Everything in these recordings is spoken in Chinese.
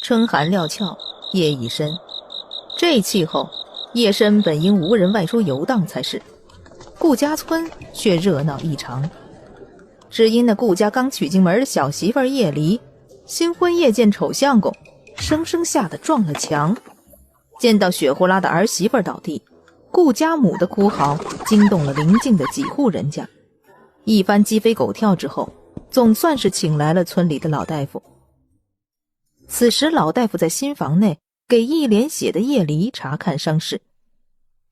春寒料峭，夜已深。这气候，夜深本应无人外出游荡才是，顾家村却热闹异常。只因那顾家刚娶进门的小媳妇叶离，新婚夜见丑相公，生生吓得撞了墙。见到血呼啦的儿媳妇倒地，顾家母的哭嚎惊动了邻近的几户人家。一番鸡飞狗跳之后，总算是请来了村里的老大夫。此时老大夫在新房内给一脸血的叶离查看伤势。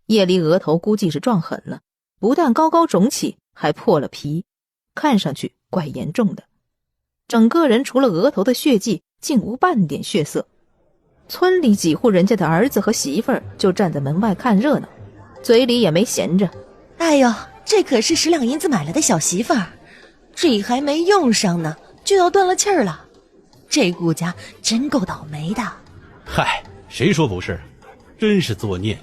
叶离额头估计是撞狠了，不但高高肿起，还破了皮，看上去怪严重的。整个人除了额头的血迹，竟无半点血色。村里几户人家的儿子和媳妇儿就站在门外看热闹，嘴里也没闲着。哎呦，这可是10两银子买来的小媳妇儿，这还没用上呢，就要断了气儿了。这顾家真够倒霉的。嗨，谁说不是？真是作孽。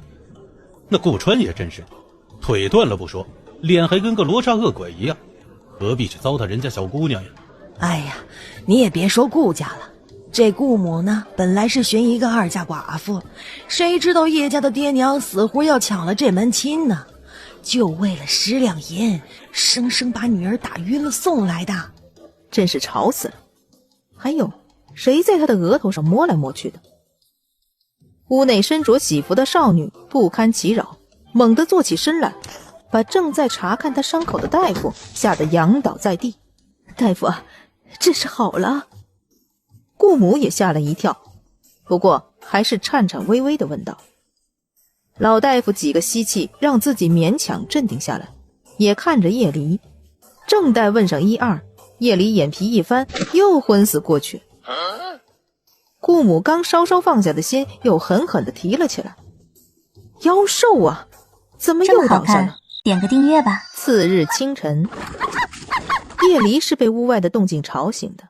那顾川也真是，腿断了不说，脸还跟个罗刹恶鬼一样，何必去糟蹋人家小姑娘呀？哎呀，你也别说顾家了，这顾母呢，本来是寻一个2嫁寡妇，谁知道叶家的爹娘死活要抢了这门亲呢，就为了10两银，生生把女儿打晕了送来的，真是吵死了。还有，谁在他的额头上摸来摸去的？屋内身着喜服的少女不堪其扰，猛地坐起身来，把正在查看她伤口的大夫吓得仰倒在地。大夫啊，这是好了。顾母也吓了一跳，不过还是颤颤巍巍地问道。老大夫几个吸气，让自己勉强镇定下来，也看着叶离。正待问上1、2，叶离眼皮一翻，又昏死过去。顾母刚稍稍放下的心又狠狠地提了起来。妖兽啊，怎么又倒下了？点个订阅吧。次日清晨，叶离是被屋外的动静吵醒的。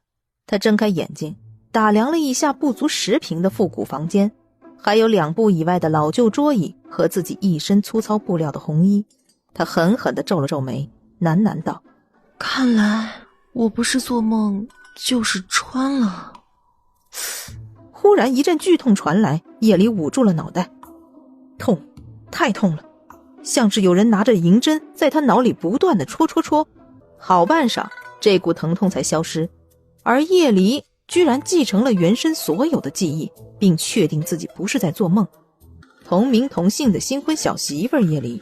他睁开眼睛，打量了一下不足10平的复古房间，还有2部以外的老旧桌椅和自己一身粗糙布料的红衣。他狠狠地皱了皱眉，喃喃道：看来我不是做梦就是穿了。忽然一阵剧痛传来，叶离捂住了脑袋，痛，太痛了，像是有人拿着银针在他脑里不断地戳。好半晌，这股疼痛才消失，而叶离居然继承了原身所有的记忆，并确定自己不是在做梦。同名同姓的新婚小媳妇叶离，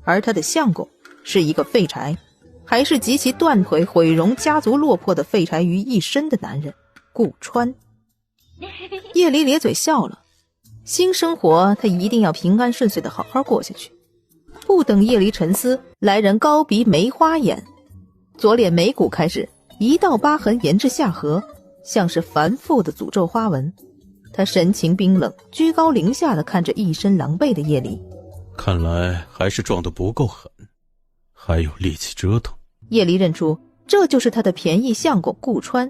而他的相公是一个废柴，还是集其断腿毁容家族落魄的废柴于一身的男人顾川。叶离咧嘴笑了，新生活他一定要平安顺遂的好好过下去。不等叶离沉思，来人高鼻梅花眼，左脸眉骨开始一道疤痕沿至下颌，像是繁复的诅咒花纹。他神情冰冷，居高临下的看着一身狼狈的叶离。看来还是撞得不够狠，还有力气折腾。叶离认出这就是他的便宜相公顾川，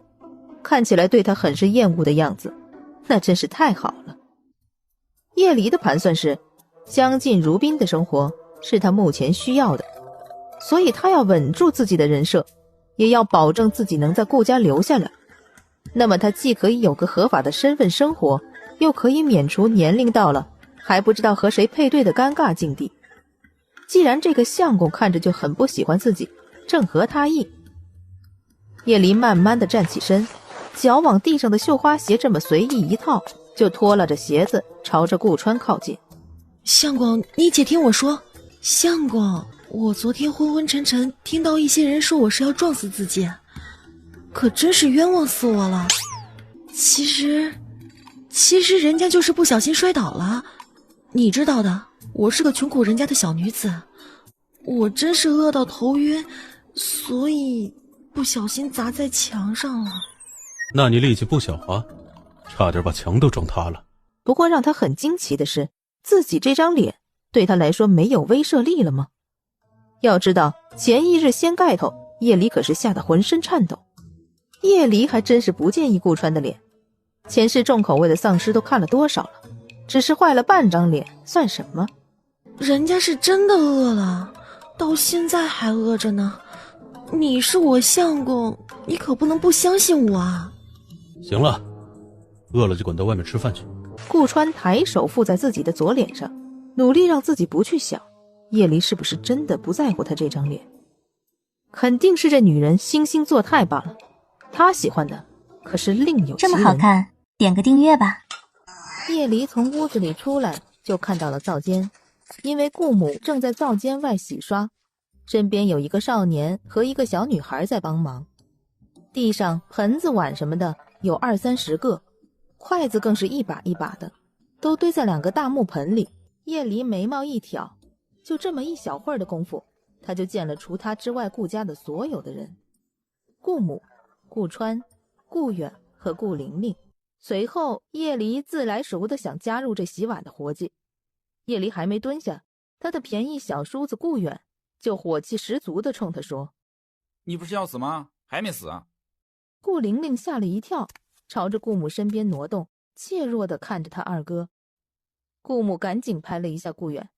看起来对他很是厌恶的样子，那真是太好了。叶离的盘算是，相敬如宾的生活是他目前需要的，所以他要稳住自己的人设，也要保证自己能在顾家留下来。那么他既可以有个合法的身份生活，又可以免除年龄到了还不知道和谁配对的尴尬境地。既然这个相公看着就很不喜欢自己，正合他意。叶离慢慢地站起身，脚往地上的绣花鞋这么随意一套，就拖拉着鞋子朝着顾川靠近。相公，你且听我说。相公，我昨天昏昏沉沉听到一些人说我是要撞死自己，可真是冤枉死我了。其实人家就是不小心摔倒了，你知道的，我是个穷苦人家的小女子，我真是饿到头晕，所以不小心砸在墙上了。那你力气不小啊，差点把墙都撞塌了。不过让他很惊奇的是，自己这张脸对他来说没有威慑力了吗？要知道前一日掀盖头，叶离可是吓得浑身颤抖。叶离还真是不介意顾川的脸，前世重口味的丧尸都看了多少了，只是坏了半张脸算什么？人家是真的饿了，到现在还饿着呢。你是我相公，你可不能不相信我啊。行了，饿了就滚到外面吃饭去。顾川抬手附在自己的左脸上，努力让自己不去想叶离是不是真的不在乎他这张脸。肯定是这女人惺惺作态罢了，他喜欢的可是另有其人。这么好看，点个订阅吧。叶离从屋子里出来，就看到了灶间，因为顾母正在灶间外洗刷，身边有一个少年和一个小女孩在帮忙。地上盆子碗什么的有20-30个，筷子更是一把一把的，都堆在2个大木盆里。叶离眉毛一挑，就这么一小会儿的功夫，他就见了除他之外顾家的所有的人：顾母、顾川、顾远和顾玲玲。随后叶离自来熟的想加入这洗碗的活计。叶离还没蹲下，他的便宜小叔子顾远就火气十足的冲他说：你不是要死吗？还没死啊？顾玲玲吓了一跳，朝着顾母身边挪动，怯弱地看着他二哥。顾母赶紧拍了一下顾远：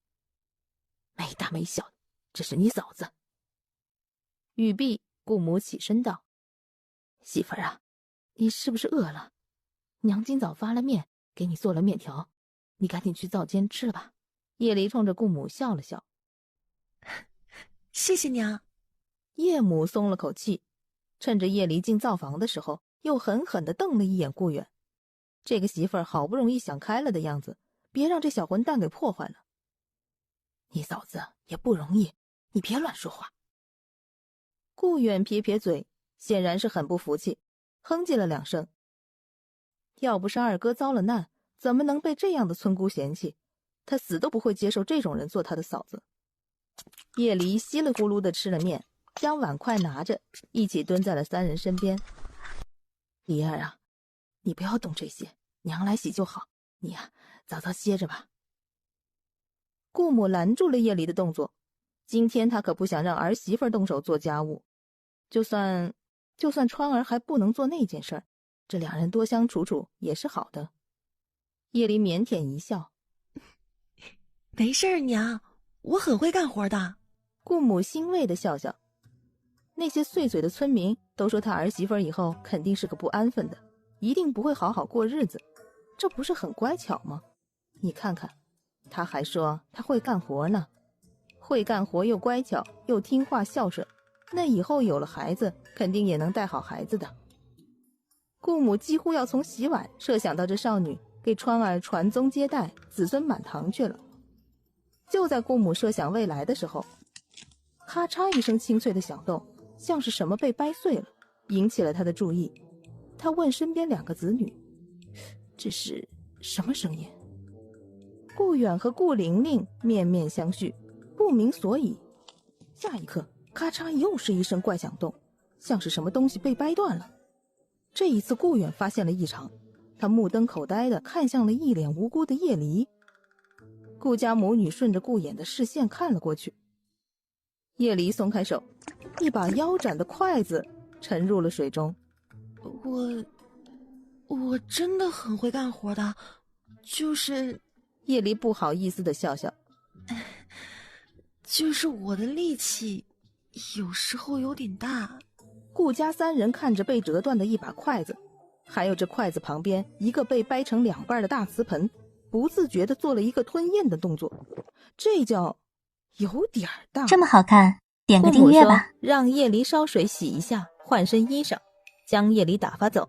没大没小的，这是你嫂子。语毕，顾母起身道：媳妇儿啊，你是不是饿了？娘今早发了面，给你做了面条，你赶紧去灶间吃了吧。叶离冲着顾母笑了笑：谢谢娘。叶母松了口气，趁着叶离进灶房的时候，又狠狠地瞪了一眼顾远。这个媳妇儿好不容易想开了的样子，别让这小混蛋给破坏了。你嫂子也不容易，你别乱说话。顾远撇撇嘴，显然是很不服气，哼唧了2声。要不是二哥遭了难，怎么能被这样的村姑嫌弃？他死都不会接受这种人做他的嫂子。叶离稀里呼噜地吃了面，将碗筷拿着，一起蹲在了3人身边。离儿啊，你不要动这些，娘来洗就好，你呀，早早歇着吧。顾母拦住了叶离的动作，今天他可不想让儿媳妇动手做家务。就算川儿还不能做那件事儿，这2人多相处处也是好的。叶离腼腆一笑：没事儿，娘，我很会干活的。顾母欣慰地笑笑。那些碎嘴的村民都说他儿媳妇以后肯定是个不安分的，一定不会好好过日子，这不是很乖巧吗？你看看，他还说他会干活呢，会干活又乖巧又听话孝顺，那以后有了孩子肯定也能带好孩子的。顾母几乎要从洗碗设想到这少女给川儿传宗接代，子孙满堂去了。就在顾母设想未来的时候，咔嚓一声清脆的响动，像是什么被掰碎了，引起了他的注意。他问身边2个子女：这是什么声音？顾远和顾玲玲面面相觑，不明所以。下一刻，咔嚓又是一声怪响动，像是什么东西被掰断了。这一次顾远发现了异常，他目瞪口呆地看向了一脸无辜的叶离。顾家母女顺着顾衍的视线看了过去，叶离松开手，一把腰斩的筷子沉入了水中。我真的很会干活的，就是叶离不好意思地笑笑，就是我的力气有时候有点大。顾家3人看着被折断的一把筷子，还有这筷子旁边一个被掰成2半的大瓷盆，不自觉地做了一个吞咽的动作，这叫有点大。这么好看，点个订阅吧。让叶离烧水洗一下，换身衣裳，将叶离打发走，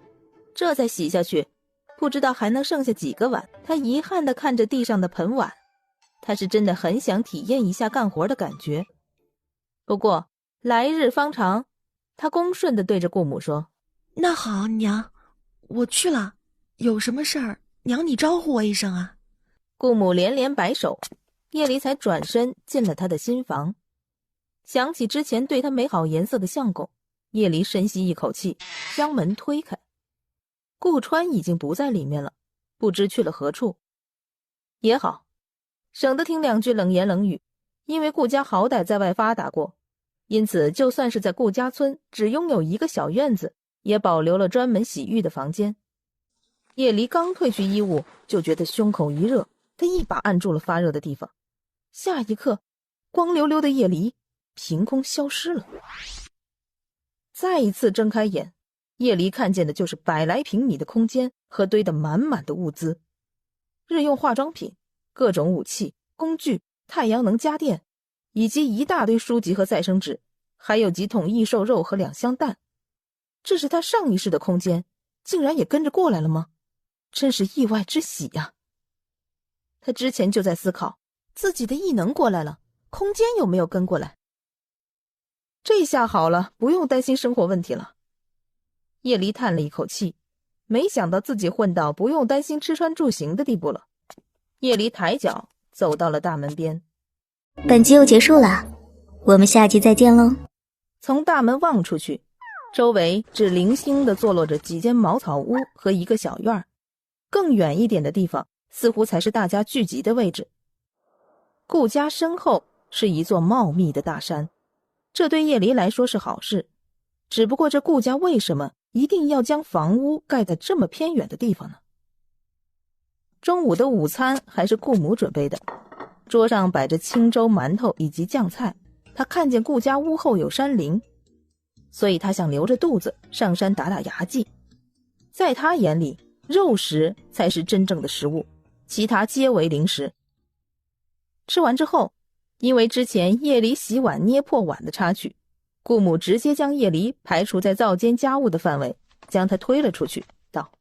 这再洗下去，不知道还能剩下几个碗。他遗憾地看着地上的盆碗，他是真的很想体验一下干活的感觉。不过来日方长，他恭顺地对着顾母说：那好，娘，我去了，有什么事儿娘你招呼我一声啊。顾母连连摆手，叶离才转身进了他的新房。想起之前对他没好颜色的相公，叶离深吸一口气，将门推开。顾川已经不在里面了，不知去了何处。也好，省得听2句冷言冷语，因为顾家好歹在外发达过，因此就算是在顾家村只拥有一个小院子，也保留了专门洗浴的房间。叶离刚褪去衣物，就觉得胸口一热，他一把按住了发热的地方。下一刻，光溜溜的叶离凭空消失了。再一次睁开眼，叶离看见的就是100来平米的空间和堆得满满的物资，日用化妆品、各种武器、工具、太阳能家电，以及一大堆书籍和再生纸，还有几桶异兽肉和2箱蛋。这是他上一世的空间，竟然也跟着过来了吗？真是意外之喜呀！他之前就在思考，自己的异能过来了，空间有没有跟过来？这下好了，不用担心生活问题了。叶离叹了一口气，没想到自己混到不用担心吃穿住行的地步了。叶离抬脚走到了大门边。本集又结束了，我们下集再见喽。从大门望出去，周围只零星地坐落着几间茅草屋和一个小院，更远一点的地方似乎才是大家聚集的位置。顾家身后是一座茂密的大山，这对叶离来说是好事，只不过这顾家为什么一定要将房屋盖在这么偏远的地方呢？中午的午餐还是顾母准备的，桌上摆着清粥、馒头以及酱菜。他看见顾家屋后有山林，所以他想留着肚子上山打打牙祭。在他眼里，肉食才是真正的食物，其他皆为零食。吃完之后，因为之前叶离洗碗捏破碗的插曲，顾母直接将叶离排除在灶间家务的范围，将他推了出去，道：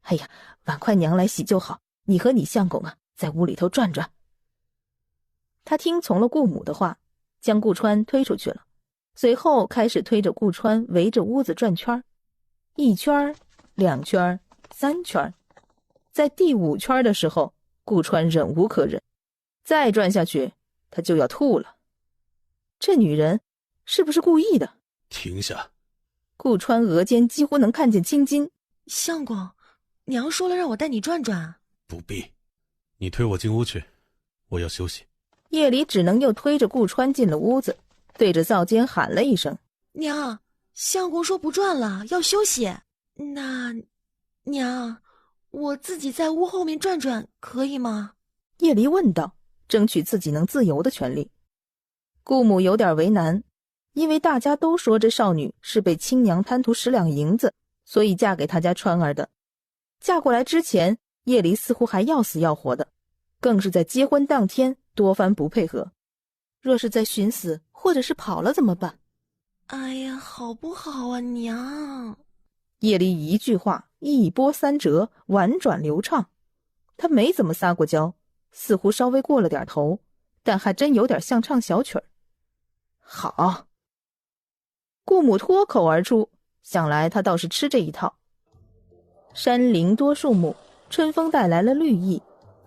哎呀，碗筷娘来洗就好，你和你相公啊，在屋里头转转。他听从了顾母的话，将顾川推出去了，随后开始推着顾川围着屋子转圈，1圈、2圈、3圈。在第5圈的时候，顾川忍无可忍，再转下去他就要吐了。这女人是不是故意的？停下！顾川额间几乎能看见青筋。相公，娘说了让我带你转转。不必，你推我进屋去，我要休息。叶离只能又推着顾川进了屋子，对着灶间喊了一声：娘，相公说不转了，要休息。那，娘，我自己在屋后面转转可以吗？叶离问道，争取自己能自由的权利。顾母有点为难，因为大家都说这少女是被亲娘贪图10两银子，所以嫁给他家川儿的。嫁过来之前，叶离似乎还要死要活的，更是在结婚当天多番不配合。若是再寻死或者是跑了怎么办？哎呀，好不好啊，娘？叶离一句话一波三折，婉转流畅。他没怎么撒过娇，似乎稍微过了点头，但还真有点像唱小曲儿。好。顾母脱口而出，想来他倒是吃这一套。山林多树木，春风带来了绿意，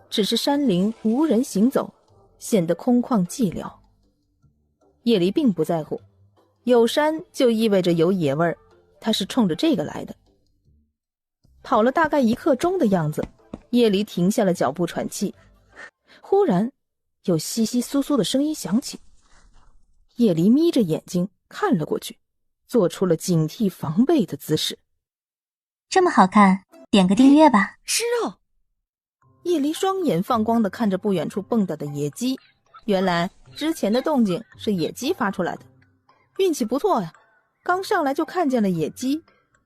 只是山林无人行走，显得空旷寂寥。叶离并不在乎，有山就意味着有野味儿，他是冲着这个来的。跑了大概1刻钟的样子，叶离停下了脚步喘气。忽然有窸窸窣窣的声音响起，叶离眯着眼睛看了过去，做出了警惕防备的姿势。这么好看，点个订阅吧。吃肉！叶离双眼放光地看着不远处蹦跶的野鸡，原来之前的动静是野鸡发出来的。运气不错呀，刚上来就看见了野鸡。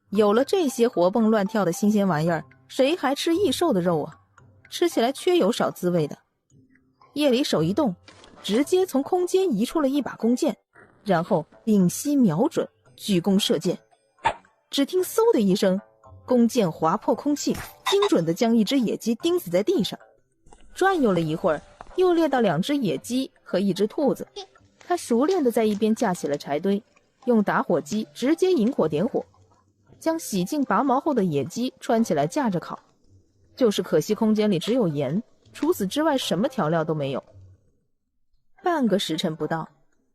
有了这些活蹦乱跳的新鲜玩意儿，谁还吃异兽的肉啊？吃起来缺有少滋味的。叶离手一动，直接从空间移出了一把弓箭，然后屏息瞄准，举弓射箭。只听嗖的一声，弓箭划破空气，精准地将一只野鸡钉死在地上。转悠了一会儿，又猎到2只野鸡和1只兔子。他熟练地在一边架起了柴堆，用打火机直接引火点火，将洗净拔毛后的野鸡穿起来架着烤。就是可惜空间里只有盐，除此之外什么调料都没有。半个时辰不到，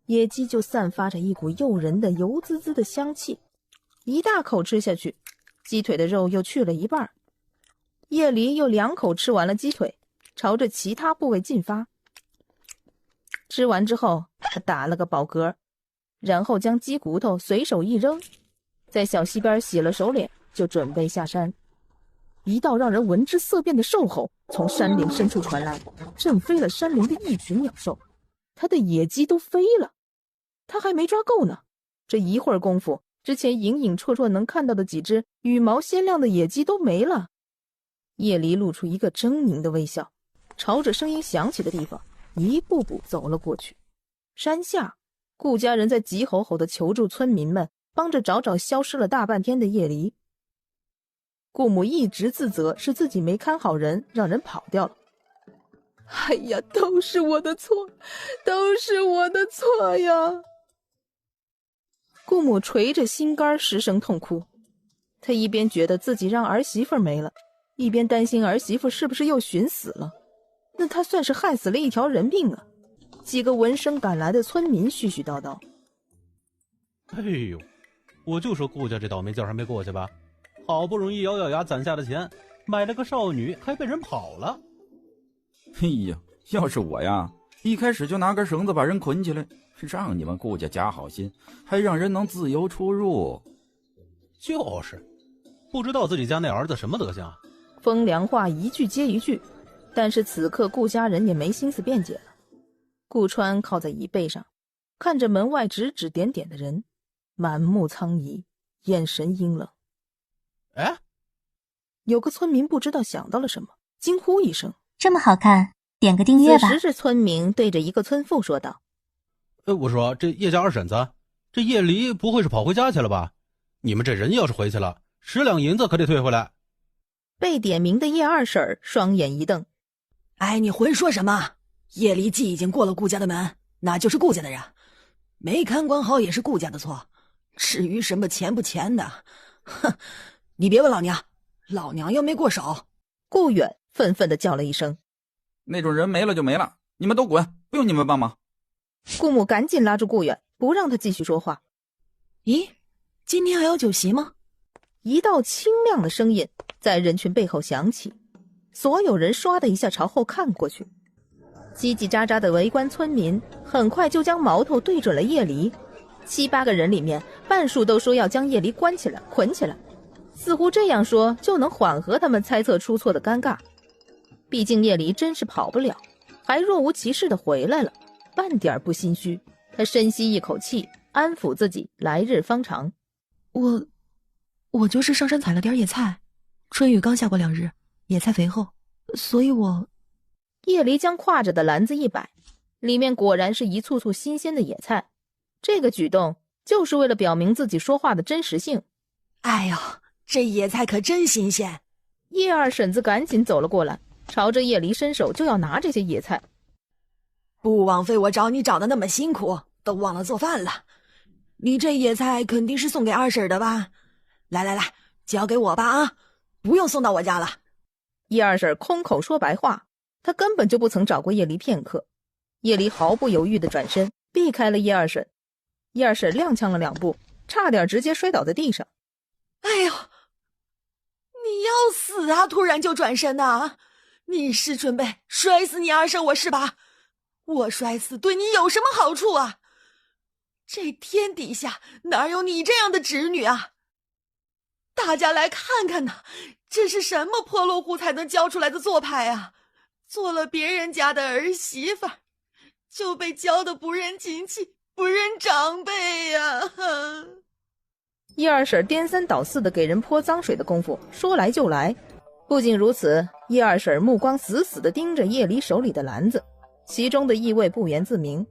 野鸡就散发着一股诱人的油滋滋的香气。一大口吃下去，鸡腿的肉又去了一半。叶离又2口吃完了鸡腿，朝着其他部位进发。吃完之后，他打了个饱嗝，然后将鸡骨头随手一扔，在小溪边洗了手脸，就准备下山。一道让人闻之色变的兽吼从山林深处传来，震飞了山林的一群鸟兽。他的野鸡都飞了，他还没抓够呢。这一会儿功夫，之前隐隐绰绰能看到的几只羽毛鲜亮的野鸡都没了。叶离露出一个狰狞的微笑，朝着声音响起的地方一步步走了过去。山下，顾家人在急吼吼地求助村民们，帮着找消失了大半天的叶离。顾母一直自责是自己没看好人，让人跑掉了。哎呀，都是我的错，都是我的错呀！顾母捶着心肝失声痛哭。她一边觉得自己让儿媳妇没了，一边担心儿媳妇是不是又寻死了。那她算是害死了一条人命啊！几个闻声赶来的村民絮絮叨叨。哎呦，我就说顾家这倒霉劲儿还没过去吧，好不容易咬咬牙攒下的钱，买了个少女，还被人跑了。哎呀，要是我呀，一开始就拿根绳子把人捆起来，让你们顾家假好心，还让人能自由出入。就是，不知道自己家那儿子什么德行啊！风凉话一句接一句，但是此刻顾家人也没心思辩解了。顾川靠在椅背上，看着门外指指点点的人，满目苍夷，眼神阴冷。哎，有个村民不知道想到了什么，惊呼一声：“这么好看，点个订阅吧。”此时这村民对着一个村妇说道：“我说这叶家二婶子，这叶离不会是跑回家去了吧？你们这人要是回去了，10两银子可得退回来。”被点名的叶二婶双眼一瞪：“哎，你混说什么？叶离既已经过了顾家的门，那就是顾家的人，没看管好也是顾家的错。至于什么钱不钱的，哼，你别问老娘，老娘又没过手。”顾远愤愤地叫了一声：“那种人没了就没了，你们都滚，不用你们帮忙。”顾母赶紧拉住顾远，不让他继续说话。咦，今天还有酒席吗？一道清亮的声音在人群背后响起，所有人唰的一下朝后看过去。叽叽喳喳的围观村民很快就将矛头对准了叶离，7、8个人里面半数都说要将叶离关起来捆起来，似乎这样说就能缓和他们猜测出错的尴尬。毕竟叶离真是跑不了，还若无其事的回来了，半点不心虚。他深吸一口气，安抚自己来日方长。我就是上山采了点野菜，春雨刚下过2日，野菜肥厚，所以我……叶离将挎着的篮子一摆，里面果然是一簇簇新鲜的野菜。这个举动就是为了表明自己说话的真实性。哎呦，这野菜可真新鲜！叶二婶子赶紧走了过来，朝着叶离伸手就要拿这些野菜。不枉费我找你找的那么辛苦，都忘了做饭了。你这野菜肯定是送给二婶的吧？来来来，交给我吧啊，不用送到我家了。叶二婶空口说白话，她根本就不曾找过叶离片刻。叶离毫不犹豫地转身避开了叶二婶，叶二婶踉跄了2步，差点直接摔倒在地上。哎呦，你要死啊！突然就转身啊！你是准备摔死你二婶我是吧？我摔死对你有什么好处啊？这天底下哪有你这样的侄女啊？大家来看看呐，这是什么破落户才能教出来的做派啊？做了别人家的儿媳妇，就被教得不认亲戚、不认长辈呀！叶二婶颠三倒四的给人泼脏水的功夫说来就来。不仅如此，叶二婶目光死死地盯着叶离手里的篮子，其中的意味不言自明。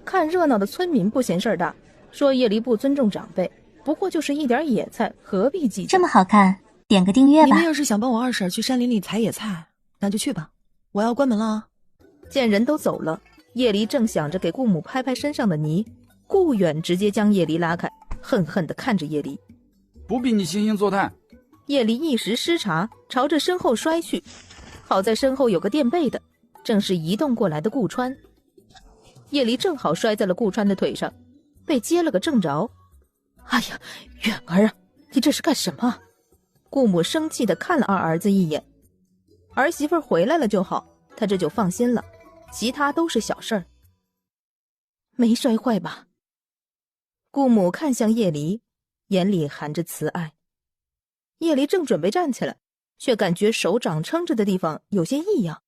看热闹的村民不嫌事儿大，说叶离不尊重长辈，不过就是一点野菜，何必计较？这么好看，点个订阅吧。你们要是想帮我二婶去山林里采野菜，那就去吧，我要关门了啊。见人都走了，叶离正想着给顾母拍拍身上的泥，顾远直接将叶离拉开，恨恨地看着叶离。不必你惺惺作态。叶离一时失察，朝着身后摔去，好在身后有个垫背的，正是移动过来的顾川。叶离正好摔在了顾川的腿上，被接了个正着。哎呀，远儿啊，你这是干什么？顾母生气地看了二儿子一眼。儿媳妇回来了就好，他这就放心了，其他都是小事儿。没摔坏吧？顾母看向叶离，眼里含着慈爱。叶离正准备站起来，却感觉手掌撑着的地方有些异样，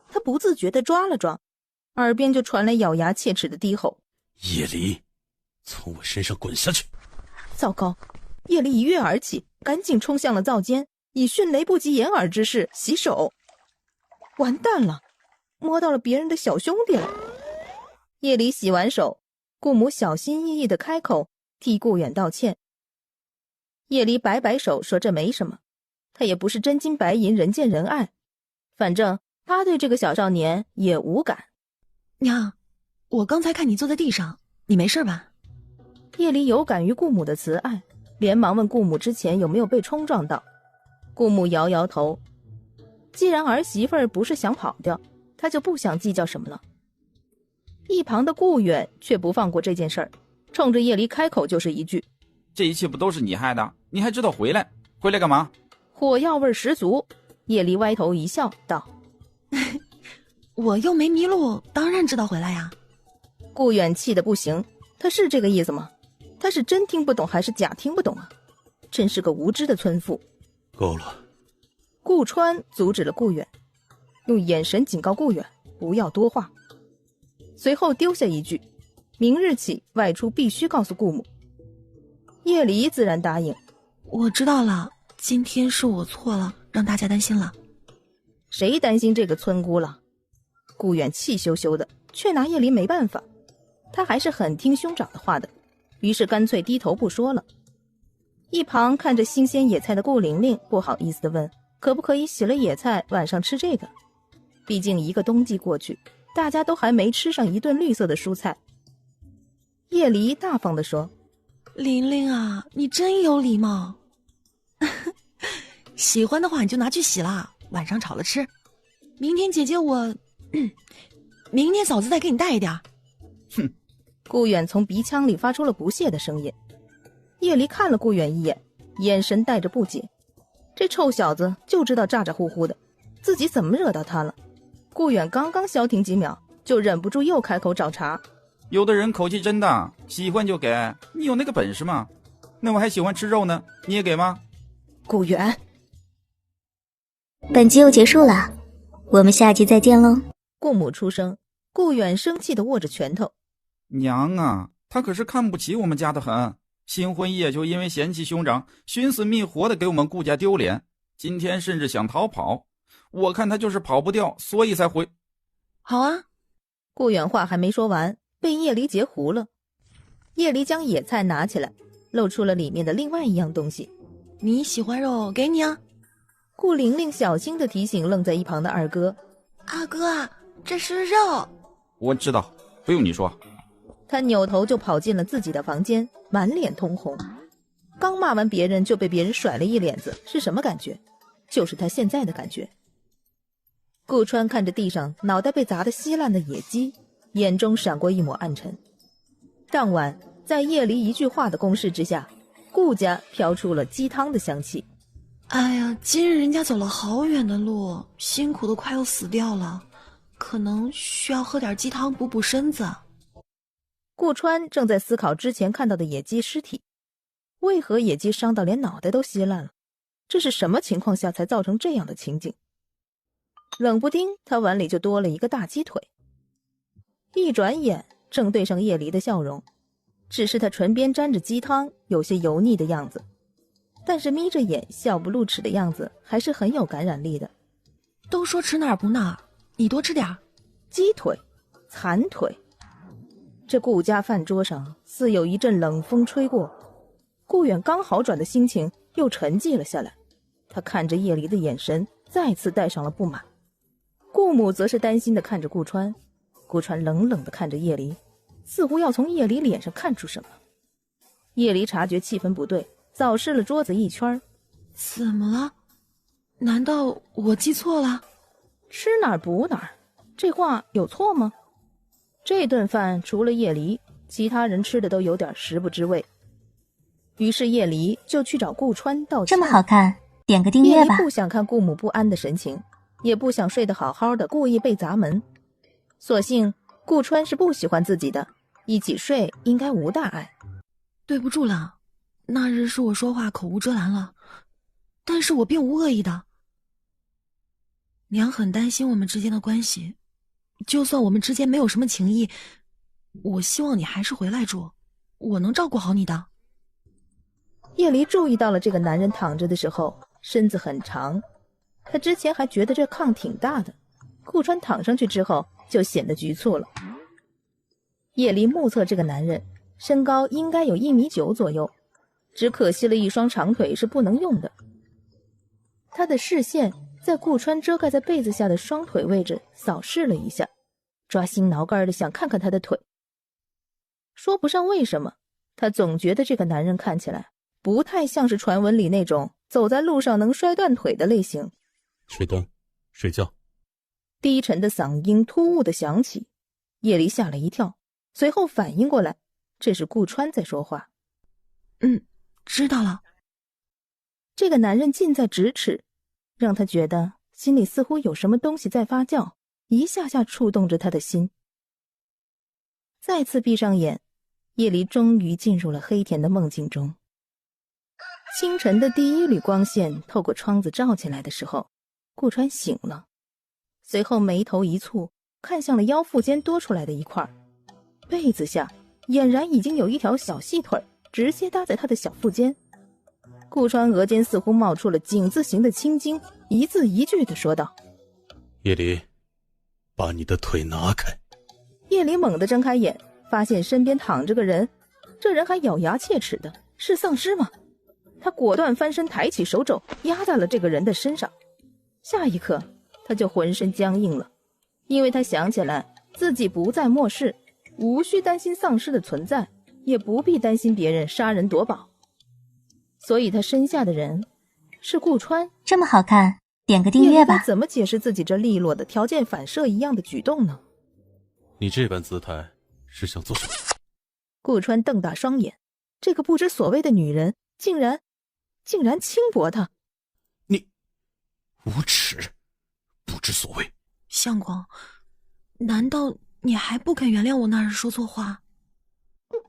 他不自觉地抓了抓，耳边就传来咬牙切齿的低吼：“叶离，从我身上滚下去！”糟糕！夜里一跃而起，赶紧冲向了灶间，以迅雷不及掩耳之势洗手。完蛋了，摸到了别人的小兄弟了。夜里洗完手，顾母小心翼翼地开口替顾远道歉。夜里摆摆手说这没什么，他也不是真金白银人见人爱，反正他对这个小少年也无感。娘，我刚才看你坐在地上，你没事吧？夜里有感于顾母的慈爱，连忙问顾母之前有没有被冲撞到。顾母摇摇头，既然儿媳妇儿不是想跑掉，他就不想计较什么了。一旁的顾远却不放过这件事儿，冲着夜离开口就是一句：这一切不都是你害的？你还知道回来？回来干嘛？火药味十足。夜离歪头一笑道：我又没迷路，当然知道回来呀。顾远气得不行，他是这个意思吗？他是真听不懂还是假听不懂啊？真是个无知的村妇。够了。顾川阻止了顾远，用眼神警告顾远不要多话，随后丢下一句：明日起外出必须告诉顾母。叶离自然答应。我知道了，今天是我错了，让大家担心了。谁担心这个村姑了？顾远气羞羞的，却拿叶离没办法。他还是很听兄长的话的，于是干脆低头不说了。一旁看着新鲜野菜的顾玲玲不好意思地问，可不可以洗了野菜晚上吃这个？毕竟一个冬季过去，大家都还没吃上一顿绿色的蔬菜。叶离大方地说：玲玲啊，你真有礼貌。喜欢的话你就拿去洗啦，晚上炒了吃。明天姐姐明天嫂子再给你带一点。哼！顾远从鼻腔里发出了不屑的声音。叶离看了顾远一眼，眼神带着不解。这臭小子就知道咋咋呼呼的，自己怎么惹到他了？顾远刚刚消停几秒，就忍不住又开口找茬。有的人口气真大，喜欢就给，你有那个本事吗？那我还喜欢吃肉呢，你也给吗？顾远，本集又结束了，我们下集再见喽。顾母出声，顾远生气地握着拳头。娘啊，他可是看不起我们家的很，新婚夜就因为嫌弃兄长，寻死觅活的给我们顾家丢脸，今天甚至想逃跑，我看他就是跑不掉，所以才回。好啊。顾远话还没说完，被叶离截胡了。叶离将野菜拿起来，露出了里面的另外一样东西。你喜欢肉，给你啊。顾玲玲小心地提醒愣在一旁的二哥。阿哥，这是肉。我知道，不用你说。他扭头就跑进了自己的房间，满脸通红。刚骂完别人就被别人甩了一脸子，是什么感觉？就是他现在的感觉。顾川看着地上脑袋被砸得稀烂的野鸡，眼中闪过一抹暗沉。当晚在夜离一句话的攻势之下，顾家飘出了鸡汤的香气。哎呀，今日人家走了好远的路，辛苦的快要死掉了，可能需要喝点鸡汤补补身子。顾川正在思考之前看到的野鸡尸体，为何野鸡伤到连脑袋都稀烂了？这是什么情况下才造成这样的情景？冷不丁他碗里就多了一个大鸡腿。一转眼正对上叶离的笑容，只是他唇边沾着鸡汤，有些油腻的样子，但是眯着眼笑不露齿的样子还是很有感染力的。都说吃哪儿补哪儿，你多吃点儿。鸡腿，残腿。这顾家饭桌上似有一阵冷风吹过，顾远刚好转的心情又沉寂了下来。他看着叶离的眼神再次带上了不满。顾母则是担心地看着顾川，顾川冷冷地看着叶离，似乎要从叶离脸上看出什么。叶离察觉气氛不对，扫视了桌子一圈。怎么了？难道我记错了？吃哪儿补哪儿，这话有错吗？这顿饭除了叶离，其他人吃的都有点食不知味。于是叶离就去找顾川道歉。这么好看，点个订阅吧。叶离不想看顾母不安的神情，也不想睡得好好的故意被砸门。所幸顾川是不喜欢自己的，一起睡应该无大碍。对不住了，那日是我说话口无遮拦了，但是我并无恶意的。娘很担心我们之间的关系，就算我们之间没有什么情谊，我希望你还是回来住，我能照顾好你的。叶离注意到了这个男人躺着的时候身子很长，他之前还觉得这炕挺大的，顾川躺上去之后就显得局促了。叶离目测这个男人身高应该有1.9米左右，只可惜了一双长腿是不能用的。他的视线在顾川遮盖在被子下的双腿位置扫视了一下，抓心挠肝的想看看他的腿。说不上为什么，他总觉得这个男人看起来不太像是传闻里那种走在路上能摔断腿的类型。熄灯，睡觉。低沉的嗓音突兀地响起，叶离吓了一跳，随后反应过来，这是顾川在说话。知道了。这个男人近在咫尺，让他觉得心里似乎有什么东西在发酵，一下下触动着他的心。再次闭上眼，叶离终于进入了黑田的梦境中。清晨的第一缕光线透过窗子照进来的时候，顾川醒了，随后眉头一蹙，看向了腰腹间多出来的一块被子下，俨然已经有一条小细腿直接搭在他的小腹间。顾川额间似乎冒出了井字形的青筋，一字一句地说道：叶离，把你的腿拿开。叶离猛地睁开眼，发现身边躺着个人，这人还咬牙切齿的，是丧尸吗？他果断翻身，抬起手肘压在了这个人的身上。下一刻他就浑身僵硬了，因为他想起来自己不在末世，无需担心丧尸的存在，也不必担心别人杀人夺宝。所以他身下的人是顾川。这么好看，点个订阅吧。叶离怎么解释自己这利落的条件反射一样的举动呢？你这般姿态是想做什么？顾川瞪大双眼，这个不知所谓的女人竟然轻薄他。你无耻，不知所谓。相公，难道你还不肯原谅我那日说错话？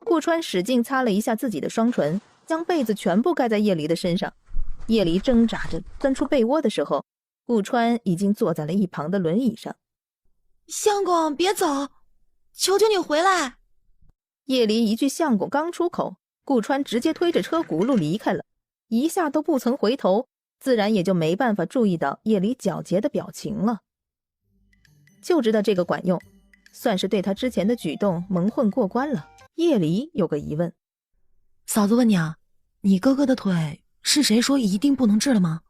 顾川使劲擦了一下自己的双唇，将被子全部盖在叶离的身上。叶离挣扎着钻出被窝的时候，顾川已经坐在了一旁的轮椅上。相公，别走，求求你回来！叶离一句相公刚出口，顾川直接推着车轱辘离开了，一下都不曾回头，自然也就没办法注意到叶离皎洁的表情了。就知道这个管用，算是对他之前的举动蒙混过关了。叶离有个疑问，嫂子问你啊，你哥哥的腿是谁说一定不能治了吗？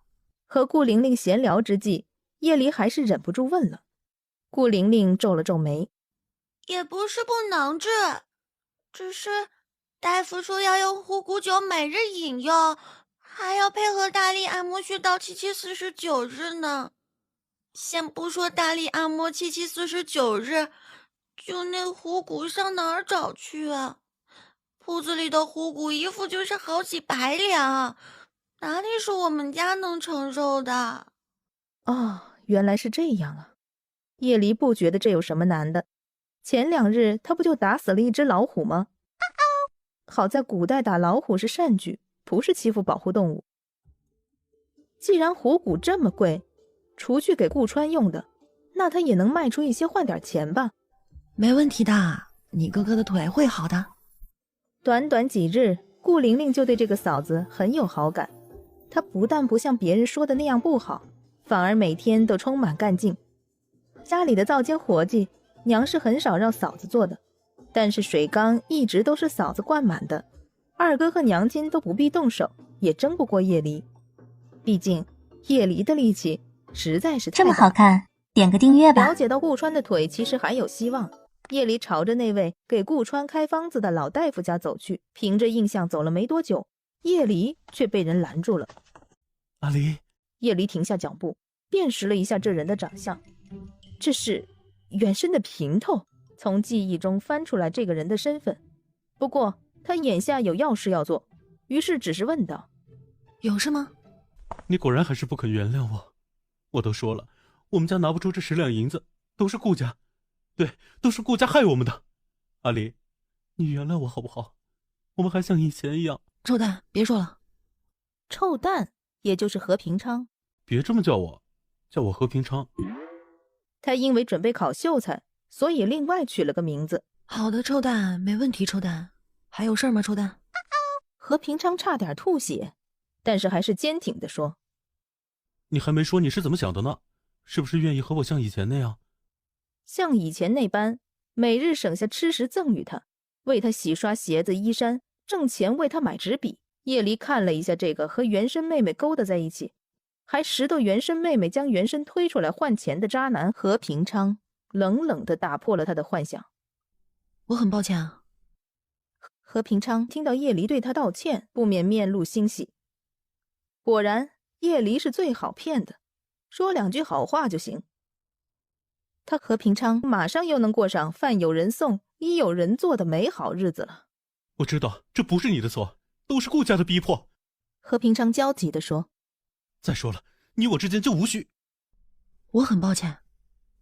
和顾玲玲闲聊之际，叶离还是忍不住问了。顾玲玲皱了皱眉，也不是不能治，只是大夫说要用虎骨酒每日饮用，还要配合大力按摩穴到7749日呢。先不说大力按摩7749日，就那虎骨上哪儿找去啊？铺子里的虎骨一副就是好几百两，哪里是我们家能承受的？哦，原来是这样啊。叶离不觉得这有什么难的，前2日他不就打死了一只老虎吗？好在古代打老虎是善举，不是欺负保护动物。既然虎骨这么贵，除去给顾川用的，那他也能卖出一些换点钱吧。没问题的，你哥哥的腿会好的。短短几日，顾玲玲就对这个嫂子很有好感。她不但不像别人说的那样不好，反而每天都充满干劲。家里的灶间活计，娘是很少让嫂子做的，但是水缸一直都是嫂子灌满的，二哥和娘亲都不必动手，也争不过叶离。毕竟叶离的力气实在是太大。这么好看，点个订阅吧。了解到顾川的腿其实还有希望，叶离朝着那位给顾川开方子的老大夫家走去。凭着印象走了没多久，叶离却被人拦住了。阿离，叶离停下脚步，辨识了一下这人的长相，这是原身的平头，从记忆中翻出来这个人的身份。不过他眼下有要事要做，于是只是问道：有事吗？你果然还是不肯原谅我。我都说了，我们家拿不出这10两银子，都是顾家，对，都是顾家害我们的。阿离，你原谅我好不好？我们还像以前一样。臭蛋，别说了。臭蛋，也就是何平昌。别这么叫我，叫我何平昌。他因为准备考秀才，所以另外取了个名字。好的，臭蛋，没问题。臭蛋，还有事吗？臭蛋。何平昌差点吐血，但是还是坚挺地说：“你还没说你是怎么想的呢？是不是愿意和我像以前那样？像以前那般，每日省下吃食赠予他，为他洗刷鞋子衣衫，挣钱为他买纸笔。”叶离看了一下这个和原生妹妹勾搭在一起，还拾掇原生妹妹将原生推出来换钱的渣男何平昌，冷冷地打破了他的幻想。我很抱歉啊。何平昌听到叶离对他道歉，不免面露欣喜。果然，叶离是最好骗的，说两句好话就行。他何平昌马上又能过上饭有人送，衣有人做的美好日子了。我知道这不是你的错，都是顾家的逼迫。何平昌焦急地说：“再说了，你我之间就无需。”我很抱歉，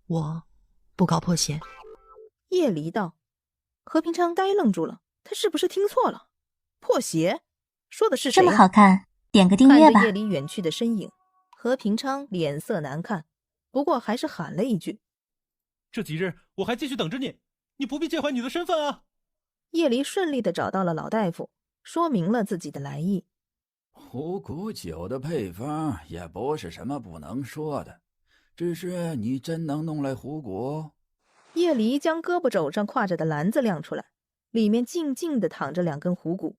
我不搞破鞋。叶离道。何平昌呆愣住了，他是不是听错了？破鞋？说的是谁这么好看，点个订阅吧。看着叶离远去的身影，何平昌脸色难看，不过还是喊了一句：“这几日我还继续等着你，你不必介怀你的身份啊。”叶离顺利地找到了老大夫，说明了自己的来意。虎骨酒的配方也不是什么不能说的，只是你真能弄来虎骨？叶离将胳膊肘上挎着的篮子亮出来，里面静静地躺着2根虎骨。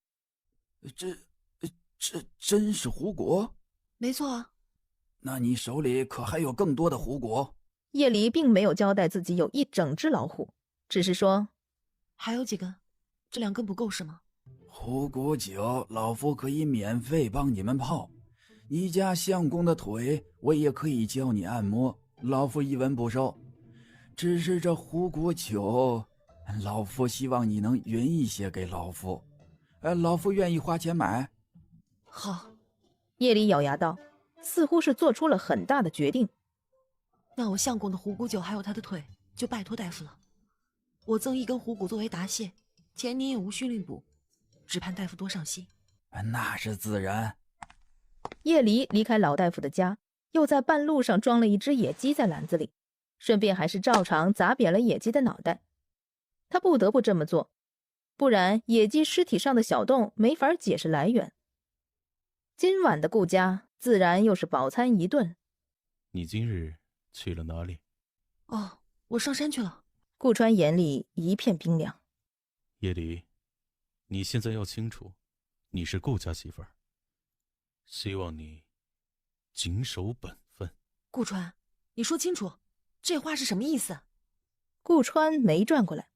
这真是虎骨？没错啊。那你手里可还有更多的虎骨？叶离并没有交代自己有1整只老虎，只是说：“还有几根？这2根不够是吗？”虎骨酒，老夫可以免费帮你们泡。你家相公的腿，我也可以教你按摩，老夫一文不收。只是这虎骨酒，老夫希望你能匀一些给老夫，老夫愿意花钱买。好。叶离咬牙道，似乎是做出了很大的决定。那我相公的虎骨酒还有他的腿，就拜托大夫了。我赠1根虎骨作为答谢，钱您也无需另补，只盼大夫多上心。那是自然。叶离离开老大夫的家，又在半路上装了1只野鸡在篮子里，顺便还是照常砸扁了野鸡的脑袋。他不得不这么做，不然野鸡尸体上的小洞没法解释来源。今晚的顾家自然又是饱餐一顿。你今日去了哪里？哦，我上山去了。顾川眼里一片冰凉。叶离，你现在要清楚，你是顾家媳妇儿，希望你谨守本分。顾川，你说清楚，这话是什么意思？顾川没转过来，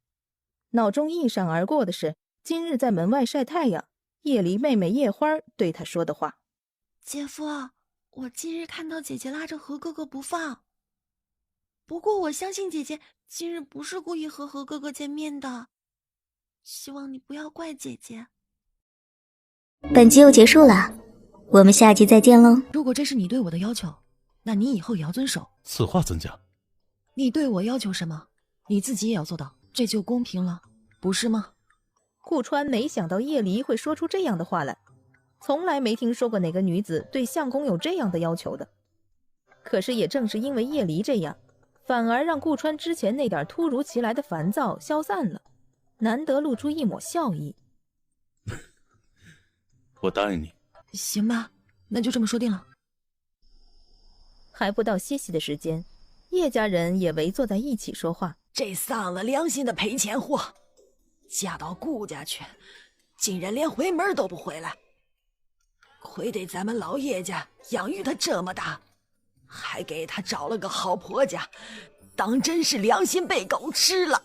脑中一闪而过的是今日在门外晒太阳，叶离妹妹叶花对他说的话。姐夫，我今日看到姐姐拉着何哥哥不放，不过我相信姐姐今日不是故意和何哥哥见面的，希望你不要怪姐姐。本集又结束了，我们下集再见喽。如果这是你对我的要求，那你以后也要遵守。此话怎讲？你对我要求什么，你自己也要做到，这就公平了，不是吗？顾川没想到叶离会说出这样的话来，从来没听说过哪个女子对相公有这样的要求的。可是也正是因为叶离这样，反而让顾川之前那点突如其来的烦躁消散了，难得露出一抹笑意。我答应你。行吧，那就这么说定了。还不到歇息的时间，叶家人也围坐在一起说话。这丧了良心的赔钱货，嫁到顾家去，竟然连回门都不回来。亏得咱们老叶家养育他这么大，还给他找了个好婆家，当真是良心被狗吃了。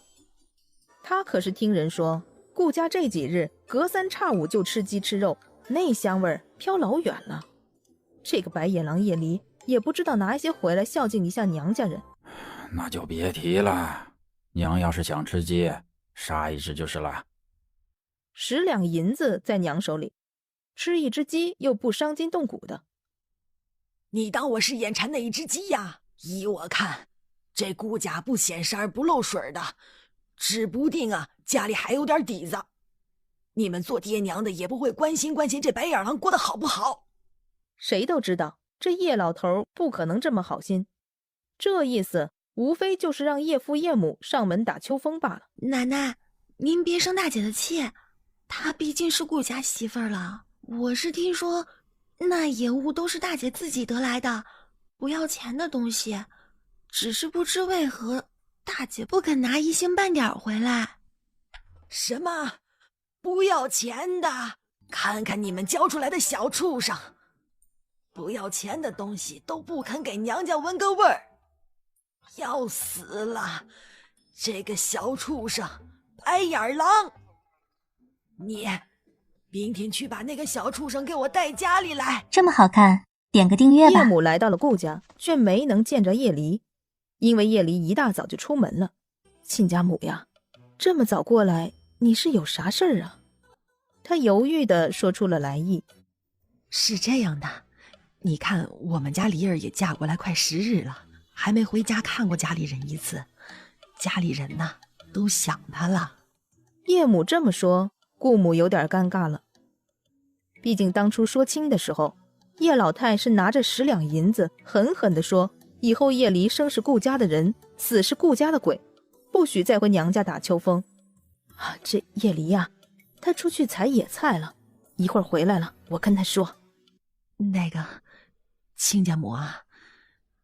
他可是听人说，顾家这几日隔3差5就吃鸡吃肉，那香味儿飘老远了。这个白眼狼叶离也不知道拿一些回来孝敬一下娘家人。那就别提了，娘要是想吃鸡，杀1只就是了。10两银子在娘手里，吃1只鸡又不伤筋动骨的。你当我是眼馋那一只鸡呀？依我看，这顾家不显山不露水的，指不定啊家里还有点底子。你们做爹娘的也不会关心这白眼狼过得好不好。谁都知道这叶老头不可能这么好心，这意思无非就是让叶父叶母上门打秋风罢了。奶奶，您别生大姐的气，她毕竟是顾家媳妇儿了。我是听说那野物都是大姐自己得来的，不要钱的东西，只是不知为何大姐不肯拿一星半点回来。什么？不要钱的？看看你们教出来的小畜生，不要钱的东西都不肯给娘家闻个味儿，要死了！这个小畜生，白眼狼！你明天去把那个小畜生给我带家里来。这么好看，点个订阅吧。叶母来到了顾家，却没能见着叶离，因为叶离一大早就出门了。亲家母呀，这么早过来，你是有啥事儿啊？他犹豫地说出了来意。是这样的，你看我们家梨儿也嫁过来快10日了，还没回家看过家里人一次，家里人呐都想她了。叶母这么说，顾母有点尴尬了。毕竟当初说亲的时候，叶老太是拿着10两银子狠狠地说，以后叶离生是顾家的人，死是顾家的鬼，不许再回娘家打秋风。啊，这叶离呀，他出去采野菜了，一会儿回来了，我跟他说。那个亲家母啊，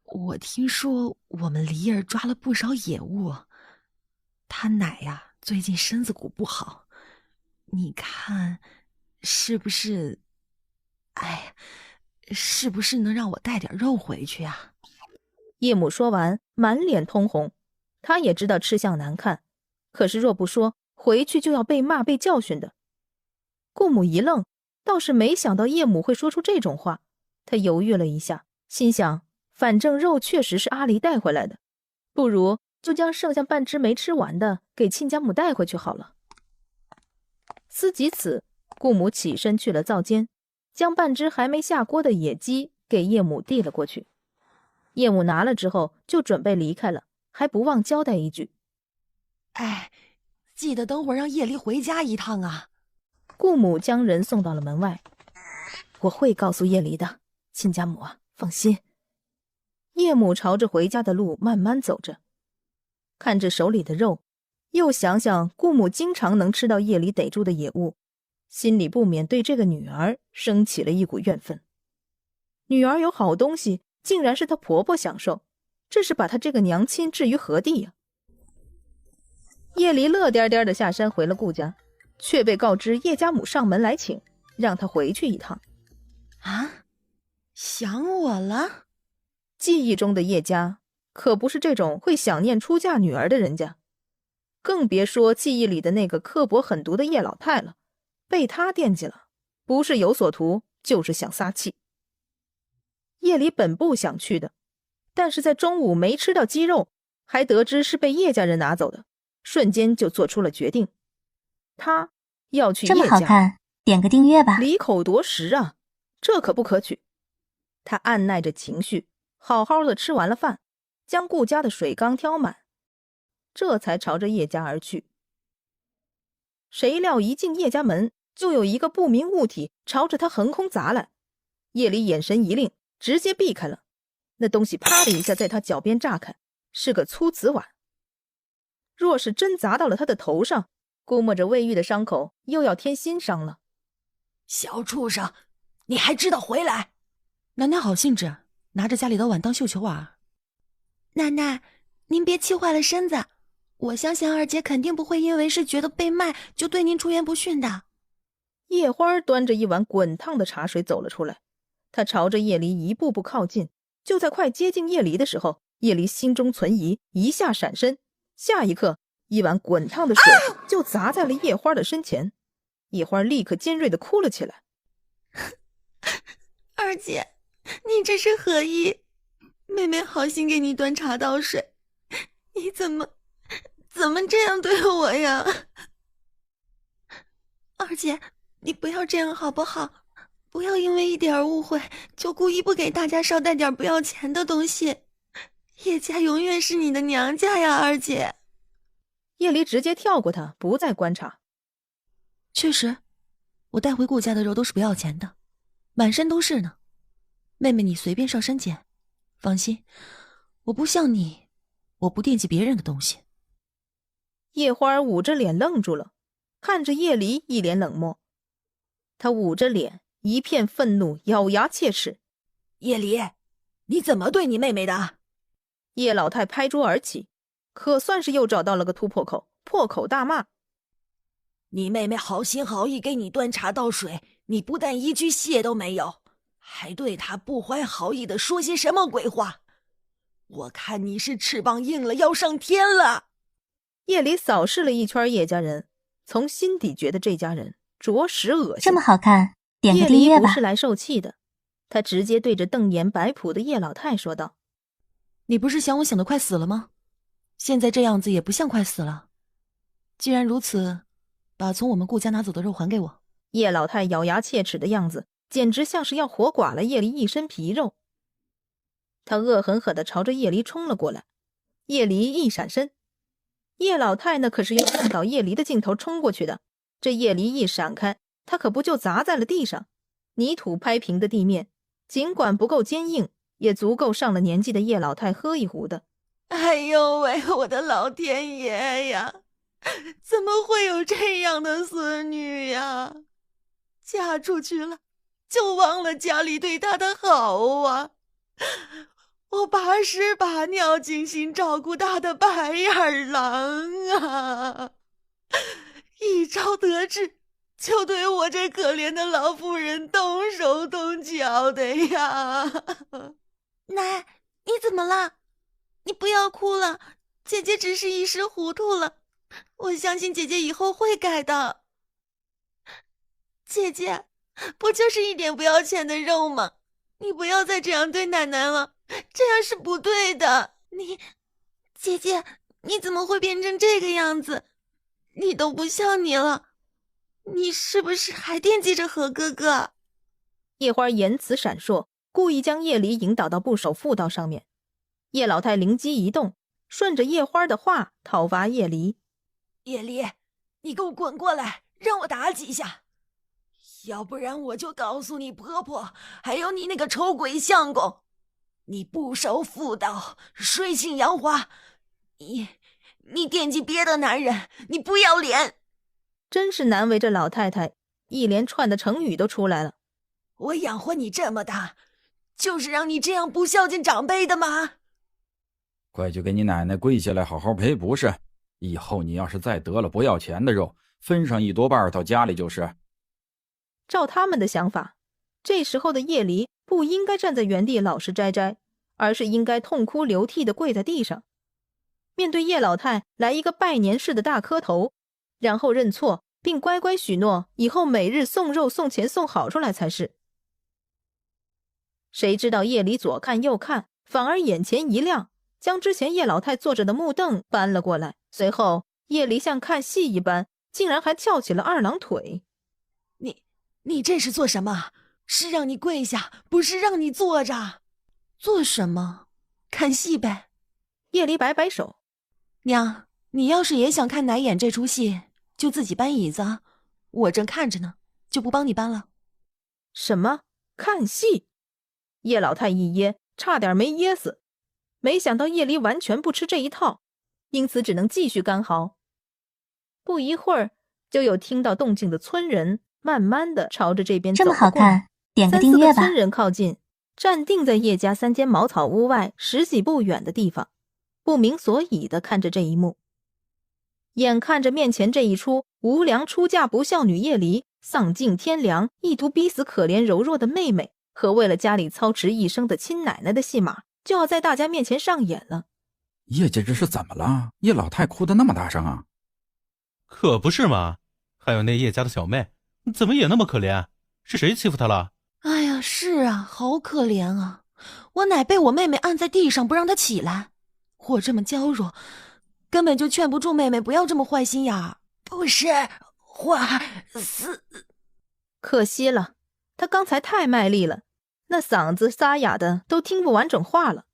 我听说我们梨儿抓了不少野物，他奶呀最近身子骨不好，你看是不是？哎，是不是能让我带点肉回去啊？叶母说完，满脸通红。她也知道吃相难看，可是若不说，回去就要被骂被教训的。顾母一愣，倒是没想到叶母会说出这种话。她犹豫了一下，心想反正肉确实是阿离带回来的，不如就将剩下半只没吃完的给亲家母带回去好了。思及此，顾母起身去了灶间，将半只还没下锅的野鸡给叶母递了过去。叶母拿了之后就准备离开了，还不忘交代一句：哎，记得等会儿让叶离回家一趟啊。顾母将人送到了门外。我会告诉叶离的，亲家母啊，放心。叶母朝着回家的路慢慢走着，看着手里的肉，又想想顾母经常能吃到叶离逮住的野物，心里不免对这个女儿升起了一股怨愤。女儿有好东西，竟然是她婆婆享受，这是把她这个娘亲置于何地呀？叶离乐颠颠的下山回了顾家，却被告知叶家母上门来请，让他回去一趟。啊，想我了？记忆中的叶家可不是这种会想念出嫁女儿的人家，更别说记忆里的那个刻薄狠毒的叶老太了。被他惦记了，不是有所图，就是想撒气。叶离本不想去的，但是在中午没吃到鸡肉，还得知是被叶家人拿走的，瞬间就做出了决定。他要去叶家。这么好看，点个订阅吧。离口夺食啊，这可不可取。他按耐着情绪，好好的吃完了饭，将顾家的水缸挑满，这才朝着叶家而去。谁料一进叶家门，就有一个不明物体朝着他横空砸来。叶离眼神一令，直接避开了。那东西啪的一下在他脚边炸开，是个粗瓷碗。若是真砸到了他的头上，估摸着未愈的伤口又要添新伤了。小畜生，你还知道回来？奶奶好兴致，拿着家里的碗当绣球玩。奶奶，您别气坏了身子，我相信二姐肯定不会因为是觉得被卖就对您出言不逊的。叶花端着一碗滚烫的茶水走了出来，他朝着叶离一步步靠近。就在快接近叶离的时候，叶离心中存疑，一下闪身，下一刻一碗滚烫的水就砸在了叶花的身前。叶花立刻尖锐地哭了起来。二姐，你这是何意？妹妹好心给你端茶倒水，你怎么这样对我呀？二姐，你不要这样好不好？不要因为一点误会就故意不给大家捎带点不要钱的东西。叶家永远是你的娘家呀，二姐。叶离直接跳过他，不再观察。确实，我带回顾家的肉都是不要钱的，满身都是呢。妹妹你随便上山捡，放心，我不像你，我不惦记别人的东西。叶花捂着脸愣住了，看着叶离一脸冷漠。他捂着脸，一片愤怒，咬牙切齿。叶离，你怎么对你妹妹的？叶老太拍桌而起，可算是又找到了个突破口，破口大骂。你妹妹好心好意给你端茶倒水，你不但一句谢都没有，还对她不怀好意的说些什么鬼话。我看你是翅膀硬了，要上天了。叶离扫视了一圈叶家人，从心底觉得这家人着实恶心。这么好看，点个订阅吧。叶离不是来受气的，他直接对着瞪眼摆谱的叶老太说道：你不是想我想得快死了吗？现在这样子也不像快死了。既然如此，把从我们顾家拿走的肉还给我。叶老太咬牙切齿的样子，简直像是要活剐了叶离一身皮肉。他恶狠狠地朝着叶离冲了过来，叶离一闪身，叶老太那可是用按倒叶离的劲头冲过去的，这叶离一闪开，他可不就砸在了地上。泥土拍平的地面，尽管不够坚硬，也足够上了年纪的叶老太喝一壶的。哎呦喂，我的老天爷呀！怎么会有这样的孙女呀？嫁出去了，就忘了家里对她的好啊！我把屎把尿精心照顾大的白眼狼啊！一朝得志，就对我这可怜的老妇人动手动脚的呀！奶，你怎么了？你不要哭了，姐姐只是一时糊涂了，我相信姐姐以后会改的。姐姐，不就是一点不要钱的肉吗？你不要再这样对奶奶了，这样是不对的。姐姐，你怎么会变成这个样子？你都不像你了，你是不是还惦记着何哥哥？叶花言辞闪烁，故意将叶离引导到部首妇道上面。叶老太灵机一动，顺着叶花的话讨伐叶离。叶离，你给我滚过来，让我打几下，要不然我就告诉你婆婆，还有你那个丑鬼相公，你不守妇道，水性杨花，你惦记别的男人，你不要脸！真是难为这老太太，一连串的成语都出来了。我养活你这么大，就是让你这样不孝敬长辈的吗？快去给你奶奶跪下来好好赔不是，以后你要是再得了不要钱的肉，分上1多半到家里就是。照他们的想法，这时候的叶离不应该站在原地老实摘摘，而是应该痛哭流涕地跪在地上，面对叶老太来一个拜年式的大磕头，然后认错，并乖乖许诺以后每日送肉送钱送好出来才是。谁知道叶离左看右看，反而眼前一亮，将之前叶老太坐着的木凳搬了过来，随后叶离像看戏一般，竟然还翘起了二郎腿。你这是做什么？是让你跪下，不是让你坐着。做什么？看戏呗。叶离摆摆手，娘，你要是也想看奶演这出戏，就自己搬椅子，我正看着呢，就不帮你搬了。什么？看戏？叶老太一噎，差点没噎死。没想到叶离完全不吃这一套，因此只能继续干嚎。不一会儿，就有听到动静的村人慢慢的朝着这边走这么好看，点个订阅吧。3、4个村人靠近，站定在叶家3间茅草屋外10几步远的地方，不明所以的看着这一幕。眼看着面前这一出无良出嫁不孝女叶离丧尽天良，意图逼死可怜柔弱的妹妹和为了家里操持一生的亲奶奶的戏码就要在大家面前上演了。叶姐这是怎么了？叶老太哭得那么大声啊？可不是嘛，还有那叶家的小妹怎么也那么可怜？是谁欺负她了？哎呀，是啊，好可怜啊！我奶被我妹妹按在地上不让她起来，我这么娇弱，根本就劝不住妹妹不要这么坏心眼儿。不是花死，可惜了，她刚才太卖力了，那嗓子沙哑的都听不完整话了。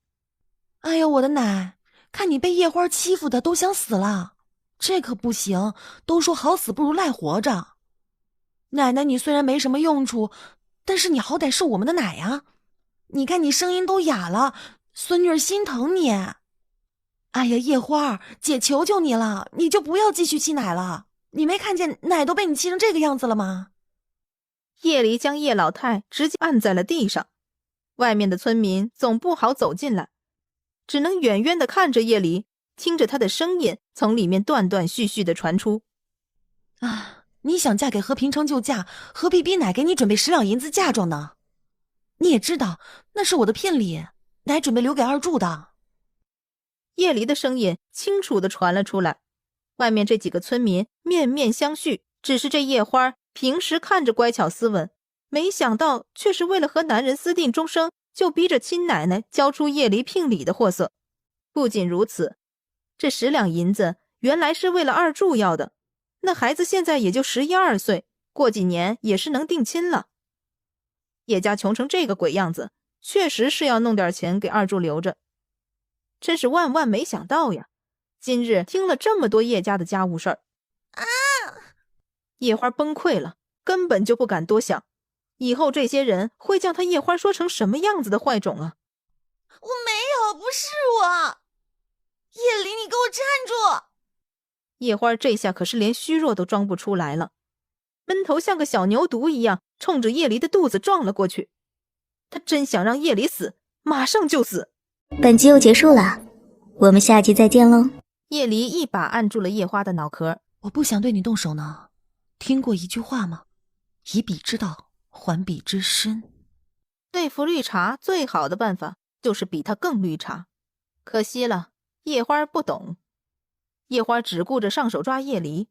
哎呀，我的奶，看你被叶花欺负的都想死了，这可不行，都说好死不如赖活着。奶奶你虽然没什么用处，但是你好歹是我们的奶呀。你看你声音都哑了，孙女儿心疼你。哎呀，叶花，姐求求你了，你就不要继续气奶了。你没看见奶都被你气成这个样子了吗？叶离将叶老太直接按在了地上，外面的村民总不好走进来，只能远远地看着叶离，听着他的声音从里面断断续续地传出。啊，你想嫁给和平城就嫁，何必逼奶给你准备10两银子嫁妆呢？你也知道那是我的聘礼，奶准备留给二柱的。叶离的声音清楚地传了出来，外面这几个村民面面相觑，只是这叶花平时看着乖巧斯文，没想到却是为了和男人私定终生，就逼着亲奶奶交出叶离聘礼的货色。不仅如此，这10两银子原来是为了二柱要的，那孩子现在也就11、12岁，过几年也是能定亲了。叶家穷成这个鬼样子，确实是要弄点钱给二柱留着。真是万万没想到呀，今日听了这么多叶家的家务事儿。叶花崩溃了，根本就不敢多想，以后这些人会将他叶花说成什么样子的坏种啊！我没有，不是我。叶离，你给我站住！叶花这下可是连虚弱都装不出来了，闷头像个小牛犊一样冲着叶离的肚子撞了过去。他真想让叶离死，马上就死。本集又结束了，我们下集再见喽。叶离一把按住了叶花的脑壳。我不想对你动手呢，听过一句话吗？以彼之道还彼之身。对付绿茶最好的办法就是比他更绿茶，可惜了，叶花不懂。叶花只顾着上手抓叶离，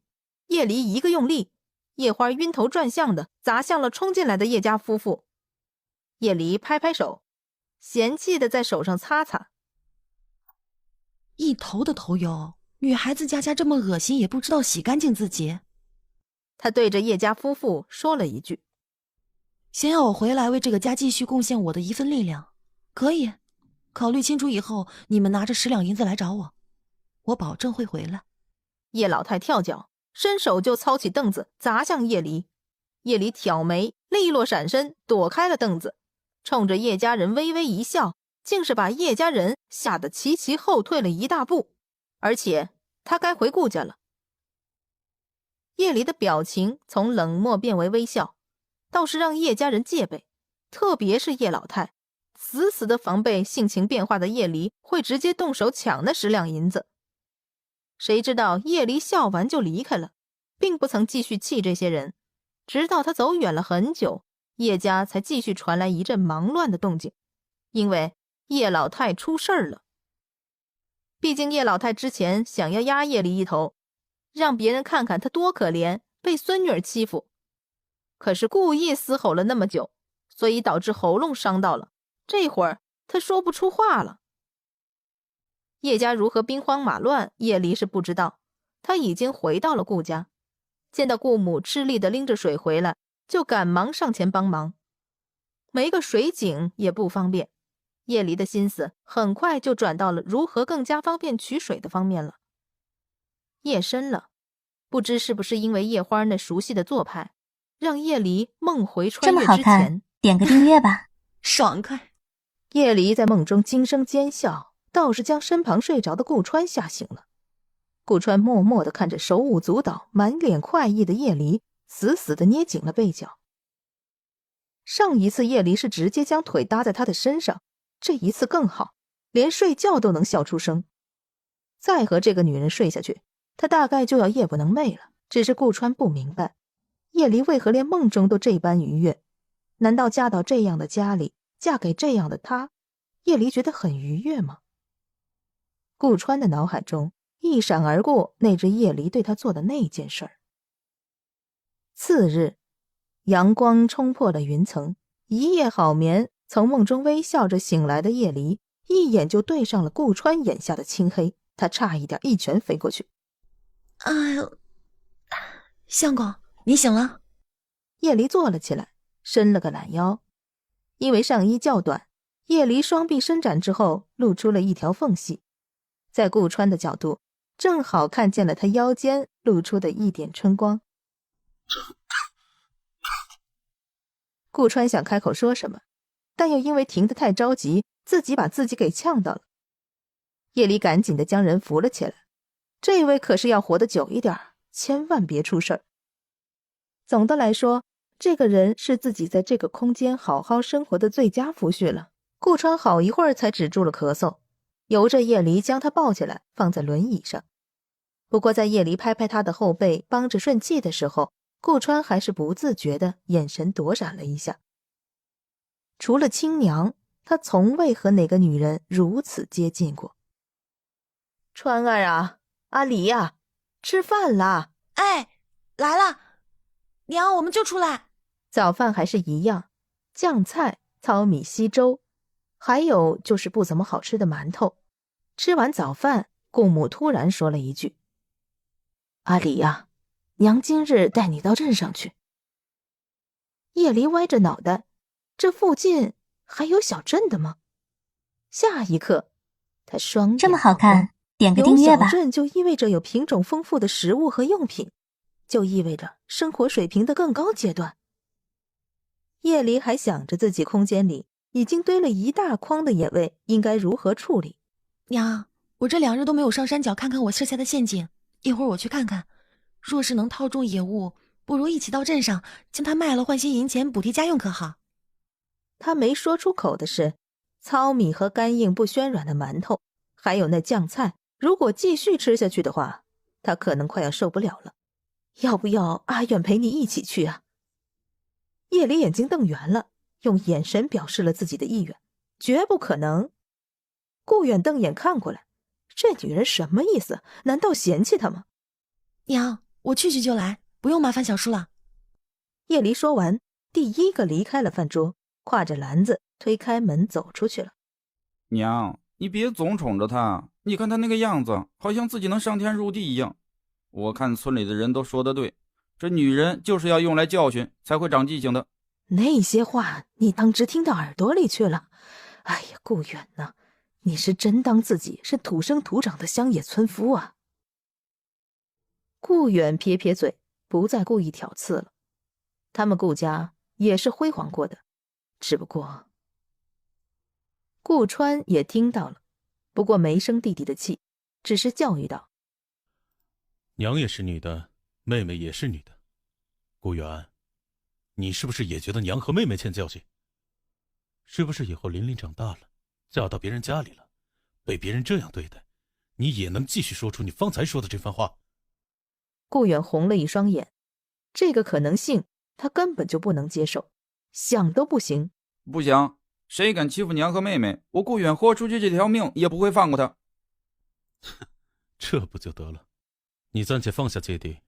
叶离一个用力，叶花晕头转向的砸向了冲进来的叶家夫妇。叶离拍拍手，嫌弃的在手上擦擦。一头的头油，女孩子家家这么恶心也不知道洗干净自己。他对着叶家夫妇说了一句：想要我回来为这个家继续贡献我的一份力量，可以，考虑清楚以后你们拿着10两银子来找我，我保证会回来。叶老太跳脚，伸手就操起凳子砸向叶离。叶离挑眉，利落闪身躲开了凳子，冲着叶家人微微一笑，竟是把叶家人吓得齐齐后退了一大步。而且他该回顾家了。叶离的表情从冷漠变为微笑，倒是让叶家人戒备，特别是叶老太，死死地防备性情变化的叶离会直接动手抢那10两银子。谁知道叶离笑完就离开了，并不曾继续气这些人，直到他走远了很久，叶家才继续传来一阵忙乱的动静，因为叶老太出事儿了。毕竟叶老太之前想要压叶离一头，让别人看看他多可怜，被孙女儿欺负，可是故意嘶吼了那么久，所以导致喉咙伤到了，这会儿他说不出话了。叶家如何兵荒马乱，叶离是不知道，他已经回到了顾家，见到顾母吃力地拎着水回来，就赶忙上前帮忙。没个水井也不方便，叶离的心思很快就转到了如何更加方便取水的方面了。夜深了，不知是不是因为叶花那熟悉的做派，让叶离梦回穿越之这么好看前，点个订阅吧。爽快！叶离在梦中惊声尖笑，倒是将身旁睡着的顾川吓醒了。顾川默默地看着手舞足蹈、满脸快意的叶离，死死地捏紧了背角。上一次叶离是直接将腿搭在他的身上，这一次更好，连睡觉都能笑出声。再和这个女人睡下去，他大概就要夜不能寐了。只是顾川不明白，叶离为何连梦中都这般愉悦？难道嫁到这样的家里，嫁给这样的他，叶离觉得很愉悦吗？顾川的脑海中一闪而过那只叶离对他做的那件事儿。次日，阳光冲破了云层，一夜好眠，从梦中微笑着醒来的叶离一眼就对上了顾川眼下的青黑，他差一点一拳飞过去。哎呦，相公，你醒了？叶离坐了起来，伸了个懒腰。因为上衣较短，叶离双臂伸展之后露出了一条缝隙，在顾川的角度正好看见了他腰间露出的一点春光。顾川想开口说什么，但又因为停得太着急，自己把自己给呛到了。叶离赶紧地将人扶了起来，这位可是要活得久一点，千万别出事儿。总的来说，这个人是自己在这个空间好好生活的最佳夫婿了。顾川好一会儿才止住了咳嗽，由着叶离将他抱起来放在轮椅上。不过在叶离拍拍他的后背帮着顺气的时候，顾川还是不自觉的眼神躲闪了一下。除了亲娘，他从未和哪个女人如此接近过。川儿啊，阿离呀，吃饭啦！哎，来了，娘，我们就出来。早饭还是一样，酱菜、糙米稀粥，还有就是不怎么好吃的馒头。吃完早饭，顾母突然说了一句：“阿离呀，娘今日带你到镇上去。”叶离歪着脑袋，这附近还有小镇的吗？下一刻，他双眼这么好看，点个订阅吧。有小镇就意味着有品种丰富的食物和用品，就意味着生活水平的更高阶段。叶离还想着自己空间里已经堆了一大筐的野味，应该如何处理。娘，我这2日都没有上山脚看看我设下的陷阱，一会儿我去看看。若是能套中野物，不如一起到镇上将它卖了换些银钱补贴家用可好？他没说出口的是，糙米和干硬不暄软的馒头，还有那酱菜，如果继续吃下去的话，他可能快要受不了了。要不要阿远陪你一起去啊？叶离眼睛瞪圆了，用眼神表示了自己的意愿。绝不可能。顾远瞪眼看过来，这女人什么意思？难道嫌弃他吗？娘，我去就来，不用麻烦小叔了。叶离说完，第一个离开了饭桌，挎着篮子推开门走出去了。娘，你别总宠着她，你看她那个样子，好像自己能上天入地一样。我看村里的人都说得对，这女人就是要用来教训，才会长记性的。那些话你当真听到耳朵里去了？哎呀，顾远呐，你是真当自己是土生土长的乡野村夫啊？顾远撇撇嘴，不再故意挑刺了。他们顾家也是辉煌过的，只不过……顾川也听到了，不过没生弟弟的气，只是教育道：“娘也是女的，妹妹也是女的。顾远，你是不是也觉得娘和妹妹欠教训？是不是以后琳琳长大了，嫁到别人家里了，被别人这样对待，你也能继续说出你方才说的这番话？”顾远红了一双眼，这个可能性他根本就不能接受，想都不行。不行，谁敢欺负娘和妹妹，我顾远豁出去这条命也不会放过他。这不就得了？你暂且放下芥蒂，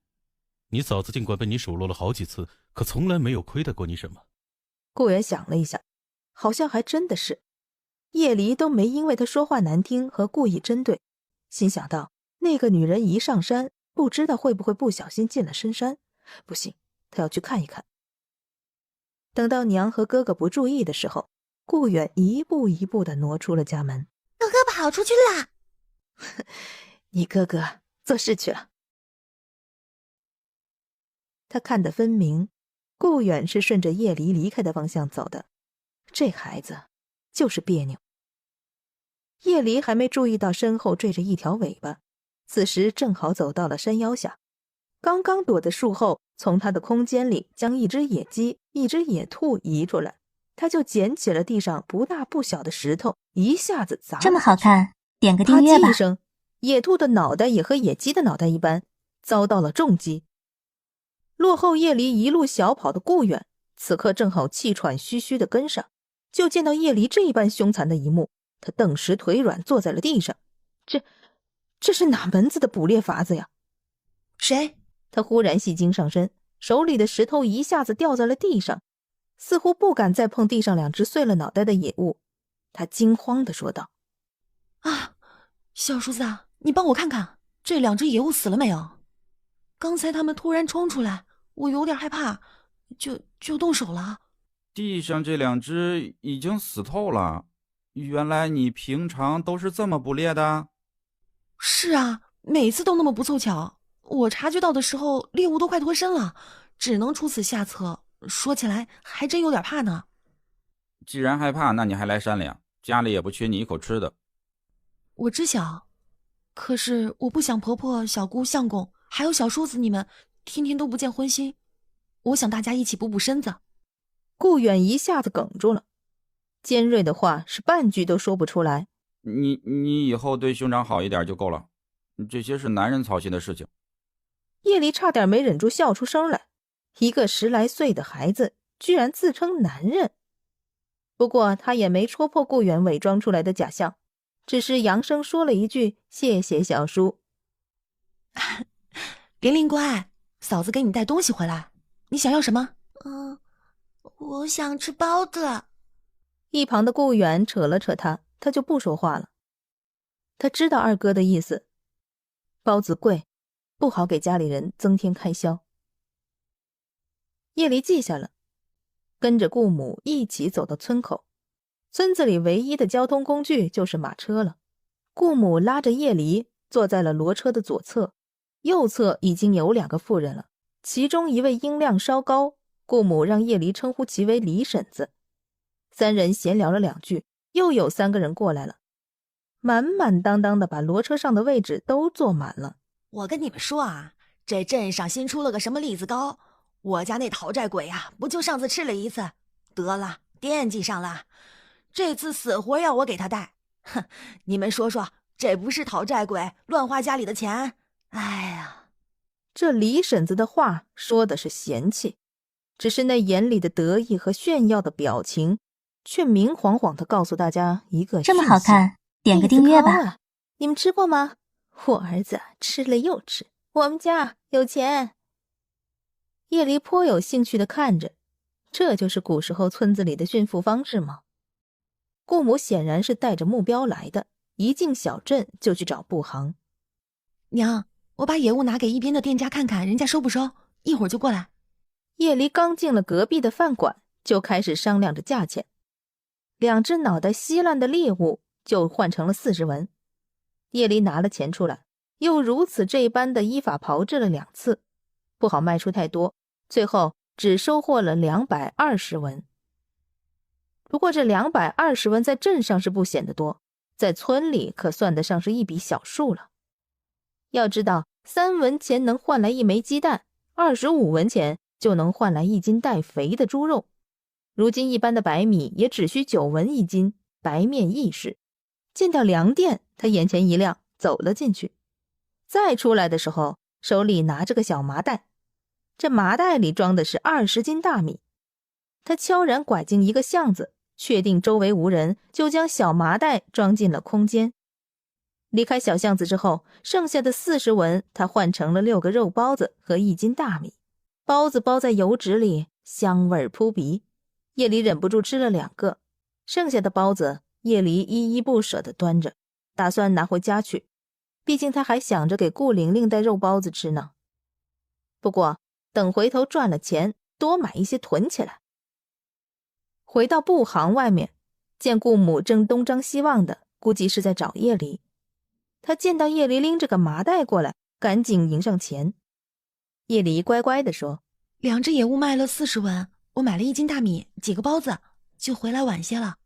你嫂子尽管被你数落了好几次，可从来没有亏待过你什么。顾远想了一下，好像还真的是。叶离都没因为他说话难听和故意针对，心想到那个女人一上山，不知道会不会不小心进了深山。不行，他要去看一看。等到娘和哥哥不注意的时候，顾远一步一步地挪出了家门。哥哥跑出去啦！你哥哥做事去了。他看得分明，顾远是顺着叶离离开的方向走的，这孩子就是别扭。叶离还没注意到身后缀着一条尾巴，此时正好走到了山腰下，刚刚躲在树后，从他的空间里将一只野鸡、一只野兔移出来，他就捡起了地上不大不小的石头，一下子砸了下去。这么好看，点个订阅吧。啪叽一声，野兔的脑袋也和野鸡的脑袋一般，遭到了重击。落后叶离一路小跑的顾远，此刻正好气喘吁吁地跟上，就见到叶离这般凶残的一幕，他顿时腿软坐在了地上。这是哪门子的捕猎法子呀？谁？他忽然戏精上身，手里的石头一下子掉在了地上，似乎不敢再碰地上2只碎了脑袋的野物。他惊慌地说道：“啊，小叔子，你帮我看看，这2只野物死了没有？刚才他们突然冲出来，我有点害怕，就动手了。地上这2只已经死透了。原来你平常都是这么捕猎的？”“是啊，每次都那么不凑巧。我察觉到的时候，猎物都快脱身了，只能出此下策。说起来，还真有点怕呢。”“既然害怕，那你还来山里啊？家里也不缺你一口吃的。”“我知晓，可是我不想婆婆、小姑、相公还有小叔子你们，天天都不见荤腥，我想大家一起补补身子。顾远一下子哽住了，尖锐的话是半句都说不出来。你以后对兄长好一点就够了，这些是男人操心的事情。叶离差点没忍住笑出声来，一个10来岁的孩子居然自称男人。不过他也没戳破顾远伪装出来的假象，只是扬声说了一句谢谢小叔。玲玲乖，嫂子给你带东西回来，你想要什么？我想吃包子。一旁的顾远扯了扯他，他就不说话了。他知道二哥的意思，包子贵，不好给家里人增添开销。叶离记下了，跟着顾母一起走到村口。村子里唯一的交通工具就是马车了。顾母拉着叶离坐在了骡车的左侧，右侧已经有2个妇人了，其中一位音量稍高，顾母让叶离称呼其为李婶子。3人闲聊了2句，又有3个人过来了，满满当当的把骡车上的位置都坐满了。我跟你们说啊，这镇上新出了个什么栗子糕，我家那讨债鬼啊，不就上次吃了一次，得了，惦记上了，这次死活要我给他带。哼，你们说说，这不是讨债鬼乱花家里的钱？哎呀，这李婶子的话说的是嫌弃，只是那眼里的得意和炫耀的表情却明晃晃地告诉大家一个这么好看，点个订阅吧。你们吃过吗？我儿子吃了又吃，我们家有钱。叶离颇有兴趣地看着，这就是古时候村子里的驯服方式吗？顾母显然是带着目标来的，一进小镇就去找布行。娘，我把野物拿给一边的店家看看，人家收不收，一会儿就过来。叶离刚进了隔壁的饭馆，就开始商量着价钱。2只脑袋稀烂的猎物就换成了40文。叶离拿了钱出来，又如此这般的依法炮制了2次，不好卖出太多，最后只收获了220文。不过这220文在镇上是不显得多，在村里可算得上是一笔小数了。要知道3文钱能换来1枚鸡蛋，25文钱就能换来1斤带肥的猪肉。如今一般的白米也只需9文1斤，白面亦是。进到粮店，他眼前一亮，走了进去。再出来的时候，手里拿着个小麻袋，这麻袋里装的是20斤大米。他悄然拐进一个巷子，确定周围无人，就将小麻袋装进了空间。离开小巷子之后，剩下的40文他换成了6个肉包子和1斤大米。包子包在油纸里，香味扑鼻。叶离忍不住吃了2个，剩下的包子叶离依依不舍地端着，打算拿回家去，毕竟他还想着给顾玲玲带肉包子吃呢。不过等回头赚了钱，多买一些囤起来。回到布行外面，见顾母正东张西望的，估计是在找叶离。他见到叶离拎着个麻袋过来，赶紧迎上前。叶离乖乖地说：“2只野物卖了40文，我买了1斤大米，几个包子，就回来晚些了。”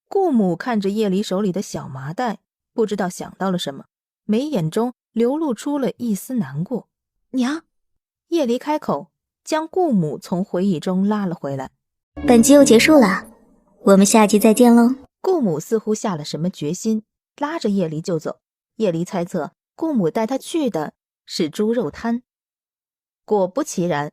顾母看着叶离手里的小麻袋，不知道想到了什么，眉眼中流露出了一丝难过。娘，叶离开口，将顾母从回忆中拉了回来。本集又结束了，我们下集再见喽。顾母似乎下了什么决心，拉着叶离就走。叶离猜测顾母带他去的是猪肉摊。果不其然，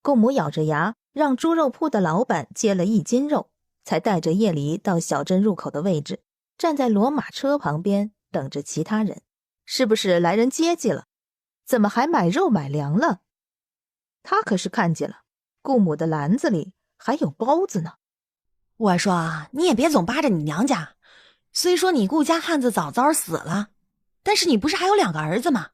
顾母咬着牙让猪肉铺的老板切了1斤肉，才带着叶离到小镇入口的位置，站在骡马车旁边等着其他人。是不是来人接济了？怎么还买肉买粮了？他可是看见了，顾母的篮子里还有包子呢。我说你也别总扒着你娘家，虽说你顾家汉子早早死了，但是你不是还有2个儿子吗？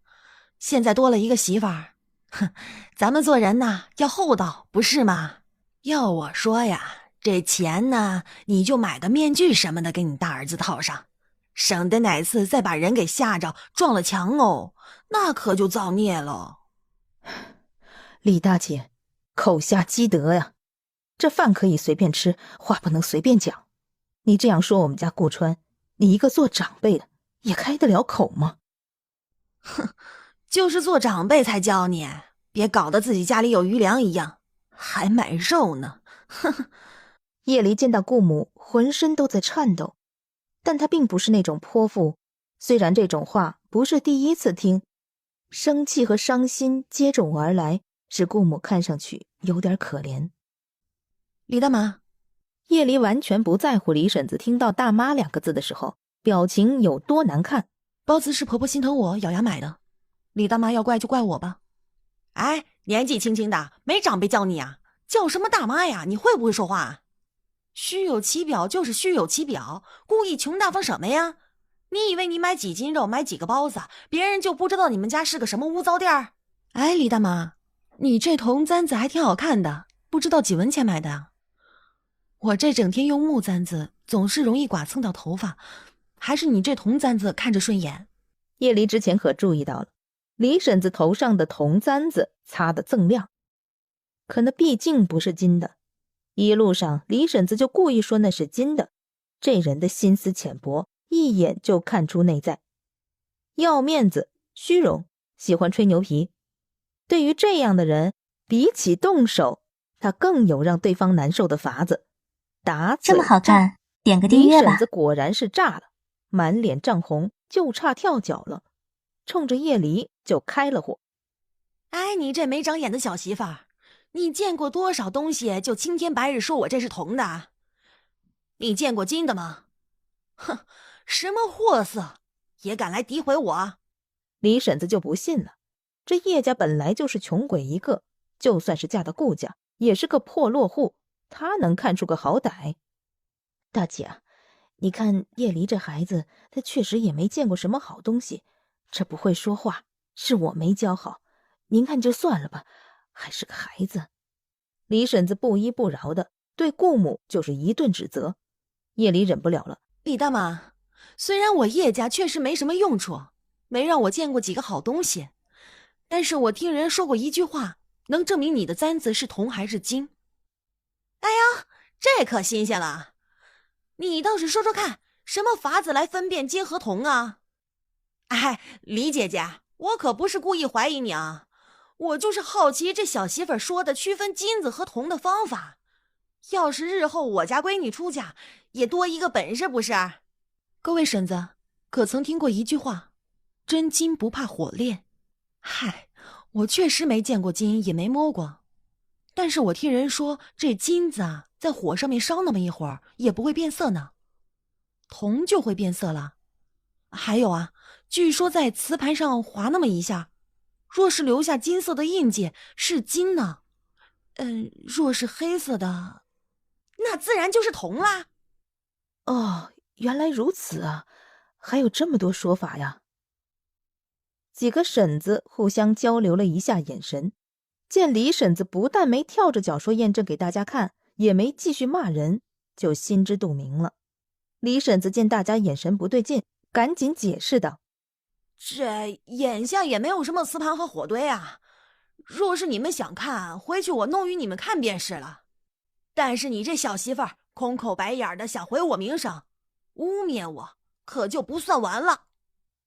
现在多了一个媳妇儿，哼，咱们做人呐要厚道，不是吗？要我说呀，这钱呢，你就买个面具什么的给你大儿子套上，省得哪次再把人给吓着撞了墙哦，那可就造孽了。李大姐，口下积德呀，这饭可以随便吃，话不能随便讲。你这样说我们家顾川，你一个做长辈的也开得了口吗？哼，就是做长辈才教你，别搞得自己家里有余粮一样，还买肉呢。呵呵。叶离见到顾母浑身都在颤抖，但他并不是那种泼妇，虽然这种话不是第一次听，生气和伤心接踵而来，使顾母看上去有点可怜。李大妈，叶离完全不在乎李婶子听到大妈2个字的时候表情有多难看。包子是婆婆心疼我咬牙买的，李大妈要怪就怪我吧。哎，年纪轻轻的没长辈叫你啊，叫什么大妈呀？你会不会说话啊？虚有其表就是虚有其表，故意穷大方什么呀？你以为你买几斤肉买几个包子，别人就不知道你们家是个什么污糟店儿？哎，李大妈，你这铜簪子还挺好看的，不知道几文钱买的啊？我这整天用木簪子总是容易剐蹭到头发，还是你这铜簪子看着顺眼。叶离之前可注意到了，李婶子头上的铜簪子擦得锃亮，可那毕竟不是金的。一路上李婶子就故意说那是金的，这人的心思浅薄，一眼就看出内在。要面子，虚荣，喜欢吹牛皮。对于这样的人，比起动手，他更有让对方难受的法子。打嘴这么好看，点个订阅吧。李婶子果然是炸了，满脸涨红，就差跳脚了，冲着叶离就开了火。哎，你这没长眼的小媳妇儿，你见过多少东西就青天白日说我这是铜的？你见过金的吗？哼，什么货色也敢来诋毁我？李婶子就不信了，这叶家本来就是穷鬼一个，就算是嫁到顾家也是个破落户，她能看出个好歹？大姐啊，你看叶离这孩子，他确实也没见过什么好东西，这不会说话，是我没教好，您看就算了吧，还是个孩子。李婶子不依不饶的对顾母就是一顿指责。叶离忍不了了，李大妈，虽然我叶家确实没什么用处，没让我见过几个好东西，但是我听人说过一句话，能证明你的簪子是铜还是金。哎呀，这可新鲜了，你倒是说说看，什么法子来分辨金和铜啊？哎，李姐姐，我可不是故意怀疑你啊，我就是好奇这小媳妇说的区分金子和铜的方法，要是日后我家闺女出嫁，也多一个本事不是？各位婶子，可曾听过一句话，真金不怕火炼？嗨，我确实没见过金，也没摸过，但是我听人说这金子啊，在火上面烧那么一会儿也不会变色呢，铜就会变色了。还有啊，据说在瓷盘上划那么一下，若是留下金色的印记是金呢，若是黑色的，那自然就是铜啦。哦，原来如此啊，还有这么多说法呀。几个婶子互相交流了一下眼神，见李婶子不但没跳着脚说验证给大家看，也没继续骂人，就心知肚明了。李婶子见大家眼神不对劲，赶紧解释道：这眼下也没有什么瓷盘和火堆啊，若是你们想看，回去我弄与你们看便是了。但是你这小媳妇儿空口白眼的想毁我名声，污蔑我，可就不算完了。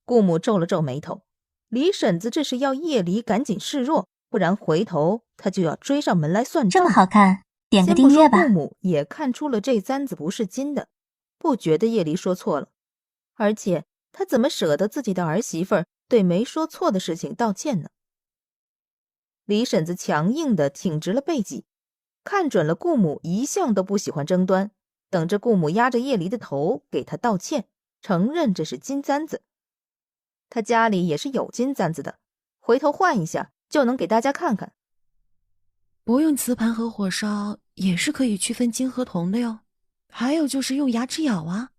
顾母皱了皱眉头，李婶子这是要叶离赶紧示弱，不然回头他就要追上门来算账。这么好看，点个订阅吧。先不说顾母也看出了这簪子不是金的，不觉得叶离说错了，而且他怎么舍得自己的儿媳妇儿对没说错的事情道歉呢？李婶子强硬地挺直了背脊，看准了顾母一向都不喜欢争端，等着顾母压着叶离的头给他道歉，承认这是金簪子。他家里也是有金簪子的，回头换一下就能给大家看看。不用瓷盘和火烧也是可以区分金和铜的哟。还有就是用牙齿咬啊，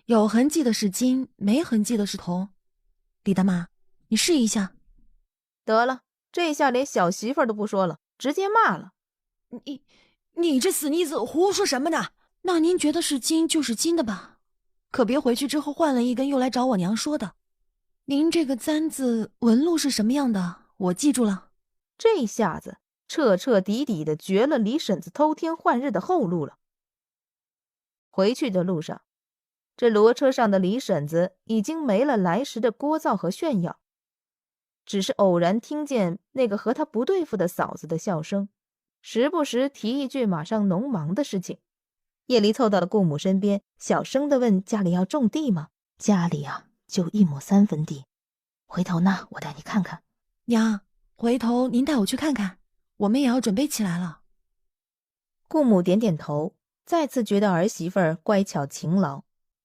有痕迹的是金，没痕迹的是铜。李大妈，你试一下。得了，这下连小媳妇儿都不说了，直接骂了。你这死妮子胡说什么呢？那您觉得是金就是金的吧？可别回去之后换了一根又来找我娘说的。您这个簪子纹路是什么样的？我记住了。这下子彻彻底底的绝了李婶子偷天换日的后路了。回去的路上，这骡车上的李婶子已经没了来时的聒噪和炫耀，只是偶然听见那个和他不对付的嫂子的笑声，时不时提一句马上农忙的事情。叶离凑到了顾母身边，小声地问：家里要种地吗？家里啊，就1亩3分地。回头呢，我带你看看。娘，回头您带我去看看，我们也要准备起来了。顾母点点头，再次觉得儿媳妇儿乖巧勤劳，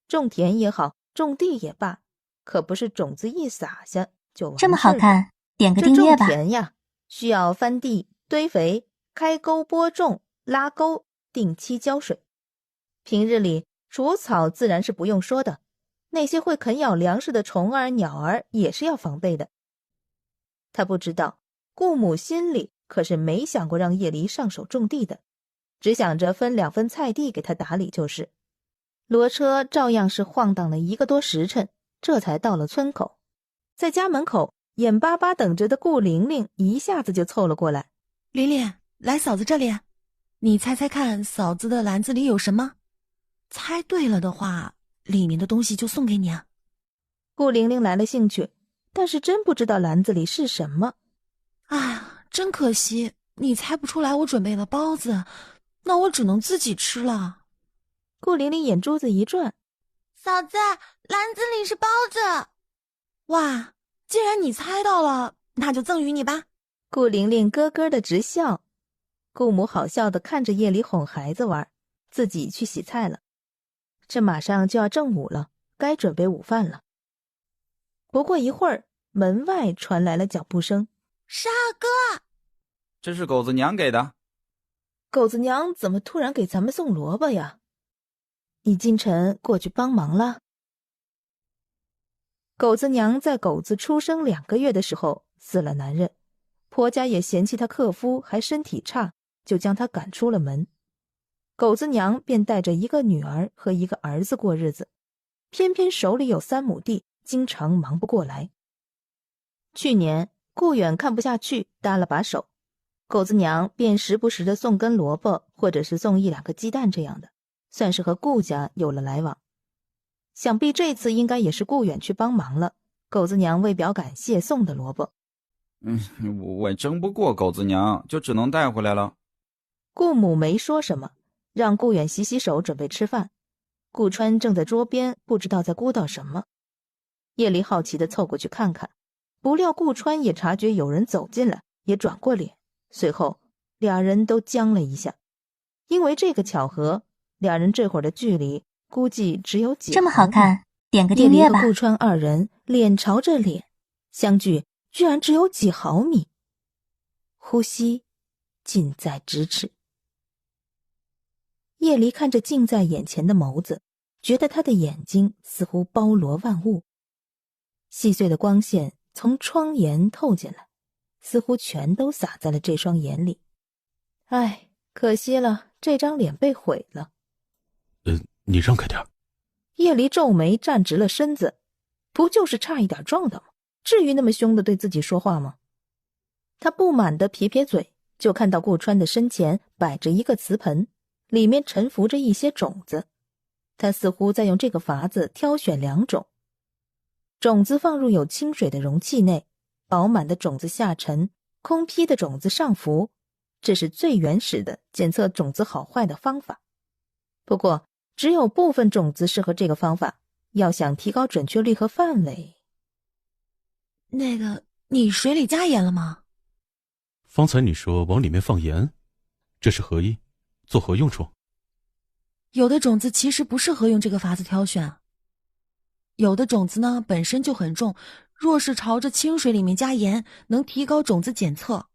种田也好，种地也罢，可不是种子一撒下就完事。这么好看，点个订阅吧。这种田呀，需要翻地、堆肥、开沟播种、拉沟、定期浇水。平日里除草自然是不用说的，那些会啃咬粮食的虫儿、鸟儿也是要防备的。他不知道，顾母心里可是没想过让叶离上手种地的，只想着分2分菜地给他打理就是。骡车照样是晃荡了1个多时辰，这才到了村口。在家门口眼巴巴等着的顾玲玲一下子就凑了过来。玲玲，来嫂子这里，你猜猜看，嫂子的篮子里有什么？猜对了的话，里面的东西就送给你啊。顾玲玲来了兴趣，但是真不知道篮子里是什么。哎呀，真可惜，你猜不出来我准备了包子，那我只能自己吃了。顾玲玲眼珠子一转，嫂子，篮子里是包子。哇，既然你猜到了，那就赠予你吧。顾玲玲咯咯的直笑。顾母好笑的看着叶离哄孩子玩，自己去洗菜了。这马上就要正午了，该准备午饭了。不过一会儿，门外传来了脚步声。是二哥。这是狗子娘给的。狗子娘怎么突然给咱们送萝卜呀？你今晨过去帮忙了？狗子娘在狗子出生2个月的时候死了男人，婆家也嫌弃他克夫还身体差，就将他赶出了门。狗子娘便带着1个女儿和1个儿子过日子，偏偏手里有3亩地，经常忙不过来。去年顾远看不下去，搭了把手，狗子娘便时不时的送根萝卜，或者是送1、2个鸡蛋这样的，算是和顾家有了来往。想必这次应该也是顾远去帮忙了，狗子娘为表感谢送的萝卜。我争不过狗子娘，就只能带回来了。顾母没说什么，让顾远洗洗手准备吃饭。顾川正在桌边，不知道在咕叨什么。叶离好奇地凑过去看看，不料顾川也察觉有人走进来，也转过脸，随后俩人都僵了一下。因为这个巧合，俩人这会儿的距离估计只有几这么好看，点个订阅吧。叶离吧。和顾川2人脸朝着脸，相距居然只有几毫米，呼吸近在咫尺。叶离看着近在眼前的眸子，觉得他的眼睛似乎包罗万物，细碎的光线从窗沿透进来，似乎全都洒在了这双眼里。唉，可惜了，这张脸被毁了。你让开点。叶离皱眉，站直了身子，不就是差一点撞到吗？至于那么凶的对自己说话吗？他不满地撇撇嘴，就看到顾川的身前摆着1个瓷盆，里面沉浮着一些种子。他似乎在用这个法子挑选2种。种子放入有清水的容器内，饱满的种子下沉，空批的种子上浮，这是最原始的检测种子好坏的方法。不过只有部分种子适合这个方法，要想提高准确率和范围。那个，你水里加盐了吗？方才你说往里面放盐，这是何意？作何用处？有的种子其实不适合用这个法子挑选，有的种子呢本身就很重，若是朝着清水里面加盐，能提高种子检测，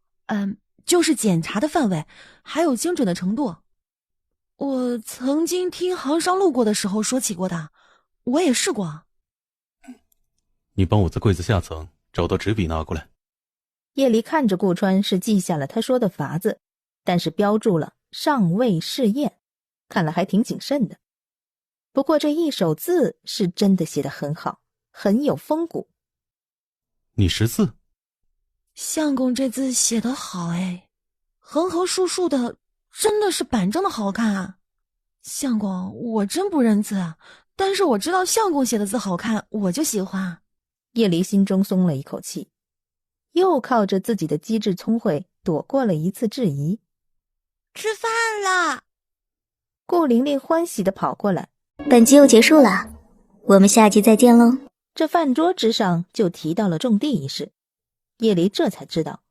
就是检查的范围，还有精准的程度。我曾经听行商路过的时候说起过的，我也试过。你帮我在柜子下层找到纸笔拿过来。叶离看着顾川是记下了他说的法子，但是标注了尚未试验，看来还挺谨慎的。不过这一手字是真的写得很好，很有风骨。你识字？相公这字写得好哎，横横竖竖的，真的是板正的好看啊。相公，我真不认字啊，但是我知道相公写的字好看，我就喜欢。叶离心中松了一口气。又靠着自己的机智聪慧躲过了一次质疑。吃饭啦！顾玲玲欢喜地跑过来。本集又结束了，我们下集再见喽。这饭桌之上就提到了种地一事，叶离这才知道，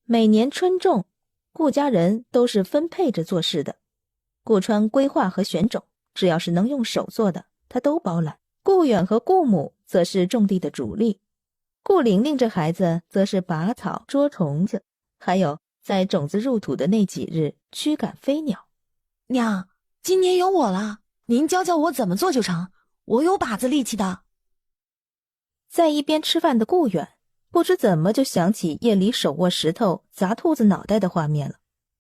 每年春种，顾家人都是分配着做事的。顾川规划和选种，只要是能用手做的，他都包揽。顾远和顾母则是种地的主力，顾玲玲这孩子则是拔草捉虫子，还有在种子入土的那几日驱赶飞鸟。娘，今年有我了，您教教我怎么做就成，我有把子力气的。在一边吃饭的顾远不知怎么就想起夜里手握石头砸兔子脑袋的画面了。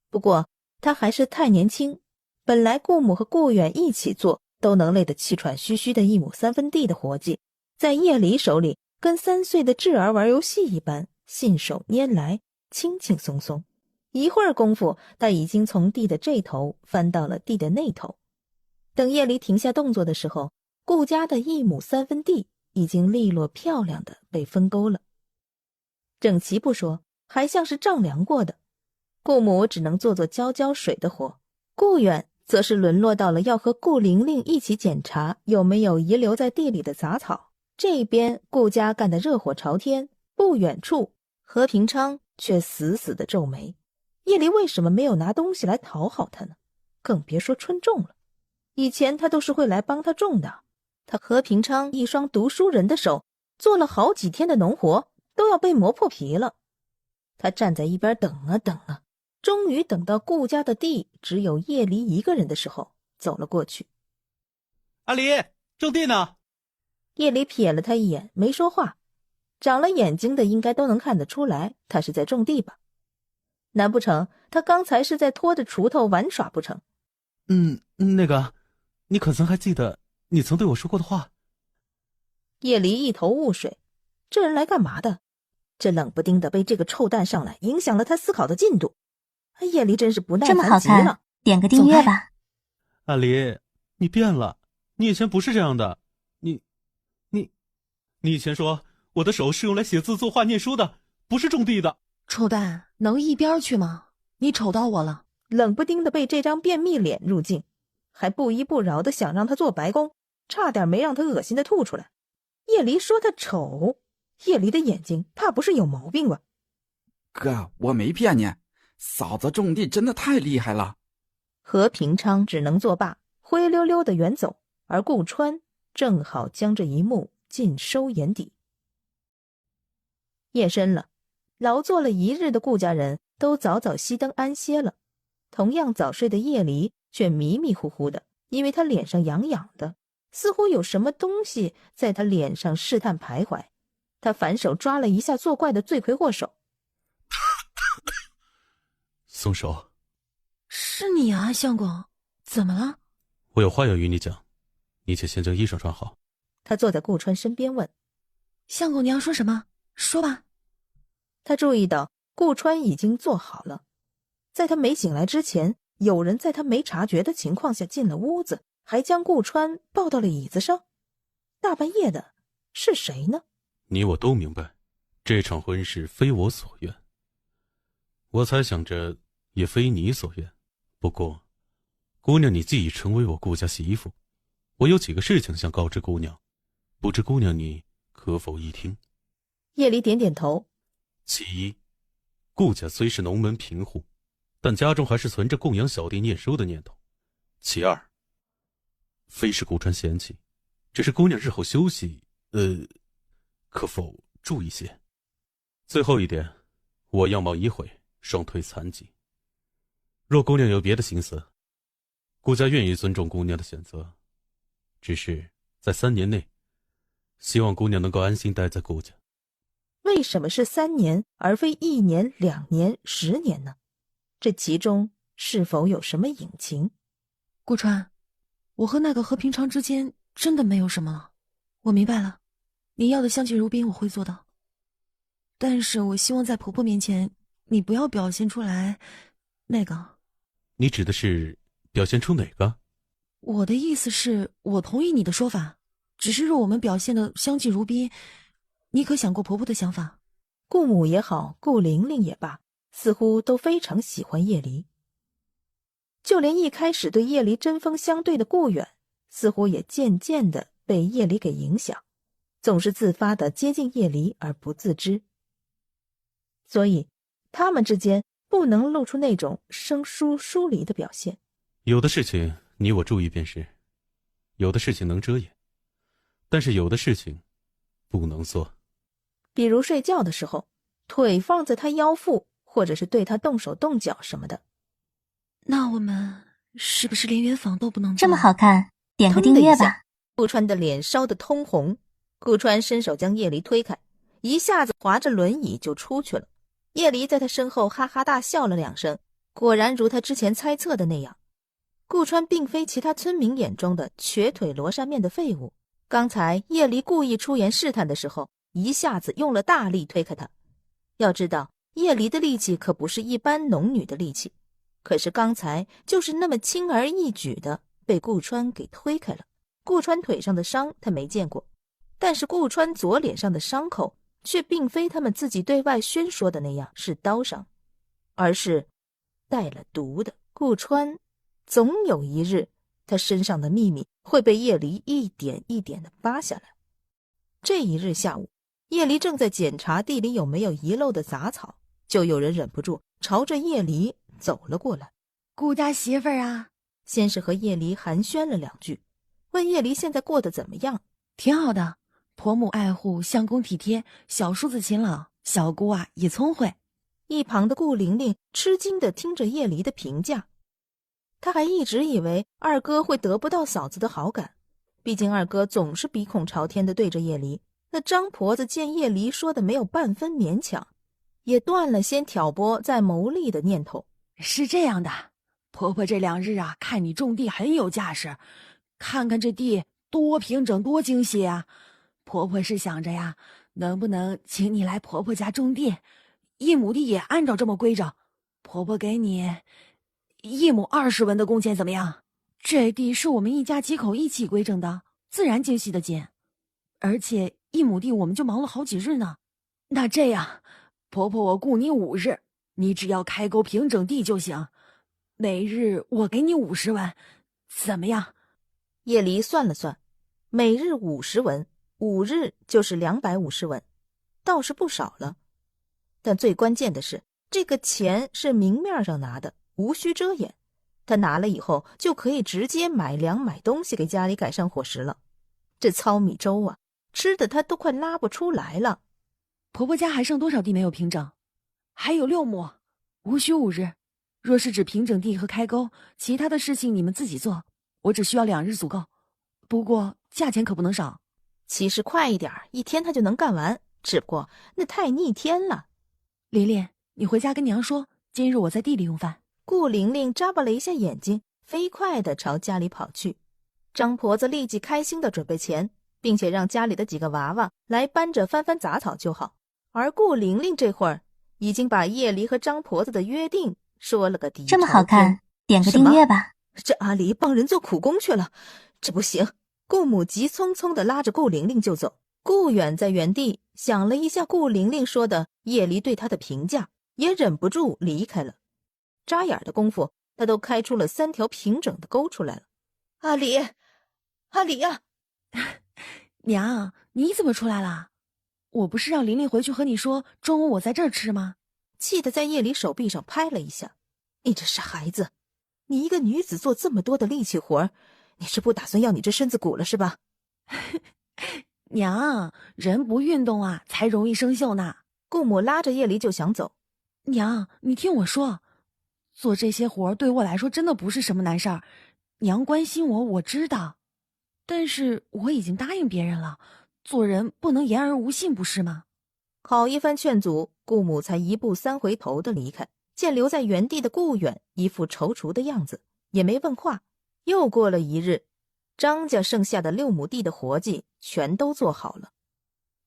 不过他还是太年轻，本来顾母和顾远一起做都能累得气喘吁吁的1亩3分地的活计，在夜里手里跟3岁的稚儿玩游戏一般，信手拈来，轻轻松松。一会儿功夫，他已经从地的这头翻到了地的那头。等夜里停下动作的时候，顾家的1亩3分地已经利落漂亮的被分沟了，整齐不说，还像是丈量过的。顾母只能做浇水的活，顾远则是沦落到了要和顾玲玲一起检查有没有遗留在地里的杂草。这边顾家干得热火朝天，不远处何平昌却死死地皱眉。叶离为什么没有拿东西来讨好他呢？更别说春种了，以前他都是会来帮他种的。他何平昌一双读书人的手，做了好几天的农活，都要被磨破皮了。他站在一边等啊等啊，终于等到顾家的地只有叶离一个人的时候，走了过去。阿离，种地呢？叶离瞥了他一眼，没说话。长了眼睛的应该都能看得出来，他是在种地吧？难不成他刚才是在拖着锄头玩耍不成？那个，你可曾还记得你曾对我说过的话？叶离一头雾水，这人来干嘛的？这冷不丁的被这个臭蛋上来，影响了他思考的进度。叶离真是不耐这么好烦极了。看，点个订阅吧。阿离，你变了，你以前不是这样的。你以前说我的手是用来写字、作画、念书的，不是种地的。臭蛋，能一边去吗？你瞅到我了。冷不丁的被这张便秘脸入境，还不依不饶的想让他做白工，差点没让他恶心的吐出来。叶离说他丑，叶离的眼睛怕不是有毛病吧？哥，我没骗你，嫂子种地真的太厉害了。何平昌只能作罢，灰溜溜的远走，而顾川正好将这一幕尽收眼底。夜深了，劳作了一日的顾家人都早早熄灯安歇了。同样早睡的叶离却迷迷糊糊的，因为他脸上痒痒的，似乎有什么东西在他脸上试探徘徊。他反手抓了一下作怪的罪魁祸首。松手。是你啊，相公，怎么了？我有话要与你讲，你且先将衣裳穿好。他坐在顾川身边问：相公，你要说什么？说吧。他注意到顾川已经坐好了，在他没醒来之前，有人在他没察觉的情况下进了屋子，还将顾川抱到了椅子上。大半夜的，是谁呢？你我都明白，这场婚事非我所愿。我猜想着，也非你所愿。不过，姑娘你既已成为我顾家媳妇，我有几个事情想告知姑娘，不知姑娘你可否一听？叶离点点头。其一，顾家虽是农门贫户，但家中还是存着供养小弟念书的念头。其二，非是顾川嫌弃，只是姑娘日后休息，可否注意些？最后一点，我样貌已毁，双腿残疾。若姑娘有别的心思，顾家愿意尊重姑娘的选择，只是在3年内，希望姑娘能够安心待在顾家。为什么是3年，而非1年、2年、10年呢？这其中是否有什么隐情？顾川，我和那个何平常之间真的没有什么了。我明白了，你要的相敬如宾我会做到，但是我希望在婆婆面前，你不要表现出来那个。你指的是表现出哪个？我的意思是，我同意你的说法，只是若我们表现的相敬如宾，你可想过婆婆的想法？顾母也好，顾玲玲也罢，似乎都非常喜欢叶离。就连一开始对叶离针锋相对的顾远，似乎也渐渐地被叶离给影响，总是自发地接近叶离而不自知。所以他们之间不能露出那种生疏疏离的表现。有的事情你我注意便是，有的事情能遮掩，但是有的事情不能做。比如睡觉的时候，腿放在他腰腹，或者是对他动手动脚什么的。那我们是不是连圆房都不能做？这么好看，点个订阅吧。顾川的脸烧得通红，顾川伸手将叶离推开，一下子划着轮椅就出去了。叶离在他身后哈哈大笑了2声，果然如他之前猜测的那样，顾川并非其他村民眼中的瘸腿罗衫面的废物。刚才叶离故意出言试探的时候，一下子用了大力推开他。要知道，叶离的力气可不是一般农女的力气，可是刚才就是那么轻而易举的被顾川给推开了。顾川腿上的伤他没见过，但是顾川左脸上的伤口却并非他们自己对外宣说的那样是刀伤，而是带了毒的。顾川总有一日，他身上的秘密会被叶离一点一点地扒下来。这一日下午，叶离正在检查地里有没有遗漏的杂草，就有人忍不住朝着叶离走了过来。顾家媳妇儿啊，先是和叶离寒暄了2句，问叶离现在过得怎么样。挺好的，婆母爱护，相公体贴，小叔子勤劳，小姑啊也聪慧。一旁的顾玲玲吃惊地听着叶离的评价，她还一直以为二哥会得不到嫂子的好感，毕竟二哥总是鼻孔朝天地对着叶离。那张婆子见叶离说的没有半分勉强，也断了先挑拨再谋利的念头。是这样的，婆婆这2日啊，看你种地很有架势，看看这地多平整多精细啊。婆婆是想着呀，能不能请你来婆婆家种地，1亩地也按照这么规整，婆婆给你1亩20文的工钱怎么样？这地是我们一家几口一起规整的，自然精细的紧，而且1亩地我们就忙了好几日呢。那这样，婆婆我雇你5日，你只要开沟平整地就行，每日我给你50文，怎么样？叶离算了算，每日50文，5日就是250文，倒是不少了。但最关键的是，这个钱是明面上拿的，无需遮掩。他拿了以后，就可以直接买粮买东西给家里改善伙食了。这糙米粥啊，吃的他都快拉不出来了。婆婆家还剩多少地没有平整？还有6亩，无需5日。若是指平整地和开沟，其他的事情你们自己做，我只需要2日足够。不过价钱可不能少。其实快一点，1天他就能干完，只不过那太逆天了。琳琳，你回家跟娘说，今日我在地里用饭。顾玲玲眨巴了一下眼睛，飞快地朝家里跑去。张婆子立即开心地准备钱，并且让家里的几个娃娃来搬着翻翻杂草就好。而顾玲玲这会儿已经把叶离和张婆子的约定说了个底朝天。这么好看，点个订阅吧。这阿离帮人做苦工去了，这不行。顾母急匆匆地拉着顾玲玲就走。顾远在原地想了一下顾玲玲说的叶离对他的评价，也忍不住离开了。眨眼的功夫，他都开出了3条平整的沟出来了。阿离，阿离呀！娘，你怎么出来了？我不是让琳琳回去和你说中午我在这儿吃吗？气得在叶离手臂上拍了一下。你这傻孩子，你一个女子做这么多的力气活，你是不打算要你这身子骨了是吧？娘，人不运动啊，才容易生锈呢。顾母拉着叶离就想走。娘，你听我说，做这些活对我来说真的不是什么难事儿。娘关心我，我知道，但是我已经答应别人了，做人不能言而无信，不是吗？好一番劝阻，顾母才1步3回头的离开。见留在原地的顾远一副踌躇的样子，也没问话。又过了1日，张家剩下的6亩地的活计全都做好了。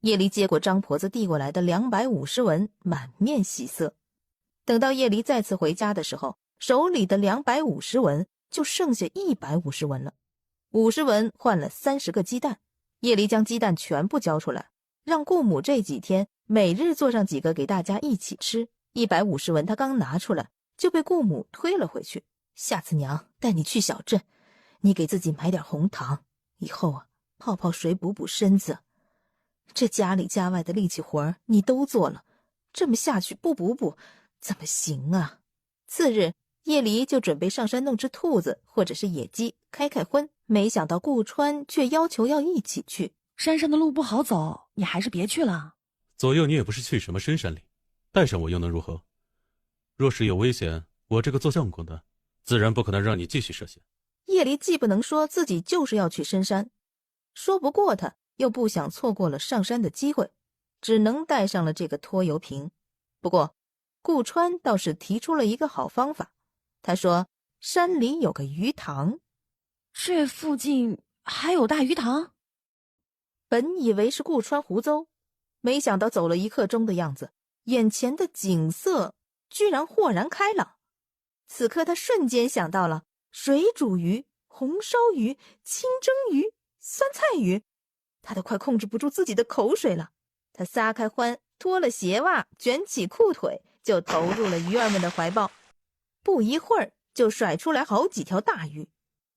叶离接过张婆子递过来的250文，满面喜色。等到叶离再次回家的时候，手里的250文就剩下150文了。50文换了30个鸡蛋，叶离将鸡蛋全部交出来，让顾母这几天每日做上几个给大家一起吃。150文他刚拿出来就被顾母推了回去。下次娘带你去小镇，你给自己买点红糖，以后啊泡泡水补补身子。这家里家外的力气活你都做了，这么下去不补怎么行啊？次日叶离就准备上山弄只兔子或者是野鸡开荤，没想到顾川却要求要一起去。山上的路不好走，你还是别去了。左右你也不是去什么深山里，带上我又能如何？若是有危险，我这个做相公的自然不可能让你继续涉险。叶离既不能说自己就是要去深山，说不过他，又不想错过了上山的机会，只能带上了这个拖油瓶。不过顾川倒是提出了一个好方法，他说山里有个鱼塘。这附近还有大鱼塘？本以为是顾川胡诌，没想到走了1刻钟的样子，眼前的景色居然豁然开朗。此刻他瞬间想到了水煮鱼、红烧鱼、清蒸鱼、酸菜鱼，他都快控制不住自己的口水了。他撒开欢，脱了鞋袜，卷起裤腿，就投入了鱼儿们的怀抱。不一会儿就甩出来好几条大鱼，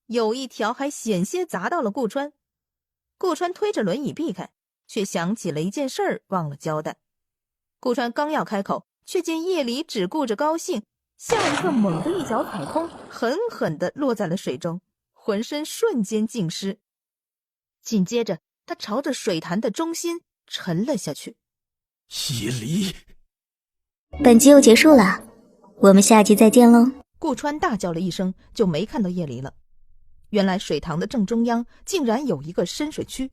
有一条还险些砸到了顾川。顾川推着轮椅避开，却想起了一件事儿忘了交代。顾川刚要开口，却见叶离只顾着高兴，下一刻猛地一脚踩空，狠狠地落在了水中，浑身瞬间浸湿。紧接着他朝着水潭的中心沉了下去。叶离，本集又结束了，我们下集再见喽。顾川大叫了一声，就没看到叶离了。原来水塘的正中央竟然有一个深水区。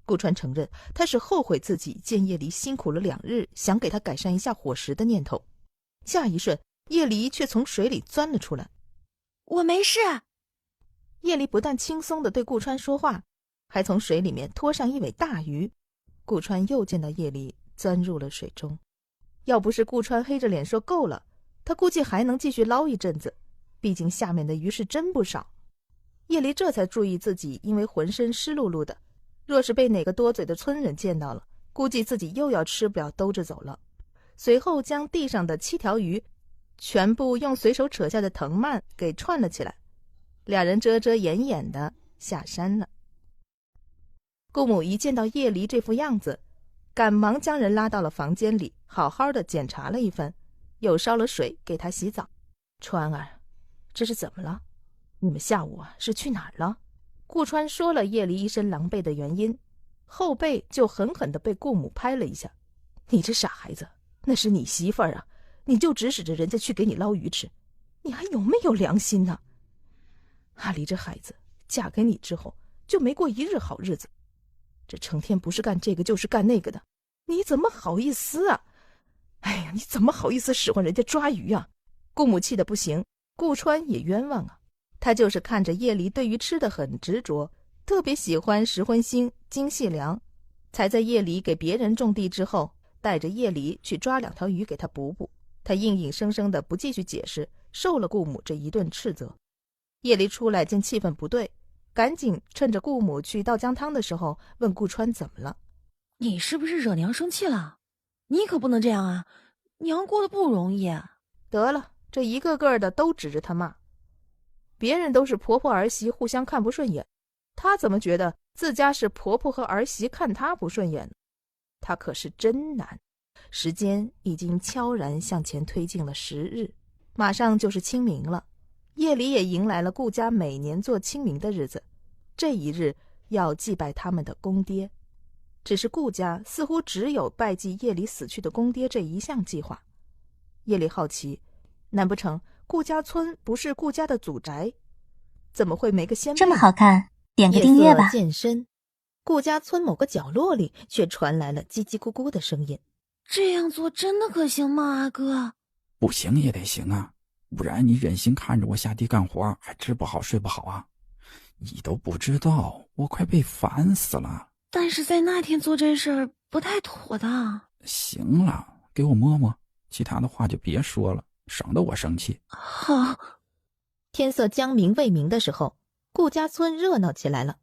顾川承认他是后悔自己见叶离辛苦了2日，想给他改善一下伙食的念头。下一瞬叶离却从水里钻了出来。我没事。叶离不但轻松地对顾川说话，还从水里面拖上一尾大鱼。顾川又见到叶离钻入了水中，要不是顾川黑着脸说够了，他估计还能继续捞一阵子，毕竟下面的鱼是真不少。叶离这才注意自己因为浑身湿漉漉的，若是被哪个多嘴的村人见到了，估计自己又要吃不了兜着走了。随后将地上的7条鱼全部用随手扯下的藤蔓给串了起来，俩人遮遮掩掩的下山了。顾母一见到叶离这副样子，赶忙将人拉到了房间里，好好的检查了一番，又烧了水给他洗澡。川儿，这是怎么了？你们下午是去哪儿了？顾川说了叶离一身狼狈的原因，后背就狠狠地被顾母拍了一下。你这傻孩子，那是你媳妇儿啊，你就指使着人家去给你捞鱼吃，你还有没有良心呢？阿离这孩子嫁给你之后就没过一日好日子，这成天不是干这个就是干那个的，你怎么好意思啊？哎呀，你怎么好意思使唤人家抓鱼啊？顾母气得不行，顾川也冤枉啊。他就是看着叶离对于吃的很执着，特别喜欢石荤腥、精细粮，才在叶离给别人种地之后，带着叶离去抓2条鱼给他补补。他硬硬生生的不继续解释，受了顾母这一顿斥责。叶离出来见气氛不对，赶紧趁着顾母去倒姜汤的时候问顾川怎么了。你是不是惹娘生气了？你可不能这样啊，娘过得不容易。得了，这一个个的都指着他骂。别人都是婆婆儿媳互相看不顺眼，他怎么觉得自家是婆婆和儿媳看他不顺眼呢？他可是真难。时间已经悄然向前推进了10日，马上就是清明了。叶离也迎来了顾家每年做清明的日子，这一日要祭拜他们的公爹。只是顾家似乎只有拜祭叶离死去的公爹这一项计划。叶离好奇，难不成顾家村不是顾家的祖宅？怎么会没个先辈？这么好看，点个订阅吧。夜色渐深，顾家村某个角落里却传来了叽叽咕咕的声音。这样做真的可行吗，阿哥？不行也得行啊，不然你忍心看着我下地干活，还吃不好睡不好啊？你都不知道，我快被烦死了。但是在那天做这事儿不太妥当。行了，给我摸摸，其他的话就别说了，省得我生气。好。天色将明未明的时候，顾家村热闹起来了。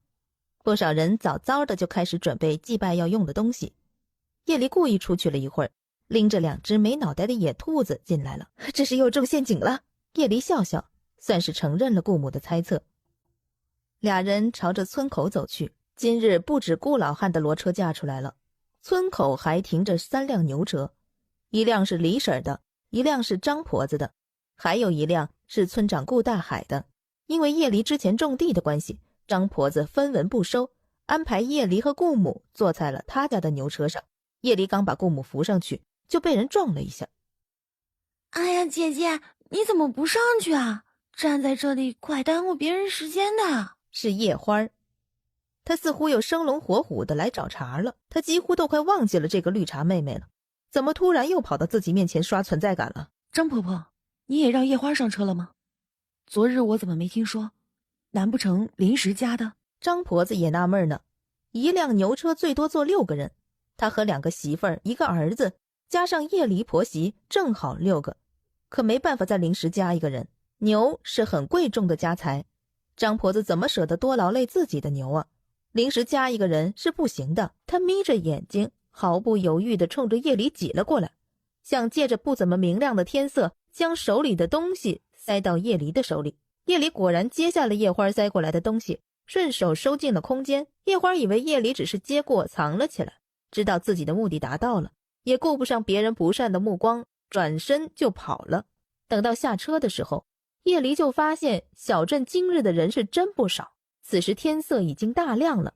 不少人早早的就开始准备祭拜要用的东西，叶离故意出去了一会儿，拎着2只没脑袋的野兔子进来了。这是又中陷阱了。叶离笑笑，算是承认了顾母的猜测。俩人朝着村口走去。今日不止顾老汉的骡车驾出来了，村口还停着3辆牛车，一辆是李婶的，一辆是张婆子的，还有一辆是村长顾大海的。因为叶离之前种地的关系，张婆子分文不收，安排叶离和顾母坐在了他家的牛车上。叶离刚把顾母扶上去，就被人撞了一下。哎呀，姐姐，你怎么不上去啊？站在这里怪耽误别人时间的。是叶花，他似乎又生龙活虎的来找茬了。他几乎都快忘记了这个绿茶妹妹了，怎么突然又跑到自己面前刷存在感了？张婆婆，你也让叶花上车了吗？昨日我怎么没听说？难不成临时加的？张婆子也纳闷呢，一辆牛车最多坐6个人，她和2个媳妇儿、1个儿子，加上叶离婆媳，正好6个，可没办法再临时加一个人。牛是很贵重的家财，张婆子怎么舍得多劳累自己的牛啊？临时加一个人是不行的。她眯着眼睛，毫不犹豫地冲着叶离挤了过来，想借着不怎么明亮的天色，将手里的东西塞到叶离的手里。叶离果然接下了叶花塞过来的东西，顺手收进了空间。叶花以为叶离只是接过藏了起来，知道自己的目的达到了，也顾不上别人不善的目光，转身就跑了。等到下车的时候，叶离就发现小镇今日的人是真不少。此时天色已经大亮了，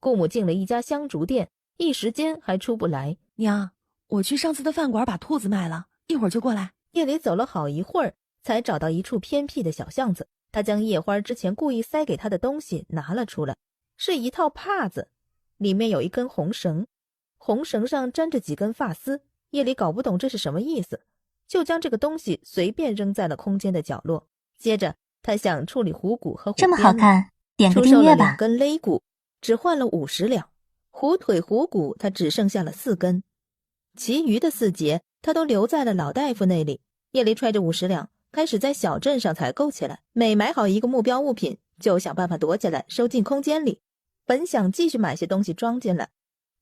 顾母进了一家香烛店，一时间还出不来。娘，我去上次的饭馆把兔子卖了，一会儿就过来。叶离走了好一会儿，才找到一处偏僻的小巷子。他将叶花之前故意塞给他的东西拿了出来，是一套帕子，里面有一根红绳，红绳上粘着几根发丝。叶离搞不懂这是什么意思，就将这个东西随便扔在了空间的角落。接着他想处理虎骨和虎鞭，这么好看，点个出售了订阅吧。2根肋骨，只换了50两。虎腿虎骨他只剩下了4根，其余的4节他都留在了老大夫那里。叶离揣着50两，开始在小镇上采购起来。每买好一个目标物品，就想办法躲起来收进空间里。本想继续买些东西装进来，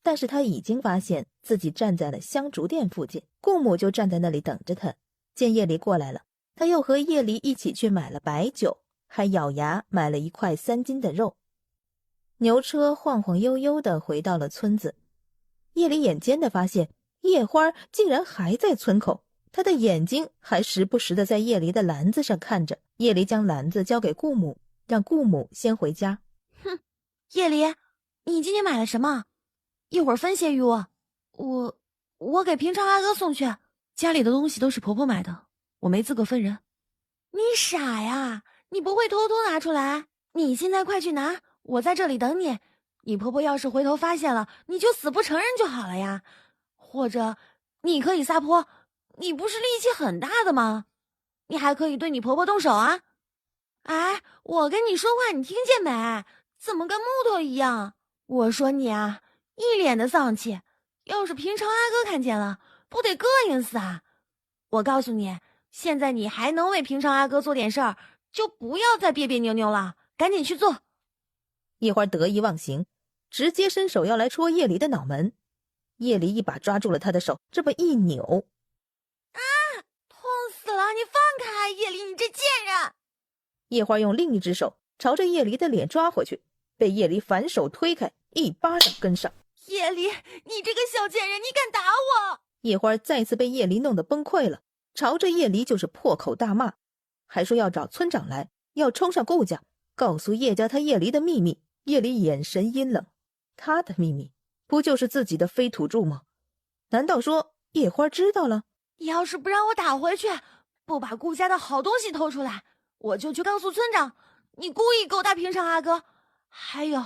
但是他已经发现自己站在了香烛店附近，顾母就站在那里等着他。见叶离过来了，他又和叶离一起去买了白酒，还咬牙买了1块3斤的肉。牛车晃晃悠悠地回到了村子。叶离眼尖地发现叶花竟然还在村口，他的眼睛还时不时地在叶离的篮子上看着。叶离将篮子交给顾母，让顾母先回家。哼，叶离，你今天买了什么？一会儿分些与我。我给平常阿哥送去。家里的东西都是婆婆买的，我没资格分人。你傻呀？你不会偷偷拿出来？你现在快去拿，我在这里等你。你婆婆要是回头发现了，你就死不承认就好了呀。或者你可以撒泼，你不是力气很大的吗？你还可以对你婆婆动手啊。哎，我跟你说话你听见没？怎么跟木头一样？我说你啊，一脸的丧气，要是平常阿哥看见了，不得膈应死啊。我告诉你，现在你还能为平常阿哥做点事儿，就不要再别别扭扭了，赶紧去做。叶花得意忘形，直接伸手要来戳叶离的脑门。叶离一把抓住了他的手，这么一扭，啊，痛死了！你放开叶离，你这贱人！叶花用另一只手朝着叶离的脸抓回去，被叶离反手推开，一巴掌跟上。叶离，你这个小贱人，你敢打我！叶花再次被叶离弄得崩溃了，朝着叶离就是破口大骂，还说要找村长来，要冲上顾家，告诉叶家他叶离的秘密。叶离眼神阴冷，他的秘密不就是自己的非土著吗？难道说叶花知道了？要是不让我打回去，不把顾家的好东西偷出来，我就去告诉村长，你故意勾搭平常阿哥，还有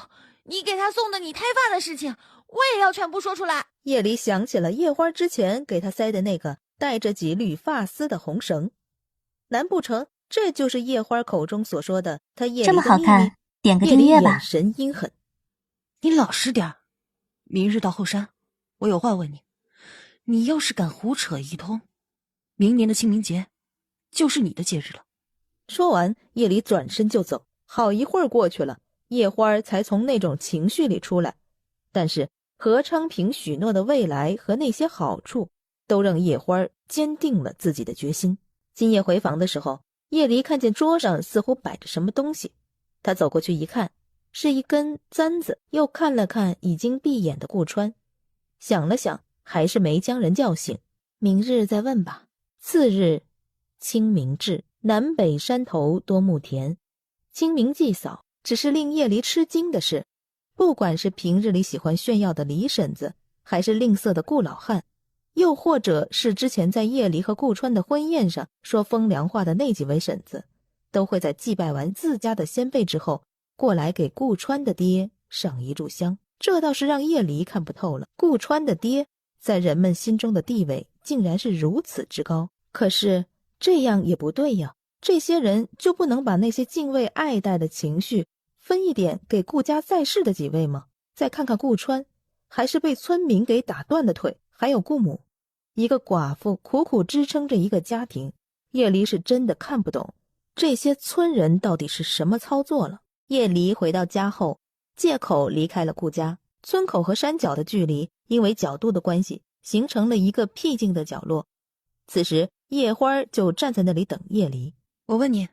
你给他送的你胎发的事情，我也要全部说出来。叶离想起了叶花之前给他塞的那个带着几缕发丝的红绳，难不成这就是叶花口中所说的他叶离的秘密？这么好看，点个订阅吧。眼神阴狠，你老实点儿。明日到后山，我有话问你。你要是敢胡扯一通，明年的清明节就是你的节日了。说完，叶离转身就走。好一会儿过去了，叶花才从那种情绪里出来，但是何昌平许诺的未来和那些好处，都让叶花坚定了自己的决心。今夜回房的时候，叶离看见桌上似乎摆着什么东西，他走过去一看，是一根簪子，又看了看已经闭眼的顾川，想了想，还是没将人叫醒，明日再问吧。次日，清明至，南北山头多木田，清明祭扫。只是令叶离吃惊的是，不管是平日里喜欢炫耀的李婶子，还是吝啬的顾老汉，又或者是之前在叶离和顾川的婚宴上说风凉话的那几位婶子，都会在祭拜完自家的先辈之后，过来给顾川的爹上一炷香。这倒是让叶离看不透了，顾川的爹在人们心中的地位竟然是如此之高。可是这样也不对呀，这些人就不能把那些敬畏爱戴的情绪分一点给顾家在世的几位吗？再看看顾川，还是被村民给打断的腿，还有顾母，一个寡妇苦苦支撑着一个家庭。叶离是真的看不懂这些村人到底是什么操作了。叶离回到家后，借口离开了顾家。村口和山脚的距离因为角度的关系，形成了一个僻静的角落。此时叶花就站在那里等叶离。我问你，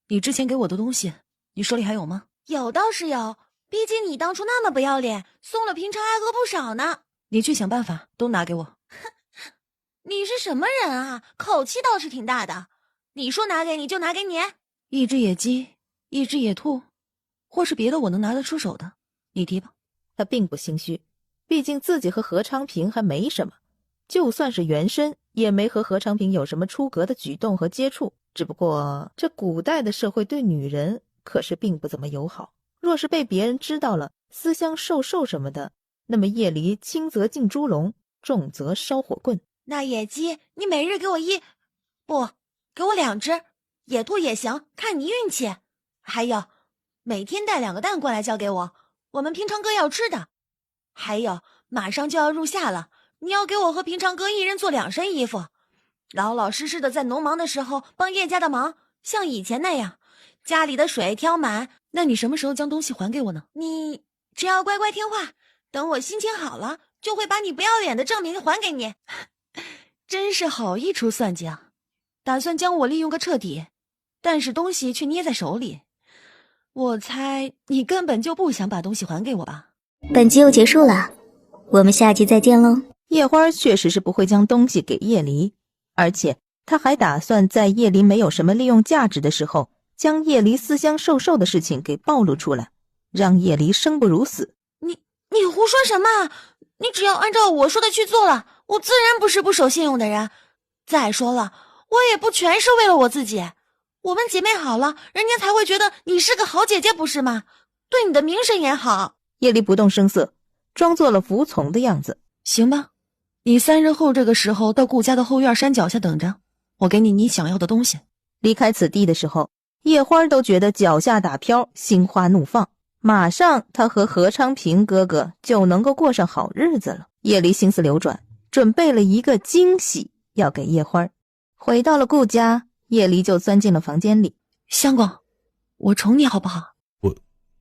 你之前给我的东西，你手里还有吗？有倒是有，毕竟你当初那么不要脸，送了平常爱哥不少呢。你去想办法，都拿给我。你是什么人啊？口气倒是挺大的。你说拿给你就拿给你？一只野鸡，一只野兔，或是别的我能拿得出手的，你提吧。他并不心虚，毕竟自己和何昌平还没什么，就算是原身，也没和何昌平有什么出格的举动和接触。只不过这古代的社会对女人可是并不怎么友好，若是被别人知道了私相授受什么的，那么叶离轻则进猪笼，重则烧火棍。那野鸡你每日给我给我2只，野兔也行，看你运气。还有每天带2个蛋过来交给我，我们平常哥要吃的。还有马上就要入夏了，你要给我和平常哥一人做2身衣服，老老实实的在农忙的时候帮叶家的忙，像以前那样，家里的水挑满。那你什么时候将东西还给我呢？你只要乖乖听话，等我心情好了，就会把你不要脸的证明还给你。真是好一出算计啊，打算将我利用个彻底，但是东西却捏在手里。我猜你根本就不想把东西还给我吧。本集又结束了，我们下集再见喽。叶花确实是不会将东西给叶离，而且他还打算在叶离没有什么利用价值的时候，将叶离私相授受的事情给暴露出来，让叶离生不如死。你胡说什么？你只要按照我说的去做了，我自然不是不守信用的人。再说了，我也不全是为了我自己，我们姐妹好了，人家才会觉得你是个好姐姐，不是吗？对你的名声也好。叶离不动声色，装作了服从的样子。行吧，你3日后这个时候到顾家的后院山脚下等着，我给你想要的东西。离开此地的时候，叶花都觉得脚下打飘，心花怒放，马上他和何昌平哥哥就能够过上好日子了。叶离心思流转，准备了一个惊喜要给叶花。回到了顾家，叶离就钻进了房间里。相公，我宠你好不好？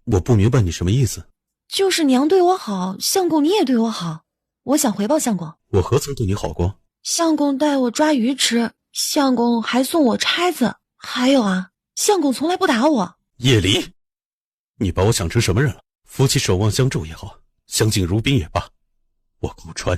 我不明白你什么意思。就是娘对我好，相公你也对我好，我想回报相公。我何曾对你好过？相公带我抓鱼吃，相公还送我钗子，还有啊，相公从来不打我。叶离，你把我想成什么人了？夫妻守望相助也好，相敬如宾也罢，我顾川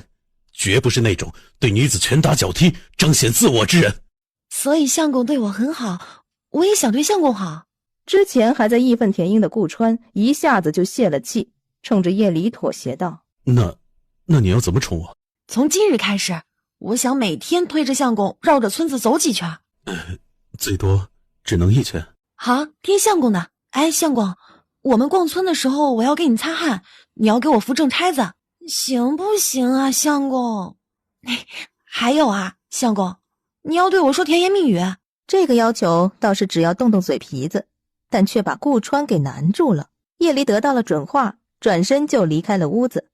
绝不是那种对女子拳打脚踢彰显自我之人。所以相公对我很好，我也想对相公好。之前还在义愤填膺的顾川一下子就泄了气，冲着叶离妥协道：那你要怎么宠我？从今日开始，我想每天推着相公绕着村子走几圈。最多只能1圈。好，听相公的。哎，相公，我们逛村的时候我要给你擦汗，你要给我扶正钗子，行不行啊，相公？还有啊，相公，你要对我说甜言蜜语。这个要求倒是只要动动嘴皮子，但却把顾川给难住了。叶离得到了准话，转身就离开了屋子。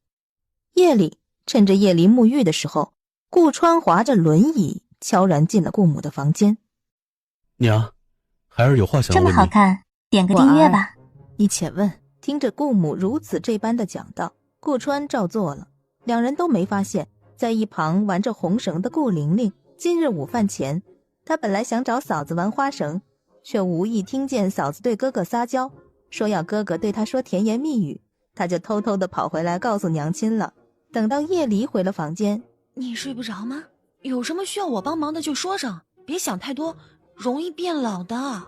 夜里，趁着叶离沐浴的时候，顾川划着轮椅悄然进了顾母的房间。娘，孩儿有话想这问你。么好看，点个订阅吧。你且问。听着顾母如此这般的讲道，顾川照做了，两人都没发现，在一旁玩着红绳的顾玲玲，今日午饭前，她本来想找嫂子玩花绳，却无意听见嫂子对哥哥撒娇，说要哥哥对她说甜言蜜语，她就偷偷地跑回来告诉娘亲了。等到夜离回了房间，你睡不着吗？有什么需要我帮忙的就说上，别想太多，容易变老的。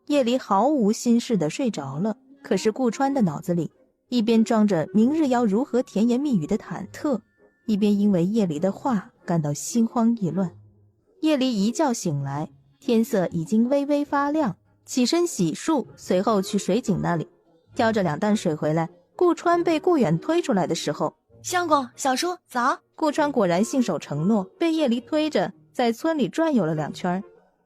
夜离毫无心事地睡着了，可是顾川的脑子里一边装着明日要如何甜言蜜语的忐忑，一边因为夜离的话感到心慌意乱。夜离一觉醒来，天色已经微微发亮，起身洗漱，随后去水井那里挑着2担水回来。顾川被顾远推出来的时候，相公、小叔早。顾川果然信守承诺，被夜离推着在村里转悠了2圈，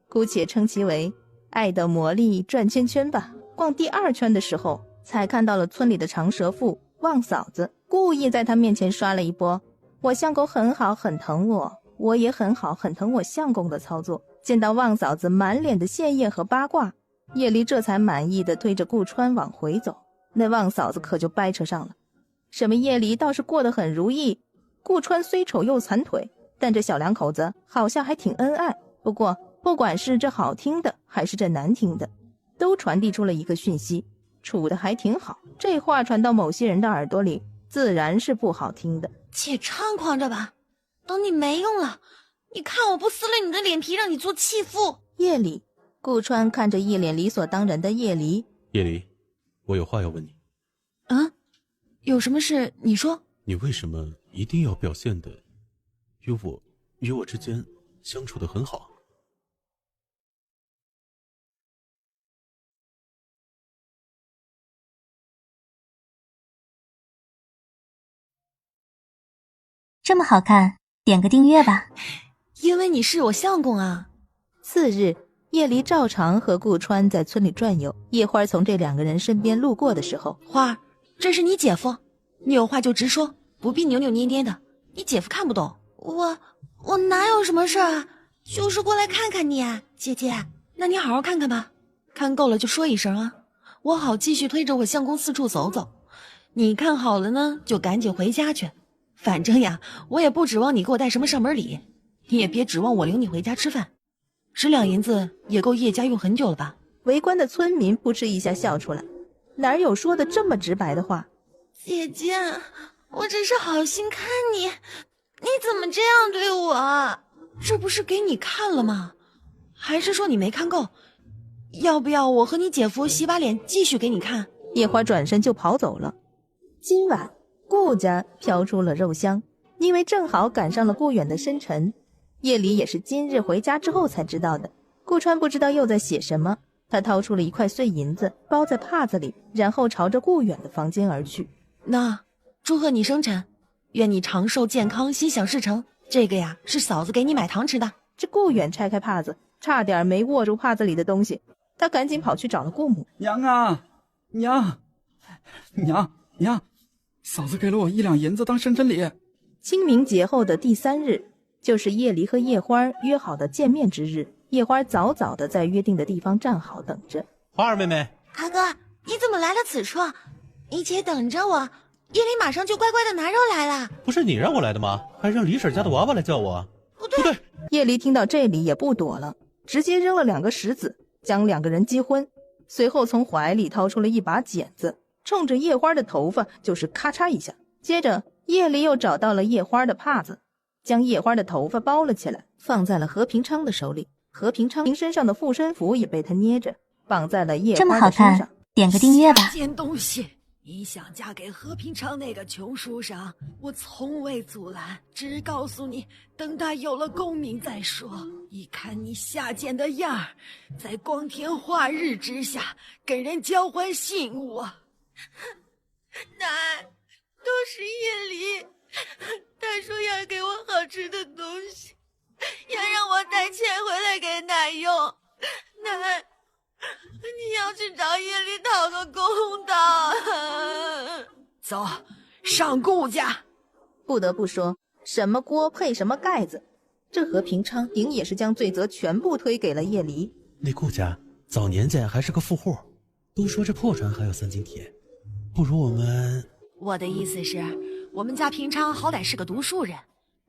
姑且称其为爱的魔力转圈圈吧。逛第2圈的时候，才看到了村里的长舌妇旺嫂子，故意在她面前刷了一波我相公很好很疼我，我也很好很疼我相公的操作。见到旺嫂子满脸的羡艳和八卦，夜离这才满意的推着顾川往回走。那旺嫂子可就掰扯上了，什么夜离倒是过得很如意，顾川虽丑又残腿，但这小两口子好像还挺恩爱。不过不管是这好听的还是这难听的，都传递出了一个讯息，处得还挺好。这话传到某些人的耳朵里，自然是不好听的。且猖狂着吧，等你没用了，你看我不撕了你的脸皮，让你做弃妇。夜里，顾川看着一脸理所当然的夜离。夜离，我有话要问你。啊？有什么事你说。你为什么一定要表现的与我之间相处得很好？这么好看，点个订阅吧。因为你是我相公啊。次日，夜离照常和顾川在村里转悠。夜花从这2个人身边路过的时候，花儿，这是你姐夫，你有话就直说，不必扭扭捏捏的，你姐夫看不懂。我哪有什么事啊，就是过来看看你啊，姐姐。那你好好看看吧，看够了就说一声啊，我好继续推着我相公四处走走。你看好了呢，就赶紧回家去。反正呀，我也不指望你给我带什么上门礼，你也别指望我领你回家吃饭。10两银子也够叶家用很久了吧？围观的村民扑哧一下笑出来，哪有说的这么直白的话？姐姐，我只是好心看你，你怎么这样对我？这不是给你看了吗？还是说你没看够？要不要我和你姐夫洗把脸继续给你看？夜花转身就跑走了。今晚顾家飘出了肉香，因为正好赶上了顾远的生辰。夜里也是今日回家之后才知道的。顾川不知道又在写什么，他掏出了1块碎银子包在帕子里，然后朝着顾远的房间而去。那祝贺你生辰，愿你长寿健康，心想事成。这个呀是嫂子给你买糖吃的。这顾远拆开帕子，差点没握住帕子里的东西，他赶紧跑去找了顾母。娘啊，娘，嫂子给了我1两银子当生辰礼。清明节后的第3日，就是夜离和夜花约好的见面之日。夜花早早的在约定的地方站好等着。花儿妹妹，阿哥，你怎么来了此处？你且等着我，夜里马上就乖乖的拿肉来了。不是你让我来的吗？还让李婶家的娃娃来叫我？不对。夜离听到这里也不躲了，直接扔了2个石子，将2个人击昏，随后从怀里掏出了一把剪子，冲着夜花的头发就是咔嚓一下。接着夜离又找到了夜花的帕子，将夜花的头发包了起来，放在了何平昌的手里。何平昌身上的护身符也被他捏着，绑在了夜花的身上。这么好看，点个订阅吧。贱东西，你想嫁给何平昌那个穷书生，我从未阻拦，只告诉你等他有了功名再说。一看你下贱的样儿，在光天化日之下跟人交换信物。奶，都是夜离，他说要给我好吃的东西，要让我带钱回来给奶用。奶，你要去找夜离讨个公道。走，上顾家。不得不说，什么锅配什么盖子，这何平昌顶也是将罪责全部推给了夜离。那顾家早年间还是个富户，都说这破船还有3斤铁，不如我们……我的意思是，我们家平常好歹是个读书人，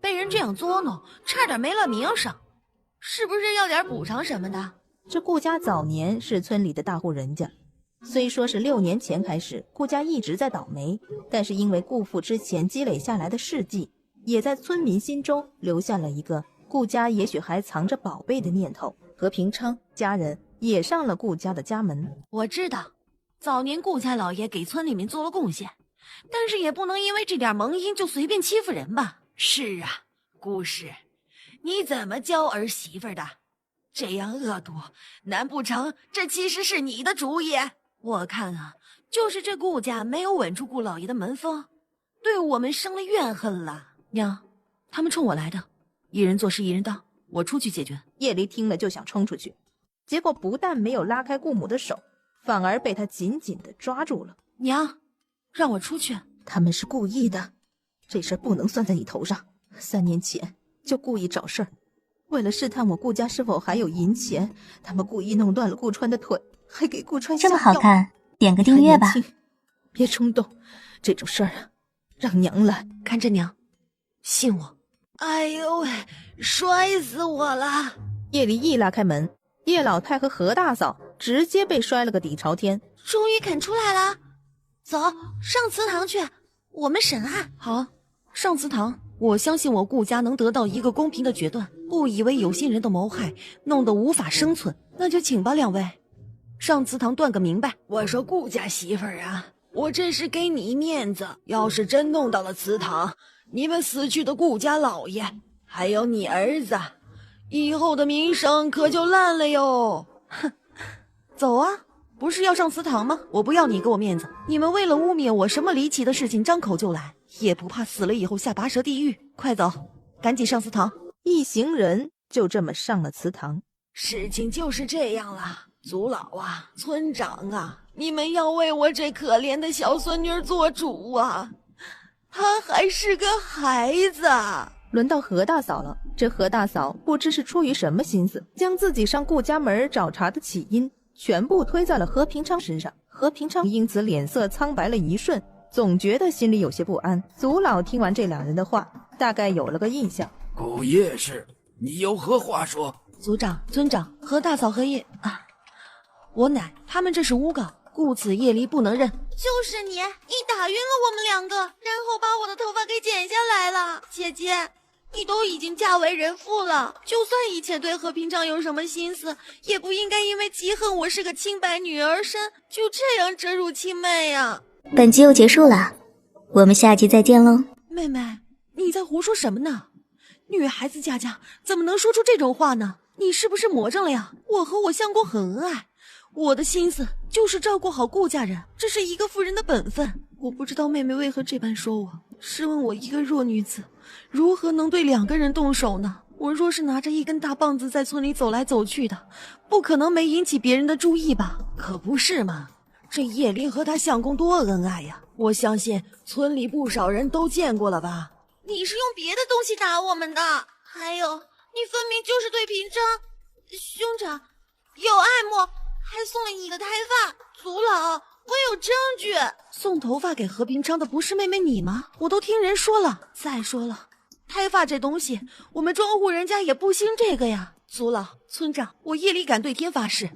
被人这样捉弄，差点没了名声，是不是要点补偿什么的？这顾家早年是村里的大户人家，虽说是6年前开始，顾家一直在倒霉，但是因为顾父之前积累下来的事迹，也在村民心中留下了一个顾家也许还藏着宝贝的念头。何平昌家人也上了顾家的家门。我知道，早年顾家老爷给村里面做了贡献，但是也不能因为这点萌因就随便欺负人吧？是啊，顾氏，你怎么教儿媳妇的？这样恶毒，难不成这其实是你的主意？我看啊，就是这顾家没有稳住顾老爷的门风，对我们生了怨恨了。娘，他们冲我来的，一人做事一人当，我出去解决。叶离听了就想冲出去，结果不但没有拉开顾母的手，反而被他紧紧地抓住了。娘，让我出去。他们是故意的，这事不能算在你头上。3年前就故意找事儿，为了试探我顾家是否还有银钱，他们故意弄断了顾川的腿，还给顾川下药。这么好看，点个订阅吧。别冲动，这种事儿啊，让娘来。看着娘，信我。哎呦喂，摔死我了！叶离一拉开门，叶老太和何大嫂直接被摔了个底朝天。终于肯出来了，走上祠堂去，我们审案。好，上祠堂。我相信我顾家能得到一个公平的决断，不以为有心人的谋害弄得无法生存。那就请吧，2位，上祠堂断个明白。我说顾家媳妇儿啊，我这是给你面子，要是真弄到了祠堂，你们死去的顾家老爷还有你儿子以后的名声可就烂了哟。哼，走啊，不是要上祠堂吗？我不要你给我面子，你们为了污蔑我什么离奇的事情张口就来，也不怕死了以后下拔舌地狱。快走，赶紧上祠堂。一行人就这么上了祠堂。事情就是这样了，族老啊，村长啊，你们要为我这可怜的小孙女做主啊，她还是个孩子。轮到何大嫂了，这何大嫂不知是出于什么心思，将自己上顾家门找茬的起因全部推在了何平昌身上。何平昌因此脸色苍白了一瞬，总觉得心里有些不安。族老听完这2人的话，大概有了个印象。顾叶氏，你有何话说？族长、村长、何大嫂和我乃他们这是诬告，故此叶离不能认。就是你打晕了我们2个，然后把我的头发给剪下来了。姐姐，你都已经嫁为人妇了，就算以前对何平昌有什么心思，也不应该因为嫉恨我是个清白女儿身，就这样折辱亲妹呀。本集又结束了，我们下集再见喽。妹妹，你在胡说什么呢？女孩子家家怎么能说出这种话呢？你是不是魔怔了呀？我和我相公很恩爱，我的心思就是照顾好顾家人，这是一个妇人的本分。我不知道妹妹为何这般说我，试问我一个弱女子，如何能对2个人动手呢？我若是拿着一根大棒子在村里走来走去的，不可能没引起别人的注意吧？可不是嘛，这叶林和他相公多恩爱呀，我相信村里不少人都见过了吧。你是用别的东西打我们的，还有你分明就是对平昌兄长有爱慕，还送了你的胎发。族老，我有证据。送头发给何平昌的不是妹妹你吗？我都听人说了。再说了，胎发这东西我们庄户人家也不兴这个呀。族老、村长，我夜里敢对天发誓，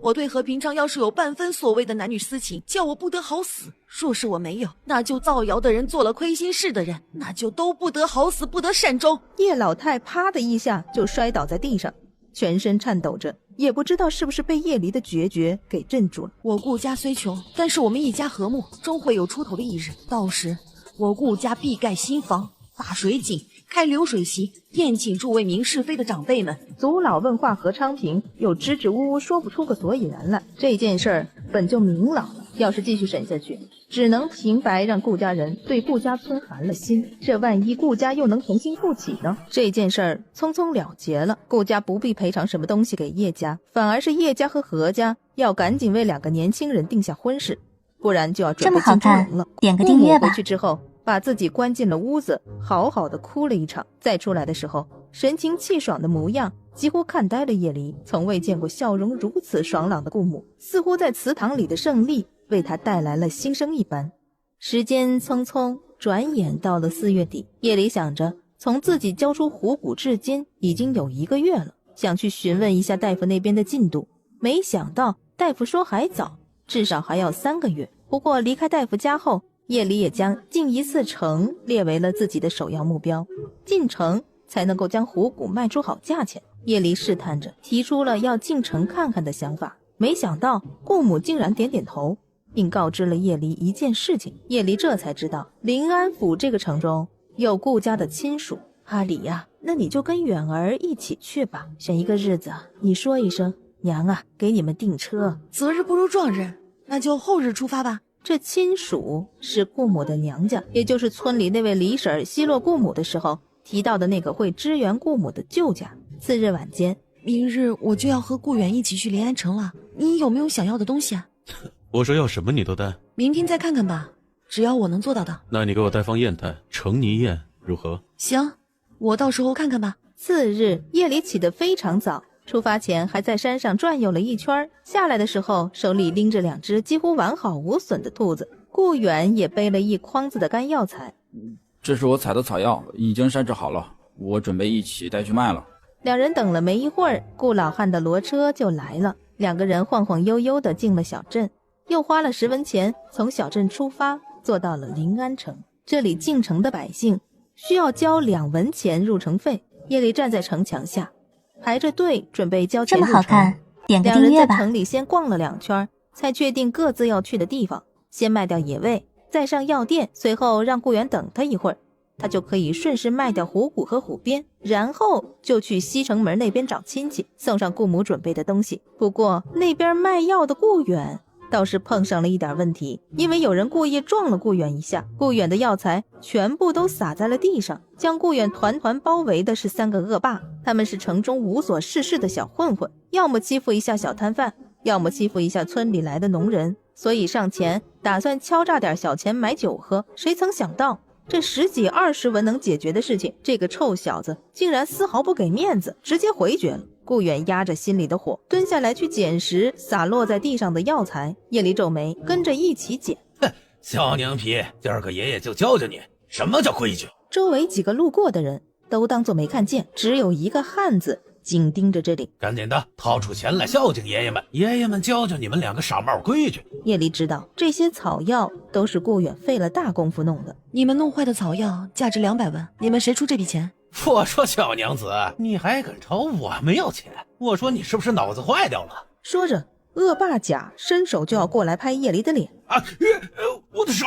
我对何平昌要是有半分所谓的男女私情，叫我不得好死。若是我没有，那就造谣的人做了亏心事的人，那就都不得好死，不得善终。叶老太啪的一下就摔倒在地上，全身颤抖着，也不知道是不是被叶离的决绝给镇住了。我顾家虽穷，但是我们一家和睦，终会有出头的一日。到时我顾家必盖新房，打水井，开流水席，宴请诸位明是非的长辈们。族老问话何昌平又支支吾吾说不出个所以然来。这件事儿本就明朗了，要是继续审下去，只能平白让顾家人对顾家村寒了心。这万一顾家又能重新复起呢？这件事儿匆匆了结了，顾家不必赔偿什么东西给叶家，反而是叶家和何家要赶紧为2个年轻人定下婚事，不然就要准备进猪笼了。点个订阅吧。回去之后把自己关进了屋子，好好的哭了一场。再出来的时候，神情气爽的模样几乎看呆了叶离，从未见过笑容如此爽朗的顾母，似乎在祠堂里的胜利为他带来了新生一般。时间匆匆转眼到了4月底，夜里想着从自己交出虎骨至今已经有1个月了，想去询问一下大夫那边的进度，没想到大夫说还早，至少还要3个月。不过离开大夫家后，夜里也将进一次城列为了自己的首要目标，进城才能够将虎骨卖出好价钱。夜里试探着提出了要进城看看的想法，没想到顾母竟然点点头，并告知了叶离一件事情。叶离这才知道临安府这个城中有顾家的亲属。阿里呀，那你就跟远儿一起去吧，选一个日子，你说一声，娘啊，给你们订车。择日不如撞日，那就后日出发吧。这亲属是顾母的娘家，也就是村里那位李婶奚落顾母的时候提到的那个会支援顾母的舅家。次日晚间，明日我就要和顾远一起去临安城了，你有没有想要的东西啊？我说要什么你都带，明天再看看吧，只要我能做到的。那你给我带方砚台、成泥砚如何？行，我到时候看看吧。次日夜里起得非常早，出发前还在山上转悠了一圈，下来的时候手里拎着2只几乎完好无损的兔子。顾远也背了一筐子的干药材。这是我采的草药，已经筛制好了，我准备一起带去卖了。2人等了没一会儿，顾老汉的骡车就来了，2个人晃晃悠悠地进了小镇，又花了10文钱从小镇出发，坐到了临安城。这里进城的百姓需要交2文钱入城费。夜里站在城墙下排着队准备交钱入城。这么好看，点个2人在订阅吧。城里先逛了2圈，才确定各自要去的地方，先卖掉野味，再上药店，随后让顾源等他一会儿，他就可以顺势卖掉虎骨和虎鞭，然后就去西城门那边找亲戚，送上顾母准备的东西。不过那边卖药的顾远倒是碰上了一点问题，因为有人故意撞了顾远一下，顾远的药材全部都洒在了地上，将顾远团团包围的是3个恶霸。他们是城中无所事事的小混混，要么欺负一下小摊贩，要么欺负一下村里来的农人，所以上前打算敲诈点小钱买酒喝。谁曾想到这10几20文能解决的事情，这个臭小子竟然丝毫不给面子，直接回绝了。顾远压着心里的火，蹲下来去捡拾洒落在地上的药材。夜里皱眉，跟着一起捡。哼，小娘皮，今儿个爷爷就教教你什么叫规矩。周围几个路过的人都当作没看见，只有一个汉子紧盯着这里。赶紧的，掏出钱来孝敬爷爷们，爷爷们教教你们2个傻帽规矩。夜里知道这些草药都是顾远费了大功夫弄的。你们弄坏的草药价值200文，你们谁出这笔钱？我说小娘子，你还敢朝我们要钱？我说你是不是脑子坏掉了？说着，恶霸甲伸手就要过来拍叶离的脸。我的手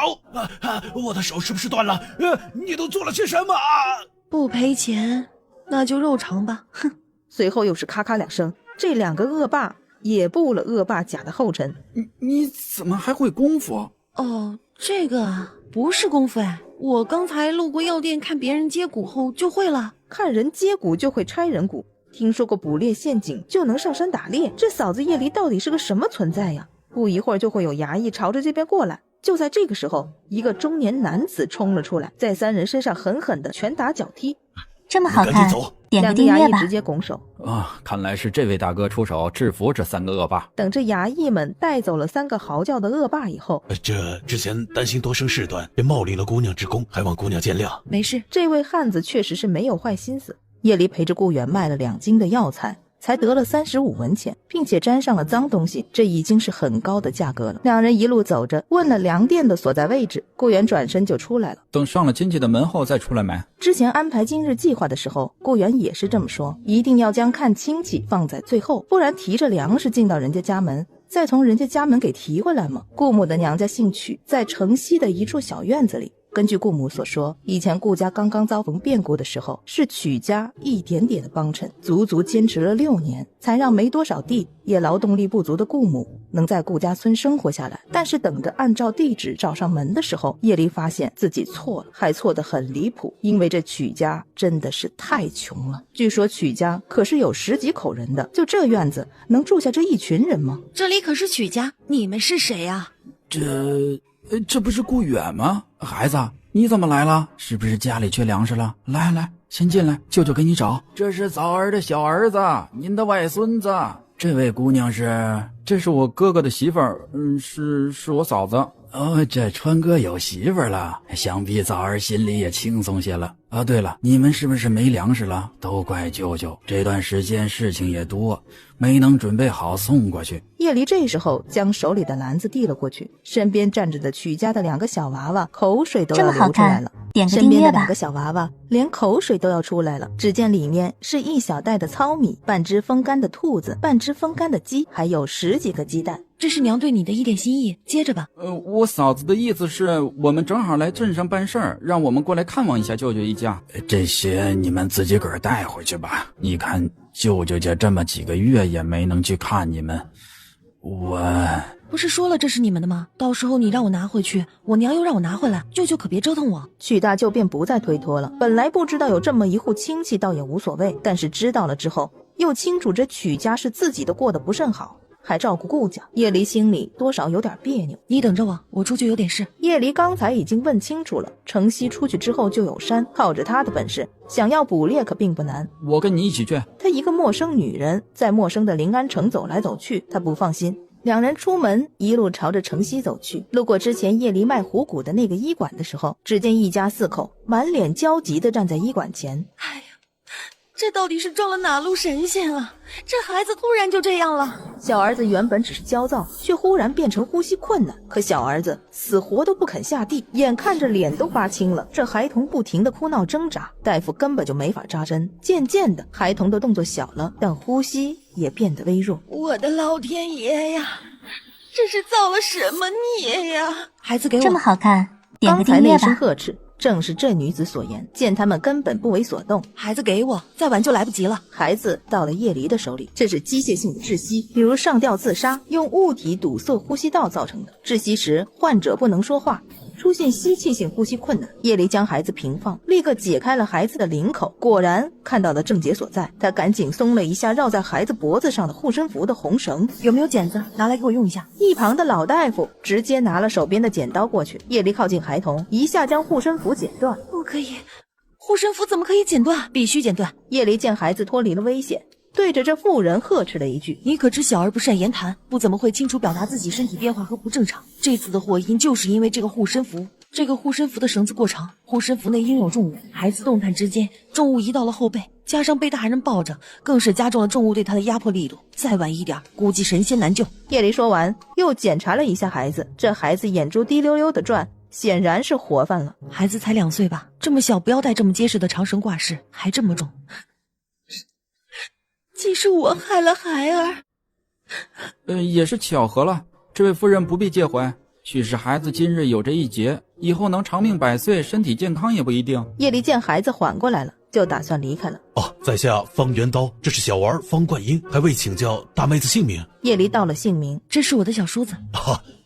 我的手是不是断了？你都做了些什么啊？不赔钱，那就肉偿吧。哼！随后又是咔咔2声，这2个恶霸也步了恶霸甲的后尘。你怎么还会功夫？哦，这个啊，不是功夫哎，我刚才路过药店看别人接骨后就会了。看人接骨就会拆人骨，听说过捕猎陷阱就能上山打猎，这嫂子夜离到底是个什么存在呀？不一会儿就会有衙役朝着这边过来。就在这个时候，一个中年男子冲了出来，在3人身上狠狠地拳打脚踢。这么好看，点个2个订阅吧。衙役直接拱手。看来是这位大哥出手制服这3个恶霸。等着衙役们带走了3个嚎叫的恶霸以后，这之前担心多生事端，便冒领了姑娘之功，还望姑娘见谅。没事，这位汉子确实是没有坏心思。夜离陪着顾远卖了2斤的药材，才得了35文钱，并且沾上了脏东西，这已经是很高的价格了。2人一路走着，问了粮店的所在位置，顾远转身就出来了。等上了亲戚的门后再出来买。之前安排今日计划的时候，顾远也是这么说，一定要将看亲戚放在最后，不然提着粮食进到人家家门，再从人家家门给提回来吗？顾母的娘家姓曲，在城西的一处小院子里。根据顾母所说，以前顾家刚刚遭逢变故的时候，是曲家一点点的帮衬，足足坚持了6年，才让没多少地也劳动力不足的顾母能在顾家村生活下来。但是等着按照地址找上门的时候，叶离发现自己错了，还错得很离谱，因为这曲家真的是太穷了。据说曲家可是有10几口人的，就这院子能住下这一群人吗？这里可是曲家，你们是谁呀？这不是顾远吗？孩子，你怎么来了？是不是家里缺粮食了？来，先进来，舅舅给你找。这是枣儿的小儿子，您的外孙子。这位姑娘这是我哥哥的媳妇儿，是我嫂子。这川哥有媳妇儿了，想必早儿心里也轻松些了。对了，你们是不是没粮食了？都怪舅舅，这段时间事情也多，没能准备好送过去。叶离这时候将手里的篮子递了过去，身边站着的曲家的2个小娃娃口水都要流出来了。点个身边的2订阅吧。个小娃娃连口水都要出来了。只见里面是1小袋的糙米，半只风干的兔子，半只风干的鸡，还有10几个鸡蛋。这是娘对你的一点心意，接着吧。我嫂子的意思是我们正好来镇上办事儿，让我们过来看望一下舅舅一家。这些你们自己个儿带回去吧。你看舅舅家这么几个月也没能去看你们，不是说了这是你们的吗？到时候你让我拿回去，我娘又让我拿回来，舅舅可别折腾我。曲大舅便不再推脱了。本来不知道有这么一户亲戚倒也无所谓，但是知道了之后，又清楚这曲家是自己的过得不甚好，还照顾顾家，叶离心里多少有点别扭。你等着我，我出去有点事。叶离刚才已经问清楚了，程曦出去之后就有山，靠着他的本事，想要捕猎可并不难。我跟你一起去。她一个陌生女人，在陌生的临安城走来走去，她不放心。2人出门，一路朝着城西走去。路过之前叶离卖虎骨的那个医馆的时候，只见一家4口满脸焦急地站在医馆前。哎呀，这到底是撞了哪路神仙啊？这孩子突然就这样了。小儿子原本只是焦躁，却忽然变成呼吸困难。可小儿子死活都不肯下地，眼看着脸都发青了。这孩童不停地哭闹挣扎，大夫根本就没法扎针。渐渐的，孩童的动作小了，但呼吸也变得微弱。我的老天爷呀，这是造了什么孽呀！孩子给我。这么好看，点个刚才那声订阅吧。呵斥正是这女子所言，见他们根本不为所动。孩子给我，再晚就来不及了。孩子到了叶离的手里，这是机械性的窒息，比如上吊自杀，用物体堵塞呼吸道造成的。窒息时，患者不能说话，出现吸气性呼吸困难。叶离将孩子平放，立刻解开了孩子的领口，果然看到了症结所在。他赶紧松了一下绕在孩子脖子上的护身符的红绳。有没有剪子？拿来给我用一下。一旁的老大夫直接拿了手边的剪刀过去。叶离靠近孩童，一下将护身符剪断。不可以，护身符怎么可以剪断？必须剪断。叶离见孩子脱离了危险，对着这妇人呵斥了一句：你可知小儿不善言谈，不怎么会清楚表达自己身体变化和不正常。这次的祸因就是因为这个护身符。这个护身符的绳子过长，护身符内应有重物，孩子动弹之间，重物移到了后背，加上被大人抱着，更是加重了重物对他的压迫力度。再晚一点，估计神仙难救。叶离说完，又检查了一下孩子，这孩子眼珠滴溜溜的转，显然是活泛了。孩子才2岁吧，这么小不要带这么结实的长绳挂饰，还这么重。既是我害了孩儿，也是巧合了，这位夫人不必介怀。许是孩子今日有这一劫，以后能长命100岁，身体健康也不一定。叶离见孩子缓过来了，就打算离开了。在下方元刀，这是小儿方冠英，还未请教大妹子姓名。叶离道了姓名，这是我的小叔子。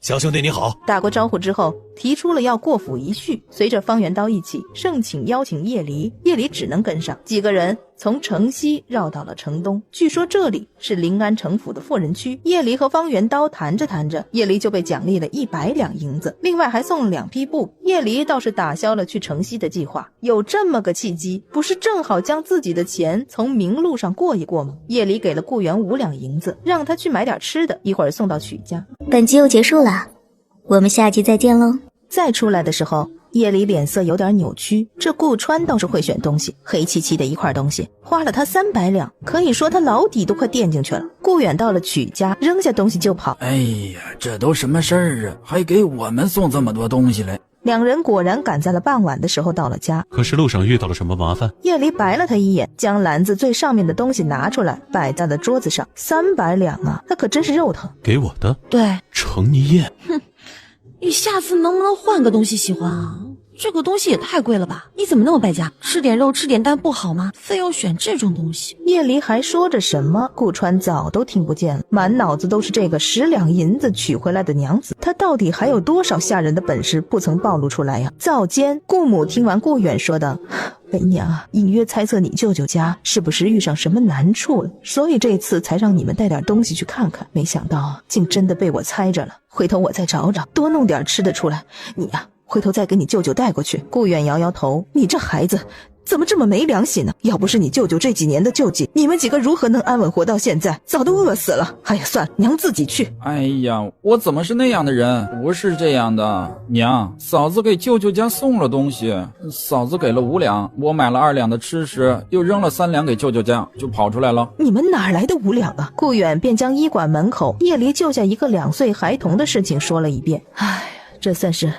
小兄弟你好。打过招呼之后，提出了要过府一叙。随着方元刀一起，盛请邀请叶离，叶离只能跟上。几个人从城西绕到了城东，据说这里是临安城府的富人区。叶离和方元刀谈着谈着，叶离就被奖励了100两银子，另外还送了2匹布。叶离倒是打消了去城西的计划。有这么个契机，不是正好将自己的钱从明路上过一过吗？叶离给了顾源5两银子，让他去买点吃的，一会儿送到曲家。本集又结束了，我们下集再见喽。再出来的时候，叶离脸色有点扭曲。这顾川倒是会选东西，黑漆漆的一块东西花了他300两，可以说他老底都快垫进去了。顾远到了曲家，扔下东西就跑。哎呀，这都什么事儿啊，还给我们送这么多东西来。2人果然赶在了傍晚的时候到了家。可是路上遇到了什么麻烦？叶离白了他一眼，将篮子最上面的东西拿出来，摆在了桌子上。300两啊，那可真是肉疼。给我的？对，程泥燕。你下次能不能换个东西喜欢啊？这个东西也太贵了吧？你怎么那么败家？吃点肉吃点蛋不好吗？非要选这种东西。叶离还说着什么，顾川早都听不见了，满脑子都是这个10两银子娶回来的娘子，她到底还有多少吓人的本事不曾暴露出来呀？灶间，顾母听完顾远说的，为娘啊，隐约猜测你舅舅家是不是遇上什么难处了，所以这次才让你们带点东西去看看，没想到竟真的被我猜着了。回头我再找找，多弄点吃的出来，你呀回头再给你舅舅带过去。顾远摇摇头，你这孩子怎么这么没良心呢？要不是你舅舅这几年的救济，你们几个如何能安稳活到现在？早都饿死了。哎呀，算了，娘自己去。哎呀，我怎么是那样的人？不是这样的，娘，嫂子给舅舅家送了东西，嫂子给了5两，我买了2两的吃食，又扔了3两给舅舅家，就跑出来了。你们哪来的5两啊？顾远便将医馆门口叶离救下一个2岁孩童的事情说了一遍。唉，这算是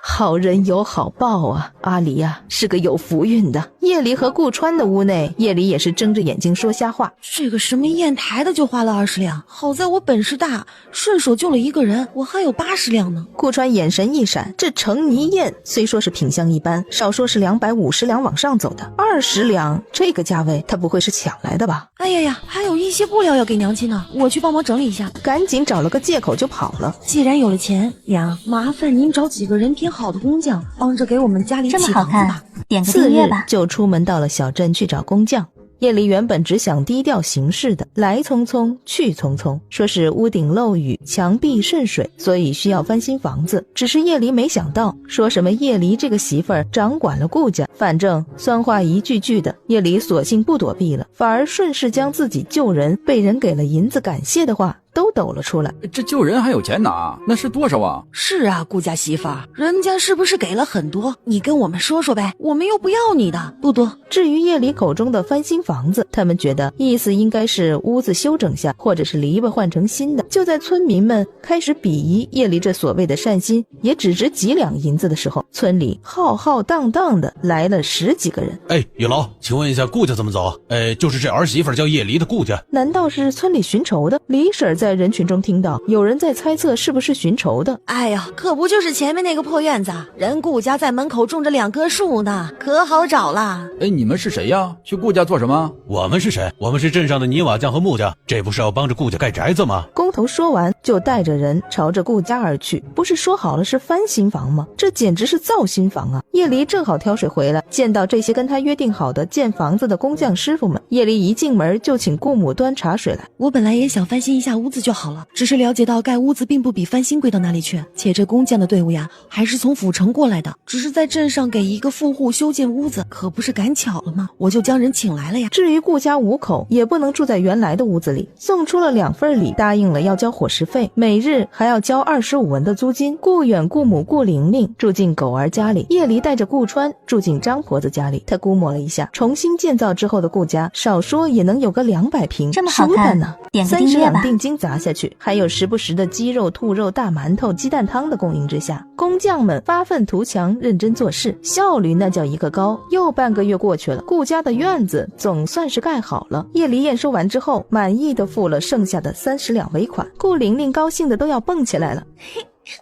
好人有好报啊，阿离啊是个有福运的。叶离和顾川的屋内，叶离也是睁着眼睛说瞎话。这个什么砚台的就花了20两，好在我本事大，顺手救了一个人，我还有80两呢。顾川眼神一闪，这成泥砚虽说是品相一般，少说是250两往上走的，20两这个价位他不会是抢来的吧？哎呀呀，还有一些布料要给娘亲呢，我去帮忙整理一下。赶紧找了个借口就跑了。既然有了钱，娘，麻烦您找几个人品好的工匠，帮着给我们家里这么起好看房子吧。点个次日订阅吧。就出门到了小镇去找工匠。叶离原本只想低调行事的，来匆匆去匆匆，说是屋顶漏雨，墙壁渗水，所以需要翻新房子。只是叶离没想到，说什么叶离这个媳妇儿掌管了顾家，反正酸话一句句的。叶离索性不躲避了，反而顺势将自己救人、被人给了银子感谢的话都抖了出来。这救人还有钱拿，那是多少啊？是啊，顾家媳妇儿，人家是不是给了很多？你跟我们说说呗，我们又不要你的，不多。至于叶离口中的翻新房子，他们觉得意思应该是屋子修整下，或者是篱笆换成新的。就在村民们开始鄙夷叶离这所谓的善心也只值几两银子的时候，村里浩浩荡荡的来了10几个人。哎，有劳，请问一下顾家怎么走？就是这儿媳妇叫叶离的顾家。难道是村里寻仇的？李婶在人群中听到有人在猜测是不是寻仇的。哎呀，可不就是前面那个破院子，人顾家在门口种着2棵树呢，可好找了。哎，你们是谁呀？去顾家做什么？我们是谁？我们是镇上的泥瓦匠和木匠，这不是要帮着顾家盖宅子吗？工头说完就带着人朝着顾家而去。不是说好了是翻新房吗？这简直是造新房啊！叶离正好挑水回来，见到这些跟他约定好的建房子的工匠师傅们，叶离一进门就请顾母端茶水来。我本来也想翻新一下屋子就好了，只是了解到盖屋子并不比翻新贵到哪里去，且这工匠的队伍呀还是从府城过来的，只是在镇上给一个富户修建屋子，可不是赶巧了吗？我就将人请来了呀。至于顾家5口也不能住在原来的屋子里，送出了2份礼，答应了要交伙食费，每日还要交25文的租金。顾远、顾母、顾玲玲住进狗儿家里，叶离带着顾川住进张婆子家里。他估摸了一下，重新建造之后的顾家少说也能有个200平，这么好看呢。点个订30阅吧。两定金砸下去，还有时不时的鸡肉、兔肉、大馒头、鸡蛋汤的供应之下，工匠们发愤图强，认真做事，效率那叫一个高。又半个月过去了，顾家的院子总算是盖好了。叶离验收完之后，满意的付了剩下的30两尾款。顾玲玲高兴的都要蹦起来了。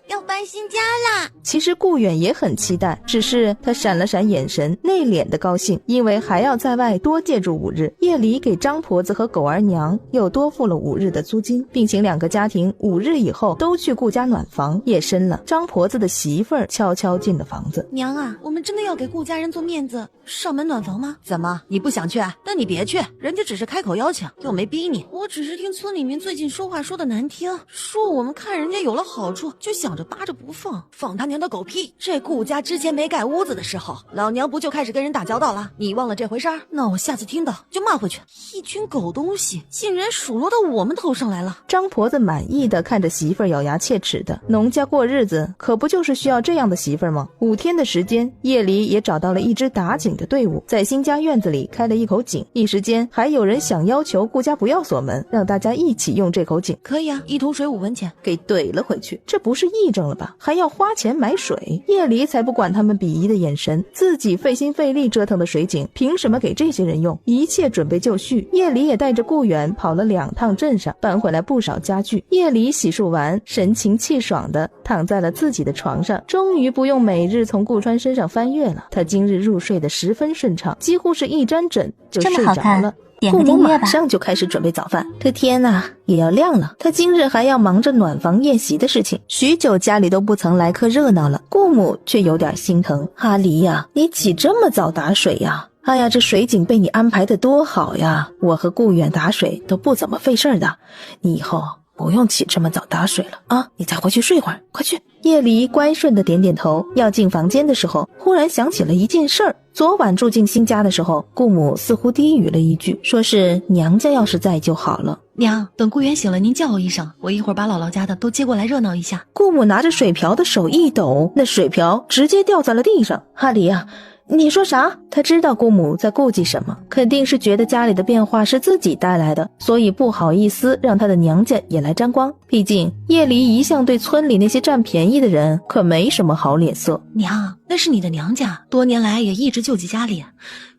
要搬新家啦！其实顾远也很期待，只是他闪了闪眼神，内敛的高兴，因为还要在外多借住5日。叶离给张婆子和狗儿娘又多付了5日的租金，并请2个家庭5日以后都去顾家暖房。夜深了，张婆子的媳妇儿悄悄进了房子。娘啊，我们真的要给顾家人做面子，上门暖房吗？怎么，你不想去？那你别去，人家只是开口邀请，又没逼你。我只是听村里面最近说话说的难听，说我们看人家有了好处就想着扒着不放，放他娘的狗屁！这顾家之前没盖屋子的时候，老娘不就开始跟人打交道了？你忘了这回事儿？那我下次听到就骂回去。一群狗东西，竟然数落到我们头上来了。张婆子满意的看着媳妇儿咬牙切齿的，农家过日子可不就是需要这样的媳妇儿吗？5天的时间，叶离也找到了一支打井的队伍，在新家院子里开了一口井。一时间还有人想要求顾家不要锁门，让大家一起用这口井。可以啊，一桶水5文钱。给怼了回去，这不是议政了吧？还要花钱买水？叶离才不管他们鄙夷的眼神，自己费心费力折腾的水井，凭什么给这些人用？一切准备就绪，叶离也带着顾远跑了2趟镇上，搬回来不少家具。叶离洗漱完，神清气爽的躺在了自己的床上，终于不用每日从顾川身上翻阅了。他今日入睡得十分顺畅，几乎是一沾枕就睡着了。点个顾订阅吧。母马上就开始准备早饭，这天啊也要亮了。他今日还要忙着暖房宴席的事情，许久家里都不曾来客热闹了。顾母却有点心疼，阿离呀，你起这么早打水呀？哎呀，这水井被你安排的多好呀！我和顾远打水都不怎么费事儿的，你以后不用起这么早打水了啊，你再回去睡会儿，快去。叶离乖顺的点点头，要进房间的时候，忽然想起了一件事儿。昨晚住进新家的时候，顾母似乎低语了一句，说是娘家要是在就好了。娘，等顾源醒了您叫我一声，我一会儿把姥姥家的都接过来热闹一下。顾母拿着水瓢的手一抖，那水瓢直接掉在了地上。阿离啊，你说啥？他知道顾母在顾忌什么，肯定是觉得家里的变化是自己带来的，所以不好意思让他的娘家也来沾光。毕竟叶离一向对村里那些占便宜的人可没什么好脸色。娘，那是你的娘家，多年来也一直救济家里。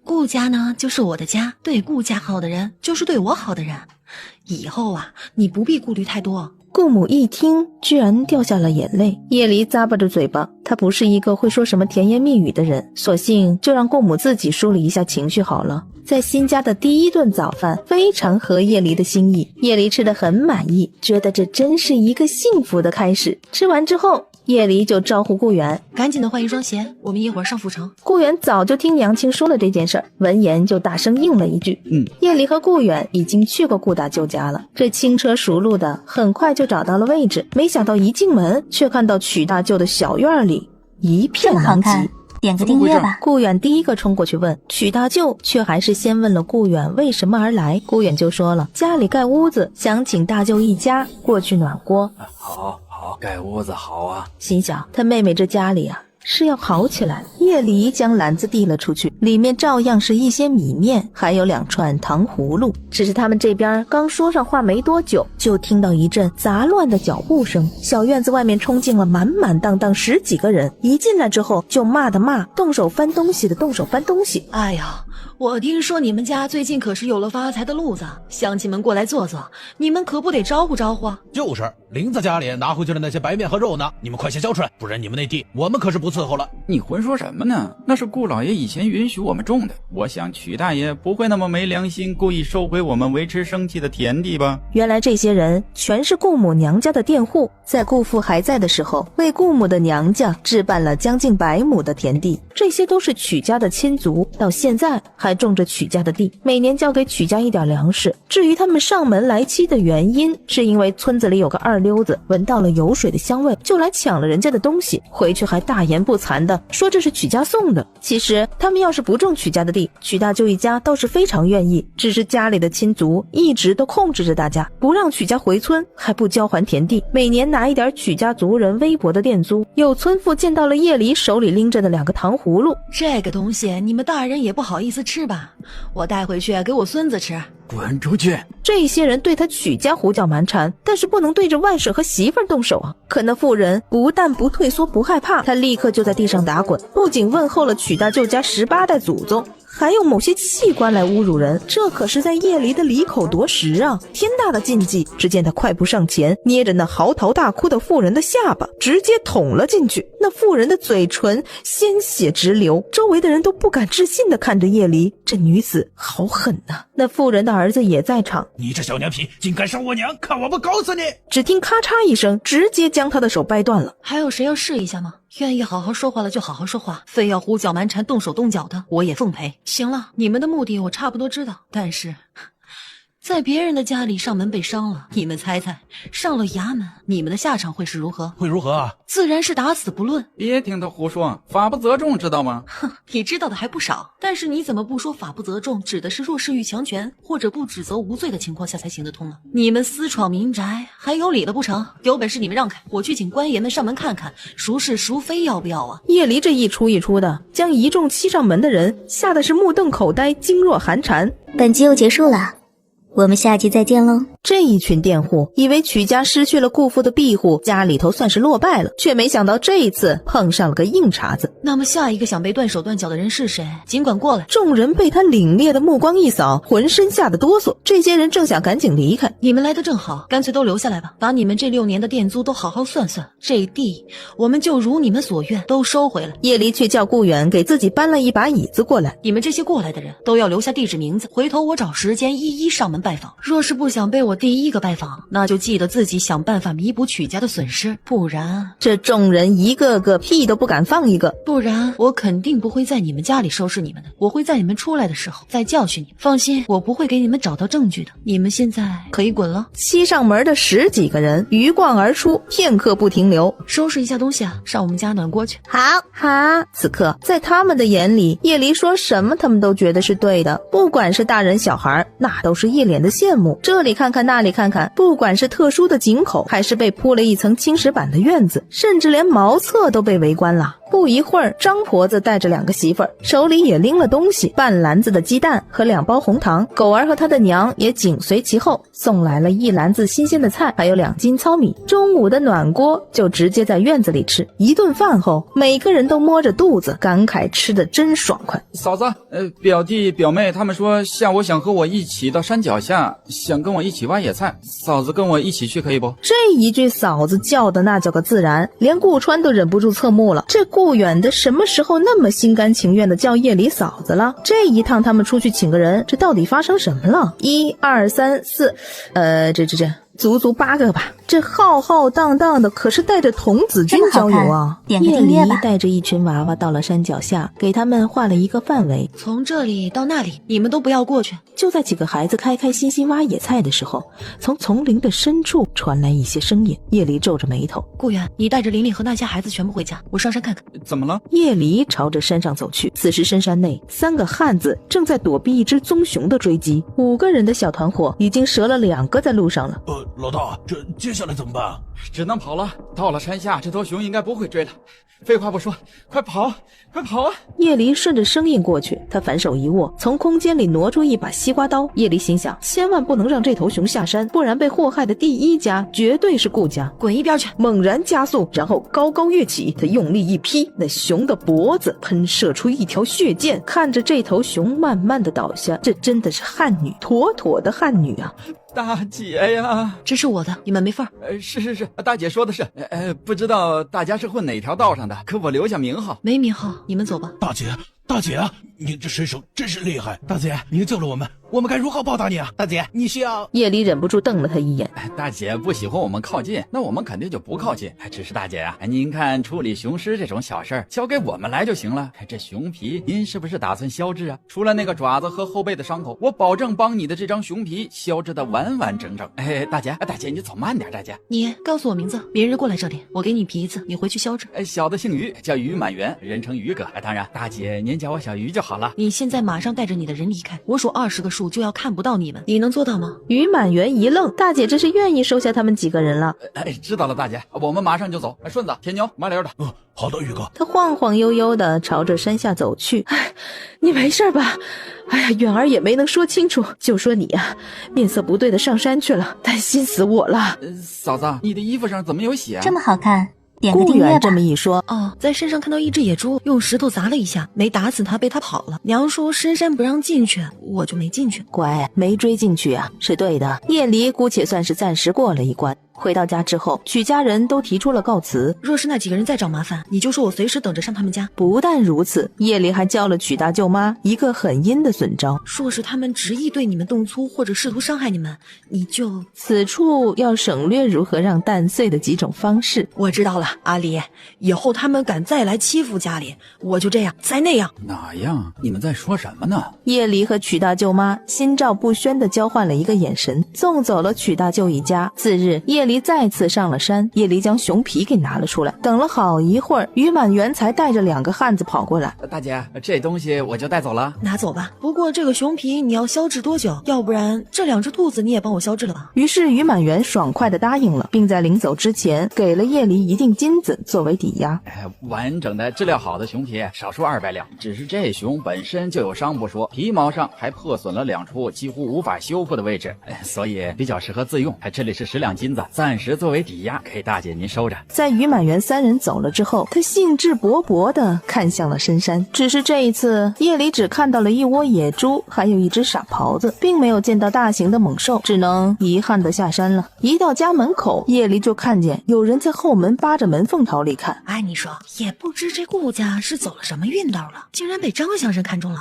顾家呢，就是我的家，对顾家好的人就是对我好的人。以后啊，你不必顾虑太多。顾母一听，居然掉下了眼泪。叶离咂巴着嘴巴，他不是一个会说什么甜言蜜语的人，索性就让顾母自己梳理一下情绪好了。在新家的第一顿早饭非常合叶离的心意，叶离吃得很满意，觉得这真是一个幸福的开始。吃完之后，叶离就招呼顾源，赶紧的换一双鞋，我们一会儿上府城。顾源早就听娘亲说了这件事儿，闻言就大声应了一句。叶离和顾远已经去过顾大舅家了，这轻车熟路的很快就找到了位置，没想到一进门却看到曲大舅的小院里一片狼藉。点个订阅吧。顾远第一个冲过去问，曲大舅却还是先问了顾远为什么而来。顾远就说了，家里盖屋子，想请大舅一家过去暖锅。好，盖屋子好啊。心想他妹妹这家里啊是要好起来。叶离将篮子递了出去，里面照样是一些米面，还有2串糖葫芦。只是他们这边刚说上话没多久，就听到一阵杂乱的脚步声，小院子外面冲进了满满当当10几个人，一进来之后就骂的骂，动手翻东西的动手翻东西。哎呀，我听说你们家最近可是有了发财的路子，乡亲们过来坐坐，你们可不得招呼招呼。就是林子家里拿回去了那些白面和肉呢，你们快些交出来，不然你们那地我们可是不伺候了。你混说什么呢？那是顾老爷以前允许我们种的，我想曲大爷不会那么没良心，故意收回我们维持生计的田地吧？原来这些人全是顾母娘家的佃户，在顾父还在的时候，为顾母的娘家置办了将近100亩的田地，这些都是曲家的亲族，到现在还种着曲家的地，每年交给曲家一点粮食。至于他们上门来期的原因，是因为村子里有个二溜子闻到了油水的香味，就来抢了人家的东西，回去还大言不惭的说这是曲家送的。其实他们要是不种曲家的地，曲大舅一家倒是非常愿意，只是家里的亲族一直都控制着大家，不让曲家回村，还不交还田地，每年拿一点曲家族人微薄的佃租。有村妇见到了叶离手里拎着的2个糖葫芦，这个东西你们大人也不好意思吃吧，我带回去给我孙子吃。滚出去！这些人对他曲家胡搅蛮缠，但是不能对着外甥和媳妇儿动手啊。可那妇人不但不退缩不害怕，他立刻就在地上打滚，不仅问候了曲大舅家18代祖宗，还用某些器官来侮辱人，这可是在叶离的里口夺食啊，天大的禁忌。只见他快步上前，捏着那嚎啕大哭的妇人的下巴，直接捅了进去。那妇人的嘴唇鲜血直流，周围的人都不敢置信地看着叶离，这女子好狠啊。那妇人的儿子也在场，你这小娘皮竟敢伤我娘，看我不搞死你！只听咔嚓一声，直接将他的手掰断了。还有谁要试一下吗？愿意好好说话了就好好说话，非要胡搅蛮缠动手动脚的，我也奉陪。行了，你们的目的我差不多知道，但是在别人的家里上门被伤了，你们猜猜，上了衙门，你们的下场会是如何？会如何啊？自然是打死不论。别听他胡说，法不责众，知道吗？哼，你知道的还不少，但是你怎么不说法不责众指的是弱势欲强权，或者不指责无罪的情况下才行得通呢？你们私闯民宅，还有理了不成？有本事你们让开，我去请官爷们上门看看，孰是孰非，要不要啊？叶离这一出一出的，将一众欺上门的人吓得是目瞪口呆，噤若寒蝉。本集又结束了，我们下集再见喽。这一群佃户以为曲家失去了顾父的庇护，家里头算是落败了，却没想到这一次碰上了个硬茬子。那么下一个想被断手断脚的人是谁？尽管过来。众人被他凛冽的目光一扫，浑身吓得哆嗦。这些人正想赶紧离开，你们来得正好，干脆都留下来吧，把你们这6年的佃租都好好算算，这地我们就如你们所愿都收回来。叶离却叫顾远给自己搬了一把椅子过来，你们这些过来的人都要留下地址名字，回头我找时间一一上门拜访。若是不想被我我第一个拜访，那就记得自己想办法弥补曲家的损失，不然这众人一个个屁都不敢放一个。不然我肯定不会在你们家里收拾你们的，我会在你们出来的时候再教训你们。放心，我不会给你们找到证据的。你们现在可以滚了。西上门的10几个人鱼贯而出，片刻不停留。收拾一下东西啊，上我们家暖锅去。好。此刻在他们的眼里，叶离说什么他们都觉得是对的，不管是大人小孩，那都是一脸的羡慕。这里看看那里看看，不管是特殊的井口，还是被铺了一层青石板的院子，甚至连茅厕都被围观了。不一会儿，张婆子带着2个媳妇儿，手里也拎了东西，半篮子的鸡蛋和2包红糖。狗儿和他的娘也紧随其后，送来了1篮子新鲜的菜，还有2斤糙米。中午的暖锅就直接在院子里吃。一顿饭后，每个人都摸着肚子，感慨吃得真爽快。嫂子，表弟表妹他们说下午想和我一起到山脚下，想跟我一起挖野菜，嫂子跟我一起去可以不？这一句嫂子叫的那叫个自然，连顾川都忍不住侧目了。这顾远的什么时候那么心甘情愿的叫叶离嫂子了？这一趟他们出去请个人，这到底发生什么了？1、2、3、4，这足足8个吧。这浩浩荡荡的可是带着童子军郊游啊。点个订阅吧。叶离带着一群娃娃到了山脚下，给他们画了一个范围，从这里到那里，你们都不要过去。就在几个孩子开开心心挖野菜的时候，从丛林的深处传来一些声音。叶离皱着眉头，顾远，你带着琳琳和那些孩子全部回家，我上山看看。怎么了？叶离朝着山上走去。此时深山内，3个汉子正在躲避一只棕熊的追击，5个人的小团伙已经折了2个在路上了。老大，这接下来怎么办？只能跑了。到了山下，这头熊应该不会追了。废话不说，快跑啊！叶离顺着声音过去，他反手一握，从空间里挪出一把西瓜刀。叶离心想，千万不能让这头熊下山，不然被祸害的第一家绝对是顾家。滚一边去！猛然加速，然后高高跃起，他用力一劈，那熊的脖子喷射出一条血溅。看着这头熊慢慢的倒下，这真的是汉女，妥妥的汉女啊！大姐呀，这是我的，你们没份儿。是，大姐说的是。不知道大家是混哪条道上的，可我留下名号。没名号，你们走吧。大姐啊，你这身手真是厉害。大姐，您救了我们，我们该如何报答你啊？大姐，你需要……叶离忍不住瞪了他一眼。大姐不喜欢我们靠近，那我们肯定就不靠近。只是大姐啊，您看处理雄狮这种小事儿，交给我们来就行了。这熊皮，您是不是打算消脂啊？除了那个爪子和后背的伤口，我保证帮你的这张熊皮消脂的完完整整。大姐，你走慢点，大姐。你告诉我名字，别人过来这里，我给你皮子，你回去消脂。小的姓于，叫于满元，人称于哥。当然，大姐您叫我小于就好了。你现在马上带着你的人离开，我数20个数就要看不到你们，你能做到吗？于满元一愣，大姐这是愿意收下他们几个人了。知道了，大姐，我们马上就走。顺子、天牛，麻溜的。好的，于哥。他晃晃悠悠的朝着山下走去。你没事吧？远儿也没能说清楚，就说你啊，面色不对的上山去了，担心死我了。嫂子，你的衣服上怎么有血啊？这么好看。点个订阅吧。这么一说，在山上看到一只野猪，用石头砸了一下，没打死它，被它跑了。娘说深山不让进去，我就没进去。乖，没追进去啊，是对的。叶离姑且算是暂时过了一关。回到家之后，曲家人都提出了告辞。若是那几个人再找麻烦，你就说我随时等着上他们家。不但如此，叶离还教了曲大舅妈一个很阴的损招，若是他们执意对你们动粗，或者试图伤害你们，你就……此处要省略如何让蛋碎的几种方式。我知道了，阿离，以后他们敢再来欺负家里，我就这样再那样。哪样？你们在说什么呢？叶离和曲大舅妈心照不宣地交换了一个眼神，送走了曲大舅一家。次日，叶离再次上了山，叶离将熊皮给拿了出来。等了好一会儿，于满元才带着2个汉子跑过来。大姐，这东西我就带走了。拿走吧，不过这个熊皮你要消脂多久？要不然这2只兔子你也帮我消脂了吧。于是于满元爽快地答应了，并在临走之前给了叶离一锭金子作为抵押。完整的质量好的熊皮少说200两，只是这熊本身就有伤不说，皮毛上还破损了2处几乎无法修复的位置，所以比较适合自用。这里是10两金子，暂时作为抵押，给大姐您收着。在于满元3人走了之后，他兴致勃勃地看向了深山。只是这一次，叶离只看到了一窝野猪，还有一只傻狍子，并没有见到大型的猛兽，只能遗憾地下山了。一到家门口，叶离就看见有人在后门扒着门缝朝里看。你说也不知这顾家是走了什么运道了，竟然被张相生看中了。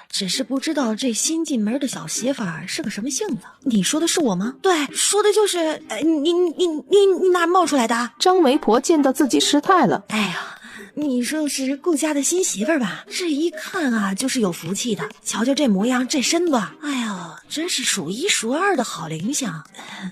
只是不知道这新进门的小媳妇儿是个什么性子。你说的是我吗？对，说的就是你哪冒出来的？张媒婆见到自己失态了。哎呀，你说是顾家的新媳妇儿吧？这一看啊，就是有福气的。瞧瞧这模样，这身子，哎呀，真是数一数二的好灵相。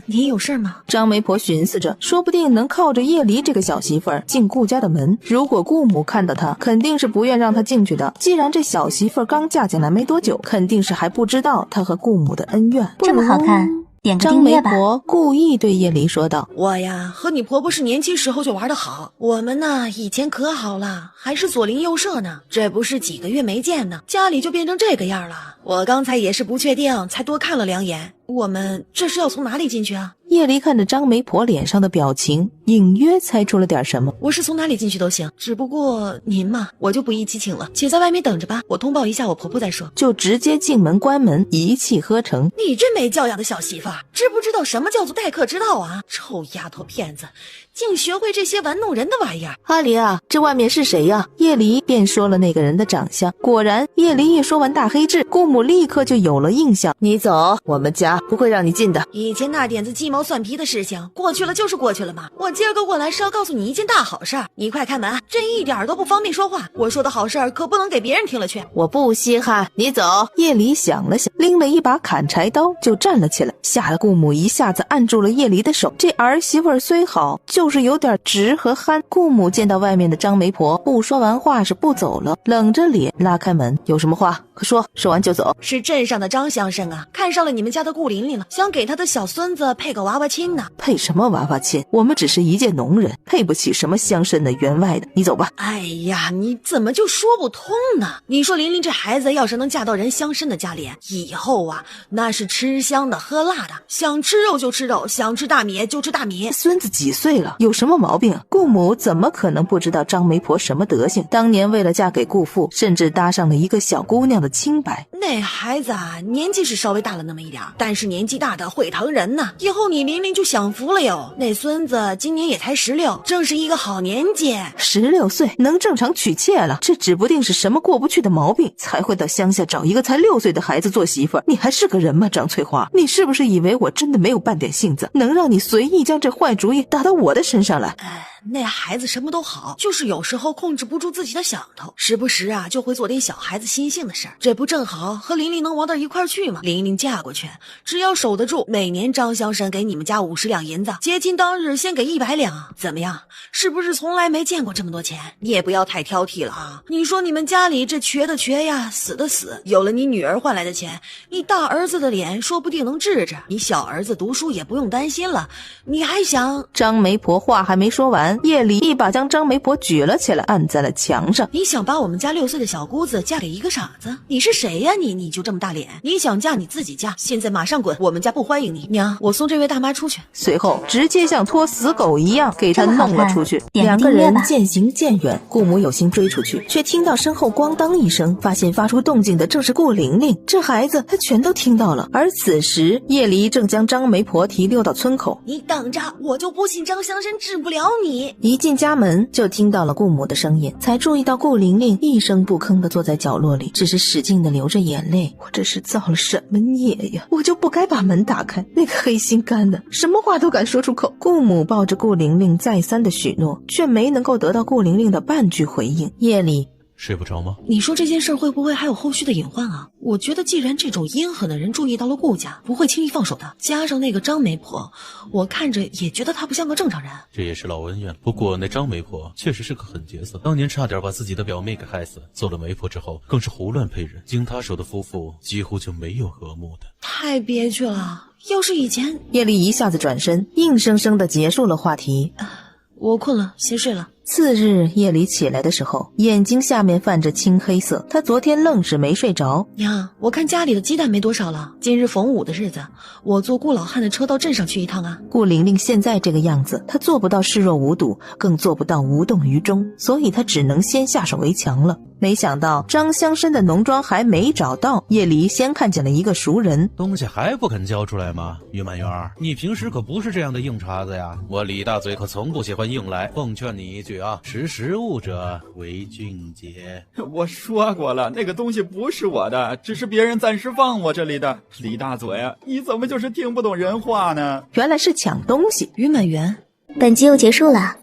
你有事吗？张媒婆寻思着，说不定能靠着叶离这个小媳妇儿进顾家的门。如果顾母看到她，肯定是不愿让她进去的。既然这小媳妇儿刚嫁进来没多久，肯定是还不知道她和顾母的恩怨。这么好看，点个张订阅吧。媒婆故意对叶离说道：我呀，和你婆婆是年轻时候就玩得好，我们呢以前可好了，还是左邻右舍呢。这不是几个月没见呢，家里就变成这个样了。我刚才也是不确定，才多看了2眼。我们这是要从哪里进去啊？叶离看着张媒婆脸上的表情，隐约猜出了点什么。我是从哪里进去都行，只不过您嘛，我就不宜启请了，且在外面等着吧，我通报一下我婆婆再说。就直接进门关门，一气呵成。你这没教养的小媳妇儿，知不知道什么叫做待客之道啊？臭丫头片子，竟学会这些玩弄人的玩意儿。阿离啊，这外面是谁呀？叶离便说了那个人的长相。果然，叶离一说完大黑痣，顾母立刻就有了印象。你走，我们家不会让你进的。以前那点子鸡毛蒜皮的事情过去了就是过去了嘛。我今儿个过来是要告诉你一件大好事儿，你快开门，这一点都不方便说话。我说的好事儿可不能给别人听了去。我不稀罕，你走。叶离想了想，拎了一把砍柴刀就站了起来，吓得顾母一下子按住了叶离的手。这儿媳妇儿虽好，就是有点直和憨。顾母见到外面的张媒婆，不说完话是不走了，冷着脸拉开门，有什么话快说，说完就走。是镇上的张乡绅啊，看上了你们家的顾玲玲了，想给他的小孙子配个娃娃亲呢。配什么娃娃亲？我们只是一介农人，配不起什么乡绅的员外的。你走吧。哎呀，你怎么就说不通呢？你说玲玲这孩子要是能嫁到人乡绅的家里，以后啊，那是吃香的喝辣的，想吃肉就吃肉，想吃大米就吃大米。孙子几岁了，有什么毛病？顾母怎么可能不知道张媒婆什么德行？当年为了嫁给顾父，甚至搭上了一个小姑娘的清白。那孩子啊，年纪是稍微大了那么一点，但是年纪大的会疼人呐。以后你玲玲就享福了哟。那孙子今年也才16，正是一个好年纪。16岁能正常娶妾了，这指不定是什么过不去的毛病，才会到乡下找一个才6岁的孩子做媳妇儿。你还是个人吗，张翠花？你是不是以为我真的没有半点性子，能让你随意将这坏主意打到我的身上来？那孩子什么都好，就是有时候控制不住自己的想头，时不时啊就会做点小孩子心性的事儿。这不正好和玲玲能玩到一块儿去吗？玲玲嫁过去，只要守得住，每年张乡绅给你们家50两银子，结亲当日先给100两，怎么样？是不是从来没见过这么多钱？你也不要太挑剔了啊！你说你们家里这缺的缺呀，死的死，有了你女儿换来的钱，你大儿子的脸说不定能治治，你小儿子读书也不用担心了。你还想……张媒婆话还没说完，叶离一把将张媒婆举了起来，按在了墙上。你想把我们家6岁的小姑子嫁给一个傻子？你是谁呀？你就这么大脸？你想嫁你自己嫁，现在马上滚，我们家不欢迎你。娘，我送这位大妈出去。随后直接像拖死狗一样给她弄了出去。两个人渐行渐远，顾母有心追出去，却听到身后咣当一声，发现发出动静的正是顾玲玲。这孩子他全都听到了。而此时叶离正将张媒婆提溜到村口。你等着，我就不信张乡绅治不了你。一进家门就听到了顾母的声音，才注意到顾玲玲一声不吭地坐在角落里，只是使劲地流着眼泪。我这是造了什么孽呀？我就不该把门打开。那个黑心肝的什么话都敢说出口。顾母抱着顾玲玲再三的许诺，却没能够得到顾玲玲的半句回应。夜里睡不着吗？你说这件事会不会还有后续的隐患啊？我觉得既然这种阴狠的人注意到了顾家，不会轻易放手的。加上那个张媒婆，我看着也觉得她不像个正常人。这也是老恩怨。不过那张媒婆确实是个狠角色，当年差点把自己的表妹给害死，做了媒婆之后更是胡乱配人，经她手的夫妇几乎就没有和睦的。太憋屈了，要是以前……叶离一下子转身，硬生生地结束了话题。我困了，先睡了。次日夜里起来的时候，眼睛下面泛着青黑色，他昨天愣是没睡着。娘，我看家里的鸡蛋没多少了，今日逢5的日子，我坐顾老汉的车到镇上去一趟啊。顾玲玲现在这个样子，她做不到视若无睹，更做不到无动于衷，所以她只能先下手为强了。没想到张乡绅的农庄还没找到，叶离先看见了一个熟人。东西还不肯交出来吗？于满园，你平时可不是这样的硬茬子呀，我李大嘴可从不喜欢硬来，奉劝你一句，矩啊，识时务者为俊杰。我说过了，那个东西不是我的，只是别人暂时放我这里的。李大嘴啊，你怎么就是听不懂人话呢？原来是抢东西。于满园，本集又结束了，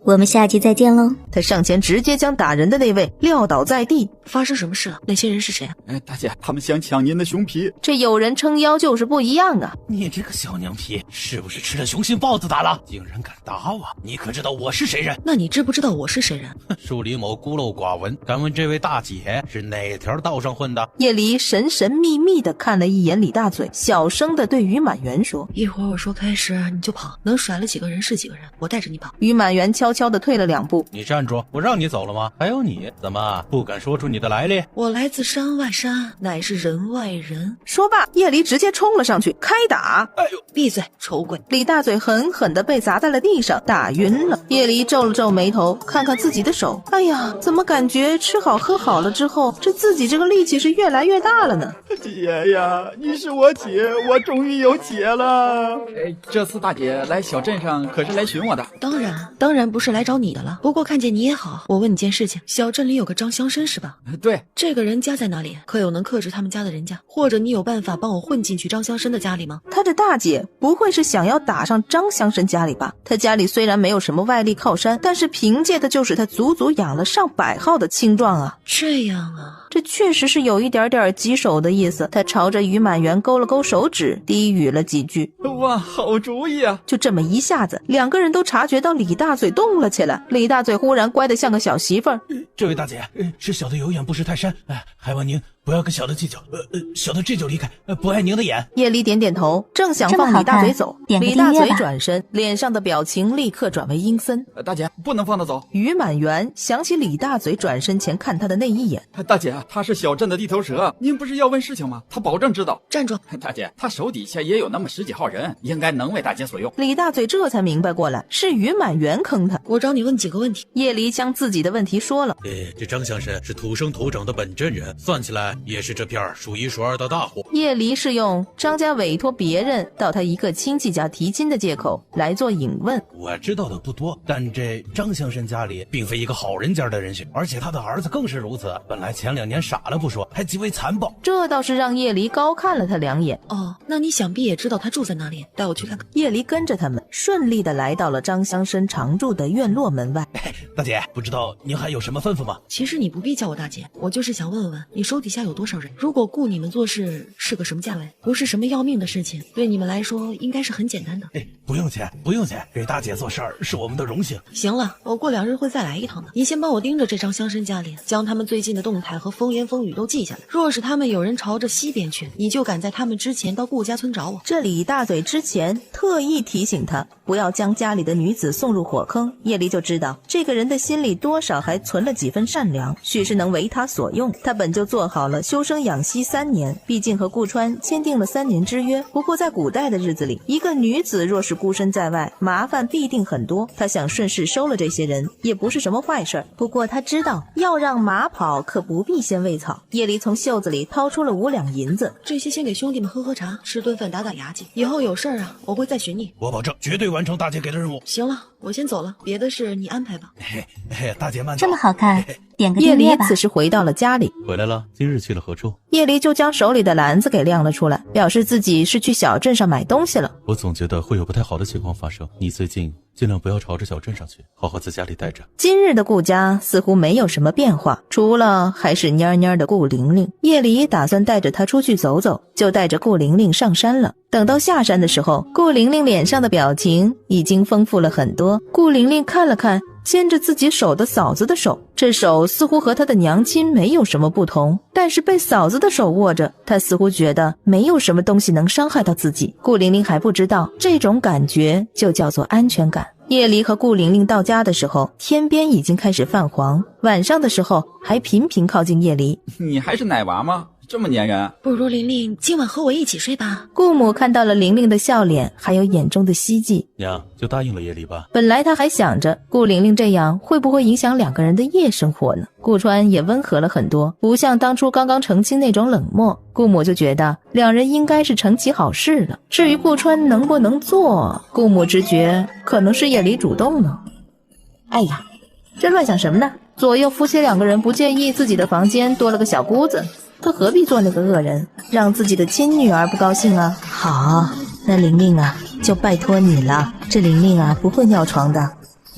我们下集再见喽。他上前直接将打人的那位撂倒在地。发生什么事了？那些人是谁啊？大姐，他们想抢您的熊皮。这有人撑腰就是不一样啊！你这个小娘皮，是不是吃了雄心豹子胆了？竟然敢打我！你可知道我是谁人？那你知不知道我是谁人？树李某孤陋寡闻，敢问这位大姐是哪条道上混的？叶离神神秘秘地看了一眼李大嘴，小声地对于满园说：一会儿我说开始你就跑，能甩了几个人是几个人，我带着你跑。于满园悄悄地退了2步。你站住！我让你走了吗？还有你，怎么不敢说出你的来历？我来自山外山，乃是人外人。说罢，叶离直接冲了上去，开打。哎呦！闭嘴，丑鬼！李大嘴狠狠地被砸在了地上，打晕了。叶离皱了皱眉头，看看自己的手，哎呀，怎么感觉吃好喝好了之后，这自己这个力气是越来越大了呢？姐呀，你是我姐，我终于有姐了。这次大姐来小镇上可是来寻我的？当然不是来找你的了。不过看见你也好，我问你件事情，小镇里有个张乡绅是吧？对，这个人家在哪里？可有能克制他们家的人家？或者你有办法帮我混进去张乡绅的家里吗？他这大姐不会是想要打上张乡绅家里吧？他家里虽然没有什么外力靠山，但是凭借的就是他足足养了上百号的青壮啊！这样啊，这确实是有一点点棘手的意思。他朝着于满园勾了勾手指，低语了几句。哇，好主意啊！就这么一下子，2个人都察觉到李大嘴动了起来。李大嘴忽然乖得像个小媳妇儿。这位大姐，是小的有眼不识泰山，还望您不要跟小的计较，小的这就离开，不碍您的眼。叶离点点头，正想放李大嘴走，李大嘴转身，脸上的表情立刻转为阴森。大姐，不能放他走。于满园想起李大嘴转身前看他的那一眼。大姐，他是小镇的地头蛇，您不是要问事情吗？他保证知道。站住！大姐，他手底下也有那么10几号人，应该能为大姐所用。李大嘴这才明白过来，是于满园坑他。我找你问几个问题。叶离将自己的问题说了。这张乡绅是土生土长的本镇人，算起来也是这片数一数二的大户。叶离是用张家委托别人到他一个亲戚家提亲的借口来做引问。我知道的不多，但这张乡绅家里并非一个好人家的人选，而且他的儿子更是如此。本来前2年傻了不说，还极为残暴。这倒是让叶离高看了他2眼。哦，那你想必也知道他住在哪里，带我去看看。叶离跟着他们顺利的来到了张乡绅常住的院落门外。大姐，不知道您还有什么吩咐吗？其实你不必叫我大姐，我就是想问问你手底下有多少人？如果雇你们做事是个什么价位？不是什么要命的事情，对你们来说应该是很简单的。不用钱，不用钱，给大姐做事儿是我们的荣幸。行了，我过2日会再来一趟的。你先帮我盯着这张乡绅家里，将他们最近的动态和风言风语都记下来。若是他们有人朝着西边去，你就赶在他们之前到顾家村找我。这李大嘴之前特意提醒他不要将家里的女子送入火坑，叶离就知道这个人的心里多少还存了几分善良，许是能为他所用。他本就做好了修身养息3年，毕竟和顾川签订了3年之约。不过在古代的日子里，一个女子若是孤身在外，麻烦必定很多。他想顺势收了这些人，也不是什么坏事。不过他知道要让马跑，可不必先喂草。叶离从袖子里掏出了5两银子，这些先给兄弟们喝喝茶，吃顿饭，打打牙祭。以后有事儿啊，我会再寻你。我保证绝对完成大姐给的任务。行了，我先走了，别的事你安排吧。大姐慢走。这么好看，点个订叶离阅吧。此时回到了家里。回来了，今日去了何处？叶离就将手里的篮子给亮了出来，表示自己是去小镇上买东西了。我总觉得会有不太好的情况发生，你最近尽量不要朝着小镇上去，好好在家里待着。今日的顾家似乎没有什么变化，除了还是蔫蔫的顾玲玲。叶离打算带着她出去走走，就带着顾玲玲上山了。等到下山的时候，顾玲玲脸上的表情已经丰富了很多。顾玲玲看了看牵着自己手的嫂子的手，这手似乎和她的娘亲没有什么不同，但是被嫂子的手握着，她似乎觉得没有什么东西能伤害到自己。顾玲玲还不知道，这种感觉就叫做安全感。叶离和顾玲玲到家的时候，天边已经开始泛黄，晚上的时候还频频靠近叶离。你还是奶娃吗？这么粘人？不如玲玲今晚和我一起睡吧。顾母看到了玲玲的笑脸，还有眼中的希冀，娘就答应了叶离吧。本来他还想着顾玲玲这样会不会影响2个人的夜生活呢。顾川也温和了很多，不像当初刚刚成亲那种冷漠。顾母就觉得2人应该是成其好事了。至于顾川能不能做，顾母直觉可能是叶离主动呢。哎呀，这乱想什么呢？左右夫妻2个人不介意自己的房间多了个小姑子，他何必做那个恶人，让自己的亲女儿不高兴啊？好，那玲玲啊，就拜托你了。这玲玲啊，不会尿床的，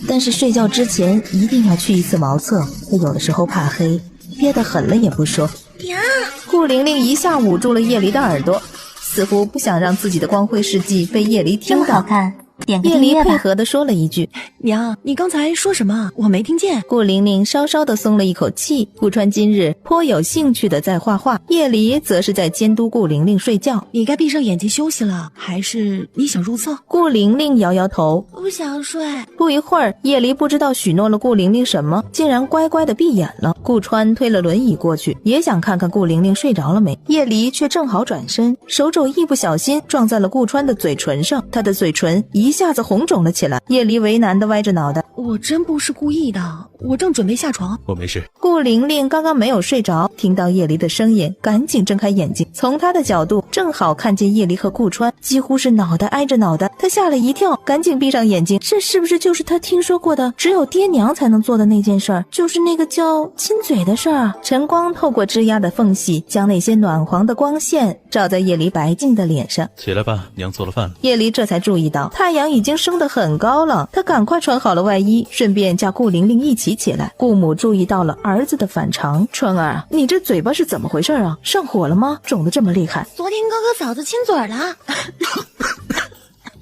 但是睡觉之前一定要去一次茅厕。她有的时候怕黑，憋得狠了也不说。娘，顾玲玲一下捂住了叶离的耳朵，似乎不想让自己的光辉事迹被叶离听到。这么好看，点个叶离配订阅吧。合地说了一句。娘，你刚才说什么？我没听见。顾玲玲稍稍地松了一口气。顾川今日颇有兴趣地在画画，叶离则是在监督顾玲玲睡觉。你该闭上眼睛休息了，还是你想入厕？顾玲玲摇摇头，不想睡。不一会儿，叶离不知道许诺了顾玲玲什么，竟然乖乖地闭眼了。顾川推了轮椅过去，也想看看顾玲玲睡着了没。叶离却正好转身，手肘一不小心撞在了顾川的嘴唇上，他的嘴唇一下子红肿了起来。叶离为难地歪着脑袋，我真不是故意的，我正准备下床。我没事。顾玲玲刚刚没有睡着，听到叶离的声音，赶紧睁开眼睛，从她的角度正好看见叶离和顾川几乎是脑袋挨着脑袋，她吓了一跳，赶紧闭上眼睛。这是不是就是她听说过的只有爹娘才能做的那件事儿，就是那个叫亲嘴的事儿？晨光透过枝桠的缝隙，将那些暖黄的光线照在叶离白净的脸上。起来吧，娘做了饭了。叶离这才注意到太阳已经升得很高了，他赶快穿好了外衣，顺便叫顾玲玲一起起来。顾母注意到了儿子的反常，川儿，你这嘴巴是怎么回事啊？上火了吗？肿得这么厉害？昨天哥哥嫂子亲嘴了。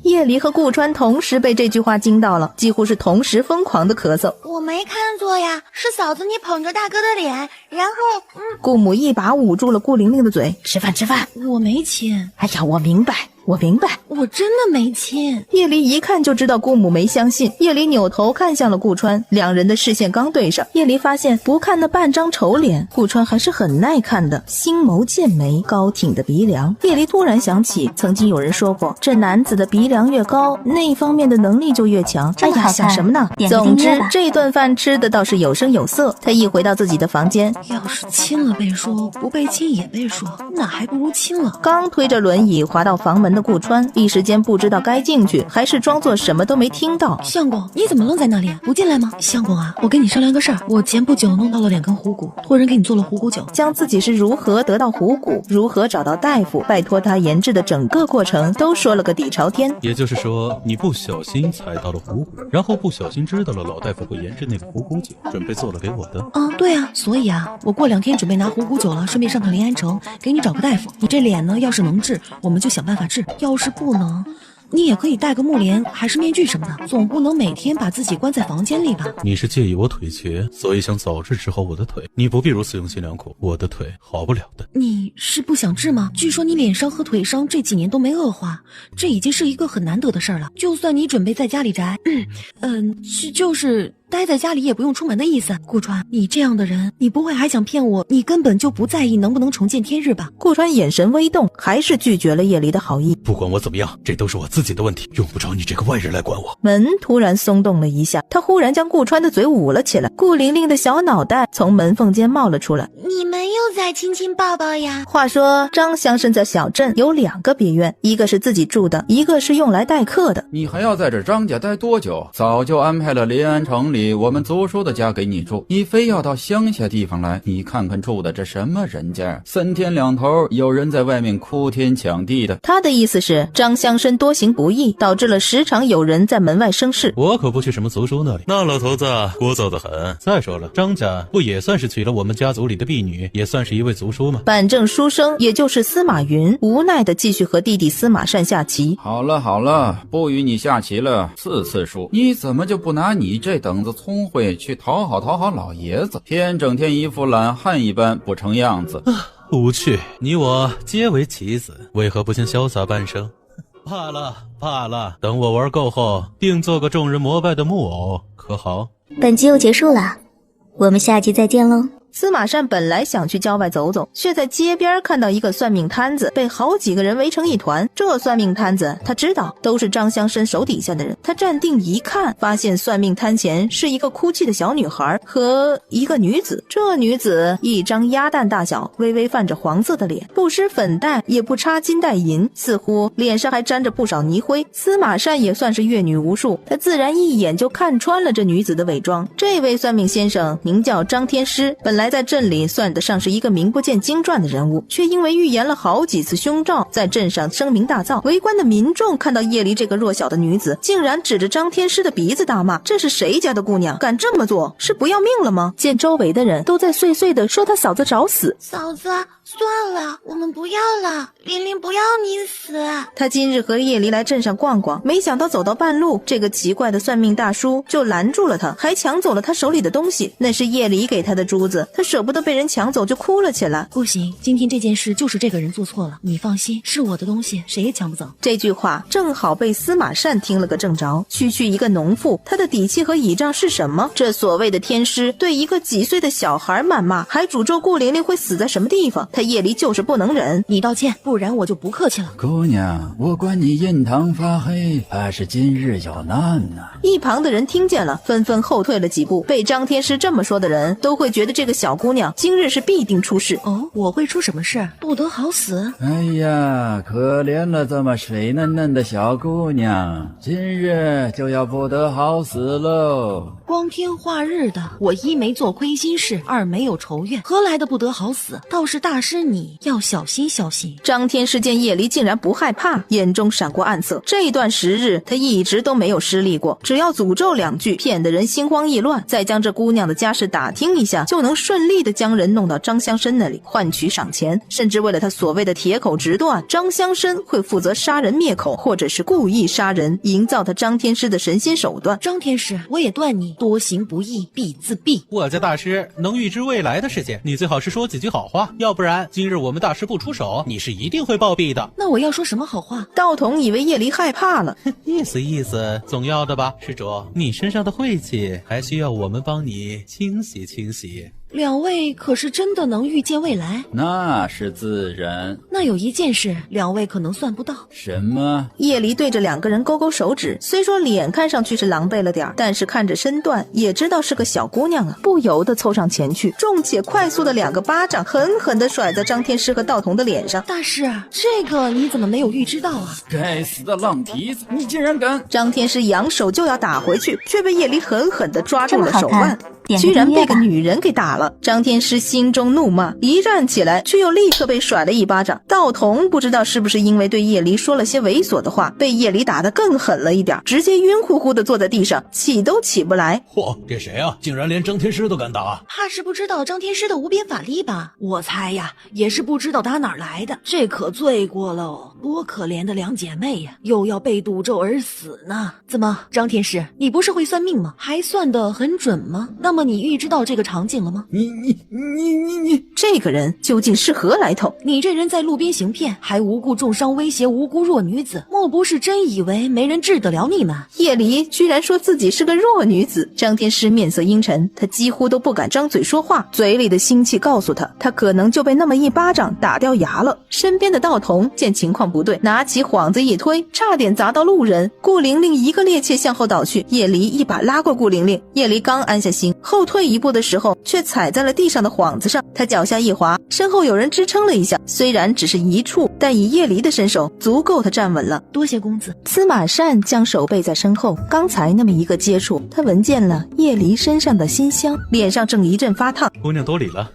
叶离和顾川同时被这句话惊到了，几乎是同时疯狂的咳嗽。我没看错呀，是嫂子你捧着大哥的脸，然后顾母一把捂住了顾玲玲的嘴，吃饭吃饭。我没亲。哎呀，我明白，我真的没亲。叶离一看就知道顾母没相信。叶离扭头看向了顾川，两人的视线刚对上，叶离发现不看那半张丑脸，顾川还是很耐看的，星眸剑眉，高挺的鼻梁。叶离突然想起曾经有人说过，这男子的鼻梁越高，那方面的能力就越强。哎呀，想什么呢？总之这顿饭吃的倒是有声有色。他一回到自己的房间，要是亲了被说，不被亲也被说，那还不如亲了。刚推着轮椅滑到房门的顾川一时间不知道该进去还是装作什么都没听到。相公，你怎么愣在那里？不进来吗？相公啊，我跟你商量个事儿，我前不久弄到了2根虎骨，托人给你做了虎骨酒。将自己是如何得到虎骨，如何找到大夫，拜托他研制的整个过程都说了个底朝天。也就是说，你不小心踩到了虎骨，然后不小心知道了老大夫会研制那个虎骨酒，准备做了给我的。对啊，所以啊，我过2天准备拿虎骨酒了，顺便上趟临安城给你找个大夫。你这脸呢，要是能治，我们就想办法治；要是不能，你也可以戴个木帘还是面具什么的，总不能每天把自己关在房间里吧？你是介意我腿瘸，所以想早日治好我的腿。你不必如此用心良苦，我的腿好不了的。你是不想治吗？据说你脸伤和腿伤这几年都没恶化，这已经是一个很难得的事儿了。就算你准备在家里宅，就是待在家里也不用出门的意思。顾川，你这样的人，你不会还想骗我？你根本就不在意能不能重见天日吧？顾川眼神微动，还是拒绝了叶离的好意。不管我怎么样，这都是我自己的问题，用不着你这个外人来管我。门突然松动了一下，他忽然将顾川的嘴捂了起来，顾玲玲的小脑袋从门缝间冒了出来。你们又在亲亲抱抱呀？话说张乡绅在小镇有2个别院，一个是自己住的，一个是用来待客的。你还要在这张家待多久？早就安排了临安城里我们族叔的家给你住，你非要到乡下地方来，你看看住的这什么人家，3天2头有人在外面哭天抢地的。他的意思是张乡绅多行不义，导致了时常有人在门外生事。我可不去什么族叔那里，那老头子聒噪得很。再说了，张家不也算是娶了我们家族里的婢女，也算是一位族叔吗？板正书生也就是司马云无奈地继续和弟弟司马善下棋。好了，不与你下棋了，次输。你怎么就不拿你这等子聪慧去讨好老爷子，整天一副懒汉一般不成样子。无趣，你我皆为棋子，为何不先潇洒半生？怕了，等我玩够后，定做个众人膜拜的木偶，可好？本集又结束了，我们下集再见喽。司马善本来想去郊外走走，却在街边看到一个算命摊子被好几个人围成一团。这算命摊子他知道都是张乡绅手底下的人，他站定一看，发现算命摊前是一个哭泣的小女孩和一个女子。这女子一张鸭蛋大小微微泛着黄色的脸，不施粉黛也不插金带银，似乎脸上还沾着不少泥灰。司马善也算是阅女无数，他自然一眼就看穿了这女子的伪装。这位算命先生名叫张天师，本来在镇里算得上是一个名不见经传的人物，却因为预言了好几次凶兆，在镇上声名大噪。围观的民众看到叶离这个弱小的女子，竟然指着张天师的鼻子大骂：这是谁家的姑娘，敢这么做，是不要命了吗？见周围的人都在碎碎地说他嫂子找死。嫂子，算了，我们不要了，玲玲不要你死。他今日和叶离来镇上逛逛，没想到走到半路，这个奇怪的算命大叔就拦住了他，还抢走了他手里的东西，那是叶离给他的珠子，他舍不得被人抢走，就哭了起来。不行，今天这件事就是这个人做错了，你放心，是我的东西，谁也抢不走。这句话正好被司马善听了个正着。区区一个农妇，他的底气和倚仗是什么？这所谓的天师对一个几岁的小孩谩骂，还诅咒顾玲玲会死在什么地方，他叶离就是不能忍。你道歉，不然我就不客气了。姑娘，我管你印堂发黑，怕是今日有难呐。一旁的人听见了，纷纷后退了几步。被张天师这么说的人，都会觉得这个小姑娘今日是必定出事。哦，我会出什么事？不得好死？哎呀，可怜了这么水嫩嫩的小姑娘，今日就要不得好死喽。光天化日的，我一没做亏心事，二没有仇怨，何来的不得好死？倒是大师你要小心小心。张天师见叶离竟然不害怕，眼中闪过暗色。这段时日他一直都没有失利过，只要诅咒两句，骗得人心慌意乱，再将这姑娘的家事打听一下，就能顺利的将人弄到张乡绅那里换取赏钱。甚至为了他所谓的铁口直断，张乡绅会负责杀人灭口，或者是故意杀人，营造他张天师的神仙手段。张天师，我也断你多行不义必自毙。我家大师能预知未来的事情，你最好是说几句好话，要不然今日我们大师不出手，你是一定会暴毙的。那我要说什么好话？道童以为叶离害怕了，意思总要的吧。施主，你身上的晦气还需要我们帮你清洗清洗。两位可是真的能预见未来？那是自然。那有一件事，两位可能算不到。什么？叶离对着两个人勾勾手指，虽说脸看上去是狼狈了点，但是看着身段也知道是个小姑娘啊，不由得凑上前去，重且快速的2个巴掌狠狠地甩在张天师和道童的脸上。大师，这个你怎么没有预知到啊？该死的浪蹄子，你竟然敢！张天师扬手就要打回去，却被叶离狠狠地抓住了手腕，居然被个女人给打了。张天师心中怒骂，一站起来，却又立刻被甩了一巴掌。道童不知道是不是因为对叶离说了些猥琐的话，被叶离打得更狠了一点，直接晕乎乎的坐在地上，起都起不来。嚯，这谁啊？竟然连张天师都敢打！怕是不知道张天师的无边法力吧？我猜呀，也是不知道打哪儿来的。这可罪过喽！多可怜的两姐妹呀，又要被诅咒而死呢。怎么，张天师，你不是会算命吗？还算得很准吗？那么你预知到这个场景了吗？你这个人究竟是何来头？你这人在路边行骗，还无故重伤威胁无辜弱女子，莫不是真以为没人治得了你们？叶离居然说自己是个弱女子。张天师面色阴沉，他几乎都不敢张嘴说话，嘴里的腥气告诉他，他可能就被那么一巴掌打掉牙了。身边的道童见情况不对，拿起幌子一推，差点砸到路人。顾玲玲一个趔趄向后倒去，叶离一把拉过顾玲玲。叶离刚安下心，后退一步的时候，却踩在了地上的幌子上，他脚下一滑，身后有人支撑了一下，虽然只是一处，但以叶离的身手足够他站稳了。多谢公子。司马善将手背在身后，刚才那么一个接触，他闻见了叶离身上的馨香，脸上正一阵发烫。姑娘多礼了。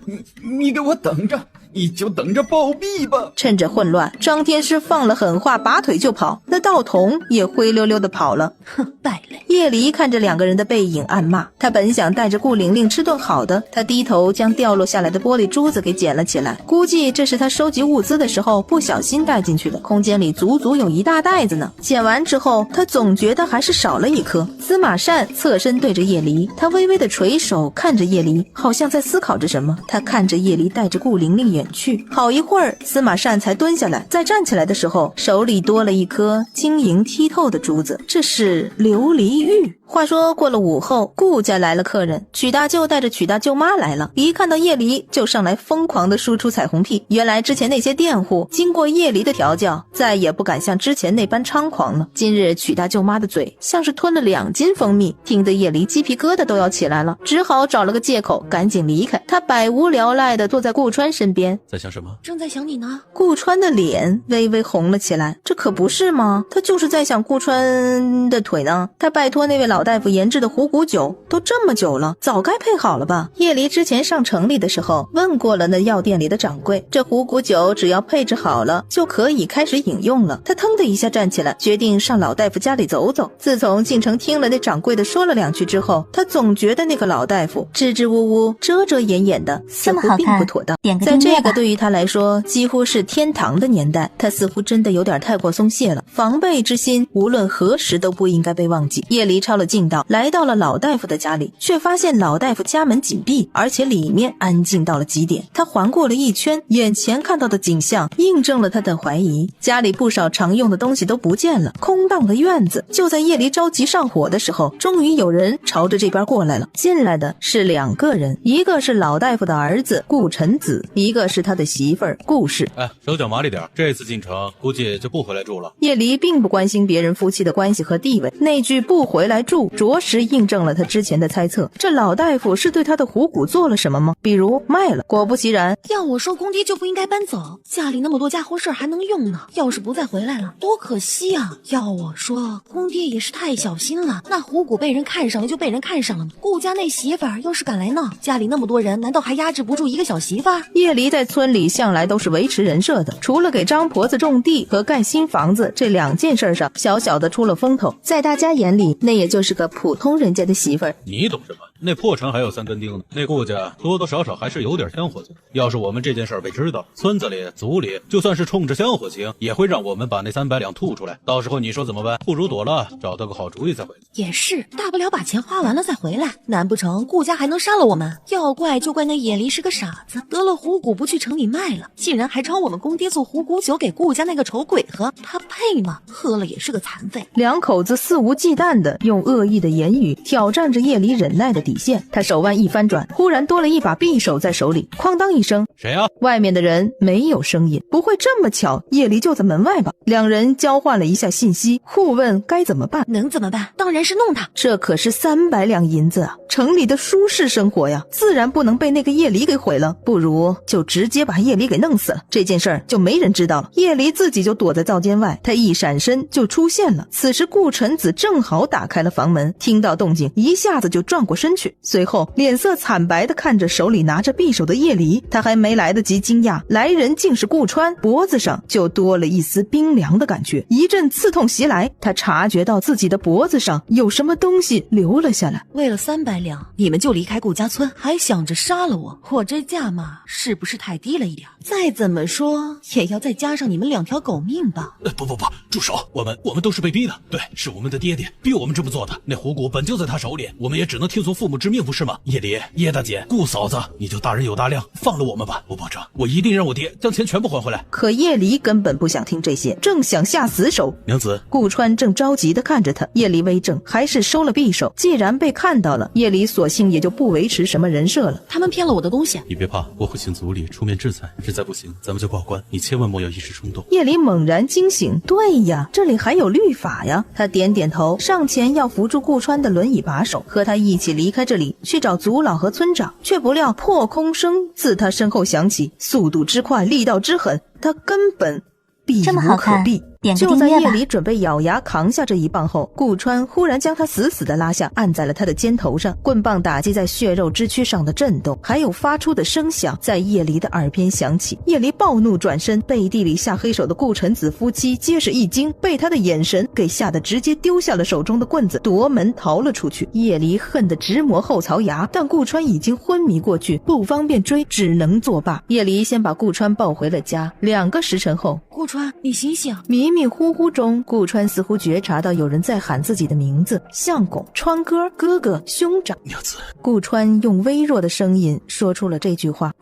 你给我等着，你就等着暴毙吧！趁着混乱，张天师放了狠话，拔腿就跑。那道童也灰溜溜的跑了。哼，败类！叶离看着两个人的背影暗骂，他本想带着顾玲玲吃顿好的，他低头将掉落下来的玻璃珠子给捡了起来，估计这是他收集物资的时候不小心带进去的，空间里足足有一大袋子呢。捡完之后，他总觉得还是少了一颗。司马善侧身对着叶离，他微微的垂手看着叶离，好像在思考着什么。他看着叶离带着顾玲玲远去，好一会儿，司马善才蹲下来，在站起来的时候，手里多了一颗晶莹剔透的珠子，这是琉璃玉。话说过了午后，顾家来了客人，曲大舅带着曲大舅妈来了，一看到叶离就上来疯狂的输出彩虹屁。原来之前那些佃户经过叶离的调教，再也不敢像之前那般猖狂了。今日曲大舅妈的嘴像是吞了2斤蜂蜜，听得叶离鸡皮疙瘩都要起来了，只好找了个借口赶紧离开。他百无聊赖地坐在顾川身边，在想什么？正在想你呢。顾川的脸微微红了起来，这可不是吗？他就是在想顾川的腿呢。他拜托那位老大夫研制的虎骨酒都这么久了，早该配好了吧。叶离之前上城里的时候问过了那药店里的掌柜，这虎骨酒只要配置好了就可以开始饮用了。他腾的一下站起来，决定上老大夫家里走走。自从进城听了那掌柜的说了2句之后，他总觉得那个老大夫支支吾吾遮遮掩掩的，似乎并不妥当。在这个对于他来说几乎是天堂的年代，他似乎真的有点太过松懈了，防备之心无论何时都不应该被忘记。叶离抄了近道，来到了老大夫的家里，却发现老大夫家门紧闭，而且里面安静到了极点。他环过了一圈，眼前看到的景象印证了他的怀疑，家里不少常用的东西都不见了，空荡的院子。就在叶离着急上火的时候，终于有人朝着这边过来了。进来的是2个人，一个是老大夫的儿子顾晨子，一个是他的媳妇儿顾氏。手脚麻利点，这次进城估计就不回来住了。叶离并不关心别人夫妻的关系和地位，那句不回来住着实印证了他之前的猜测。这老大夫是对他的虎骨做了什么吗？比如卖了。果不其然，要我说公爹就不应该搬走，家里那么多家伙事还能用呢，要是不再回来了多可惜啊。要我说公爹也是太小心了，那虎骨被人看上了就被人看上了，顾家那媳妇儿要是敢来闹，家里那么多人难道还压制不住一个小媳妇儿？叶离在村里向来都是维持人设的，除了给张婆子种地和盖新房子这2件事上小小的出了风头，在大家眼里那也就是个普通人家的媳妇儿。你懂什么？那破城还有3根钉呢，那顾家多多少少还是有点香火情。要是我们这件事儿被知道，村子里族里就算是冲着香火情，也会让我们把那300两吐出来，到时候你说怎么办？不如躲了，找到个好主意再回来。也是，大不了把钱花完了再回来，难不成顾家还能杀了我们？要怪就怪那叶离是个傻子，得了虎骨不去城里卖了，竟然还抄我们公爹做虎骨酒给顾家那个丑鬼喝，他配吗？喝了也是个残废。2口子肆无忌惮地用恶意的言语挑战着叶离忍耐的底线。他手腕一翻转，忽然多了一把匕首在手里，哐当一声，谁啊？外面的人没有声音，不会这么巧叶离就在门外吧？2人交换了一下信息，互问该怎么办。能怎么办？当然是弄他。这可是300两银子啊，城里的舒适生活呀，自然不能被那个叶离给毁了，不如就直接把叶离给弄死了，这件事儿就没人知道了。叶离自己就躲在灶间外，他一闪身就出现了。此时顾晨子正好打开了房门，听到动静一下子就转过身去，随后脸色惨白地看着手里拿着匕首的叶离。他还没来得及惊讶，来人竟是顾川，脖子上就多了一丝冰凉的感觉，一阵刺痛袭来，他察觉到自己的脖子上有什么东西流了下来。为了300两你们就离开顾家村，还想着杀了我，我这价码是不是太低了一点？再怎么说也要再加上你们2条狗命吧。不，住手！我们都是被逼的，对，是我们的爹爹逼我们这么做的。那虎骨本就在他手里，我们也只能听从父母之命，不是吗？叶离、叶大姐、顾嫂子，你就大人有大量，放了我们吧。我保证，我一定让我爹将钱全部还回来。可叶离根本不想听这些，正想下死手。娘子，顾川正着急地看着他，叶离微怔，还是收了匕首。既然被看到了，叶离索性也就不维持什么人设了。他们骗了我的东西，你别怕，我会请族里出面制裁，实在不行咱们就报官，你千万莫要一时冲动。叶离猛然惊醒，对呀，这里还有律法呀。他点点头，上前要扶住顾川的轮椅把手，和他一起离开这里，去找族老和村长。却不料破空声自他身后响起，速度之快，力道之狠，他根本避无可避。就在叶离准备咬牙扛下这一棒后，顾川忽然将他死死地拉下，按在了他的肩头上，棍棒打击在血肉之躯上的震动，还有发出的声响在叶离的耳边响起。叶离暴怒转身，背地里下黑手的顾晨子夫妻皆是一惊，被他的眼神给吓得直接丢下了手中的棍子，夺门逃了出去。叶离恨得直磨后槽牙，但顾川已经昏迷过去，不方便追，只能作罢。叶离先把顾川抱回了家。2个时辰后，顾川，你醒醒！迷迷迷糊糊中，顾川似乎觉察到有人在喊自己的名字，相公、川哥、哥哥、兄长。娘子，顾川用微弱的声音说出了这句话。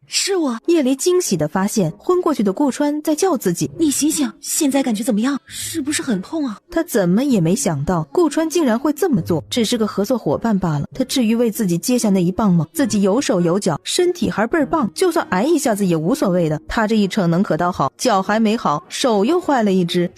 是我。叶离惊喜地发现昏过去的顾川在叫自己。你醒醒，现在感觉怎么样？是不是很痛啊？他怎么也没想到顾川竟然会这么做，只是个合作伙伴罢了。他至于为自己接下那一棒吗？自己有手有脚，身体还倍儿棒，就算挨一下子也无所谓的。他这一逞能可倒好，脚还没好，手又坏了一只。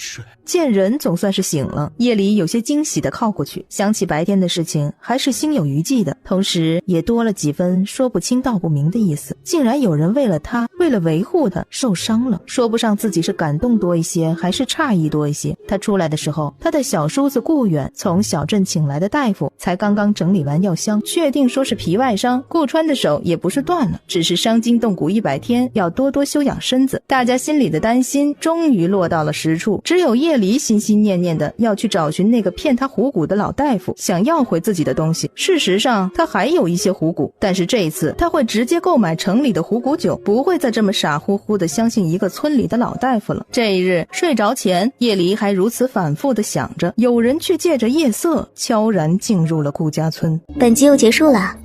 见人总算是醒了，夜里有些惊喜地靠过去，想起白天的事情还是心有余悸的，同时也多了几分说不清道不明的意思。竟然有人为了他，为了维护他受伤了，说不上自己是感动多一些还是诧异多一些。他出来的时候，他的小叔子顾远从小镇请来的大夫才刚刚整理完药箱，确定说是皮外伤，顾川的手也不是断了，只是伤筋动骨100天，要多多休养身子。大家心里的担心终于落到了实处，只有夜离心心念念的要去找寻那个骗他虎骨的老大夫，想要回自己的东西。事实上他还有一些虎骨，但是这一次他会直接购买城里的虎骨酒，不会再这么傻乎乎的相信一个村里的老大夫了。这一日睡着前，叶离还如此反复的想着，有人却借着夜色悄然进入了顾家村。本集又结束了，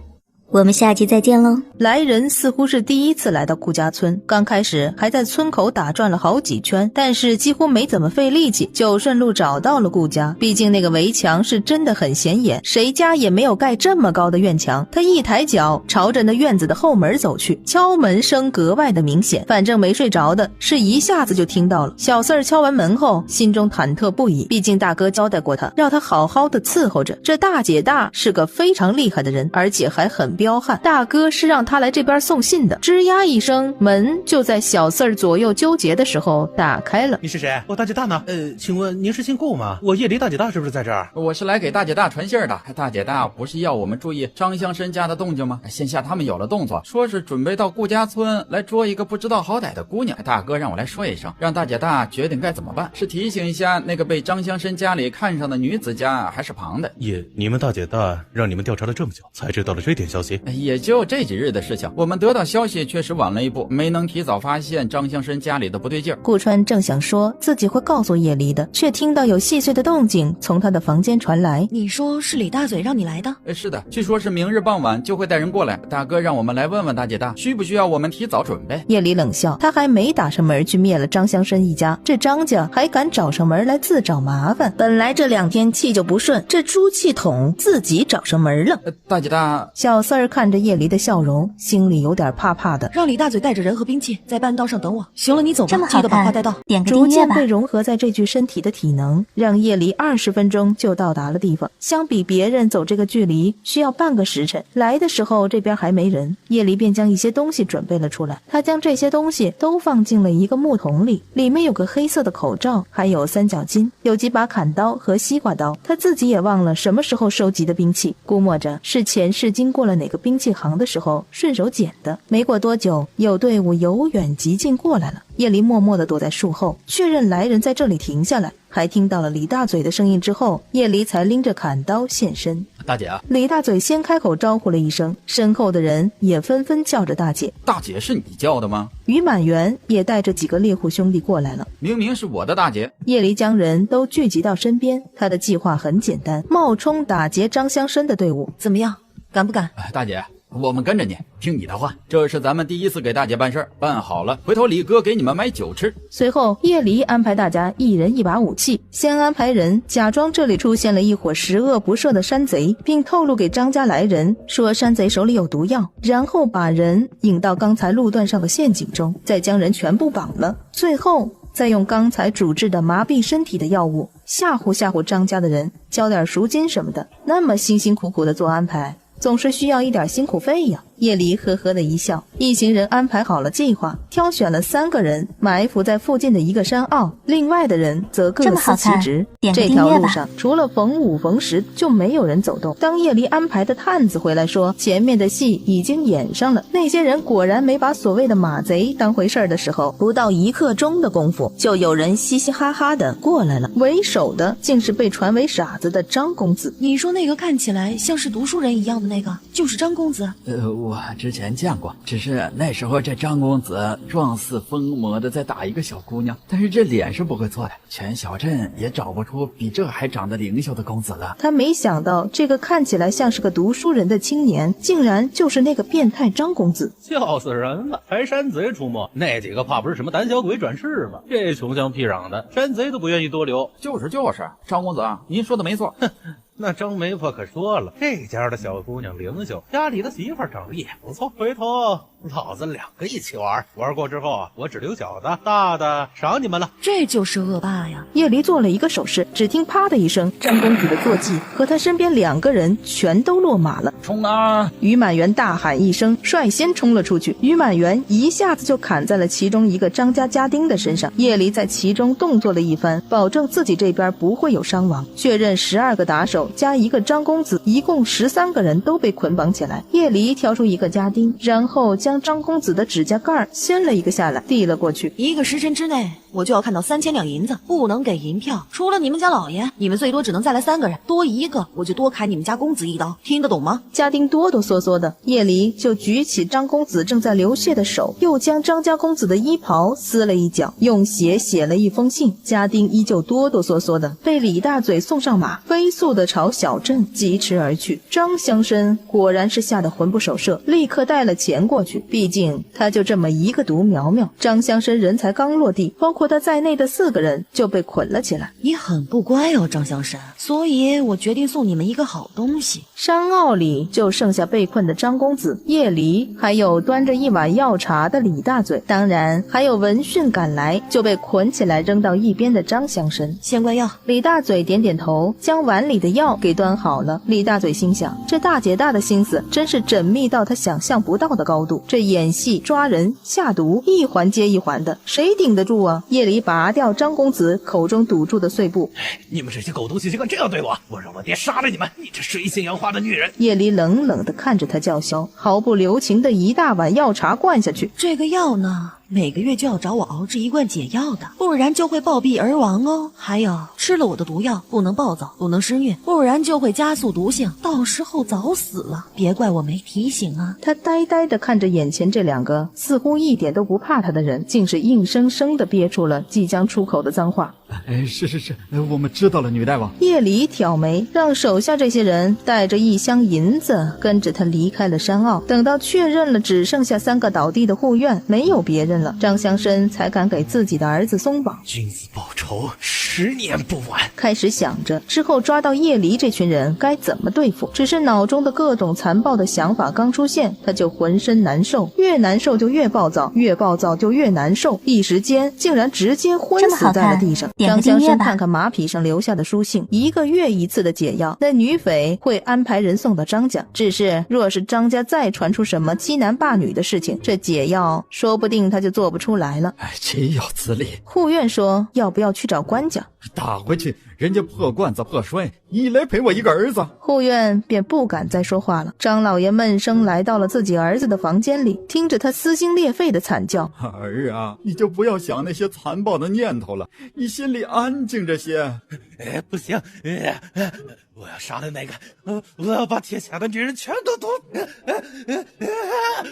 我们下集再见喽。来人似乎是第一次来到顾家村，刚开始还在村口打转了好几圈，但是几乎没怎么费力气就顺路找到了顾家。毕竟那个围墙是真的很显眼，谁家也没有盖这么高的院墙。他一抬脚朝着那院子的后门走去，敲门声格外的明显，反正没睡着的是一下子就听到了。小四儿敲完门后心中忐忑不已，毕竟大哥交代过他，让他好好的伺候着。这大姐大是个非常厉害的人，而且还很彪悍，大哥是让他来这边送信的。吱呀一声，门就在小四儿左右纠结的时候打开了。你是谁？我大姐大呢？请问您是姓顾吗？我夜离大姐大是不是在这儿？我是来给大姐大传信的。大姐大不是要我们注意张乡绅家的动静吗？现下他们有了动作，说是准备到顾家村来捉一个不知道好歹的姑娘。大哥让我来说一声，让大姐大决定该怎么办，是提醒一下那个被张乡绅家里看上的女子家，还是旁的？你们大姐大让你们调查了这么久，才知道了这点消息？也就这几日的事情，我们得到消息确实晚了一步，没能提早发现张乡绅家里的不对劲。顾川正想说自己会告诉叶离的，却听到有细碎的动静从他的房间传来。你说是李大嘴让你来的？是的，据说是明日傍晚就会带人过来。大哥让我们来问问大姐大，需不需要我们提早准备？叶离冷笑，他还没打上门去灭了张乡绅一家，这张家还敢找上门来自找麻烦。本来这2天气就不顺，这出气筒自己找上门了。大姐大，小四儿看着叶离的笑容，心里有点怕怕的。让李大嘴带着人和兵器在半道上等我。行了，你走吧，记得把话带到。点个订阅吧。逐渐被融合在这具身体的体能，让叶离20分钟就到达了地方。相比别人走这个距离需要半个时辰，来的时候这边还没人，叶离便将一些东西准备了出来。他将这些东西都放进了一个木桶里，里面有个黑色的口罩，还有三角巾，有几把砍刀和西瓜刀。他自己也忘了什么时候收集的兵器，估摸着是前世经过了哪个兵器行的时候顺手捡的。没过多久，有队伍由远及近过来了。叶离默默地躲在树后，确认来人在这里停下来，还听到了李大嘴的声音之后，叶离才拎着砍刀现身。大姐啊！李大嘴先开口招呼了一声，身后的人也纷纷叫着大姐。大姐是你叫的吗？于满元也带着几个猎户兄弟过来了。明明是我的大姐。叶离将人都聚集到身边，他的计划很简单，冒充打劫张乡绅的队伍。怎么样，敢不敢？大姐，我们跟着你，听你的话。这是咱们第一次给大姐办事儿，办好了，回头李哥给你们买酒吃。随后，叶离安排大家一人一把武器，先安排人假装这里出现了一伙十恶不赦的山贼，并透露给张家来人说山贼手里有毒药，然后把人引到刚才路段上的陷阱中，再将人全部绑了，最后再用刚才煮制的麻痹身体的药物吓唬吓唬张家的人，交点赎金什么的。那么辛辛苦苦的做安排，总是需要一点辛苦费呀。叶离呵呵的一笑，一行人安排好了计划，挑选了3个人埋伏在附近的一个山坳，另外的人则各司其职。这条路上除了逢五逢十就没有人走动。当叶离安排的探子回来说前面的戏已经演上了，那些人果然没把所谓的马贼当回事的时候，不到1刻钟的功夫，就有人嘻嘻哈哈的过来了。为首的竟是被传为傻子的张公子。你说那个看起来像是读书人一样的那个，就是张公子？我之前见过，只是那时候这张公子状似疯魔的在打一个小姑娘，但是这脸是不会错的，全小镇也找不出比这还长得灵秀的公子了。他没想到这个看起来像是个读书人的青年，竟然就是那个变态张公子。笑死人了，还山贼出没，那几个怕不是什么胆小鬼转世吗？这穷乡僻壤的，山贼都不愿意多留。就是，张公子，您说的没错。那张媒婆可说了，这家的小姑娘灵秀，家里的媳妇长得也不错，回头老子两个一起玩，玩过之后我只留小的，大的赏你们了。这就是恶霸呀！叶离做了一个手势，只听啪的一声，张公子的坐骑和他身边2个人全都落马了。冲啊！于满元大喊一声，率先冲了出去。于满元一下子就砍在了其中一个张家家丁的身上。叶离在其中动作了一番，保证自己这边不会有伤亡，确认12个打手加一个张公子，一共13个人都被捆绑起来。叶离挑出一个家丁，然后将张公子的指甲盖掀了一个下来，递了过去。1个时辰之内，我就要看到3000两银子，不能给银票。除了你们家老爷，你们最多只能再来3个人，多一个我就多砍你们家公子一刀，听得懂吗？家丁哆哆嗦嗦的，叶离就举起张公子正在流血的手，又将张家公子的衣袍撕了一角，用血写了一封信。家丁依旧哆哆嗦嗦的，被李大嘴送上马，飞速的朝小镇疾驰而去。张乡绅果然是吓得魂不守舍，立刻带了钱过去，毕竟他就这么一个独苗苗。张乡绅人才刚落地，包括他在内的4个人就被捆了起来。你很不乖哦，张乡绅，所以我决定送你们一个好东西。山坳里就剩下被困的张公子、叶离，还有端着一碗药茶的李大嘴，当然还有闻讯赶来就被捆起来扔到一边的张乡绅。先灌药。李大嘴点点头，将碗里的药给端好了。李大嘴心想，这大姐大的心思真是缜密到他想象不到的高度，这演戏、抓人、下毒，一环接一环的，谁顶得住啊？叶离拔掉张公子口中堵住的碎布。你们这些狗东西竟敢这样对我，我让我爹杀了你们，你这水性杨花的女人！叶离冷冷地看着他叫嚣，毫不留情的一大碗药茶灌下去。这个药呢，每个月就要找我熬制一罐解药的，不然就会暴毙而亡哦。还有，吃了我的毒药不能暴躁，不能施虐，不然就会加速毒性，到时候早死了。别怪我没提醒啊。他呆呆地看着眼前这2个似乎一点都不怕他的人，竟是硬生生地憋出了即将出口的脏话。是，我们知道了，女大王。叶离挑眉，让手下这些人带着1箱银子跟着他离开了山坳。等到确认了只剩下3个倒地的护院，没有别人了，张乡绅才敢给自己的儿子松绑。君子报仇，10年不晚。开始想着之后抓到叶离这群人该怎么对付，只是脑中的各种残暴的想法刚出现，他就浑身难受，越难受就越暴躁，越暴躁就越难受，一时间竟然直接昏死在了地上。张乡绅看看马匹上留下的书信，1个月1次的解药，那女匪会安排人送到张家，只是若是张家再传出什么欺男霸女的事情，这解药说不定他就做不出来了。岂有此理！护院说要不要去找官家打回去，人家破罐子破摔，你来陪我一个儿子。护院便不敢再说话了。张老爷闷声来到了自己儿子的房间里，听着他撕心裂肺的惨叫。儿啊，你就不要想那些残暴的念头了，你心里安静着些。不行，我要杀了那个，我要把天下的女人全都毒，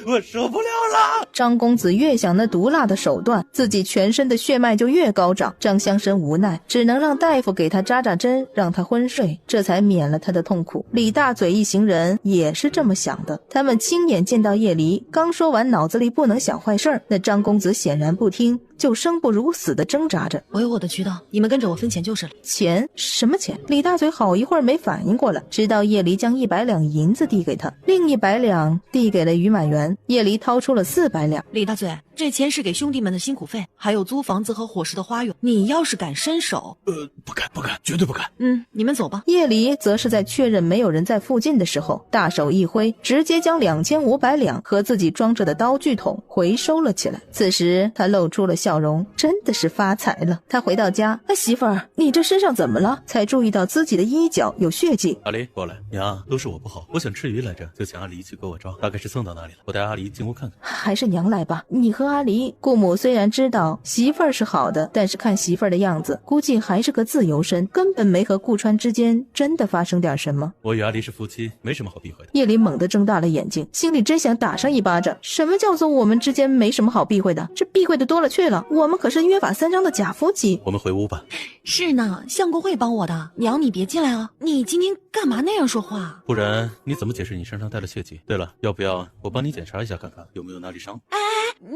我受不了了。张公子越想那毒辣的手段，自己全身的血脉就越高涨。张乡绅无奈，只能让大夫给他扎扎针，让他昏睡，这才免了他的痛苦。李大嘴一行人也是这么想的，他们亲眼见到叶离刚说完脑子里不能想坏事儿，那张公子显然不听，就生不如死的挣扎着。我有我的渠道，你们跟着我分钱就是了。钱？什么钱？李大嘴好一会儿没反应过来，直到叶离将100两银子递给他，另100两递给了于满元。叶离掏出了400两。李大嘴，这钱是给兄弟们的辛苦费，还有租房子和伙食的花用，你要是敢伸手，不敢，绝对不敢。你们走吧。叶离则是在确认没有人在附近的时候，大手一挥，直接将2500两和自己装着的刀具桶回收了起来。此时他露出了笑容，真的是发财了。他回到家，媳妇儿，你这身上怎么了？才注意到自己的衣角有血迹。阿离，过来。娘，都是我不好，我想吃鱼来着，就请阿离去给我抓，大概是送到那里了。我带阿离进屋看看。还是娘来吧，你和阿离。顾母虽然知道媳妇儿是好的，但是看媳妇儿的样子，估计还是个自由身，根本没和顾川之间真的发生点什么。我与阿离是夫妻，没什么好避讳的。叶离猛地睁大了眼睛，心里真想打上一巴掌。什么叫做我们之间没什么好避讳的？这避讳的多了去了，我们可是约法三章的假夫妻。我们回屋吧。是呢，相公会帮我的。娘，你别进来啊！你今天干嘛那样说话？不然你怎么解释你身上带了血迹？对了，要不要我帮你检查一下，看看有没有哪里伤？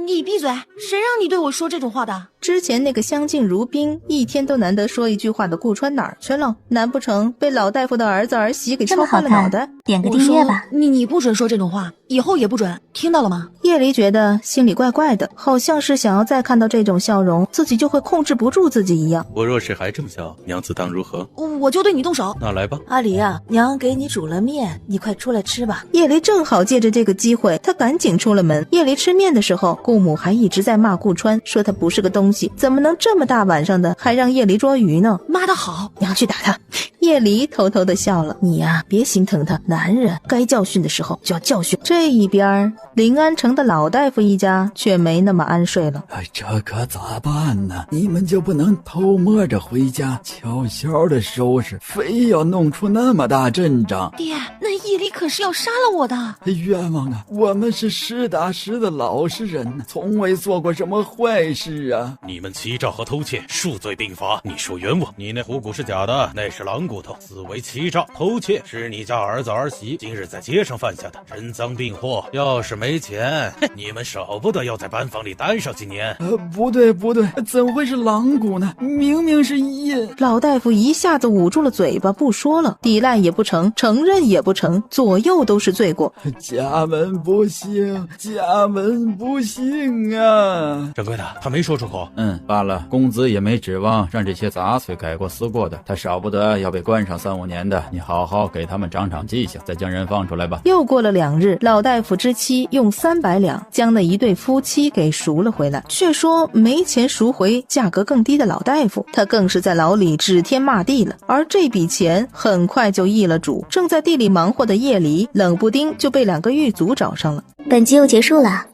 你闭嘴！谁让你对我说这种话的？之前那个相敬如宾，一天都难得说一句话的顾川哪儿去了？难不成被老大夫的儿媳给抄翻了脑袋？点个订阅吧。你不准说这种话，以后也不准，听到了吗？叶离觉得心里怪怪的，好像是想要再看到这种笑容，自己就会控制不住自己一样。我若是还这么笑，娘子当如何？我就对你动手。那来吧。阿离啊，娘给你煮了面，你快出来吃吧。叶离正好借着这个机会，他赶紧出了门。叶离吃面的时候，顾母还一直在骂顾川，说他不是个东西，怎么能这么大晚上的还让叶离捉鱼呢？骂得好，娘去打他。叶离偷偷的笑了，你呀，别心疼他，男人该教训的时候就要教训。这一边，临安城的老大夫一家却没那么安睡了。这可咋办呢？你们就不能偷摸着回家，悄悄的收拾，非要弄出那么大阵仗？爹，那叶离可是要杀了我的。冤枉啊！我们是实打实的老实人，从未做过什么坏事啊！你们欺诈和偷窃数罪并罚，你说冤枉？你那虎骨是假的，那是狼骨头，此为欺诈。偷窃是你家儿子儿媳今日在街上犯下的，人赃并获。要是没钱，你们少不得要在班房里待上几年。不对，怎会是狼骨呢？明明是印。老大夫一下子捂住了嘴巴，不说了，抵赖也不成，承认也不成，左右都是罪过。家门不幸，家门不幸啊！掌柜的，他没说出口。罢了，公子也没指望让这些杂碎改过思过的，他少不得要被关上3-5年的。你好好给他们长长记性，再将人放出来吧。又过了2日，老大夫之妻用300两将那一对夫妻给赎了回来，却说没钱赎回价格更低的老大夫，他更是在牢里指天骂地了。而这笔钱很快就易了主，正在地里忙活的夜里，冷不丁就被2个狱卒找上了。本集又结束了，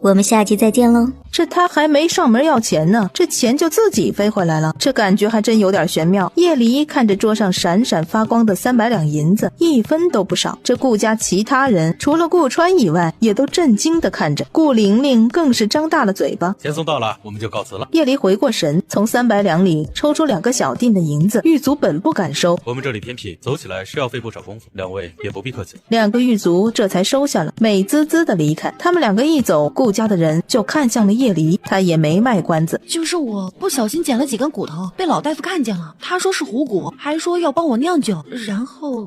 我们下集再见喽。这他还没上门要钱呢，这钱就自己飞回来了，这感觉还真有点玄妙。叶离看着桌上闪闪发光的300两银子，一分都不少。这顾家其他人除了顾川以外，也都震惊地看着。顾玲玲更是张大了嘴巴。钱送到了，我们就告辞了。叶离回过神，从300两里抽出2个小锭的银子，狱卒本不敢收。我们这里偏僻，走起来是要费不少功夫，两位也不必客气。2个狱卒这才收下了，美滋滋地离开。他们2个一走，顾家的人就看向了叶离，他也没卖关子。就是我不小心捡了几根骨头，被老大夫看见了，他说是虎骨，还说要帮我酿酒，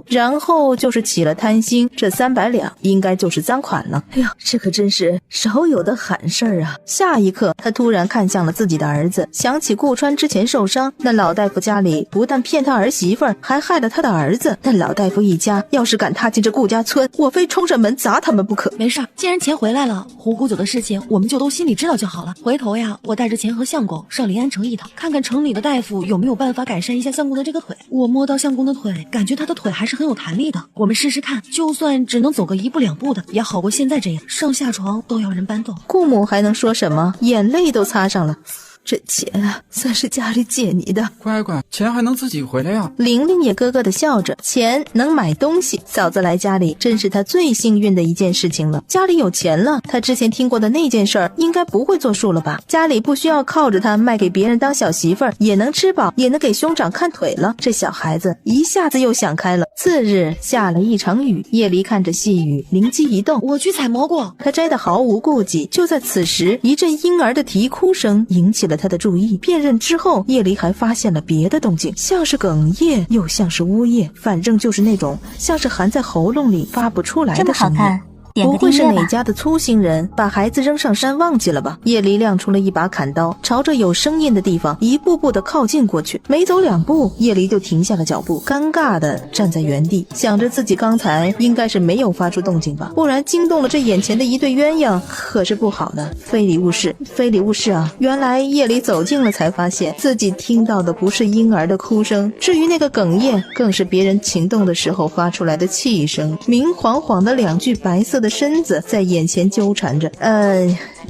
然后就是起了贪心，这300两应该就是赃款了。哎呀，这可真是少有的罕事儿啊！下一刻，他突然看向了自己的儿子，想起顾川之前受伤，那老大夫家里不但骗他儿媳妇儿，还害了他的儿子。那老大夫一家要是敢踏进这顾家村，我非冲上门砸他们不可。没事，既然钱回来了，虎骨酒的事情我们就都心里知道就好了。回头呀，我带着钱和相公上临安城一趟，看看城里的大夫有没有办法改善一下相公的这个腿。我摸到相公的腿，感觉他的腿还是很有弹力的，我们试试看，就算只能走个1步2步的，也好过现在这样上下床都要人搬动。顾母还能说什么？眼泪都擦上了。这钱啊，算是家里借你的。乖乖，钱还能自己回来呀？玲玲也咯咯地笑着，钱能买东西，嫂子来家里真是她最幸运的一件事情了。家里有钱了，她之前听过的那件事儿应该不会作数了吧？家里不需要靠着她卖给别人当小媳妇儿，也能吃饱，也能给兄长看腿了。这小孩子一下子又想开了。次日下了一场雨，叶离看着细雨，灵机一动，我去采蘑菇。他摘得毫无顾忌。就在此时，一阵婴儿的啼哭声引起了他的注意。辨认之后，叶离还发现了别的动静，像是哽咽，又像是呜咽，反正就是那种像是含在喉咙里发不出来的声音。这么好看，不会是哪家的粗心人把孩子扔上山忘记了吧？叶离亮出了一把砍刀，朝着有声音的地方一步步的靠近过去。没走2步，叶离就停下了脚步，尴尬的站在原地，想着自己刚才应该是没有发出动静吧，不然惊动了这眼前的一对鸳鸯可是不好的。非礼勿视，非礼勿视啊！原来叶离走近了才发现自己听到的不是婴儿的哭声，至于那个哽咽，更是别人情动的时候发出来的气声。明晃晃的2具白色的身子在眼前纠缠着，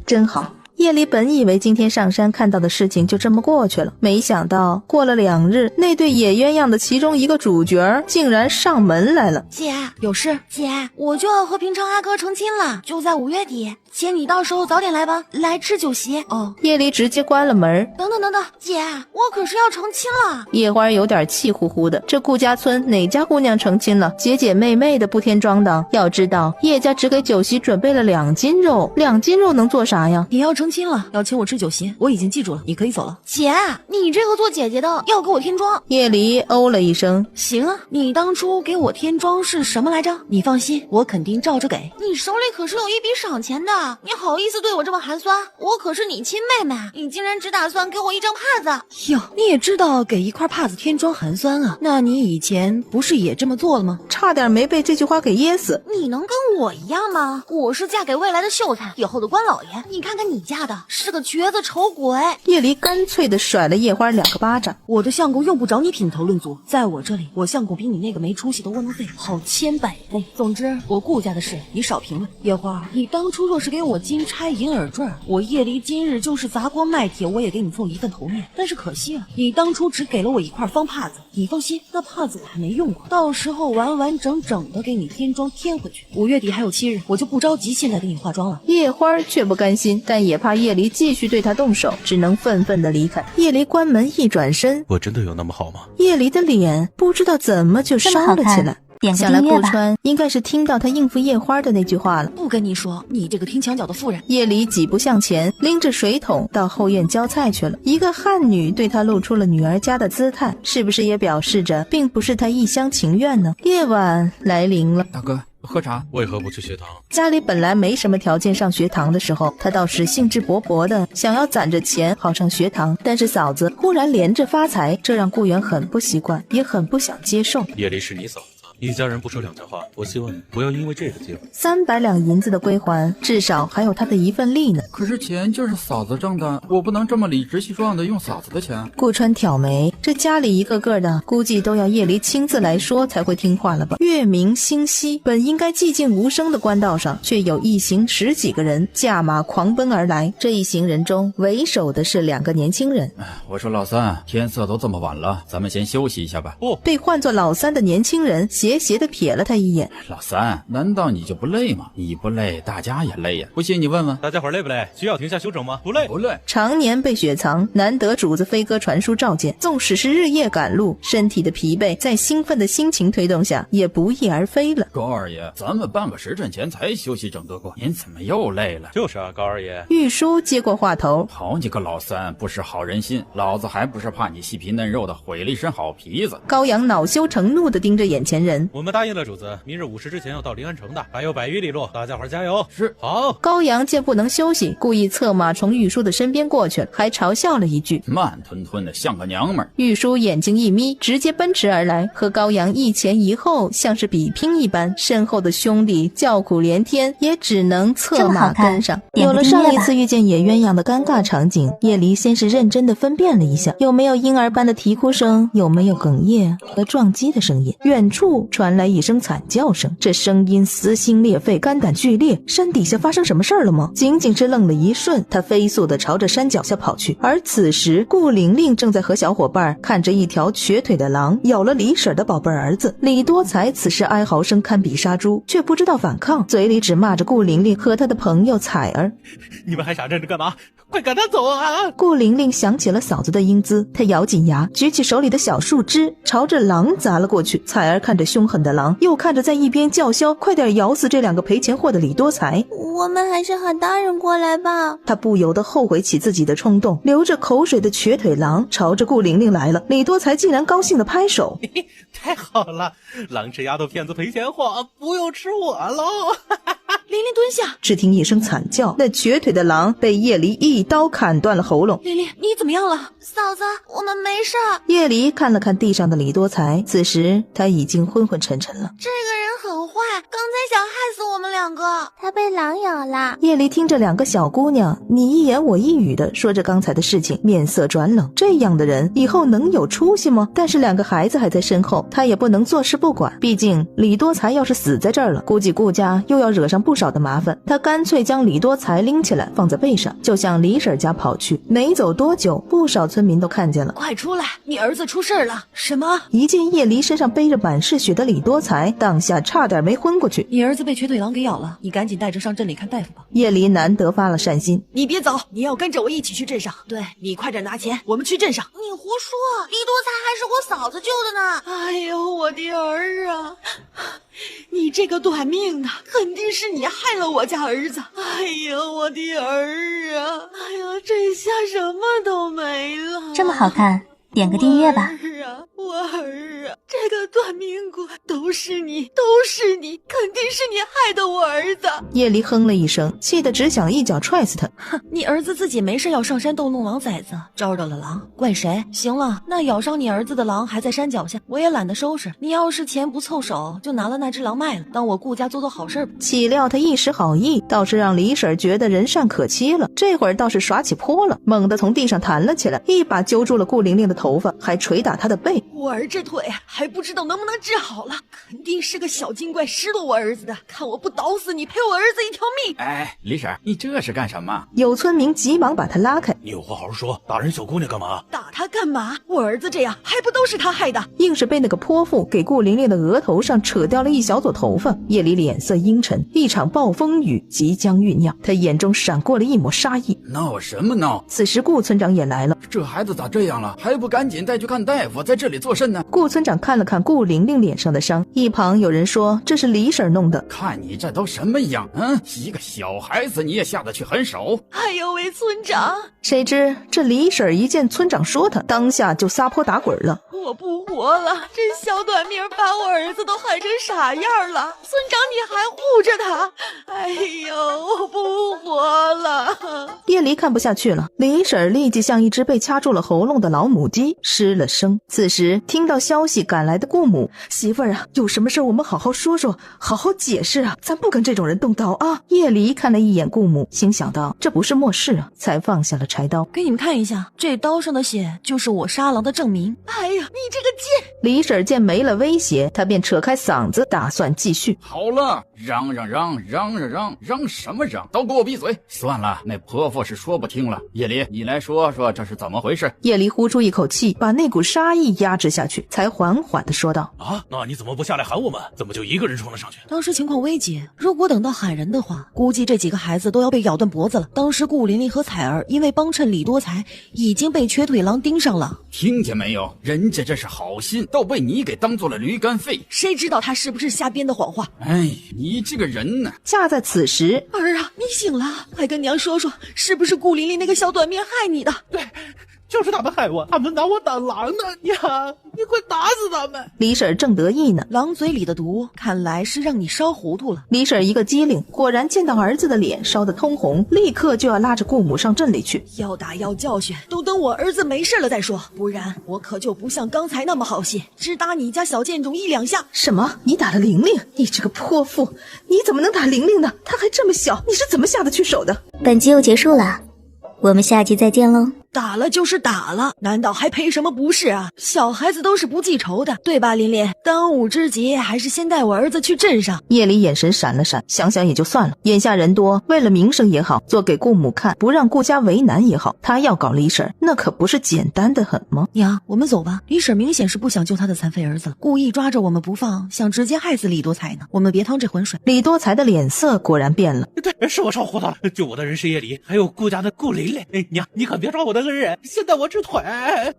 真好。叶离本以为今天上山看到的事情就这么过去了，没想到过了2日，那对野鸳鸯的其中一个主角竟然上门来了。姐，有事？姐，我就要和平常阿哥成亲了，就在5月底。姐，你到时候早点来吧，来吃酒席。哦，叶离直接关了门。等，姐，我可是要成亲了。叶花有点气呼呼的，这顾家村哪家姑娘成亲了？姐姐妹妹的不添装的。要知道叶家只给酒席准备了2斤肉，2斤肉能做啥呀？你要成亲了，要请我吃酒席，我已经记住了，你可以走了。姐，你这个做姐姐的要给我添妆。叶离哦了一声，行啊，你当初给我添妆是什么来着？你放心，我肯定照着给。你手里可是有一笔赏钱的，你好意思对我这么寒酸？我可是你亲妹妹，你竟然只打算给我一张帕子。哟，你也知道给一块帕子添妆寒酸啊？那你以前不是也这么做了吗？差点没被这句话给噎死。你能跟我一样吗？我是嫁给未来的秀才，以后的官老爷。你看看你嫁的是个瘸子丑鬼。叶离干脆的甩了叶花2个巴掌。我的相公用不着你品头论足，在我这里，我相公比你那个没出息的窝囊废好千百倍。总之，我顾家的事你少评论。叶花，你当初若是给我金钗银耳坠，我叶离今日就是砸锅卖铁，我也给你做一份头面。但是可惜了，你当初只给了我一块方帕子。你放心，那帕子我还没用过，到时候完完整整的给你添妆添回去。5月底还有7日，我就不着急现在给你化妆了。叶花却不甘心，但也怕叶离继续对他动手，只能愤愤的离开。叶离关门一转身，我真的有那么好吗？叶离的脸不知道怎么就烧了起来。想来顾川应该是听到他应付叶花的那句话了。不跟你说，你这个听墙角的妇人。叶离几步向前，拎着水桶到后院浇菜去了。一个汉女对他露出了女儿家的姿态，是不是也表示着并不是他一厢情愿呢？夜晚来临了，大哥喝茶。为何不去学堂？家里本来没什么条件上学堂的时候，他倒是兴致勃勃的想要攒着钱好上学堂，但是嫂子忽然连着发财，这让顾源很不习惯，也很不想接受。叶离是你嫂子，一家人不说两家话，我希望你不要因为这个机会。300两银子的归还，至少还有他的一份利呢。可是钱就是嫂子挣的，我不能这么理直气壮的用嫂子的钱。顾川挑眉，这家里一个个的，估计都要叶离亲自来说才会听话了吧？月明星稀，本应该寂静无声的官道上，却有一行10几个人驾马狂奔而来。这一行人中，为首的是2个年轻人。我说老三，天色都这么晚了，咱们先休息一下吧。被唤作老三的年轻人斜斜地瞥了他一眼。老三，难道你就不累吗？你不累，大家也累呀。不信你问问大家伙累不累？需要停下休整吗？不累，不累。常年被雪藏，难得主子飞鸽传书召见，纵使是日夜赶路，身体的疲惫在兴奋的心情推动下也不翼而飞了。高二爷，咱们半个时辰前才休息整得过，您怎么又累了？就是啊，高二爷。玉书接过话头，好你个老三，不识好人心，老子还不是怕你细皮嫩肉的毁了一身好皮子。高阳恼羞成怒地盯着眼前人，我们答应了主子，明日午时之前要到临安城的，还有100余里路，大家伙加油。是。好。高阳见不能休息，故意策马从玉书的身边过去了，还嘲笑了一句，慢吞吞的像个娘们儿。玉书眼睛一眯，直接奔驰而来，和高阳一前一后，像是比拼一般。身后的兄弟叫苦连天，也只能策马跟上。有了上一次遇见野鸳鸯的尴尬场景，叶离先是认真的分辨了一下，有没有婴儿般的啼哭声，有没有哽咽和撞击的声音。远处传来一声惨叫声，这声音撕心裂肺，肝胆俱裂。山底下发生什么事儿了吗？仅仅是愣了一瞬，他飞速地朝着山脚下跑去。而此时顾玲玲正在和小伙伴看着一条瘸腿的狼咬了李婶的宝贝儿子。李多才此时哀嚎声堪比杀猪，却不知道反抗，嘴里只骂着顾玲玲和他的朋友彩儿。你们还傻站着干嘛？快赶他走啊！顾玲玲想起了嫂子的英姿，她咬紧牙，举起手里的小树枝朝着狼砸了过去。彩儿看着兄凶狠的狼，又看着在一边叫嚣快点咬死这2个赔钱货的李多才，我们还是喊大人过来吧。他不由得后悔起自己的冲动，流着口水的瘸腿狼朝着顾玲玲来了。李多才竟然高兴地拍手，太好了，狼吃丫头片子赔钱货，不用吃我喽！玲玲蹲下，只听一声惨叫，那瘸腿的狼被叶离一刀砍断了喉咙。玲玲，你怎么样了？嫂子，我们没事。叶离看了看地上的李多才，此时他已经昏昏沉沉了。这个人很坏，刚才想害死我们2个。他被狼咬了。叶离听着2个小姑娘你一言我一语的说着刚才的事情，面色转冷。这样的人以后能有出息吗？但是2个孩子还在身后，他也不能坐视不管。毕竟李多才要是死在这儿了，估计顾家又要惹上不少的麻烦。他干脆将李多才拎起来放在背上，就向李婶家跑去。没走多久，不少村民都看见了。快出来，你儿子出事了！什么？一见叶离身上背着满是血的李多才，当下差点没昏过去。你儿子被瘸腿狼给咬了，你赶紧带着上镇里看大夫吧。叶离难得发了善心，你别走，你要跟着我一起去镇上。对，你快点拿钱，我们去镇上。你胡说，李多才还是我嫂子救的呢。哎呦，我的儿啊！你这个短命的，肯定是你害了我家儿子。哎呀，我的儿啊！哎呀，这下什么都没了。这么好看，点个订阅吧。我儿啊，这个短命鬼都是你，肯定是你害的我儿子。叶离哼了一声，气得只想一脚踹死他。哼，你儿子自己没事要上山逗弄狼崽子，招惹了狼，怪谁？行了，那咬伤你儿子的狼还在山脚下，我也懒得收拾。你要是钱不凑手，就拿了那只狼卖了，当我顾家做好事吧。岂料他一时好意，倒是让李婶觉得人善可欺了。这会儿倒是耍起泼了，猛地从地上弹了起来，一把揪住了顾玲玲的头发，还捶打她的背。我儿这腿还不知道能不能治好了，肯定是个小精怪施了我儿子的，看我不捣死你，赔我儿子一条命！哎，李婶，你这是干什么？有村民急忙把他拉开。你有话好好说，打人小姑娘干嘛？打他干嘛？我儿子这样还不都是他害的？硬是被那个泼妇给顾玲玲的额头上扯掉了一小撮头发。叶离脸色阴沉，一场暴风雨即将酝酿，他眼中闪过了一抹杀意。闹什么闹？此时顾村长也来了。这孩子咋这样了？还不赶紧带去看大夫，在这里做甚呢？顾村长看了看顾玲玲脸上的伤，一旁有人说这是李婶弄的。看你这都什么样，一个小孩子你也下得去狠手？哎呦喂，村长！谁知这李婶一见村长说他，当下就撒泼打滚了。我不活了，这小短命把我儿子都害成傻样了，村长你还护着他？哎呦，我不活了！叶离看不下去了，李婶立即像一只被掐住了喉咙的老母鸡失了声。此时听到消息赶来的顾母，媳妇儿啊，有什么事我们好好说说，好好解释啊，咱不跟这种人动刀啊。叶离看了一眼顾母，心想到这不是漠视啊，才放下了柴刀。给你们看一下，这刀上的血就是我杀狼的证明。哎呀，你这个贱！李婶见没了威胁，她便扯开嗓子打算继续。好了，嚷什么嚷，都给我闭嘴！算了，那泼妇是说不听了。叶离，你来说说这是怎么回事？叶离呼出一口气，把那股杀意压制下去，才缓缓地说道：啊，那你怎么不下来喊我们？怎么就一个人冲了上去？当时情况危急，如果等到喊人的话，估计这几个孩子都要被咬断脖子了。当时顾玲玲和彩儿因为帮衬李多才，已经被瘸腿狼盯上了。听见没有？人家这是好心，都被你给当做了驴肝肺。谁知道他是不是瞎编的谎话？哎，你这个人呢？恰在此时，儿啊，你醒了，快跟娘说说，是不是顾玲玲那个小短命害你的？对，就是他们害我，他们拿我当狼呢！呀，你快打死他们！李婶正得意呢，狼嘴里的毒，看来是让你烧糊涂了。李婶一个机灵，果然见到儿子的脸烧得通红，立刻就要拉着顾母上镇里去。要打要教训，都等我儿子没事了再说，不然我可就不像刚才那么好心，只打你家小贱种一两下。什么？你打了玲玲？你这个泼妇，你怎么能打玲玲呢？她还这么小，你是怎么下得去手的？本集又结束了，我们下集再见喽。打了就是打了，难道还赔什么不是啊？小孩子都是不记仇的，对吧，琳琳？当务之急还是先带我儿子去镇上。叶离眼神闪了闪，想想也就算了。眼下人多，为了名声也好，做给顾母看，不让顾家为难也好，他要搞李婶，那可不是简单的很吗？娘，我们走吧。李婶明显是不想救他的残废儿子了，故意抓着我们不放，想直接害死李多才呢。我们别趟这浑水。李多才的脸色果然变了。对，是我烧糊涂了，救我的人是叶离，还有顾家的顾玲玲。娘，你可别抓我的恩人，现在我只腿。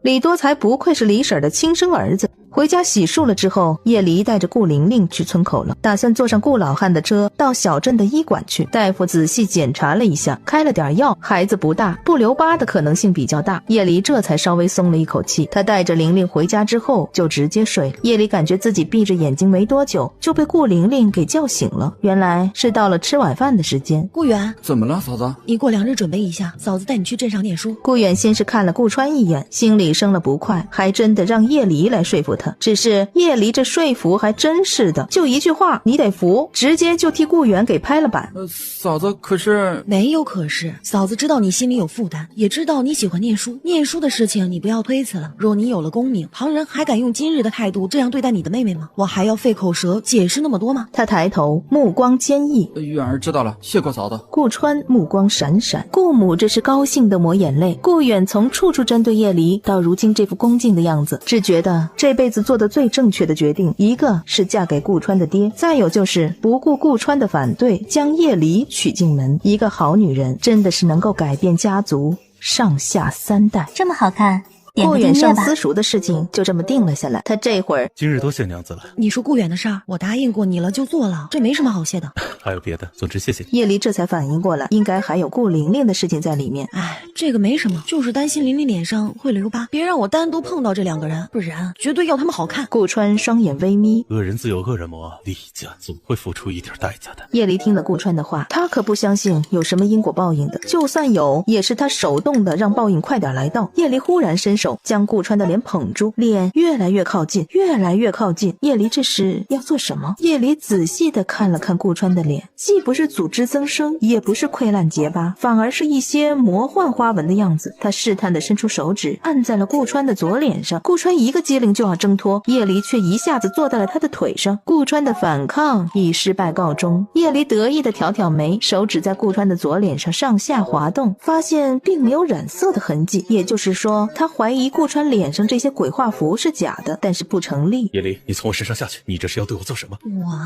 李多才不愧是李婶的亲生儿子，回家洗漱了之后，叶离带着顾玲玲去村口了，打算坐上顾老汉的车到小镇的医馆去。大夫仔细检查了一下，开了点药，孩子不大，不留疤的可能性比较大。叶离这才稍微松了一口气。他带着玲玲回家之后就直接睡了。叶离感觉自己闭着眼睛没多久就被顾玲玲给叫醒了，原来是到了吃晚饭的时间。顾远，怎么了，嫂子？你过2日准备一下，嫂子带你去镇上念书。顾远先是看了顾川一眼，心里生了不快，还真的让叶离来说服他。只是叶离这说服还真是的，就一句话你得服，直接就替顾远给拍了板。嫂子，可是没有可是，嫂子知道你心里有负担，也知道你喜欢念书，念书的事情你不要推辞了。若你有了功名，旁人还敢用今日的态度这样对待你的妹妹吗？我还要费口舌解释那么多吗？他抬头，目光坚毅。远儿知道了，谢过嫂子。顾川目光闪闪，顾母这是高兴的抹眼泪。顾远从处处针对叶离，到如今这副恭敬的样子，只觉得这辈子做的最正确的决定，一个是嫁给顾川的爹，再有就是不顾顾川的反对，将叶离娶进门。一个好女人真的是能够改变家族上下3代。这么好看，顾远上私塾的事情就这么定了下来。他这会儿今日多谢娘子了。你说顾远的事儿，我答应过你了就做了，这没什么好谢的。还有别的，总之谢谢你。叶离这才反应过来，应该还有顾玲玲的事情在里面。哎，这个没什么，就是担心玲玲脸上会留疤，别让我单独碰到这2个人，不然绝对要他们好看。顾川双眼微眯，恶人自有恶人磨，李家总会付出一点代价的。叶离听了顾川的话，他可不相信有什么因果报应的，就算有，也是他手动的让报应快点来到。叶离忽然伸手将顾川的脸捧住，脸越来越靠近，越来越靠近。叶离这是要做什么？叶离仔细的看了看顾川的脸，既不是组织增生，也不是溃烂结疤，反而是一些魔幻花纹的样子。他试探的伸出手指按在了顾川的左脸上，顾川一个机灵就要挣脱，叶离却一下子坐在了他的腿上。顾川的反抗以失败告终。叶离得意的挑挑眉，手指在顾川的左脸上上下滑动，发现并没有染色的痕迹，也就是说他怀疑顾川脸上这些鬼画符是假的，但是不成立。叶离，你从我身上下去，你这是要对我做什么？我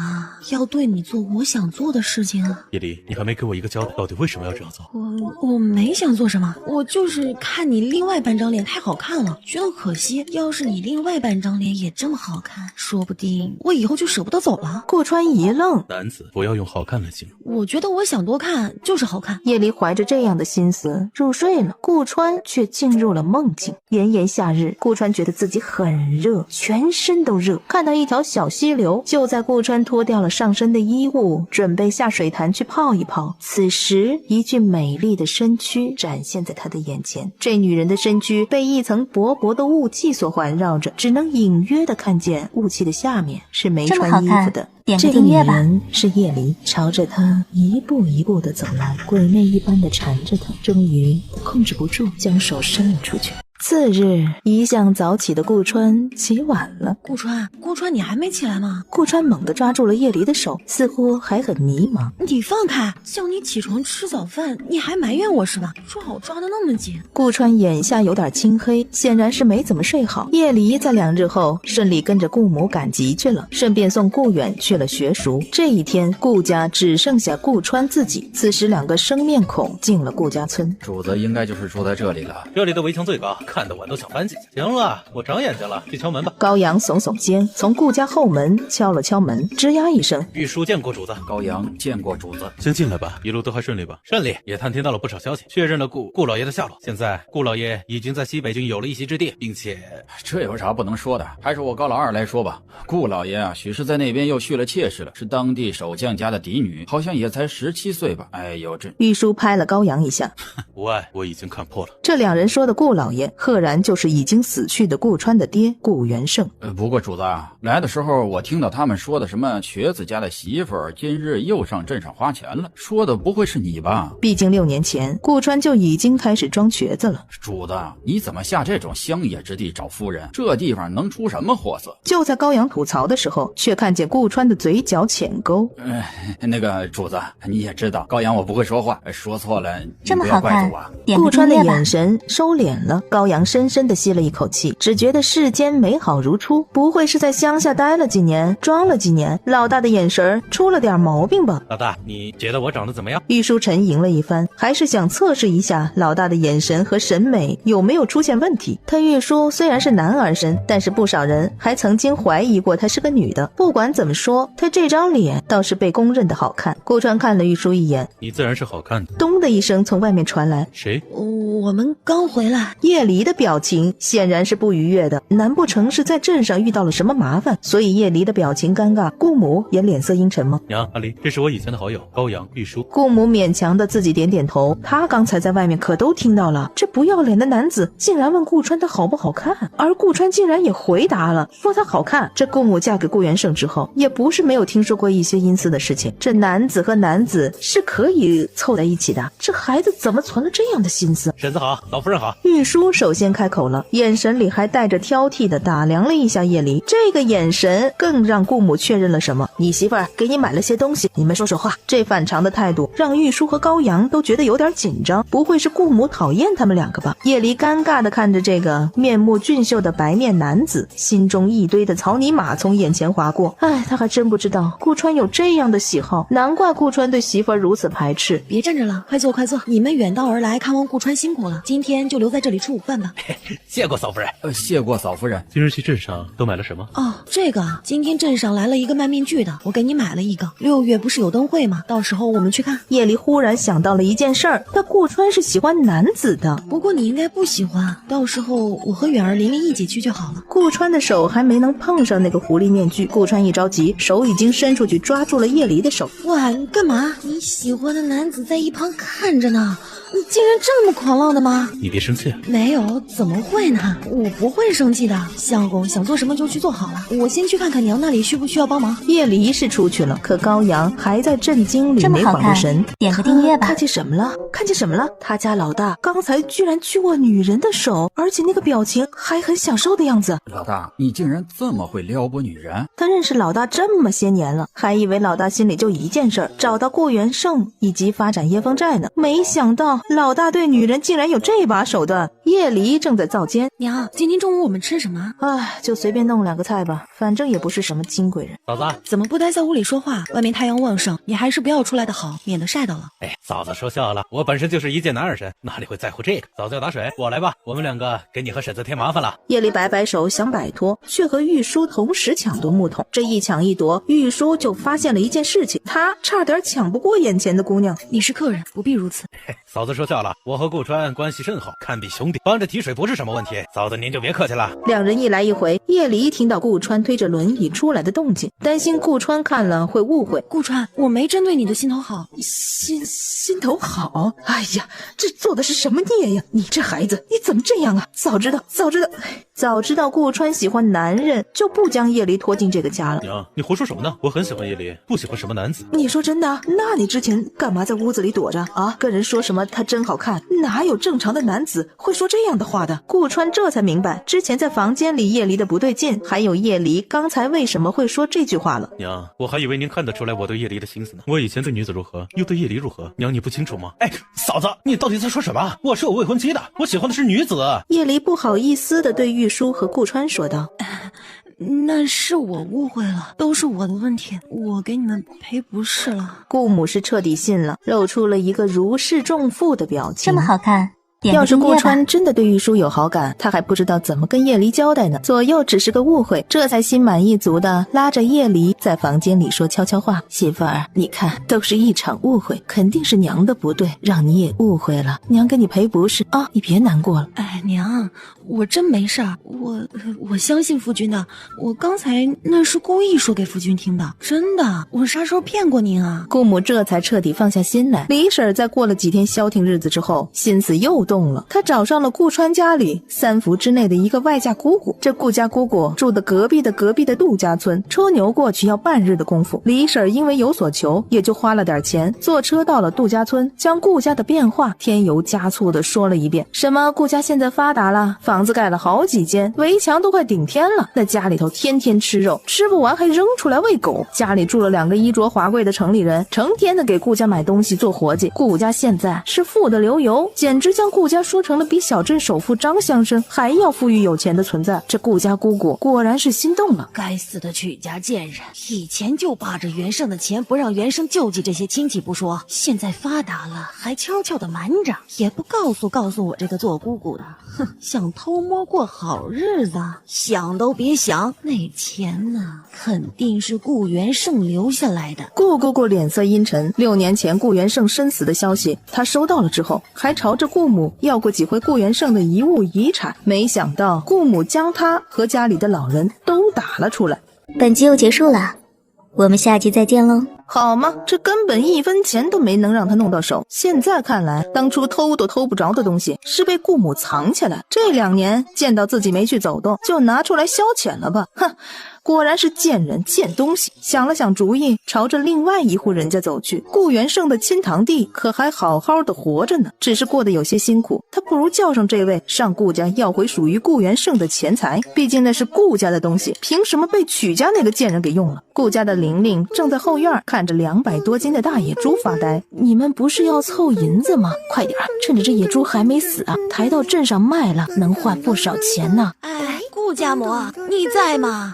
要对你做我想做的事情。叶离，你还没给我一个交代，到底为什么要这样做？我没想做什么，我就是看你另外半张脸太好看了，觉得可惜。要是你另外半张脸也这么好看，说不定我以后就舍不得走了。顾川一愣，男子不要用好看来形容。我觉得我想多看就是好看。叶离怀着这样的心思入睡了，顾川却进入了梦境。炎炎夏日，顾川觉得自己很热，全身都热。看到一条小溪流，就在顾川脱掉了上身的衣物，准备下水潭去泡一泡。此时，一具美丽的身躯展现在他的眼前。这女人的身躯被一层薄薄的雾气所环绕着，只能隐约的看见雾气的下面是没穿衣服的。这个女人是叶离，朝着他一步一步的走来，鬼魅一般的缠着他。终于控制不住，将手伸了出去。次日，一向早起的顾川起晚了。顾川，你还没起来吗？顾川猛地抓住了叶离的手，似乎还很迷茫。你放开！叫你起床吃早饭，你还埋怨我是吧？抓我抓得那么紧。顾川眼下有点青黑，显然是没怎么睡好。叶离在2日后顺利跟着顾母赶集去了，顺便送顾远去了学塾。这一天，顾家只剩下顾川自己。此时2个生面孔进了顾家村。主子应该就是住在这里了。这里的围墙最高，看得我都想翻几下。行了，我长眼睛了，去敲门吧。高阳耸耸肩，从顾家后门敲了敲门，吱呀一声。玉书见过主子。高阳见过主子。先进来吧，一路都还顺利吧？顺利，也探听到了不少消息，确认了顾老爷的下落。现在顾老爷已经在西北郡有了一席之地，并且这有啥不能说的？还是我高老二来说吧。顾老爷啊，许是在那边又续了妾室了，是当地守将家的嫡女，好像也才17岁吧。哎呦，这玉书拍了高阳一下。无碍，我已经看破了。这2人说的顾老爷，赫然就是已经死去的顾川的爹顾元盛。不过主子啊，来的时候我听到他们说的什么瘸子家的媳妇儿今日又上镇上花钱了，说的不会是你吧？毕竟6年前顾川就已经开始装瘸子了。主子，你怎么下这种乡野之地找夫人？这地方能出什么货色？就在高阳吐槽的时候，却看见顾川的嘴角浅勾。那个主子，你也知道高阳我不会说话，说错了你这么不要怪好看我。顾川的眼神收敛了，高高阳深深地吸了一口气，只觉得世间美好如初，不会是在乡下待了几年，装了几年，老大的眼神出了点毛病吧？老大，你觉得我长得怎么样？玉书沉吟了一番，还是想测试一下老大的眼神和审美有没有出现问题。他玉书虽然是男儿身，但是不少人还曾经怀疑过她是个女的。不管怎么说，她这张脸倒是被公认的好看。顾川看了玉书一眼，你自然是好看的。咚的一声从外面传来，谁？我们刚回来。叶离的表情显然是不愉悦的，难不成是在镇上遇到了什么麻烦，所以叶离的表情尴尬？顾母也脸色阴沉吗？娘，阿离，这是我以前的好友高阳玉书。顾母勉强的自己点点头，他刚才在外面可都听到了，这不要脸的男子竟然问顾川他好不好看，而顾川竟然也回答了，说他好看。这顾母嫁给顾元胜之后，也不是没有听说过一些阴私的事情，这男子和男子是可以凑在一起的，这孩子怎么存了这样的心思？婶子好，老夫人好。玉书首先开口了，眼神里还带着挑剔的打量了一下叶离，这个眼神更让顾母确认了什么，你媳妇儿给你买了些东西，你们说说话。这反常的态度让玉书和高阳都觉得有点紧张，不会是顾母讨厌他们两个吧？叶离尴尬地看着这个面目俊秀的白面男子，心中一堆的草泥马从眼前划过。他还真不知道顾川有这样的喜好，难怪顾川对媳妇儿如此排斥。别站着了，快坐快坐，你们远道而来看望顾川辛苦了，今天就留在这里吃午饭吧。谢过嫂夫人。谢过嫂夫人。今日去镇上都买了什么？这个今天镇上来了一个卖面具的，我给你买了一个。6月不是有灯会吗？到时候我们去看。叶离忽然想到了一件事儿，他顾川是喜欢男子的，不过你应该不喜欢，到时候我和远儿琳琳一起去就好了。顾川的手还没能碰上那个狐狸面具，顾川一着急，手已经伸出去抓住了叶离的手。哇，你干嘛？你喜欢的男子在一旁看着呢，你竟然这么狂浪的吗？你别生气啊。没有，怎么会呢？我不会生气的。相公想做什么就去做好了，我先去看看娘那里需不需要帮忙。叶离是出去了，可高阳还在震惊里没缓过神。点个订阅吧。看见什么了？看见什么了？他家老大刚才居然去握女人的手，而且那个表情还很享受的样子。老大，你竟然这么会撩拨女人？他认识老大这么些年了，还以为老大心里就一件事儿，找到顾元胜以及发展椰风寨呢，没想到老大对女人竟然有这把手段。叶离正在灶间，娘，今天中午我们吃什么？就随便弄2个菜吧，反正也不是什么金贵人。嫂子，怎么不待在屋里说话？外面太阳旺盛，你还是不要出来的好，免得晒到了。嫂子说笑了，我本身就是一介男儿身，哪里会在乎这个？嫂子要打水，我来吧，我们2个给你和婶子添麻烦了。叶离摆摆手想摆脱，却和玉书同时抢夺木桶，这一抢一夺，玉书就发现了一件事情，他差点抢不过眼前的姑娘。你是客人，不必如此。嫂子说笑了，我和顾川关系甚好，堪比兄弟，帮着提水不是什么问题，嫂子您就别客气了。2人一来一回，叶离听到顾川推着轮椅出来的动静，担心顾川看了会误会。顾川，我没针对你的心头好。心头好？哎呀，这做的是什么孽呀？你这孩子，你怎么这样啊？早知道顾川喜欢男人，就不将叶离拖进这个家了。娘，你胡说什么呢？我很喜欢叶离，不喜欢什么男子。你说真的？那你之前干嘛在屋子里躲着啊？跟人说什么他真好看？哪有正常的男子会说这样的话的？顾川这才明白之前在房间里叶离的不对劲，还有叶离刚才为什么会说这句话了。娘，我还以为您看得出来我对叶离的心思呢。我以前对女子如何，又对叶离如何，娘你不清楚吗？嫂子，你到底在说什么？我是有未婚妻的，我喜欢的是女子。叶离不好意思地对玉书和顾川说道。那是我误会了，都是我的问题，我给你们赔不是了。顾母是彻底信了，露出了一个如释重负的表情。这么好看，要是顾川真的对玉书有好感，他还不知道怎么跟叶离交代呢。左右只是个误会，这才心满意足的拉着叶离在房间里说悄悄话：“媳妇儿，你看，都是一场误会，肯定是娘的不对，让你也误会了。娘给你赔不是啊，你别难过了。”娘，我真没事儿，我相信夫君的，我刚才那是故意说给夫君听的，真的，我啥时候骗过您啊？顾母这才彻底放下心来。李婶在过了几天消停日子之后，心思又动了，她找上了顾川家里3伏之内的一个外嫁姑姑。这顾家姑姑住的隔壁的杜家村，车牛过去要半日的功夫。李婶因为有所求，也就花了点钱，坐车到了杜家村，将顾家的变化添油加醋的说了一遍。什么顾家现在发达了，房子盖了好几间，围墙都快顶天了，那家里头天天吃肉，吃不完还扔出来喂狗。家里住了2个衣着华贵的城里人，成天的给顾家买东西做活计。顾家现在是富得流油，简直将顾顾家说成了比小镇首富张乡绅还要富裕有钱的存在，这顾家姑姑果然是心动了。该死的曲家贱人，以前就霸着袁胜的钱不让袁胜救济这些亲戚不说，现在发达了还悄悄的瞒着，也不告诉我这个做姑姑的。哼，想偷摸过好日子，想都别想，那钱呢肯定是顾元胜留下来的。顾姑姑脸色阴沉，6年前顾元胜身死的消息她收到了之后，还朝着顾母要过几回顾元胜的遗物遗产，没想到顾母将她和家里的老人都打了出来。本集又结束了，我们下集再见喽。好吗？这根本1分钱都没能让他弄到手。现在看来，当初偷都偷不着的东西是被顾母藏起来，这2年见到自己没去走动，就拿出来消遣了吧。哼，果然是贱人贱东西。想了想主意，朝着另外一户人家走去。顾元胜的亲堂弟可还好好的活着呢，只是过得有些辛苦，他不如叫上这位上顾家要回属于顾元胜的钱财，毕竟那是顾家的东西，凭什么被曲家那个贱人给用了？顾家的玲玲正在后院看着200多斤的大野猪发呆。你们不是要凑银子吗？快点，趁着这野猪还没死啊，抬到镇上卖了，能换不少钱呢。哎，顾家母，你在吗？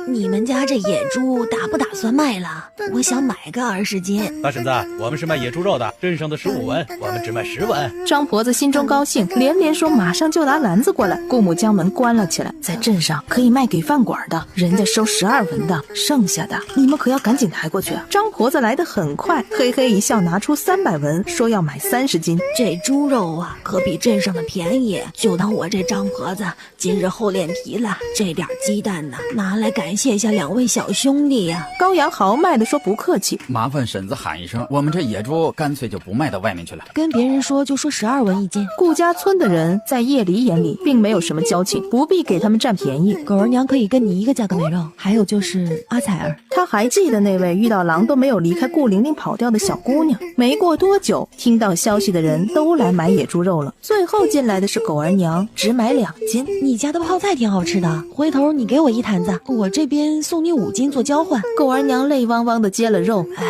你们家这野猪不打算卖了？我想买个20斤。大婶子，我们是卖野猪肉的，镇上的15文，我们只卖10文。张婆子心中高兴，连连说马上就拿篮子过来。顾母将门关了起来，在镇上可以卖给饭馆的，人家收12文的，剩下的你们可要赶紧抬过去啊。张婆子来得很快，嘿嘿一笑，拿出300文，说要买30斤。这猪肉啊，可比镇上的便宜，就当我这张婆子今日厚脸皮了。这点鸡蛋呢，拿来感谢一下2位小兄弟呀。高阳豪迈地说不客气，麻烦婶子喊一声，我们这野猪干脆就不卖到外面去了。跟别人说就说12文1斤。顾家村的人在叶离眼里并没有什么交情，不必给他们占便宜。狗儿娘可以跟你一个价格买肉，还有就是阿彩儿，他还记得那位遇到狼都没有离开顾玲玲跑掉的小姑娘。没过多久，听到消息的人都来买野猪肉了，最后进来的是狗儿娘，只买2斤。你家的泡菜挺好吃的，回头你给我1坛子，我这边送你5斤做交换。狗儿娘泪汪汪的接了肉。哎，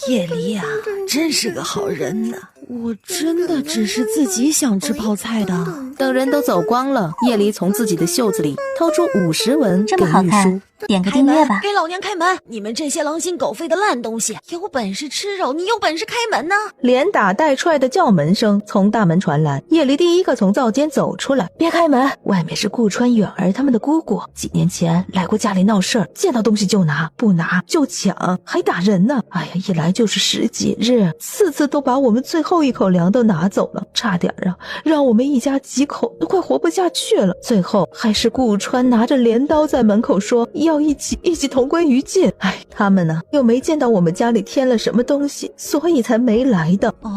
叶离啊，真是个好人呐。我真的只是自己想吃泡菜的。等人都走光了，叶离从自己的袖子里掏出50文这么好看，点个订阅吧。给老娘开门！你们这些狼心狗肺的烂东西，有本事吃肉，你有本事开门呢！连打带踹的叫门声从大门传来，叶离第一个从灶间走出来。别开门，外面是顾川远儿他们的姑姑，几年前来过家里闹事儿，见到东西就拿，不拿就抢，还打人呢。哎呀，一来就是10几日，次次都把我们最后一口粮都拿走了，差点啊，让我们一家几口都快活不下去了。最后还是顾川拿着镰刀在门口说要一起同归于尽。哎，他们呢又没见到我们家里添了什么东西，所以才没来的。哦，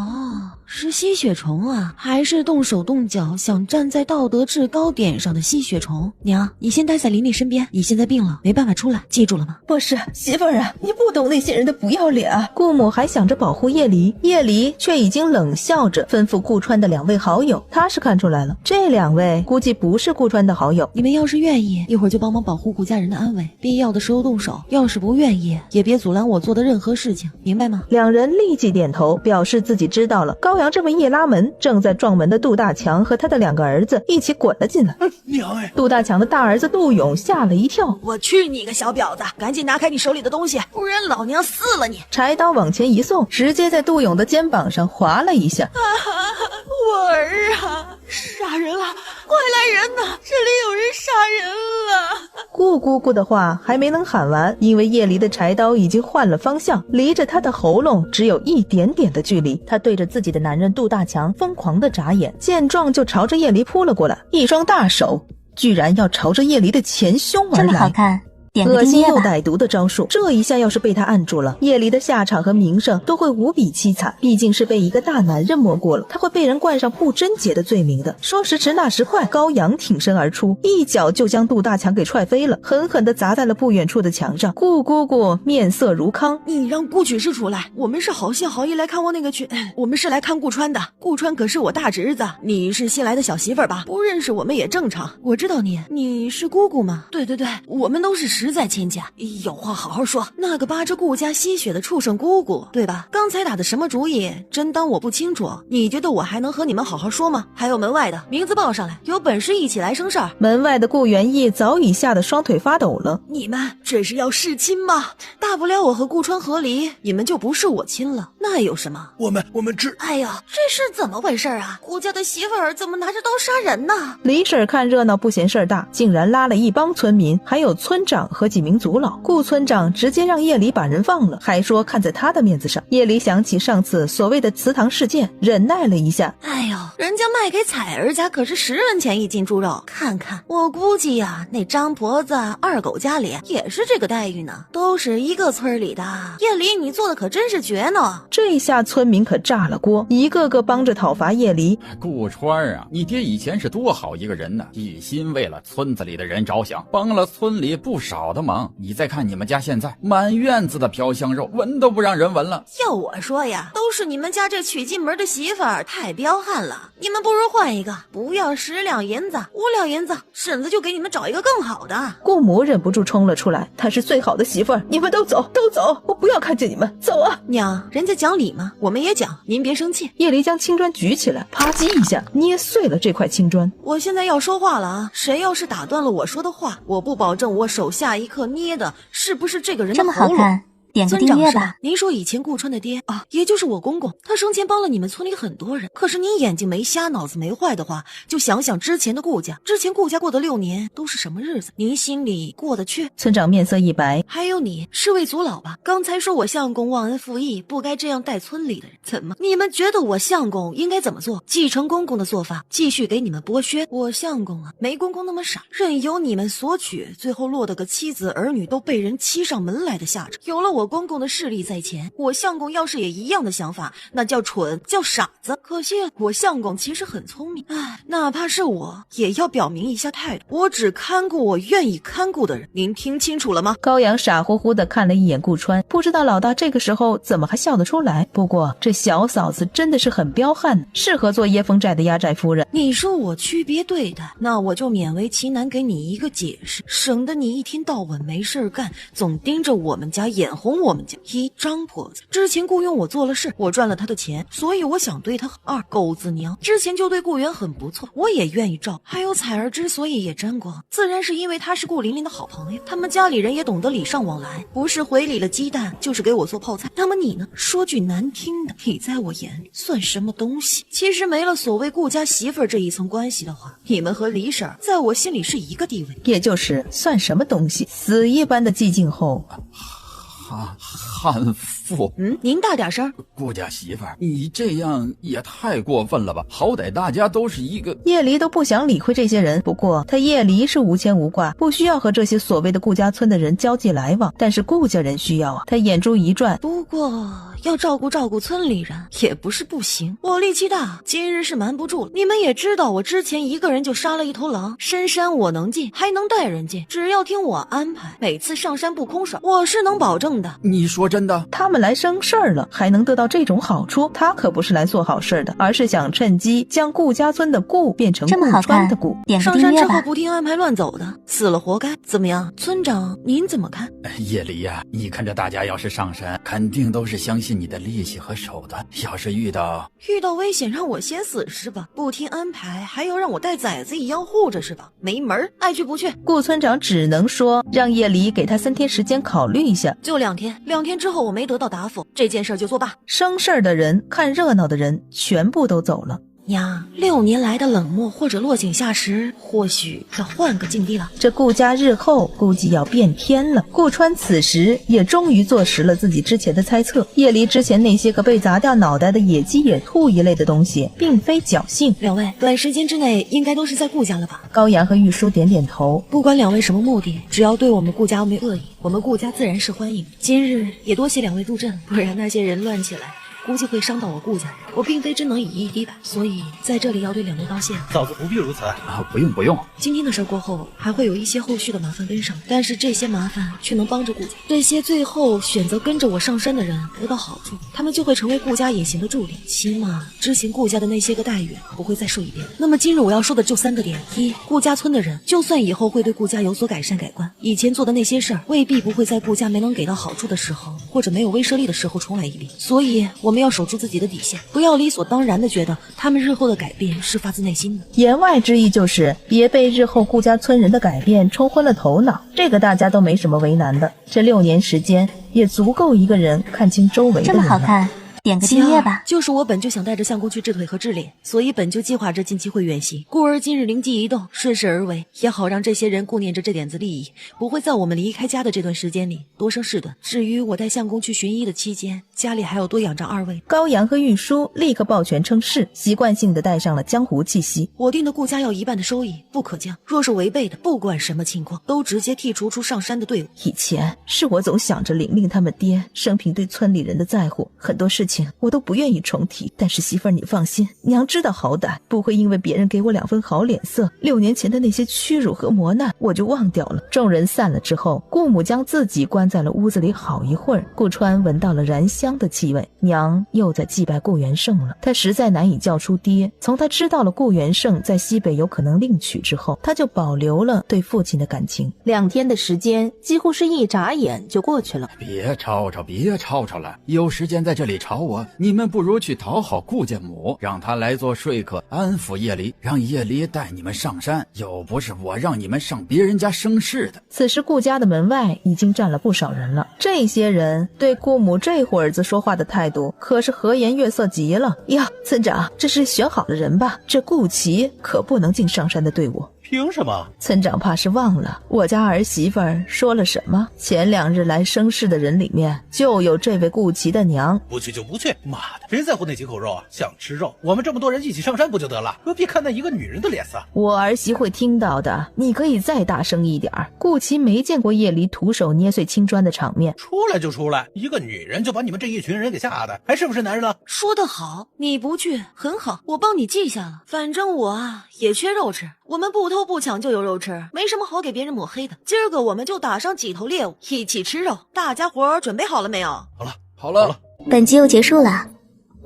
是吸血虫啊，还是动手动脚想站在道德制高点上的吸血虫？娘，你先待在琳琳身边，你现在病了，没办法出来，记住了吗？不是，媳妇儿啊，你不懂那些人的不要脸啊。顾母还想着保护叶离，叶离却已经冷笑着吩咐顾川的2位好友。他是看出来了，这2位估计不是顾川的好友。你们要是愿意，一会儿就帮忙保护顾家人的安危，必要的时候动手，要是不愿意，也别阻拦我做的任何事情，明白吗？2人立即点头，表示自己知道了。高阳这么一拉门，正在撞门的杜大强和他的2个儿子一起滚了进来。娘哎！杜大强的大儿子杜勇吓了一跳，我去你个小婊子，赶紧拿开你手里的东西，不然老娘撕了你！柴刀往前一送，直接在杜勇的肩膀上划了一下。我儿啊，杀人了！快来人呐，这里有人杀人了！顾姑姑的话还没能喊完，因为叶离的柴刀已经换了方向，离着他的喉咙只有一点点的距离。他对着自己的男人杜大强疯狂的眨眼，见状就朝着叶离扑了过来，一双大手居然要朝着叶离的前胸而来。这么好看，恶心又歹毒的招数，这一下要是被他按住了，叶离的下场和名声都会无比凄惨。毕竟是被一个大男人摸过了，他会被人冠上不贞洁的罪名的。说时迟那时快，高阳挺身而出，一脚就将杜大强给踹飞了，狠狠地砸在了不远处的墙上。顾姑姑面色如糠，你让顾曲师出来，我们是好心好意来看望那个我们是来看顾川的，顾川可是我大侄子，你是新来的小媳妇儿吧？不认识我们也正常。我知道你是姑姑吗？对，我们都是实在欠架，有话好好说。那个扒着顾家吸血的畜生姑姑，对吧？刚才打的什么主意？真当我不清楚？你觉得我还能和你们好好说吗？还有门外的，名字报上来，有本事一起来生事儿。门外的顾元义早已吓得双腿发抖了。你们这是要弑亲吗？大不了我和顾川和离，你们就不是我亲了，那有什么？我们知。哎呀，这是怎么回事啊？顾家的媳妇儿怎么拿着刀杀人呢？李婶看热闹不嫌事儿大，竟然拉了一帮村民，还有村长和几名族老。顾村长直接让叶离把人放了，还说看在他的面子上。叶离想起上次所谓的祠堂事件，忍耐了一下。哎呦，人家卖给彩儿家可是10文钱一斤猪肉，看看我估计呀，那张婆子、二狗家里也是这个待遇呢，都是一个村里的。叶离，你做的可真是绝呢！这下村民可炸了锅，一个个帮着讨伐叶离。顾川啊，你爹以前是多好一个人呢，一心为了村子里的人着想，帮了村里不少的忙。你再看你们家现在，满院子的飘香肉，闻都不让人闻了。要我说呀，都是你们家这娶进门的媳妇儿太彪悍了，你们不如换一个，不要10两银子、5两银子，婶子就给你们找一个更好的。顾母忍不住冲了出来，她是最好的媳妇儿，你们都走，都走，我不要看见你们，走啊！娘，人家讲理嘛，我们也讲，您别生气。叶离将青砖举起来，啪叽一下捏碎了这块青砖。我现在要说话了啊！谁要是打断了我说的话，我不保证我手下一刻捏的是不是这个人的喉咙。这么好看，点个订阅吧。您说以前顾川的爹啊，也就是我公公，他生前帮了你们村里很多人。可是您眼睛没瞎，脑子没坏的话，就想想之前的顾家，之前顾家过的6年都是什么日子？您心里过得去？村长面色一白，还有你是位族老吧？刚才说我相公忘恩负义，不该这样待村里的人，怎么？你们觉得我相公应该怎么做？继承公公的做法，继续给你们剥削？我相公啊，没公公那么傻，任由你们索取，最后落得个妻子儿女都被人欺上门来的下场。有了我公公的势力在前，我相公要是也一样的想法，那叫蠢，叫傻子。可惜我相公其实很聪明，哪怕是我也要表明一下态度，我只看顾我愿意看顾的人。您听清楚了吗？高阳傻乎乎地看了一眼顾川，不知道老大这个时候怎么还笑得出来。不过这小嫂子真的是很彪悍，适合做椰风寨的压寨夫人。你说我区别对待，那我就勉为其难给你一个解释，省得你一天到晚没事干，总盯着我们家，眼红我们家。张婆子之前雇佣我做了事，我赚了她的钱，所以我想对她好。狗子娘之前就对顾源很不错，我也愿意照。还有彩儿之所以也沾光，自然是因为她是顾玲玲的好朋友，他们家里人也懂得礼尚往来，不是回礼了鸡蛋，就是给我做泡菜。那么你呢？说句难听的，你在我眼里算什么东西？其实没了所谓顾家媳妇儿这一层关系的话，你们和李婶在我心里是一个地位，也就是算什么东西。死一般的寂静后，悍妇，您大点声。顾家媳妇儿，你这样也太过分了吧？好歹大家都是一个。叶离都不想理会这些人，不过他叶离是无牵无挂，不需要和这些所谓的顾家村的人交际来往，但是顾家人需要啊。他眼珠一转，不过要照顾照顾村里人也不是不行。我力气大，今日是瞒不住了。你们也知道，我之前一个人就杀了一头狼，深山我能进，还能带人进，只要听我安排，每次上山不空手，我是能保证的。你说真的？他们来生事儿了，还能得到这种好处？他可不是来做好事的，而是想趁机将顾家村的顾变成顾川的顾。上山之后不听安排乱走的，死了活该。怎么样，村长您怎么看？叶离呀，你看着大家要是上山，肯定都是相信你的力气和手段。要是遇到危险，让我先死是吧？不听安排，还要让我带崽子一样护着是吧？没门，爱去不去。顾村长只能说让叶离给他3天时间考虑一下，就2天，2天之后我没得到答复，这件事就作罢。生事儿的人，看热闹的人，全部都走了。娘，6年来的冷漠或者落井下石，或许要换个境地了。这顾家日后估计要变天了。顾川此时也终于坐实了自己之前的猜测，叶离之前那些个被砸掉脑袋的野鸡野兔一类的东西，并非侥幸。2位，短时间之内应该都是在顾家了吧？高阳和玉书点点头。不管2位什么目的，只要对我们顾家没恶意，我们顾家自然是欢迎。今日也多谢2位助阵，不然那些人乱起来，估计会伤到我顾家人。我并非真能以一敌百，所以在这里要对两位道谢。嫂子不必如此啊，不用不用。今天的事过后，还会有一些后续的麻烦跟上，但是这些麻烦却能帮着顾家。这些最后选择跟着我上山的人得到好处，他们就会成为顾家隐形的助力，起码之前顾家的那些个待遇不会再受一遍。那么今日我要说的就3个点：一，顾家村的人就算以后会对顾家有所改善改观，以前做的那些事儿未必不会在顾家没能给到好处的时候，或者没有威慑力的时候重来一遍。所以我们要守住自己的底线，不要理所当然的觉得他们日后的改变是发自内心的。言外之意就是别被日后顾家村人的改变冲昏了头脑，这个大家都没什么为难的。这6年时间也足够一个人看清周围的人了。这么好看，点个订阅吧。就是我本就想带着相公去治腿和治脸，所以本就计划着近期会远行，故而今日灵机一动，顺势而为，也好让这些人顾念着这点子利益，不会在我们离开家的这段时间里多生事端。至于我带相公去寻医的期间，家里还要多养着2位。高阳和玉书立刻抱拳称是，习惯性的带上了江湖气息。我定的顾家要1半的收益，不可降。若是违背的，不管什么情况，都直接剔除出上山的队伍。以前是我总想着玲玲他们爹生平对村里人的在乎，很多事情我都不愿意重提。但是媳妇儿你放心，娘知道好歹，不会因为别人给我2分好脸色，6年前的那些屈辱和磨难我就忘掉了。众人散了之后，顾母将自己关在了屋子里好一会儿。顾川闻到了燃香的气味，娘又在祭拜顾元胜了。他实在难以叫出爹。从他知道了顾元胜在西北有可能另娶之后，他就保留了对父亲的感情。2天的时间几乎是一眨眼就过去了。别吵吵了，有时间在这里吵我，你们不如去讨好顾家母，让他来做说客，安抚叶离，让叶离带你们上山，又不是我让你们上别人家生事的。此时顾家的门外已经站了不少人了，这些人对顾母这会儿子说话的态度可是和颜悦色极了。呀，村长，这是选好了人吧？这顾齐可不能进上山的队伍。凭什么？村长怕是忘了我家儿媳妇儿说了什么。前2日来生事的人里面就有这位顾齐的娘。不去就不去，妈的，谁在乎那几口肉啊？想吃肉，我们这么多人一起上山不就得了？何必看那一个女人的脸色？我儿媳会听到的，你可以再大声一点。顾齐没见过叶离徒手捏碎青砖的场面。出来就出来，一个女人就把你们这一群人给吓的，还是不是男人了？说得好，你不去很好，我帮你记下了。反正我啊也缺肉吃，我们不偷不抢就有肉吃，没什么好给别人抹黑的。今儿个我们就打上几头猎物，一起吃肉。大家伙儿准备好了没有？好了。本集又结束了，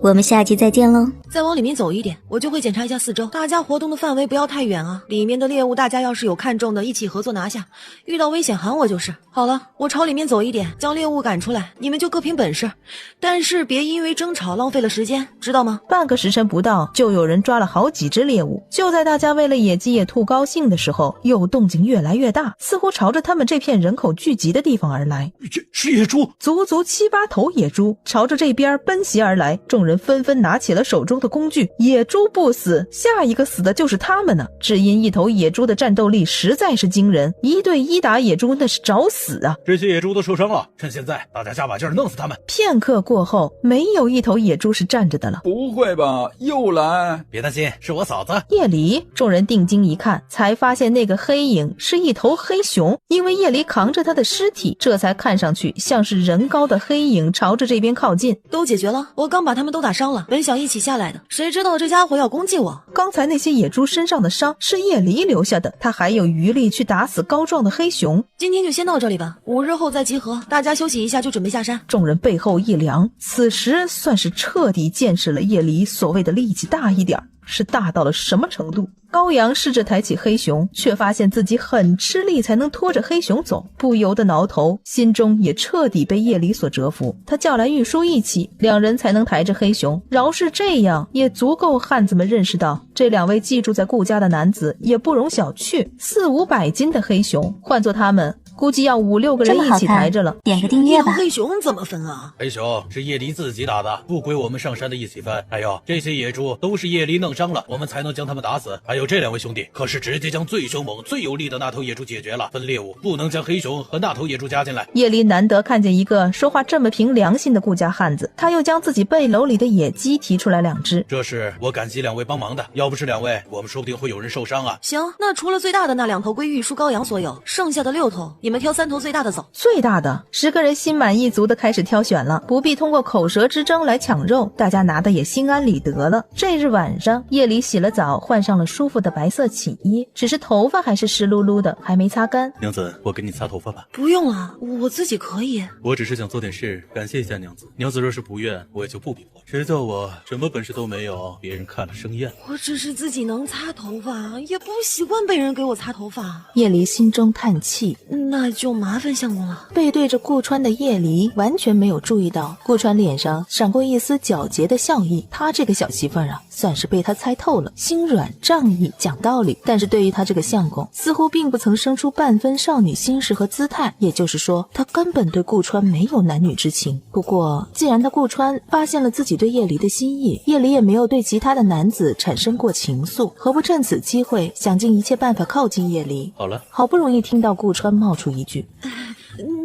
我们下集再见喽。再往里面走一点，我就会检查一下四周，大家活动的范围不要太远啊。里面的猎物大家要是有看中的，一起合作拿下，遇到危险喊我就是。好了，我朝里面走一点，将猎物赶出来，你们就各凭本事，但是别因为争吵浪费了时间，知道吗？半个时辰不到，就有人抓了好几只猎物。就在大家为了野鸡野兔高兴的时候，又动静越来越大，似乎朝着他们这片人口聚集的地方而来。这是野猪，足足7、8头野猪朝着这边奔袭而来，众人纷纷拿起了手中的工具。野猪不死，下一个死的就是他们呢。只因一头野猪的战斗力实在是惊人，1对1打野猪那是找死啊！这些野猪都受伤了，趁现在大家加把劲儿弄死他们。片刻过后，没有一头野猪是站着的了。不会吧，又来？别担心，是我嫂子叶离。众人定睛一看，才发现那个黑影是一头黑熊，因为叶离扛着他的尸体，这才看上去像是人高的黑影朝着这边靠近。都解决了，我刚把他们都打伤了，本想一起下来的，谁知道这家伙要攻击我。刚才那些野猪身上的伤是叶离留下的，他还有余力去打死高壮的黑熊。今天就先到这里吧，5日后再集合，大家休息一下就准备下山。众人背后一凉，此时算是彻底见识了叶离所谓的力气大一点是大到了什么程度。高阳试着抬起黑熊，却发现自己很吃力才能拖着黑熊走，不由得挠头，心中也彻底被叶离所折服。他叫来玉书一起，2人才能抬着黑熊。饶是这样，也足够汉子们认识到这2位寄住在顾家的男子也不容小觑。4、500斤的黑熊，换做他们估计要5、6个人一起抬着了。点个订阅吧。黑熊怎么分啊？黑熊是叶离自己打的，不归我们上山的一起分。还有这些野猪都是叶离弄伤了，我们才能将他们打死。还有这2位兄弟可是直接将最凶猛最有力的那头野猪解决了，分猎物不能将黑熊和那头野猪加进来。叶离难得看见一个说话这么凭良心的顾家汉子，他又将自己背篓里的野鸡提出来2只。这是我感激2位帮忙的，要不是2位，我们说不定会有人受伤啊。行，那除了最大的那2头归玉书高阳所有，剩下的6头你们挑3头最大的走。最大的，10个人心满意足的开始挑选了，不必通过口舌之争来抢肉，大家拿的也心安理得了。这日晚上，夜里洗了澡，换上了舒服的白色起衣，只是头发还是湿漉漉的，还没擦干。娘子，我给你擦头发吧。不用了，我自己可以。我只是想做点事，感谢一下娘子。娘子若是不愿，我也就不逼迫。谁叫我什么本事都没有，别人看了生厌。我只是自己能擦头发，也不习惯被人给我擦头发。叶离心中叹气，那就麻烦相公了。背对着顾川的叶离完全没有注意到顾川脸上闪过一丝皎洁的笑意，他这个小媳妇儿啊，算是被他猜透了，心软仗义讲道理，但是对于他这个相公，似乎并不曾生出半分少女心事和姿态，也就是说，他根本对顾川没有男女之情。不过，既然他顾川发现了自己对叶离的心意，叶离也没有对其他的男子产生过情愫，何不趁此机会想尽一切办法靠近叶离？好了，好不容易听到顾川冒出一句，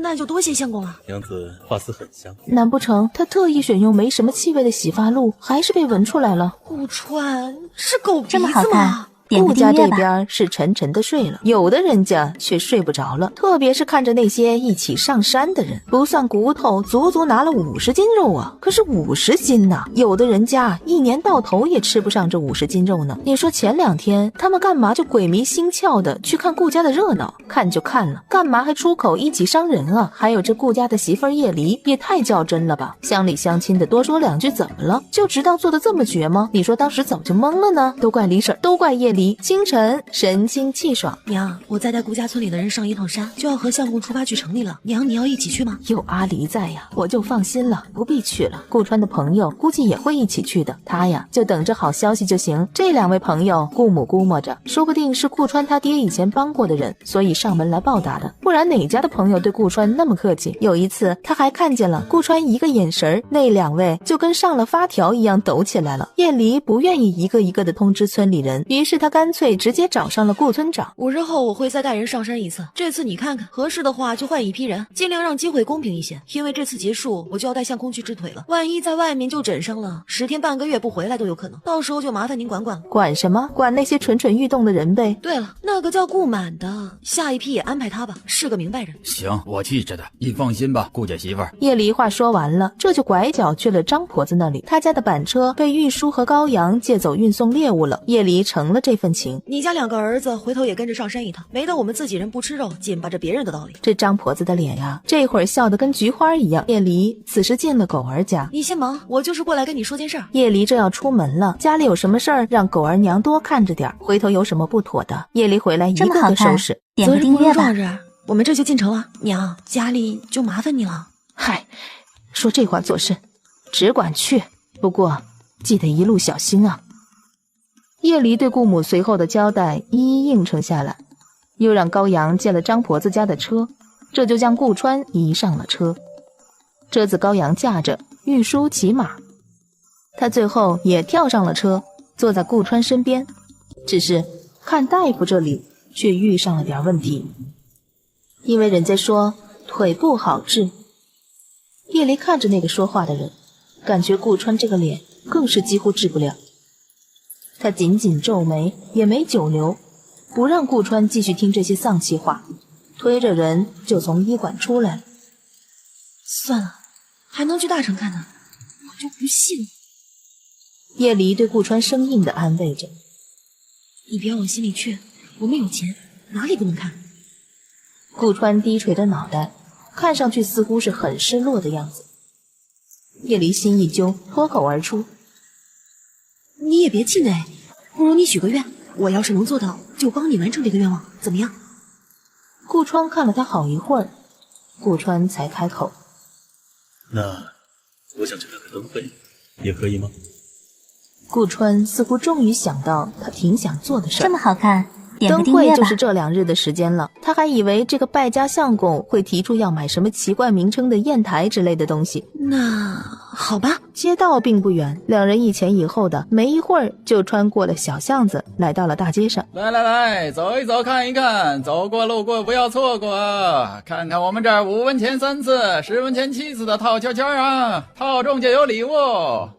那就多谢相公了。娘子发丝很香，难不成他特意选用没什么气味的洗发露，还是被闻出来了？顾川是狗鼻子这么好看吗？顾家这点个订阅吧。边是沉沉的睡了，有的人家却睡不着了，特别是看着那些一起上山的人，不算骨头，足足拿了50斤肉啊！可是50斤呐，有的人家一年到头也吃不上这50斤肉呢。你说前2天他们干嘛就鬼迷心窍的去看顾家的热闹？看就看了，干嘛还出口一起伤人啊？还有这顾家的媳妇儿叶离也太较真了吧！乡里乡亲的多说2句怎么了？就知道做的这么绝吗？你说当时怎么就懵了呢？都怪李婶，都怪叶离。清晨神清气爽，娘，我再带顾家村里的人上一趟山，就要和相公出发去城里了。娘，你要一起去吗？有阿离在呀，我就放心了，不必去了。顾川的朋友估计也会一起去的，他呀就等着好消息就行。这2位朋友，顾母估摸着，说不定是顾川他爹以前帮过的人，所以上门来报答的。不然哪家的朋友对顾川那么客气？有一次他还看见了顾川一个眼神，那2位就跟上了发条一样抖起来了。叶离不愿意一个一个的通知村里人，于是他干脆直接找上了顾村长。5日后我会再带人上山一次，这次你看看，合适的话就换一批人，尽量让机会公平一些。因为这次结束，我就要带相公去治腿了，万一在外面就枕上了，10天半个月不回来都有可能，到时候就麻烦您管管了。管什么？管那些蠢蠢欲动的人呗。对了，那个叫顾满的，下一批也安排他吧，是个明白人。行，我记着的，你放心吧，顾家媳妇儿。叶离话说完了，这就拐角去了张婆子那里。他家的板车被玉书和高阳借走运送猎物了，叶离成了这份情。你家2个儿子回头也跟着上山一趟，没等我们自己人不吃肉，紧巴着别人的道理。这张婆子的脸呀，这会儿笑得跟菊花一样。叶离此时进了狗儿家，你先忙，我就是过来跟你说件事儿。叶离正要出门了，家里有什么事儿让狗儿娘多看着点，回头有什么不妥的，叶离回来一个个收拾。点个订阅吧。昨日不是撞日，我们这就进城了。娘，家里就麻烦你了。嗨，说这话做甚？只管去，不过记得一路小心啊。叶离对顾母随后的交代一一应承下来，又让高阳借了张婆子家的车，这就将顾川移上了车。车子高阳驾着，玉书骑马，他最后也跳上了车，坐在顾川身边。只是看大夫这里却遇上了点问题，因为人家说腿不好治。叶离看着那个说话的人，感觉顾川这个脸更是几乎治不了。他紧紧皱眉，也没久留，不让顾川继续听这些丧气话，推着人就从医馆出来了。算了，还能去大城看呢，我就不信了。叶离对顾川生硬地安慰着：“你别往心里去，我们有钱，哪里不能看。”顾川低垂着脑袋，看上去似乎是很失落的样子。叶离心一揪，脱口而出：“你也别气馁，不如你许个愿，我要是能做到，就帮你完成这个愿望，怎么样？”顾川看了他好一会儿，顾川才开口：“那我想去看看灯会，也可以吗？”顾川似乎终于想到他挺想做的事儿。这么好看，点个灯订阅吧。会就是这2日的时间了，他还以为这个败家相公会提出要买什么奇怪名称的砚台之类的东西。那好吧。街道并不远，两人一前一后的，没一会儿就穿过了小巷子，来到了大街上。来来来，走一走，看一看，走过路过不要错过，看看我们这儿5文钱3次，10文钱7次的套圈圈啊，套中就有礼物。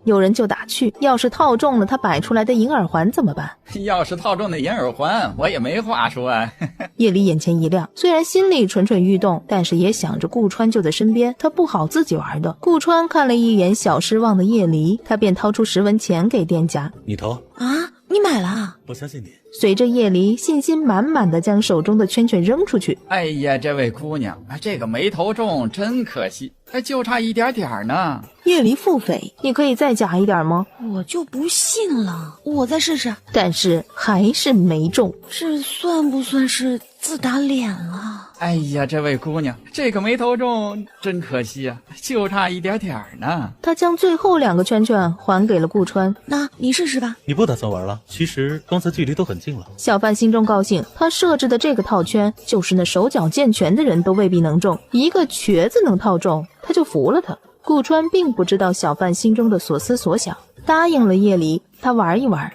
有人就打趣，要是套中了他摆出来的银耳环怎么办？要是套中的银耳环，我也没话说啊。叶离眼前一亮，虽然心里蠢蠢欲动，但是也想着顾川就在身边，他不好自己玩的。顾川看了一眼小失望的叶离，他便掏出10文钱给店家。你投啊？你买了啊？我相信你。随着叶离信心满满的将手中的圈圈扔出去。哎呀，这位姑娘，这个没投中，真可惜，就差一点点呢。叶离腹诽，你可以再假一点吗？我就不信了，我再试试。但是还是没中。这算不算是自打脸了？哎呀，这位姑娘，这个没投中，真可惜啊，就差一点点呢。他将最后2个圈圈还给了顾川。那你试试吧。你不打算玩了？其实刚才距离都很近了。小范心中高兴，他设置的这个套圈，就是那手脚健全的人都未必能中，一个瘸子能套中，他就服了他。顾川并不知道小范心中的所思所想，答应了叶离，他玩一玩，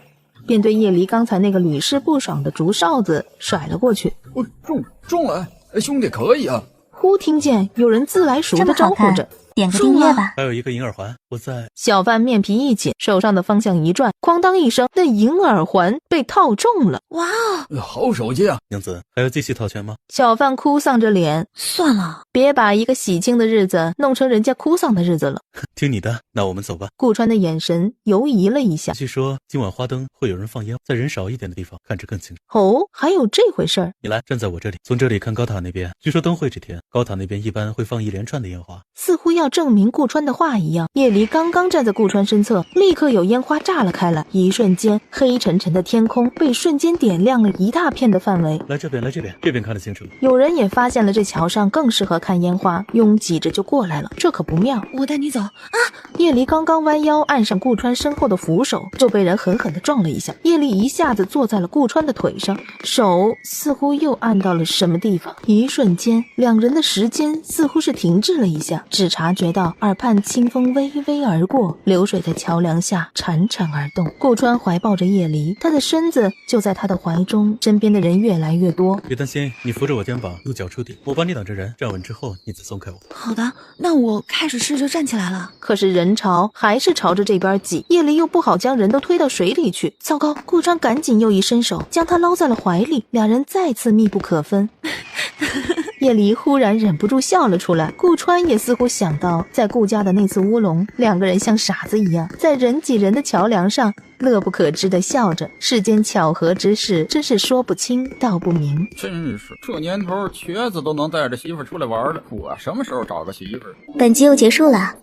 便对叶离刚才那个屡试不爽的竹哨子甩了过去。中了，兄弟可以啊！忽听见有人自来熟的招呼着，点个订阅吧。还有一个银耳环，我在。小范面皮一紧，手上的方向一转，哐当一声，那银耳环被套中了。哇哦，好手气啊！娘子，还要继续套圈吗？小范哭丧着脸，算了，别把一个喜庆的日子弄成人家哭丧的日子了。听你的，那我们走吧。顾川的眼神游移了一下。据说今晚花灯会有人放烟，在人少一点的地方看着更清楚。哦，还有这回事儿。你来，站在我这里，从这里看高塔那边。据说灯会这天，高塔那边一般会放一连串的烟花。似乎要证明顾川的话一样，叶离刚刚站在顾川身侧，立刻有烟花炸了开来，一瞬间黑沉沉的天空被瞬间点亮了一大片的范围。来这边，来这边，这边看得清楚。有人也发现了这桥上更适合看烟花，拥挤着就过来了，这可不妙。我带你走啊！叶离刚刚弯腰按上顾川身后的扶手，就被人狠狠地撞了一下。叶离一下子坐在了顾川的腿上，手似乎又按到了什么地方，一瞬间两人的时间似乎是停滞了一下，只察觉到耳畔清风微微而过，流水在桥梁下潺潺而动。顾川怀抱着叶离，他的身子就在他的怀中，身边的人越来越多。别担心，你扶着我肩膀，用脚触地，我帮你挡着人，站稳之后你再松开我。好的，那我开始试着站起来了。可是人潮还是朝着这边挤，叶离又不好将人都推到水里去。糟糕，顾川赶紧又一伸手将他捞在了怀里，两人再次密不可分。叶离忽然忍不住笑了出来，顾川也似乎想到在顾家的那次乌龙，两个人像傻子一样在人挤人的桥梁上乐不可支地笑着。世间巧合之事真是说不清道不明。真是这年头瘸子都能带着媳妇出来玩了，我什么时候找个媳妇？本集又结束了，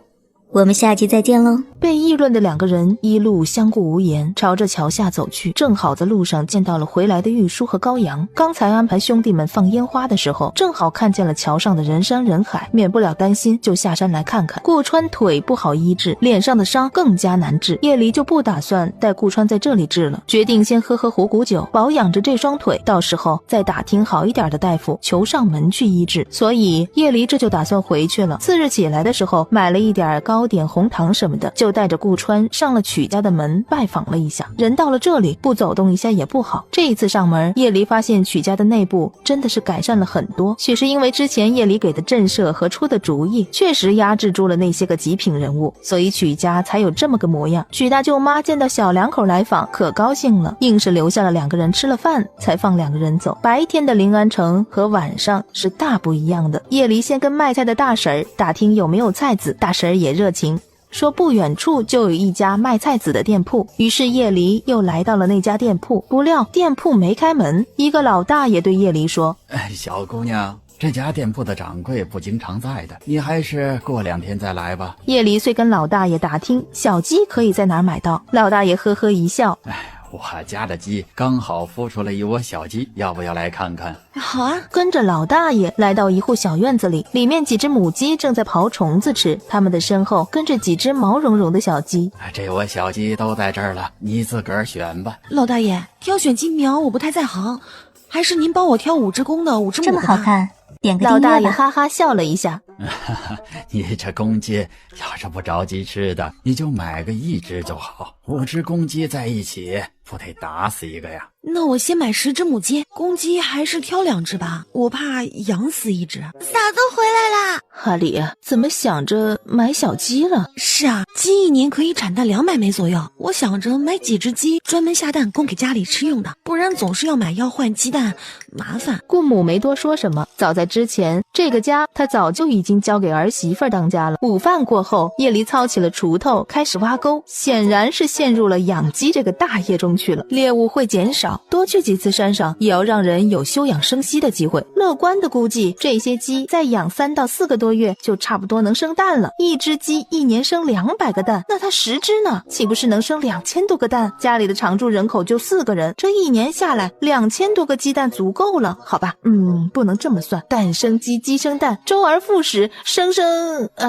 我们下集再见喽。被议论的两个人一路相顾无言，朝着桥下走去。正好在路上见到了回来的玉书和高阳，刚才安排兄弟们放烟花的时候，正好看见了桥上的人山人海，免不了担心，就下山来看看。顾川腿不好医治，脸上的伤更加难治，叶离就不打算带顾川在这里治了，决定先喝虎骨酒保养着这双腿，到时候再打听好一点的大夫求上门去医治。所以叶离这就打算回去了。次日起来的时候，买了一点糕点红糖什么的，就带着顾川上了曲家的门拜访了一下。人到了这里不走动一下也不好，这一次上门，叶离发现曲家的内部真的是改善了很多。许是因为之前叶离给的震慑和出的主意确实压制住了那些个极品人物，所以曲家才有这么个模样。曲大舅妈见到小两口来访可高兴了，硬是留下了两个人吃了饭才放两个人走。白天的临安城和晚上是大不一样的。叶离先跟卖菜的大婶儿打听有没有菜籽，大婶儿也热情说不远处就有一家卖菜籽的店铺，于是叶离又来到了那家店铺，不料店铺没开门。一个老大爷对叶离说：小姑娘，这家店铺的掌柜不经常在的，你还是过2天再来吧。叶离遂跟老大爷打听小鸡可以在哪儿买到，老大爷呵呵一笑：我家的鸡刚好孵出了一窝小鸡，要不要来看看？好啊。跟着老大爷来到一户小院子里，里面几只母鸡正在刨虫子吃，它们的身后跟着几只毛茸茸的小鸡。这窝小鸡都在这儿了，你自个儿选吧。老大爷，挑选鸡苗我不太在行，还是您帮我挑5只公的5只母的。这么好看，点个订阅吧。老大爷哈哈笑了一下，你这公鸡要是不着急吃的，你就买个1只就好，5只公鸡在一起，不得打死一个呀？那我先买10只母鸡，公鸡还是挑2只吧，我怕养死1只。嫂子回来啦！哈里，怎么想着买小鸡了？是啊，鸡1年可以产蛋200枚左右，我想着买几只鸡专门下蛋供给家里吃用的，不然总是要买要换鸡蛋，麻烦。顾母没多说什么，早在之前，这个家他早就已经交给儿媳妇当家了。午饭过后，叶离操起了锄头，开始挖沟，显然是陷入了养鸡这个大业中去了。猎物会减少，多去几次山上，也要让人有休养生息的机会。乐观的估计，这些鸡再养3到4个多月，就差不多能生蛋了。1只鸡1年生200个蛋，那它10只呢，岂不是能生2000多个蛋？家里的常住人口就4个人，这1年下来2000多个鸡蛋足够了，好吧？不能这么算，蛋生鸡，鸡生蛋，周而复始，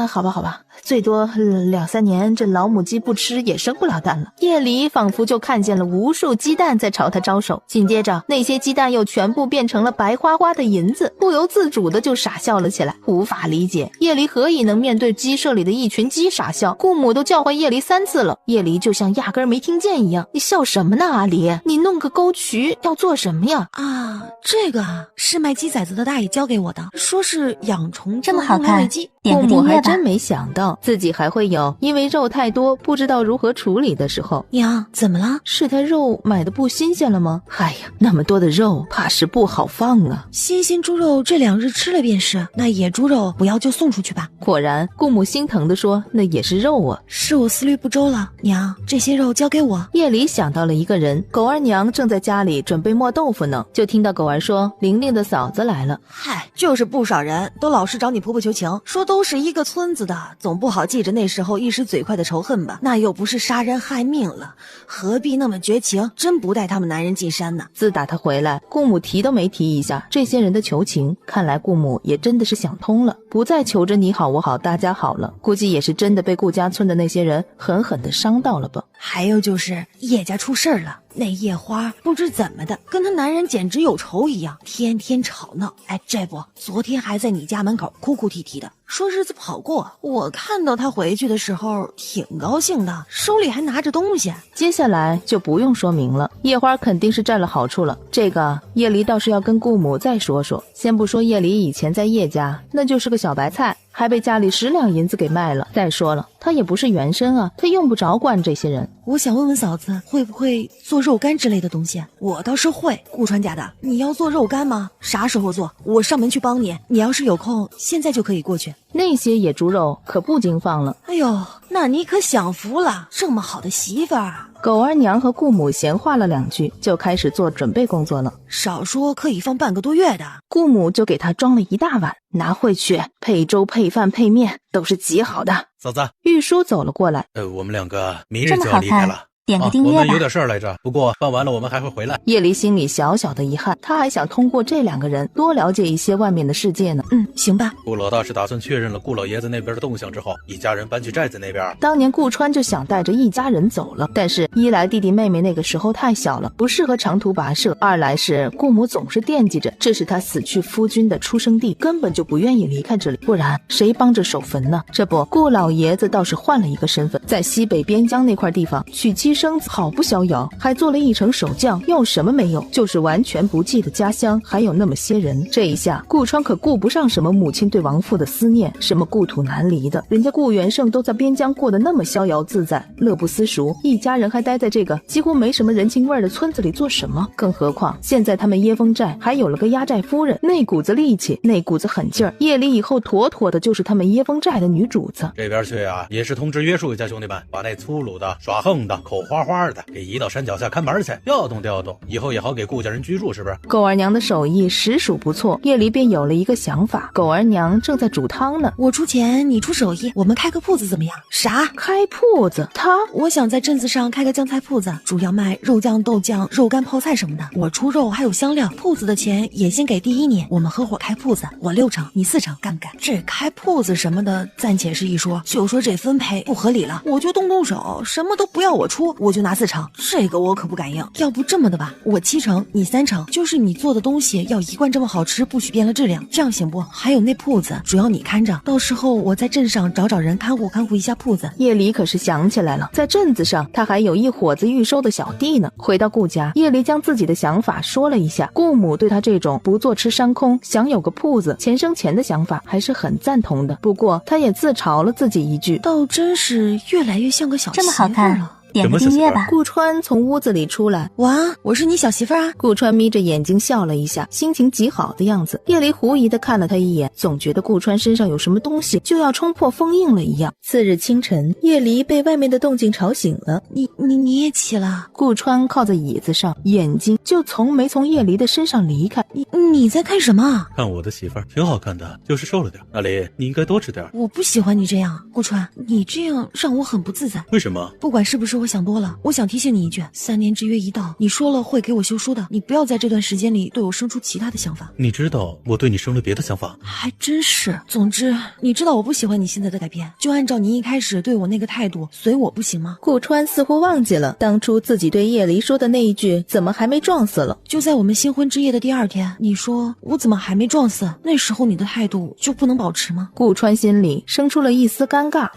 好吧，最多2-3年，这老母鸡不吃也生不了蛋了。夜里仿佛就看见了无数鸡蛋在朝他招手，紧接着那些鸡蛋又全部变成了白花花的银子，不由自主的就傻笑了起来，无法理解夜离何以能面对鸡舍里的一群鸡傻笑。顾母都叫唤夜离3次了，夜离就像压根没听见一样。你笑什么呢，阿离？你弄个沟渠要做什么呀？啊，这个是卖鸡崽子的大爷教给我的，说是养虫这么好看，顾母还真没想到自己还会有因为肉太多不知道如何处理的时候。娘，怎么了？是他肉买的不新鲜了吗？哎呀，那么多的肉怕是不好放啊。新鲜猪肉这2日吃了便是，那野猪肉不要就送出去吧。果然，顾母心疼地说，那也是肉啊。是我思虑不周了，娘，这些肉交给我。夜里想到了一个人，狗儿娘正在家里准备磨豆腐呢，就听到狗儿说玲玲的嫂子来了。嗨，就是不少人都老是找你婆婆求情，说都是一个村子的，总不好记着那时候一时嘴快的仇恨吧？那又不是杀人害命了，何必那么绝情？真不带他们男人进山呢。自打他回来，顾母提都没提一下这些人的求情，看来顾母也真的是想通了，不再求着你好我好大家好了，估计也是真的被顾家村的那些人狠狠的伤到了吧。还有就是叶家出事儿了，那叶花不知怎么的，跟她男人简直有仇一样，天天吵闹。哎，这不，昨天还在你家门口哭哭啼啼的，说日子不好过。我看到他回去的时候挺高兴的，手里还拿着东西。接下来就不用说明了，叶花肯定是占了好处了，这个叶离倒是要跟顾母再说说。先不说叶离以前在叶家那就是个小白菜，还被家里10两银子给卖了。再说了，他也不是原身啊，他用不着管这些人。我想问问嫂子，会不会做肉干之类的东西？我倒是会。顾川家的，你要做肉干吗？啥时候做？我上门去帮你。你要是有空，现在就可以过去。那些野猪肉可不经放了。哎呦，那你可享福了，这么好的媳妇儿啊！狗儿娘和顾母闲话了2句，就开始做准备工作了。少说可以放半个多月的。顾母就给他装了1大碗，拿回去配粥配饭配面，都是极好的。嫂子，玉叔走了过来。我们2个明日就要离开了。点个订阅吧。我们有点事儿来着，不过办完了我们还会回来。叶离心里小小的遗憾，他还想通过这2个人多了解一些外面的世界呢。行吧。顾老大是打算确认了顾老爷子那边的动向之后，一家人搬去寨子那边。当年顾川就想带着一家人走了，但是一来弟弟妹妹那个时候太小了，不适合长途跋涉；二来是顾母总是惦记着，这是他死去夫君的出生地，根本就不愿意离开这里，不然谁帮着守坟呢？这不，顾老爷子倒是换了一个身份，在西北边疆那块地方娶妻生子，好不逍遥，还做了1城守将，要什么没有，就是完全不记得家乡还有那么些人。这一下顾川可顾不上什么母亲对亡父的思念，什么故土难离的，人家顾元盛都在边疆过得那么逍遥自在，乐不思蜀，一家人还待在这个几乎没什么人情味的村子里做什么？更何况现在他们椰风寨还有了个压寨夫人，那股子力气，那股子狠劲儿，夜里以后妥妥的就是他们椰风寨的女主子。这边去啊，也是通知约束一下兄弟们，把那粗鲁的耍横的口花花的给移到山脚下看门去，调动调动，以后也好给顾家人居住，是不是？狗儿娘的手艺实属不错，夜里便有了一个想法。狗儿娘正在煮汤呢，我出钱，你出手艺，我们开个铺子怎么样？啥？开铺子？我想在镇子上开个酱菜铺子，主要卖肉酱、豆酱、肉干、泡菜什么的。我出肉还有香料，铺子的钱也先给第1年，我们合伙开铺子，我6成，你4成，干不干？这开铺子什么的暂且是一说，就说这分配不合理了，我就动手，什么都不要我出，我就拿4成，这个我可不敢应。要不这么的吧，我7成，你3成，就是你做的东西要一贯这么好吃，不许变了质量，这样行不？还有那铺子，主要你看着，到时候我在镇上找人看护一下铺子。叶离可是想起来了，在镇子上他还有一伙子预收的小弟呢。回到顾家，叶离将自己的想法说了一下，顾母对他这种不坐吃山空，想有个铺子钱生钱的想法还是很赞同的。不过他也自嘲了自己一句，倒真是越来越像个小媳妇这么好看了。点个订阅吧。顾川从屋子里出来，哇，我是你小媳妇啊！顾川眯着眼睛笑了一下，心情极好的样子。叶离狐疑地看了他一眼，总觉得顾川身上有什么东西就要冲破封印了一样。次日清晨，叶离被外面的动静吵醒了。你也起了？顾川靠在椅子上，眼睛就没从叶离的身上离开。你在看什么？看我的媳妇儿挺好看的，就是瘦了点。阿离，你应该多吃点。我不喜欢你这样，顾川，你这样让我很不自在。为什么？不管是不是我想多了，我想提醒你一句，3年之约一到，你说了会给我休书的，你不要在这段时间里对我生出其他的想法。你知道我对你生了别的想法？还真是。总之，你知道我不喜欢你现在的改变，就按照你一开始对我那个态度，随我不行吗？顾川似乎忘记了当初自己对叶离说的那一句怎么还没撞死了。就在我们新婚之夜的第2天，你说我怎么还没撞死，那时候你的态度就不能保持吗？顾川心里生出了一丝尴尬。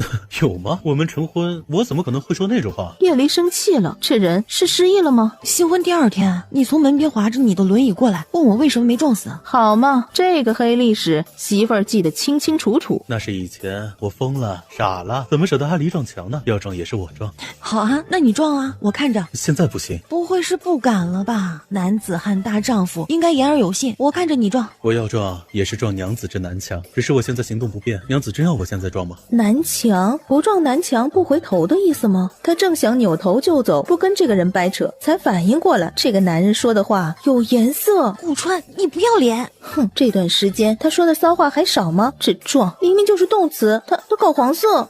有吗？我们成婚，我怎么可能会说那种话？叶离生气了，这人是失忆了吗？新婚第2天，你从门边划着你的轮椅过来，问我为什么没撞死。好嘛，这个黑历史媳妇儿记得清清楚楚。那是以前我疯了傻了，怎么舍得阿离撞墙呢？要撞也是我撞。好啊，那你撞啊，我看着。现在不行。不会是不敢了吧？男子汉大丈夫应该言而有信，我看着你撞。我要撞也是撞娘子这南墙，只是我现在行动不便，娘子真要我现在撞吗？南墙？不撞南墙不回头的意思吗？他正想扭头就走，不跟这个人掰扯，才反应过来这个男人说的话有颜色。顾川，你不要脸！哼，这段时间他说的骚话还少吗？这撞明明就是动词，他搞黄色。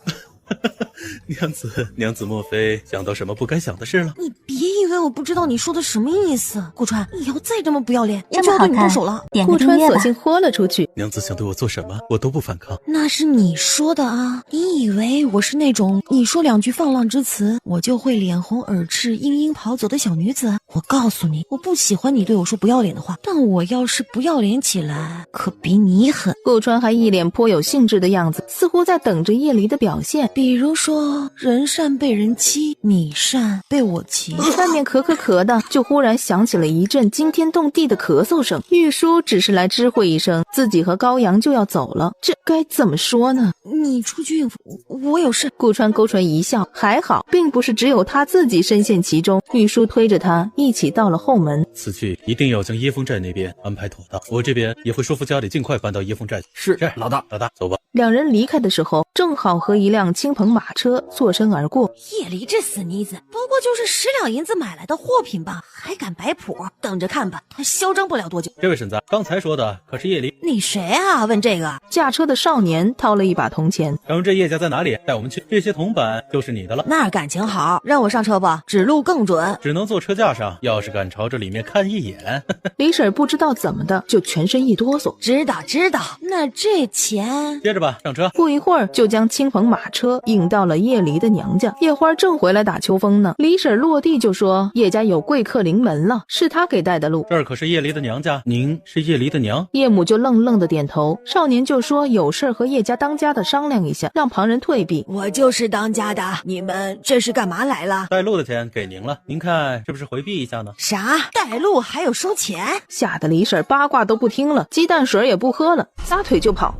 娘子莫非想到什么不该想的事了？你别以为我不知道你说的什么意思。顾川，你要再这么不要脸，我这么好看就要对你动手了。顾川索性豁了出去。娘子想对我做什么，我都不反抗。那是你说的啊，你以为我是那种你说2句放浪之词我就会脸红耳赤嘤嘤跑走的小女子？我告诉你，我不喜欢你对我说不要脸的话，但我要是不要脸起来可比你狠。顾川还一脸颇有兴致的样子，似乎在等着叶离的表现。比如说人善被人欺，你善被我欺。外面咳的，就忽然响起了一阵惊天动地的咳嗽声。玉书只是来知会一声自己和高阳就要走了，这该怎么说呢？你出去应付，我有事。顾川勾唇一笑，还好并不是只有他自己深陷其中。玉书推着他一起到了后门。此去一定要将椰风寨那边安排妥当，我这边也会说服家里尽快搬到椰风寨去。是，老大，走吧。两人离开的时候，正好和一辆青棚马车错身而过。叶离这死妮子，不过就是10两银子买来的货品吧，还敢摆谱，等着看吧，他嚣张不了多久。这位婶子，刚才说的可是叶离？你谁啊？问这个？驾车的少年掏了一把铜钱。请问这叶家在哪里？带我们去，这些铜板就是你的了。那感情好，让我上车吧，指路更准。只能坐车架上，要是敢朝着里面看一眼。李婶不知道怎么的，就全身一哆嗦。知道，那这钱……接着吧，上车。不一会儿就将青棚马车引到了叶离的娘家。叶花正回来打秋风呢，李婶落地就说叶家有贵客临门了，是他给带的路。这儿可是叶离的娘家，您是叶离的娘？叶母就愣愣的点头。少年就说有事和叶家当家的商量一下，让旁人退避。我就是当家的，你们这是干嘛来了？带路的钱给您了，您看是不是回避一下呢？啥？带路还有收钱？吓得李婶八卦都不听了，鸡蛋水也不喝了，撒腿就跑。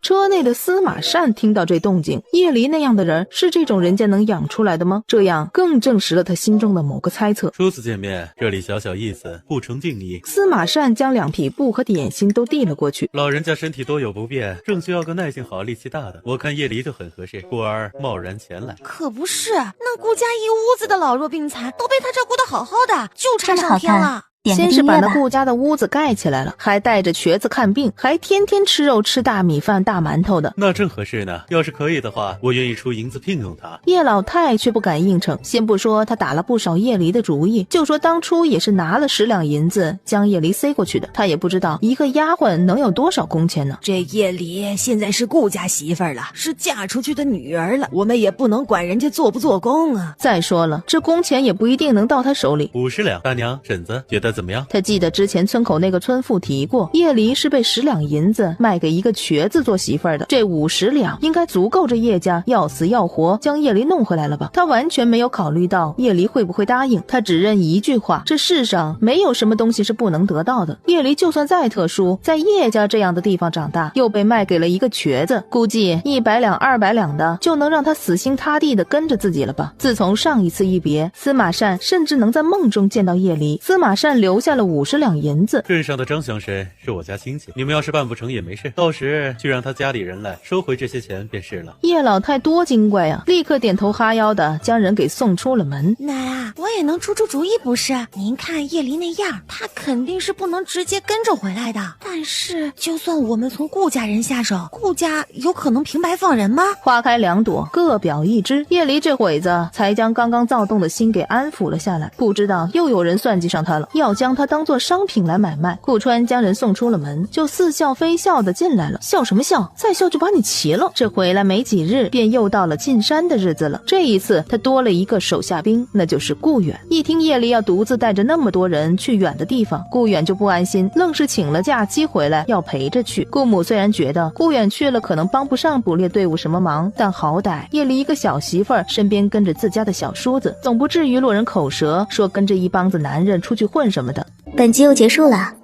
车内的司马善听到这动静，叶离那样的人是这种人家能养出来的吗？这样更证实了他心中的某个猜测。初次见面，这里小小意思，不成敬意。司马善将2匹布和点心都递了过去。老人家身体多有不便，正需要个耐性好、力气大的。我看叶离就很合适，故而贸然前来。可不是，那顾家一屋子的老弱病残都被他照顾得好好的，就差上天了。先是把那顾家的屋子盖起来了，还带着瘸子看病，还天天吃肉吃大米饭大馒头的。那正合适呢，要是可以的话，我愿意出银子聘用他。叶老太却不敢应承，先不说他打了不少叶离的主意，就说当初也是拿了10两银子将叶离塞过去的，他也不知道一个丫鬟能有多少工钱呢。这叶离现在是顾家媳妇儿了，是嫁出去的女儿了，我们也不能管人家做不做工啊。再说了，这工钱也不一定能到他手里。50两，大娘婶子觉得怎么样？他记得之前村口那个村妇提过，叶离是被10两银子卖给一个瘸子做媳妇儿的，这50两应该足够这叶家要死要活将叶离弄回来了吧。他完全没有考虑到叶离会不会答应，他只认一句话，这世上没有什么东西是不能得到的。叶离就算再特殊，在叶家这样的地方长大，又被卖给了一个瘸子，估计100两200两的就能让他死心塌地的跟着自己了吧。自从上一次一别，司马善甚至能在梦中见到叶离，司马善留下了50两银子。镇上的张祥神是我家亲戚，你们要是办不成也没事，到时去让他家里人来收回这些钱便是了。叶老太多精怪啊，立刻点头哈腰的将人给送出了门。奶啊，我也能出主意不是？您看叶离那样，他肯定是不能直接跟着回来的。但是就算我们从顾家人下手，顾家有可能平白放人吗？花开两朵，各表一枝。叶离这会子才将刚刚躁动的心给安抚了下来，不知道又有人算计上他了，要将他当作商品来买卖。顾川将人送出了门，就似笑非笑的进来了。笑什么笑？再笑就把你齐了。这回来没几日，便又到了进山的日子了。这一次他多了一个手下兵，那就是顾远。一听叶离要独自带着那么多人去远的地方，顾远就不安心，愣是请了假期回来要陪着去。顾母虽然觉得顾远去了可能帮不上捕猎队伍什么忙，但好歹叶离一个小媳妇儿身边跟着自家的小叔子，总不至于落人口舌说跟着一帮子男人出去混什么的。本集又结束了，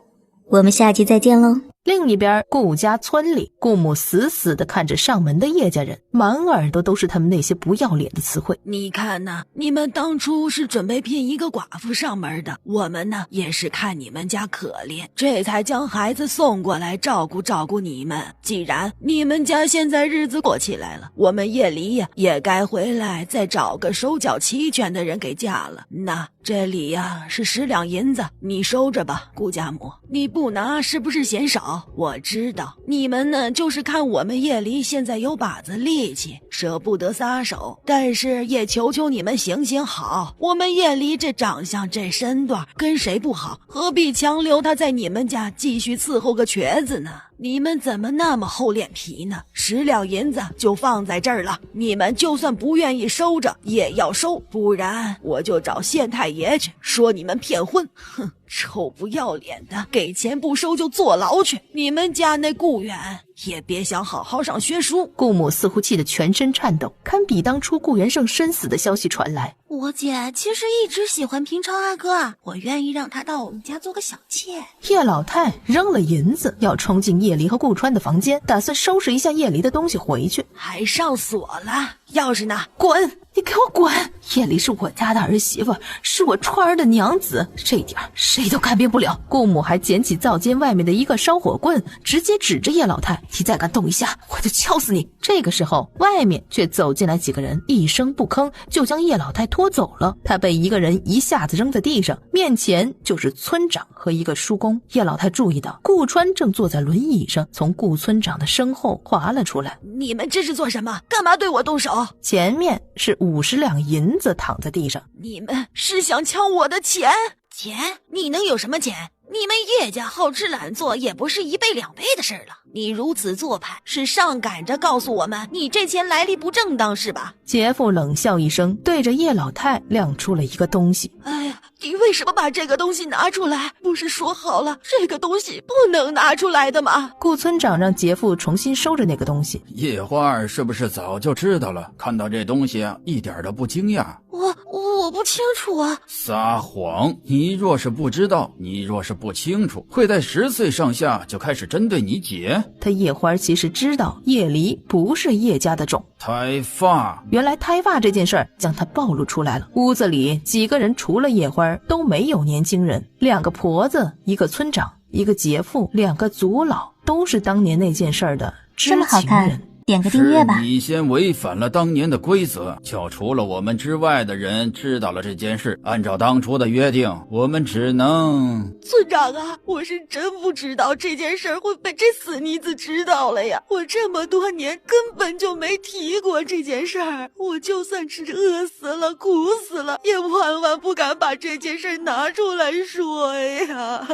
我们下集再见喽。另一边，顾家村里，顾母死死地看着上门的叶家人，满耳朵都是他们那些不要脸的词汇。你看呐，你们当初是准备聘一个寡妇上门的，我们呢也是看你们家可怜，这才将孩子送过来照顾照顾你们。既然你们家现在日子过起来了，我们叶离呀也该回来再找个手脚齐全的人给嫁了。那这里呀是10两银子，你收着吧。顾家母，你不拿是不是嫌少？我知道你们呢就是看我们叶离现在有把子力气，舍不得撒手，但是也求求你们行行好，我们叶离这长相这身段跟谁不好，何必强留他在你们家继续伺候个瘸子呢？你们怎么那么厚脸皮呢？10两银子就放在这儿了，你们就算不愿意收着也要收，不然我就找县太爷去说你们骗婚。哼，臭不要脸的，给钱不收就坐牢去。你们家那顾远也别想好好上学书。顾母似乎气得全身颤抖，堪比当初顾元胜身死的消息传来。我姐其实一直喜欢平超阿哥，我愿意让他到我们家做个小妾。叶老太扔了银子，要冲进叶离和顾川的房间，打算收拾一下叶离的东西回去。还上锁了，钥匙呢？滚！你给我滚！叶离是我家的儿媳妇，是我川儿的娘子，这点谁都改变不了。顾母还捡起灶间外面的一个烧火棍，直接指着叶老太，你再敢动一下，我就敲死你！这个时候，外面却走进来几个人，一声不吭就将叶老太拖走了。他被一个人一下子扔在地上，面前就是村长和一个叔公。叶老太注意到顾川正坐在轮椅上，从顾村长的身后滑了出来。你们这是做什么？干嘛对我动手？前面是50两银子躺在地上。你们是想抢我的钱？钱？你能有什么钱？你们叶家好吃懒做也不是1倍2倍的事了。你如此做派，是上赶着告诉我们你这钱来历不正当是吧？杰父冷笑一声，对着叶老太亮出了一个东西。哎呀，你为什么把这个东西拿出来？不是说好了这个东西不能拿出来的吗？顾村长让杰父重新收着那个东西。叶花儿是不是早就知道了？看到这东西啊，一点都不惊讶。我不清楚啊。撒谎！你若是不知道，你若是不清楚，会在10岁上下就开始针对你姐。他叶花其实知道叶离不是叶家的种。胎发，原来胎发这件事儿将他暴露出来了。屋子里几个人除了叶花都没有年轻人，2个婆子，一个村长，一个杰父，2个族老，都是当年那件事儿的知情人。点个订阅吧。是你先违反了当年的规则，叫除了我们之外的人知道了这件事。按照当初的约定，我们只能……村长啊，我是真不知道这件事会被这死妮子知道了呀！我这么多年根本就没提过这件事儿，我就算是饿死了、苦死了，也万万不敢把这件事拿出来说呀！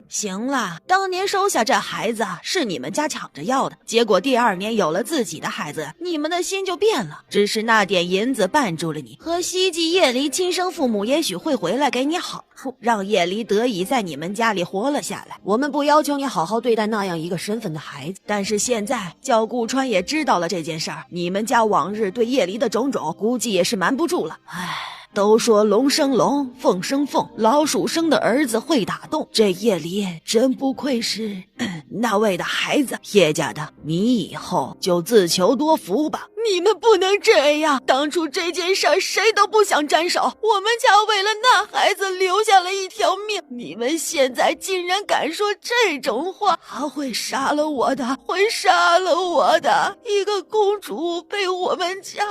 行了，当年收下这孩子是你们家抢着要的，结果第2年有了自己的孩子，你们的心就变了。只是那点银子绊住了你，和希冀叶离亲生父母也许会回来给你好处，让叶离得以在你们家里活了下来。我们不要求你好好对待那样一个身份的孩子，但是现在叫顾川也知道了这件事儿，你们家往日对叶离的种种，估计也是瞒不住了。唉，都说龙生龙，凤生凤，老鼠生的儿子会打洞。这叶离真不愧是那位的孩子。叶家的，你以后就自求多福吧。你们不能这样，当初这件事谁都不想沾手，我们家为了那孩子留下了一条命，你们现在竟然敢说这种话，会杀了我的，会杀了我的。一个公主被我们家……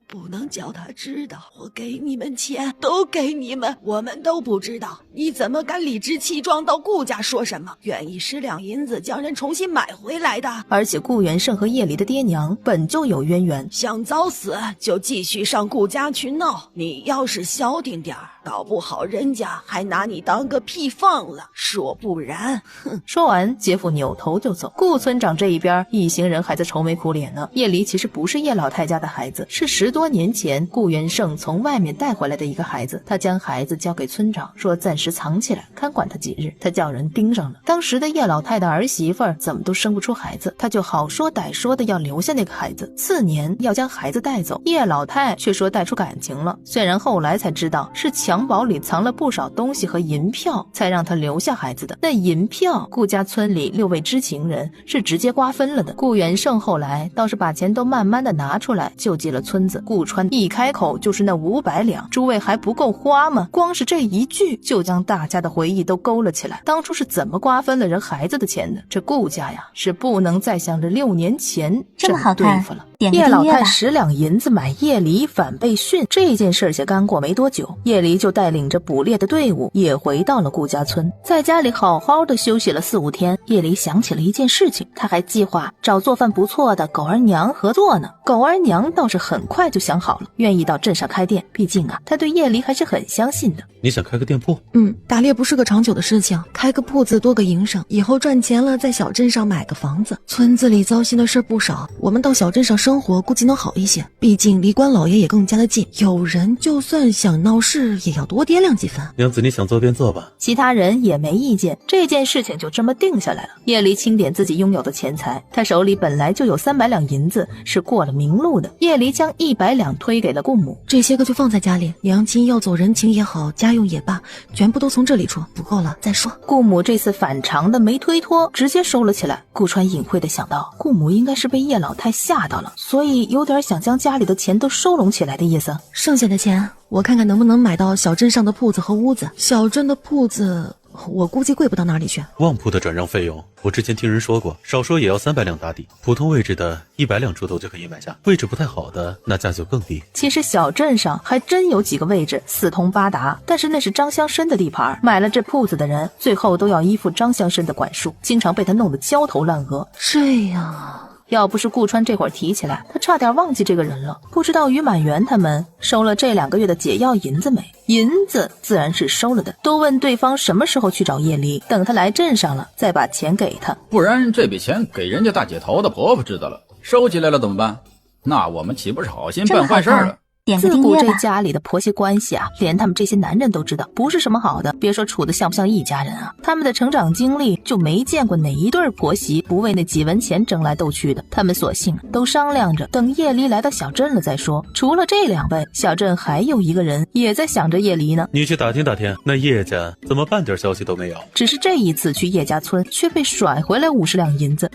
不能叫他知道，我给你们钱，都给你们，我们都不知道，你怎么敢理直气壮到顾家说什么？愿意10两银子将人重新买回来的。而且顾元胜和叶离的爹娘本就有渊源，想早死就继续上顾家去闹，你要是消停点儿，搞不好人家还拿你当个屁放了。说不然，哼！说完，杰夫扭头就走。顾村长这一边，一行人还在愁眉苦脸呢。叶离其实不是叶老太家的孩子，是10多年前顾元胜从外面带回来的一个孩子。他将孩子交给村长，说暂时藏起来，看管他几日。他叫人盯上了当时的叶老太的儿媳妇儿，怎么都生不出孩子，他就好说歹说的要留下那个孩子。次年要将孩子带走，叶老太却说带出感情了。虽然后来才知道是襁褓里藏了不少东西和银票，才让他留下孩子的。那银票，顾家村里6位知情人是直接瓜分了的。顾元胜后来倒是把钱都慢慢的拿出来救济了村子。顾川一开口就是那500两，诸位还不够花吗？光是这一句就将大家的回忆都勾了起来。当初是怎么瓜分了人孩子的钱的？这顾家呀，是不能再想着6年前这么好看，对付了。叶老太10两银子买叶离反被训，这件事才刚过没多久，叶离就带领着捕猎的队伍也回到了顾家村，在家里好好的休息了4、5天。叶离想起了一件事情，他还计划找做饭不错的狗儿娘合作呢。狗儿娘倒是很快就想好了，愿意到镇上开店，毕竟啊，他对叶离还是很相信的。你想开个店铺？打猎不是个长久的事情，开个铺子多个营生，以后赚钱了在小镇上买个房子。村子里糟心的事不少，我们到小镇上生活估计能好一些，毕竟离关老爷也更加的近，有人就算想闹事也要多掂量几分。娘子，你想做便做吧。其他人也没意见，这件事情就这么定下来了。叶离清点自己拥有的钱财，他手里本来就有300两银子，是过了明路的。叶离将100两推给了顾母，这些个就放在家里，娘亲要走人情也好，家用也罢，全部都从这里出，不够了再说。顾母这次反常的没推脱，直接收了起来。顾川隐晦的想到，顾母应该是被叶老太吓到了，所以有点想将家里的钱都收拢起来的意思。剩下的钱我看看能不能买到小镇上的铺子和屋子。小镇的铺子我估计贵不到哪里去。旺铺的转让费用，我之前听人说过，少说也要300两打底，普通位置的100两出头就可以买下，位置不太好的那价就更低。其实小镇上还真有几个位置4通8达，但是那是张乡绅的地盘，买了这铺子的人最后都要依附张乡绅的管束，经常被他弄得焦头烂额。这样要不是顾川这会儿提起来，他差点忘记这个人了。不知道于满元他们收了这2个月的解药银子没？银子自然是收了的，都问对方什么时候去找叶离，等他来镇上了再把钱给他，不然这笔钱给人家大姐头的婆婆知道了，收起来了怎么办？那我们岂不是好心办坏事了？自古这家里的婆媳关系啊，连他们这些男人都知道，不是什么好的。别说处得像不像一家人啊，他们的成长经历就没见过哪一对婆媳不为那几文钱争来斗去的。他们索性都商量着等叶离来到小镇了再说。除了这2位，小镇还有一个人也在想着叶离呢。你去打听打听，那叶家怎么半点消息都没有？只是这一次去叶家村却被甩回来50两银子。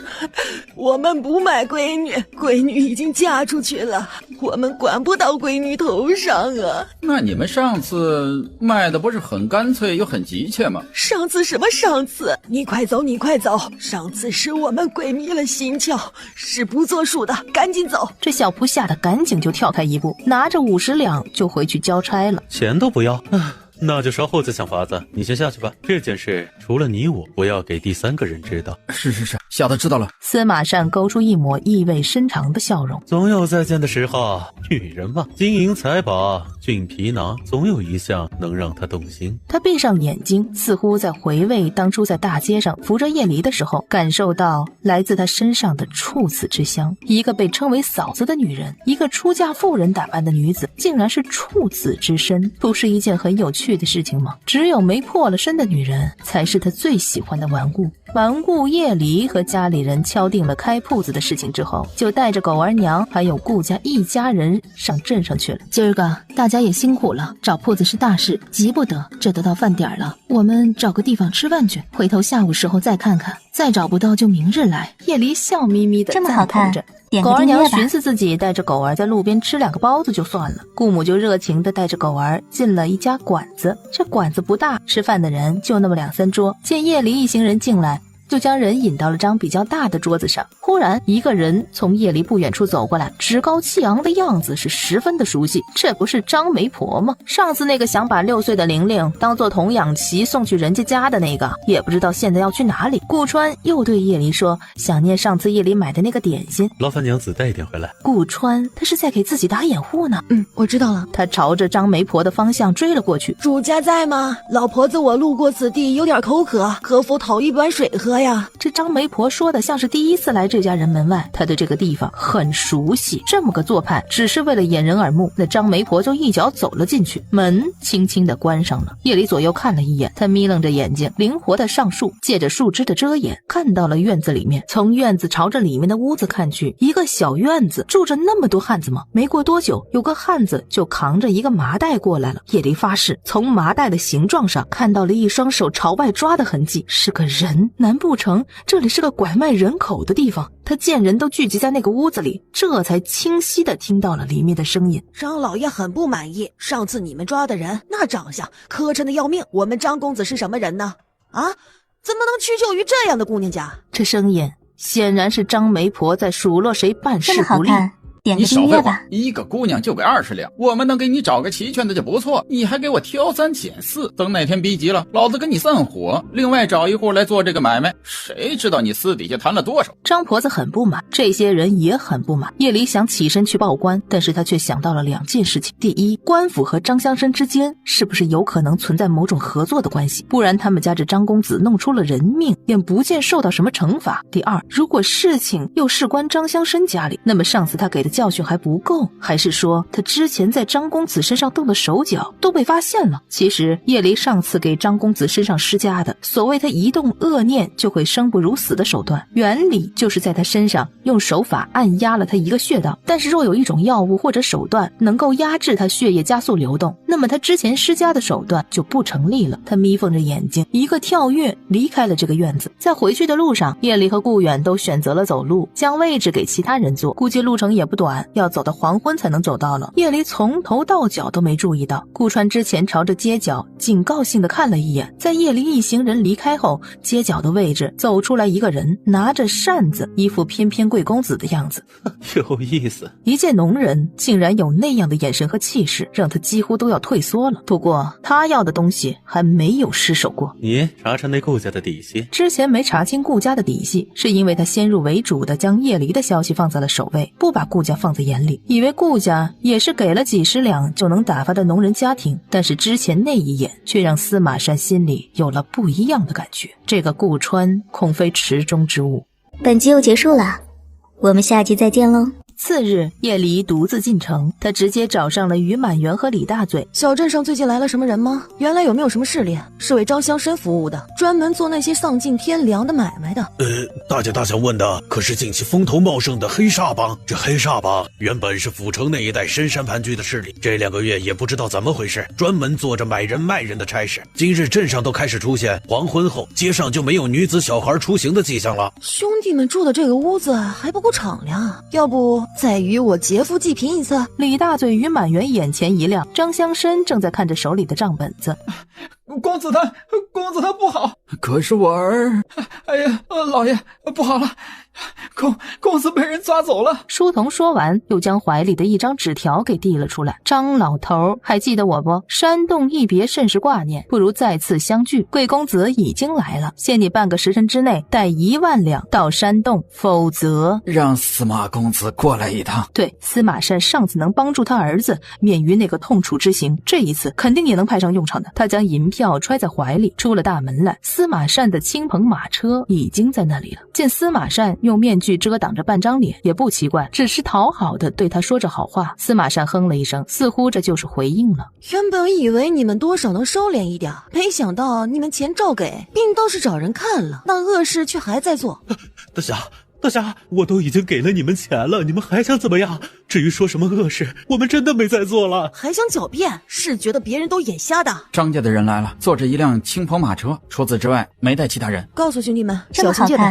我们不卖闺女，闺女已经嫁出去了，我们管不到闺闺女头上啊。那你们上次卖的不是很干脆又很急切吗？上次什么上次？你快走，你快走！上次是我们鬼迷了心窍，是不作数的，赶紧走！这小仆吓得赶紧就跳开一步，拿着50两就回去交差了。钱都不要啊，那就稍后再想法子。你先下去吧，这件事除了你我，不要给第3个人知道。是，小的知道了。司马善勾出一抹意味深长的笑容。总有再见的时候，女人嘛，金银财宝、俊皮囊，总有一项能让她动心。他闭上眼睛，似乎在回味当初在大街上扶着叶离的时候，感受到来自她身上的处子之香。一个被称为嫂子的女人，一个出嫁妇人打扮的女子，竟然是处子之身，不是一件很有趣的事情吗？只有没破了身的女人，才是他最喜欢的玩物。顽固叶离和家里人敲定了开铺子的事情之后，就带着狗儿娘还有顾家一家人上镇上去了。今儿个大家也辛苦了，找铺子是大事，急不得，这都到饭点了，我们找个地方吃饭去，回头下午时候再看看，再找不到就明日来。叶离笑眯眯的这么好看，狗儿娘寻思自己带着狗儿在路边吃2个包子就算了，顾母就热情地带着狗儿进了一家馆子。这馆子不大，吃饭的人就那么2、3桌。见叶离一行人进来，就将人引到了张比较大的桌子上。忽然一个人从叶离不远处走过来，趾高气昂的样子是十分的熟悉，这不是张媒婆吗？上次那个想把6岁的玲玲当做童养媳送去人家的那个，也不知道现在要去哪里。顾川又对叶离说，想念上次叶离买的那个点心，劳烦娘子带一点回来。顾川他是在给自己打掩护呢。我知道了。他朝着张媒婆的方向追了过去。主家在吗？老婆子我路过此地有点口渴，可否讨一碗水喝呀？这张媒婆说的像是第一次来这家人门外，她对这个地方很熟悉。这么个做派，只是为了掩人耳目，那张媒婆就一脚走了进去，门轻轻地关上了。叶离左右看了一眼，他眯楞着眼睛，灵活地上树，借着树枝的遮掩，看到了院子里面。从院子朝着里面的屋子看去，一个小院子住着那么多汉子吗？没过多久，有个汉子就扛着一个麻袋过来了。叶离发誓，从麻袋的形状上看到了一双手朝外抓的痕迹，是个人。难不成这里是个拐卖人口的地方？他见人都聚集在那个屋子里，这才清晰地听到了里面的声音。张老爷很不满意，上次你们抓的人那长相磕碜的要命，我们张公子是什么人呢？啊，怎么能屈就于这样的姑娘家？这声音显然是张媒婆在数落谁办事不力。点个订阅吧。一个姑娘就给20两，我们能给你找个齐全的就不错，你还给我挑3拣4，等哪天逼急了，老子跟你散伙，另外找一户来做这个买卖。谁知道你私底下谈了多少？张婆子很不满，这些人也很不满。叶离想起身去报官，但是他却想到了2件事情。第一，官府和张乡绅之间是不是有可能存在某种合作的关系？不然他们家这张公子弄出了人命，也不见受到什么惩罚。第二，如果事情又事关张乡绅家里，那么上次他给的教训还不够，还是说他之前在张公子身上动的手脚都被发现了？其实叶离上次给张公子身上施加的所谓他一动恶念就会生不如死的手段，原理就是在他身上用手法按压了他一个穴道。但是若有一种药物或者手段能够压制他血液加速流动，那么他之前施加的手段就不成立了。他眯缝着眼睛，一个跳跃离开了这个院子。在回去的路上，叶离和顾远都选择了走路，将位置给其他人坐，估计路程也不短，要走到黄昏才能走到了。叶离从头到脚都没注意到，顾川之前朝着街角警告性的看了一眼，在叶离一行人离开后，街角的位置走出来一个人，拿着扇子，一副翩翩贵公子的样子。有意思，一介农人竟然有那样的眼神和气势，让他几乎都要退缩了。不过他要的东西还没有失手过。你查查那顾家的底细。之前没查清顾家的底细，是因为他先入为主的将叶离的消息放在了首位，不把顾家放在眼里，以为顾家也是给了几十两就能打发的农人家庭。但是之前那一眼却让司马山心里有了不一样的感觉，这个顾川恐非池中之物。本集又结束了，我们下集再见喽。次日，叶离独自进城，他直接找上了于满园和李大嘴。小镇上最近来了什么人吗？原来有没有什么势力？是为张乡绅服务的，专门做那些丧尽天良的买卖的。大家想问的可是近期风头茂盛的黑煞帮。这黑煞帮原本是府城那一带深山盘踞的势力，这2个月也不知道怎么回事，专门做着买人卖人的差事。今日镇上都开始出现黄昏后街上就没有女子小孩出行的迹象了。兄弟们住的这个屋子还不够敞亮，要不再与我劫富济贫一次。李大嘴与满园眼前一亮，张乡绅正在看着手里的账本子。公子他不好，可是我儿，哎呀，老爷不好了，公子被人抓走了。书童说完，又将怀里的一张纸条给递了出来。张老头，还记得我不？山洞一别甚是挂念，不如再次相聚。贵公子已经来了，限你半个时辰之内带1万两到山洞，否则让司马公子过来一趟。对，司马善上次能帮助他儿子免于那个痛楚之刑，这一次肯定也能派上用场的。他将银票揣在怀里，出了大门来。司马善的亲朋马车已经在那里了。见司马善用面具遮挡着半张脸，也不奇怪，只是讨好的对他说着好话。司马善哼了一声，似乎这就是回应了。原本以为你们多少能收敛一点，没想到你们钱照给，并倒是找人看了，那恶事却还在做。大侠，我都已经给了你们钱了，你们还想怎么样？至于说什么恶事，我们真的没在做了。还想狡辩，是觉得别人都眼瞎的。张家的人来了，坐着一辆青棚马车，除此之外没带其他人。告诉兄弟们，小心戒备。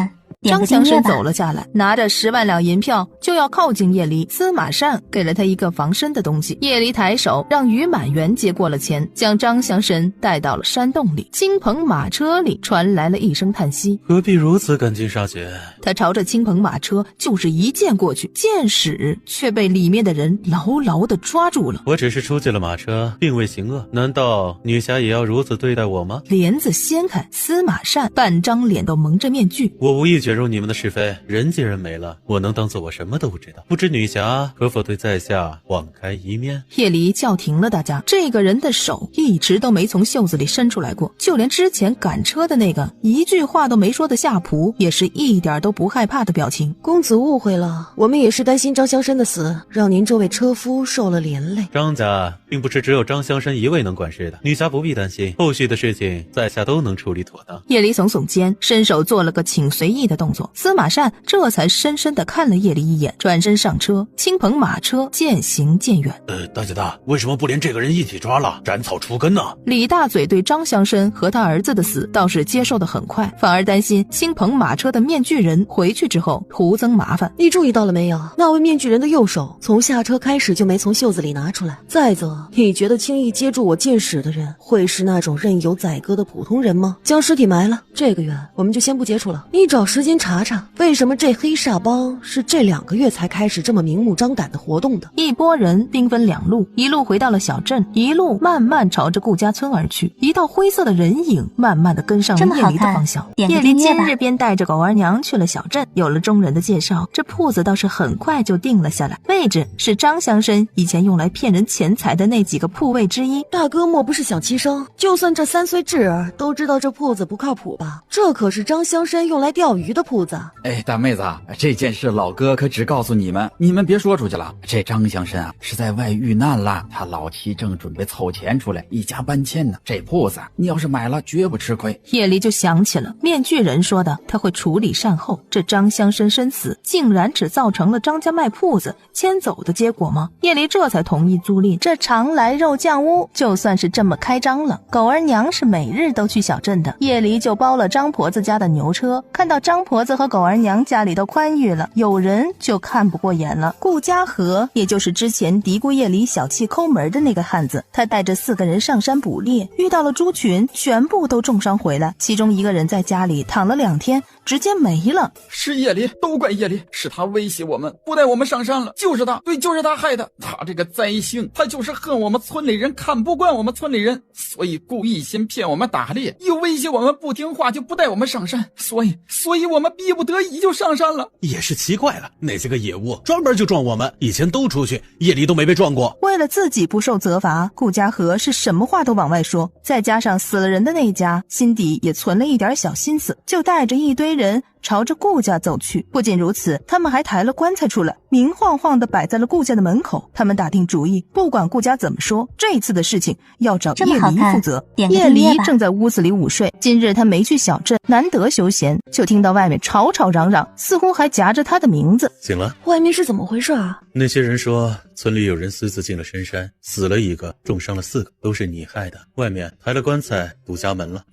张乡绅走了下来，拿着10万两银票就要靠近叶离。司马善给了他一个防身的东西。叶离抬手让于满园接过了钱，将张乡绅带到了山洞里。青棚马车里传来了一声叹息：何必如此赶尽杀绝？他朝着青棚马车就是一剑过去，箭矢却被里面的人牢牢地抓住了。我只是出借了马车，并未行恶，难道女侠也要如此对待我吗？帘子掀开，司马善半张脸都蒙着面具。我无意卷入你们的是非，人既然没了，我能当做我什么都不知道。不知女侠可否对在下网开一面？叶离叫停了大家，这个人的手一直都没从袖子里伸出来过，就连之前赶车的那个一句话都没说的夏仆也是一点都不害怕的表情。公子误会了，我们也是担心张乡绅的死，让您这位车夫受了连累。张家并不是只有张乡绅一位能管事的，女侠不必担心，后续的事情在下都能处理妥当。叶离耸耸肩，伸手做了个请随意的动作。司马善这才深深地看了叶离一眼，转身上车。青棚马车渐行渐远。大姐大，为什么不连这个人一起抓了，斩草除根呢？李大嘴对张乡绅和他儿子的死倒是接受得很快，反而担心青棚马车的面具人回去之后徒增麻烦。你注意到了没有？那位面具人的右手从下车开始就没从袖子里拿出来。再则，你觉得轻易接住我箭矢的人会是那种任由宰割的普通人吗？将尸体埋了，这个月我们就先不接触了。你找时间查查，为什么这黑煞帮是这2个月才开始这么明目张胆的活动的？一拨人兵分2路，一路回到了小镇，一路慢慢朝着顾家村而去。一道灰色的人影慢慢地跟上了叶离的方向。叶离今日便带着狗儿娘去了小镇，有了中人的介绍，这铺子倒是很快就定了下来。位置是张乡绅以前用来骗人钱财的那几个铺位之一。大哥莫不是想欺生？就算这3岁稚儿都知道这铺子不靠谱吧？这可是张乡绅用来钓鱼的铺子。大妹子，这件事老哥可只告诉你们，你们别说出去了。这张乡绅是在外遇难了，他老妻正准备凑钱出来一家搬迁呢。这铺子你要是买了，绝不吃亏。叶离就想起了面具人说的，他会处理善后。这张乡绅身死，竟然只造成了张家卖铺子迁走的结果吗？叶离这才同意租赁这常来肉酱屋，就算是这么开张了。狗儿娘是每日都去小镇的，叶离就包了张婆子家的牛车。看到张婆子和狗儿娘家里都宽裕了，有人就看不过眼了。顾家和，也就是之前嘀咕叶离小气抠门的那个汉子，他带着4个人上山捕猎，遇到了猪群，全部都重伤回来，其中1个人在家里躺了2天，直接没了。是叶离，都怪叶离，是他威胁我们，不带我们上山了，就是他，对，就是他害的。他这个灾星，他就是恨我们村里人，看不惯我们村里人，所以故意先骗我们打猎，又威胁我们不听话就不带我们上山，所以我们逼不得已就上山了。也是奇怪了，那些个野物专门就撞我们，以前都出去，夜里都没被撞过。为了自己不受责罚，顾家和是什么话都往外说，再加上死了人的那家心底也存了一点小心思，就带着一堆人朝着顾家走去。不仅如此，他们还抬了棺材出来，明晃晃地摆在了顾家的门口。他们打定主意，不管顾家怎么说，这次的事情要找叶离负责。叶离正在屋子里午睡，今日他没去小镇，难得休闲，就听到外面吵吵嚷嚷，似乎还夹着他的名字。醒了？外面是怎么回事啊？那些人说村里有人私自进了深山，死了1个，重伤了4个，都是你害的。外面抬了棺材堵家门了。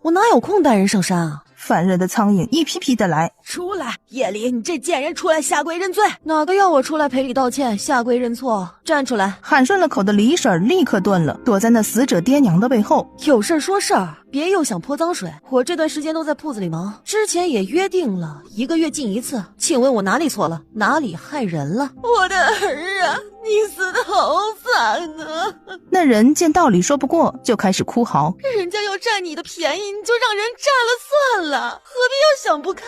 我哪有空带人上山啊？烦人的苍蝇一批批的来。出来，夜里，你这贱人，出来下跪认罪！哪个要我出来赔礼道歉、下跪认错？站出来！喊顺了口的李婶立刻顿了，躲在那死者爹娘的背后。有事说事儿，别又想泼脏水。我这段时间都在铺子里忙，之前也约定了1个月进一次。请问我哪里错了？哪里害人了？我的儿啊，你死得好惨啊！那人见道理说不过，就开始哭嚎。人家要占你的便宜，你就让人占了算了，何必要想不开？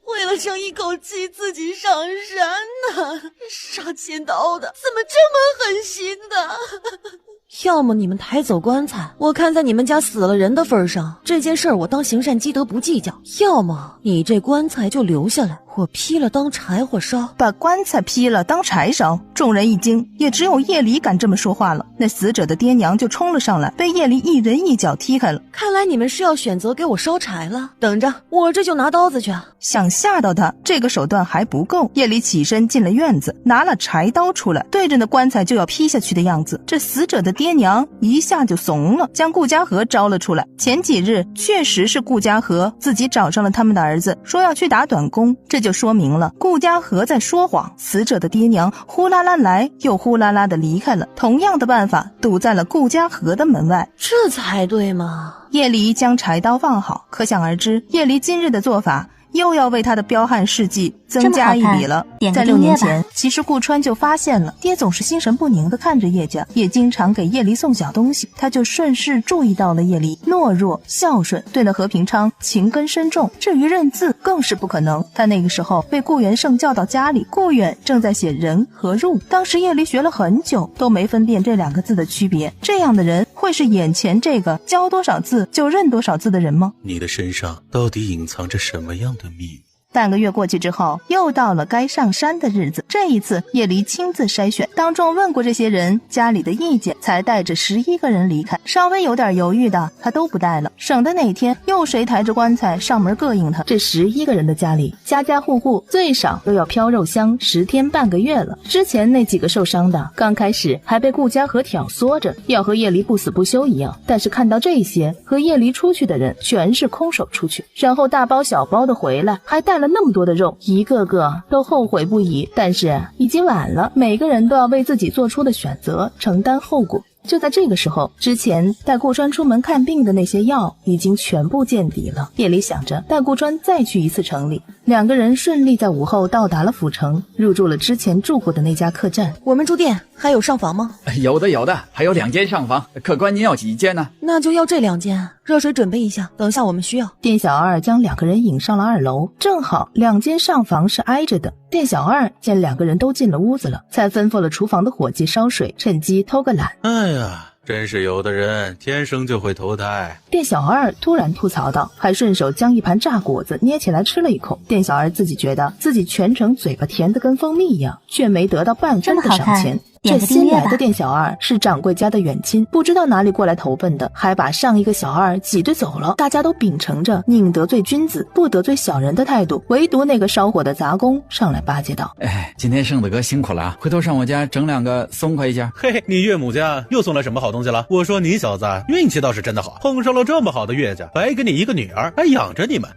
为了争一口气，自己上山呢？杀千刀的，怎么这么狠心的？要么你们抬走棺材，我看在你们家死了人的份上，这件事我当行善积德不计较；要么你这棺材就留下来，我劈了当柴火烧。把棺材劈了当柴烧，众人一惊，也只有叶离敢这么说话了。那死者的爹娘就冲了上来，被叶离一人一脚踢开了。看来你们是要选择给我烧柴了，等着，我这就拿刀子去。想吓到他，这个手段还不够。叶离起身进了院子，拿了柴刀出来，对着那棺材就要劈下去的样子。这死者的爹娘一下就怂了，将顾家和招了出来。前几日确实是顾家和自己找上了他们的儿子，说要去打短工，这就说明了顾家和在说谎。死者的爹娘呼啦啦来，又呼啦啦的离开了，同样的办法堵在了顾家和的门外。这才对嘛！叶离将柴刀放好，可想而知，叶离今日的做法又要为他的彪悍事迹增加一笔了。在6年前，其实顾川就发现了爹总是心神不宁地看着叶家，也经常给叶离送小东西，他就顺势注意到了叶离懦弱孝顺，对那和平昌情根深重。至于认字更是不可能，他那个时候被顾元胜叫到家里，顾远正在写人和入，当时叶离学了很久都没分辨这2个字的区别。这样的人会是眼前这个教多少字就认多少字的人吗？你的身上到底隐藏着什么样的秘密？半个月过去之后，又到了该上山的日子。这一次叶离亲自筛选，当众问过这些人家里的意见，才带着11个人离开。稍微有点犹豫的他都不带了，省得哪天又谁抬着棺材上门膈应他。这11个人的家里，家家户户最少都要飘肉香10天半个月了。之前那几个受伤的，刚开始还被顾家和挑唆着要和叶离不死不休一样，但是看到这些和叶离出去的人全是空手出去，然后大包小包的回来，还带了那么多的肉，一个个都后悔不已。但是已经晚了，每个人都要为自己做出的选择承担后果。就在这个时候，之前带顾川出门看病的那些药已经全部见底了。叶离想着带顾川再去一次城里，2个人顺利在午后到达了府城，入住了之前住过的那家客栈。我们住店还有上房吗？有的，还有2间上房。客官您要几间呢？那就要这2间，热水准备一下，等下我们需要。店小二将2个人引上了2楼，正好2间上房是挨着的。店小二见2个人都进了屋子了，才吩咐了厨房的伙计烧水，趁机偷个懒。哎呀，真是有的人天生就会投胎。店小二突然吐槽道，还顺手将一盘炸果子捏起来吃了一口。店小二自己觉得自己全程嘴巴甜得跟蜂蜜一样，却没得到半分的赏钱。这新来的店小二是掌柜家的远亲，不知道哪里过来投奔的，还把上一个小二挤兑走了。大家都秉承着宁得罪君子不得罪小人的态度，唯独那个烧火的杂工上来巴结道：今天盛子哥辛苦了啊，回头上我家整2个松快一下。嘿，你岳母家又送来什么好东西了？我说你小子运气倒是真的好，碰上了这么好的岳家，白给你一个女儿，还养着你们。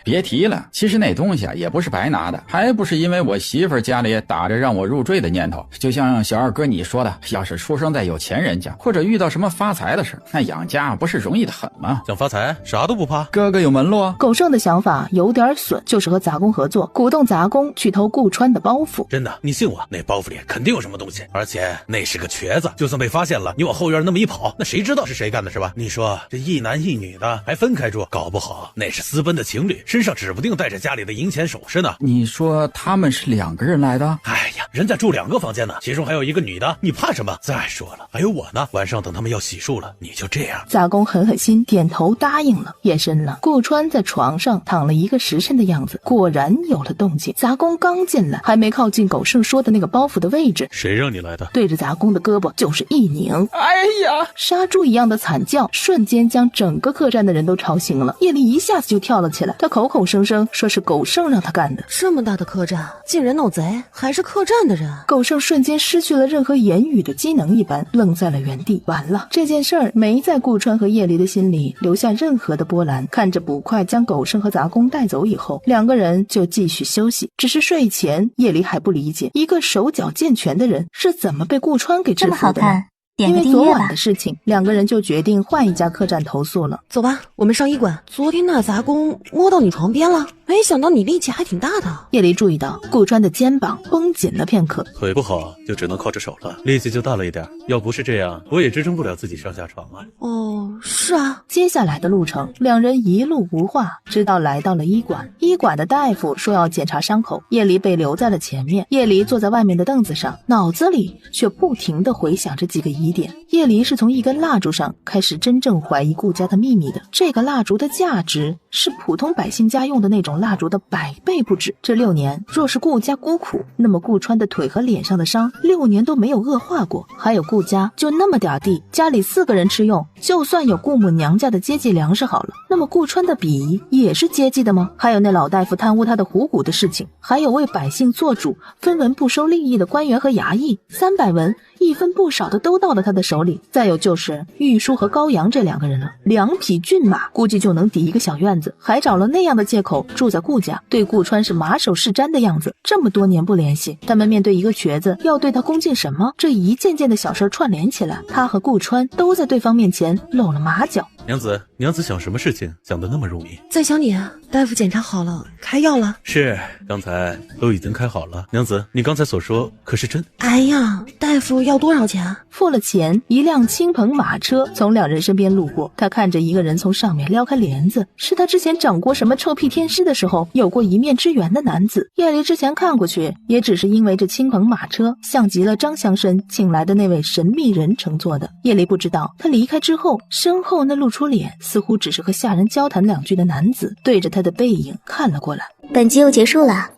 别提了，其实那东西啊也不是白拿的，还不是因为我媳妇家里打着让我入赘的念头。就像小二哥你说的，要是出生在有钱人家，或者遇到什么发财的事，那养家不是容易的很吗？想发财啥都不怕，哥哥有门路啊。狗剩的想法有点损，就是和杂工合作，鼓动杂工去偷顾川的包袱。真的，你信我，那包袱里肯定有什么东西，而且那是个瘸子，就算被发现了，你往后院那么一跑，那谁知道是谁干的是吧？你说这一男一女的还分开住，搞不好那是私奔的情侣，身上指不定带着家里的银钱首饰呢。你说他们是2个人来的？哎呀，人家住2个房间呢，其中还有一个女的，你怕什么？再说了，还有我呢，晚上等他们要洗漱了，你就这样。杂工狠狠心点头答应了。夜深了，顾川在床上躺了1个时辰的样子，果然有了动静。杂工刚进来，还没靠近狗剩说的那个包袱的位置，谁让你来的？对着杂工的胳膊就是一拧。哎呀！杀猪一样的惨叫瞬间将整个客栈的人都吵醒了。叶离一下子就跳了起来，他口口声声说是狗剩让他干的。这么大的客栈，进人闹贼，还是客栈善的人。狗剩瞬间失去了任何言语的机能一般，愣在了原地。完了，这件事儿没在顾川和叶离的心里留下任何的波澜。看着捕快将狗剩和杂工带走以后，两个人就继续休息。只是睡前，叶离还不理解一个手脚健全的人是怎么被顾川给制服的呢？因为昨晚的事情，两个人就决定换一家客栈投诉了。走吧，我们上医馆。昨天那杂工摸到你床边了，没想到你力气还挺大的。叶离注意到顾川的肩膀绷紧了片刻，腿不好就只能靠着手了，力气就大了一点。要不是这样，我也支撑不了自己上下床啊。哦，是啊。接下来的路程，两人一路无话，直到来到了医馆。医馆的大夫说要检查伤口，叶离被留在了前面。叶离坐在外面的凳子上，脑子里却不停地回想着几个疑点。叶离是从一根蜡烛上开始真正怀疑顾家的秘密的。这个蜡烛的价值是普通百姓家用的那种蜡烛的100倍不止。这6年，若是顾家孤苦，那么顾川的腿和脸上的伤6年都没有恶化过。还有顾家就那么点地，家里4个人吃用，就算有顾母娘家的接济粮食好了，那么顾川的鄙夷也是接济的吗？还有那老大夫贪污他的虎骨的事情，还有为百姓做主分文不收利益的官员和衙役，300文一分不少的都到了他的手里。再有就是玉书和高阳这2个人了，2匹骏马估计就能抵一个小院子，还找了那样的借口住在顾家，对顾川是马首是瞻的样子。这么多年不联系，他们面对一个瘸子要对他恭敬什么？这一件件的小事串联起来，他和顾川都在对方面前露了马脚。娘子想什么事情想得那么入迷？在想你啊，大夫检查好了，开药了。是，刚才都已经开好了。娘子，你刚才所说可是真？哎呀，大夫要多少钱？付了钱，一辆青棚马车从2人身边路过，他看着一个人从上面撩开帘子，是他之前掌过什么臭屁天师的时候有过一面之缘的男子。叶离之前看过去，也只是因为这青棚马车像极了张乡绅请来的那位神秘人乘坐的。叶离不知道，他离开之后，身后那露出脸似乎只是和下人交谈2句的男子对着他的背影看了过来。本集又结束了，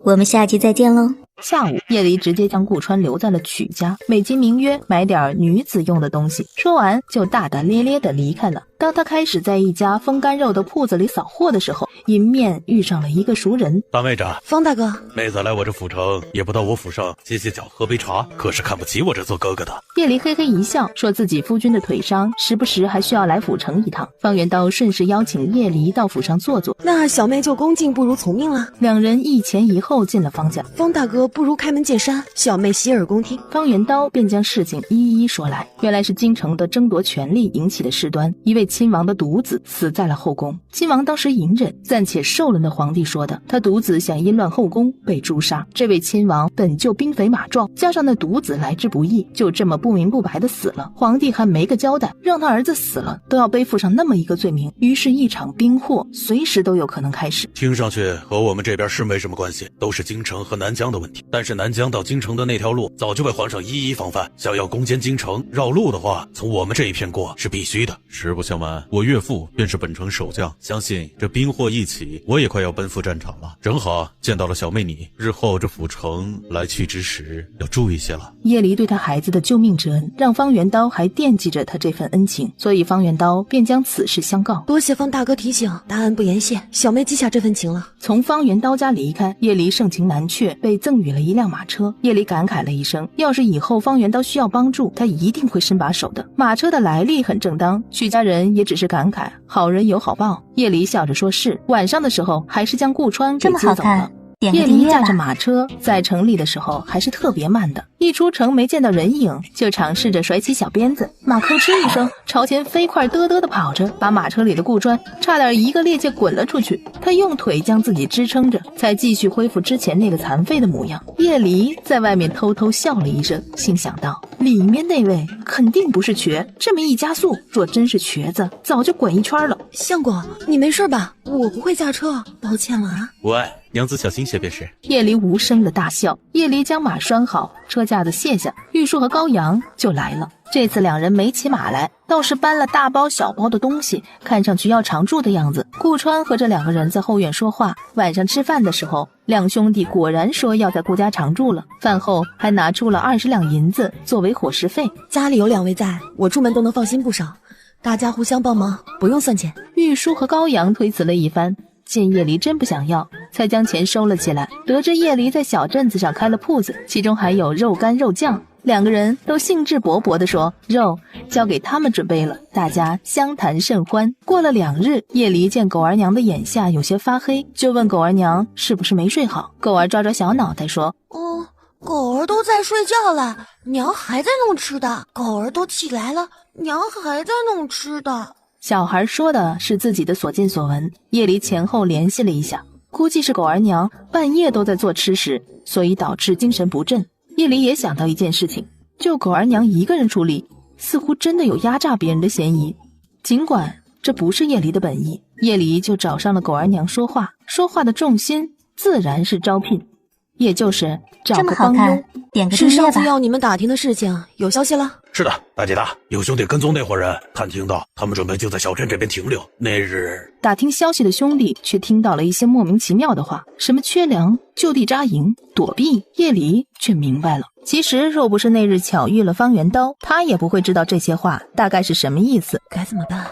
我们下集再见喽。下午，叶离直接将顾川留在了曲家，美其名曰买点女子用的东西。说完就大大咧咧地离开了。当他开始在一家风干肉的铺子里扫货的时候，迎面遇上了一个熟人。大妹子，方大哥，妹子来我这府城也不到我府上歇歇脚喝杯茶，可是看不起我这做哥哥的。叶离嘿嘿一笑，说自己夫君的腿伤，时不时还需要来府城一趟。方元刀顺势邀请叶离到府上坐坐，那小妹就恭敬不如从命了。2人一前一后进了方家。方大哥不如开门见山，小妹洗耳恭听。方元刀便将事情一一说来。原来是京城的争夺权力引起的事端，一位亲王的独子死在了后宫。亲王当时隐忍，暂且受了那皇帝说的，他独子想因乱后宫被诛杀。这位亲王本就兵肥马壮，加上那独子来之不易，就这么不明不白的死了。皇帝还没个交代，让他儿子死了都要背负上那么一个罪名，于是一场兵祸随时都有可能开始。听上去和我们这边是没什么关系，都是京城和南疆的问题。但是南疆到京城的那条路早就被皇上一一防范，想要攻坚京城绕路的话，从我们这一片过是必须的。实不相瞒，我岳父便是本城守将，相信这兵祸一起，我也快要奔赴战场了。正好见到了小妹你，日后这府城来去之时要注意些了。叶离对他孩子的救命之恩，让方元刀还惦记着他这份恩情，所以方元刀便将此事相告。多谢方大哥提醒，大恩不言谢，小妹记下这份情了。从方元刀家离开，叶离盛情难却，被赠予了一辆马车。叶离感慨了一声，要是以后方元刀需要帮助，他一定会伸把手的。马车的来历很正当，曲家人也只是感慨好人有好报。叶离笑着说是，晚上的时候还是将顾川给接走了。叶离驾着马车在城里的时候还是特别慢的，一出城没见到人影，就尝试着甩起小鞭子，马吭哧一声朝前飞快嘚嘚的跑着，把马车里的顾川差点一个趔趄滚了出去。他用腿将自己支撑着，才继续恢复之前那个残废的模样。叶离在外面偷偷笑了一声，心想到里面那位肯定不是瘸，这么一加速，若真是瘸子早就滚一圈了。相公，你没事吧？我不会驾车，抱歉了啊。喂，娘子小心些便是。叶离无声的大笑。叶离将马拴好，车架子卸下，玉树和高阳就来了。这次2人没骑马来，倒是搬了大包小包的东西，看上去要常住的样子。顾川和这2个人在后院说话，晚上吃饭的时候，2兄弟果然说要在顾家常住了。饭后还拿出了20两银子作为伙食费。家里有2位在，我出门都能放心不少，大家互相帮忙，不用算钱。玉书和高阳推辞了一番，见叶离真不想要，才将钱收了起来。得知叶离在小镇子上开了铺子，其中还有肉干肉酱，两个人都兴致勃勃地说肉交给他们准备了，大家相谈甚欢。过了2日，叶离见狗儿娘的眼下有些发黑，就问狗儿娘是不是没睡好。狗儿抓抓小脑袋说狗儿都在睡觉了，娘还在弄吃的。狗儿都起来了，娘还在弄吃的。小孩说的是自己的所见所闻。叶离前后联系了一下，估计是狗儿娘半夜都在做吃食，所以导致精神不振。叶离也想到一件事情，就狗儿娘一个人处理，似乎真的有压榨别人的嫌疑。尽管这不是叶离的本意，叶离就找上了狗儿娘说话，说话的重心自然是招聘，也就是找个帮佣。点个订阅吧。是上次要你们打听的事情有消息了？是的，大姐大，有兄弟跟踪那伙人，探听到他们准备就在小镇这边停留。那日打听消息的兄弟却听到了一些莫名其妙的话，什么缺粮、就地扎营、躲避。叶离却明白了，其实若不是那日巧遇了方圆刀，他也不会知道这些话大概是什么意思。该怎么办？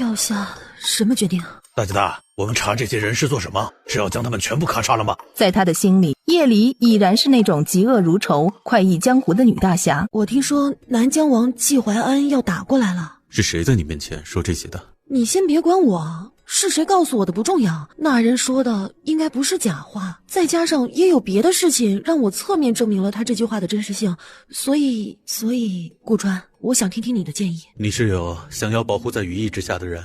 要下什么决定？大姐大，我们查这些人是做什么？是要将他们全部咔嚓了吗？在他的心里，叶离已然是那种嫉恶如仇、快意江湖的女大侠。我听说南疆王季怀安要打过来了。是谁在你面前说这些的？你先别管我，是谁告诉我的不重要，那人说的应该不是假话，再加上也有别的事情让我侧面证明了他这句话的真实性，所以顾川，我想听听你的建议。你是有想要保护在羽翼之下的人？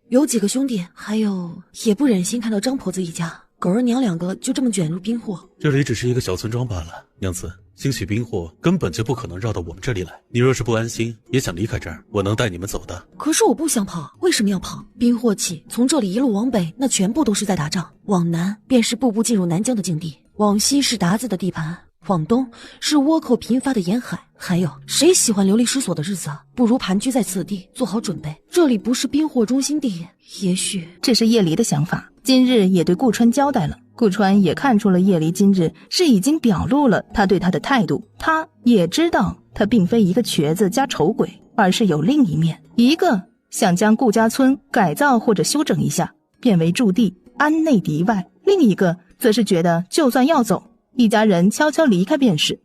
有几个兄弟，还有也不忍心看到张婆子一家狗儿娘2个就这么卷入兵祸。这里只是一个小村庄罢了，娘子，兴许兵祸根本就不可能绕到我们这里来。你若是不安心，也想离开这儿，我能带你们走的。可是我不想跑，为什么要跑？兵祸起，从这里一路往北，那全部都是在打仗；往南便是步步进入南疆的境地，往西是鞑子的地盘，往东是倭寇频发的沿海。还有谁喜欢流离失所的日子？不如盘踞在此地，做好准备。这里不是兵祸中心地，也许这是叶离的想法。今日也对顾川交代了，顾川也看出了叶离今日是已经表露了他对他的态度，他也知道他并非一个瘸子加丑鬼，而是有另一面，一个想将顾家村改造或者修整一下，变为驻地，安内敌外；另一个则是觉得就算要走，一家人悄悄离开便是。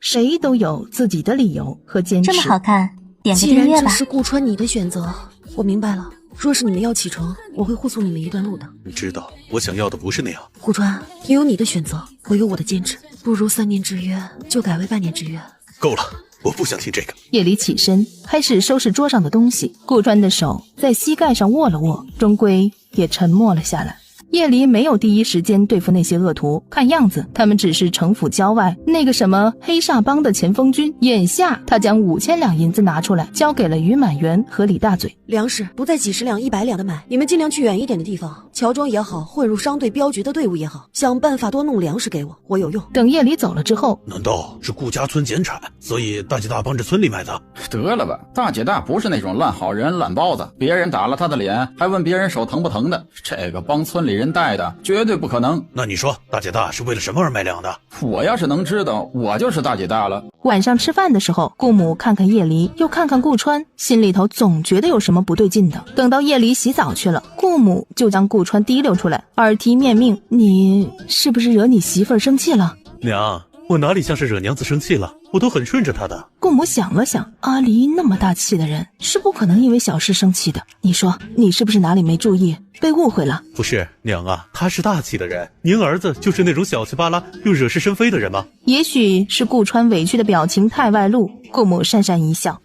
谁都有自己的理由和坚持。这么好看，点个既订阅吧。然只是顾川你的选择，我明白了。若是你们要启程，我会护送你们一段路的。你知道我想要的不是那样。顾川，你有你的选择，我有我的坚持，不如3年之约就改为半年之约。够了，我不想听这个。叶离起身开始收拾桌上的东西，顾川的手在膝盖上握了握，终归也沉默了下来。叶离没有第一时间对付那些恶徒，看样子他们只是城府郊外那个什么黑煞帮的前锋军。眼下他将5000两银子拿出来，交给了于满元和李大嘴。粮食不在几十两100两的买，你们尽量去远一点的地方，乔装也好，混入商队镖局的队伍也好，想办法多弄粮食给我，我有用。等叶离走了之后，难道是顾家村减产，所以大姐大帮着村里买的？得了吧，大姐大不是那种烂好人烂包子，别人打了他的脸还问别人手疼不疼的，这个帮村里人带的绝对不可能。那你说大姐大是为了什么而卖粮的？我要是能知道，我就是大姐大了。晚上吃饭的时候，顾母看看叶离，又看看顾川，心里头总觉得有什么不对劲的。等到叶离洗澡去了，顾母就将顾川提溜出来，耳提面命：你是不是惹你媳妇儿生气了？娘，我哪里像是惹娘子生气了？我都很顺着她的。顾母想了想，阿离那么大气的人，是不可能因为小事生气的。你说，你是不是哪里没注意，被误会了？不是，娘啊，他是大气的人，您儿子就是那种小气巴拉又惹是生非的人吗？也许是顾川委屈的表情太外露，顾母讪讪一笑，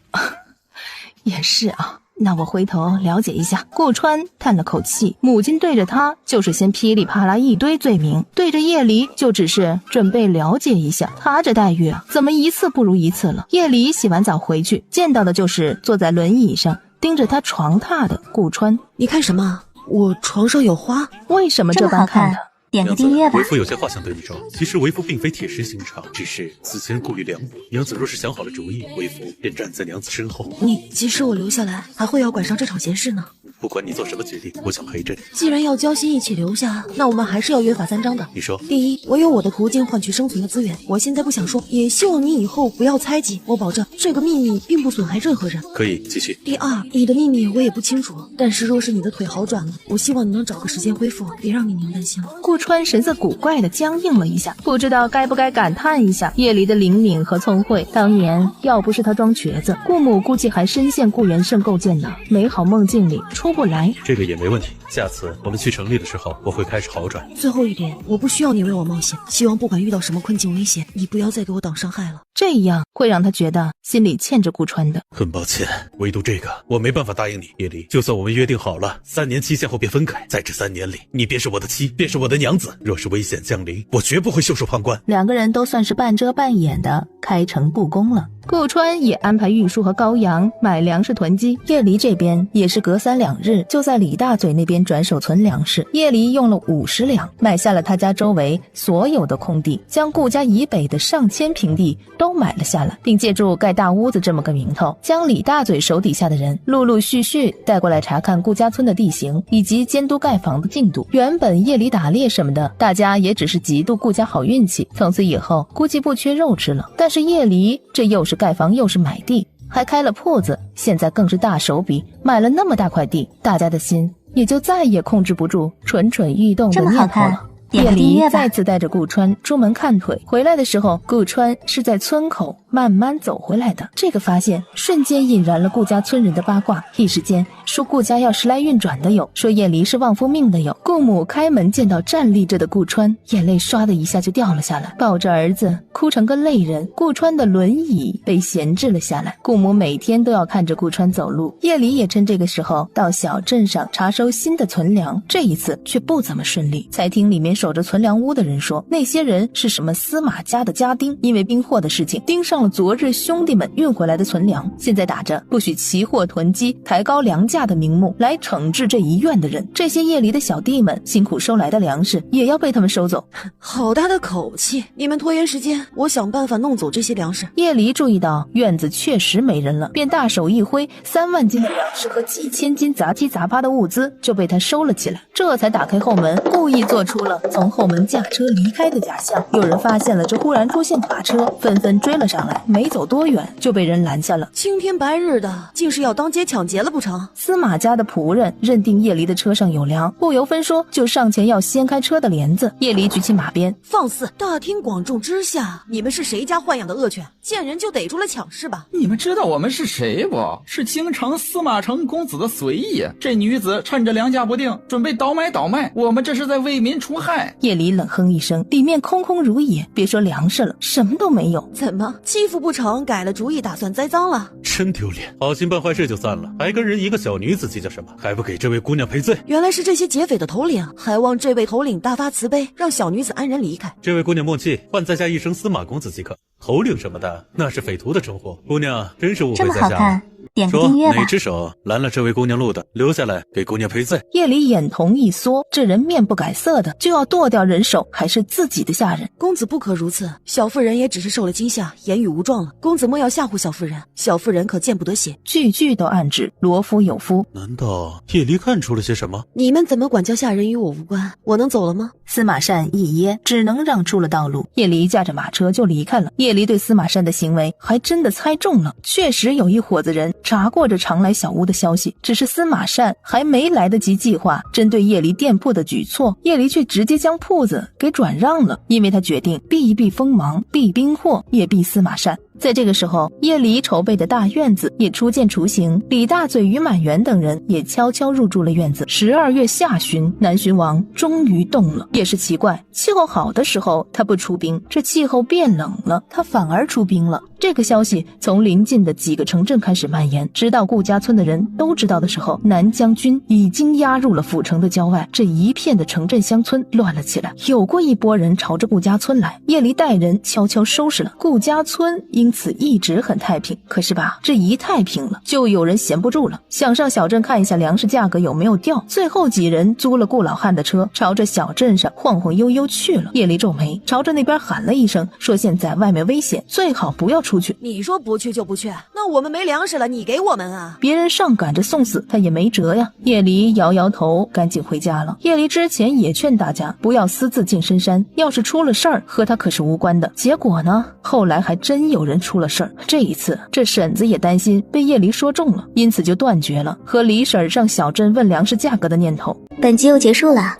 也是啊。那我回头了解一下。顾川叹了口气，母亲对着他就是先噼里啪啦一堆罪名，对着叶离就只是准备了解一下。他这待遇啊，怎么一次不如一次了？叶离洗完澡回去，见到的就是坐在轮椅上盯着他床榻的顾川。你看什么？我床上有花？为什么这般看他？点个订阅吧。为夫有些话想对你说，其实为夫并非铁石心肠，只是此前顾虑良多。娘子若是想好了主意，为夫便站在娘子身后。你即使我留下来，还会要管上这场闲事呢。不管你做什么决定，我想陪着你。既然要交心一起留下，那我们还是要约法三章的。你说，第一，我有我的途径换取生存的资源，我现在不想说，也希望你以后不要猜忌。我保证，这个秘密并不损害任何人。可以继续。第二，你的秘密我也不清楚，但是若是你的腿好转了，我希望你能找个时间恢复，别让你娘担心了。顾川神色古怪的僵硬了一下，不知道该不该感叹一下叶离的灵敏和聪慧。当年要不是他装瘸子，顾母估计还深陷顾元胜构建的美好梦境里出不来。这个也没问题，下次我们去城里的时候，我会开始好转。最后一点，我不需要你为我冒险，希望不管遇到什么困境危险，你不要再给我挡伤害了。这样会让他觉得心里欠着顾川的。很抱歉，唯独这个我没办法答应你。叶离，就算我们约定好了3年期限后便分开，在这3年里，你便是我的妻，便是我的娘子。若是危险降临，我绝不会袖手旁观。两个人都算是半遮半掩的开诚布公了。顾川也安排玉树和高阳买粮食囤积，叶离这边也是隔3、2日就在李大嘴那边转手存粮食。叶离用了50两买下了他家周围所有的空地，将顾家以北的上千平地都买了下来，并借助盖大屋子这么个名头，将李大嘴手底下的人陆陆续续带过来查看顾家村的地形以及监督盖房的进度。原本夜里打猎什么的，大家也只是嫉妒顾家好运气，从此以后估计不缺肉吃了。但是叶离这又是盖房又是买地，还开了铺子，现在更是大手笔买了那么大块地，大家的心也就再也控制不住蠢蠢欲动的念头了。叶离再次带着顾川出门看腿，回来的时候顾川是在村口慢慢走回来的。这个发现瞬间引燃了顾家村人的八卦，一时间说顾家要时来运转的有，说叶离是望夫命的有。顾母开门见到站立着的顾川，眼泪唰的一下就掉了下来，抱着儿子哭成个泪人。顾川的轮椅被闲置了下来，顾母每天都要看着顾川走路。叶离也趁这个时候到小镇上查收新的存粮，这一次却不怎么顺利。才听里面守着存粮屋的人说，那些人是什么司马家的家丁，因为兵祸的事情盯上了昨日兄弟们运回来的存粮，现在打着不许齐货囤积、抬高粮价的名目来惩治这一院的人。这些夜里的小弟们辛苦收来的粮食也要被他们收走。好大的口气！你们拖延时间，我想办法弄走这些粮食。夜离注意到院子确实没人了，便大手一挥，3万斤的粮食和几千斤杂七杂八的物资就被他收了起来，这才打开后门，故意做出了从后门驾车离开的假象。有人发现了这忽然出现卡车，纷纷追了上来，没走多远就被人拦下了。青天白日的，竟是要当街抢劫了不成？司马家的仆人认定叶离的车上有粮，不由分说就上前要掀开车的帘子。叶离举起马鞭，放肆！大庭广众之下，你们是谁家豢养的恶犬？见人就逮出来抢是吧？你们知道我们是谁不？是京城司马城公子的随意。这女子趁着粮价不定，准备倒买，我们这是在为民除害。叶离冷哼一声，里面空空如也，别说粮食了，什么都没有。怎么欺负不成，改了主意打算栽赃了？真丢脸！好心办坏事就算了，还跟人一个小女子计较什么？还不给这位姑娘赔罪？原来是这些劫匪的头领，还望这位头领大发慈悲，让小女子安然离开。这位姑娘莫气，唤在下一声司马公子即可。头领什么的，那是匪徒的称呼。姑娘真是误会在下了。点个订阅吧。说哪只手拦了这位姑娘路的，留下来给姑娘赔罪。叶离眼瞳一缩，这人面不改色的就要剁掉人手，还是自己的下人。公子不可如此，小妇人也只是受了惊吓，言语无状了。公子莫要吓唬小妇人，小妇人可见不得血。句句都暗指罗夫有夫。难道叶离看出了些什么？你们怎么管教下人与我无关，我能走了吗？司马善一噎，只能让出了道路。叶离驾着马车就离开了。叶离对司马善的行为还真的猜中了，确实有一伙子人查过这常来小屋的消息，只是司马善还没来得及计划针对叶离店铺的举措，叶离却直接将铺子给转让了，因为他决定避一避锋芒，避兵祸也避司马善。在这个时候，叶离筹备的大院子也初见雏形，李大嘴与满园等人也悄悄入住了院子。12月下旬，南巡王终于动了。也是奇怪，气候好的时候他不出兵，这气候变冷了，他反而出兵了。这个消息从临近的几个城镇开始蔓延，直到顾家村的人都知道的时候，南将军已经压入了府城的郊外，这一片的城镇乡村乱了起来。有过一拨人朝着顾家村来，叶离带人悄悄收拾了顾家村，因此一直很太平。可是吧，这一太平了，就有人闲不住了，想上小镇看一下粮食价格有没有掉。最后几人租了顾老汉的车，朝着小镇上晃晃悠悠去了。叶离皱眉，朝着那边喊了一声，说现在外面危险，最好不要出去。你说不去就不去，那我们没粮食了，你给我们啊！别人上赶着送死，他也没辙呀。叶离摇摇头，赶紧回家了。叶离之前也劝大家不要私自进深山，要是出了事儿，和他可是无关的。结果呢，后来还真有人出了事儿。这一次，这婶子也担心被叶离说中了，因此就断绝了和李婶上小镇问粮食价格的念头。本集又结束了，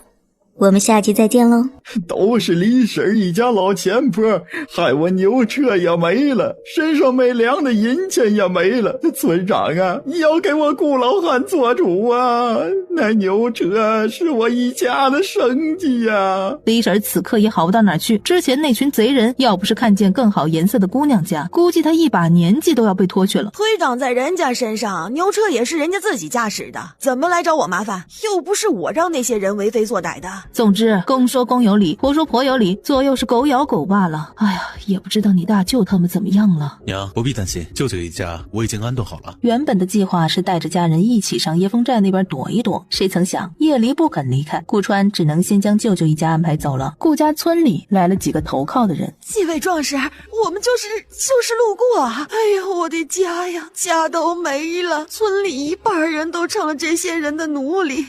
我们下集再见喽！都是李婶一家老钱婆，害我牛车也没了，身上没粮的银钱也没了。村长啊，你要给我顾老汉做主啊！那牛车是我一家的生计呀。李婶此刻也好不到哪儿去，之前那群贼人要不是看见更好颜色的姑娘家，估计他一把年纪都要被脱去了。推长在人家身上，牛车也是人家自己驾驶的，怎么来找我麻烦？又不是我让那些人为非作歹的。总之，公说公有理，婆说婆有理，左右是狗咬狗罢了。哎呀，也不知道你大舅他们怎么样了。娘，不必担心，舅舅一家我已经安顿好了。原本的计划是带着家人一起上椰风寨那边躲一躲，谁曾想叶离不肯离开，顾川只能先将舅舅一家安排走了。顾家村里来了几个投靠的人。几位壮士，我们就是路过啊！哎呀，我的家呀，家都没了，村里一半人都成了这些人的奴隶，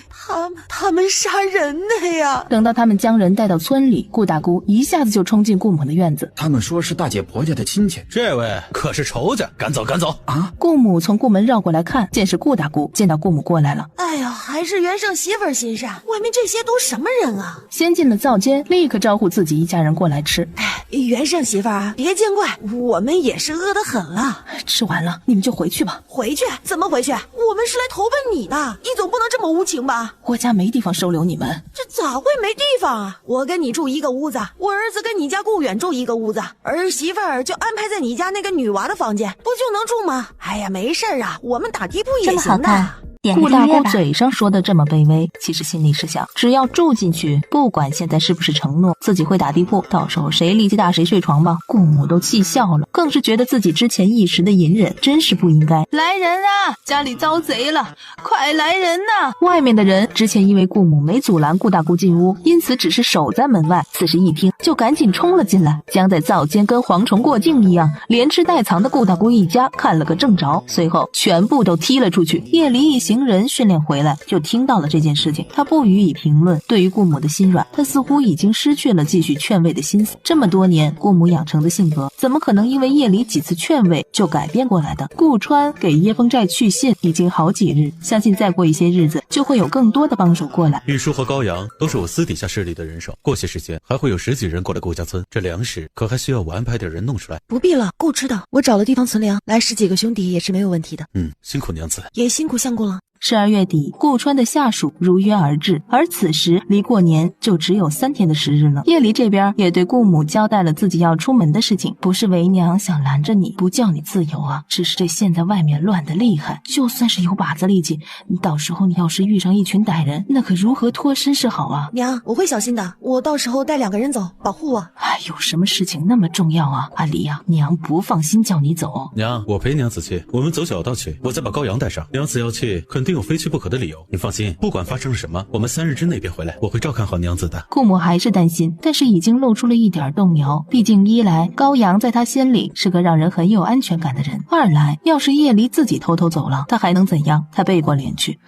他们杀人的呀！等到他们将人带到村里，顾大姑一下子就冲进顾母的院子。他们说是大姐婆家的亲戚，这位可是仇家，赶走赶走啊！顾母从顾门绕过来看，见是顾大姑，见到顾母过来了。哎呀，还是袁胜媳妇心善，外面这些都什么人啊？先进了灶间，立刻招呼自己一家人过来吃。袁胜媳妇儿，别见怪，我们也是饿得很了。吃完了，你们就回去吧。回去？怎么回去？我们是来投奔你的，你总不能这么无情吧？我家没地方收留你们。这咋会没地方啊？我跟你住一个屋子，我儿子跟你家顾远住一个屋子，儿媳妇儿就安排在你家那个女娃的房间，不就能住吗？哎呀，没事啊，我们打地铺也行的。顾大姑嘴上说的这么卑微，其实心里是想，只要住进去，不管现在是不是承诺，自己会打地铺，到时候谁力气大谁睡床吧。顾母都气笑了，更是觉得自己之前一时的隐忍真是不应该。来人啊，家里遭贼了，快来人呐！外面的人之前因为顾母没阻拦顾大姑进屋，因此只是守在门外，此时一听就赶紧冲了进来，将在灶间跟蝗虫过境一样连吃带藏的顾大姑一家看了个正着，随后全部都踢了出去。夜里一行人训练回来，就听到了这件事情，他不予以评论。对于顾母的心软，他似乎已经失去了继续劝慰的心思。这么多年顾母养成的性格，怎么可能因为夜里几次劝慰就改变过来的？顾川给椰风寨去信已经好几日，相信再过一些日子就会有更多的帮手过来。玉书和高阳都是我私底下势力的人手，过些时间还会有10几人过来顾家村，这粮食可还需要我安排点人弄出来。不必了，够吃的，我找了地方存粮，来10几个兄弟也是没有问题的。辛苦娘子，也辛苦相公了。12月底，顾川的下属如约而至，而此时离过年就只有3天的时日了。叶离这边也对顾母交代了自己要出门的事情，不是为娘想拦着你，不叫你自由啊，只是这现在外面乱得厉害，就算是有把子力气，到时候你要是遇上一群歹人，那可如何脱身是好啊？娘，我会小心的，我到时候带2个人走，保护我。有什么事情那么重要啊？阿离啊，娘不放心叫你走。娘，我陪娘子去，我们走小道去，我再把高阳带上。娘子要去，肯定有非去不可的理由。你放心，不管发生了什么，我们3日之内便回来，我会照看好娘子的。顾母还是担心，但是已经露出了一点动摇。毕竟一来，高阳在他心里是个让人很有安全感的人；二来，要是夜离自己偷偷走了，他还能怎样？他背过脸去，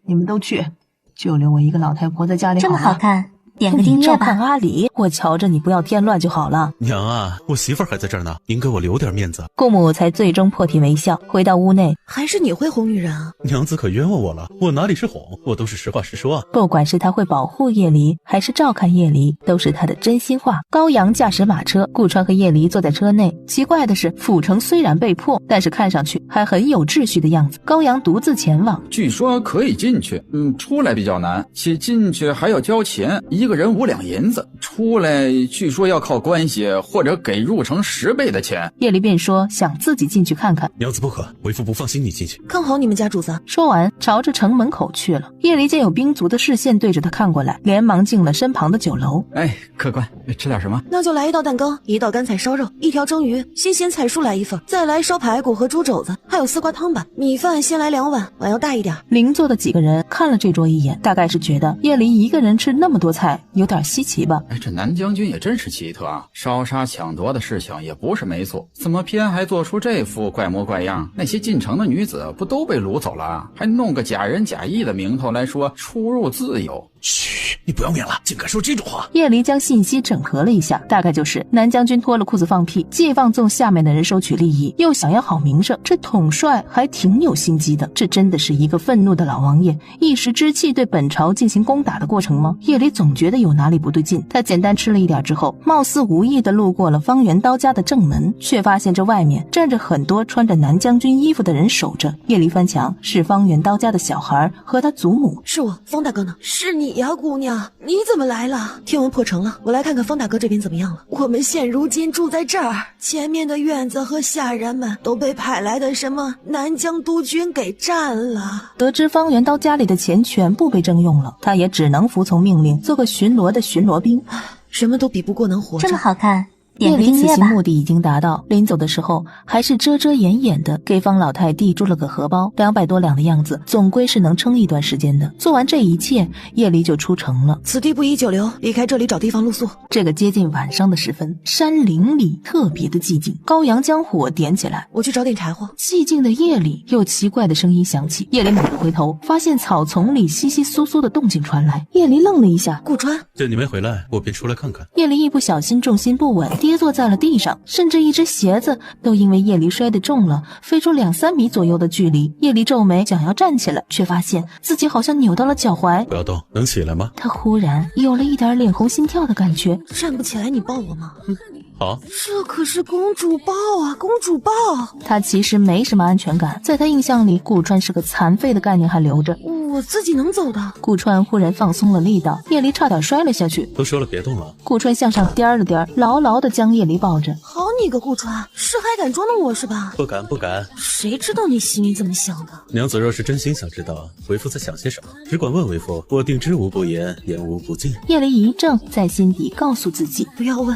你们都去，就留我一个老太婆在家里好了。这么好看，点个订阅吧。照看阿离，我瞧着你不要添乱就好了。娘啊，我媳妇儿还在这儿呢，您给我留点面子。顾母才最终破涕为笑，回到屋内。还是你会哄女人啊？娘子可冤枉我了，我哪里是哄，我都是实话实说啊。不管是他会保护叶离，还是照看叶离，都是他的真心话。高阳驾驶马车，顾川和叶离坐在车内。奇怪的是，府城虽然被破，但是看上去还很有秩序的样子。高阳独自前往，据说可以进去，出来比较难，且进去还要交钱，一个个人5两银子，出来据说要靠关系或者给入城10倍的钱。叶离便说想自己进去看看。娘子不可，为父不放心你进去。看好你们家主子。说完朝着城门口去了。叶离见有兵卒的视线对着他看过来，连忙进了身旁的酒楼。哎，客官，吃点什么？那就来1道蛋羹，1道干菜烧肉，1条蒸鱼，新鲜菜蔬来1份，再来烧排骨和猪肘子，还有丝瓜汤吧。米饭先来2碗，碗要大一点。邻座的几个人看了这桌一眼，大概是觉得叶离一个人吃那么多菜有点稀奇吧。哎，这南将军也真是奇特啊，烧杀抢夺的事情也不是没做，怎么偏还做出这副怪模怪样？那些进城的女子不都被掳走了，还弄个假仁假义的名头来说出入自由？嘘，你不要命了，竟敢说这种话！叶离将信息整合了一下，大概就是南将军脱了裤子放屁，既放纵下面的人收取利益，又想要好名声，这统帅还挺有心机的。这真的是一个愤怒的老王爷一时之气对本朝进行攻打的过程吗？叶离总觉得有哪里不对劲。他简单吃了一点之后，貌似无意地路过了方圆刀家的正门，却发现这外面站着很多穿着南将军衣服的人守着。叶离翻墙，是方圆刀家的小孩和他祖母。是我，方大哥呢？是你呀，姑娘，你怎么来了？天文破城了，我来看看方大哥这边怎么样了。我们现如今住在这儿，前面的院子和下人们都被派来的什么南疆督军给占了。得知方圆刀家里的钱全部被征用了，他也只能服从命令，做个巡逻的巡逻兵。什么都比不过能活着。这么好看，叶离此行目的的已经达到，临走的时候还是遮遮掩掩的给方老太递出了个荷包，200多两的样子，总归是能撑一段时间的。做完这一切，叶离就出城了。此地不宜久留，离开这里找地方露宿。这个接近晚上的时分，山林里特别的寂静，高阳将火点起来，我去找点柴火。寂静的夜里，又奇怪的声音响起。叶离猛地回头，发现草丛里窸窸窣窣的动静传来。叶离愣了一下，顾川，见你没回来，我便出来看看。叶离一不小心重心不稳，跌坐在了地上，甚至一只鞋子都因为叶离摔得重了，飞出2-3米左右的距离。叶离皱眉，想要站起来，却发现自己好像扭到了脚踝。不要动，能起来吗？他忽然有了一点脸红心跳的感觉。站不起来，你抱我吗？好，这可是公主抱啊，公主抱。他其实没什么安全感，在他印象里，顾川是个残废的概念还留着。我自己能走的。顾川忽然放松了力道，叶离差点摔了下去。都说了别动了。顾川向上颠了颠，牢牢地将叶离抱着。好你个顾川，是还敢捉弄我是吧？不敢不敢。谁知道你心里怎么想的？娘子若是真心想知道为父在想些什么，只管问为父，我定知无不言，言无不尽。叶离一怔，在心底告诉自己不要问，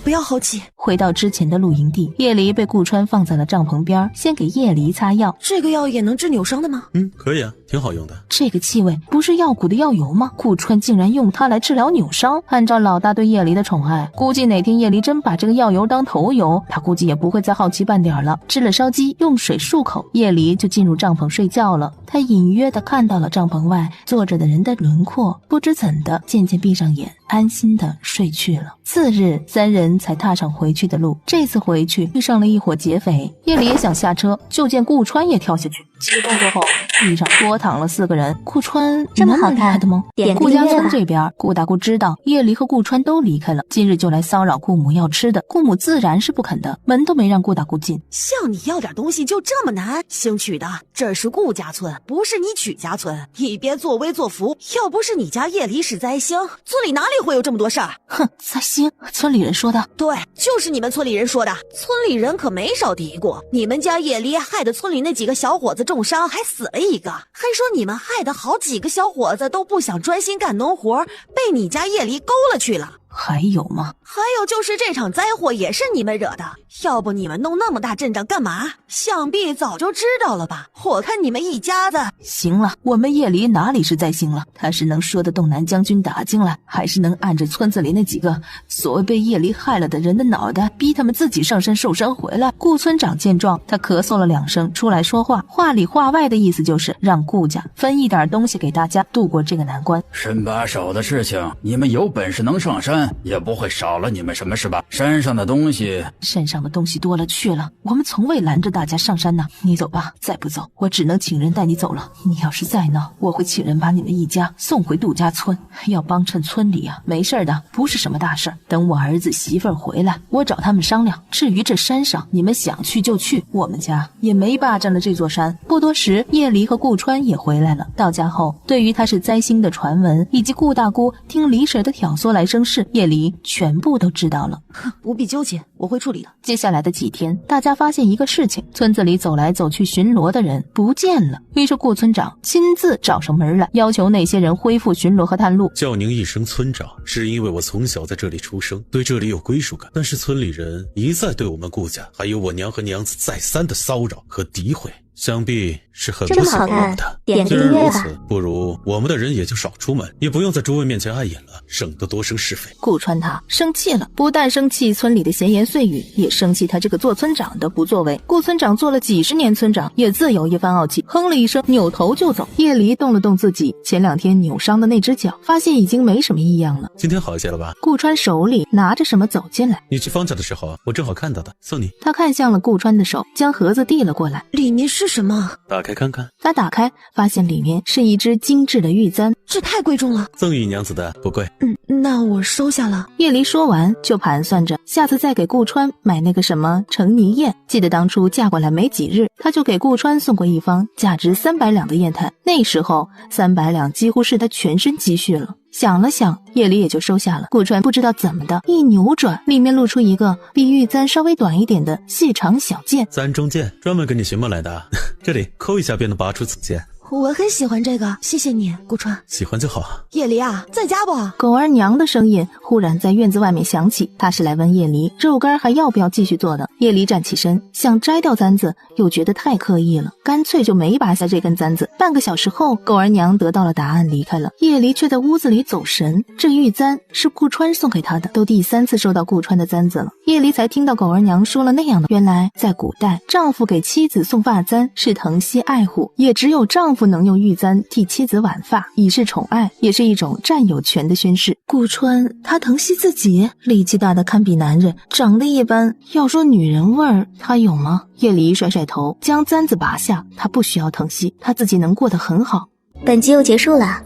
不要好奇。回到之前的露营地，叶离被顾川放在了帐篷边，先给叶离擦药。这个药也能治扭伤的吗？可以啊，挺好用的。这个气味不是药谷的药油吗？顾川竟然用它来治疗扭伤。按照老大对叶离的宠爱，估计哪天叶离真把这个药油当头油，他估计也不会再好奇半点了。吃了烧鸡，用水漱口，叶离就进入帐篷睡觉了。他隐约地看到了帐篷外坐着的人的轮廓，不知怎的渐渐闭上眼，安心地睡去了。次日，3人才踏上回去的路。这次回去遇上了一伙劫匪，叶离也想下车，就见顾川也跳下去。激动过后，地上多躺了4个人。顾川这么好看的吗？顾家村这边，顾大姑知道叶离和顾川都离开了，今日就来骚扰顾母要吃的。顾母自然是不肯的，门都没让顾大姑进。向你要点东西就这么难？姓曲的，这是顾家村，不是你曲家村，一边作威作福。要不是你家叶离是灾星，村里哪里会有这么多事儿？哼，灾星，村里人说的。对，就是你们村里人说的。村里人可没少嘀咕，你们家叶离害得村里那几个小伙子重伤，还死了一个，还说你们害得好几个小伙子都不想专心干农活，被你家叶离勾了去了。还有吗？还有就是这场灾祸也是你们惹的，要不你们弄那么大阵仗干嘛？想必早就知道了吧？我看你们一家子……行了，我们叶离哪里是灾星了？他是能说得动南将军打进来，还是能按着村子里那几个所谓被叶离害了的人的脑袋，逼他们自己上山受伤回来？顾村长见状，他咳嗽了2声，出来说话，话里话外的意思就是让顾家分一点东西给大家，度过这个难关。伸把手的事情，你们有本事能上山，人，也不会少了你们什么是吧？山上的东西多了去了，我们从未拦着大家上山呢。你走吧，再不走，我只能请人带你走了。你要是再闹，我会请人把你们一家送回杜家村。要帮衬村里啊，没事的，不是什么大事。等我儿子媳妇儿回来，我找他们商量。至于这山上，你们想去就去，我们家也没霸占了这座山。不多时，叶离和顾川也回来了。到家后，对于他是灾星的传闻，以及顾大姑听李婶的挑唆来生事，叶离全部都知道了。不必纠结，我会处理的。接下来的几天，大家发现一个事情，村子里走来走去巡逻的人不见了。于是顾村长亲自找上门来，要求那些人恢复巡逻和探路。叫您一声村长，是因为我从小在这里出生，对这里有归属感。但是村里人一再对我们顾家，还有我娘和娘子再三的骚扰和诋毁，想必是很不喜欢我们的。点既然如此，不如我们的人也就少出门，也不用在诸位面前碍眼了，省得多生是非。顾川他生气了，不但生气村里的闲言碎语，也生气他这个做村长的不作为。顾村长做了几十年村长，也自有一番傲气，哼了一声，扭头就走。叶离动了动自己前2天扭伤的那只脚，发现已经没什么异样了。今天好一些了吧？顾川手里拿着什么走进来，你去方家的时候，我正好看到的，送你。他看向了顾川的手，将盒子递了过来。里面是什么？打开看看。他打开，发现里面是一只精致的玉簪，这太贵重了。赠与娘子的，不贵。那我收下了。叶离说完，就盘算着下次再给顾川买那个什么成泥砚。记得当初嫁过来没几日，他就给顾川送过一方价值300两的砚台，那时候300两几乎是他全身积蓄了。想了想，叶离也就收下了。顾川不知道怎么的，一扭转，里面露出一个比玉簪稍微短一点的细长小剑。簪中剑，专门给你寻摸来的。这里抠一下便能拔出此剑。我很喜欢这个，谢谢你，顾川。喜欢就好。叶离啊，在家不？狗儿娘的声音忽然在院子外面响起，他是来问叶离肉干还要不要继续做的。叶离站起身，想摘掉簪子，又觉得太刻意了，干脆就没拔下这根簪子。半个小时后，狗儿娘得到了答案，离开了。叶离却在屋子里走神，这玉簪是顾川送给他的，都第3次收到顾川的簪子了。叶离才听到狗儿娘说了那样的，原来在古代，丈夫给妻子送发簪是疼惜爱护，也只有丈夫能用玉簪替妻子挽发，以示宠爱，也是一种占有权的宣示。顾川他疼惜自己，力气大的堪比男人，长得一般，要说女人味儿，他有吗？叶离甩甩头，将簪子拔下，他不需要疼惜，他自己能过得很好。本集又结束了，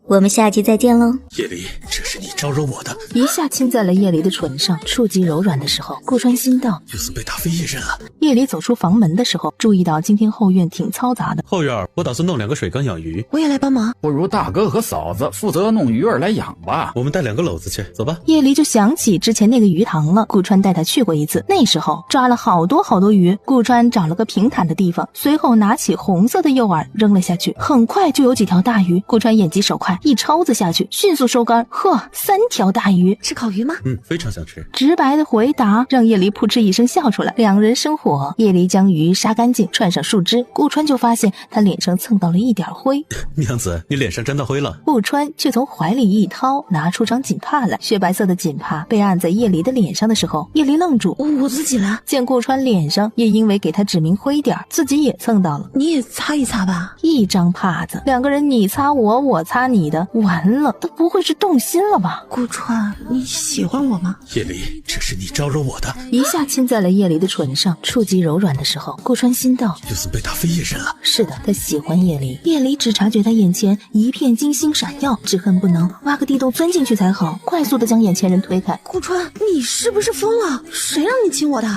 我们下集再见喽。叶离，这是你招惹我的。一下亲在了叶离的唇上，触及柔软的时候，顾川心道就算被打飞也认了。叶离走出房门的时候，注意到今天后院挺嘈杂的。后院我打算弄2个水缸养鱼，我也来帮忙。不如大哥和嫂子负责弄鱼儿来养吧。我们带2个篓子去，走吧。叶离就想起之前那个鱼塘了，顾川带他去过一次，那时候抓了好多鱼。顾川找了个平坦的地方，随后拿起红色的诱饵扔了下去，很快就有几条大鱼。顾川眼疾手快，一抄子下去，迅速收竿，呵，3条大鱼。吃烤鱼吗？非常想吃。直白的回答让叶离扑哧一声笑出来。2人生火，叶离将鱼杀干净，串上树枝。顾川就发现他脸上蹭到了一点灰。娘子，你脸上沾到灰了。顾川却从怀里一掏，拿出张锦帕来。雪白色的锦帕被按在叶离的脸上的时候，叶离愣住。我自己来。见顾川脸上也因为给他指明灰点，自己也蹭到了。你也擦一擦吧。一张帕子，2个人你擦我，我擦你的，完了，他不会是动心了吧？顾川，你喜欢我吗？叶离，这是你招惹我的。一下亲在了叶离的唇上，触及柔软的时候，顾川心道就算被打飞也认了。是的，他喜欢叶离。叶离只察觉他眼前一片金星闪耀，只恨不能挖个地洞钻进去才好，快速的将眼前人推开。顾川，你是不是疯了？谁让你亲我的？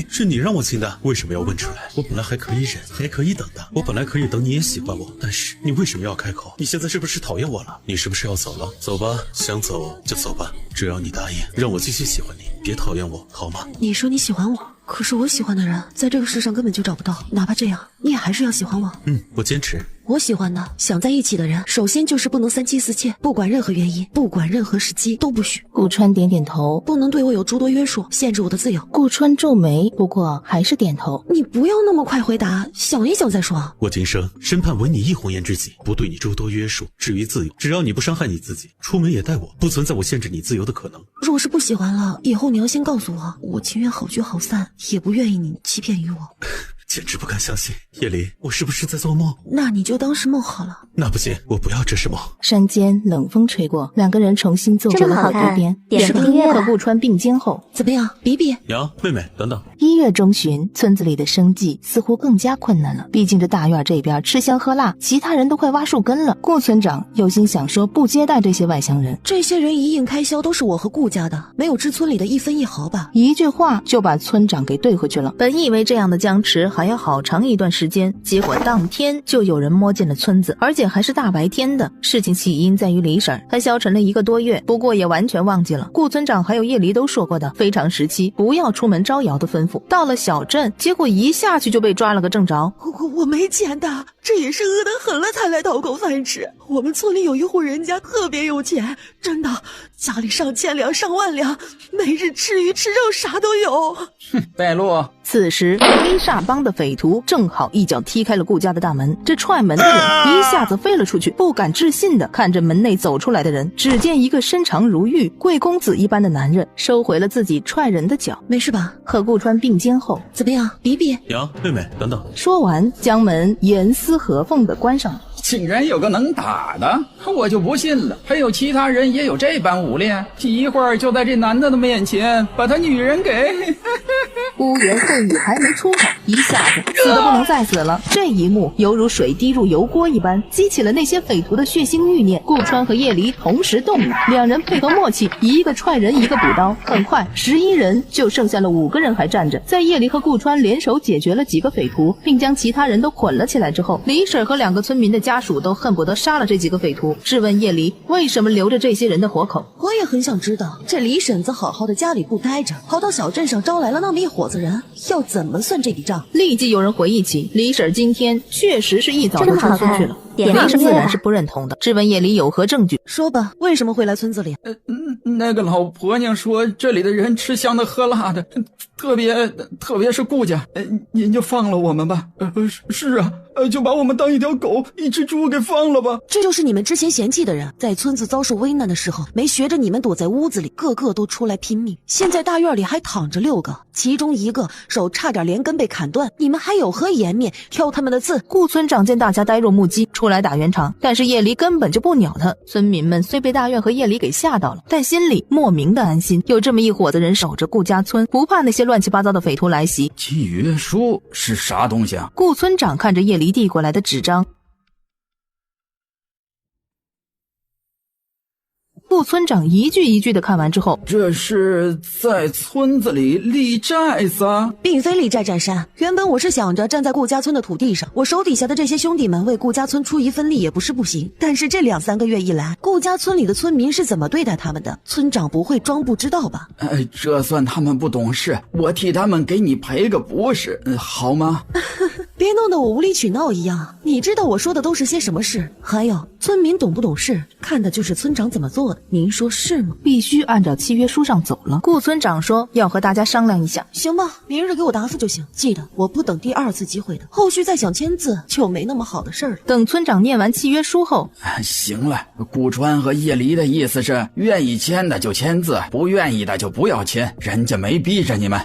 是你让我亲的，为什么要问出来？我本来还可以忍，还可以等的，我本来可以等你也喜欢我，但是你为什么要开口？你现在是不是讨厌我了？你是不是要走了？走吧，想走就走吧，只要你答应让我继续喜欢你，别讨厌我，好吗？你说你喜欢我，可是我喜欢的人在这个世上根本就找不到，哪怕这样，你也还是要喜欢我。我坚持。我喜欢的想在一起的人，首先就是不能3妻4妾，不管任何原因，不管任何时机都不许。顾川点点头，不能对我有诸多约束，限制我的自由。顾川皱眉，不过还是点头。你不要那么快回答，想一想再说。我今生深盼唯你一红颜知己，不对你诸多约束。至于自由，只要你不伤害你自己，出门也带我，不存在我限制你自由的可能。若是不喜欢了，以后你要先告诉我，我情愿好聚好散，也不愿意你欺骗于我。简直不敢相信，叶离，我是不是在做梦？那你就当是梦好了。那不行，我不要这是梦。山间冷风吹过，两个人重新坐这在了河么好看边，点个订阅吧和顾川并肩后，怎么样，比比？娘，妹妹，等等。1月中旬，村子里的生计似乎更加困难了。毕竟这大院这边吃香喝辣，其他人都快挖树根了。顾村长有心想说不接待这些外乡人，这些人一应开销都是我和顾家的，没有支村里的一分一毫吧。一句话就把村长给怼回去了。本以为这样的僵持还要好长一段时间，结果当天就有人摸进了村子，而且还是大白天的。事情起因在于李婶，她消沉了1个多月，不过也完全忘记了顾村长还有叶离都说过的非常时期不要出门招摇的吩咐。到了小镇，结果一下去就被抓了个正着。我没钱的，这也是饿得很了才来讨口饭吃。我们村里有一户人家特别有钱，真的，家里上千两上万两，每日吃鱼吃肉啥都有。带路。此时黑煞帮的匪徒正好一脚踢开了顾家的大门，这踹门的人一下子飞了出去，不敢置信地看着门内走出来的人，只见一个身长如玉贵公子一般的男人收回了自己踹人的脚。没事吧？和顾川并肩后，怎么样，比比？娘，妹妹，等等。说完将门严丝合缝地关上了。竟然有个能打的，我就不信了，还有其他人也有这般武练，一会儿就在这男的的面前把他女人给污言秽语还没出口，一下子死得不能再死了。这一幕犹如水滴入油锅一般，激起了那些匪徒的血腥欲念。顾川和叶离同时动了，两人配合默契，一个踹人，一个补刀。很快11人就剩下了5个人还站着。在叶离和顾川联手解决了几个匪徒，并将其他人都捆了起来之后，李婶和2个村民的家属都恨不得杀了这几个匪徒，质问叶离为什么留着这些人的活口。我也很想知道，这李婶子好好的家里不待着，跑到小镇上招来了那么一伙子人，要怎么算这笔账？立即有人回忆起李婶今天确实是一早就出村去了，李婶自然是不认同的，质问叶离有何证据。说吧，为什么会来村子里？那个老婆娘说这里的人吃香的喝辣的，特别是顾家，您就放了我们吧。是啊，就把我们当一条狗一只猪给放了吧。这就是你们之前嫌弃的人，在村子遭受危难的时候，没学着你们躲在屋子里，个个都出来拼命。现在大院里还躺着6个，其中1个手差点连根被砍断，你们还有何颜面挑他们的刺？顾村长见大家呆若木鸡，出来打圆场，但是叶离根本就不鸟他。村民们虽被大院和叶离给吓到了，但心里莫名的安心，有这么一伙子人守着顾家村，不怕那些乱七八糟的匪徒来袭。契约书是啥东西啊？顾村长看着叶离递过来的纸张，顾村长一句一句的看完之后，这是在村子里立寨子？并非立寨占山，原本我是想着站在顾家村的土地上，我手底下的这些兄弟们为顾家村出一份力也不是不行。但是这2、3个月以来，顾家村里的村民是怎么对待他们的？村长不会装不知道吧？这算他们不懂事，我替他们给你赔个不是，好吗？别弄得我无理取闹一样，你知道我说的都是些什么事？还有，村民懂不懂事，看的就是村长怎么做的，您说是吗？必须按照契约书上走了。顾村长说要和大家商量一下。行吧，明日给我答复就行。记得我不等第2次机会的，后续再想签字就没那么好的事儿了。等村长念完契约书后，行了，顾川和叶离的意思是愿意签的就签字，不愿意的就不要签，人家没逼着你们。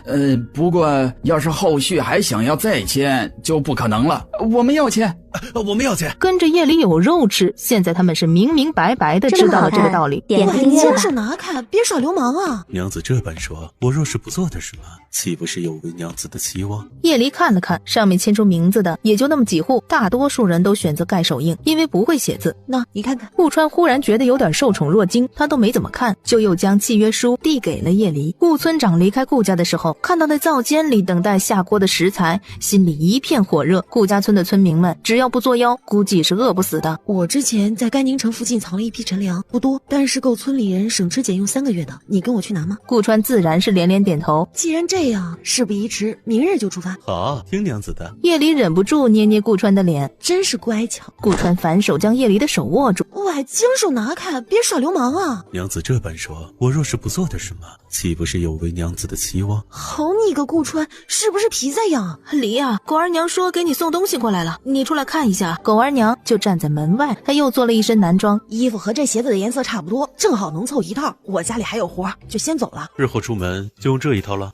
不过要是后续还想要再签就不可能了，我们要签。我们要钱。跟着夜里有肉吃，现在他们是明明白白的知道了这个道理。将手拿开，别耍流氓啊！娘子这般说，我若是不做的什么，岂不是有违娘子的期望？叶离看了看，上面签出名字的也就那么几户，大多数人都选择盖手印，因为不会写字。那你看看，顾川忽然觉得有点受宠若惊，他都没怎么看，就又将契约书递给了叶离。顾村长离开顾家的时候，看到那灶间里等待下锅的食材，心里一片火热。顾家村的村民们只要不作妖，估计是饿不死的。我之前在甘宁城附近藏了一批陈粮，不多，但是够村里人省吃俭用3个月的，你跟我去拿吗？顾川自然是连连点头。既然这样，事不宜迟，明日就出发。好，听娘子的。叶离忍不住捏捏顾川的脸，真是乖巧。顾川反手将叶离的手握住，喂，将手拿开，别耍流氓啊！娘子这般说，我若是不做点什么，岂不是有违娘子的期望？好你个顾川，是不是皮在痒？离啊，狗儿娘说给你送东西过来了，你出来看一下。狗儿娘就站在门外，她又做了一身男装，衣服和这鞋子的颜色差不多，正好能凑一套。我家里还有活，就先走了。日后出门就用这一套了。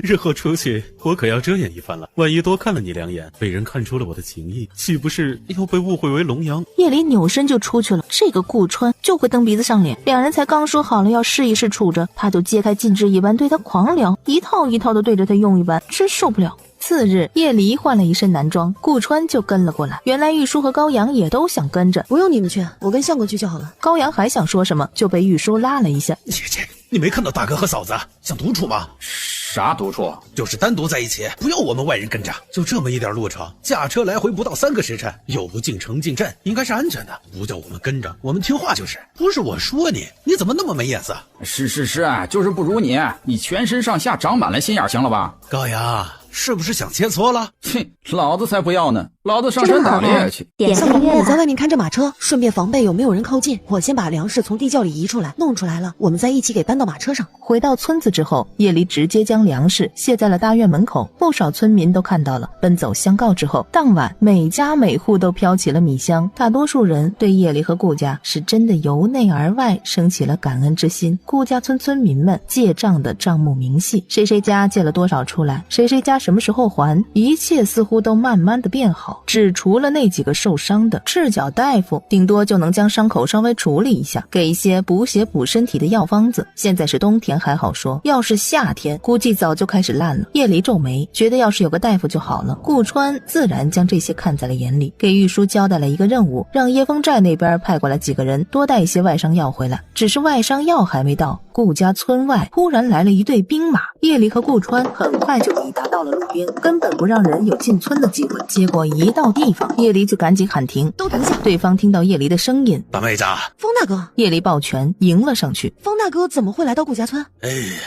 日后出去我可要遮掩一番了，万一多看了你2眼，被人看出了我的情谊，岂不是要被误会为龙阳？叶离扭身就出去了。这个顾川就会蹬鼻子上脸，两人才刚说好了要试一试处着，他就揭开禁制一般对他狂聊，一套一套的对着他用一般，真受不了。次日，叶离换了一身男装，顾川就跟了过来。原来玉书和高阳也都想跟着，不用你们去，我跟相公去就好了。高阳还想说什么，就被玉书拉了一下。切，你没看到大哥和嫂子想独处吗？啥独处？就是单独在一起，不要我们外人跟着。就这么一点路程，驾车来回不到3个时辰，又不进城进镇，应该是安全的。不叫我们跟着，我们听话就是。不是我说你怎么那么没眼色？是啊，就是不如你全身上下长满了心眼，行了吧？高阳，是不是想切磋了？切，老子才不要呢！老子上山打猎去。相公，我在外面看着马车，顺便防备有没有人靠近。我先把粮食从地窖里移出来，弄出来了，我们再一起给搬到马车上。回到村子之后，叶离直接将粮食卸在了大院门口，不少村民都看到了，奔走相告之后，当晚每家每户都飘起了米香。大多数人对叶离和顾家是真的由内而外升起了感恩之心。顾家村村民们借账的账目明细，谁家借了多少出来，谁家什么时候还，一切似乎都慢慢的变好，只除了那几个受伤的赤脚大夫，顶多就能将伤口稍微处理一下，给一些补血补身体的药方子。现在是冬天还好说，要是夏天估计早就开始烂了。叶离皱眉，觉得要是有个大夫就好了。顾川自然将这些看在了眼里，给玉书交代了一个任务，让椰风寨那边派过来几个人多带一些外伤药回来。只是外伤药还没到，顾家村外忽然来了一队兵马，叶离和顾川很快就抵达到了路边，根本不让人有进村的机会。结果一到地方，叶离就赶紧喊停，都停下。对方听到叶离的声音，大妹子，风大哥。叶离抱拳迎了上去。风大哥怎么会来到顾家村？哎呀，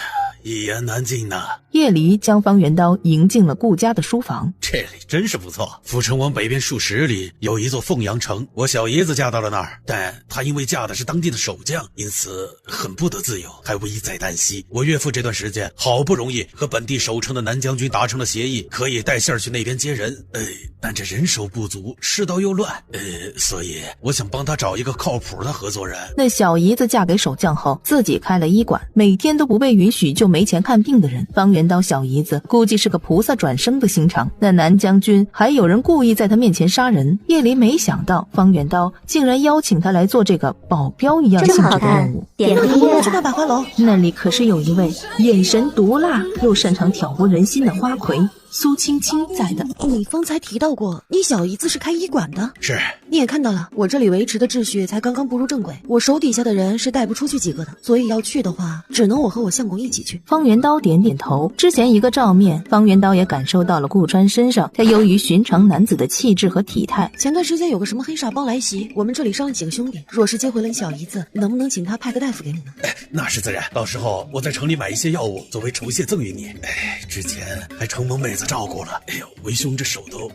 一言难尽呐。叶离将方元刀迎进了顾家的书房。这里真是不错，府城往北边数10里有一座凤阳城，我小姨子嫁到了那儿，但她因为嫁的是当地的守将，因此很不得自由，还危在旦夕。我岳父这段时间好不容易和本地守城的南将军达成了协议，可以带信儿去那边接人，但这人手不足，世道又乱，所以我想帮他找一个靠谱的合作人。那小姨子嫁给守将后，自己开了医馆，每天都不被允许就没钱看病的人。方元刀小姨子估计是个菩萨转生的心肠，那南将军还有人故意在他面前杀人。叶离没想到方元刀竟然邀请他来做这个保镖一样性质的任务。点个音乐去那百花楼，那里可是有一位眼神毒辣又擅长挑拨人心的花魁苏青青在的。你方才提到过你小姨子是开医馆的。是，你也看到了，我这里维持的秩序才刚刚步入正轨，我手底下的人是带不出去几个的，所以要去的话只能我和我相公一起去。方元刀点点头。之前一个照面，方元刀也感受到了顾川身上他优于寻常男子的气质和体态。前段时间有个什么黑煞帮来袭，我们这里伤了几个兄弟，若是接回了你小姨子，能不能请他派个大夫给你呢？那是自然，到时候我在城里买一些药物作为酬谢赠与你。之前还承蒙妹子照顾了，为兄这手都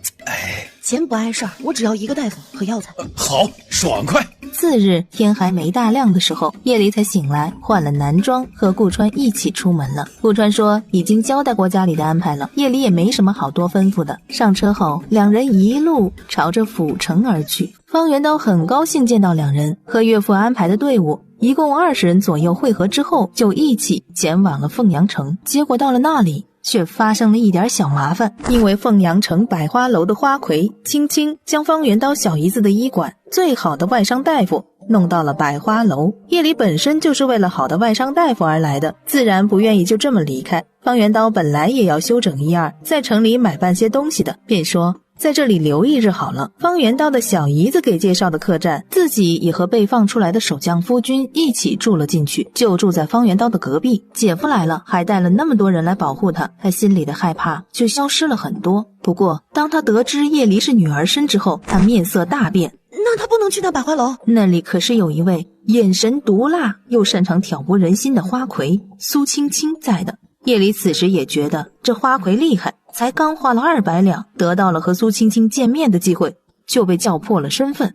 钱不碍事儿，我只要一个大夫和药材。好，爽快。次日天还没大亮的时候，叶离才醒来，换了男装，和顾川一起出门了。顾川说已经交代过家里的安排了，叶离也没什么好多吩咐的。上车后，两人一路朝着府城而去。方元刀很高兴见到两人，和岳父安排的队伍一共20人左右会合之后，就一起前往了凤阳城。结果到了那里，却发生了一点小麻烦，因为凤阳城百花楼的花魁青青将方元刀小姨子的医馆最好的外伤大夫弄到了百花楼。叶离本身就是为了好的外伤大夫而来的，自然不愿意就这么离开。方元刀本来也要休整1、2，在城里买办些东西的，便说在这里留一日好了。方元刀的小姨子给介绍的客栈，自己也和被放出来的守将夫君一起住了进去，就住在方元刀的隔壁。姐夫来了，还带了那么多人来保护他，他心里的害怕就消失了很多。不过当他得知叶离是女儿身之后，他面色大变。那他不能去那百花楼，那里可是有一位眼神毒辣又擅长挑拨人心的花魁苏青青在的。叶离此时也觉得这花魁厉害，才刚花了200两，得到了和苏青青见面的机会，就被叫破了身份。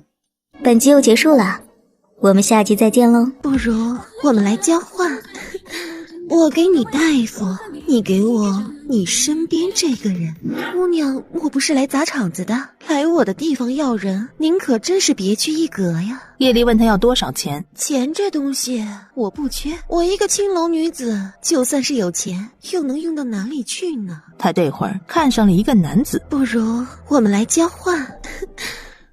本集又结束了，我们下集再见喽。不如我们来交换，我给你大夫，你给我你身边这个人。姑娘，我不是来砸场子的，来我的地方要人，您可真是别具一格呀。叶离问他要多少钱，钱这东西我不缺，我一个青楼女子，就算是有钱，又能用到哪里去呢？他这会儿看上了一个男子，不如我们来交换，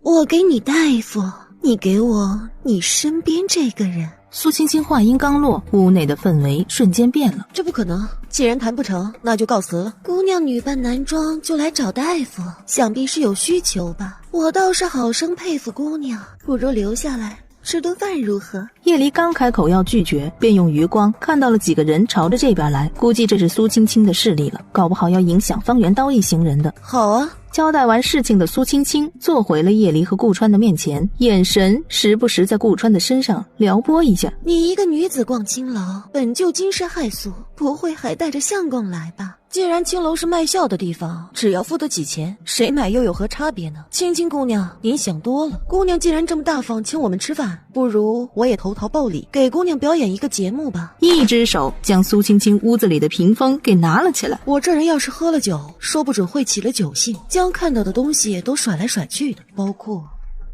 我给你大夫，你给我你身边这个人。苏青青话音刚落，屋内的氛围瞬间变了。这不可能，既然谈不成，那就告辞了。姑娘女扮男装就来找大夫，想必是有需求吧？我倒是好生佩服姑娘，不如留下来吃顿饭如何？叶离刚开口要拒绝，便用余光看到了几个人朝着这边来，估计这是苏青青的势力了，搞不好要影响方圆刀一行人的。好啊。交代完事情的苏青青坐回了叶离和顾川的面前，眼神时不时在顾川的身上撩拨一下。你一个女子逛青楼，本就惊世骇俗，不会还带着相公来吧？既然青楼是卖笑的地方，只要付得起钱，谁买又有何差别呢？青青姑娘，您想多了。姑娘既然这么大方请我们吃饭，不如我也投桃报李，给姑娘表演一个节目吧。一只手将苏青青屋子里的屏风给拿了起来。我这人要是喝了酒，说不准会起了酒性，将看到的东西都甩来甩去的，包括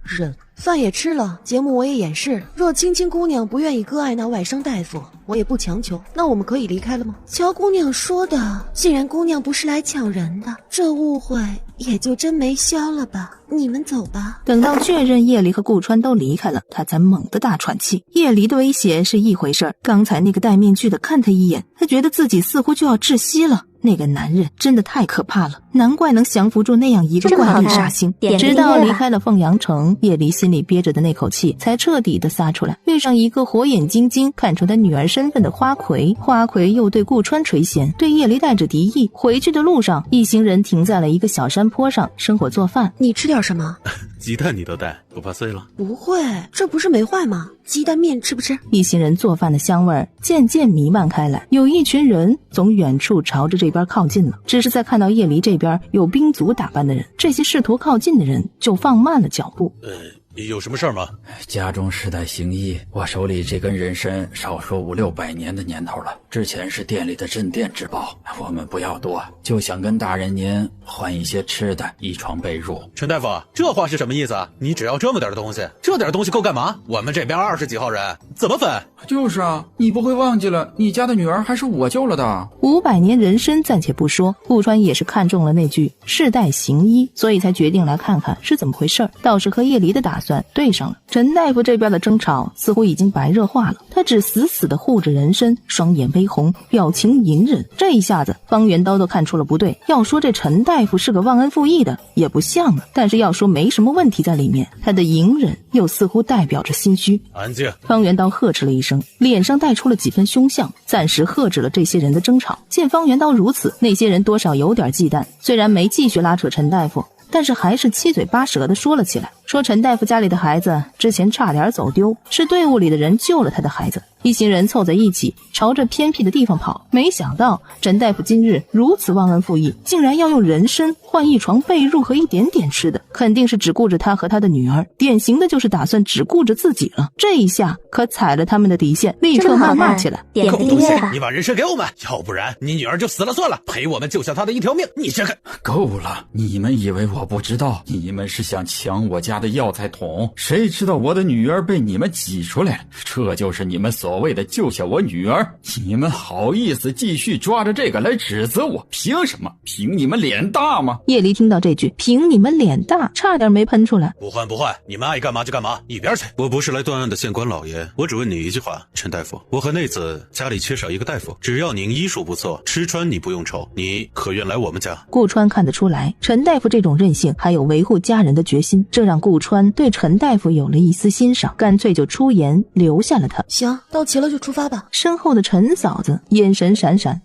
人。饭也吃了，节目我也演示了。若青青姑娘不愿意割爱那外甥大夫，我也不强求。那我们可以离开了吗？乔姑娘说的，既然姑娘不是来抢人的，这误会也就真没消了吧。你们走吧。等到确认叶离和顾川都离开了，他才猛地大喘气。叶离的威胁是一回事儿，刚才那个戴面具的看他一眼，他觉得自己似乎就要窒息了。那个男人真的太可怕了，难怪能降服住那样一个怪力煞星。直到离开了凤阳城，叶离心里憋着的那口气才彻底的撒出来。遇上一个火眼金睛看出他女儿身份的花魁，花魁又对顾川垂涎，对叶离带着敌意。回去的路上，一行人停在了一个小山坡上生火做饭。你吃点什么？鸡蛋你都带，不怕碎了？不会，这不是没坏吗？鸡蛋面吃不吃？一行人做饭的香味渐渐弥漫开来，有一群人从远处朝着这边靠近了。只是在看到叶离这边有兵卒打扮的人，这些试图靠近的人就放慢了脚步。有什么事儿吗？家中世代行医，我手里这根人参少说500-600年的年头了，之前是店里的镇店之宝，我们不要多，就想跟大人您换一些吃的，一床被褥。陈大夫，这话是什么意思啊？你只要这么点东西，这点东西够干嘛？我们这边20几号人，怎么分？就是啊，你不会忘记了，你家的女儿还是我救了的。500年人参暂且不说，顾川也是看中了那句世代行医，所以才决定来看看是怎么回事，倒是和叶离的打算对上了。陈大夫这边的争吵似乎已经白热化了，他只死死地护着人参，双眼微红，表情隐忍。这一下子方圆刀都看出了不对，要说这陈大夫是个忘恩负义的也不像啊，但是要说没什么问题在里面，他的隐忍又似乎代表着心虚。安静！方圆刀呵斥了一声，脸上带出了几分凶相，暂时喝止了这些人的争吵。见方圆刀如此，那些人多少有点忌惮，虽然没继续拉扯陈大夫，但是还是七嘴八舌地说了起来，说陈大夫家里的孩子之前差点走丢，是队伍里的人救了他的孩子。一行人凑在一起朝着偏僻的地方跑，没想到陈大夫今日如此忘恩负义，竟然要用人参换一床被褥和一点点吃的，肯定是只顾着他和他的女儿，典型的就是打算只顾着自己了。这一下可踩了他们的底线，立刻谩骂起来。狗东西，你把人参给我们，要不然你女儿就死了算了，赔我们救下她的一条命。你这个够了，你们以为我不知道？你们是想抢我家的药材桶，谁知道我的女儿被你们挤出来了，这就是你们所谓的救下我女儿。你们好意思继续抓着这个来指责我？凭什么？凭你们脸大吗？叶离听到这句凭你们脸大，差点没喷出来。不换不换，你们爱干嘛就干嘛，一边去。我不是来断案的县官老爷，我只问你一句话，陈大夫，我和内子家里缺少一个大夫，只要您医术不错，吃穿你不用愁，你可愿来我们家？顾川看得出来，陈大夫这种韧性还有维护家人的决心，这让顾川对陈大夫有了一丝欣赏，干脆就出言留下了他。行，到齐了就出发吧。身后的陈嫂子眼神闪闪，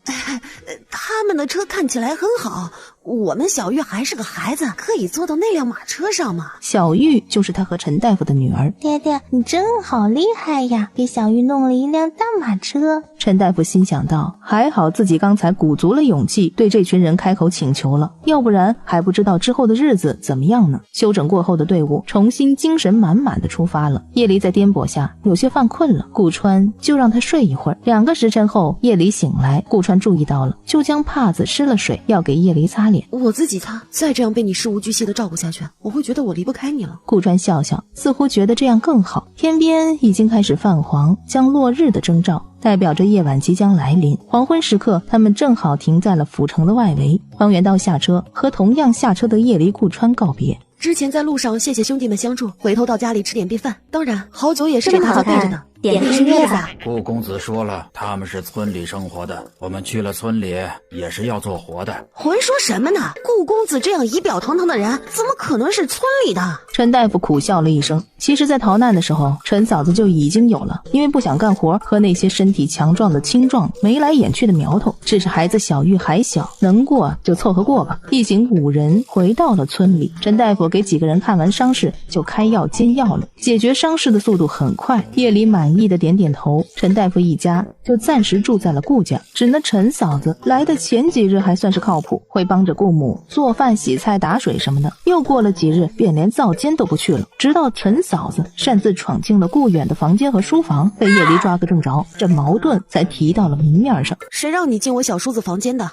他们的车看起来很好，我们小玉还是个孩子，可以坐到那辆马车上吗？小玉就是他和陈大夫的女儿。爹爹，你真好厉害呀，给小玉弄了一辆大马车。陈大夫心想到，还好自己刚才鼓足了勇气对这群人开口请求了，要不然还不知道之后的日子怎么样呢。休整过后的队伍伍，重新精神满满的出发了。叶离在颠簸下有些犯困了，顾川就让他睡一会儿。2个时辰后，叶离醒来，顾川注意到了，就将帕子湿了水，要给叶离擦脸。我自己擦，再这样被你事无巨细的照顾下去，我会觉得我离不开你了。顾川笑笑，似乎觉得这样更好。天边已经开始泛黄，将落日的征兆，代表着夜晚即将来临。黄昏时刻，他们正好停在了府城的外围。方元道下车，和同样下车的叶离、顾川告别。之前在路上谢谢兄弟们相助，回头到家里吃点便饭，当然好酒也是给大家备着的。点的是月子。顾公子说了，他们是村里生活的，我们去了村里也是要做活的。混说什么呢？顾公子这样仪表堂堂的人，怎么可能是村里的？陈大夫苦笑了一声。其实在逃难的时候，陈嫂子就已经有了，因为不想干活和那些身体强壮的青壮眉来眼去的苗头，只是孩子小玉还小，能过就凑合过吧。一行5人回到了村里，陈大夫给几个人看完伤势就开药煎药了，解决伤势的速度很快。夜里满意的点点头，陈大夫一家就暂时住在了顾家。只那陈嫂子来的前几日还算是靠谱，会帮着顾母做饭洗菜打水什么的，又过了几日便连灶间都不去了。直到陈嫂子擅自闯进了顾远的房间和书房，被夜离抓个正着，这矛盾才提到了明面上。谁让你进我小叔子房间的？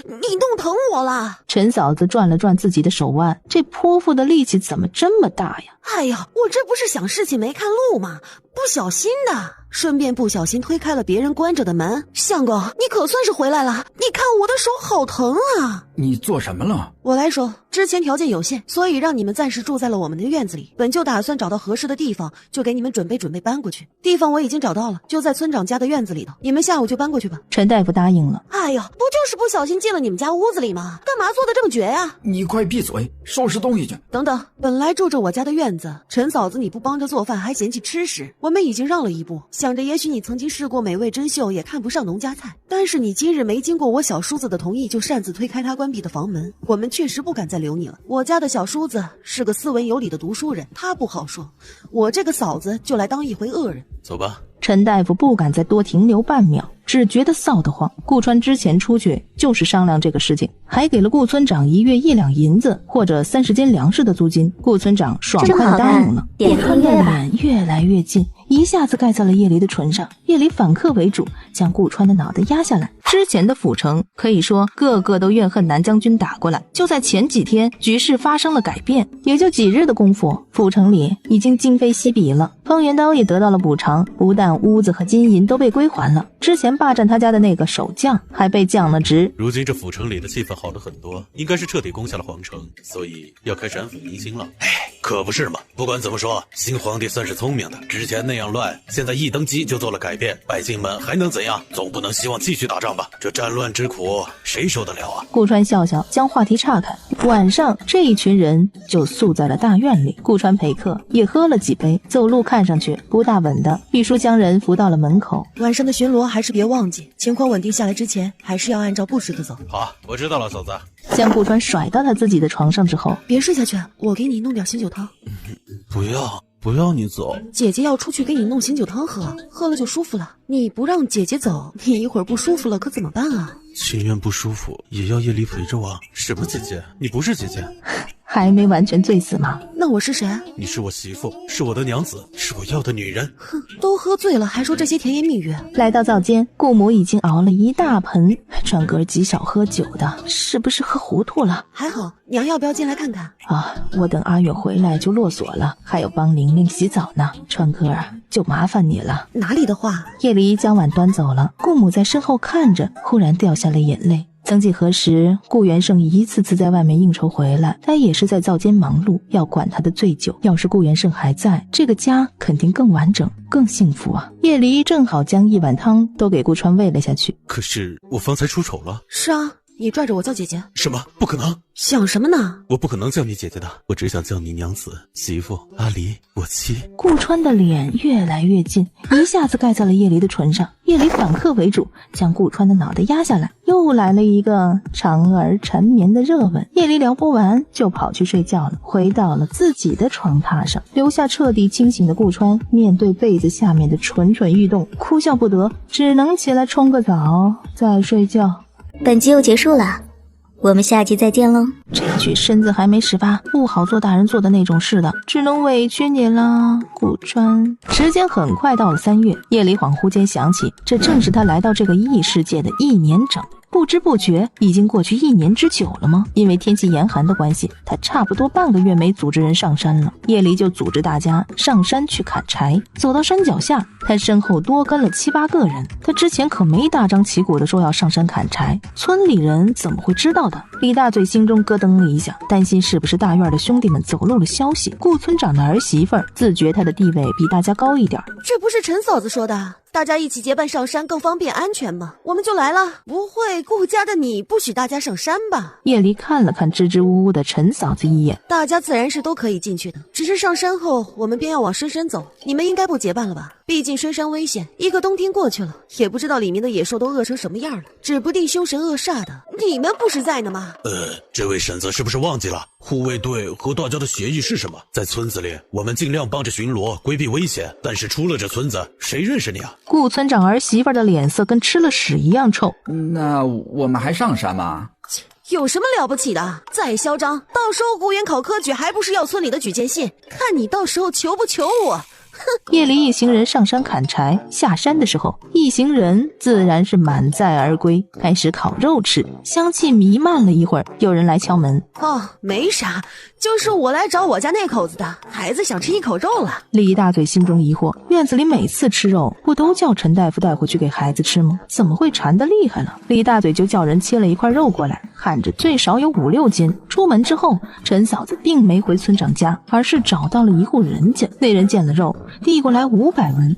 你弄疼我了。陈嫂子转了转自己的手腕，这泼妇的力气怎么这么大呀？哎呀，我这不是想事情没看路吗？不小心的，顺便不小心推开了别人关着的门。相公，你可算是回来了，你看我的手好疼啊。你做什么了？我来说，之前条件有限，所以让你们暂时住在了我们的院子里，本就打算找到合适的地方就给你们准备搬过去。地方我已经找到了，就在村长家的院子里头，你们下午就搬过去吧。陈大夫答应了。哎呦，不就是不小心进了你们家屋子里吗？干嘛做得这么绝呀？你快闭嘴，收拾东西去。等等，本来住着我家的院子，陈嫂子你不帮着做饭还嫌弃吃食，我们已经让了一步，想着也许你曾经试过美味珍馐，也看不上农家菜，但是你今日没经过我小叔子的同意就擅自推开他关闭的房门，我们确实不敢再留你了。我家的小叔子是个斯文有礼的读书人，他不好说，我这个嫂子就来当一回恶人。走吧。陈大夫不敢再多停留半秒，只觉得臊得慌。顾川之前出去就是商量这个事情，还给了顾村长1月1两银子或者30斤粮食的租金。顾村长爽快地答应了。顾川的脸越来越近，一下子盖在了叶离的唇上。叶离反客为主，将顾川的脑袋压下来。之前的府城可以说个个都怨恨南将军打过来，就在前几天局势发生了改变，也就几日的功夫，府城里已经今非昔比了。方元刀也得到了补偿，不但屋子和金银都被归还了，之前霸占他家的那个守将还被降了职。如今这府城里的气氛好了很多，应该是彻底攻下了皇城，所以要开始安抚民心了。可不是嘛！不管怎么说，新皇帝算是聪明的，之前那样乱，现在一登基就做了改变，百姓们还能怎样？总不能希望继续打仗吧？这战乱之苦，谁受得了啊？顾川笑笑，将话题岔开。晚上，这一群人就宿在了大院里。顾川陪客，也喝了几杯，走路看上去不大稳的。秘书将人扶到了门口。晚上的巡逻还是别忘记，情况稳定下来之前，还是要按照布置的走。好，我知道了，嫂子。将顾川甩到他自己的床上之后，别睡下去，我给你弄点醒酒汤。不要你走，姐姐要出去给你弄醒酒汤喝，喝了就舒服了。你不让姐姐走，你一会儿不舒服了可怎么办啊？情愿不舒服也要夜离陪着我。什么姐姐？你不是姐姐。还没完全醉死吗？那我是谁？你是我媳妇，是我的娘子，是我要的女人。哼，都喝醉了还说这些甜言蜜语。来到灶间，顾母已经熬了一大盆，川哥极少喝酒的，是不是喝糊涂了？还好，娘要不要进来看看？啊，我等阿远回来就落锁了，还要帮玲玲洗澡呢。川哥就麻烦你了。哪里的话？夜离将碗端走了，顾母在身后看着，忽然掉下了眼泪。曾几何时，顾元胜一次次在外面应酬回来，他也是在灶间忙碌，要管他的醉酒。要是顾元胜还在，这个家肯定更完整更幸福啊。夜离正好将一碗汤都给顾川喂了下去。可是我方才出丑了。是啊，你拽着我叫姐姐。什么？不可能！想什么呢？我不可能叫你姐姐的，我只想叫你娘子、媳妇、阿离，我妻。顾川的脸越来越近，一下子盖在了叶离的唇上。叶离反客为主，将顾川的脑袋压下来，又来了一个长而缠绵的热吻。叶离聊不完，就跑去睡觉了，回到了自己的床榻上，留下彻底清醒的顾川面对被子下面的蠢蠢欲动，哭笑不得，只能起来冲个澡再睡觉。本集又结束了，我们下集再见喽。这具身子还没使发，不好做大人做的那种事的，只能委屈你啦，顾川。时间很快到了3月，夜里恍惚间想起，这正是他来到这个异世界的1年整。不知不觉已经过去1年之久了吗？因为天气严寒的关系，他差不多半个月没组织人上山了。夜里就组织大家上山去砍柴。走到山脚下，他身后多跟了7、8个人。他之前可没大张旗鼓的说要上山砍柴，村里人怎么会知道的？李大嘴心中咯噔了一下，担心是不是大院的兄弟们走漏了消息。顾村长的儿媳妇儿自觉他的地位比大家高一点。这不是陈嫂子说的，大家一起结伴上山更方便安全吗？我们就来了。不会顾家的你不许大家上山吧？叶离看了看支支吾吾的陈嫂子一眼，大家自然是都可以进去的，只是上山后我们便要往深山走，你们应该不结伴了吧？毕竟深山危险，一个冬天过去了，也不知道里面的野兽都饿成什么样了，指不定凶神恶煞的。你们不是在呢吗？这位婶子是不是忘记了护卫队和大家的协议是什么？在村子里，我们尽量帮着巡逻，规避危险。但是出了这村子，谁认识你啊？顾村长儿媳妇的脸色跟吃了屎一样臭。那我们还上山吗？有什么了不起的？再嚣张，到时候古原考科举还不是要村里的举荐信？看你到时候求不求我。夜里一行人上山砍柴，下山的时候，一行人自然是满载而归，开始烤肉吃，香气弥漫了一会儿，有人来敲门。没啥，就是我来找我家那口子的孩子想吃一口肉了。李大嘴心中疑惑，院子里每次吃肉不都叫陈大夫带回去给孩子吃吗？怎么会馋得厉害了？李大嘴就叫人切了一块肉过来，看着最少有5、6斤。出门之后，陈嫂子并没回村长家，而是找到了一户人家。那人见了肉，递过来500文。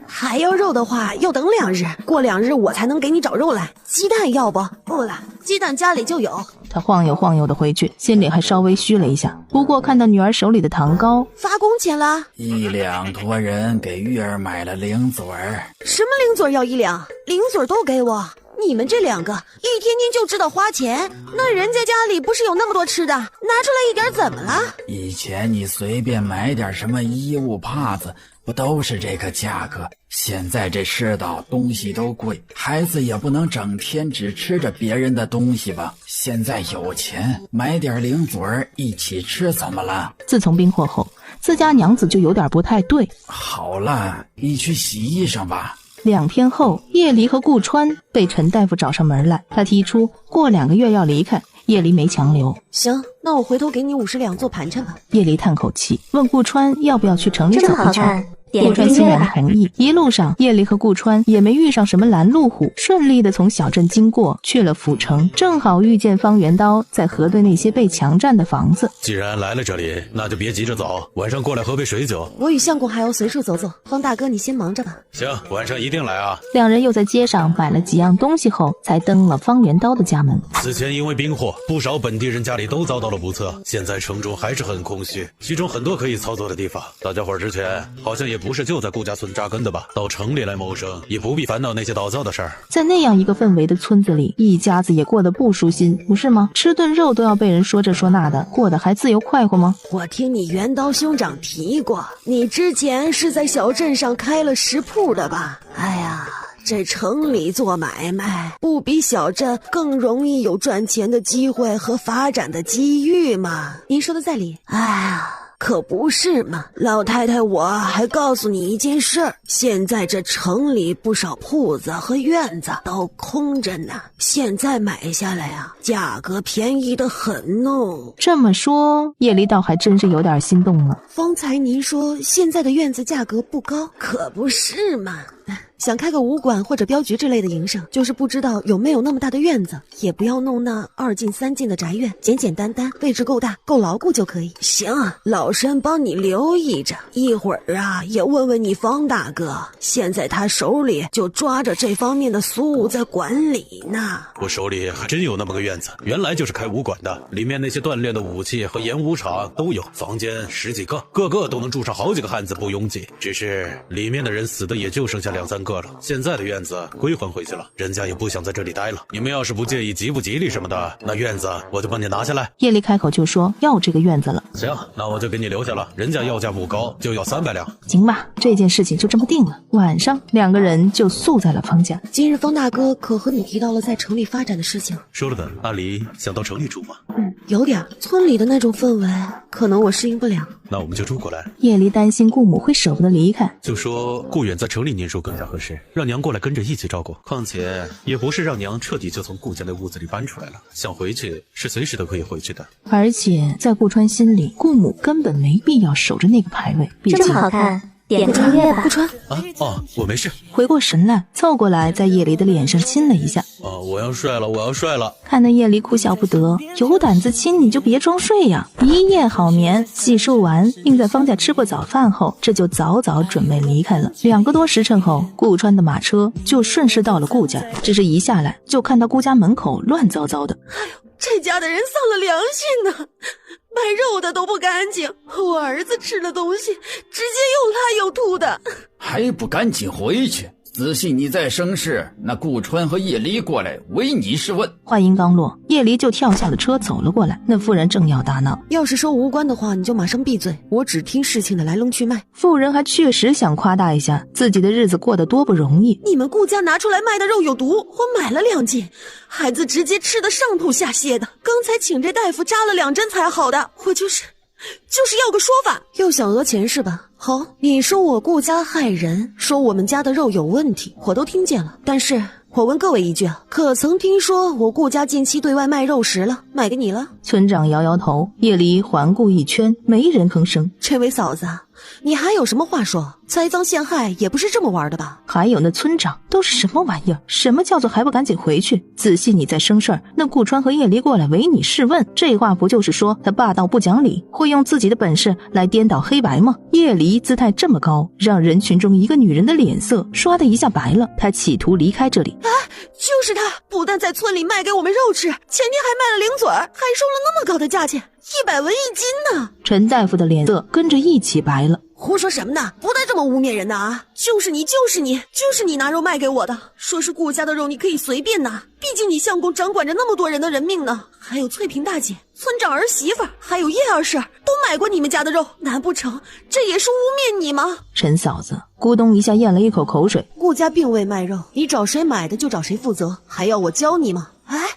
还要肉的话要等2日，过2日我才能给你找肉来。鸡蛋要不？不了，鸡蛋家里就有。他晃悠晃悠的回去，心里还稍微虚了一下。不过看到女儿手里的糖糕，发工钱了，1两多人给玉儿买了零嘴儿。什么零嘴要1两？零嘴都给我。你们这2个一天天就知道花钱，那人家家里不是有那么多吃的，拿出来一点怎么了？以前你随便买点什么衣物帕子不都是这个价格？现在这世道东西都贵，孩子也不能整天只吃着别人的东西吧。现在有钱买点零嘴儿一起吃怎么了？自从兵祸后，自家娘子就有点不太对。好了，你去洗衣裳吧。2天后，叶离和顾川被陈大夫找上门来，他提出过2个月要离开，叶离没强留。行，那我回头给你50两做盘缠吧。叶离叹口气，问顾川要不要去城里走一圈。顾川欣然同意。一路上，叶离和顾川也没遇上什么拦路虎，顺利的从小镇经过，去了府城，正好遇见方元刀在核对那些被强占的房子。既然来了这里，那就别急着走，晚上过来喝杯水酒。我与相公还要随处走走，方大哥你先忙着吧。行，晚上一定来啊。2人又在街上买了几样东西后，才登了方元刀的家门。此前因为兵祸，不少本地人家里都遭到了不测，现在城中还是很空虚，其中很多可以操作的地方。大家伙之前好像也不是就在顾家村扎根的吧？到城里来谋生，也不必烦恼那些倒灶的事儿。在那样一个氛围的村子里，一家子也过得不舒心，不是吗？吃顿肉都要被人说这说那的，过得还自由快活吗？我听你元刀兄长提过，你之前是在小镇上开了食铺的吧？哎呀，这城里做买卖不比小镇更容易有赚钱的机会和发展的机遇吗？您说的在理。哎呀，可不是嘛，老太太我还告诉你一件事儿，现在这城里不少铺子和院子都空着呢，现在买下来啊，价格便宜得很哦。这么说，叶离倒还真是有点心动了。方才您说现在的院子价格不高，可不是嘛。想开个武馆或者镖局之类的营生，就是不知道有没有那么大的院子，也不要弄那2进3进的宅院，简简单单，位置够大够牢固就可以。行啊，老身帮你留意着，一会儿啊也问问你方大哥，现在他手里就抓着这方面的俗务在管理呢。我手里还真有那么个院子，原来就是开武馆的，里面那些锻炼的武器和演武场都有，房间10几个，个个都能住上好几个汉子，不拥挤。只是里面的人死的也就剩下2 2、3个了。现在的院子归还回去了，人家也不想在这里待了。你们要是不介意吉不吉利什么的，那院子我就帮你拿下来。叶离开口就说要这个院子了。行，那我就给你留下了，人家要价不高，就要300两。行吧，这件事情就这么定了。晚上2个人就宿在了方家。今日方大哥可和你提到了在城里发展的事情？说了的，阿离想到城里住吗？有点。村里的那种氛围，可能我适应不了。那我们就住过来。叶离担心顾母会舍不得离开，就说顾远在城里念书更加合适，让娘过来跟着一起照顾。况且也不是让娘彻底就从顾家那屋子里搬出来了，想回去是随时都可以回去的。而且在顾川心里，顾母根本没必要守着那个牌位。这么好看，点个音乐吧。顾川我没事。回过神来，凑过来在叶离的脸上亲了一下。我要睡了，我要睡了。看得叶离哭笑不得，有胆子亲你就别装睡呀！一夜好眠，洗漱完，并在方家吃过早饭后，这就早早准备离开了。2个多时辰后，顾川的马车就顺势到了顾家，只是一下来就看到顾家门口乱糟糟的。这家的人丧了良心呢，卖肉的都不干净，我儿子吃了东西直接又拉又吐的，还不赶紧回去！仔细你再生事，那顾川和叶离过来唯你是问。话音刚落，叶离就跳下了车走了过来。那妇人正要大闹，要是说无关的话，你就马上闭嘴，我只听事情的来龙去脉。妇人还确实想夸大一下自己的日子过得多不容易。你们顾家拿出来卖的肉有毒，我买了2斤，孩子直接吃得上吐下泻的，刚才请这大夫扎了2针才好的，我就是要个说法。又想讹钱是吧？好，你说我顾家害人，说我们家的肉有问题，我都听见了。但是我问各位一句啊，可曾听说我顾家近期对外卖肉食了，卖给你了？村长摇摇头，叶离环顾一圈，没人吭声。这位嫂子，你还有什么话说？栽赃陷害也不是这么玩的吧？还有那村长都是什么玩意儿？什么叫做还不赶紧回去？仔细你再生事儿，那顾川和叶离过来唯你是问，这话不就是说他霸道不讲理，会用自己的本事来颠倒黑白吗？叶离姿态这么高，让人群中一个女人的脸色唰的一下白了。他企图离开这里。就是他，不但在村里卖给我们肉吃，前天还卖了零嘴，还收了那么高的价钱，100文1斤呢。陈大夫的脸色跟着一起白了。胡说什么呢？不带这么污蔑人的啊！就是你拿肉卖给我的，说是顾家的肉你可以随便拿，毕竟你相公掌管着那么多人的人命呢。还有翠萍大姐、村长儿媳妇，还有叶二婶都买过你们家的肉，难不成这也是污蔑你吗？陈嫂子咕咚一下咽了一口口水。顾家并未卖肉，你找谁买的就找谁负责，还要我教你吗？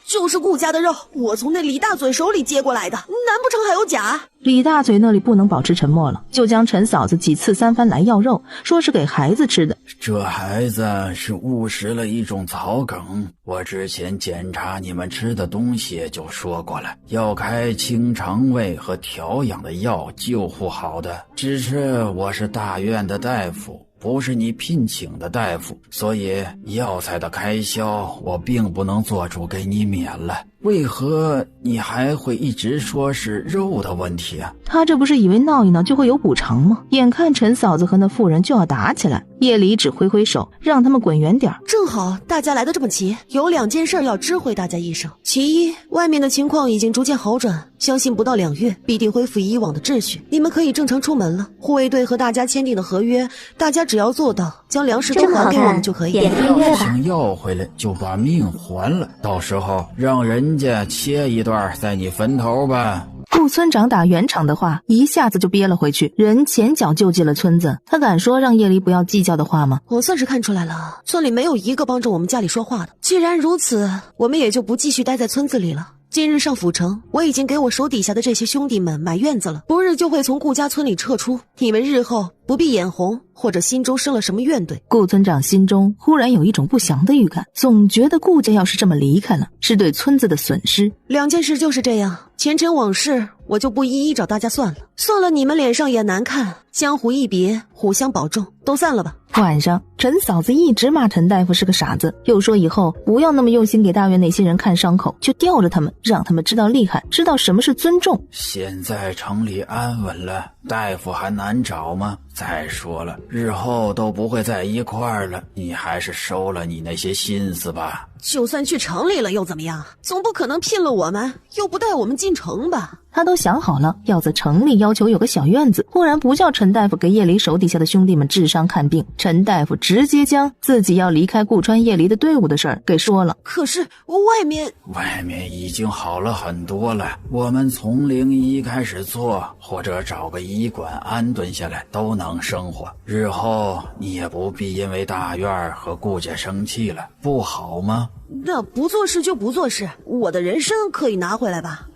就是顾家的肉，我从那李大嘴手里接过来的，难不成还有假？李大嘴那里不能保持沉默了，就将陈嫂子几次3番来要肉，说是给孩子吃的。这孩子是误食了一种草梗，我之前检查你们吃的东西就说过了，要开清肠胃和调养的药救护好的，只是我是大院的大夫，不是你聘请的大夫，所以药材的开销我并不能做主给你免了。为何你还会一直说是肉的问题啊？他这不是以为闹一闹就会有补偿吗？眼看陈嫂子和那妇人就要打起来，叶离只挥挥手让他们滚远点。正好大家来得这么齐，有2件事要知会大家一声。其一，外面的情况已经逐渐好转，相信不到2月必定恢复以往的秩序，你们可以正常出门了。护卫队和大家签订的合约，大家只要做到将粮食都还给我们就可以。想要回来就把命还了，到时候让人家切一段在你坟头吧。顾村长打圆场的话一下子就憋了回去，人前脚就进了村子，他敢说让叶离不要计较的话吗？我算是看出来了，村里没有一个帮着我们家里说话的。既然如此，我们也就不继续待在村子里了。今日上府城，我已经给我手底下的这些兄弟们买院子了，不日就会从顾家村里撤出，你们日后不必眼红，或者心中生了什么怨怼。顾村长心中忽然有一种不祥的预感，总觉得顾家要是这么离开了，是对村子的损失。2件事就是这样，前尘往事我就不一一找大家算了你们脸上也难看，江湖一别，互相保重，都散了吧。晚上，陈嫂子一直骂陈大夫是个傻子，又说以后不要那么用心给大院那些人看伤口，就吊着他们，让他们知道厉害，知道什么是尊重。现在城里安稳了，大夫还难找吗？再说了，日后都不会在一块儿了，你还是收了你那些心思吧。就算去城里了又怎么样？总不可能聘了我们又不带我们进城吧？他都想好了，要在城里要求有个小院子，不然不叫陈大夫给叶离手底下的兄弟们治伤看病。陈大夫直接将自己要离开顾川叶离的队伍的事儿给说了。可是外面已经好了很多了，我们从01开始做，或者找个医馆安顿下来都能生活。日后你也不必因为大院和顾家生气了，不好吗？那不做事就不做事，我的人参可以拿回来吧？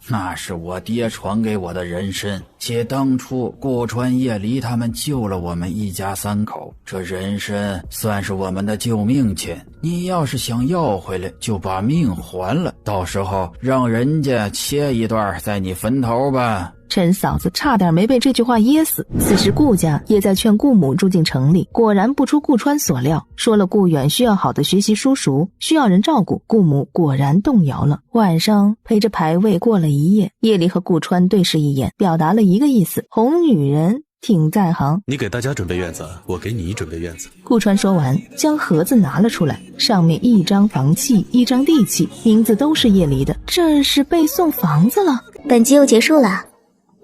那是我爹传给我的人参，且当初顾川叶离他们救了我们一家3口，这人参算是我们的救命钱。你要是想要回来，就把命还了，到时候让人家切一段在你坟头吧。陈嫂子差点没被这句话噎死。此时顾家也在劝顾母住进城里，果然不出顾川所料，说了顾远需要好的学习书塾，需要人照顾，顾母果然动摇了。晚上陪着牌位过了一夜，叶离和顾川对视一眼，表达了一个意思：哄女人挺在行。你给大家准备院子，我给你准备院子。顾川说完，将盒子拿了出来，上面一张房契，一张地契，名字都是叶离的，这是被送房子了。本集又结束了，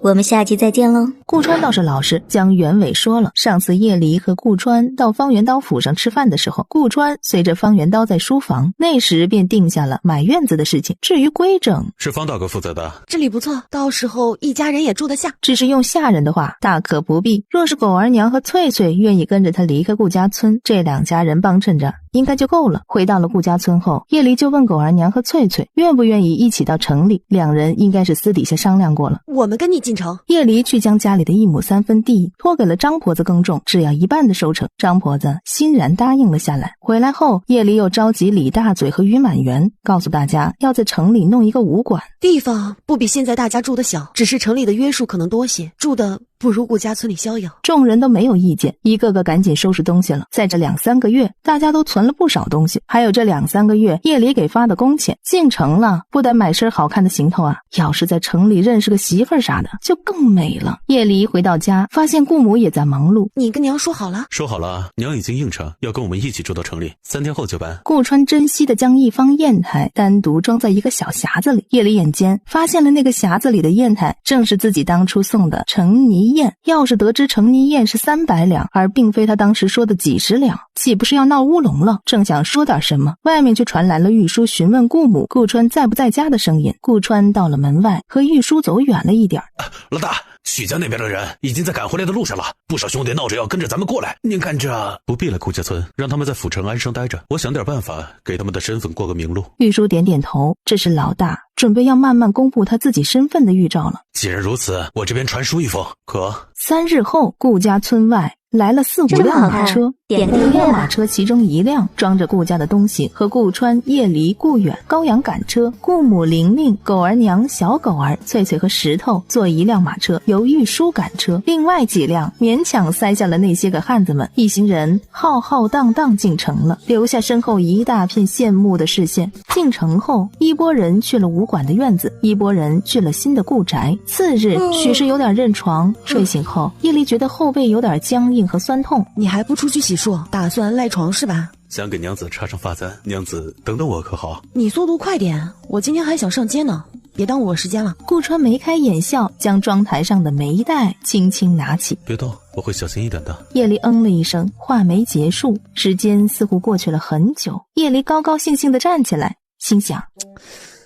我们下集再见喽。顾川倒是老实，将原委说了。上次叶离和顾川到方圆刀府上吃饭的时候，顾川随着方圆刀在书房，那时便定下了买院子的事情。至于规整，是方大哥负责的。这里不错，到时候一家人也住得下。只是用下人的话，大可不必。若是狗儿娘和翠翠愿意跟着他离开顾家村，这2家人帮衬着应该就够了。回到了顾家村后，叶离就问狗儿娘和翠翠愿不愿意一起到城里，两人应该是私底下商量过了。我们跟你进城。叶离去将家里的1亩3分地托给了张婆子耕种，只要1半的收成。张婆子欣然答应了下来。回来后，叶离又召集李大嘴和于满元，告诉大家要在城里弄一个武馆。地方不比现在大家住的小，只是城里的约束可能多些，住的不如顾家村里逍遥。众人都没有意见，一个个赶紧收拾东西了。在这2-3个月，大家都存了不少东西，还有这2-3个月叶离给发的工钱。进城了，不得买身好看的行头啊！要是在城里认识个媳妇儿啥的，就更美了。叶离回到家，发现顾母也在忙碌。你跟娘说好了？说好了，娘已经应承要跟我们一起住到城里，3天后就搬。顾川珍惜地将一方砚台单独装在一个小匣子里，叶离眼尖发现了那个匣子里的砚台正是自己当初送的成泥砚。要是得知成泥砚是300两，而并非他当时说的几十两，岂不是要闹乌龙了？正想说点什么，外面却传来了玉书询问顾母顾川在不在家的声音。顾川到了门外，和玉书走远了一点。老大，许家那边的人已经在赶回来的路上了，不少兄弟闹着要跟着咱们过来，您看这……不必了，顾家村，让他们在府城安生待着，我想点办法给他们的身份过个明路。玉书点点头，这是老大准备要慢慢公布他自己身份的预兆了。既然如此，我这边传书一封。可3日后，顾家村外来了4-5辆马车，5辆马车其中1辆装着顾家的东西，和顾川、叶离、顾远、高阳赶车，顾母、玲玲、狗儿娘、小狗儿、翠翠和石头坐1辆马车，由玉书赶车。另外几辆勉强塞下了那些个汉子们，一行人浩浩荡荡进城了，留下身后一大片羡慕的视线。进城后，一拨人去了武馆的院子，一拨人去了新的顾宅。次日，许是有点认床，睡醒后，叶离觉得后背有点僵硬和酸痛。你还不出去洗漱，打算赖床是吧？想给娘子插上发簪，娘子等等我可好？你速度快点，我今天还想上街呢，别耽误我时间了。顾川眉开眼笑，将妆台上的眉带轻轻拿起。别动，我会小心一点的。叶离嗯了一声，话没结束，时间似乎过去了很久。叶离高高兴兴地站起来，心想，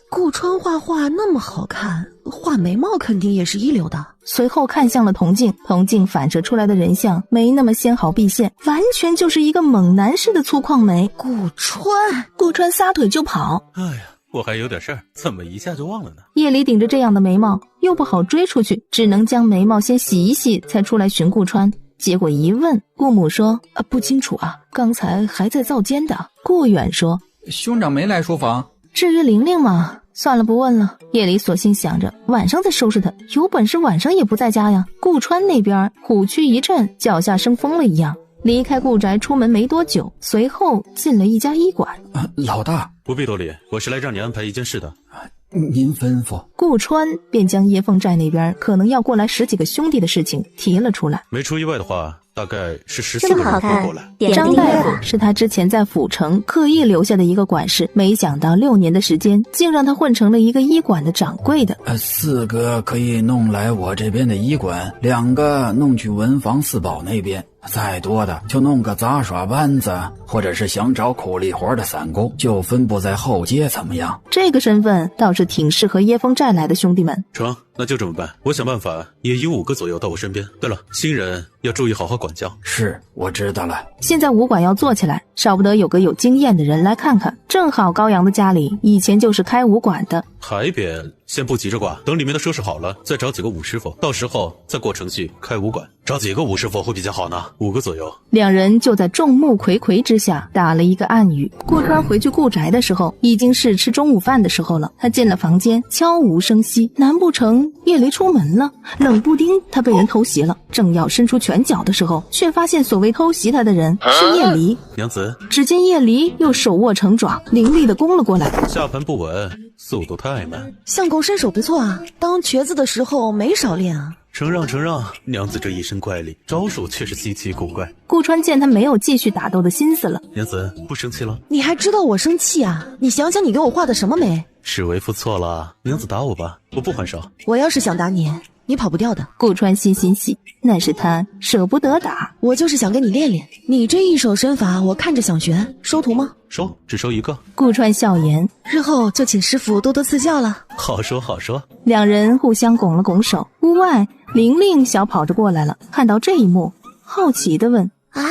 顾川画画那么好看，画眉毛肯定也是一流的。随后看向了铜镜，铜镜反射出来的人像没那么纤毫毕现，完全就是一个猛男式的粗犷眉。顾川撒腿就跑。哎呀，我还有点事儿，怎么一下就忘了呢？叶离顶着这样的眉毛又不好追出去，只能将眉毛先洗一洗，才出来寻顾川。结果一问，顾母说不清楚啊，刚才还在灶间的。顾远说兄长没来书房。至于玲玲嘛，算了，不问了。叶离索性想着晚上再收拾他，有本事晚上也不在家呀。顾川那边虎躯一震，脚下生风了一样，离开顾宅出门没多久，随后进了一家医馆。老大，不必多礼，我是来让你安排一件事的。您吩咐。顾川便将叶凤寨那边可能要过来10几个兄弟的事情提了出来。没出意外的话，大概是14个人会过来。张大夫是他之前在府城刻意留下的一个管事，没想到6年的时间竟让他混成了一个医馆的掌柜的。4个可以弄来我这边的医馆，2个弄去文房四宝那边，再多的就弄个杂耍班子，或者是想找苦力活的散工，就分布在后街，怎么样？这个身份倒是挺适合叶凤寨来的兄弟们。成，那就这么办。我想办法也以5个左右到我身边。对了，新人要注意好好管教。是，我知道了。现在武馆要做起来，少不得有个有经验的人来看看。正好高阳的家里以前就是开武馆的。海边先不急着挂，等里面的设施好了，再找几个武师傅，到时候再过程序开武馆。找几个武师傅会比较好呢？5个左右。2人就在众目睽睽之下打了一个暗语。顾川回去顾宅的时候，已经是吃中午饭的时候了。他进了房间，悄无声息，难不成叶离出门了？冷不丁他被人偷袭了，正要伸出拳脚的时候，却发现所谓偷袭他的人是叶离。娘子，只见叶离又手握成爪，凌厉地攻了过来。下盘不稳，速度太慢。相公身手不错啊，当瘸子的时候没少练啊。承让，娘子这一身怪力，招数却是稀奇古怪。顾川见他没有继续打斗的心思了，娘子不生气了？你还知道我生气啊？你想想你给我画的什么眉？是为夫错了，娘子打我吧，我不还手。我要是想打你，你跑不掉的。顾川心喜，那是他舍不得打。我就是想跟你练练，你这一手身法我看着想学，收徒吗？收，只收1个。顾川笑言，日后就请师傅多多赐教了。好说。2人互相拱了拱手。屋外玲玲小跑着过来了，看到这一幕，好奇地问：啊，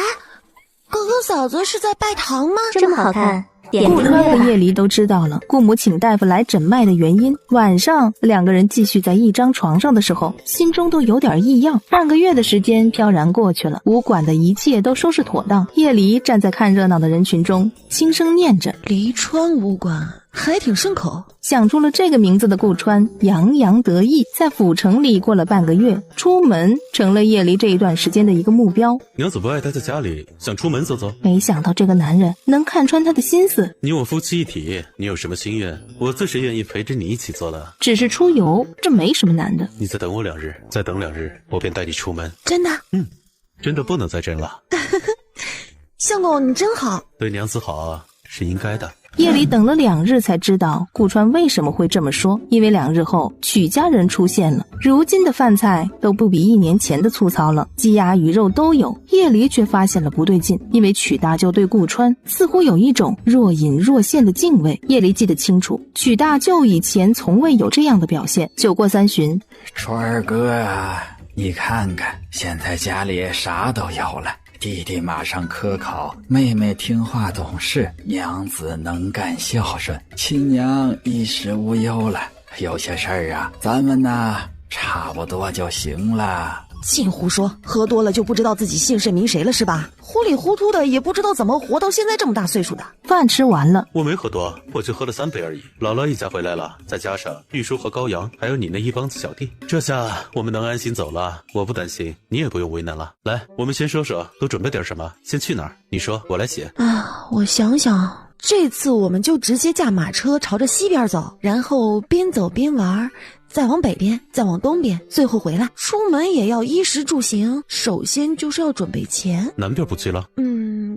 哥哥嫂子是在拜堂吗？这么好看，顾川和叶离都知道了顾母请大夫来诊脉的原因。晚上2个人继续在一张床上的时候，心中都有点异样。半个月的时间飘然过去了，武馆的一切都收拾妥当。叶离站在看热闹的人群中，轻声念着离川武馆，还挺顺口。想出了这个名字的顾川洋洋得意，在府城里过了半个月，出门成了叶离这一段时间的一个目标。娘子不爱待在家里，想出门走走。没想到这个男人能看穿他的心思。你我夫妻一体，你有什么心愿，我自是愿意陪着你一起做的。只是出游，这没什么难的。你再等我2日，再等2日，我便带你出门。真的？真的不能再真了。相公你真好。对娘子好是应该的。夜里等了2日才知道顾川为什么会这么说，因为2日后曲家人出现了。如今的饭菜都不比1年前的粗糙了，鸡鸭鱼肉都有。夜里却发现了不对劲，因为曲大舅对顾川似乎有一种若隐若现的敬畏。夜里记得清楚，曲大舅以前从未有这样的表现。酒过3巡，川儿哥啊，你看看，现在家里啥都有了。弟弟马上科考，妹妹听话懂事，娘子能干孝顺，亲娘衣食无忧了。有些事儿啊，咱们呢差不多就行了。净胡说，喝多了就不知道自己姓甚名谁了是吧？糊里糊涂的也不知道怎么活到现在这么大岁数的。饭吃完了，我没喝多，我就喝了3杯而已。姥姥一家回来了，再加上玉叔和高阳，还有你那一帮子小弟，这下我们能安心走了。我不担心，你也不用为难了。来，我们先说说都准备点什么，先去哪儿？你说，我来写。我想想，这次我们就直接驾马车朝着西边走，然后边走边玩，再往北边，再往东边，最后回来。出门也要衣食住行，首先就是要准备钱。南边不去了？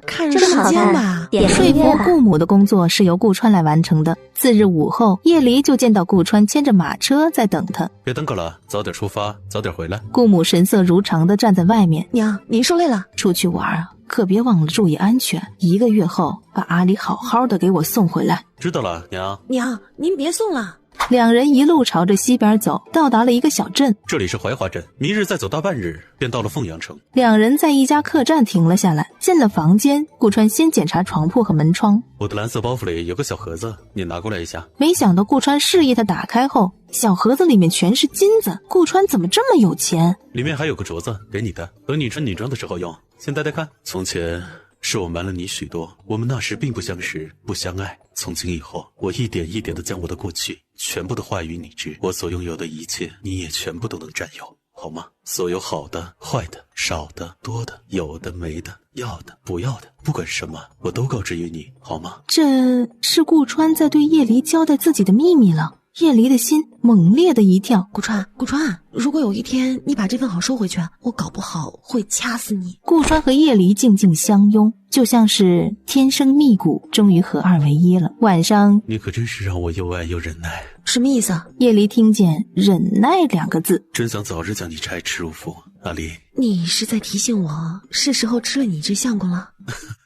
看时间吧。说服顾母的工作是由顾川来完成的。次日午后，叶离就见到顾川牵着马车在等他。别耽搁了，早点出发，早点回来。顾母神色如常地站在外面。娘，您受累了，出去玩啊，可别忘了注意安全。1个月后把阿里好好的给我送回来。知道了，娘。娘，您别送了。2人一路朝着西边走，到达了一个小镇。这里是怀化镇，明日再走大半日，便到了凤阳城。2人在一家客栈停了下来，进了房间。顾川先检查床铺和门窗。我的蓝色包袱里有个小盒子，你拿过来一下。没想到顾川示意他打开后，小盒子里面全是金子。顾川怎么这么有钱？里面还有个镯子，给你的，等你穿女装的时候用。先戴戴看。从前是我瞒了你许多，我们那时并不相识，不相爱。从今以后，我一点一点地将我的过去全部都化于你知，我所拥有的一切，你也全部都能占有，好吗？所有好的、坏的、少的、多的、有的、没的、要的、不要的，不管什么，我都告知于你，好吗？这是顾川在对叶离交代自己的秘密了。叶离的心猛烈的一跳。顾川，如果有一天你把这份好收回去，我搞不好会掐死你。顾川和叶离静静相拥，就像是天生蜜骨，终于合二为一了。晚上，你可真是让我又爱又忍耐。什么意思啊？叶离听见忍耐2个字，真想早日将你拆吃入腹。阿离，你是在提醒我是时候吃了你这相公了？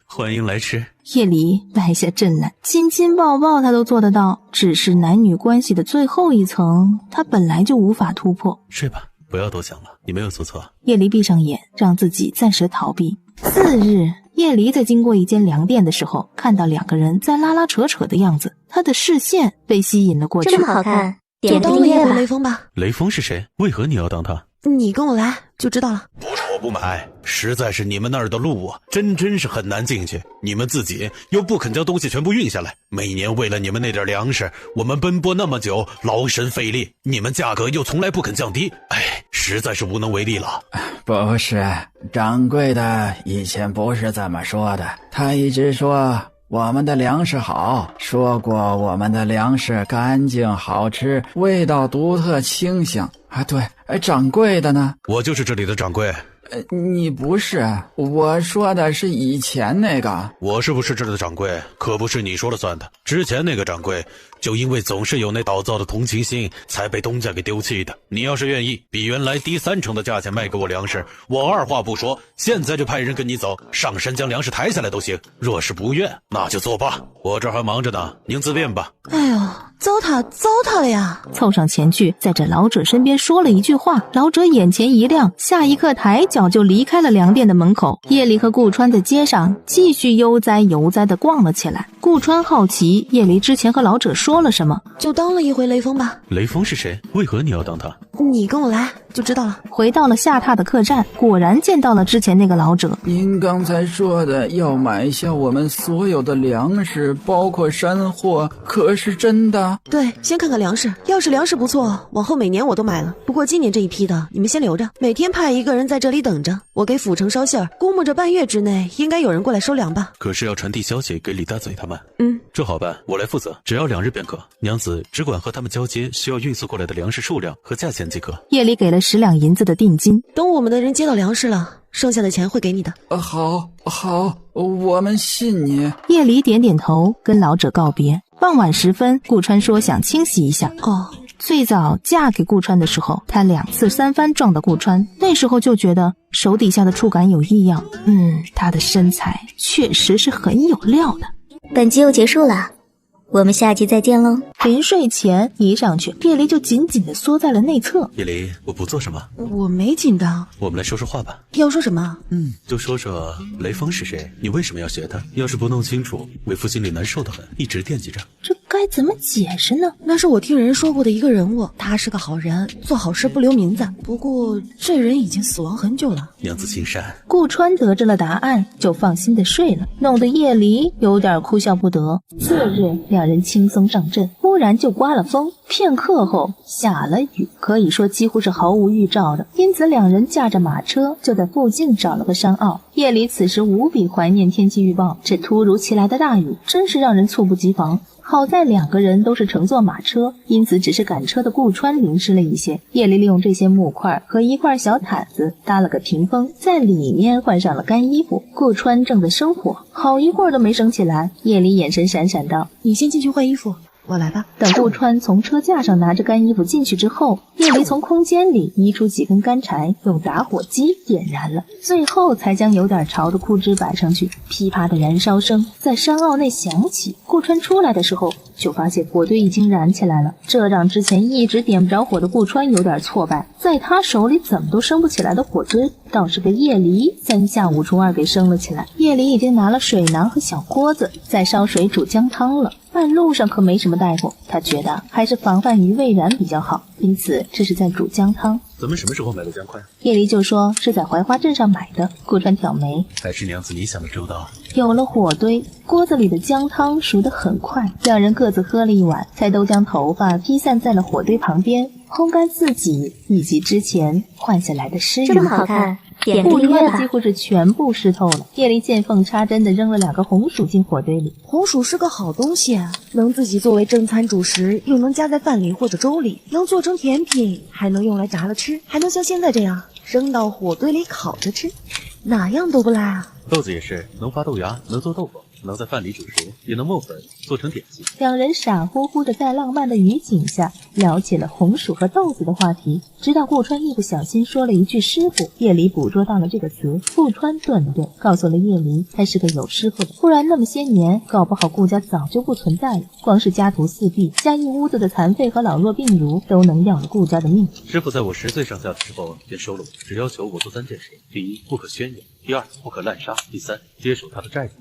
欢迎来吃。叶离迈下阵来，亲亲抱抱他都做得到，只是男女关系的最后一层，他本来就无法突破。睡吧，不要多想了，你没有做错。叶离闭上眼，让自己暂时逃避。次日，叶离在经过一间粮店的时候，看到2个人在拉拉扯扯的样子，他的视线被吸引了过去。这么好看，就当了一回雷锋吧。雷锋是谁？为何你要当他？你跟我来就知道了。不是我不买，实在是你们那儿的路啊，真是很难进去。你们自己又不肯将东西全部运下来，每年为了你们那点粮食，我们奔波那么久，劳神费力，你们价格又从来不肯降低，实在是无能为力了。不是，掌柜的以前不是这么说的，他一直说我们的粮食好，说过我们的粮食干净好吃，味道独特清香啊。对，掌柜的呢？我就是这里的掌柜。你不是，我说的是以前那个。我是不是这里的掌柜可不是你说了算的，之前那个掌柜就因为总是有那倒灶的同情心，才被东家给丢弃的。你要是愿意比原来低30%的价钱卖给我粮食，我二话不说，现在就派人跟你走，上山将粮食抬下来都行。若是不愿，那就作罢，我这儿还忙着呢，您自便吧。哎呦，糟蹋了呀！凑上前去，在这老者身边说了一句话，老者眼前一亮，下一刻抬脚就离开了粮店的门口。叶离和顾川在街上继续悠哉游哉地逛了起来。顾川好奇叶离之前和老者说了什么，就当了一回雷锋吧。雷锋是谁？为何你要当他？你跟我来就知道了。回到了下榻的客栈，果然见到了之前那个老者。您刚才说的要买下我们所有的粮食，包括山货，可是真的？对，先看看粮食，要是粮食不错，往后每年我都买了。不过今年这一批的你们先留着，每天派一个人在这里等着，我给府城捎信儿，估摸着半月之内应该有人过来收粮吧。可是要传递消息给李大嘴他们。这好办，我来负责，只要2日便可。娘子只管和他们交接需要运送过来的粮食数量和价钱即可。叶离给了10两银子的定金，等我们的人接到粮食了，剩下的钱会给你的。好，我们信你。叶离点点头，跟老者告别。傍晚时分，顾川说想清洗一下。最早嫁给顾川的时候，他2次3番撞到顾川，那时候就觉得手底下的触感有异样。他的身材确实是很有料的。本集又结束了，我们下集再见喽。临睡前一上去，叶离就紧紧地缩在了内侧。叶离，我不做什么。我没紧张。我们来说说话吧。要说什么？就说说雷锋是谁，你为什么要学他？要是不弄清楚，为父心里难受得很，一直惦记着。这该怎么解释呢？那是我听人说过的一个人物，他是个好人，做好事不留名字。不过这人已经死亡很久了。娘子心善。顾川得知了答案，就放心地睡了，弄得叶离有点哭笑不得。次日，2人轻松上阵，忽然就刮了风，片刻后下了雨，可以说几乎是毫无预兆的。因此2人驾着马车就在附近找了个山坳。叶离此时无比怀念天气预报，这突如其来的大雨真是让人猝不及防。好在2个人都是乘坐马车，因此只是赶车的顾川淋湿了一些。叶离利用这些木块和一块小毯子搭了个屏风，在里面换上了干衣服。顾川正在生火，好一会儿都没生起来。叶离眼神闪闪道：“你先进去换衣服，我来吧。”等顾川从车架上拿着干衣服进去之后，叶离从空间里移出几根干柴，用打火机点燃了，最后才将有点潮的枯枝摆上去。噼啪的燃烧声在山坳内响起。顾川出来的时候就发现火堆已经燃起来了，这让之前一直点不着火的顾川有点挫败。在他手里怎么都升不起来的火堆，倒是被叶离3下5除2给升了起来。叶离已经拿了水囊和小锅子在烧水煮姜汤了，半路上可没什么大夫，他觉得还是防范于未然比较好，因此这是在煮姜汤。咱们什么时候买的姜块？叶离就说是在怀花镇上买的。顾川挑眉，还是娘子你想的周到。有了火堆，锅子里的姜汤熟得很快，2人各自喝了1碗，才都将头发披散在了火堆旁边，烘干自己以及之前换下来的湿云。这么好看，点顾订阅吧。川几乎是全部湿透了。夜里见缝插针的扔了2个红薯进火堆里。红薯是个好东西，能自己作为正餐主食，又能加在饭里或者粥里，能做成甜品，还能用来炸了吃，还能像现在这样扔到火堆里烤着吃，哪样都不赖啊。豆子也是能发豆芽，能做豆腐，能在饭里煮熟，也能磨粉做成点心。两人傻乎乎的在浪漫的雨景下聊起了红薯和豆子的话题，直到顾川一不小心说了一句师傅，叶离捕捉到了这个词。顾川顿了顿，告诉了叶离他是个有师傅的，不然那么些年搞不好顾家早就不存在了。光是家徒四壁，加一屋子的残废和老弱病儒都能要了顾家的命。师傅在我10岁上下的时候便收了我，只要求我做3件事：第一，不可宣扬；第二，不可滥杀；第三，接手他的寨子。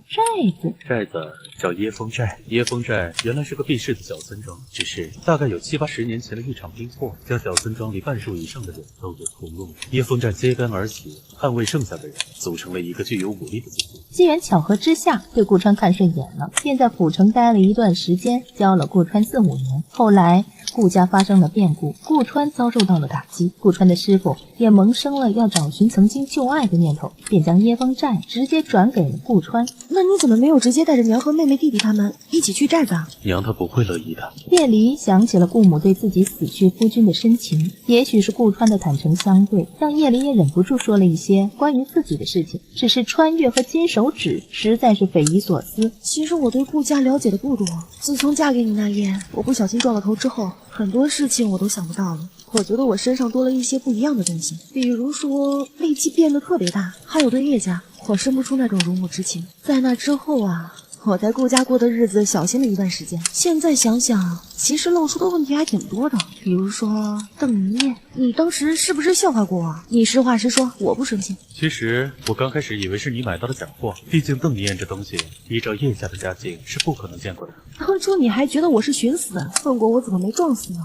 寨子叫椰风寨，椰风寨原来是个避世的小村庄，只是大概有7、80年前的一场兵祸，将小村庄里半数以上的人都给屠戮了。椰风寨揭竿而起，捍卫剩下的人，组成了一个具有武力的组织。机缘巧合之下，对顾川看顺眼了，便在府城待了一段时间，教了顾川4、5年。后来顾家发生了变故，顾川遭受到了打击，顾川的师傅也萌生了要找寻曾经旧爱的念头，便将椰风寨直接转给了顾川。那你怎么没有直接带着娘和妹妹弟弟他们一起去寨子啊？娘她不会乐意的。叶离想起了顾母对自己死去夫君的深情，也许是顾川的坦诚相对，让叶离也忍不住说了一些关于自己的事情。只是穿越和金手指实在是匪夷所思。其实我对顾家了解的不多，自从嫁给你那夜我不小心撞了头之后，很多事情我都想不到了。我觉得我身上多了一些不一样的东西，比如说力气变得特别大，还有对叶家我生不出那种如母之情。在那之后啊，我在顾家过的日子小心了一段时间，现在想想其实露出的问题还挺多的，比如说邓一念，你当时是不是笑话过我？你实话实说，我不生气。其实我刚开始以为是你买到的假货，毕竟邓一燕这东西依照叶家的家境是不可能见过的。当初你还觉得我是寻死，问过我怎么没撞死呢？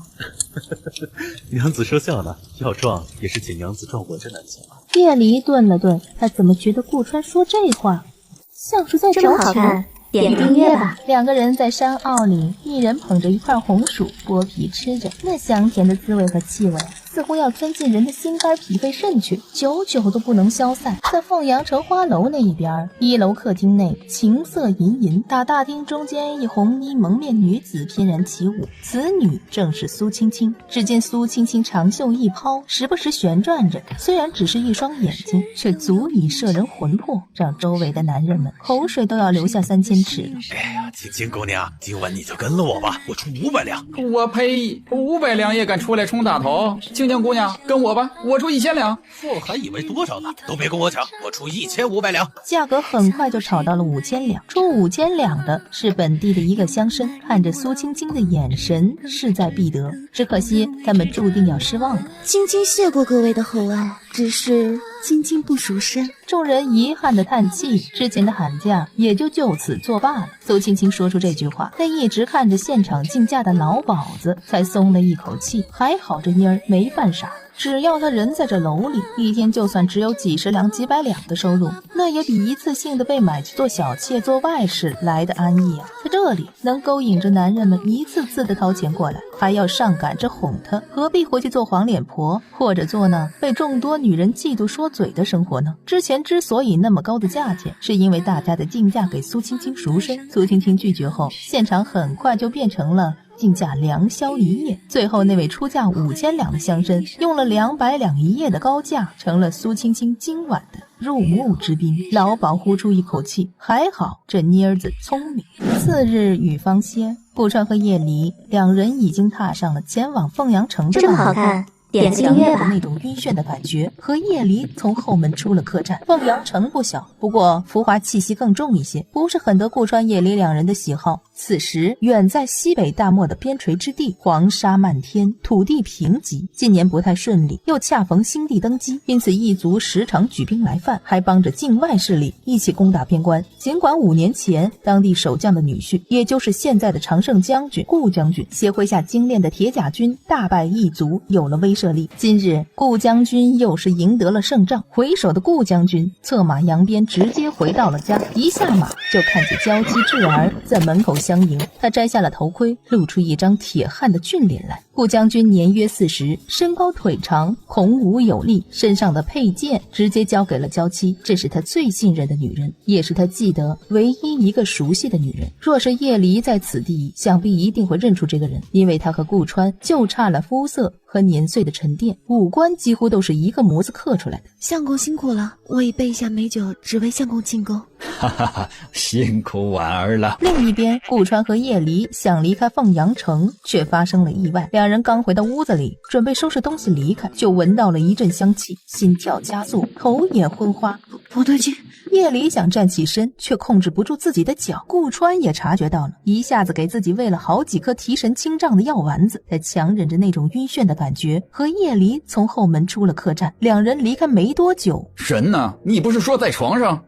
娘子说笑了，要撞也是请娘子撞我这男子嘛。叶离顿了顿，他怎么觉得顾川说这话像是在这么好看，点订阅吧。2个人在山坳里，一人捧着一块红薯，剥皮吃着，那香甜的滋味和气味似乎要钻进人的心肝脾肺肾去，久久都不能消散。在凤阳城花楼那一边，1楼客厅内情色吟吟，大厅中间一红衣蒙面女子翩然起舞，此女正是苏青青。只见苏青青长袖一抛，时不时旋转着，虽然只是一双眼睛，却足以摄人魂魄，让周围的男人们口水都要流下3千尺了。哎呀，青青姑娘，今晚你就跟了我吧，我出500两。我呸！500两也敢出来充大头？青青姑娘，跟我吧，我出1000两。我还以为多少呢，都别跟我抢，我出1500两。价格很快就炒到了5000两。出5000两的是本地的一个乡绅，看着苏青青的眼神势在必得，只可惜他们注定要失望了。青青谢过各位的厚爱，只是青青不赎身。众人遗憾的叹气，之前的喊价也就此作罢了。苏青青说出这句话，那一直看着现场竞价的老鸨子才松了一口气，还好这妮儿没犯傻。只要他人在这楼里，一天就算只有几十两、几百两的收入，那也比一次性的被买去做小妾、做外室来的安逸啊！在这里能勾引着男人们一次次的掏钱过来，还要上赶着哄他，何必回去做黄脸婆，或者做那被众多女人嫉妒说嘴的生活呢？之前之所以那么高的价钱，是因为大家的竞价给苏青青赎身，苏青青拒绝后，现场很快就变成了竞价2宵1夜，最后那位出价5000两的乡绅用了200两1夜的高价，成了苏青青今晚的入幕之宾。老鸨呼出一口气，还好这妮儿子聪明。次日雨方歇，顾川和叶离2人已经踏上了前往凤阳城的这么好看，点订阅吧。那种晕眩的感觉和叶离从后门出了客栈。凤阳城不小，不过浮华气息更重一些，不是很得顾川叶离2人的喜好。此时远在西北大漠的边陲之地，黄沙漫天，土地贫瘠，今年不太顺利，又恰逢新帝登基，因此异族时常举兵来犯，还帮着境外势力一起攻打边关。尽管5年前当地守将的女婿，也就是现在的常胜将军顾将军协麾下精练的铁甲军大败异族，有了威慑力，今日顾将军又是赢得了胜仗，回首的顾将军策马扬鞭，直接回到了家，一下马就看见娇妻智儿在门口相迎。他摘下了头盔，露出一张铁汉的俊脸来。顾将军年约40，身高腿长，孔武有力，身上的佩剑直接交给了娇妻，这是他最信任的女人，也是他记得唯一一个熟悉的女人。若是叶离在此地，想必一定会认出这个人，因为他和顾川就差了肤色和年岁的沉淀，五官几乎都是一个模子刻出来的。相公辛苦了，我已备下美酒，只为相公进贡。哈哈哈，辛苦婉儿了。另一边，顾川和叶离想离开凤阳城，却发生了意外。两人刚回到屋子里，准备收拾东西离开，就闻到了一阵香气，心跳加速，头也昏花。不对劲！叶离想站起身，却控制不住自己的脚。顾川也察觉到了，一下子给自己喂了好几颗提神清胀的药丸子，他强忍着那种晕眩的感觉，和叶离从后门出了客栈。两人离开没多久，人呢？你不是说在床上？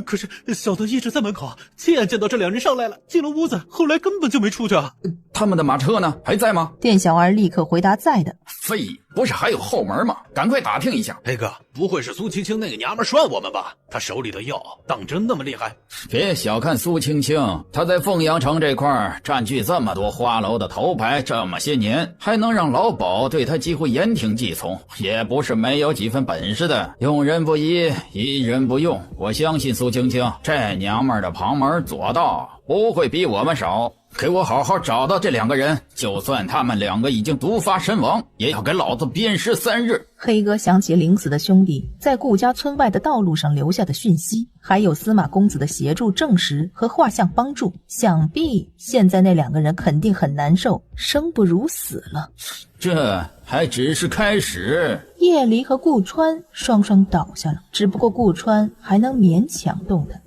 可是小的一直在门口，亲眼见到这两人上来了，进了屋子，后来根本就没出去啊。他们的马车呢？还在吗？店小二立刻回答在的。废，不是还有后门吗？赶快打听一下。黑哥，不会是苏青青那个娘们涮我们吧？她手里的药当真那么厉害？别小看苏青青，她在凤阳城这块占据这么多花楼的头牌，这么些年，还能让老鸨对她几乎言听计从，也不是没有几分本事的。用人不疑，疑人不用。我相信苏青青这娘们的旁门左道不会比我们少。给我好好找到这两个人，就算他们两个已经毒发身亡，也要给老子鞭尸3日。黑哥想起临死的兄弟在顾家村外的道路上留下的讯息，还有司马公子的协助证实和画像帮助，想必现在那两个人肯定很难受，生不如死了。这还只是开始。叶离和顾川双双倒下了，只不过顾川还能勉强动弹。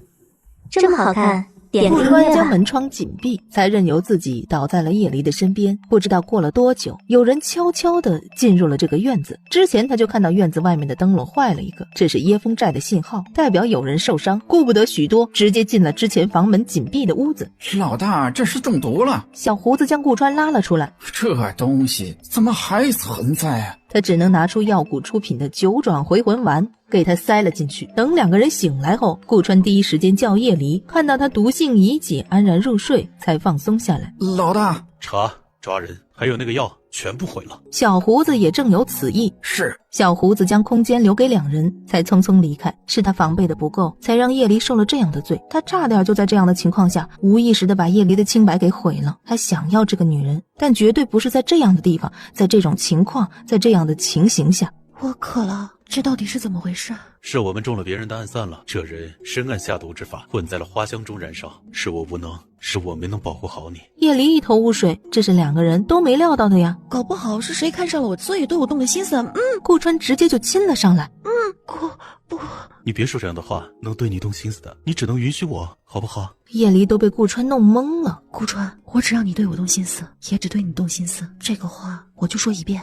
这么好看，顾川将门窗紧闭，才任由自己倒在了叶离的身边。不知道过了多久，有人悄悄地进入了这个院子。之前他就看到院子外面的灯笼坏了一个，这是椰风寨的信号，代表有人受伤。顾不得许多，直接进了之前房门紧闭的屋子。老大，这是中毒了。小胡子将顾川拉了出来。这东西怎么还存在啊？他只能拿出药谷出品的9转回魂丸给他塞了进去。等两个人醒来后，顾川第一时间叫叶离，看到他毒性已解，安然入睡，才放松下来。老大，查抓人，还有那个药全部毁了。小胡子也正有此意。是。小胡子将空间留给两人，才匆匆离开。是他防备的不够，才让叶离受了这样的罪。他差点就在这样的情况下，无意识地把叶离的清白给毁了。他想要这个女人，但绝对不是在这样的地方，在这种情况，在这样的情形下。我渴了，这到底是怎么回事？是我们中了别人的暗算了。这人深谙下毒之法，混在了花香中燃烧。是我无能，是我没能保护好你。叶离一头雾水，这是两个人都没料到的呀。搞不好是谁看上了我，所以对我动了心思。顾川直接就亲了上来。不，你别说这样的话，能对你动心思的，你只能允许我，好不好？叶离都被顾川弄懵了。顾川，我只让你对我动心思，也只对你动心思。这个话我就说一遍，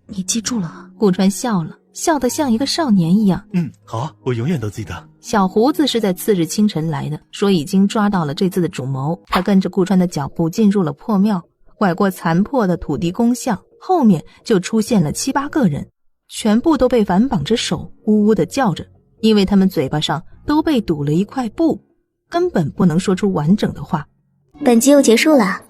你记住了啊。顾川笑了，笑得像一个少年一样。好，我永远都记得。小胡子是在次日清晨来的，说已经抓到了这次的主谋。他跟着顾川的脚步进入了破庙，拐过残破的土地公像，后面就出现了7、8个人，全部都被反绑着手，呜呜地叫着，因为他们嘴巴上都被堵了一块布，根本不能说出完整的话。本集又结束了，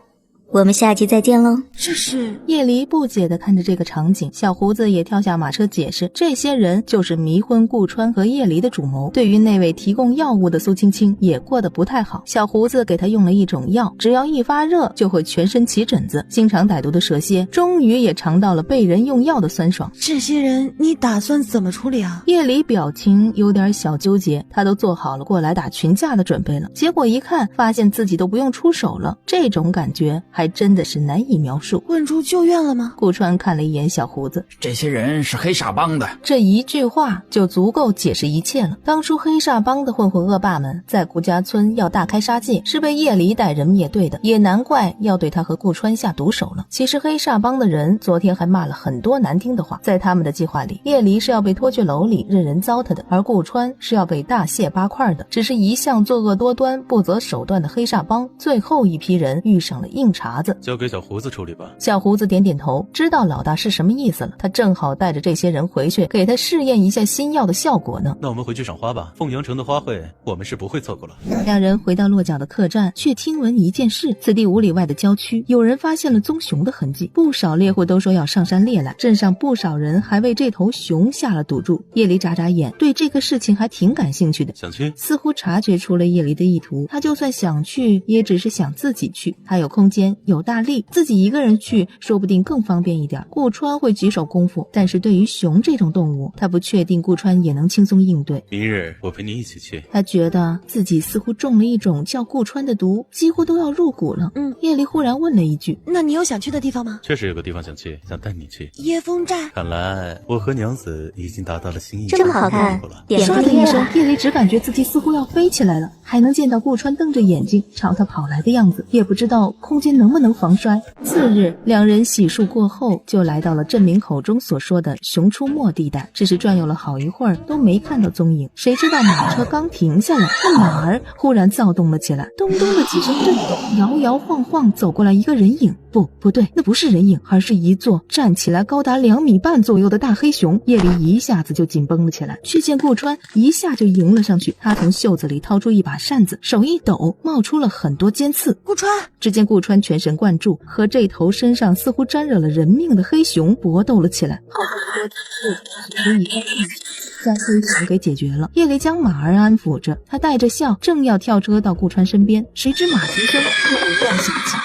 我们下集再见喽。这是叶离不解地看着这个场景，小胡子也跳下马车解释，这些人就是迷昏顾川和叶离的主谋。对于那位提供药物的苏青青也过得不太好，小胡子给他用了一种药，只要一发热就会全身起疹子。心肠歹毒的蛇蝎终于也尝到了被人用药的酸爽。这些人你打算怎么处理啊？叶离表情有点小纠结，他都做好了过来打群架的准备了，结果一看发现自己都不用出手了，这种感觉还真的是难以描述。问出救院了吗？顾川看了一眼小胡子，这些人是黑煞帮的。这一句话就足够解释一切了。当初黑煞帮的混混恶霸们在顾家村要大开杀戒，是被叶离带人灭队的，也难怪要对他和顾川下毒手了。其实黑煞帮的人昨天还骂了很多难听的话，在他们的计划里，叶离是要被拖去楼里任人糟蹋的，而顾川是要被大卸8块的。只是一向作恶多端、不择手段的黑煞帮最后一批人遇上了硬茬。茬子，交给小胡子处理吧。小胡子点点头，知道老大是什么意思了。他正好带着这些人回去，给他试验一下新药的效果呢。那我们回去赏花吧，凤阳城的花卉我们是不会错过了。两人回到落脚的客栈，却听闻一件事：此地5里外的郊区，有人发现了棕熊的痕迹，不少猎户都说要上山猎来，镇上不少人还为这头熊下了赌注。叶离眨眨眼，对这个事情还挺感兴趣的，想去？似乎察觉出了叶离的意图。他就算想去，也只是想自己去。他有空间，有大力，自己一个人去，说不定更方便一点。顾川会几手功夫，但是对于熊这种动物，他不确定顾川也能轻松应对。明日我陪你一起去。他觉得自己似乎中了一种叫顾川的毒，几乎都要入骨了。叶离忽然问了一句：那你有想去的地方吗？确实有个地方想去，想带你去。椰风寨。看来我和娘子已经达到了心意。这么好看，唰的一声，叶离只感觉自己似乎要飞起来了，还能见到顾川瞪着眼睛朝他跑来的样子，也不知道空间能不能防摔。次日，两人洗漱过后，就来到了镇民口中所说的熊出没地带，只是转悠了好一会儿都没看到踪影。谁知道马车刚停下来，那马儿忽然躁动了起来，咚咚的几声震动，摇摇晃晃走过来一个人影。不对，那不是人影，而是一座站起来高达2米半左右的大黑熊。叶离一下子就紧绷了起来，却见顾川一下就迎了上去。他从袖子里掏出一把扇子，手一抖，冒出了很多尖刺。顾川！只见顾川全神贯注，和这头身上似乎沾惹了人命的黑熊搏斗了起来。好不容易将黑熊给解决了。叶离将马儿安抚着，他带着笑，正要跳车到顾川身边，谁知马蹄声突然响起。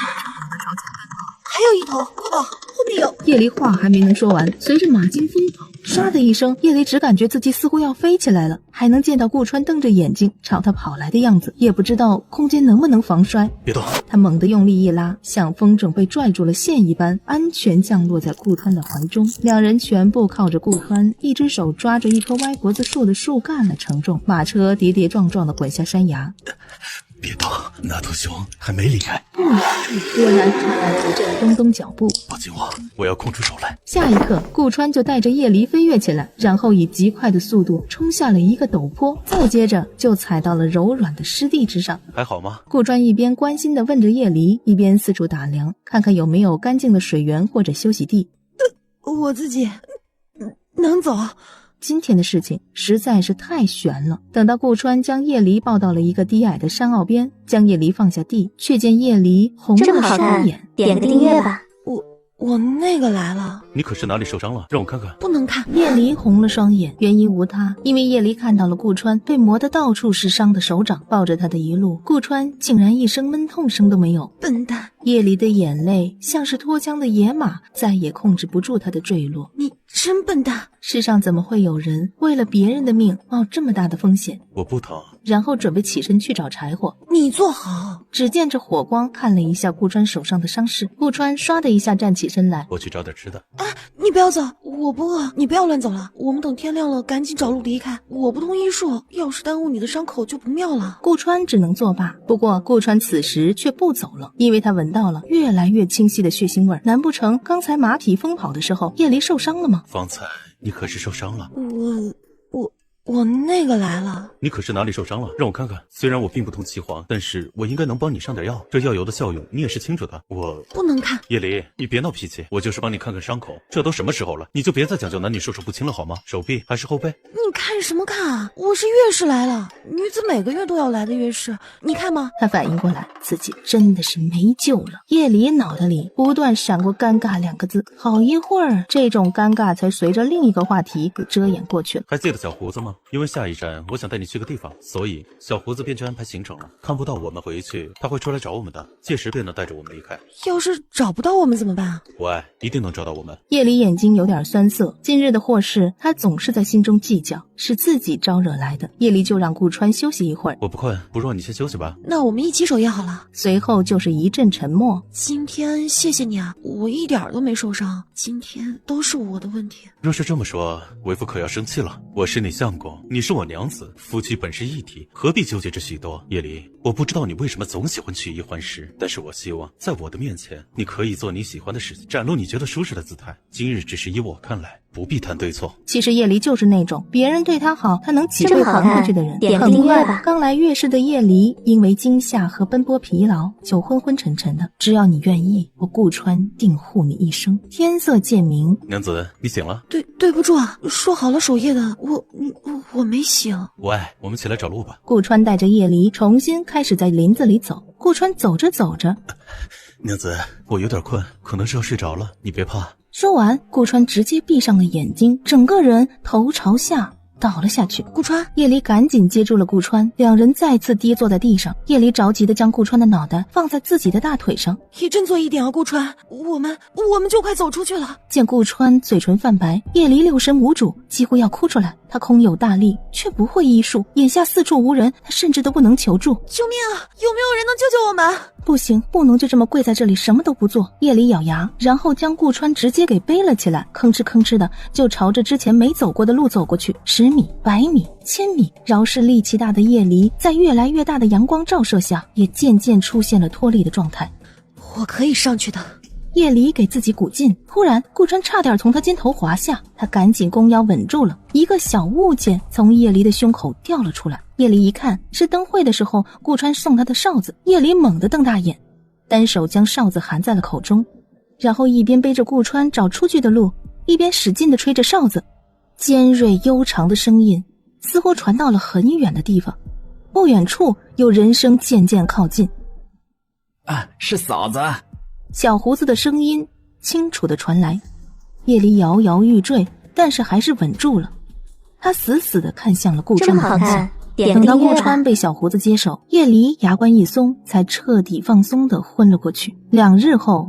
还有一头，快跑！后面有！叶离话还没能说完，随着马经风跑，唰的一声，叶离只感觉自己似乎要飞起来了，还能见到顾川瞪着眼睛朝他跑来的样子，也不知道空间能不能防摔。别动！他猛地用力一拉，像风筝被拽住了线一般，安全降落在顾川的怀中。两人全部靠着顾川，一只手抓着一棵歪脖子树的树干来承重。马车跌跌撞撞地滚下山崖。别动，那头熊还没离开。突然传来一阵咚咚脚步，抱紧我要空出手来。下一刻，顾川就带着叶离飞跃起来，然后以极快的速度冲下了一个陡坡，再接着就踩到了柔软的湿地之上。还好吗？顾川一边关心地问着叶离，一边四处打量，看看有没有干净的水源或者休息地。我自己能走。今天的事情实在是太悬了。等到顾川将叶离抱到了一个低矮的山坳边，将叶离放下地，却见叶离红了双眼。点个订阅吧。我那个来了。你可是哪里受伤了？让我看看。不能看。叶离红了双眼，原因无他，因为叶离看到了顾川被磨得到处是伤的手掌，抱着他的一路，顾川竟然一声闷痛声都没有。笨蛋！叶离的眼泪像是脱缰的野马，再也控制不住他的坠落。你真笨蛋！世上怎么会有人为了别人的命冒这么大的风险？我不疼。然后准备起身去找柴火。你坐好。只见着火光看了一下顾川手上的伤势，顾川唰的一下站起身来。我去找点吃的。你不要走，我不饿。你不要乱走了，我们等天亮了赶紧找路离开。我不通医术，要是耽误你的伤口就不妙了。顾川只能作罢。不过顾川此时却不走了，因为他闻到了越来越清晰的血腥味。难不成刚才马匹疯跑的时候叶离受伤了吗？方才你可是受伤了。我那个来了。你可是哪里受伤了？让我看看。虽然我并不通岐黄，但是我应该能帮你上点药。这药油的效用你也是清楚的。我不能看。叶离，你别闹脾气，我就是帮你看看伤口。这都什么时候了，你就别再讲究男女授受不亲了好吗？手臂还是后背？你看什么看啊？我是月事来了，女子每个月都要来的月事，你看吗？他反应过来，自己真的是没救了。叶离脑袋里不断闪过尴尬2个字，好一会儿，这种尴尬才随着另一个话题给遮掩过去了。还记得小胡子吗？因为下一站我想带你去个地方，所以小胡子便去安排行程了。看不到我们回去，他会出来找我们的，届时便能带着我们离开。要是找不到我们怎么办？我爱一定能找到我们。叶离眼睛有点酸涩，今日的祸事他总是在心中计较，是自己招惹来的。叶离就让顾川休息一会儿。我不困，不若你先休息吧。那我们一起守夜好了。随后就是一阵沉默。今天谢谢你啊，我一点都没受伤，今天都是我的问题。若是这么说，为父可要生气了。我是你相公，你是我娘子，夫妻本是一体，何必纠结这许多？叶离，我不知道你为什么总喜欢曲意还时，但是我希望在我的面前，你可以做你喜欢的事情，展露你觉得舒适的姿态。今日只是以我看来，不必谈对错。其实叶离就是那种别人对他好，他能几倍还回去的人。点个订阅吧。刚来月氏的叶离，因为惊吓和奔波疲劳，就昏昏沉沉的。只要你愿意，我顾川定护你一生。天色渐明，娘子，你醒了？对不住啊，说好了守夜的，我没醒。喂，我们起来找路吧。顾川带着叶离重新开始在林子里走。顾川走着走着，娘子，我有点困，可能是要睡着了，你别怕。说完，顾川直接闭上了眼睛，整个人头朝下倒了下去。顾川，叶离赶紧接住了顾川，两人再次跌坐在地上。叶离着急地将顾川的脑袋放在自己的大腿上。你振作一点啊，顾川，我们就快走出去了。见顾川嘴唇泛白，叶离六神无主，几乎要哭出来。他空有大力，却不会医术，眼下四处无人，他甚至都不能求助。救命啊！有没有人能救救我们？不行，不能就这么跪在这里什么都不做。叶离咬牙，然后将顾川直接给背了起来，吭哧吭哧的就朝着之前没走过的路走过去。10米、100米、1000米，饶是力气大的叶离，在越来越大的阳光照射下，也渐渐出现了脱力的状态。我可以上去的。叶离给自己鼓劲，突然顾川差点从他肩头滑下，他赶紧弓腰稳住了。一个小物件从叶离的胸口掉了出来，叶离一看是灯会的时候顾川送他的哨子。叶离猛地瞪大眼，单手将哨子含在了口中，然后一边背着顾川找出去的路，一边使劲地吹着哨子。尖锐悠长的声音似乎传到了很远的地方，不远处有人声渐渐靠近。啊，是嫂子。小胡子的声音清楚地传来。叶离摇摇欲坠，但是还是稳住了。他死死地看向了顾川的方向。等到顾川被小胡子接手，叶离牙关一松，才彻底放松地昏了过去。2日后，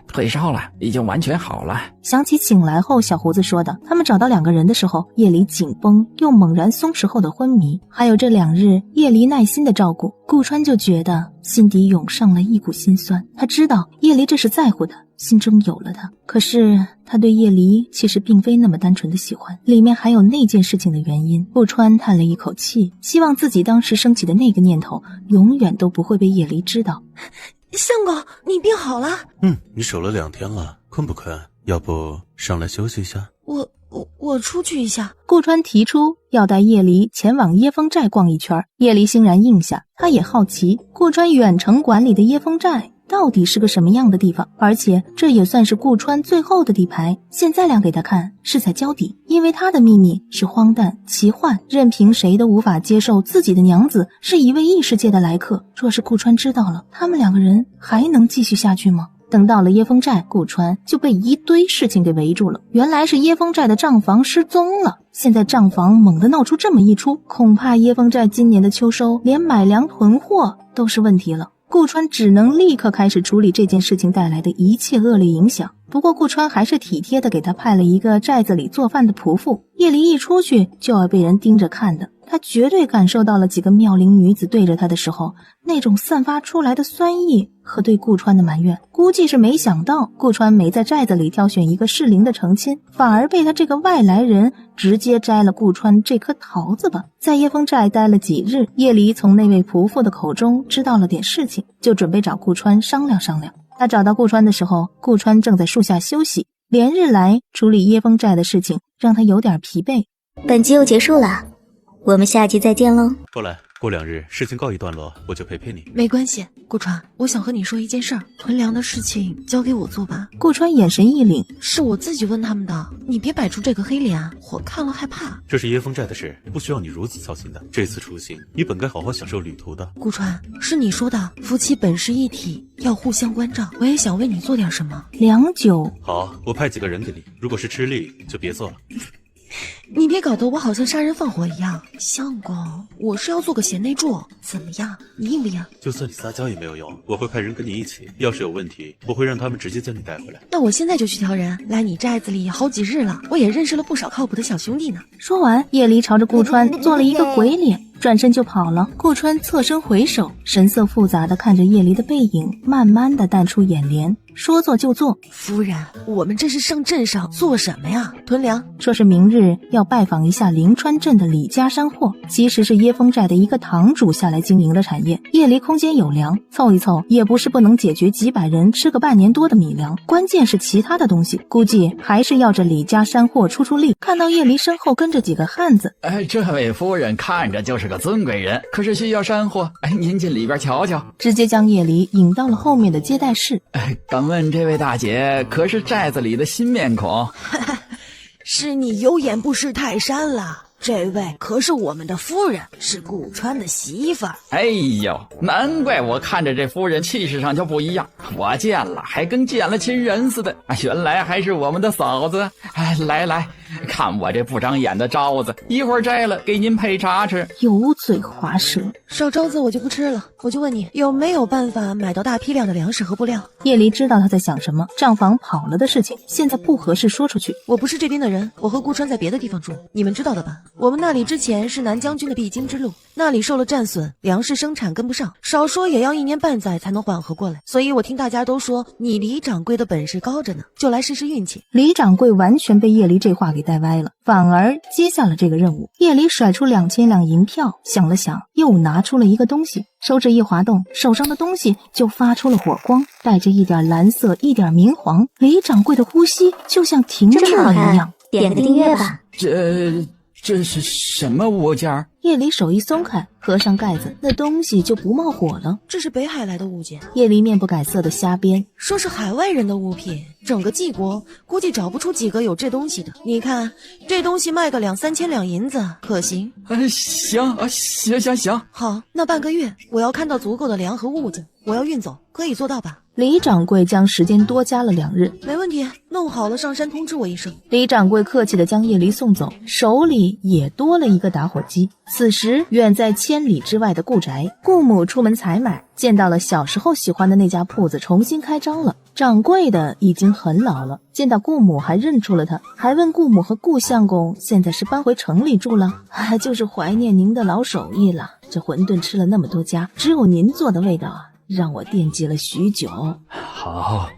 退烧了，已经完全好了。想起醒来后小胡子说的，他们找到2个人的时候，叶离紧绷又猛然松弛后的昏迷，还有这2日叶离耐心的照顾，顾川就觉得心底涌上了一股心酸。他知道叶离这是在乎他，心中有了他，可是他对叶离其实并非那么单纯的喜欢，里面还有那件事情的原因。顾川叹了一口气，希望自己当时升起的那个念头永远都不会被叶离知道。相公，你病好了？你守了2天了，困不困？要不上来休息一下？我出去一下。顾川提出要带叶离前往椰风寨逛一圈，叶离欣然应下。他也好奇顾川远程管理的椰风寨到底是个什么样的地方，而且这也算是顾川最后的底牌，现在亮给他看是在交底，因为他的秘密是荒诞奇幻，任凭谁都无法接受自己的娘子是一位异世界的来客。若是顾川知道了，他们2个人还能继续下去吗？等到了椰风寨，顾川就被一堆事情给围住了。原来是椰风寨的账房失踪了，现在账房猛地闹出这么一出，恐怕椰风寨今年的秋收连买粮囤货都是问题了。顾川只能立刻开始处理这件事情带来的一切恶劣影响。不过顾川还是体贴地给他派了一个寨子里做饭的仆妇，夜里一出去就要被人盯着看的。他绝对感受到了几个妙龄女子对着他的时候那种散发出来的酸意和对顾川的埋怨。估计是没想到顾川没在寨子里挑选一个适龄的成亲，反而被他这个外来人直接摘了顾川这颗桃子吧。在叶风寨待了几日，叶离从那位仆妇的口中知道了点事情，就准备找顾川商量商量。他找到顾川的时候，顾川正在树下休息，连日来处理叶风寨的事情让他有点疲惫。本集又结束了，我们下集再见喽。过来，过2日事情告一段落，我就陪陪你。没关系，顾川，我想和你说一件事儿，囤粮的事情交给我做吧。顾川眼神一凛，是我自己问他们的，你别摆出这个黑脸，我看了害怕。这是椰风寨的事，不需要你如此操心的。这次出行，你本该好好享受旅途的。顾川，是你说的，夫妻本是一体，要互相关照。我也想为你做点什么。良久，好，我派几个人给你，如果是吃力，就别做了。你别搞得我好像杀人放火一样。相公，我是要做个贤内助，怎么样？你硬不硬？就算你撒娇也没有用，我会派人跟你一起，要是有问题，我会让他们直接将你带回来。那我现在就去挑人，来你寨子里好几日了，我也认识了不少靠谱的小兄弟呢。说完，叶离朝着顾川做了一个鬼脸，转身就跑了。顾川侧身回首，神色复杂的看着叶离的背影慢慢的淡出眼帘。说做就做。夫人，我们这是上镇上做什么呀？囤粮。说是明日要拜访一下灵川镇的李家山货，其实是椰风寨的一个堂主下来经营的产业。夜里空间有粮，凑一凑也不是不能解决几百人吃个半年多的米粮，关键是其他的东西，估计还是要这李家山货出力。看到叶离身后跟着几个汉子，这位夫人看着就是个尊贵人，可是需要山货，您进里边瞧瞧。直接将叶离引到了后面的接待室。敢问这位大姐可是寨子里的新面孔？是你有眼不识泰山了。这位可是我们的夫人，是顾川的媳妇儿。哎呦，难怪我看着这夫人气势上就不一样，我见了还跟见了亲人似的。原来还是我们的嫂子。来，看我这不长眼的招子，一会儿摘了给您配茶吃。油嘴滑舌，烧招子我就不吃了。我就问你，有没有办法买到大批量的粮食和布料？叶离知道他在想什么，账房跑了的事情现在不合适说出去。我不是这边的人，我和顾川在别的地方住，你们知道的吧？我们那里之前是南将军的必经之路，那里受了战损，粮食生产跟不上，少说也要1年半载才能缓和过来。所以我听大家都说你李掌柜的本事高着呢，就来试试运气。李掌柜完全被叶离这话给带歪了，反而接下了这个任务。叶离甩出2000两银票，想了想，又拿出了一个东西，手指一滑动，手上的东西就发出了火光，带着一点蓝色，一点明黄。李掌柜的呼吸就像停滞了一样。点个订阅吧。这是什么物件？叶离手一松开，合上盖子，那东西就不冒火了。这是北海来的物件。叶离面不改色的瞎编，说是海外人的物品，整个纪国估计找不出几个有这东西的。你看这东西卖个2、3千两银子，可行？行。好，那半个月我要看到足够的粮和物件，我要运走，可以做到吧？李掌柜将时间多加了2日。没问题，弄好了上山通知我一声。李掌柜客气地将叶离送走，手里也多了一个打火机。此时远在千里之外的顾宅，顾母出门采买，见到了小时候喜欢的那家铺子重新开张了。掌柜的已经很老了，见到顾母还认出了他，还问顾母和顾相公现在是搬回城里住了。就是怀念您的老手艺了，这馄饨吃了那么多家，只有您做的味道啊，让我惦记了许久。好，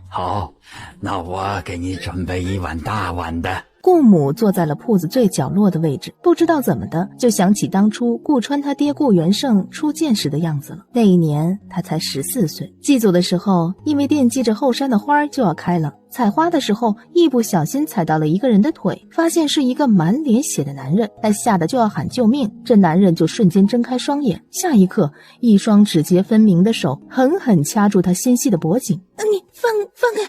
那我给你准备1碗大碗的。顾母坐在了铺子最角落的位置，不知道怎么的就想起当初顾川他爹顾元盛出见时的样子了。那一年他才14岁，祭祖的时候因为惦记着后山的花就要开了，采花的时候一不小心踩到了一个人的腿，发现是一个满脸血的男人，他吓得就要喊救命。这男人就瞬间睁开双眼，下一刻一双指节分明的手狠狠掐住他纤细的脖颈。你放开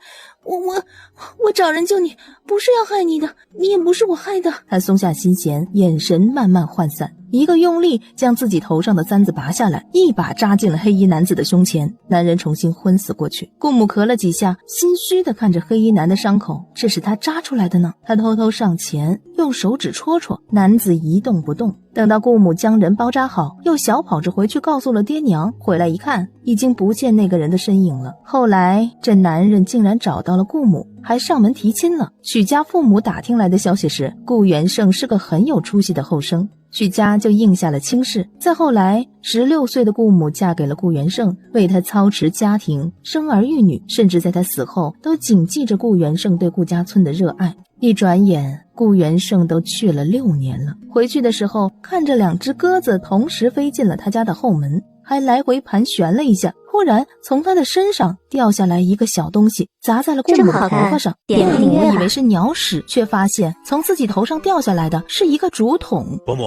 我找人救你，不是要害你的，你也不是我害的。他松下心弦，眼神慢慢涣散，一个用力将自己头上的簪子拔下来，一把扎进了黑衣男子的胸前，男人重新昏死过去。顾母咳了几下，心虚地看着黑衣男的伤口，这是他扎出来的呢。他偷偷上前用手指戳戳，男子一动不动。等到顾母将人包扎好，又小跑着回去告诉了爹娘，回来一看，已经不见那个人的身影了。后来这男人竟然找到了顾母，还上门提亲了。许家父母打听来的消息是，顾元盛是个很有出息的后生，许家就应下了亲事。再后来16岁的顾母嫁给了顾元盛，为他操持家庭，生儿育女，甚至在他死后都谨记着顾元盛对顾家村的热爱。一转眼顾元盛都去了6年了，回去的时候看着2只鸽子同时飞进了他家的后门，还来回盘旋了一下，忽然从他的身上掉下来一个小东西，砸在了顾母的头发上。顾母以为是鸟屎，却发现从自己头上掉下来的是一个竹筒。伯母，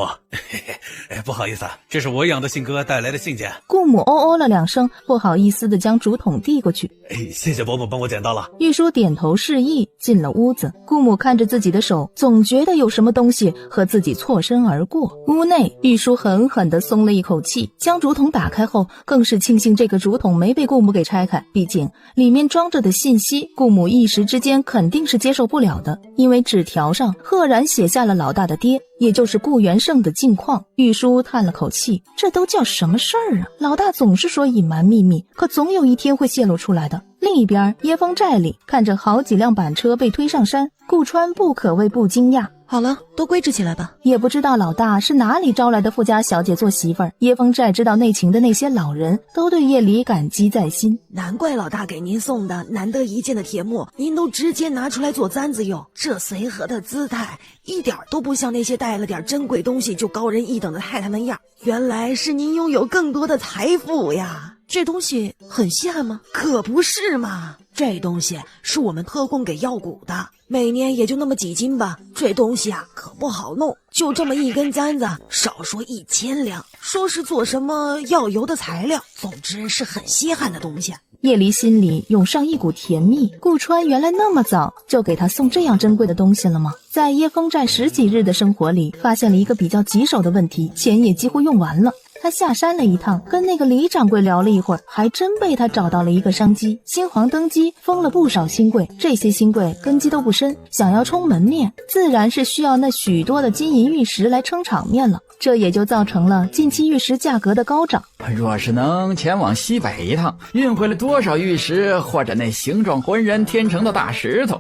不好意思啊，这是我养的信鸽带来的信件。顾母哦了2声，不好意思地将竹筒递过去。谢谢伯母帮我捡到了。玉书点头示意，进了屋子。顾母看着自己的手，总觉得有什么东西和自己错身而过。屋内，玉书狠狠地松了一口气，将竹筒打开后，更是庆幸这个竹筒没被顾母给拆开，毕竟里面装着的信息，顾母一时之间肯定是接受不了的，因为纸条上赫然写下了老大的爹，也就是顾元盛的近况。玉书叹了口气，这都叫什么事儿啊？老大总是说隐瞒秘密，可总有一天会泄露出来的。另一边，椰风寨里看着好几辆板车被推上山，顾川不可谓不惊讶。好了，都归置起来吧。也不知道老大是哪里招来的富家小姐做媳妇儿。叶风寨知道内情的那些老人都对叶离感激在心。难怪老大给您送的难得一见的铁木，您都直接拿出来做簪子用。这随和的姿态，一点都不像那些带了点珍贵东西就高人一等的太太那样。原来是您拥有更多的财富呀！这东西很稀罕吗？可不是嘛，这东西是我们特供给药谷的，每年也就那么几斤吧。这东西啊可不好弄，就这么一根簪子，少说1000两，说是做什么药油的材料，总之是很稀罕的东西。叶离心里涌上一股甜蜜，顾川原来那么早就给他送这样珍贵的东西了吗？在耶风寨10几日的生活里，发现了一个比较棘手的问题，钱也几乎用完了。他下山了一趟，跟那个李掌柜聊了一会儿，还真被他找到了一个商机。新皇登基，封了不少新贵，这些新贵根基都不深，想要充门面，自然是需要那许多的金银玉石来撑场面了。这也就造成了近期玉石价格的高涨。若是能前往西北一趟，运回了多少玉石或者那形状浑然天成的大石头，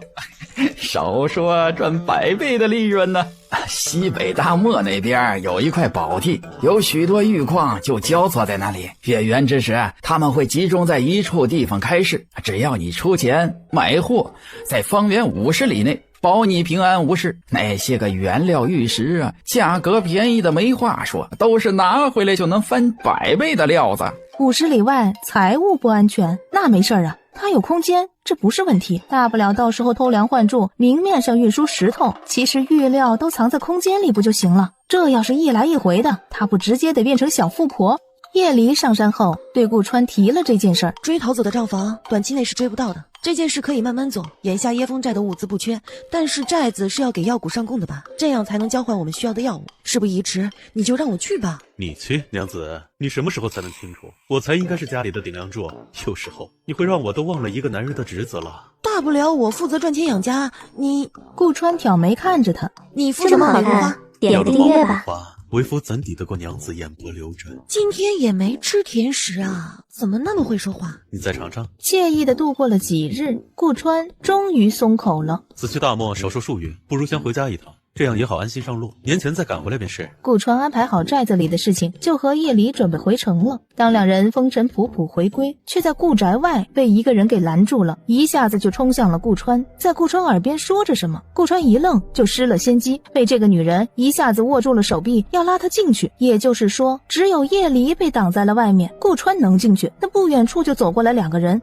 少说赚100倍的利润呢。西北大漠那边有一块宝地，有许多玉矿就交错在那里。月圆之时，他们会集中在一处地方开市，只要你出钱买货，在方圆50里内保你平安无事。那些个原料玉石啊，价格便宜的没话说，都是拿回来就能翻100倍的料子。50里外财务不安全，那没事啊，他有空间，这不是问题，大不了到时候偷梁换柱，明面上运输石头，其实玉料都藏在空间里不就行了？这要是一来一回的，他不直接得变成小富婆？叶离上山后对顾川提了这件事儿，追逃走的账房短期内是追不到的，这件事可以慢慢做。眼下耶风寨的物资不缺，但是寨子是要给药谷上供的吧，这样才能交换我们需要的药物。事不宜迟，你就让我去吧。你去，娘子，你什么时候才能清楚？我才应该是家里的顶梁柱，有时候你会让我都忘了一个男人的职责了。大不了我负责赚钱养家，你……顾川挑眉看着他，你负责买花，点个订阅吧。为夫怎抵得过娘子眼波流转？今天也没吃甜食啊，怎么那么会说话？你再尝尝。惬意的度过了几日，顾川终于松口了。此去大漠少说数月，不如先回家一趟，这样也好安心上路，年前再赶回来便是。顾川安排好寨子里的事情，就和叶离准备回城了。当两人风尘仆仆回归，却在顾宅外被一个人给拦住了，一下子就冲向了顾川，在顾川耳边说着什么。顾川一愣，就失了先机，被这个女人一下子握住了手臂，要拉他进去。也就是说，只有叶离被挡在了外面，顾川能进去。那不远处就走过来2个人。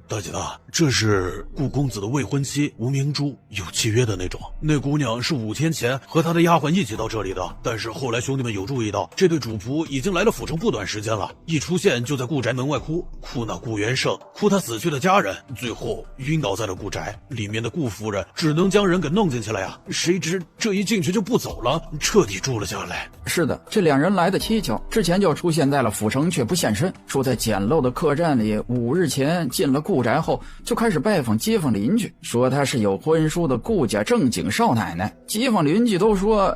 大姐大，这是顾公子的未婚妻吴明珠，有契约的那种。那姑娘是5天前和她的丫鬟一起到这里的，但是后来兄弟们有注意到，这对主仆已经来了府城不短时间了，一出现就在顾宅门外哭那顾元胜，哭他死去的家人，最后晕倒在了顾宅里面的顾夫人，只能将人给弄进去了呀。谁知这一进去就不走了，彻底住了下来。是的，这2人来的蹊跷，之前就出现在了府城却不现身，住在简陋的客栈里。5日前进了顾宅后，就开始拜访街坊邻居，说他是有婚书的顾家正经少奶奶。街坊邻居都说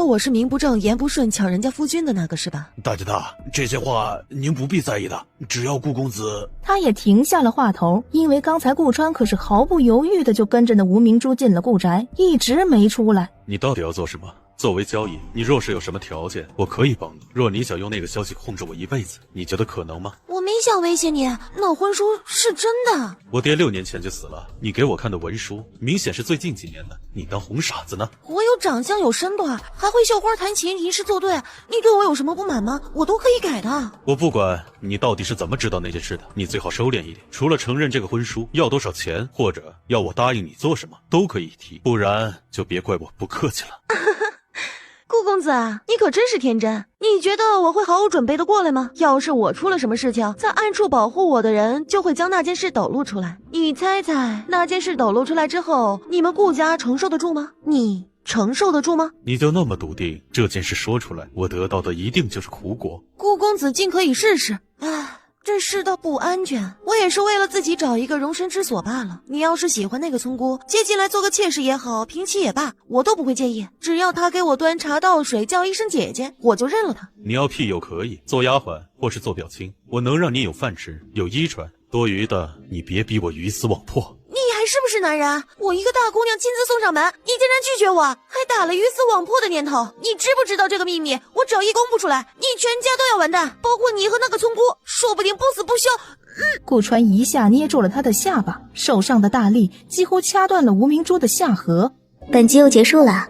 我是名不正言不顺抢人家夫君的那个是吧？大姐大，这些话您不必在意的，只要顾公子……他也停下了话头，因为刚才顾川可是毫不犹豫的就跟着那吴明珠进了顾宅，一直没出来。你到底要做什么？作为交易，你若是有什么条件，我可以帮你。若你想用那个消息控制我一辈子，你觉得可能吗？我没想威胁你，那婚书是真的。我爹6年前就死了，你给我看的文书，明显是最近几年的，你当红傻子呢？我有长相有身段，还会绣花弹琴，吟诗作对，你对我有什么不满吗？我都可以改的。我不管你到底是怎么知道那件事的，你最好收敛一点。除了承认这个婚书，要多少钱，或者要我答应你做什么，都可以提，不然就别怪我不客气了。顾公子啊，你可真是天真！你觉得我会毫无准备的过来吗？要是我出了什么事情，在暗处保护我的人就会将那件事抖露出来。你猜猜，那件事抖露出来之后，你们顾家承受得住吗？你承受得住吗？你就那么笃定这件事说出来，我得到的一定就是苦果？顾公子尽可以试试。唉，这世道不安全，我也是为了自己找一个容身之所罢了。你要是喜欢那个村姑，接进来做个妾室也好，平妻也罢，我都不会介意。只要她给我端茶倒水，叫一声姐姐，我就认了她。你要屁友可以，做丫鬟或是做表亲，我能让你有饭吃，有衣穿。多余的你别逼我鱼死网破。你还是不是男人？我一个大姑娘亲自送上门，你竟然拒绝我，还打了鱼死网破的念头。你知不知道这个秘密？我只要一公布出来，你全家都要完蛋，包括你和那个村姑，说不定不死不休。顾川一下捏住了他的下巴，手上的大力几乎掐断了吴明珠的下颌。本集又结束了，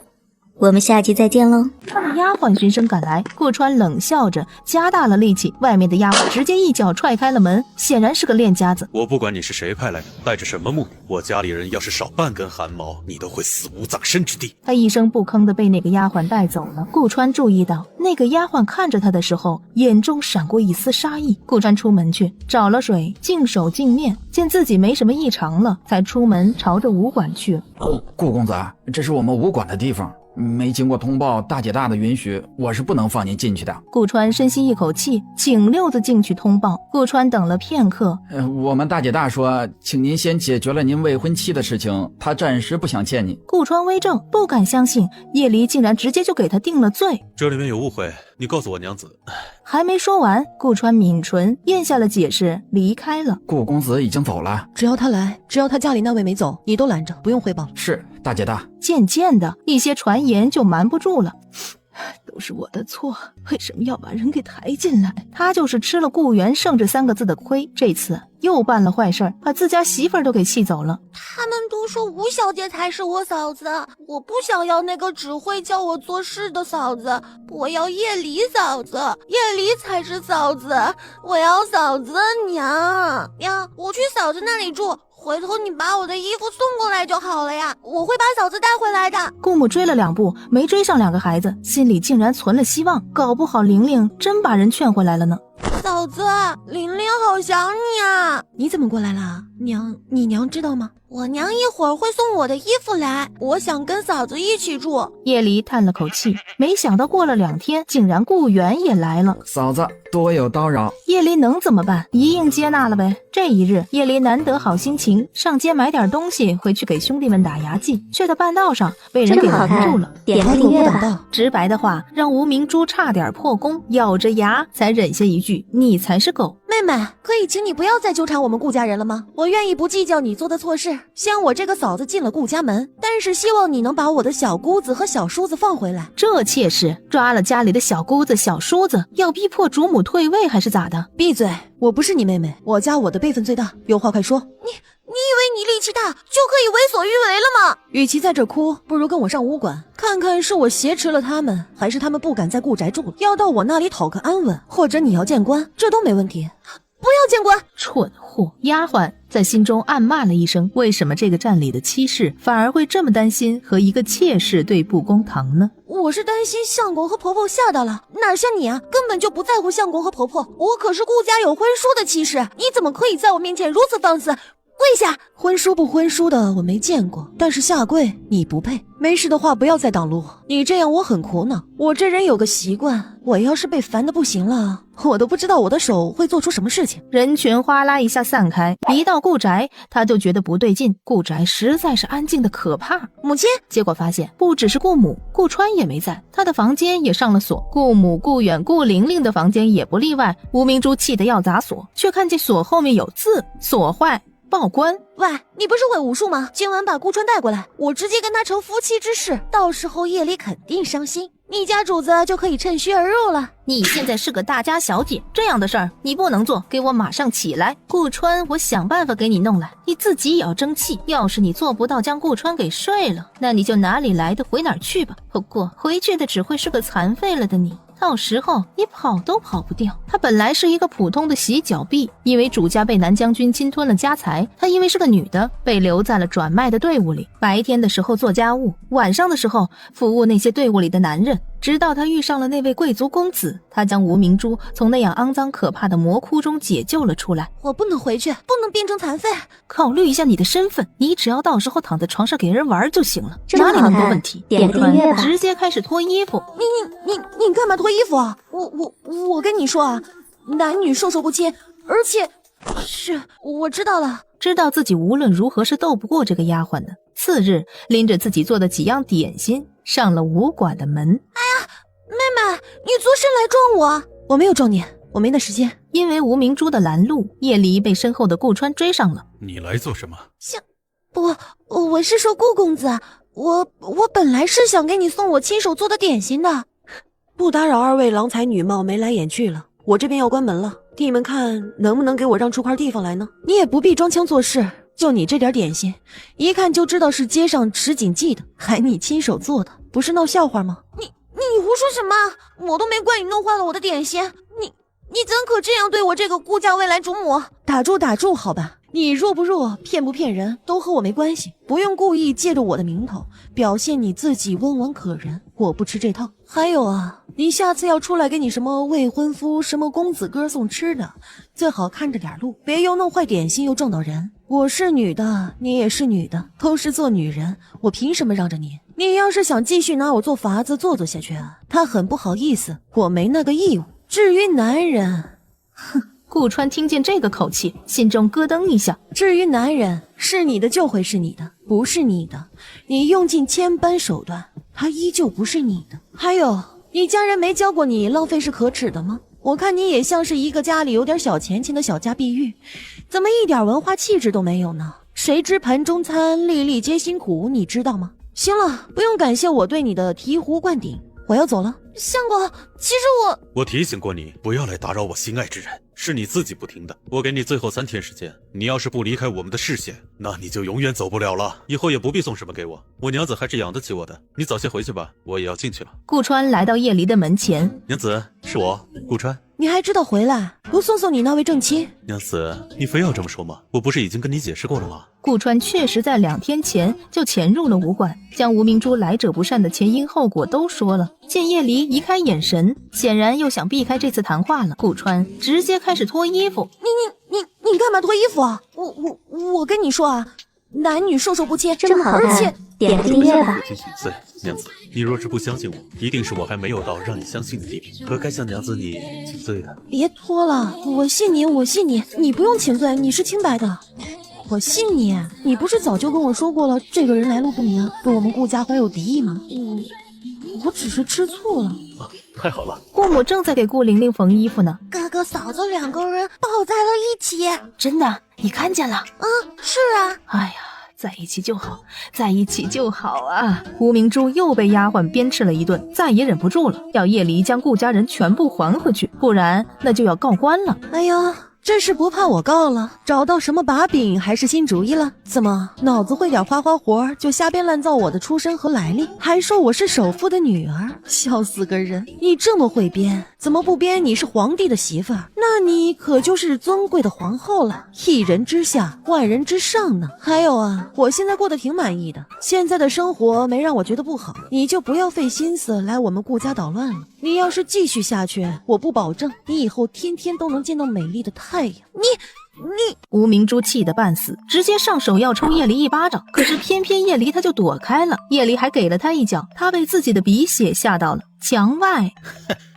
我们下集再见喽。他的丫鬟循声赶来，顾川冷笑着加大了力气，外面的丫鬟直接一脚踹开了门，显然是个练家子。我不管你是谁派来的，带着什么目的，我家里人要是少半根汗毛，你都会死无葬身之地。他一声不吭地被那个丫鬟带走了。顾川注意到那个丫鬟看着他的时候，眼中闪过一丝杀意。顾川出门去找了水，净手净面，见自己没什么异常了，才出门朝着武馆去了。顾公子，这是我们武馆的地方，没经过通报大姐大的允许，我是不能放您进去的。顾川深吸一口气，请溜子进去通报。顾川等了片刻，我们大姐大说，请您先解决了您未婚妻的事情，她暂时不想见你。顾川微怔，不敢相信叶离竟然直接就给他定了罪。这里面有误会，你告诉我娘子。还没说完，顾川抿唇咽下了解释，离开了。顾公子已经走了，只要他来，只要他家里那位没走，你都拦着，不用汇报。是大姐大。渐渐的，一些传言就瞒不住了。都是我的错，为什么要把人给抬进来？他就是吃了顾元胜这3个字的亏，这次又办了坏事，把自家媳妇儿都给气走了。他们都说吴小姐才是我嫂子，我不想要那个只会教我做事的嫂子，我要叶离嫂子，叶离才是嫂子，我要嫂子娘。我去嫂子那里住，回头你把我的衣服送过来就好了呀，我会把嫂子带回来的。顾母追了2步，没追上2个孩子，心里竟然存了希望，搞不好玲玲真把人劝回来了呢。嫂子，玲玲好想你啊！你怎么过来了？你娘知道吗？我娘一会儿会送我的衣服来，我想跟嫂子一起住。叶离叹了口气，没想到过了2天，竟然顾源也来了。嫂子，多有叨扰。叶离能怎么办？一应接纳了呗。这一日，叶离难得好心情，上街买点东西回去给兄弟们打牙祭，却在半道上被人给拦住了。点个订阅吧。直白的话让吴明珠差点破功，咬着牙才忍下一句：“你才是狗。”妹妹，可以请你不要再纠缠我们顾家人了吗？我愿意不计较你做的错事，像我这个嫂子进了顾家门，但是希望你能把我的小姑子和小叔子放回来。这妾室抓了家里的小姑子小叔子，要逼迫主母退位还是咋的？闭嘴！我不是你妹妹，我家我的辈分最大，有话快说。你以为你力气大就可以为所欲为了吗？与其在这哭，不如跟我上武馆，看看是我挟持了他们，还是他们不敢在顾宅住了，要到我那里讨个安稳，或者你要见官，这都没问题。不要见官！蠢货！丫鬟在心中暗骂了一声，为什么这个站里的妻室反而会这么担心和一个妾室对簿公堂呢？我是担心相公和婆婆吓到了，哪像你啊，根本就不在乎相公和婆婆。我可是顾家有婚书的妻室，你怎么可以在我面前如此放肆？跪下！婚书不婚书的我没见过，但是下跪你不配。没事的话不要再挡路，你这样我很苦恼。我这人有个习惯，我要是被烦得不行了，我都不知道我的手会做出什么事情。人群哗啦一下散开，一到顾宅他就觉得不对劲，顾宅实在是安静的可怕。母亲，结果发现不只是顾母，顾川也没在，他的房间也上了锁，顾母、顾远、顾玲玲的房间也不例外。吴明珠气得要砸锁，却看见锁后面有字：锁坏报官。喂，你不是会武术吗？今晚把顾川带过来，我直接跟他成夫妻之事，到时候夜里肯定伤心，你家主子就可以趁虚而入了。你现在是个大家小姐，这样的事儿你不能做，给我马上起来。顾川我想办法给你弄来，你自己也要争气。要是你做不到将顾川给睡了，那你就哪里来的回哪儿去吧。不过回去的只会是个残废了的你，到时候你跑都跑不掉。她本来是一个普通的洗脚婢，因为主家被南将军侵吞了家财，她因为是个女的，被留在了转卖的队伍里。白天的时候做家务，晚上的时候服务那些队伍里的男人。直到她遇上了那位贵族公子，她将吴明珠从那样肮脏可怕的魔窟中解救了出来。我不能回去，不能变成残废。考虑一下你的身份，你只要到时候躺在床上给人玩就行了，哪里那么多问题？点个订阅吧。直接开始脱衣服。你干嘛脱衣服啊？我跟你说啊，男女授受不亲，而且是我知道了。知道自己无论如何是斗不过这个丫鬟的，次日拎着自己做的几样点心上了武馆的门。哎呀，妹妹，你作甚来撞我？我没有撞你，我没那时间。因为吴明珠的拦路，叶离被身后的顾川追上了。你来做什么？不，我是说顾公子，我本来是想给你送我亲手做的点心的。不打扰二位郎才女貌眉来眼去了，我这边要关门了，弟们看能不能给我让出块地方来呢？你也不必装腔作势，就你这点点心，一看就知道是街上石锦记的，还你亲手做的，不是闹笑话吗？你胡说什么？我都没怪你弄坏了我的点心，你怎可这样对我这个顾家未来主母？打住，好吧。你弱不弱，骗不骗人，都和我没关系，不用故意借着我的名头表现你自己温婉可人，我不吃这套。还有啊，你下次要出来给你什么未婚夫、什么公子哥送吃的，最好看着点路，别又弄坏点心又撞到人。我是女的，你也是女的，都是做女人，我凭什么让着你？你要是想继续拿我做法子做下去啊，他很不好意思，我没那个义务。至于男人，哼。顾川听见这个口气，心中咯噔一下。至于男人，是你的就会是你的，不是你的，你用尽千般手段，他依旧不是你的。还有，你家人没教过你浪费是可耻的吗？我看你也像是一个家里有点小钱钱的小家碧玉，怎么一点文化气质都没有呢？谁知盘中餐，粒粒皆辛苦，你知道吗？行了，不用感谢我对你的醍醐灌顶，我要走了。相公，其实我提醒过你，不要来打扰我心爱之人，是你自己不听的。我给你最后3天时间，你要是不离开我们的视线，那你就永远走不了了。以后也不必送什么给我，我娘子还是养得起我的。你早些回去吧，我也要进去了。顾川来到叶离的门前，娘子，是我，顾川。你还知道回来？不送送你那位正妻？娘子，你非要这么说吗？我不是已经跟你解释过了吗？顾川确实在2天前就潜入了武馆，将吴明珠来者不善的前因后果都说了。见叶离移开眼神，显然又想避开这次谈话了。顾川直接开始脱衣服。你干嘛脱衣服啊？我跟你说啊，男女授受不亲，这么好看，而且点个订阅吧。对，娘子，你若是不相信我，一定是我还没有到让你相信的地步。可该向娘子你请罪的。别脱了，我信你，你不用请罪，你是清白的。我信你，你不是早就跟我说过了，这个人来路不明，对我们顾家怀有敌意吗？我只是吃醋了。太好了，顾母正在给顾玲玲缝衣服呢。哥哥嫂子2个人抱在了一起。真的？你看见了？是啊。哎呀，在一起就好，在一起就好啊！吴明珠又被丫鬟鞭笞了一顿，再也忍不住了，要叶离将顾家人全部还回去，不然那就要告官了。哎呀，这是不怕我告了？找到什么把柄还是新主意了？怎么脑子会点花活就瞎编乱造我的出身和来历，还说我是首富的女儿？笑死个人！你这么会编，怎么不编你是皇帝的媳妇儿？那你可就是尊贵的皇后了，一人之下万人之上呢。还有啊，我现在过得挺满意的，现在的生活没让我觉得不好，你就不要费心思来我们顾家捣乱了。你要是继续下去，我不保证你以后天天都能见到美丽的太阳。吴明珠气得半死，直接上手要抽叶离一巴掌，可是偏偏叶离他就躲开了，叶离还给了他一脚，他被自己的鼻血吓到了。墙外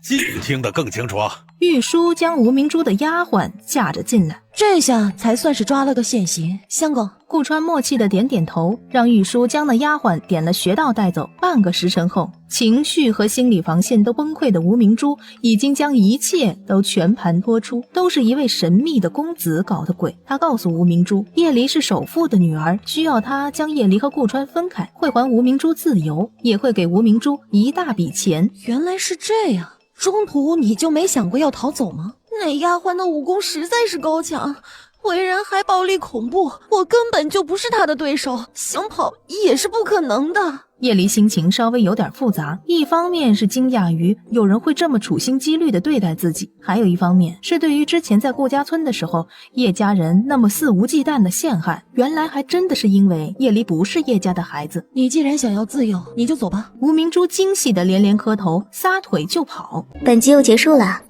继续听得更清楚啊！玉书将吴明珠的丫鬟架着进来，这下才算是抓了个现行。相公，顾川默契的点点头，让玉书将那丫鬟点了穴道带走。半个时辰后，情绪和心理防线都崩溃的吴明珠已经将一切都全盘托出，都是一位神秘的公子搞的鬼。他告诉吴明珠，叶离是首富的女儿，需要他将叶离和顾川分开，会还吴明珠自由，也会给吴明珠一大笔钱。原来是这样，中途你就没想过要逃走吗？那丫鬟的武功实在是高强，为人还暴力恐怖，我根本就不是她的对手，想跑也是不可能的。叶离心情稍微有点复杂，一方面是惊讶于有人会这么处心积虑地对待自己，还有一方面是对于之前在顾家村的时候叶家人那么肆无忌惮的陷害，原来还真的是因为叶离不是叶家的孩子。你既然想要自由，你就走吧。吴明珠惊喜的连连磕头，撒腿就跑。本集又结束了，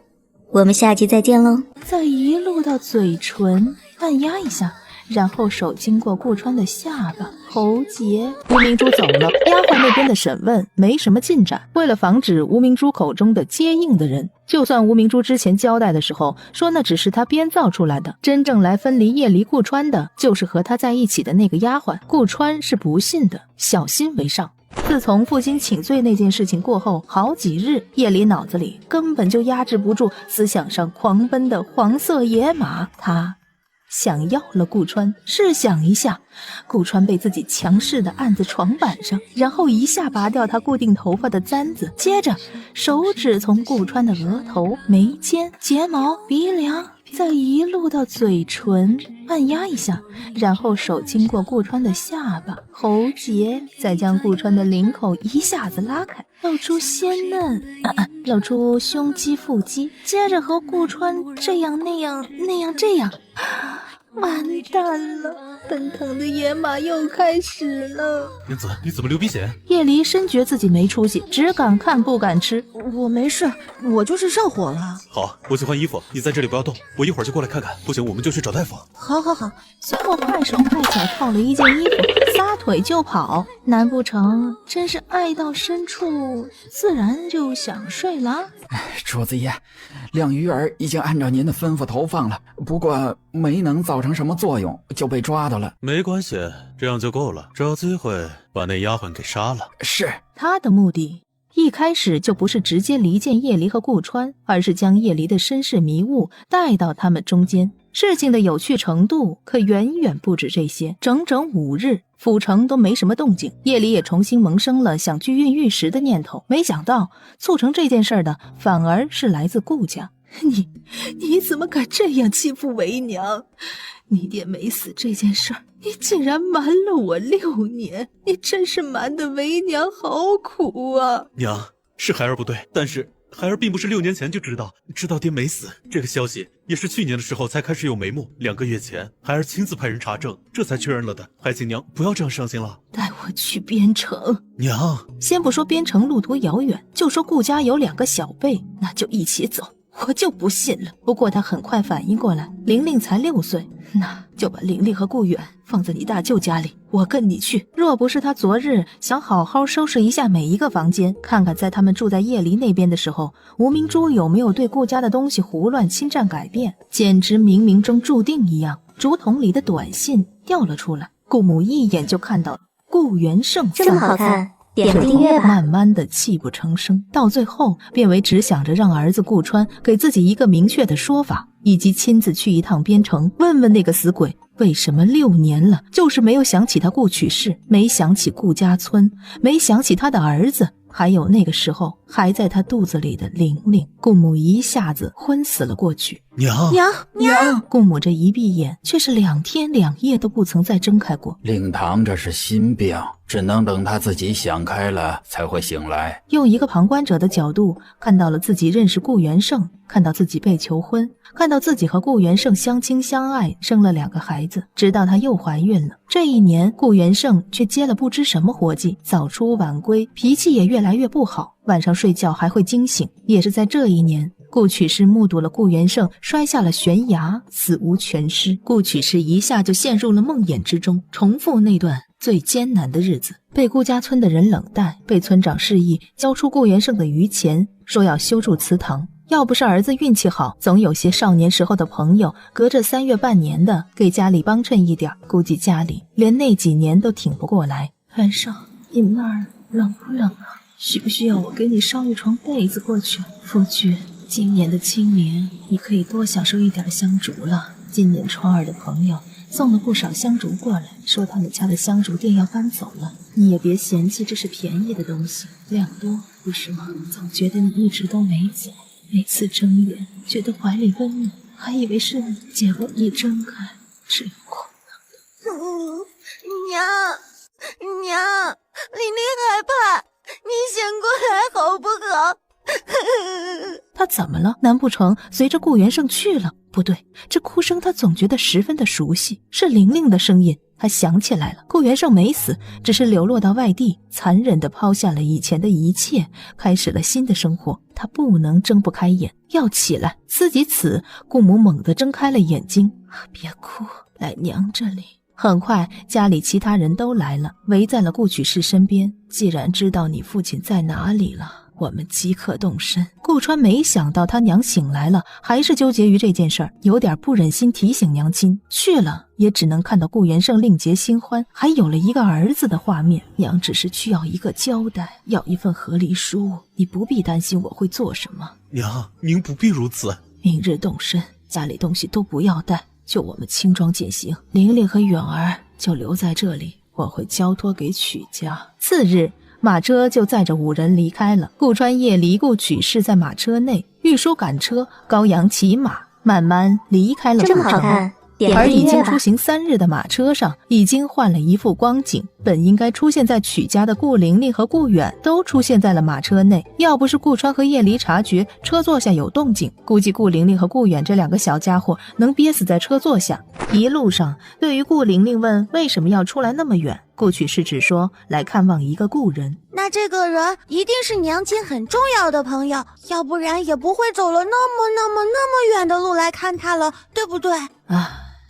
我们下集再见喽。再一路到嘴唇按压一下，然后手经过顾川的下巴、喉结。吴明珠走了，丫鬟那边的审问没什么进展。为了防止吴明珠口中的接应的人，就算吴明珠之前交代的时候说那只是他编造出来的，真正来分离叶离顾川的就是和他在一起的那个丫鬟。顾川是不信的，小心为上。自从父亲请罪那件事情过后好几日，叶离脑子里根本就压制不住思想上狂奔的黄色野马，他想要了顾川。试想一下，顾川被自己强势地按在床板上，然后一下拔掉他固定头发的簪子，接着手指从顾川的额头、眉间、睫毛、鼻梁，再一路到嘴唇，按压一下，然后手经过顾川的下巴、喉结，再将顾川的领口一下子拉开，露出鲜嫩，露出胸肌、腹肌，接着和顾川这样那样这样。完蛋了，奔腾的野马又开始了。英子，你怎么流鼻血？叶离深觉自己没出息，只敢看不敢吃。我没事，我就是上火了。好，我去换衣服，你在这里不要动，我一会儿就过来看看。不行，我们就去找大夫。好。随后快手快脚套了一件衣服，撒腿就跑。难不成真是爱到深处，自然就想睡了？主子爷，亮鱼儿已经按照您的吩咐投放了，不过没能造成什么作用，就被抓到了。没关系，这样就够了。找机会把那丫鬟给杀了。是。他的目的一开始就不是直接离间叶离和顾川，而是将叶离的身世迷雾带到他们中间。事情的有趣程度可远远不止这些。整整5日，府城都没什么动静，叶离也重新萌生了想去孕玉石的念头。没想到促成这件事的反而是来自顾家。你怎么敢这样欺负为娘？你爹没死这件事儿，你竟然瞒了我6年，你真是瞒得为娘好苦啊！娘，是孩儿不对，但是孩儿并不是6年前就知道爹没死，这个消息也是去年的时候才开始有眉目。2个月前，孩儿亲自派人查证，这才确认了的。还请娘不要这样伤心了。带我去边城。娘，先不说边城路途遥远，就说顾家有2个小辈，那就一起走。我就不信了。不过他很快反应过来，玲玲才6岁，那就把玲玲和顾远放在你大舅家里，我跟你去。若不是他昨日想好好收拾一下每一个房间，看看在他们住在叶离那边的时候，无名珠有没有对顾家的东西胡乱侵占改变，简直冥冥中注定一样。竹筒里的短信掉了出来，顾母一眼就看到了顾元盛。这么好看，点个订阅吧。慢慢的泣不成声，到最后变为只想着让儿子顾川给自己一个明确的说法，以及亲自去一趟边城，问问那个死鬼为什么6年了就是没有想起他顾曲氏，没想起顾家村，没想起他的儿子，还有那个时候还在他肚子里的玲玲。顾母一下子昏死了过去。娘！顾母这一闭眼，却是2天2夜都不曾再睁开过。令堂这是心病，只能等他自己想开了才会醒来。用一个旁观者的角度，看到了自己认识顾元盛，看到自己被求婚，看到自己和顾元盛相亲相爱，生了2个孩子，直到她又怀孕了。这一年，顾元盛却接了不知什么活计，早出晚归，脾气也越来越不好，晚上睡觉还会惊醒。也是在这一年，顾曲氏目睹了顾元盛摔下了悬崖，死无全尸。顾曲氏一下就陷入了梦魇之中，重复那段最艰难的日子，被顾家村的人冷待，被村长示意交出顾元盛的余钱，说要修筑祠堂。要不是儿子运气好，总有些少年时候的朋友隔着3月半年的给家里帮衬一点，估计家里连那几年都挺不过来。晚上你们那儿冷不冷啊？需不需要我给你捎一床被子过去？夫君，今年的清明你可以多享受一点香烛了。今年初2的朋友送了不少香烛过来，说他们家的香烛店要搬走了，你也别嫌弃，这是便宜的东西，量多不是吗？总觉得你一直都没走，每次睁眼觉得怀里温暖，还以为是你，结果一睁开只有空娘，玲玲害怕，你醒过来好不好？他怎么了？难不成随着顾元盛去了？不对，这哭声他总觉得十分的熟悉，是玲玲的声音。他想起来了，顾元盛没死，只是流落到外地，残忍地抛下了以前的一切，开始了新的生活。他不能睁不开眼，要起来。思及此，顾母猛地睁开了眼睛。别哭，来娘这里。很快家里其他人都来了，围在了顾曲氏身边。既然知道你父亲在哪里了，我们即刻动身。顾川没想到他娘醒来了，还是纠结于这件事儿，有点不忍心提醒娘亲。去了也只能看到顾元盛另结新欢，还有了一个儿子的画面。娘只是需要一个交代，要一份和离书，你不必担心我会做什么。娘，您不必如此。明日动身，家里东西都不要带，就我们轻装简行，玲玲和远儿就留在这里，我会交托给曲家。次日，马车就载着5人离开了。顾川、叶离、顾曲氏在马车内，玉书赶车，高阳骑马，慢慢离开了古城。这么好看，而已经出行3日的马车上，已经换了一副光景。本应该出现在曲家的顾玲玲和顾远都出现在了马车内。要不是顾川和叶离察觉车座下有动静，估计顾玲玲和顾远这2个小家伙能憋死在车座下。一路上，对于顾玲玲问为什么要出来那么远，顾曲氏只说来看望一个故人。那这个人一定是娘亲很重要的朋友，要不然也不会走了那么远的路来看他了，对不对？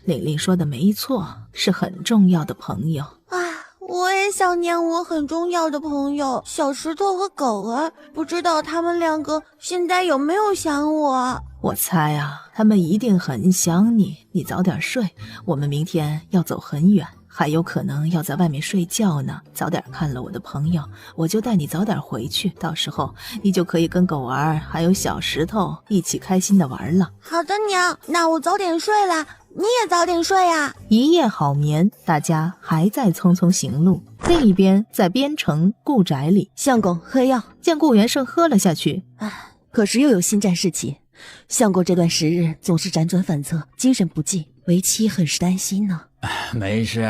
玲玲说的没错，是很重要的朋友。我也想念我很重要的朋友小石头和狗儿，不知道他们2个现在有没有想我？我猜他们一定很想你。你早点睡，我们明天要走很远，还有可能要在外面睡觉呢。早点看了我的朋友，我就带你早点回去，到时候你就可以跟狗儿还有小石头一起开心的玩了。好的娘，那我早点睡了，你也早点睡啊。一夜好眠，大家还在匆匆行路。另一边，在边城顾宅里，相公喝药。见顾元胜喝了下去，可是又有新战事起，相公这段时日总是辗转反侧，精神不济，为妻很是担心呢。没事，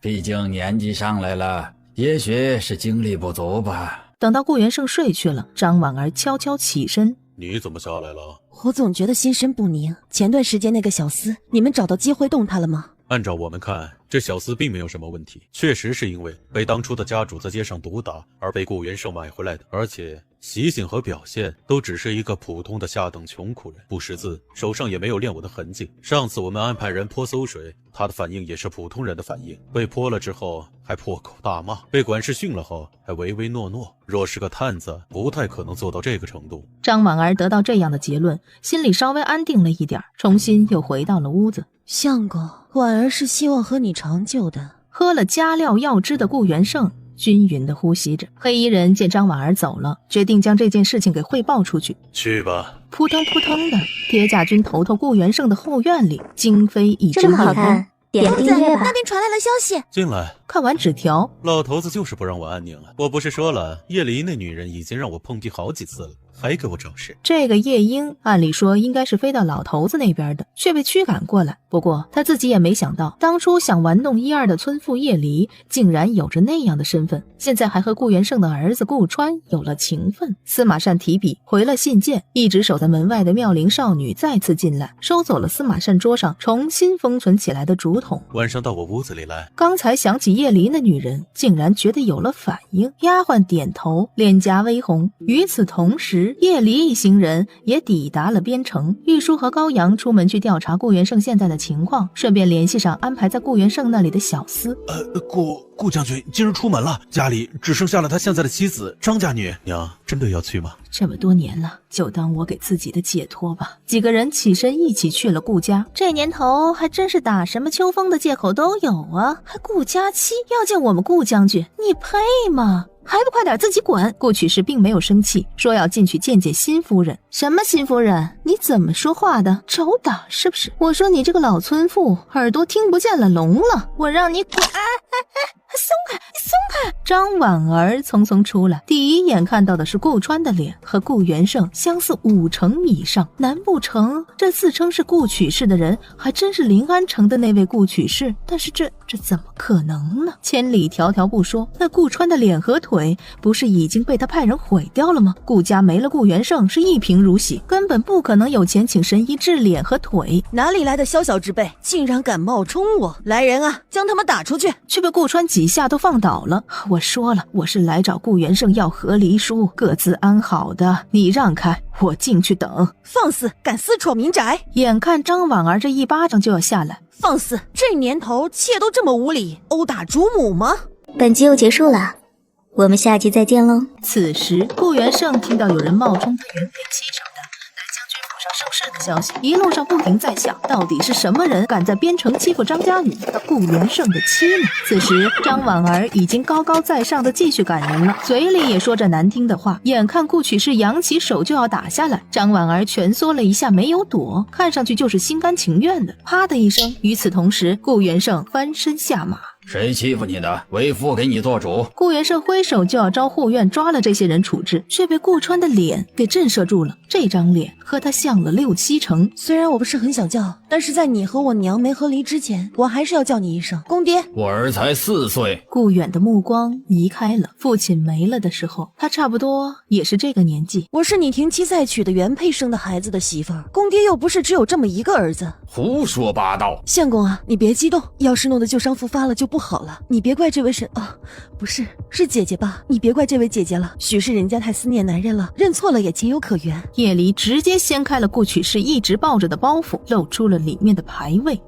毕竟年纪上来了，也许是精力不足吧。等到顾元胜睡去了，张婉儿悄悄起身。你怎么下来了？我总觉得心神不宁。前段时间那个小厮，你们找到机会动他了吗？按照我们看，这小厮并没有什么问题，确实是因为被当初的家主在街上毒打而被顾元胜买回来的，而且习性和表现都只是一个普通的下等穷苦人，不识字，手上也没有练武的痕迹。上次我们安排人泼馊水，他的反应也是普通人的反应，被泼了之后还破口大骂，被管事训了后还唯唯诺诺，若是个探子不太可能做到这个程度。张婉儿得到这样的结论，心里稍微安定了一点，重新又回到了屋子。相公，婉儿是希望和你长久的。喝了加料药汁的顾元胜均匀地呼吸着。黑衣人见张婉儿走了，决定将这件事情给汇报出去。去吧。扑腾扑腾的，铁甲军头头顾元胜的后院里惊飞一只这么好看，点订阅吧。那边传来了消息，进来。看完纸条，老头子就是不让我安宁啊！我不是说了，叶离那女人已经让我碰壁好几次了，还给我找事。这个夜莺按理说应该是飞到老头子那边的，却被驱赶过来。不过他自己也没想到，当初想玩弄1、2的村妇叶离竟然有着那样的身份，现在还和顾元胜的儿子顾川有了情分。司马善提笔回了信件，一直守在门外的妙龄少女再次进来，收走了司马善桌上重新封存起来的竹筒。晚上到我屋子里来。刚才想起叶离那女人，竟然觉得有了反应。丫鬟点头，脸颊微红。与此同时，叶离一行人也抵达了边城。玉书和高阳出门去调查顾元胜现在的情况，顺便联系上安排在顾元胜那里的小厮。顾将军今日出门了，家里只剩下了他现在的妻子张家女。娘，真的要去吗？这么多年了，就当我给自己的解脱吧。几个人起身一起去了顾家。这年头还真是打什么秋风的借口都有啊！还顾家妻要见我们顾将军，你配吗？还不快点自己滚！顾曲氏并没有生气，说要进去见见新夫人。什么新夫人？你怎么说话的？找打是不是？我说你这个老村妇，耳朵听不见了聋了，我让你滚！松开，你松开！张婉儿匆匆出来，第一眼看到的是顾川的脸和顾元胜相似5成以上，难不成这自称是顾曲氏的人还真是临安城的那位顾曲氏？但是这怎么可能呢？千里迢迢不说，那顾川的脸和腿不是已经被他派人毁掉了吗？顾家没了顾元胜是一贫如洗，根本不可能有钱请神医治脸和腿。哪里来的宵小之辈，竟然敢冒充我！来人啊，将他们打出去！却被顾川几下都放倒了。我说了，我是来找顾元胜要和离书，各自安好的，你让开，我进去等。放肆，敢私闯民宅！眼看张婉儿这一巴掌就要下来，放肆！这年头妾都这么无礼，殴打主母吗？本集又结束了，我们下集再见喽。此时顾元胜听到有人冒充他原配妻什么的，来将军府上圣事的消息，一路上不停在想，到底是什么人敢在边城欺负张家女和顾元胜的妻呢？此时张婉儿已经高高在上的继续赶人了，嘴里也说着难听的话。眼看顾曲氏扬起手就要打下来，张婉儿蜷缩了一下没有躲，看上去就是心甘情愿的。啪的一声，与此同时顾元胜翻身下马。谁欺负你的，为父给你做主。顾元胜挥手就要招护院抓了这些人处置，却被顾川的脸给震慑住了。这张脸和他像了6、7成。虽然我不是很想叫，但是在你和我娘没和离之前，我还是要叫你一声公爹。我儿才4岁。顾远的目光移开了，父亲没了的时候，他差不多也是这个年纪。我是你停妻再娶的原配生的孩子的媳妇儿，公爹又不是只有这么一个儿子。胡说八道！相公啊，你别激动，要是弄得旧伤复发了就不好了。你别怪这位不是姐姐吧？你别怪这位姐姐了，许是人家太思念男人了，认错了也情有可原。叶离直接掀开了顾曲氏一直抱着的包袱，露出了里面的牌位。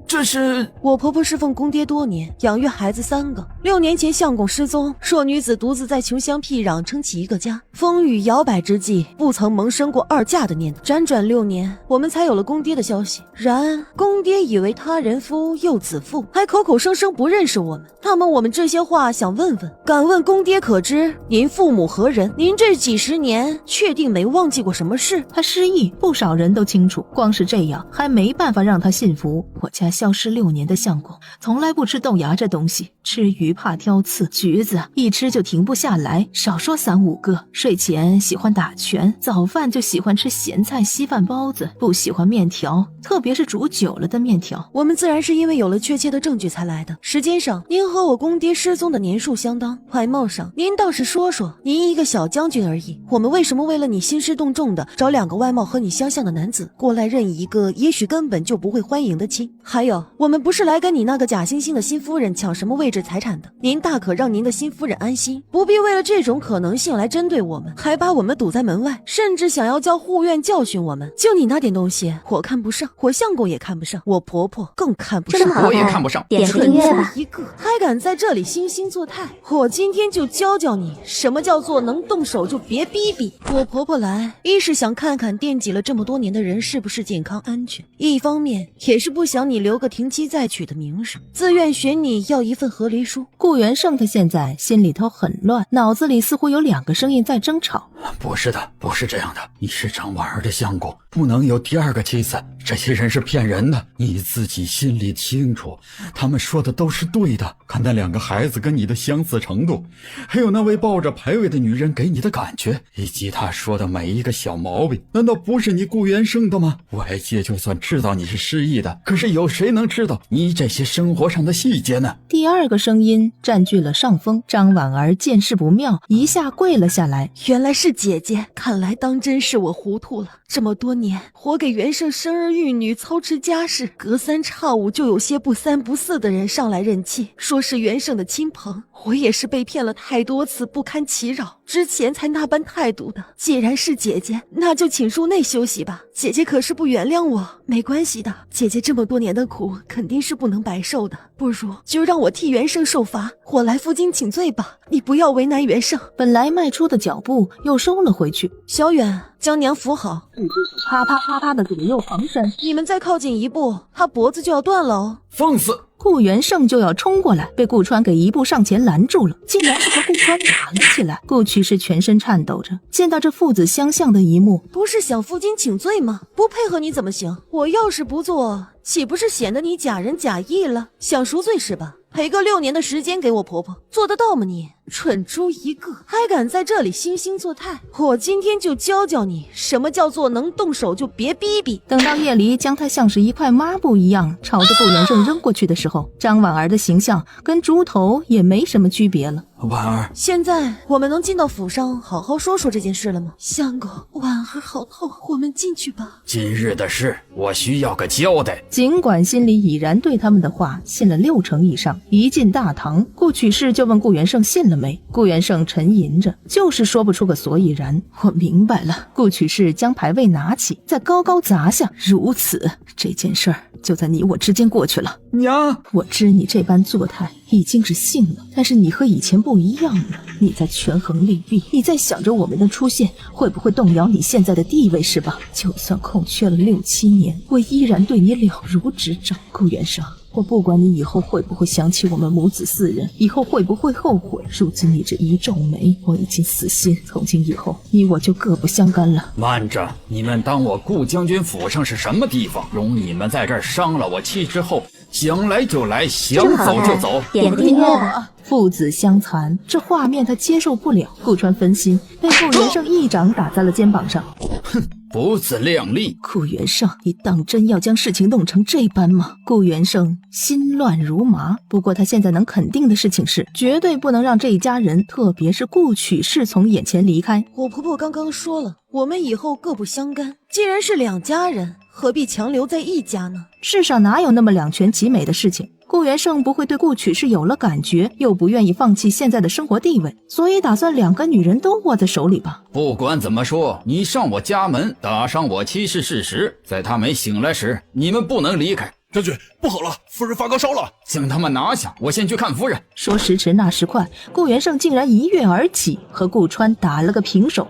这是我婆婆侍奉公爹多年，养育孩子3个。6年前相公失踪，弱女子独自在穷乡僻壤撑起一个家，风雨摇摆之际，不曾萌生过2嫁的念头。辗转6年，我们才有了公爹的消息。然公爹以为他人夫又子妇，还口口声声不认识我们。那么我们这些话想问问，敢问公爹可知您父母何人？您这几10年确定没忘记过什么事？他失忆，不少人都清楚，光是这样还没办法让他信服。我家消失6年的相公从来不吃豆芽这东西，吃鱼怕挑刺，橘子一吃就停不下来，少说3、5个。睡前喜欢打拳，早饭就喜欢吃咸菜稀饭包子，不喜欢面条，特别是煮久了的面条。我们自然是因为有了确切的证据才来的。时间上您和我公爹失踪的年数相当，外貌上您倒是说说，您一个小将军而已，我们为什么为了你兴师动众的找2个外貌和你相像的男子过来认一个也许根本就不会欢迎的亲？还有，我们不是来跟你那个假惺惺的新夫人抢什么位置财产的，您大可让您的新夫人安心，不必为了这种可能性来针对我们，还把我们堵在门外，甚至想要叫护院教训我们。就你那点东西，我看不上，我相公也看不上，我婆婆更看不上，我也看不上。点个订阅吧，一个还敢在这里惺惺作态，我今天就教教你什么叫做能动手就别逼逼。我婆婆来，一是想看看惦记了这么多年的人是不是健康安全，一方面也是不想你留个停妻再娶的名声，自愿选你要一份和离书。顾元胜他现在心里头很乱，脑子里似乎有2个声音在争吵。不是的，不是这样的，你是张婉儿的相公，不能有第2个妻子，这些人是骗人的，你自己心里清楚，他们说的都是对的。看那2个孩子跟你的相似程度，还有那位抱着牌位的女人给你的感觉，以及他说的每一个小毛病，难道不是你顾元胜的吗？外界就算知道你是失忆的，可是有谁能知道你这些生活上的细节呢？第2个声音占据了上风，张婉儿见势不妙，一下跪了下来。原来是姐姐，看来当真是我糊涂了。这么多年，活给元胜生儿育女，操持家事，隔3差5就有些不3不4的人上来认亲，说是元胜的亲朋。我也是被骗了太多次，不堪其扰，之前才那般态度的。既然是姐姐，那就请入内休息吧。姐姐可是不原谅我，没关系的，姐姐这么多年的苦肯定是不能白受的，不如就让我替元胜受罚，我来负荆请罪吧，你不要为难元胜。本来迈出的脚步又收了回去。小远，将娘扶好。不知手啪啪啪啪的左右旁身，你们再靠近一步，他脖子就要断了哦。放肆！顾元胜就要冲过来，被顾川给一步上前拦住了，竟然是和顾川打了起来。顾曲是全身颤抖着，见到这父子相向的一幕，不是想负荆请罪吗？不配合你怎么行？我要是不做，岂不是显得你假仁假义了？想赎罪是吧？赔个6年的时间给我婆婆，做得到吗你？蠢猪一个，还敢在这里惺惺作态！我今天就教教你什么叫做能动手就别逼逼。等到叶离将他像是一块抹布一样朝着顾元胜扔过去的时候，张婉儿的形象跟猪头也没什么区别了。婉儿，现在我们能进到府上好好说说这件事了吗？相公，婉儿好痛，我们进去吧。今日的事我需要个交代。尽管心里已然对他们的话信了6成以上，一进大堂，顾曲氏就问顾元胜信了没。顾元胜沉吟着，就是说不出个所以然。我明白了。顾曲氏将牌位拿起，再高高砸下，如此这件事儿就在你我之间过去了。娘，我知你这般作态已经是信了，但是你和以前不一样了。你在权衡利弊，你在想着我们的出现会不会动摇你现在的地位是吧？就算空缺了6、7年，我依然对你了如指掌。顾元生，我不管你以后会不会想起我们母子4人，以后会不会后悔，如今你这一皱眉，我已经死心。从今以后，你我就各不相干了。慢着，你们当我顾将军府上是什么地方？容你们在这儿伤了我妻之后，想来就来，想走就走。点个订阅吧。父子相残，这画面他接受不了。顾川分心，被顾元胜一掌打在了肩膀上。哼，不自量力！顾元胜，你当真要将事情弄成这般吗？顾元胜心乱如麻。不过他现在能肯定的事情是，绝对不能让这一家人，特别是顾曲氏从眼前离开。我婆婆刚刚说了，我们以后各不相干。既然是2家人，何必强留在一家呢？世上哪有那么两全其美的事情？顾元胜不会对顾曲氏有了感觉，又不愿意放弃现在的生活地位，所以打算2个女人都握在手里吧。不管怎么说，你上我家门打伤我妻是事实，在她没醒来时，你们不能离开。将军，不好了，夫人发高烧了！将他们拿下，我先去看夫人。说时迟那时快，顾元胜竟然一跃而起，和顾川打了个平手。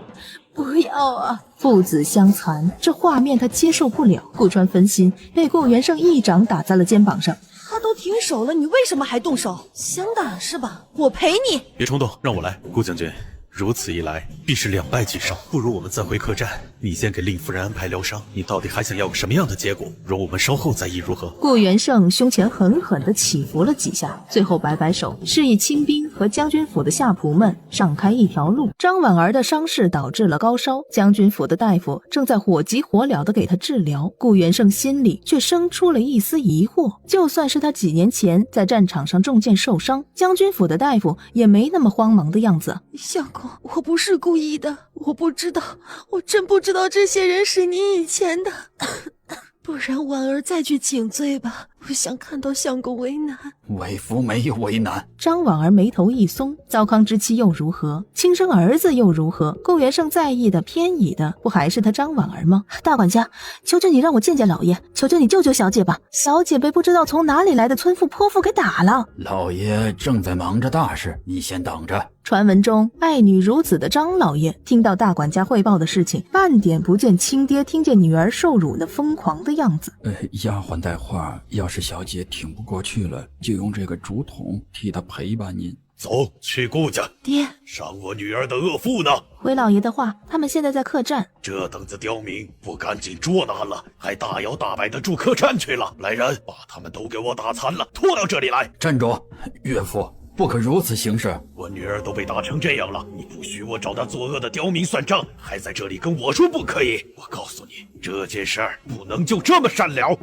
不要啊！父子相残，这画面他接受不了。顾川分心，被顾元胜一掌打在了肩膀上。他都停手了，你为什么还动手？想打是吧？我陪你。别冲动，让我来。顾将军，如此一来必是2败俱伤，不如我们暂回客栈，你先给令夫人安排疗伤。你到底还想要个什么样的结果？容我们稍后再议如何？顾元胜胸前狠狠地起伏了几下，最后摆摆手，示意亲兵和将军府的下仆们让开一条路。张婉儿的伤势导致了高烧，将军府的大夫正在火急火燎地给他治疗。顾元胜心里却生出了一丝疑惑，就算是他几年前在战场上中箭受伤，将军府的大夫也没那么慌忙的样子。相公，我不是故意的，我不知道，我真不知道这些人是你以前的。不然婉儿再去请罪吧，不想看到相公为难。为夫没有为难。张婉儿眉头一松，糟糠之妻又如何？亲生儿子又如何？顾元胜在意的偏倚的，不还是他张婉儿吗？大管家，求求你让我见见老爷，求求你救救小姐吧！小姐被不知道从哪里来的村妇泼妇给打了。老爷正在忙着大事，你先等着。传闻中爱女如子的张老爷听到大管家汇报的事情，半点不见亲爹听见女儿受辱那疯狂的样子。丫鬟带话，要是小姐挺不过去了，就用这个竹筒替她陪伴您。走去顾家。爹，伤我女儿的恶妇呢？回老爷的话，他们现在在客栈。这等子刁民不赶紧捉拿了，还大摇大摆的住客栈去了。来人，把他们都给我打残了，拖到这里来。站住，岳父，不可如此行事。我女儿都被打成这样了，你不许我找那作恶的刁民算账，还在这里跟我说不可以。我告诉你，这件事儿不能就这么善了。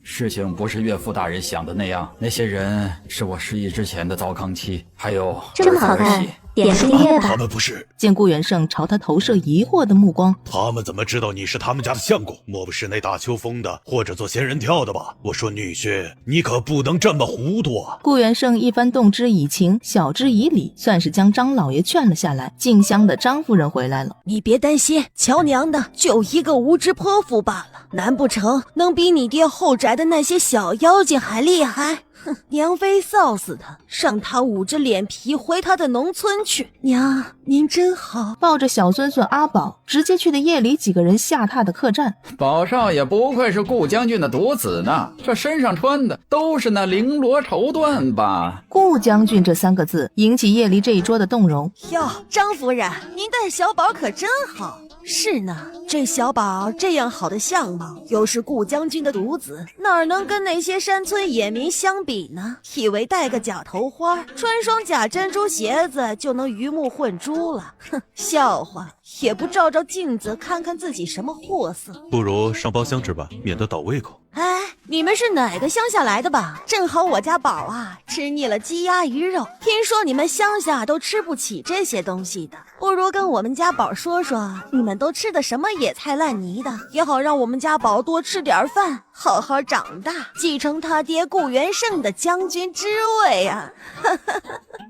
事情不是岳父大人想的那样，那些人是我失忆之前的糟糠妻，还有这么好看，点个订阅吧。他们不是。见顾元胜朝他投射疑惑的目光，他们怎么知道你是他们家的相公？莫不是那大秋风的，或者做仙人跳的吧？我说女婿，你可不能这么糊涂啊！顾元胜一番动之以情，晓之以理，算是将张老爷劝了下来。静香的张夫人回来了，你别担心，乔娘的就一个无知泼妇罢了，难不成能比你爹后宅的那些小妖精还厉害？哼，娘非臊死他，让他捂着脸皮回他的农村去。娘，您真好。抱着小孙孙阿宝，直接去的夜里几个人下榻的客栈。宝少爷不愧是顾将军的独子呢，这身上穿的都是那绫罗绸缎吧？顾将军这3个字引起夜里这一桌的动容。哟，张夫人，您带小宝可真好。是呢，这小宝这样好的相貌，又是顾将军的独子，哪能跟那些山村野民相比呢？以为戴个假头花，穿双假珍珠鞋子就能鱼目混珠了？哼，笑话！也不照照镜子看看自己什么货色。不如上包厢吃吧，免得倒胃口。哎，你们是哪个乡下来的吧？正好我家宝啊吃腻了鸡鸭鱼肉，听说你们乡下都吃不起这些东西的，不如跟我们家宝说说你们都吃的什么野菜烂泥的，也好让我们家宝多吃点饭，好好长大，继承他爹顾元胜的将军之位啊。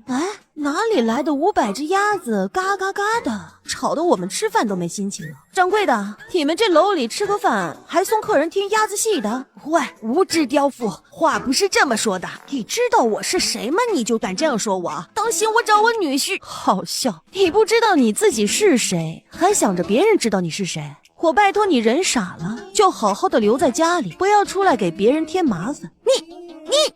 哎，哪里来的500只鸭子嘎嘎嘎的，吵得我们吃饭都没心情了。掌柜的，你们这楼里吃个饭还送客人听鸭子戏的？喂，无知刁妇，话不是这么说的。你知道我是谁吗？你就敢这样说我？当心我找我女婿！好笑，你不知道你自己是谁，还想着别人知道你是谁。我拜托你人傻了，就好好的留在家里，不要出来给别人添麻烦。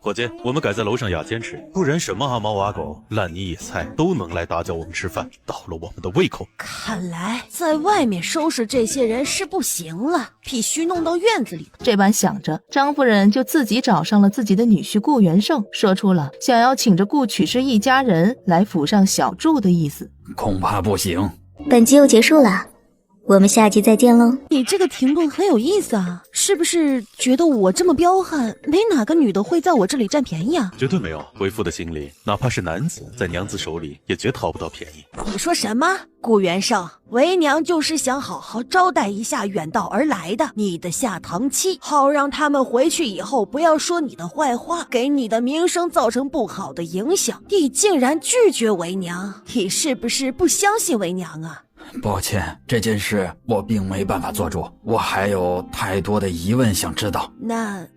伙计，我们改在楼上雅间吃，不然什么阿猫阿狗、烂泥野菜都能来打搅我们吃饭，倒了我们的胃口。看来在外面收拾这些人是不行了，必须弄到院子里。这般想着，张夫人就自己找上了自己的女婿顾元胜，说出了想要请着顾曲氏一家人来府上小住的意思。恐怕不行。本集又结束了，我们下集再见喽！你这个停顿很有意思啊，是不是觉得我这么彪悍，没哪个女的会在我这里占便宜啊？绝对没有，为父的心里，哪怕是男子，在娘子手里也绝讨不到便宜。你说什么？顾元胜，为娘就是想好好招待一下远道而来的你的下堂妻，好让他们回去以后不要说你的坏话，给你的名声造成不好的影响。你竟然拒绝为娘，你是不是不相信为娘啊？抱歉，这件事我并没办法做主，我还有太多的疑问想知道。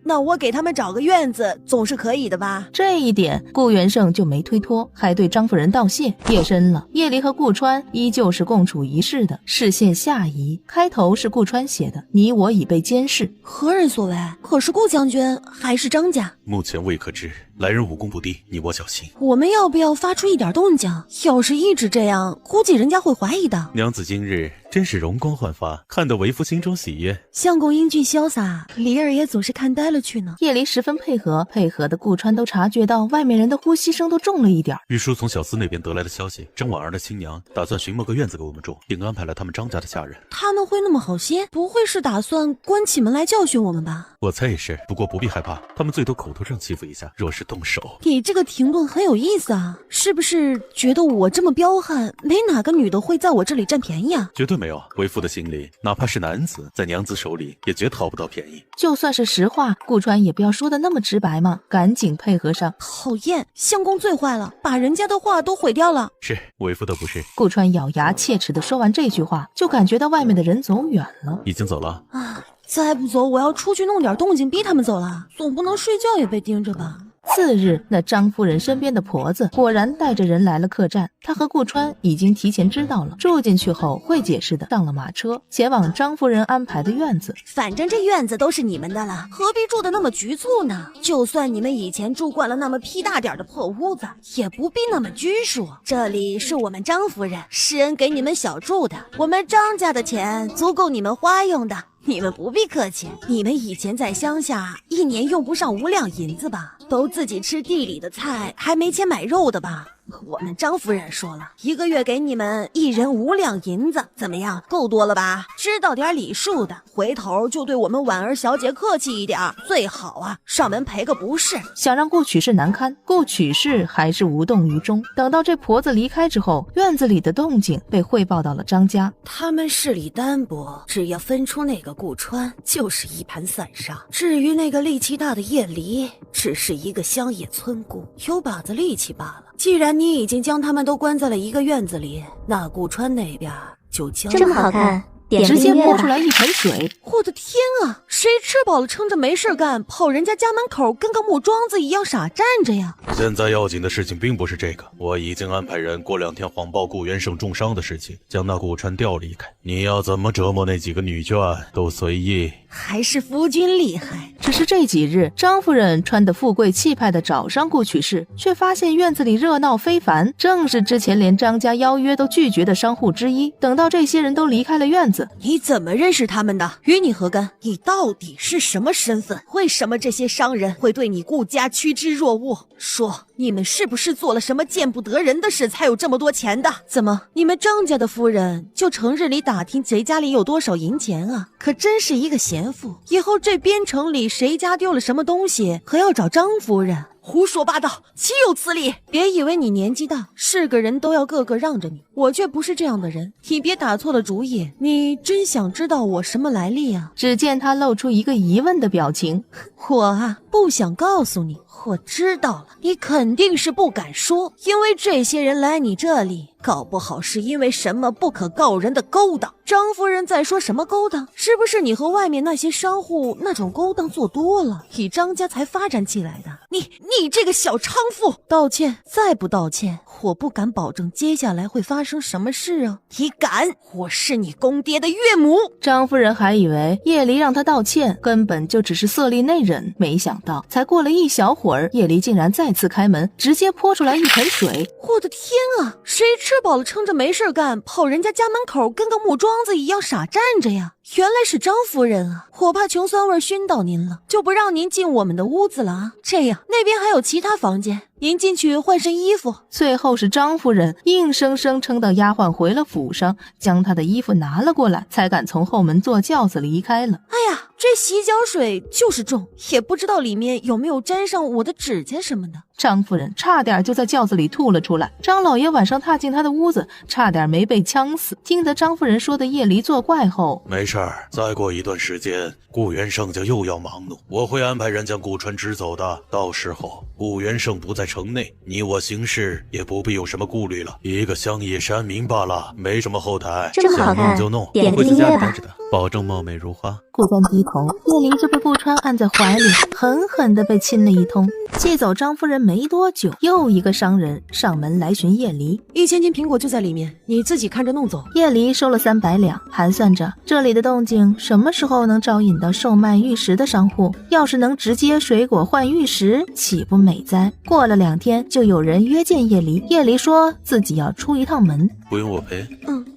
那我给他们找个院子总是可以的吧？这一点顾元胜就没推脱，还对张夫人道谢。夜深了，叶离和顾川依旧是共处一室的，视线下移。开头是顾川写的，你我已被监视，何人所为？可是顾将军还是张家？目前未可知，来人武功不低，你我小心。我们要不要发出一点动静？要是一直这样，估计人家会怀疑的。娘子今日真是容光焕发，看得为夫心中喜悦。相公英俊潇洒，离儿也总是看呆了去呢。叶离十分配合的顾川都察觉到外面人的呼吸声都重了一点。玉书从小厮那边得来的消息，张婉儿的亲娘打算寻摸个院子给我们住，并安排了他们张家的下人。他们会那么好心？不会是打算关起门来教训我们吧？我猜也是，不过不必害怕，他们最多口头上欺负一下，若是动手……你这个停顿很有意思啊，是不是觉得我这么彪悍，没哪个女的会在我这里占便宜啊？绝对没有，为父的心里，哪怕是男子，在娘子手里也绝讨不到便宜。就算是实话，顾川也不要说的那么直白嘛，赶紧配合上。讨厌，相公最坏了，把人家的话都毁掉了。是，为父的不是。顾川咬牙切齿的说完这句话，就感觉到外面的人走远了。已经走了啊！再不走，我要出去弄点动静逼他们走了，总不能睡觉也被盯着吧。次日，那张夫人身边的婆子果然带着人来了客栈。她和顾川已经提前知道了，住进去后会解释的，上了马车，前往张夫人安排的院子。反正这院子都是你们的了，何必住的那么局促呢？就算你们以前住惯了那么屁大点的破屋子，也不必那么拘束。这里是我们张夫人施恩给你们小住的，我们张家的钱足够你们花用的。你们不必客气，你们以前在乡下一年用不上5两银子吧？都自己吃地里的菜，还没钱买肉的吧？我们张夫人说了，一个月给你们1人5两银子，怎么样？够多了吧？知道点礼数的，回头就对我们婉儿小姐客气一点，最好啊，上门赔个不是。想让顾曲氏难堪，顾曲氏还是无动于衷。等到这婆子离开之后，院子里的动静被汇报到了张家。他们势力单薄，只要分出那个顾川，就是一盘散沙。至于那个力气大的叶离，只是一个乡野村姑，有把子力气罢了。既然你已经将他们都关在了一个院子里，那顾川那边就将这么好看，直接泼出来一盆水。我的天啊，谁吃饱了撑着没事干，跑人家家门口跟个木桩子一样傻站着呀？现在要紧的事情并不是这个，我已经安排人过2天谎报顾元胜重伤的事情，将那顾川调离开。你要怎么折磨那几个女眷都随意。还是夫君厉害。只是这几日，张夫人穿得富贵气派的找上顾曲氏，却发现院子里热闹非凡，正是之前连张家邀约都拒绝的商户之一。等到这些人都离开了院子，你怎么认识他们的？与你何干？你到底是什么身份？为什么这些商人会对你顾家趋之若鹜？说，你们是不是做了什么见不得人的事才有这么多钱的？怎么，你们张家的夫人就成日里打听谁家里有多少银钱啊？可真是一个贤妇，以后这边城里谁家丢了什么东西，可要找张夫人。胡说八道，岂有此理！别以为你年纪大，是个人都要个个让着你，我却不是这样的人。你别打错了主意，你真想知道我什么来历啊？只见他露出一个疑问的表情。我啊，不想告诉你。我知道了，你肯肯定是不敢说，因为这些人来你这里，搞不好是因为什么不可告人的勾当。张夫人在说什么勾当？是不是你和外面那些商户那种勾当做多了，以张家才发展起来的？你这个小娼妇！道歉，再不道歉，我不敢保证接下来会发生什么事啊！你敢？我是你公爹的岳母！张夫人还以为叶离让她道歉根本就只是色厉内荏，没想到才过了一小会儿，叶离竟然再次开门，直接泼出来一盆水。我的天啊！谁吃饱了撑着没事干，跑人家家门口跟个木桩子一样傻站着呀？原来是张夫人啊！我怕穷酸味熏到您了，就不让您进我们的屋子了啊！这样那边还有其他房间，您进去换身衣服。最后是张夫人硬生生撑到丫鬟回了府上，将她的衣服拿了过来，才敢从后门坐轿子离开了。哎呀，这洗脚水就是重，也不知道里面有没有沾上我的指甲什么的。张夫人差点就在轿子里吐了出来。张老爷晚上踏进她的屋子，差点没被呛死。听得张夫人说的叶离作怪后，没事儿，再过一段时间，顾元盛就又要忙碌，我会安排人将顾川支走的。到时候顾元盛不在城内，你我行事也不必有什么顾虑了。一个乡野山民罢了，没什么后台，想弄就弄。点个订阅吧，保证貌美如花。顾川低头，叶离就被顾川按在怀里，狠狠地被亲了一通。接走张夫人没多久，又一个商人上门来寻叶离，1000斤苹果就在里面，你自己看着弄走。叶离收了300两，盘算着这里的动静什么时候能招引到售卖玉石的商户，要是能直接水果换玉石，岂不美哉？过了2天，就有人约见叶离，叶离说自己要出一趟门。不用我陪。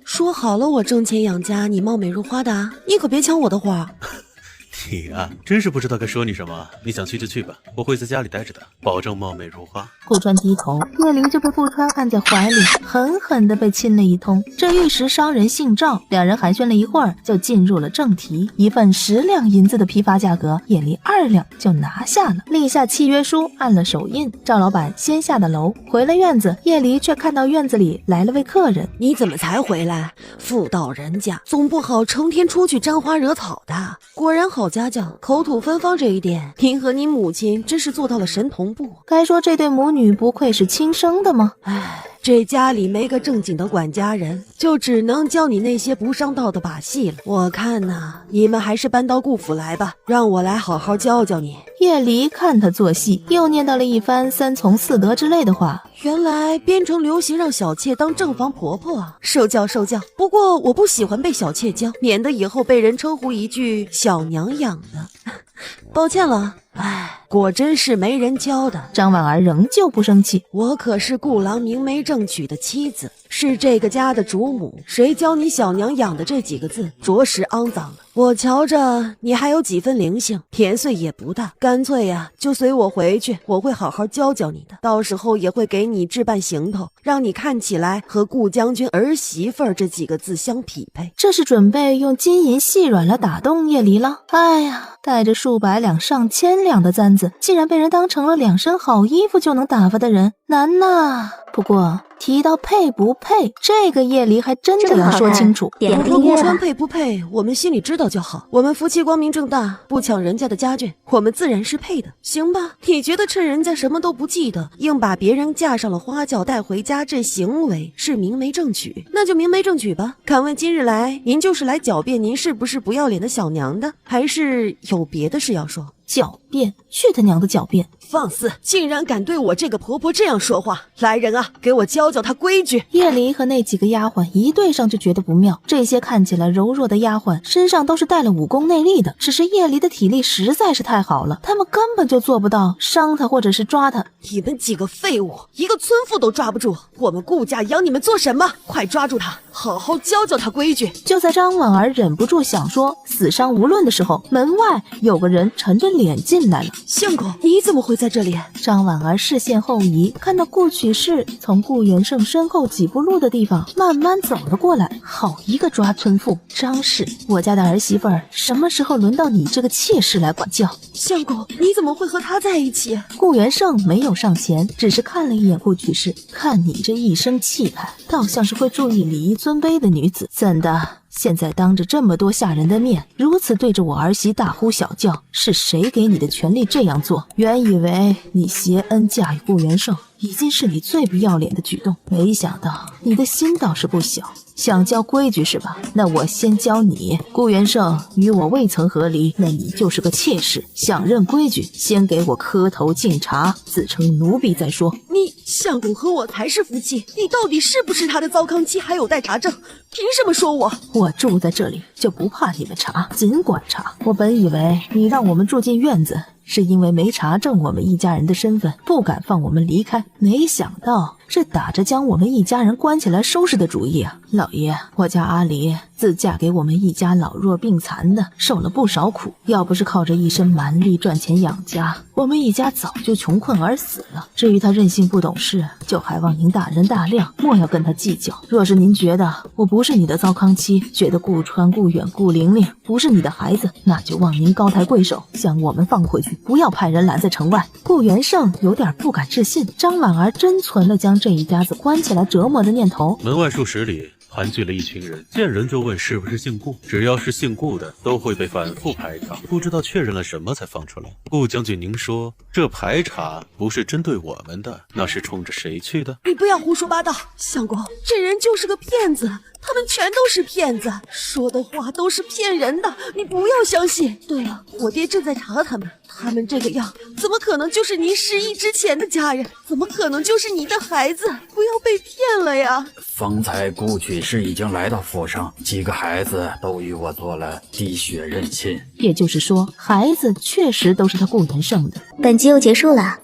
说好了我挣钱养家，你貌美如花的啊，你可别抢我的花。你啊，真是不知道该说你什么。你想去就去吧，我会在家里待着的，保证貌美如花。顾川低头，叶离就被顾川按在怀里，狠狠地被亲了一通。这玉石商人姓赵，两人寒暄了一会儿，就进入了正题。一份10两银子的批发价格，叶离2两就拿下了，立下契约书，按了手印。赵老板先下的楼，回了院子，叶离却看到院子里来了位客人。你怎么才回来？妇道人家总不好成天出去沾花惹草的。果然好家教，口吐芬芳这一点，您和您母亲真是做到了神同步。该说这对母女不愧是亲生的吗？唉，这家里没个正经的管家人，就只能教你那些不上道的把戏了。我看呐，你们还是搬到顾府来吧，让我来好好教教你。叶离看他做戏，又念叨了一番3从4德之类的话。原来边城流行让小妾当正房婆婆啊，受教受教。不过我不喜欢被小妾教，免得以后被人称呼一句小娘养的。抱歉了，唉，果真是没人教的。张婉儿仍旧不生气，我可是顾郎明媒正娶的妻子，是这个家的主母，谁教你小娘养的这几个字，着实肮脏了。我瞧着你还有几分灵性，年岁也不大，干脆呀，就随我回去，我会好好教教你的，到时候也会给你置办行头，让你看起来和顾将军儿媳妇儿这几个字相匹配。这是准备用金银细软来打动叶离了？哎呀，带着数百两上千两的簪子，竟然被人当成了2身好衣服就能打发的人，难呐！不过提到配不配，这个叶离还真的要说清楚。点个订阅吧。配不配，我们心里知道就好。我们夫妻光明正大，不抢人家的家眷，我们自然是配的，行吧？你觉得趁人家什么都不记得，硬把别人架上了花轿带回家，这行为是明媒正娶？那就明媒正娶吧。敢问今日来，您就是来狡辩您是不是不要脸的小娘的，还是有别的事要说？狡辩？去他娘的狡辩！放肆！竟然敢对我这个婆婆这样说话！来人啊，给我教教她规矩！叶离和那几个丫鬟一对上就觉得不妙，这些看起来柔弱的丫鬟身上都是带了武功内力的，只是叶离的体力实在是太好了，他们根本就做不到伤他或者是抓他。你们几个废物，一个村妇都抓不住，我们顾家养你们做什么？快抓住他，好好教教他规矩！就在张婉儿忍不住想说死伤无论的时候，门外有个人沉着脸进来了。相公，你怎么会在这里？张婉儿视线后移，看到顾曲氏从顾元盛身后几步路的地方慢慢走了过来。好一个抓村妇！张氏，我家的儿媳妇儿什么时候轮到你这个妾室来管教？相公，你怎么会和他在一起？顾元盛没有上前，只是看了一眼顾曲氏，看你这一身气派，倒像是会注意礼仪尊卑的女子，怎的现在当着这么多下人的面，如此对着我儿媳大呼小叫，是谁给你的权利这样做？原以为你携恩嫁与顾元胜已经是你最不要脸的举动，没想到你的心倒是不小，想教规矩是吧？那我先教你。顾元胜与我未曾和离，那你就是个妾室，想认规矩，先给我磕头敬茶，自称奴婢再说。相公和我才是夫妻，你到底是不是他的糟糠妻，还有待查证，凭什么说我？我住在这里就不怕你们查，尽管查。我本以为你让我们住进院子，是因为没查证我们一家人的身份，不敢放我们离开，没想到是打着将我们一家人关起来收拾的主意啊！老爷，我家阿离自嫁给我们一家老弱病残的，受了不少苦，要不是靠着一身蛮力赚钱养家，我们一家早就穷困而死了。至于他任性不懂事，就还望您大人大量，莫要跟他计较。若是您觉得我不是你的糟糠妻，觉得顾川、顾远、顾玲玲不是你的孩子，那就望您高抬贵手，将我们放回去，不要派人拦在城外。顾元胜有点不敢置信，张婉儿真存了将这一家子关起来折磨的念头。门外数十里盘踞了一群人，见人就问是不是姓顾，只要是姓顾的都会被反复排查，不知道确认了什么才放出来。顾将军，您说这排查不是针对我们的，那是冲着谁去的？你不要胡说八道，相公，这人就是个骗子，他们全都是骗子，说的话都是骗人的，你不要相信。对了，我爹正在查他们，他们这个样，怎么可能就是您失忆之前的家人？怎么可能就是你的孩子？不要被骗了呀！方才顾曲氏已经来到府上，几个孩子都与我做了滴血认亲。也就是说，孩子确实都是他顾元胜的。本集又结束了，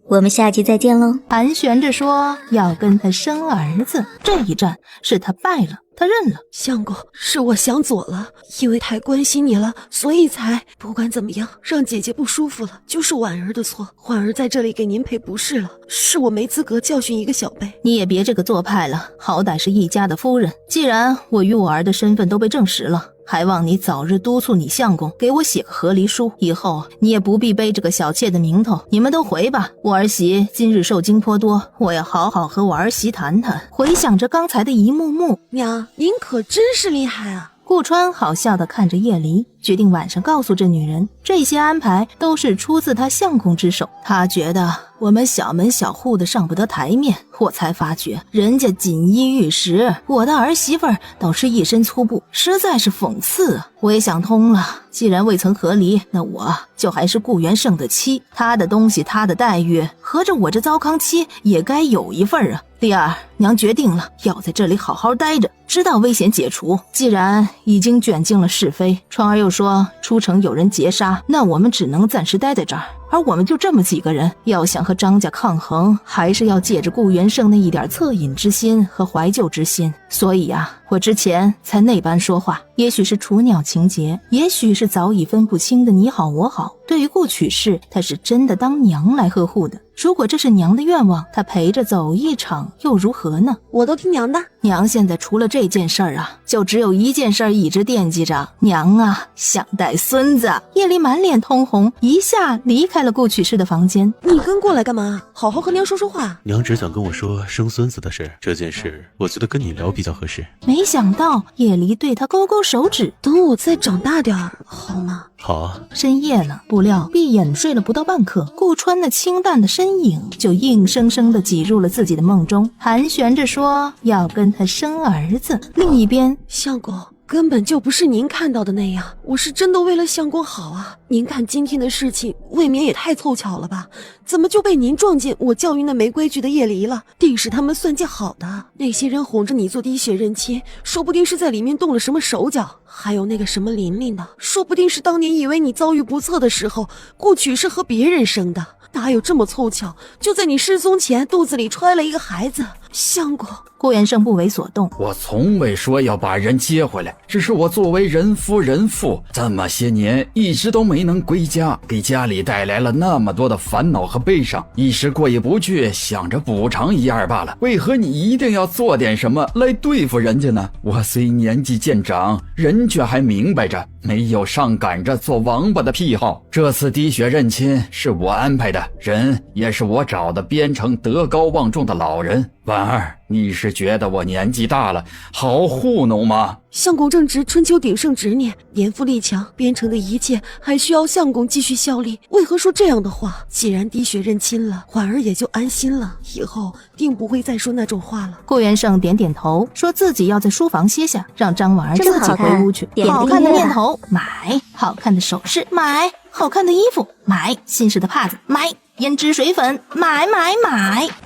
我们下集再见喽。盘旋着说要跟他生儿子，这一战是他败了，他认了。相公，是我想左了，因为太关心你了，所以才……不管怎么样，让姐姐不舒服了，就是婉儿的错。婉儿在这里给您赔不是了，是我没资格教训一个小辈。你也别这个做派了，好歹是一家的夫人。既然我与我儿的身份都被证实了，还望你早日督促你相公给我写个和离书，以后你也不必背这个小妾的名头。你们都回吧，我儿媳今日受惊颇多，我要好好和我儿媳谈谈。回想着刚才的一幕幕，娘，您可真是厉害啊！顾川好笑地看着叶离，决定晚上告诉这女人，这些安排都是出自他相公之手。他觉得我们小门小户的上不得台面，我才发觉人家锦衣玉食，我的儿媳妇儿倒是一身粗布，实在是讽刺啊！我也想通了，既然未曾和离，那我就还是顾元胜的妻，他的东西他的待遇，合着我这糟糠妻也该有一份啊。第二，娘决定了，要在这里好好待着，直到危险解除。既然已经卷进了是非，川儿又说出城有人劫杀，那我们只能暂时待在这儿。而我们就这么几个人，要想和张家抗衡，还是要借着顾元胜那一点恻隐之心和怀旧之心。所以呀，我之前才那般说话，也许是雏鸟情节，也许是早已分不清的你好我好。对于顾曲氏，她是真的当娘来呵护的。如果这是娘的愿望，她陪着走一场又如何呢？我都听娘的。娘现在除了这件事儿啊，就只有一件事儿一直惦记着。娘啊，想带孙子。叶离满脸通红，一下离开了顾曲氏的房间。你跟过来干嘛？好好和娘说说话。娘只想跟我说生孙子的事，这件事我觉得跟你聊比较合适。没想到叶离对他勾勾手指，等我再长大点儿好吗？好啊。深夜了，不料闭眼睡了不到半刻，顾川那清淡的身影就硬生生地挤入了自己的梦中，盘旋着说要跟他生儿子。另一边，相公根本就不是您看到的那样，我是真的为了相公好啊！您看今天的事情未免也太凑巧了吧？怎么就被您撞见我教育那没规矩的叶离了？定是他们算计好的，那些人哄着你做滴血认亲，说不定是在里面动了什么手脚。还有那个什么琳琳的，说不定是当年以为你遭遇不测的时候，顾曲是和别人生的。哪有这么凑巧，就在你失踪前肚子里揣了一个孩子？相公，顾元胜不为所动。我从未说要把人接回来，只是我作为人夫人父，这么些年一直都没能归家，给家里带来了那么多的烦恼和悲伤，一时过意不去，想着补偿一二罢了。为何你一定要做点什么来对付人家呢？我虽年纪渐长，人却还明白着，没有上赶着做王八的癖好。这次滴血认亲是我安排的，人也是我找的边城德高望重的老人。婉儿，你是觉得我年纪大了，好糊弄吗？相公正值春秋鼎盛之年，年富力强，边城的一切还需要相公继续效力，为何说这样的话？既然滴血认亲了，婉儿也就安心了，以后定不会再说那种话了。顾元盛点点头，说自己要在书房歇下，让张婉儿自己回屋去。好看的面头买，好看的首饰买，好看的衣服买，新式的帕子买，胭脂水粉买，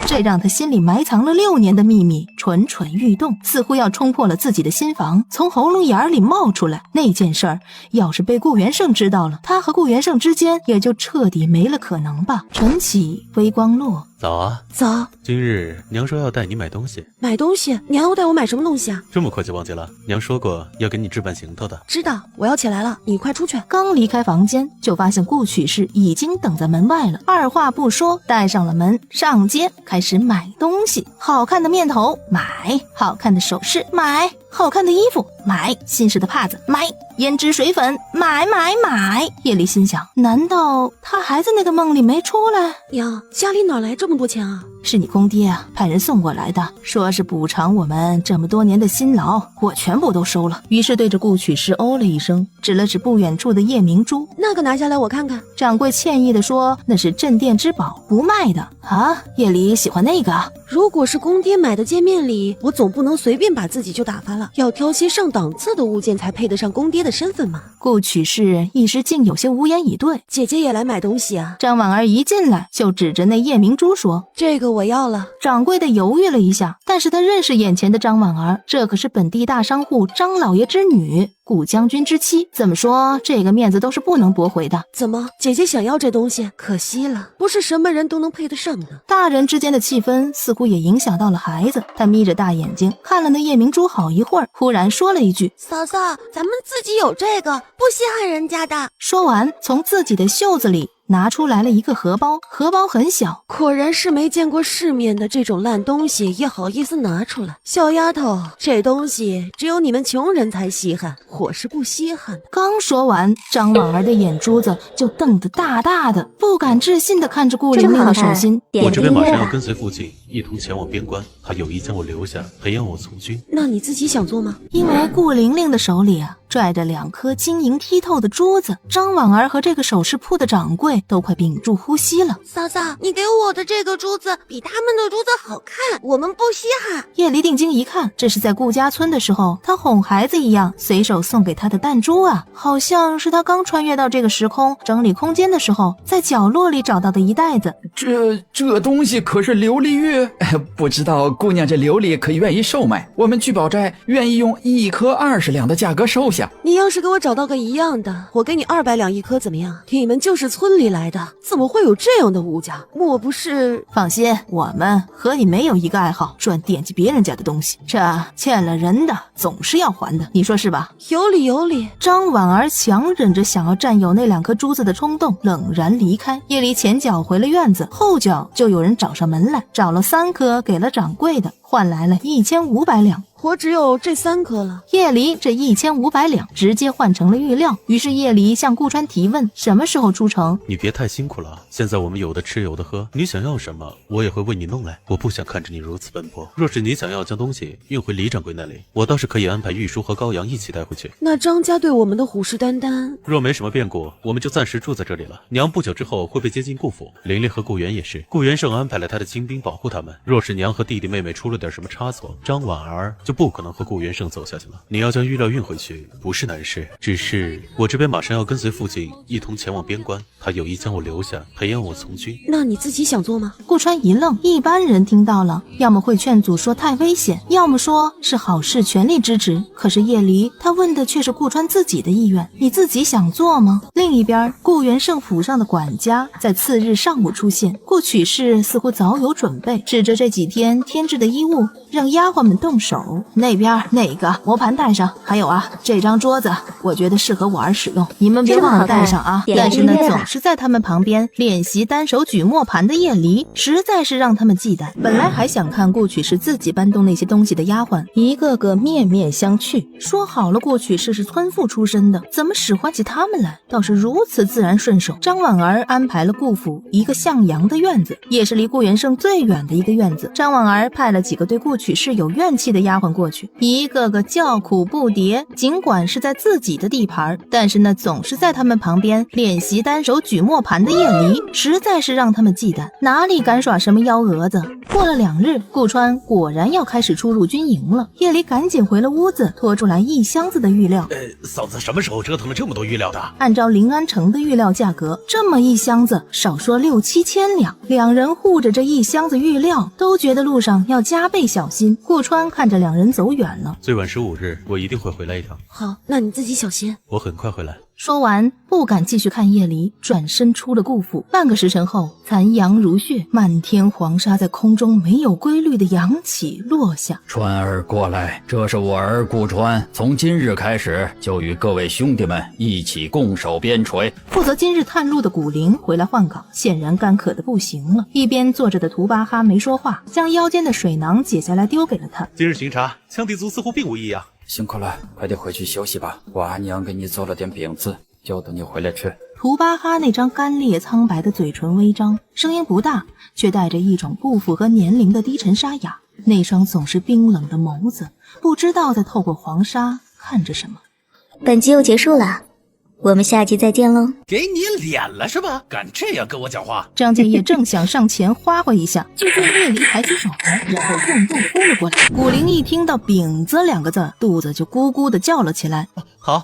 这让他心里埋藏了6年的秘密蠢蠢欲动，似乎要冲破了自己的心房，从喉咙眼里冒出来。那件事儿要是被顾元盛知道了，他和顾元盛之间也就彻底没了可能吧。晨起微光落，早啊。早。今日娘说要带你买东西。买东西？娘要带我买什么东西啊？这么快就忘记了？娘说过要给你置办行头的。知道，我要起来了，你快出去。刚离开房间，就发现顾曲氏已经等在门外了。二话不说，带上了门，上街开始买东西。好看的面头买，好看的首饰买，好看的衣服买，新式的帕子买，胭脂水粉买。夜里心想，难道他还在那个梦里没出来？娘，家里哪来这么多钱啊？是你公爹啊，派人送过来的，说是补偿我们这么多年的辛劳，我全部都收了。于是对着顾曲氏哦了一声，指了指不远处的夜明珠，那个拿下来我看看。掌柜歉意地说，那是镇店之宝，不卖的啊。夜里喜欢那个？如果是公爹买的见面礼，我总不能随便把自己就打发了，要挑些上档次的物件才配得上公爹的身份嘛。顾曲氏一时竟有些无言以对。姐姐也来买东西啊？张婉儿一进来就指着那夜明珠说，这个我要了。掌柜的犹豫了一下，但是他认识眼前的张婉儿，这可是本地大商户张老爷之女，顾将军之妻，怎么说这个面子都是不能驳回的。怎么，姐姐想要这东西？可惜了，不是什么人都能配得上的。大人之间的气氛似乎也影响到了孩子，他眯着大眼睛看了那夜明珠好一会儿，忽然说了一句，嫂嫂，咱们自己有这个，不稀罕人家的。说完从自己的袖子里拿出来了一个荷包，荷包很小，果然是没见过世面的这种烂东西也好意思拿出来。小丫头，这东西只有你们穷人才稀罕，我是不稀罕的。刚说完，张婉儿的眼珠子就瞪得大大的，不敢置信地看着顾玲玲的手心。我这边马上要跟随父亲一同前往边关，他有意将我留下，培养我从军。那你自己想做吗？因为顾玲玲的手里拽着2颗晶莹剔透的珠子，张婉儿和这个首饰铺的掌柜都快屏住呼吸了。嫂嫂，你给我的这个珠子比他们的珠子好看，我们不稀罕。叶离定睛一看，这是在顾家村的时候他哄孩子一样随手送给他的弹珠啊，好像是他刚穿越到这个时空整理空间的时候在角落里找到的一袋子。这东西可是琉璃玉，不知道姑娘这琉璃可愿意售卖，我们聚宝斋愿意用1颗20两的价格收下。你要是给我找到个一样的，我给你200两1颗怎么样？你们就是村里来的，怎么会有这样的物价？莫不是……放心，我们和你没有一个爱好，专惦记别人家的东西，这欠了人的总是要还的，你说是吧？有理有理。张婉儿强忍着想要占有那2颗珠子的冲动，冷然离开。夜里前脚回了院子，后脚就有人找上门来，找了3颗给了掌柜的，换来了1500两。我只有这3颗了。叶离这1500两直接换成了玉料，于是叶离向顾川提问，什么时候出城？你别太辛苦了，现在我们有的吃有的喝，你想要什么我也会为你弄来，我不想看着你如此奔波。若是你想要将东西运回李掌柜那里，我倒是可以安排玉书和高阳一起带回去。那张家对我们的虎视眈眈，若没什么变故，我们就暂时住在这里了。娘不久之后会被接进顾府，玲玲和顾源也是，顾元盛安排了他的亲兵保护他们。若是娘和弟弟妹妹出了点什么差错，张婉儿就不可能和顾元盛走下去了。你要将玉料运回去不是难事，只是我这边马上要跟随父亲一同前往边关，他有意将我留下，培养我从军。那你自己想做吗？顾川一愣，一般人听到了，要么会劝阻说太危险，要么说是好事全力支持。可是叶离他问的却是顾川自己的意愿，你自己想做吗？另一边，顾元盛府上的管家在次日上午出现，顾曲氏似乎早有准备，指着这几天添置的衣物让丫鬟们动手。那边那个磨盘带上，还有这张桌子我觉得适合我儿使用，你们别忘了带上啊。但是呢，总是在他们旁边练习单手举磨盘的叶离实在是让他们忌惮。本来还想看顾曲氏自己搬动那些东西的丫鬟一个个面面相觑，说好了顾曲氏是村妇出身的，怎么使唤起他们来倒是如此自然顺手。张婉儿安排了顾府一个向阳的院子，也是离顾元盛最远的一个院子。张婉儿派了几个对顾曲氏有怨气的丫鬟过去，一个个叫苦不迭。尽管是在自己的地盘，但是那总是在他们旁边练习单手举磨盘的叶离，实在是让他们忌惮，哪里敢耍什么幺蛾子。过了2日，顾川果然要开始出入军营了。叶离赶紧回了屋子，拖出来1箱子的玉料。嫂子什么时候折腾了这么多玉料的？按照临安城的玉料价格，这么1箱子少说6、7千两。2人护着这1箱子玉料，都觉得路上要加倍小心。顾川看着2人走远了，最晚15日，我一定会回来一趟。好，那你自己小心。我很快回来。说完，不敢继续看叶离，转身出了顾府。半个时辰后，残阳如血，漫天黄沙在空中没有规律的扬起落下。川儿过来，这是我儿顾川，从今日开始就与各位兄弟们一起共守边陲。负责今日探路的古灵回来换岗，显然干渴的不行了。一边坐着的图巴哈没说话，将腰间的水囊解下来丢给了他。今日巡查，羌地族似乎并无异样。辛苦了，快点回去休息吧。我阿娘给你做了点饼子，就等你回来吃。图巴哈那张干裂苍白的嘴唇微张，声音不大，却带着一种不符合年龄的低沉沙哑。那双总是冰冷的眸子，不知道在透过黄沙看着什么。本集又结束了，我们下集再见喽！给你脸了是吧？敢这样跟我讲话？张建业正想上前花卉一下，就见叶离抬起手来，然后重重扑了过来。古灵一听到饼子2个字，肚子就咕咕的叫了起来。好，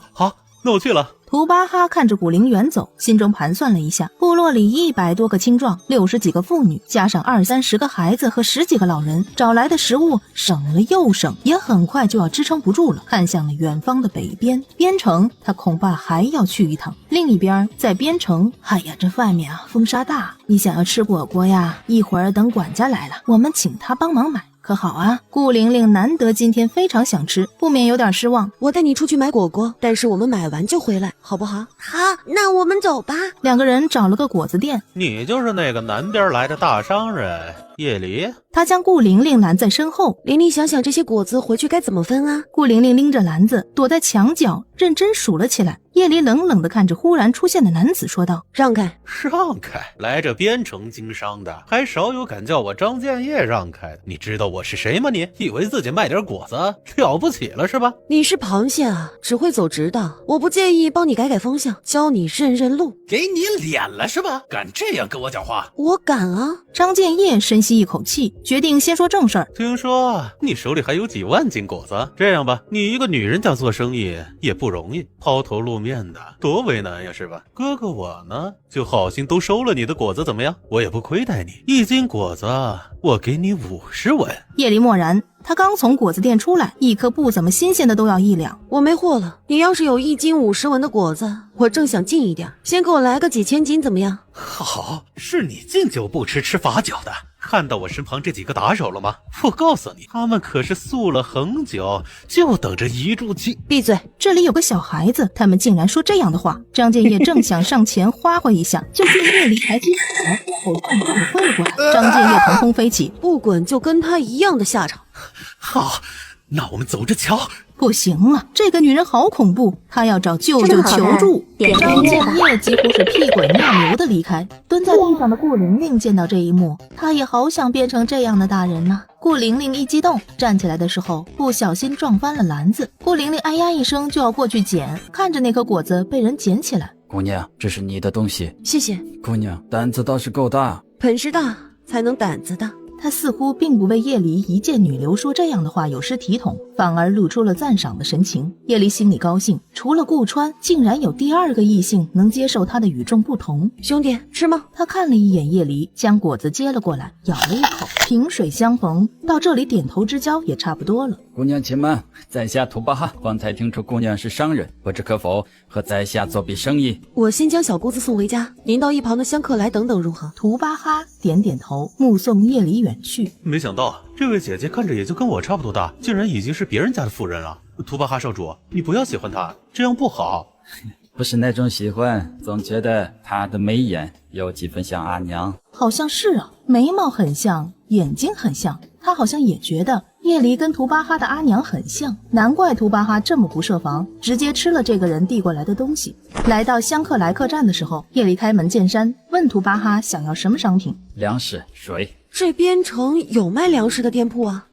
那我去了。图巴哈看着古灵远走，心中盘算了一下，部落里100多个青壮，60几个妇女，加上20、30个孩子和10几个老人，找来的食物省了又省，也很快就要支撑不住了。看向了远方的北边，边城他恐怕还要去一趟。另一边在边城，哎呀，这外面风沙大，你想要吃果果呀，一会儿等管家来了，我们请他帮忙买。可好啊，顾玲玲难得今天非常想吃，不免有点失望。我带你出去买果果，但是我们买完就回来，好不好？好，那我们走吧。2个人找了个果子店。你就是那个南边来的大商人叶离？他将顾玲玲拦在身后。玲玲想想这些果子回去该怎么分啊？顾玲玲拎着篮子躲在墙角，认真数了起来。叶离冷冷地看着忽然出现的男子说道：让开。让开？来这边城经商的，还少有敢叫我张建业让开的。你知道我是谁吗？你以为自己卖点果子了不起了是吧？你是螃蟹啊，只会走直道。我不介意帮你改改方向，教你认认路。给你脸了是吧？敢这样跟我讲话？我敢啊。张建业深吸一口气，决定先说正事儿。听说你手里还有几万斤果子，这样吧，你一个女人家做生意也不容易，抛头露面的多为难呀，是吧？哥哥我呢，就好心都收了你的果子，怎么样？我也不亏待你，1斤果子我给你50文。叶离默然，他刚从果子店出来，一颗不怎么新鲜的都要1两。我没货了，你要是有1斤50文的果子，我正想进一点，先给我来个几千斤怎么样？好，是你敬酒不吃吃罚酒的。看到我身旁这几个打手了吗？我告诉你，他们可是宿了很久，就等着一柱气。闭嘴！这里有个小孩子，他们竟然说这样的话。张建业正想上前花卉一下，就见叶离抬起手来，然后重重地挥了过来。张建业腾空飞起，不滚就跟他一样的下场。好，那我们走着瞧。不行了，这个女人好恐怖，她要找舅舅求助。张建业几乎是屁滚尿流的离开。蹲在地上的顾玲玲见到这一幕，她也好想变成这样的大人呐。顾玲玲一激动，站起来的时候不小心撞翻了篮子。顾玲玲哎呀一声就要过去捡，看着那颗果子被人捡起来。姑娘，这是你的东西。谢谢。姑娘胆子倒是够大，本事大才能胆子大。他似乎并不为叶离一介女流说这样的话有失体统，反而露出了赞赏的神情。叶离心里高兴，除了顾川，竟然有第2个异性能接受他的与众不同。兄弟，吃吗？他看了一眼叶离，将果子接了过来，咬了一口。萍水相逢，到这里点头之交也差不多了。姑娘且慢，在下图巴哈，方才听出姑娘是商人，不知可否和在下做笔生意？我先将小姑子送回家，您到一旁的香客来等等如何？图巴哈点点头，目送叶离远去。没想到这位姐姐看着也就跟我差不多大，竟然已经是别人家的妇人了。图巴哈少主，你不要喜欢她，这样不好。不是那种喜欢，总觉得她的眉眼有几分像阿娘。好像是啊，眉毛很像，眼睛很像。他好像也觉得叶离跟图巴哈的阿娘很像，难怪图巴哈这么不设防，直接吃了这个人递过来的东西。来到香客来客栈的时候，叶离开门见山，问图巴哈想要什么商品。粮食、水。这边城有卖粮食的店铺啊？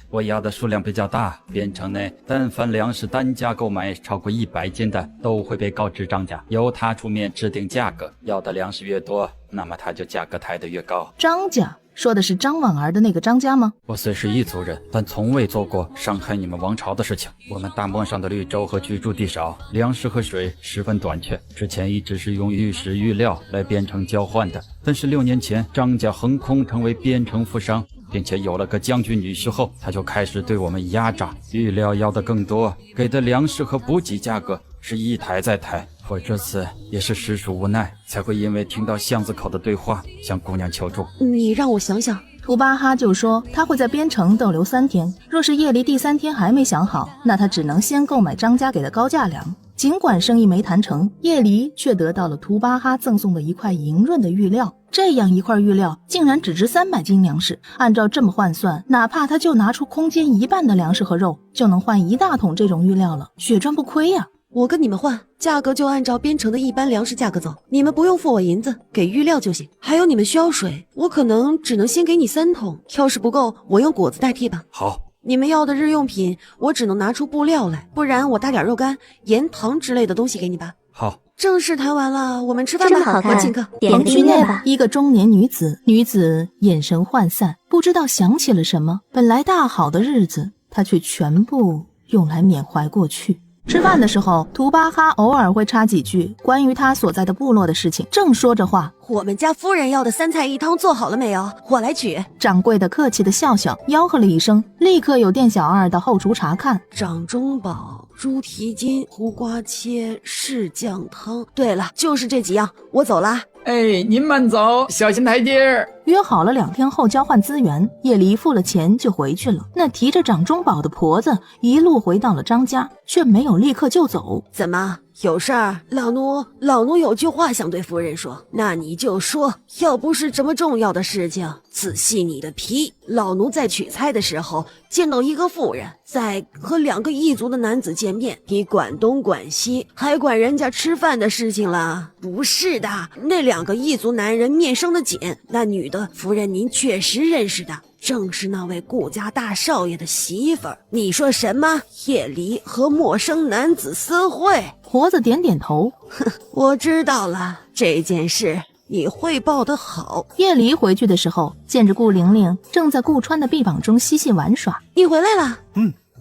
我要的数量比较大，边城内但凡粮食单价购买超过100斤的，都会被告知张家，由他出面制定价格。要的粮食越多，那么他就价格抬得越高。张家说的是张婉儿的那个张家吗？我虽是异族人，但从未做过伤害你们王朝的事情。我们大漠上的绿洲和居住地少，粮食和水十分短缺，之前一直是用玉石玉料来边城交换的。但是6年前，张家横空成为边城富商，并且有了个将军女婿后，他就开始对我们压榨，玉料要的更多，给的粮食和补给价格是一抬再抬。我这次也是实属无奈，才会因为听到巷子口的对话向姑娘求助。你让我想想。图巴哈就说他会在边城逗留3天，若是夜离第3天还没想好，那他只能先购买张家给的高价粮。尽管生意没谈成，叶离却得到了图巴哈赠送的一块莹润的玉料。这样一块玉料竟然只值300斤粮食，按照这么换算，哪怕他就拿出空间1半的粮食和肉，就能换1大桶这种玉料了，血赚不亏呀。我跟你们换，价格就按照边城的一般粮食价格走，你们不用付我银子，给玉料就行。还有你们需要水，我可能只能先给你3桶，要是不够，我用果子代替吧。好。你们要的日用品，我只能拿出布料来，不然我搭点肉干、盐、糖之类的东西给你吧。好。正事谈完了，我们吃饭吧。我请客。棚区内一个中年女子，女子眼神涣散，不知道想起了什么。本来大好的日子，她却全部用来缅怀过去。吃饭的时候，图巴哈偶尔会插几句关于他所在的部落的事情。正说着话，我们家夫人要的3菜1汤做好了没有？我来取。掌柜的客气的笑笑，吆喝了一声，立刻有店小二到后厨查看。掌中宝、猪蹄筋、胡瓜切、柿酱汤。对了，就是这几样，我走啦。哎，您慢走，小心台阶。约好了2天后交换资源，叶离付了钱就回去了。那提着掌中宝的婆子一路回到了张家，却没有立刻就走。怎么？有事儿？老奴有句话想对夫人说，那你就说。要不是这么重要的事情，仔细你的皮。老奴在取菜的时候见到一个妇人在和2个异族的男子见面，你管东管西，还管人家吃饭的事情了？不是的，那2个异族男人面生的紧，那女的夫人您确实认识的，正是那位顾家大少爷的媳妇儿。你说什么？叶离和陌生男子私会？婆子点点头，哼，我知道了，这件事你汇报得好。叶离回去的时候，见着顾玲玲正在顾川的臂膀中嬉戏玩耍。你回来了？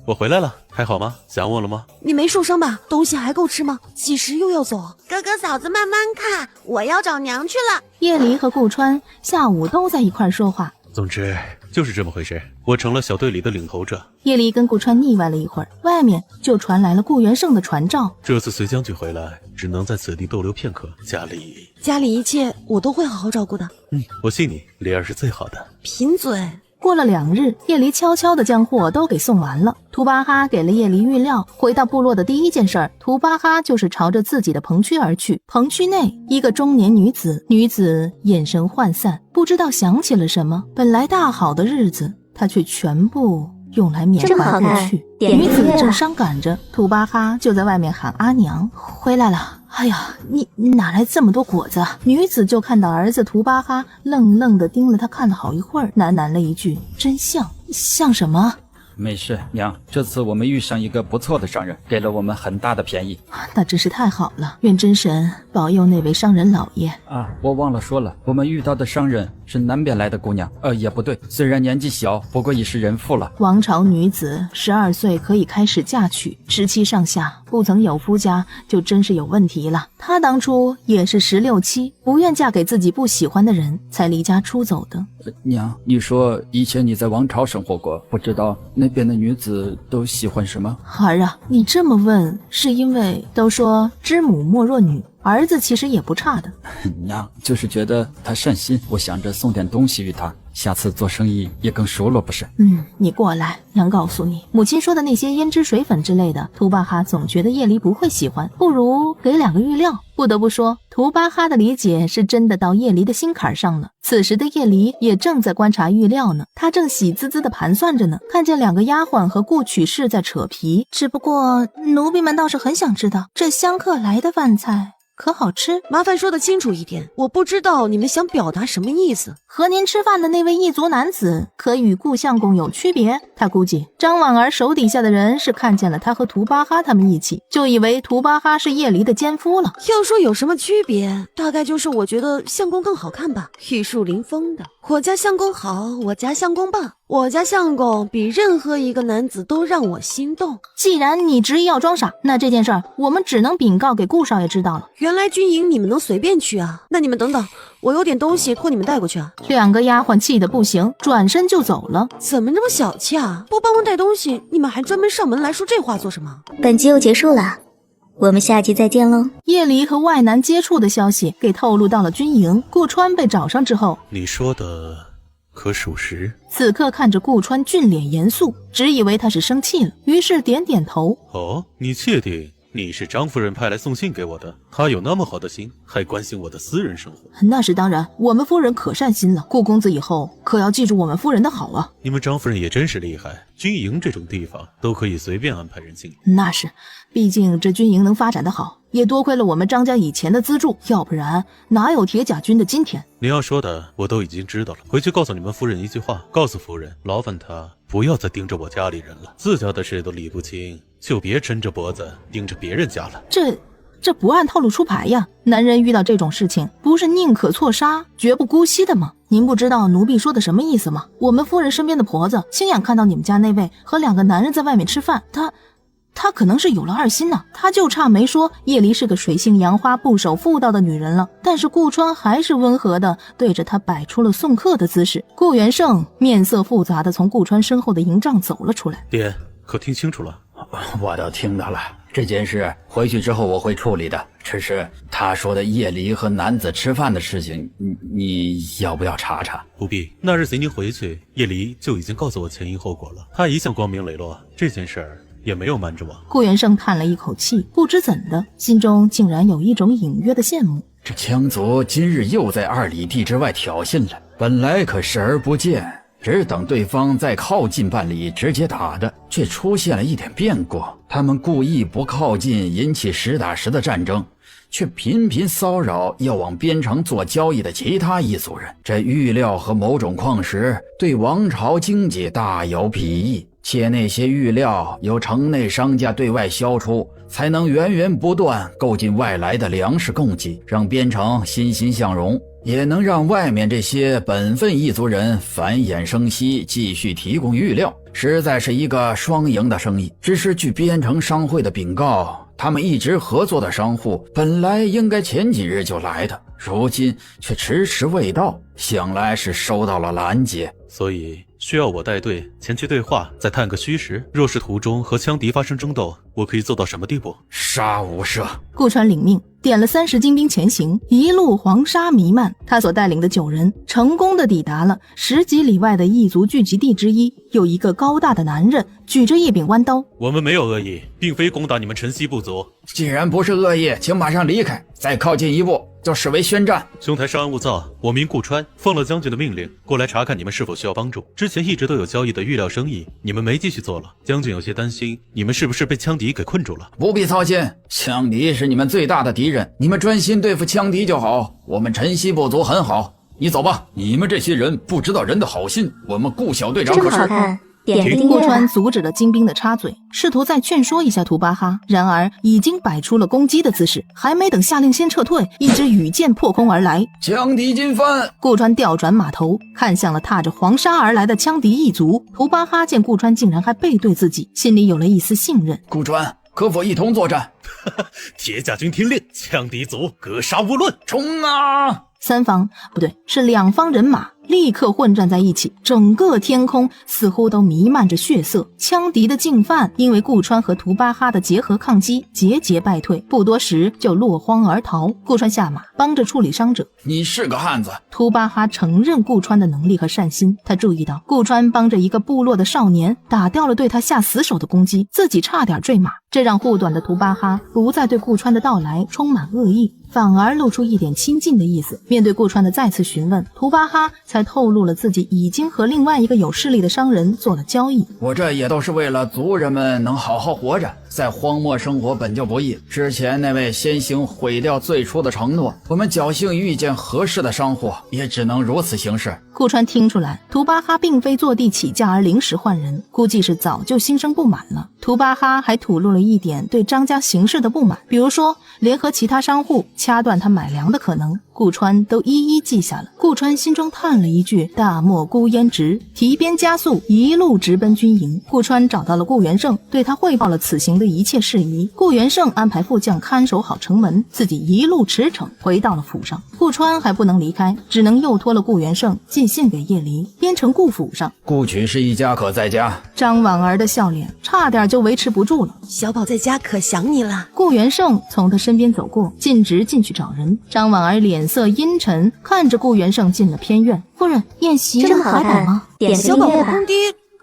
我回来了，还好吗？想我了吗？你没受伤吧？东西还够吃吗？几时又要走？哥哥嫂子慢慢看，我要找娘去了。叶离和顾川下午都在一块说话。总之就是这么回事，我成了小队里的领头者。叶离跟顾川腻歪了一会儿，外面就传来了顾元胜的传召。这次随将军回来，只能在此地逗留片刻，家里一切我都会好好照顾的。我信你，莲儿是最好的。贫嘴。过了2日，叶离悄悄地将货都给送完了。图巴哈给了叶离玉料，回到部落的第一件事，图巴哈就是朝着自己的棚区而去。棚区内，一个中年女子，女子眼神涣散，不知道想起了什么。本来大好的日子，她却全部用来缅怀过去。女子正伤感着，图巴哈就在外面喊阿娘回来了。哎呀，你哪来这么多果子？女子就看到儿子图巴哈愣愣地盯了他看了好一会儿，喃喃了一句：“真像，像什么？”没事，娘，这次我们遇上一个不错的商人，给了我们很大的便宜。那真是太好了，愿真神保佑那位商人老爷啊！我忘了说了，我们遇到的商人是南边来的姑娘。也不对，虽然年纪小，不过已是人妇了。王朝女子12岁可以开始嫁娶，17上下不曾有夫家，就真是有问题了。她当初也是16、17，不愿嫁给自己不喜欢的人，才离家出走的。娘，你说以前你在王朝生活过，不知道那边的女子都喜欢什么？儿啊，你这么问，是因为都说知母莫若女，儿子其实也不差的。娘，就是觉得他善心，我想着送点东西与他，下次做生意也更熟络，不是？你过来，娘告诉你，母亲说的那些胭脂水粉之类的，图巴哈总觉得叶离不会喜欢，不如给2个玉料。不得不说，图巴哈的理解是真的到叶离的心坎上了。此时的叶离也正在观察玉料呢，他正喜滋滋地盘算着呢，看见2个丫鬟和顾曲氏在扯皮。只不过奴婢们倒是很想知道，这香客来的饭菜可好吃？麻烦说得清楚一点，我不知道你们想表达什么意思。和您吃饭的那位异族男子可与顾相公有区别？他估计张婉儿手底下的人是看见了他和图巴哈他们一起，就以为图巴哈是叶离的奸夫了。要说有什么区别，大概就是我觉得相公更好看吧，玉树临风的。我家相公好，我家相公棒，我家相公比任何一个男子都让我心动。既然你执意要装傻，那这件事儿我们只能禀告给顾少爷知道了。原来军营你们能随便去啊？那你们等等，我有点东西托你们带过去啊。2个丫鬟气得不行，转身就走了。怎么这么小气啊？不帮忙带东西，你们还专门上门来说这话做什么？本集又结束了，我们下集再见喽。叶离和外男接触的消息给透露到了军营，顾川被找上之后，你说的可属实？此刻看着顾川俊脸严肃，只以为他是生气了，于是点点头。哦，你确定你是张夫人派来送信给我的？她有那么好的心，还关心我的私人生活？那是当然，我们夫人可善心了，顾公子以后可要记住我们夫人的好啊。你们张夫人也真是厉害，军营这种地方都可以随便安排人进。那是，毕竟这军营能发展得好，也多亏了我们张家以前的资助，要不然哪有铁甲军的今天。你要说的我都已经知道了，回去告诉你们夫人一句话，告诉夫人，劳烦她不要再盯着我家里人了，自家的事都理不清，就别抻着脖子盯着别人家了。这不按套路出牌呀！男人遇到这种事情，不是宁可错杀，绝不姑息的吗？您不知道奴婢说的什么意思吗？我们夫人身边的婆子亲眼看到你们家那位和2个男人在外面吃饭，她可能是有了2心呢。她就差没说叶离是个水性杨花、不守妇道的女人了。但是顾川还是温和的对着她摆出了送客的姿势。顾元盛面色复杂的从顾川身后的营帐走了出来。爹，可听清楚了？我都听到了，这件事回去之后我会处理的。只是他说的叶离和男子吃饭的事情，你要不要查查？不必，那日随您回去，叶离就已经告诉我前因后果了。他一向光明磊落，这件事儿也没有瞒着我。顾元盛叹了一口气，不知怎的，心中竟然有一种隐约的羡慕。这羌族今日又在2里地之外挑衅了，本来可视而不见，只等对方再靠近半里直接打的，却出现了一点变故。他们故意不靠近，引起实打实的战争，却频频骚扰要往边城做交易的其他异族人。这玉料和某种矿石对王朝经济大有裨益，且那些玉料由城内商家对外销出，才能源源不断购进外来的粮食供给，让边城欣欣向荣，也能让外面这些本分异族人繁衍生息，继续提供玉料，实在是一个双赢的生意。只是据边城商会的禀告，他们一直合作的商户本来应该前几日就来的，如今却迟迟未到，想来是收到了拦截。所以需要我带队前去对话，再探个虚实。若是途中和羌敌发生争斗，我可以做到什么地步？杀无赦。顾川领命，点了30精兵前行，一路黄沙弥漫。他所带领的9人成功的抵达了10几里外的异族聚集地之一。有一个高大的男人举着一柄弯刀。我们没有恶意，并非攻打你们晨曦部族。既然不是恶意，请马上离开，再靠近一步就视为宣战。兄台稍安勿躁，我名顾川，奉了将军的命令过来查看你们是否需要帮助。之前一直都有交易的玉料生意，你们没继续做了，将军有些担心你们是不是被羌敌给困住了。不必操心，羌敌是你们最大的敌人，你们专心对付羌敌就好。我们晨曦部族很好，你走吧。你们这些人不知道人的好心，我们顾小队长可是……顾川阻止了精兵的插嘴，试图再劝说一下图巴哈，然而已经摆出了攻击的姿势，还没等下令先撤退，一支羽箭破空而来，羌敌进犯。顾川调转马头，看向了踏着黄沙而来的羌敌一族。图巴哈见顾川竟然还背对自己，心里有了一丝信任。顾川，可否一同作战？铁甲军听令，羌敌族格杀勿论，冲啊！3方不对，是2方人马立刻混战在一起，整个天空似乎都弥漫着血色。羌敌的进犯因为顾川和图巴哈的结合抗击，节节败退，不多时就落荒而逃。顾川下马帮着处理伤者。你是个汉子。图巴哈承认顾川的能力和善心，他注意到顾川帮着一个部落的少年打掉了对他下死手的攻击，自己差点坠马，这让护短的图巴哈不再对顾川的到来充满恶意，反而露出一点亲近的意思。面对顾川的再次询问，图巴哈才透露了自己已经和另外一个有势力的商人做了交易。我这也都是为了族人们能好好活着，在荒漠生活本就不易，之前那位先行毁掉最初的承诺，我们侥幸遇见合适的商户，也只能如此行事。顾川听出来，图巴哈并非坐地起价而临时换人，估计是早就心生不满了。图巴哈还吐露了一点对张家行事的不满，比如说联合其他商户掐断他买粮的可能，顾川都一一记下了。顾川心中叹了一句大漠孤烟直，提鞭加速，一路直奔军营。顾川找到了顾元盛，对他汇报了此行的一切事宜。顾元盛安排副将看守好城门，自己一路驰骋回到了府上。顾川还不能离开，只能又托了顾元盛寄信给叶离，编成顾府上。顾曲是一家可在家。张婉儿的笑脸差点就维持不住了。小宝在家可想你了。顾元盛从他身边走过，径直进去找人。张婉儿脸色阴沉，看着顾元盛进了偏院。夫人，宴席这么好看吗？点小宝和公爹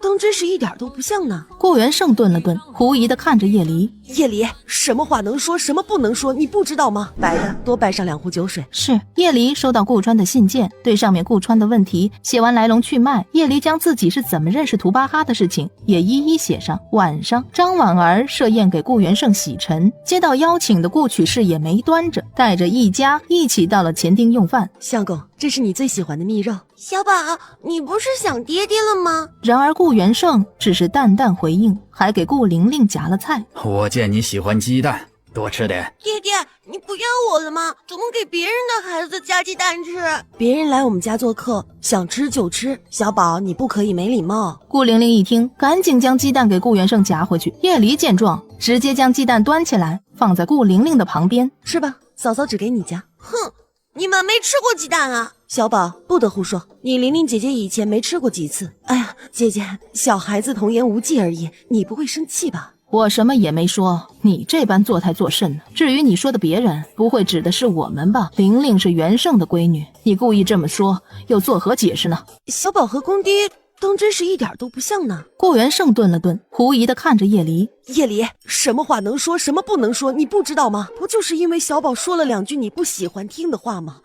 当真是一点都不像呢。顾元盛顿了顿，狐疑地看着叶离。叶离，什么话能说，什么不能说，你不知道吗？白的多摆上2壶酒水。是。叶离收到顾川的信件，对上面顾川的问题写完来龙去脉，叶离将自己是怎么认识图巴哈的事情也一一写上。晚上，张婉儿设宴给顾元盛洗尘，接到邀请的顾曲氏也没端着，带着一家一起到了前厅用饭。相公，这是你最喜欢的蜜肉。小宝，你不是想爹爹了吗？然而顾元盛只是淡淡回应，还给顾玲玲夹了菜。我见你喜欢鸡蛋，多吃点。爹爹，你不要我了吗？怎么给别人的孩子加鸡蛋吃？别人来我们家做客，想吃就吃。小宝，你不可以没礼貌。顾玲玲一听，赶紧将鸡蛋给顾元盛夹回去。叶离见状，直接将鸡蛋端起来，放在顾玲玲的旁边。吃吧，嫂嫂只给你夹。哼，你们没吃过鸡蛋啊？小宝，不得胡说，你玲玲姐姐以前没吃过几次。哎呀，姐姐，小孩子童言无忌而已，你不会生气吧？我什么也没说，你这般作态作甚呢？至于你说的别人，不会指的是我们吧？玲玲是元盛的闺女，你故意这么说，又作何解释呢？小宝和公爹当真是一点都不像呢。顾元盛顿了顿，狐疑地看着叶离。叶离，什么话能说，什么不能说，你不知道吗？不就是因为小宝说了2句你不喜欢听的话吗？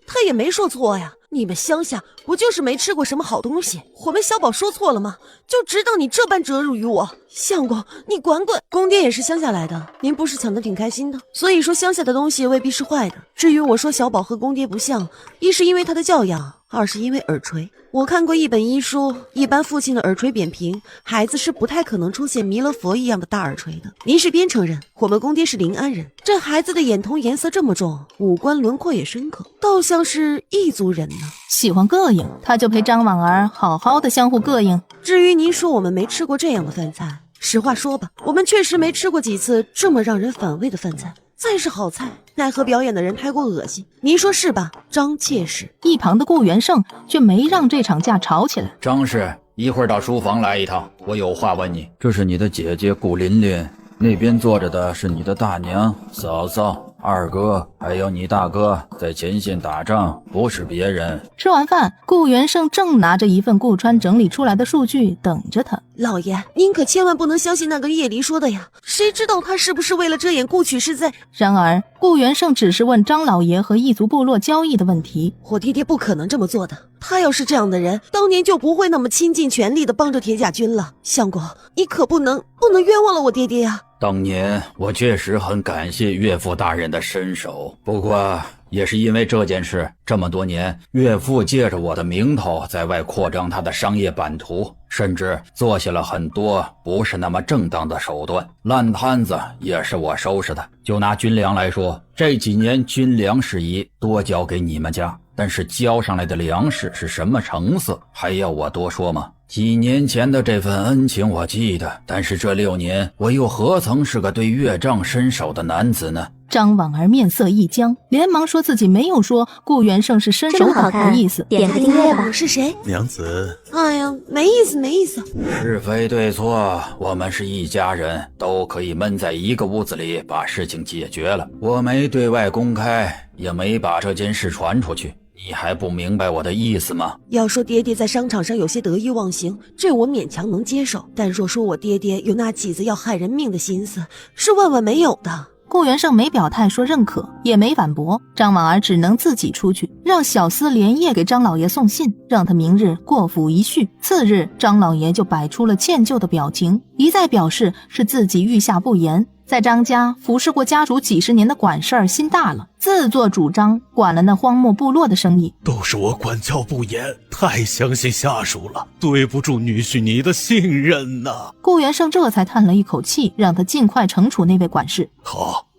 他也没说错呀，你们乡下不就是没吃过什么好东西？我们小宝说错了吗？就知道你这般折辱于我。相公，你管管。公爹也是乡下来的，您不是抢得挺开心的？所以说乡下的东西未必是坏的。至于我说小宝和公爹不像，一是因为他的教养，二是因为耳垂。我看过一本医书，一般父亲的耳垂扁平，孩子是不太可能出现弥勒佛一样的大耳垂的。您是边城人，我们公爹是临安人，这孩子的眼瞳颜色这么重，五官轮廓也深刻，倒像是异族人呢。喜欢膈应，他就陪张婉儿好好的相互膈应。至于您说我们没吃过这样的饭菜，实话说吧，我们确实没吃过几次这么让人反胃的饭菜。再是好菜，奈何表演的人太过恶心，您说是吧？张妾室一旁的顾元盛却没让这场架吵起来。张氏，一会儿到书房来一趟，我有话问你。这是你的姐姐顾琳琳，那边坐着的是你的大娘、嫂嫂、二哥，还有你大哥，在前线打仗，不是别人。吃完饭，顾元盛正拿着一份顾川整理出来的数据等着他。老爷，您可千万不能相信那个叶离说的呀，谁知道他是不是为了遮掩顾曲是在……然而顾元盛只是问张老爷和异族部落交易的问题。我爹爹不可能这么做的，他要是这样的人，当年就不会那么倾尽全力的帮着铁甲军了。相公，你可不能冤枉了我爹爹呀。当年我确实很感谢岳父大人的身手，不过也是因为这件事，这么多年，岳父借着我的名头在外扩张他的商业版图，甚至做下了很多不是那么正当的手段，烂摊子也是我收拾的。就拿军粮来说，这几年军粮事宜多交给你们家，但是交上来的粮食是什么成色，还要我多说吗？几年前的这份恩情我记得，但是这6年我又何曾是个对岳丈伸手的男子呢？张婉儿面色一僵，连忙说自己没有说顾元盛是伸手党的意思。点个订阅吧。我是谁？娘子。哎呀，没意思没意思。是非对错，我们是一家人，都可以闷在一个屋子里把事情解决了。我没对外公开，也没把这件事传出去，你还不明白我的意思吗？要说爹爹在商场上有些得意忘形，这我勉强能接受，但若说我爹爹有那几子要害人命的心思，是万万没有的。顾元胜没表态说认可，也没反驳，张婉儿只能自己出去，让小厮连夜给张老爷送信，让他明日过府一叙。次日，张老爷就摆出了歉疚的表情，一再表示是自己御下不严，在张家服侍过家主几十年的管事儿心大了，自作主张管了那荒漠部落的生意。都是我管教不严，太相信下属了，对不住女婿你的信任呐。顾元胜这才叹了一口气，让他尽快惩处那位管事。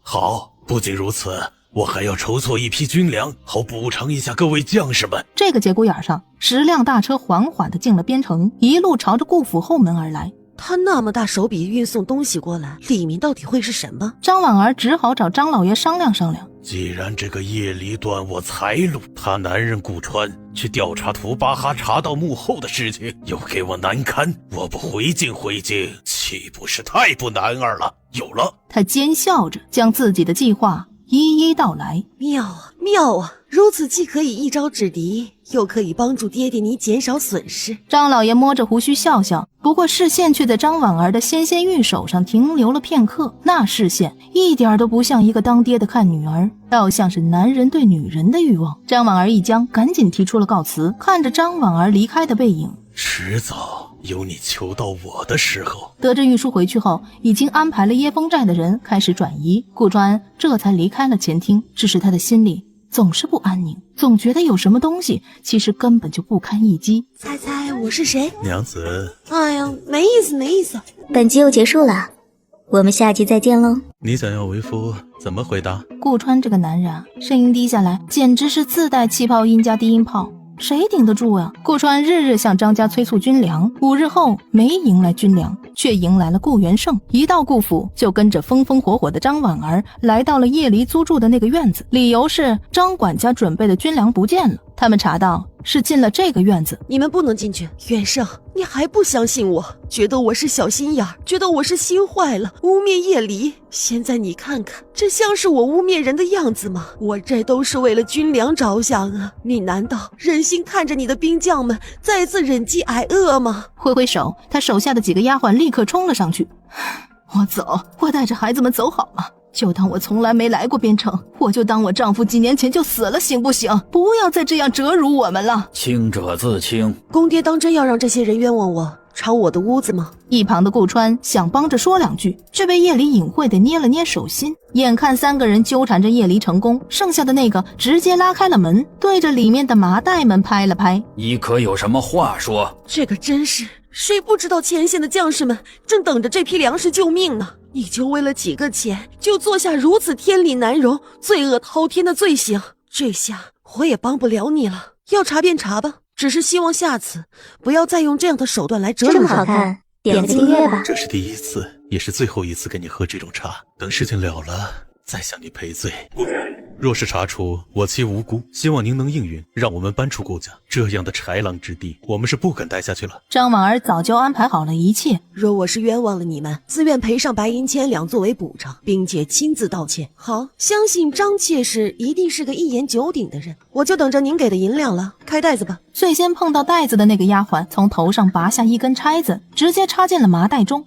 好，不仅如此，我还要筹措一批军粮，好补偿一下各位将士们。这个节骨眼上，10辆大车缓缓地进了边城，一路朝着顾府后门而来。他那么大手笔运送东西过来，里面到底会是什么？张婉儿只好找张老爷商量商量。既然这个叶离断我财路，他男人顾川去调查图巴哈查到幕后的事情，又给我难堪，我不回敬，岂不是太不男儿了？有了，他奸笑着将自己的计划一一道来。妙啊！如此既可以一招制敌，又可以帮助爹爹你减少损失。张老爷摸着胡须笑笑，不过视线却在张婉儿的纤纤玉手上停留了片刻，那视线一点都不像一个当爹的看女儿，倒像是男人对女人的欲望。张婉儿一僵，赶紧提出了告辞，看着张婉儿离开的背影，迟早有你求到我的时候。得知玉书回去后，已经安排了耶风寨的人开始转移，顾川这才离开了前厅。只是他的心里总是不安宁，总觉得有什么东西其实根本就不堪一击。猜猜我是谁？娘子。哎呀，没意思。本集又结束了，我们下集再见喽。你想要为夫怎么回答？顾川这个男人啊，声音低下来，简直是自带气泡音加低音炮，谁顶得住啊？顾川日日向张家催促军粮，5日后没迎来军粮，却迎来了顾元胜。一到顾府，就跟着风风火火的张婉儿来到了叶离租住的那个院子，理由是张管家准备的军粮不见了。他们查到是进了这个院子。你们不能进去。元胜，你还不相信我，觉得我是小心眼，觉得我是心坏了，污蔑叶离。现在你看看，这像是我污蔑人的样子吗？我这都是为了军粮着想啊！你难道忍心看着你的兵将们再次忍饥挨饿吗？挥挥手，他手下的几个丫鬟立刻冲了上去。我走，我带着孩子们走好了。就当我从来没来过边城，我就当我丈夫几年前就死了，行不行？不要再这样折辱我们了。清者自清。公爹当真要让这些人冤枉我，抄我的屋子吗？一旁的顾川想帮着说两句，却被叶离隐晦地捏了捏手心。眼看3个人纠缠着叶离成功，剩下的那个直接拉开了门，对着里面的麻袋们拍了拍。你可有什么话说？这个真是，谁不知道前线的将士们正等着这批粮食救命呢？你就为了几个钱，就做下如此天理难容、罪恶滔天的罪行，这下我也帮不了你了。要查便查吧，只是希望下次不要再用这样的手段来折磨我。这么好看，点个订阅吧。这是第一次，也是最后一次跟你喝这种茶，等事情了了再向你赔罪。若是查出我妻无辜，希望您能应允，让我们搬出顾家。这样的豺狼之地，我们是不敢待下去了。张婉儿早就安排好了一切，若我是冤枉了你们，自愿赔上白银千两作为补偿，并且亲自道歉。好，相信张妾室一定是个一言九鼎的人，我就等着您给的银两了。开袋子吧。最先碰到袋子的那个丫鬟从头上拔下一根钗子，直接插进了麻袋中。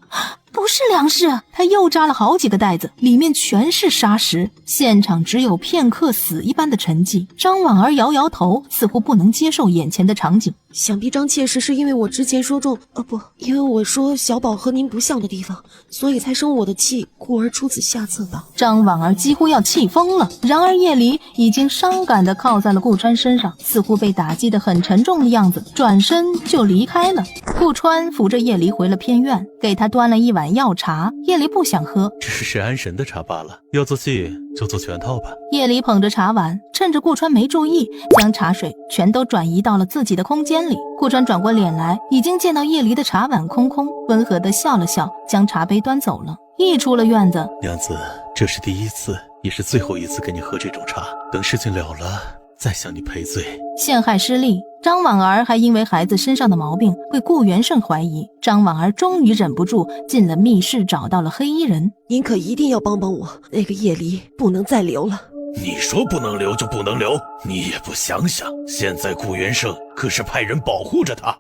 不是粮食，他又扎了好几个袋子，里面全是砂石，现场只有片刻死一般的沉寂。张婉儿摇摇头，似乎不能接受眼前的场景。想必张妾室是因为我之前说中，因为我说小宝和您不像的地方，所以才生我的气，故而出此下策吧。张婉儿几乎要气疯了，然而叶离已经伤感地靠在了顾川身上，似乎被打击得很沉重的样子，转身就离开了。顾川扶着叶离回了偏院，给他端了一碗药茶。叶离不想喝，只是安神的茶罢了，要做戏就做全套吧。叶离捧着茶碗，趁着顾川没注意，将茶水全都转移到了自己的空间里。顾川转过脸来，已经见到叶离的茶碗空空，温和地笑了笑，将茶杯端走了。一出了院子，娘子，这是第一次，也是最后一次跟你喝这种茶，等事情了了再向你赔罪。陷害失利，张婉儿还因为孩子身上的毛病被顾元胜怀疑。张婉儿终于忍不住进了密室，找到了黑衣人。您可一定要帮帮我，那个叶离不能再留了。你说不能留就不能留，你也不想想，现在顾元胜可是派人保护着他。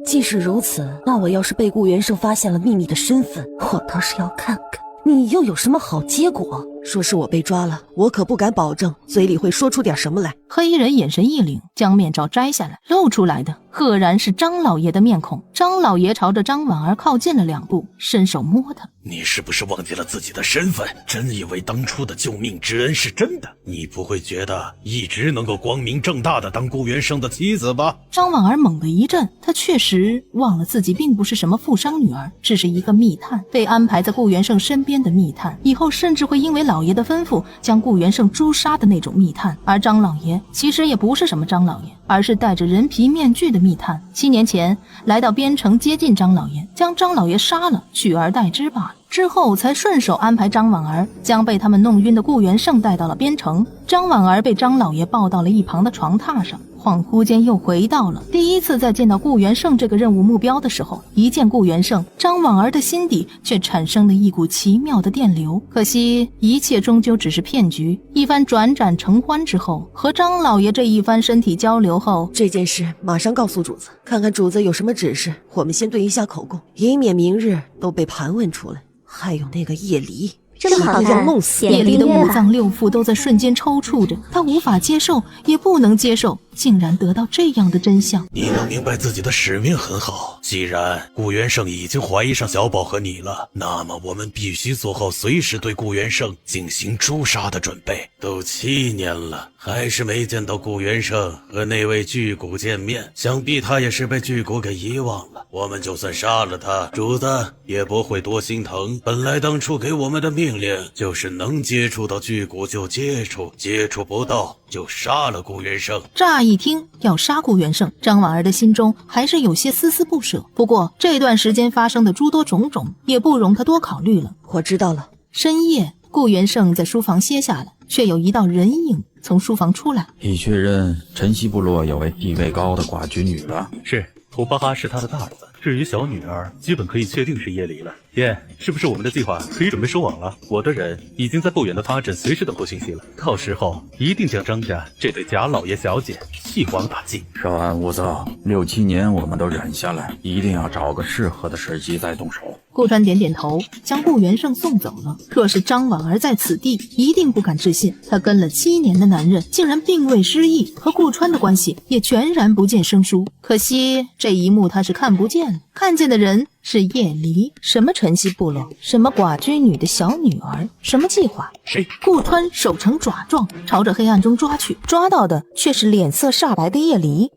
既是如此，那我要是被顾元胜发现了秘密的身份，我倒是要看看你又有什么好结果。说是我被抓了，我可不敢保证嘴里会说出点什么来。黑衣人眼神一凛，将面罩摘下来，露出来的赫然是张老爷的面孔。张老爷朝着张婉儿靠近了2步，伸手摸她。你是不是忘记了自己的身份？真以为当初的救命之恩是真的？你不会觉得一直能够光明正大的当顾元胜的妻子吧？张婉儿猛地一震，她确实忘了自己并不是什么富商女儿，只是一个密探，被安排在顾元胜身边的密探，以后甚至会因为老爷的吩咐将顾元胜诛杀的那种密探。而张老爷其实也不是什么张老爷，而是戴着人皮面具的密探。7年前来到边城接近张老爷，将张老爷杀了，取而代之罢了。之后才顺手安排张婉儿将被他们弄晕的顾元胜带到了边城。张婉儿被张老爷抱到了一旁的床榻上，恍惚间又回到了第一次在见到顾元胜这个任务目标的时候。一见顾元胜，张婉儿的心底却产生了一股奇妙的电流。可惜一切终究只是骗局。一番转转成欢之后，和张老爷这一番身体交流后，这件事马上告诉主子，看看主子有什么指示，我们先对一下口供，以免明日都被盘问出来。还有那个叶离，这么好看，要弄死叶离的5脏6腑都在瞬间抽搐着，他无法接受，也不能接受竟然得到这样的真相。你能明白自己的使命很好，既然顾元胜已经怀疑上小宝和你了，那么我们必须做好随时对顾元胜进行诛杀的准备。都7年了，还是没见到顾元胜和那位巨骨见面，想必他也是被巨骨给遗忘了。我们就算杀了他，主子也不会多心疼。本来当初给我们的命令就是能接触到巨骨就接触，接触不到就杀了顾元胜。乍一听要杀顾元胜，张婉儿的心中还是有些丝丝不舍。不过这段时间发生的诸多种种也不容他多考虑了。我知道了。深夜，顾元胜在书房歇下了，却有一道人影从书房出来。已确认晨曦部落有位地位高的寡居女了。是，图巴哈是他的大儿子，至于小女儿，基本可以确定是叶离了。爹，是不是我们的计划可以准备收网了？我的人已经在不远的发镇随时等候信息了，到时候一定将张家这对假老爷小姐一网打尽。稍安勿躁，6、7年我们都忍下来，一定要找个适合的时机再动手。顾川点点头，将顾元胜送走了。若是张婉儿在此地，一定不敢置信，他跟了7年的男人竟然并未失忆，和顾川的关系也全然不见生疏。可惜这一幕他是看不见了，看见的人是叶离。什么晨曦部落，什么寡居女的小女儿，什么计划？谁？顾川手成爪状，朝着黑暗中抓去，抓到的却是脸色煞白的叶离。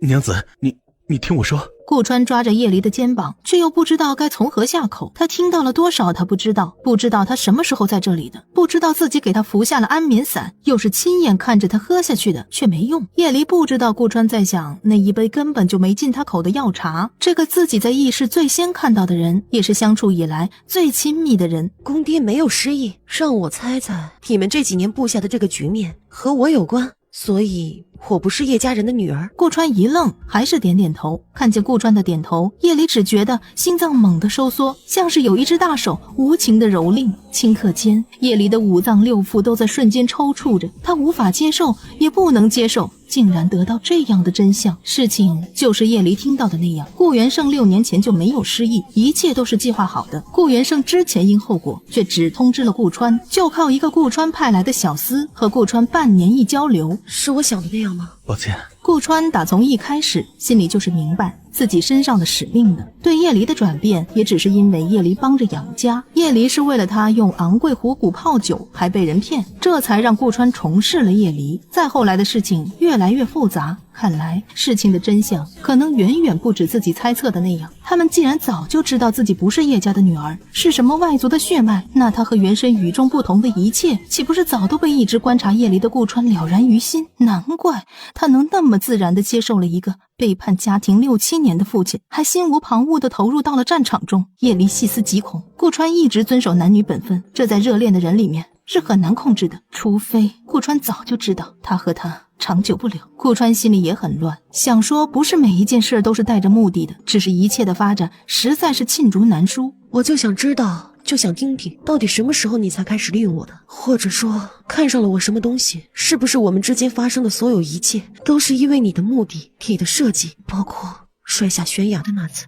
娘子，你听我说。顾川抓着叶离的肩膀，却又不知道该从何下口。他听到了多少他不知道，不知道他什么时候在这里的，不知道自己给他服下了安眠散，又是亲眼看着他喝下去的，却没用。叶离不知道顾川在想那一杯根本就没进他口的药茶。这个自己在意识最先看到的人，也是相处以来最亲密的人。公爹没有失忆，让我猜猜，你们这几年布下的这个局面和我有关，所以我不是叶家人的女儿。顾川一愣，还是点点头。看见顾川的点头，叶离只觉得心脏猛地收缩，像是有一只大手无情的蹂躏。顷刻间，叶离的5脏6腑都在瞬间抽搐着，他无法接受，也不能接受，竟然得到这样的真相。事情就是叶离听到的那样，顾元胜6年前就没有失忆，一切都是计划好的。顾元胜之前因后果，却只通知了顾川，就靠一个顾川派来的小厮和顾川半年一交流。是我想的那样吗？抱歉。顾川打从一开始心里就是明白自己身上的使命的，对叶离的转变也只是因为叶离帮着养家，叶离是为了他用昂贵虎骨泡酒还被人骗，这才让顾川重视了叶离。再后来的事情越来越复杂，看来事情的真相可能远远不止自己猜测的那样。他们既然早就知道自己不是叶家的女儿，是什么外族的血脉，那他和原身与众不同的一切，岂不是早都被一直观察叶离的顾川了然于心？难怪他能那么自然地接受了一个背叛家庭6、7年的父亲，还心无旁骛地投入到了战场中。叶离细思极恐，顾川一直遵守男女本分，这在热恋的人里面是很难控制的，除非顾川早就知道他和他长久不了。顾川心里也很乱，想说不是每一件事都是带着目的的，只是一切的发展实在是罄竹难书。我就想知道，就想听听，到底什么时候你才开始利用我的？或者说，看上了我什么东西？是不是我们之间发生的所有一切，都是因为你的目的、你的设计，包括摔下悬崖的那次？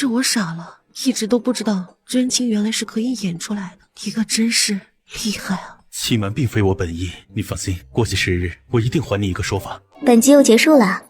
是我傻了，一直都不知道真情原来是可以演出来的。你可真是厉害啊！欺瞒并非我本意，你放心，过些时日我一定还你一个说法。本集又结束了，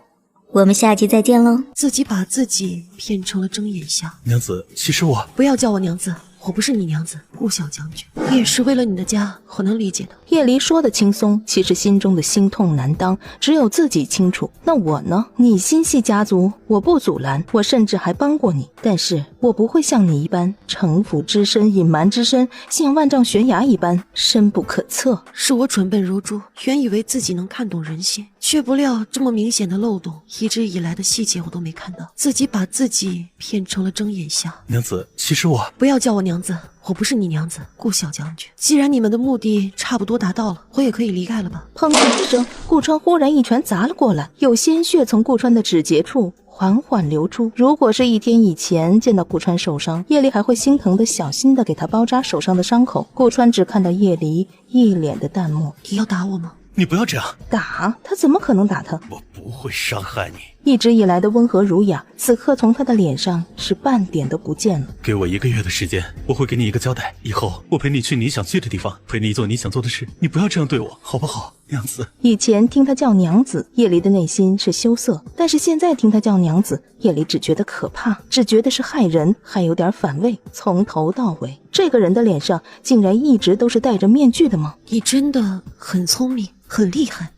我们下集再见喽。自己把自己骗成了睁眼瞎。娘子，其实我……不要叫我娘子，我不是你娘子，顾小将军，也是为了你的家，我能理解的。叶离说的轻松，其实心中的心痛难当，只有自己清楚。那我呢？你心系家族，我不阻拦，我甚至还帮过你，但是我不会像你一般城府之深，隐瞒之深，像万丈悬崖一般深不可测。是我蠢笨如猪，原以为自己能看懂人心，却不料这么明显的漏洞，一直以来的细节我都没看到，自己把自己骗成了睁眼瞎。娘子，其实我……不要叫我娘子，我不是你娘子，顾小将军。既然你们的目的差不多达到了，我也可以离开了吧。砰的一声，顾川忽然一拳砸了过来，有鲜血从顾川的指节处缓缓流出。如果是1天以前见到顾川受伤，叶离还会心疼的小心的给他包扎手上的伤口。顾川只看到叶离一脸的淡漠。你要打我吗？你不要这样。打他？怎么可能打他？我不会伤害你。一直以来的温和儒雅，此刻从他的脸上是半点都不见了。给我1个月的时间，我会给你一个交代。以后我陪你去你想去的地方，陪你做你想做的事。你不要这样对我，好不好，娘子？以前听他叫娘子，叶离的内心是羞涩，但是现在听他叫娘子，叶离只觉得可怕，只觉得是害人，还有点反胃。从头到尾，这个人的脸上竟然一直都是戴着面具的吗？你真的很聪明，很厉害。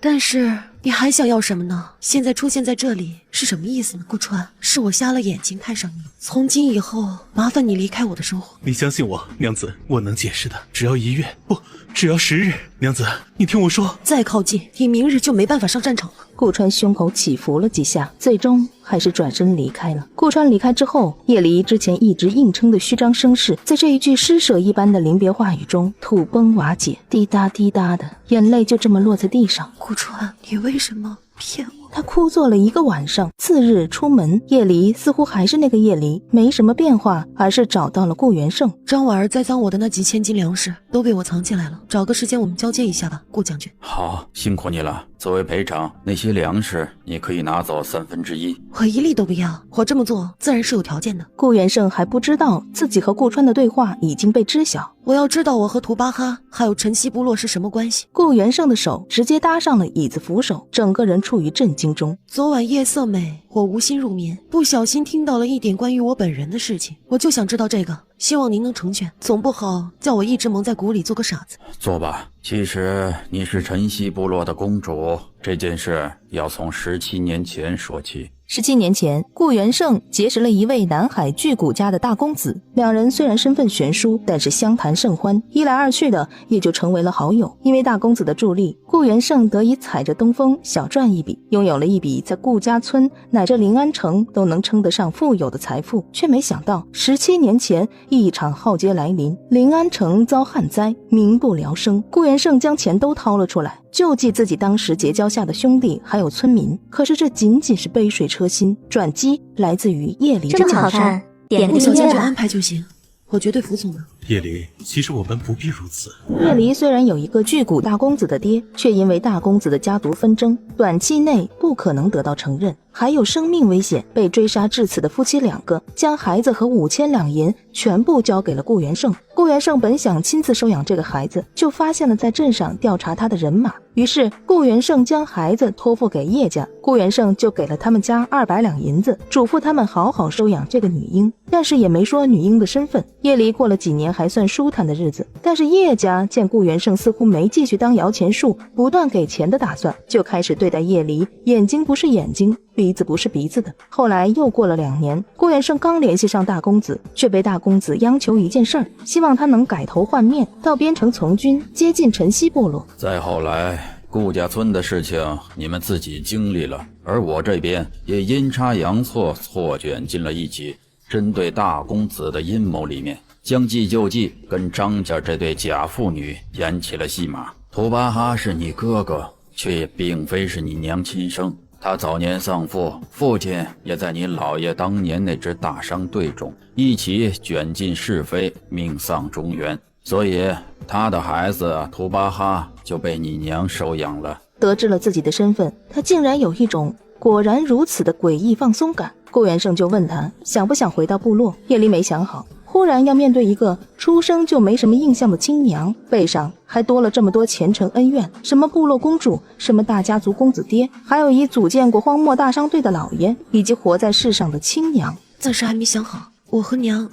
但是你还想要什么呢？现在出现在这里是什么意思呢？顾川，是我瞎了眼睛看上你，从今以后麻烦你离开我的生活。你相信我，娘子，我能解释的，只要1月，不，只要10日。娘子，你听我说，再靠近，你明日就没办法上战场了。顾川胸口起伏了几下，最终还是转身离开了。顾川离开之后，叶离之前一直硬撑的虚张声势，在这一句施舍一般的临别话语中土崩瓦解，滴答滴答的眼泪就这么落在地上。顾川，你为什么骗我？他哭坐了1个晚上，次日出门，叶离似乎还是那个叶离，没什么变化，而是找到了顾元盛。张婉儿栽赃我的那几千斤粮食都被我藏起来了，找个时间我们交接一下吧，顾将军。好，辛苦你了。作为赔偿，那些粮食你可以拿走1/3。我1粒都不要，我这么做自然是有条件的。顾元盛还不知道自己和顾川的对话已经被知晓。我要知道我和图巴哈还有晨曦部落是什么关系。顾元盛的手直接搭上了椅子扶手，整个人处于震惊中。昨晚夜色美，我无心入眠，不小心听到了一点关于我本人的事情，我就想知道这个，希望您能成全，总不好叫我一直蒙在鼓里做个傻子。做吧。其实你是晨曦部落的公主，这件事要从17年前说起。17年前，顾元盛结识了一位南海巨贾家的大公子，两人虽然身份悬殊，但是相谈甚欢，一来二去的也就成为了好友。因为大公子的助力，顾元盛得以踩着东风小赚一笔，拥有了一笔在顾家村乃至临安城都能称得上富有的财富。却没想到17年前一场浩劫来临，临安城遭旱灾，民不聊生。顾元盛将钱都掏了出来，救济自己当时结交下的兄弟还有村民，可是这仅仅是杯水车薪。转机来自于叶离，这么好看，点个订阅吧。安排就行，我绝对服从的。叶离，其实我们不必如此。叶离虽然有一个巨贾大公子的爹，却因为大公子的家族纷争，短期内不可能得到承认，还有生命危险，被追杀至此的夫妻2个，将孩子和5000两银全部交给了顾元盛。顾元盛本想亲自收养这个孩子，就发现了在镇上调查他的人马，于是顾元盛将孩子托付给叶家，顾元盛就给了他们家200两银子，嘱咐他们好好收养这个女婴，但是也没说女婴的身份。叶离过了几年还算舒坦的日子，但是叶家见顾元盛似乎没继续当摇钱树，不断给钱的打算，就开始对待叶离眼睛不是眼睛，鼻子不是鼻子的。后来又过了2年，顾元盛刚联系上大公子，却被大公子央求一件事儿，希望他能改头换面，到边城从军，接近晨曦部落。再后来，顾家村的事情你们自己经历了，而我这边也阴差阳错错卷进了一起针对大公子的阴谋里面，将计就计，跟张家这对假父女演起了戏码。图巴哈是你哥哥，却也并非是你娘亲生。他早年丧父，父亲也在你姥爷当年那支大商队中一起卷进是非，命丧中原，所以他的孩子图巴哈就被你娘收养了。得知了自己的身份，他竟然有一种果然如此的诡异放松感。顾元胜就问他想不想回到部落。叶离没想好，忽然要面对一个出生就没什么印象的亲娘，背上还多了这么多前尘恩怨，什么部落公主，什么大家族公子爹，还有一组见过荒漠大商队的老爷，以及活在世上的亲娘。暂时还没想好，我和娘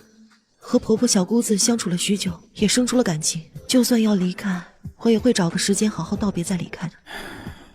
和婆婆小姑子相处了许久，也生出了感情，就算要离开，我也会找个时间好好道别再离开的。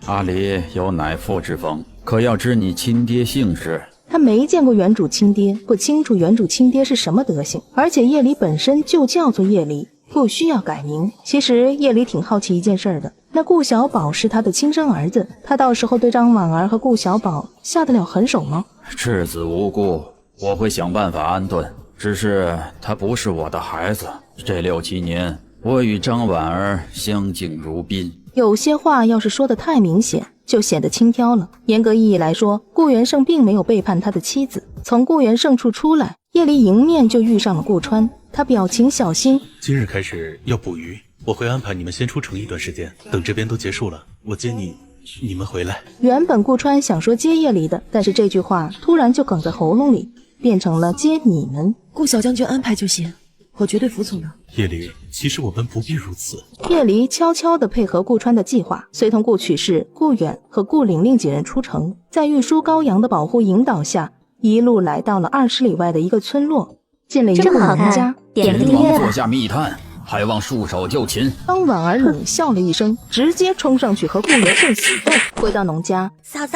阿离有乃父之风，可要知你亲爹姓氏。他没见过原主亲爹，不清楚原主亲爹是什么德行，而且叶离本身就叫做叶离，不需要改名。其实叶离挺好奇一件事的，那顾小宝是他的亲生儿子，他到时候对张婉儿和顾小宝下得了狠手吗？赤子无辜，我会想办法安顿，只是他不是我的孩子。这6、7年，我与张婉儿相敬如宾。有些话要是说得太明显，就显得轻佻了。严格意义来说，顾元胜并没有背叛他的妻子。从顾元胜处出来，叶离迎面就遇上了顾川，他表情小心。今日开始要捕鱼，我会安排你们先出城一段时间，等这边都结束了，我接你们回来。原本顾川想说接叶离的，但是这句话突然就哽在喉咙里，变成了接你们。顾小将军安排就行，我绝对服从的。叶离，其实我们不必如此。叶离悄悄地配合顾川的计划，随同顾曲氏、顾远和顾玲玲几人出城，在玉书高阳的保护引导下，一路来到了20里外的一个村落，进了一户人家。点订阅坐下密探，还望束手就擒。张婉儿冷笑了一声，直接冲上去和顾元胜死斗。回到农家，嫂子，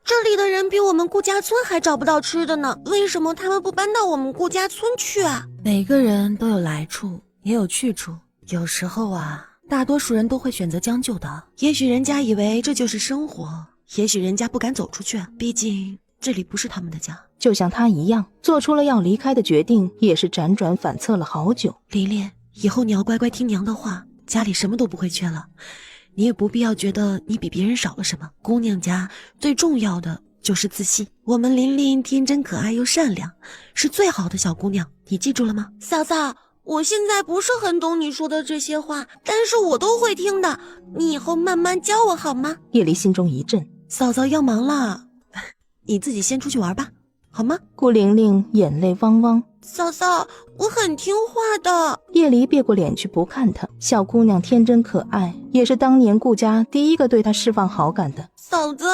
这里的人比我们顾家村还找不到吃的呢，为什么他们不搬到我们顾家村去啊？每个人都有来处，也有去处。有时候啊，大多数人都会选择将就的。也许人家以为这就是生活，也许人家不敢走出去，毕竟这里不是他们的家。就像他一样，做出了要离开的决定，也是辗转反侧了好久。琳琳，以后你要乖乖听娘的话，家里什么都不会缺了。你也不必要觉得你比别人少了什么。姑娘家最重要的就是自信。我们琳琳天真可爱又善良，是最好的小姑娘，你记住了吗？嫂嫂，我现在不是很懂你说的这些话，但是我都会听的，你以后慢慢教我好吗？叶离心中一震，嫂嫂要忙了，你自己先出去玩吧，好吗？顾玲玲眼泪汪汪。嫂嫂，我很听话的。叶离别过脸去不看她，小姑娘天真可爱，也是当年顾家第一个对她释放好感的。嫂子，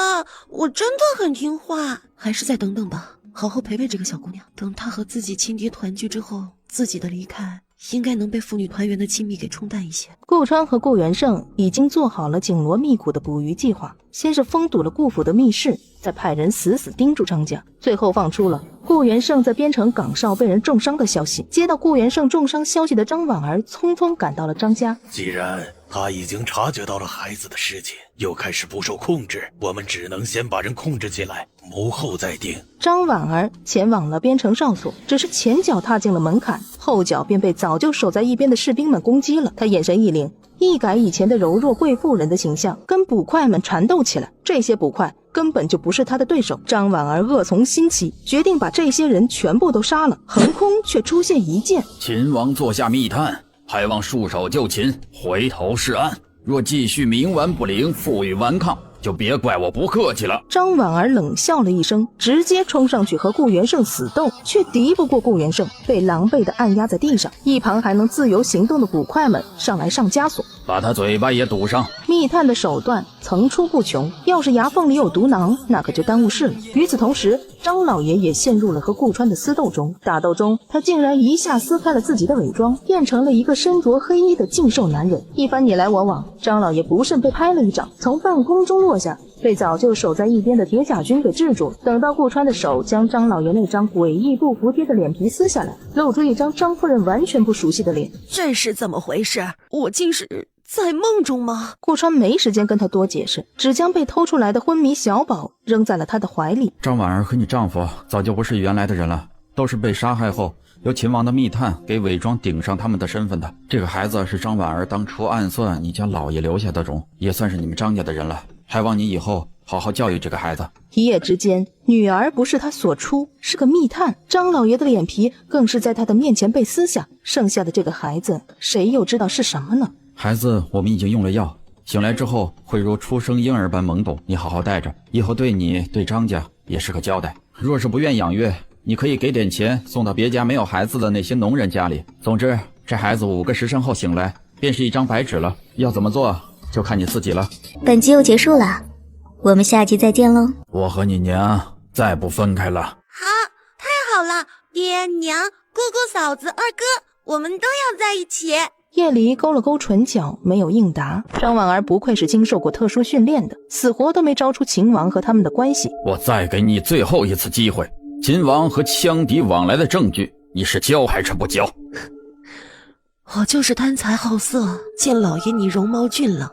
我真的很听话。还是再等等吧，好好陪陪这个小姑娘，等她和自己亲爹团聚之后，自己的离开应该能被父女团圆的亲密给冲淡一些。顾川和顾元胜已经做好了紧锣密鼓的捕鱼计划，先是封堵了顾府的密室，再派人死死盯住张家，最后放出了顾元胜在边城岗哨被人重伤的消息。接到顾元胜重伤消息的张婉儿匆匆赶到了张家。既然他已经察觉到了孩子的事情，又开始不受控制，我们只能先把人控制起来，谋后再定。张婉儿前往了边城哨所，只是前脚踏进了门槛，后脚便被早就守在一边的士兵们攻击了。他眼神一凛，一改以前的柔弱贵妇人的形象，跟捕快们缠斗起来。这些捕快根本就不是他的对手。张婉儿恶从心起，决定把这些人全部都杀了。横空却出现一剑，秦王坐下密探，还望束手就擒，回头是岸。若继续冥顽不灵，负隅顽抗，就别怪我不客气了。张婉儿冷笑了一声，直接冲上去和顾元胜死斗，却敌不过顾元胜，被狼狈地按压在地上。一旁还能自由行动的捕快们上来上枷锁，把他嘴巴也堵上。密探的手段层出不穷，要是牙缝里有毒囊，那可就耽误事了。与此同时，张老爷也陷入了和顾川的私斗中。打斗中，他竟然一下撕开了自己的伪装，变成了一个身着黑衣的精瘦男人。一番你来我往，张老爷不慎被拍了一掌，从半空中落下，被早就守在一边的铁甲军给制住。等到顾川的手将张老爷那张诡异不服帖的脸皮撕下来，露出一张张夫人完全不熟悉的脸。这是怎么回事？我竟是在梦中吗？顾川没时间跟他多解释，只将被偷出来的昏迷小宝扔在了他的怀里。张婉儿和你丈夫早就不是原来的人了，都是被杀害后由秦王的密探给伪装顶上他们的身份的。这个孩子是张婉儿当初暗算你家老爷留下的种，也算是你们张家的人了，还望你以后好好教育这个孩子。一夜之间，女儿不是他所出，是个密探。张老爷的脸皮更是在他的面前被撕下，剩下的这个孩子，谁又知道是什么呢？孩子我们已经用了药，醒来之后会如出生婴儿般懵懂，你好好带着，以后对你对张家也是个交代。若是不愿养育，你可以给点钱送到别家没有孩子的那些农人家里。总之，这孩子5个时辰后醒来，便是一张白纸了。要怎么做，就看你自己了。本集又结束了，我们下集再见喽。我和你娘再不分开了。好，太好了，爹娘、姑姑、嫂子、二哥，我们都要在一起。叶离勾了勾唇角，没有应答。张婉儿不愧是经受过特殊训练的，死活都没招出秦王和他们的关系。我再给你最后一次机会，秦王和羌敌往来的证据，你是交还是不交？我就是贪财好色，见老爷你容貌俊朗，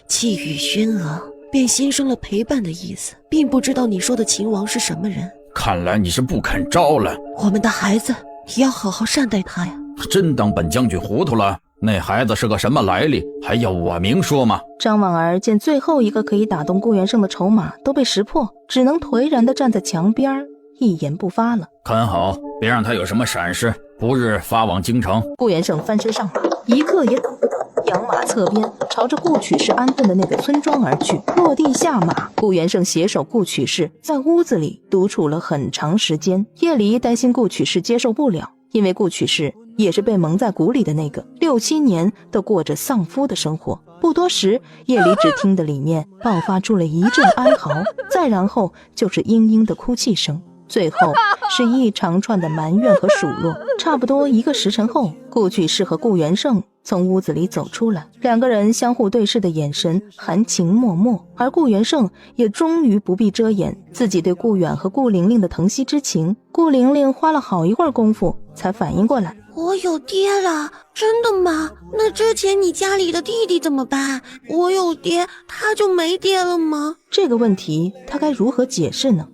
气宇轩昂，便心生了陪伴的意思，并不知道你说的秦王是什么人。看来你是不肯招了。我们的孩子也要好好善待他呀。真当本将军糊涂了？那孩子是个什么来历，还要我明说吗？张婉儿见最后一个可以打动顾元胜的筹码都被识破，只能颓然地站在墙边，一言不发了。看好，别让他有什么闪失，不日发往京城。顾元胜翻身上马，一刻也等不得，扬马侧鞭，朝着顾曲氏安顿的那个村庄而去。落地下马，顾元胜携手顾曲氏在屋子里独处了很长时间。叶离担心顾曲氏接受不了，因为顾曲氏也是被蒙在鼓里的那个，6、7年都过着丧夫的生活。不多时，叶离只听得里面爆发出了一阵哀嚎，再然后就是嘤嘤的哭泣声，最后是一长串的埋怨和数落。差不多1个时辰后，顾曲氏和顾元胜从屋子里走出来，两个人相互对视的眼神含情脉脉，而顾元胜也终于不必遮掩自己对顾远和顾玲玲的疼惜之情。顾玲玲花了好一会儿功夫才反应过来，我有爹了，真的吗？那之前你家里的弟弟怎么办？我有爹，他就没爹了吗？这个问题他该如何解释呢？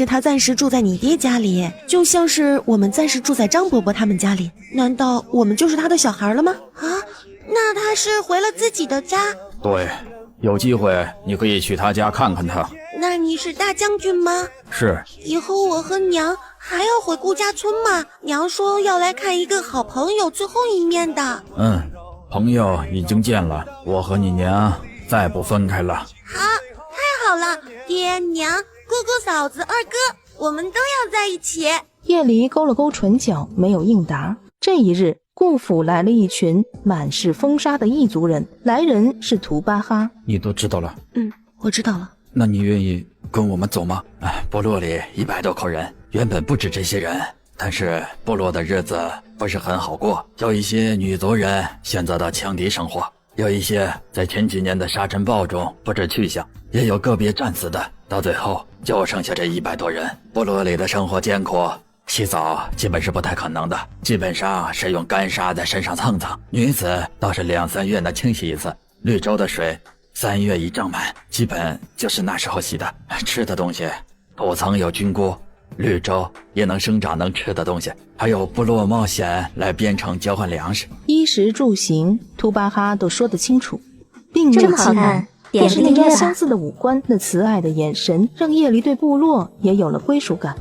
他暂时住在你爹家里，就像是我们暂时住在张伯伯他们家里。难道我们就是他的小孩了吗？啊，那他是回了自己的家？对，有机会你可以去他家看看他。那你是大将军吗？是。以后我和娘还要回顾家村吗？娘说要来看一个好朋友最后一面的。朋友已经见了，我和你娘再不分开了。好，太好了，爹娘、姑姑、嫂子、二哥，我们都要在一起。叶离勾了勾唇角，没有应答。这一日，顾府来了一群满是风沙的异族人，来人是图巴哈。你都知道了？我知道了。那你愿意跟我们走吗？部落里100多口人，原本不止这些人，但是部落的日子不是很好过，有一些女族人选择到羌敌生活，有一些在前几年的沙尘暴中不知去向，也有个别战死的，到最后就剩下这100多人。部落里的生活艰苦，洗澡基本是不太可能的，基本上是用干沙在身上蹭蹭，女子倒是2、3月能清洗一次。绿洲的水3月一涨满，基本就是那时候洗的。吃的东西不曾有菌菇，绿洲也能生长能吃的东西，还有部落冒险来边城交换粮食。衣食住行，图巴哈都说得清楚，并这么好看，点是那张相似的五官，那慈爱的眼神，让叶离对部落也有了归属感。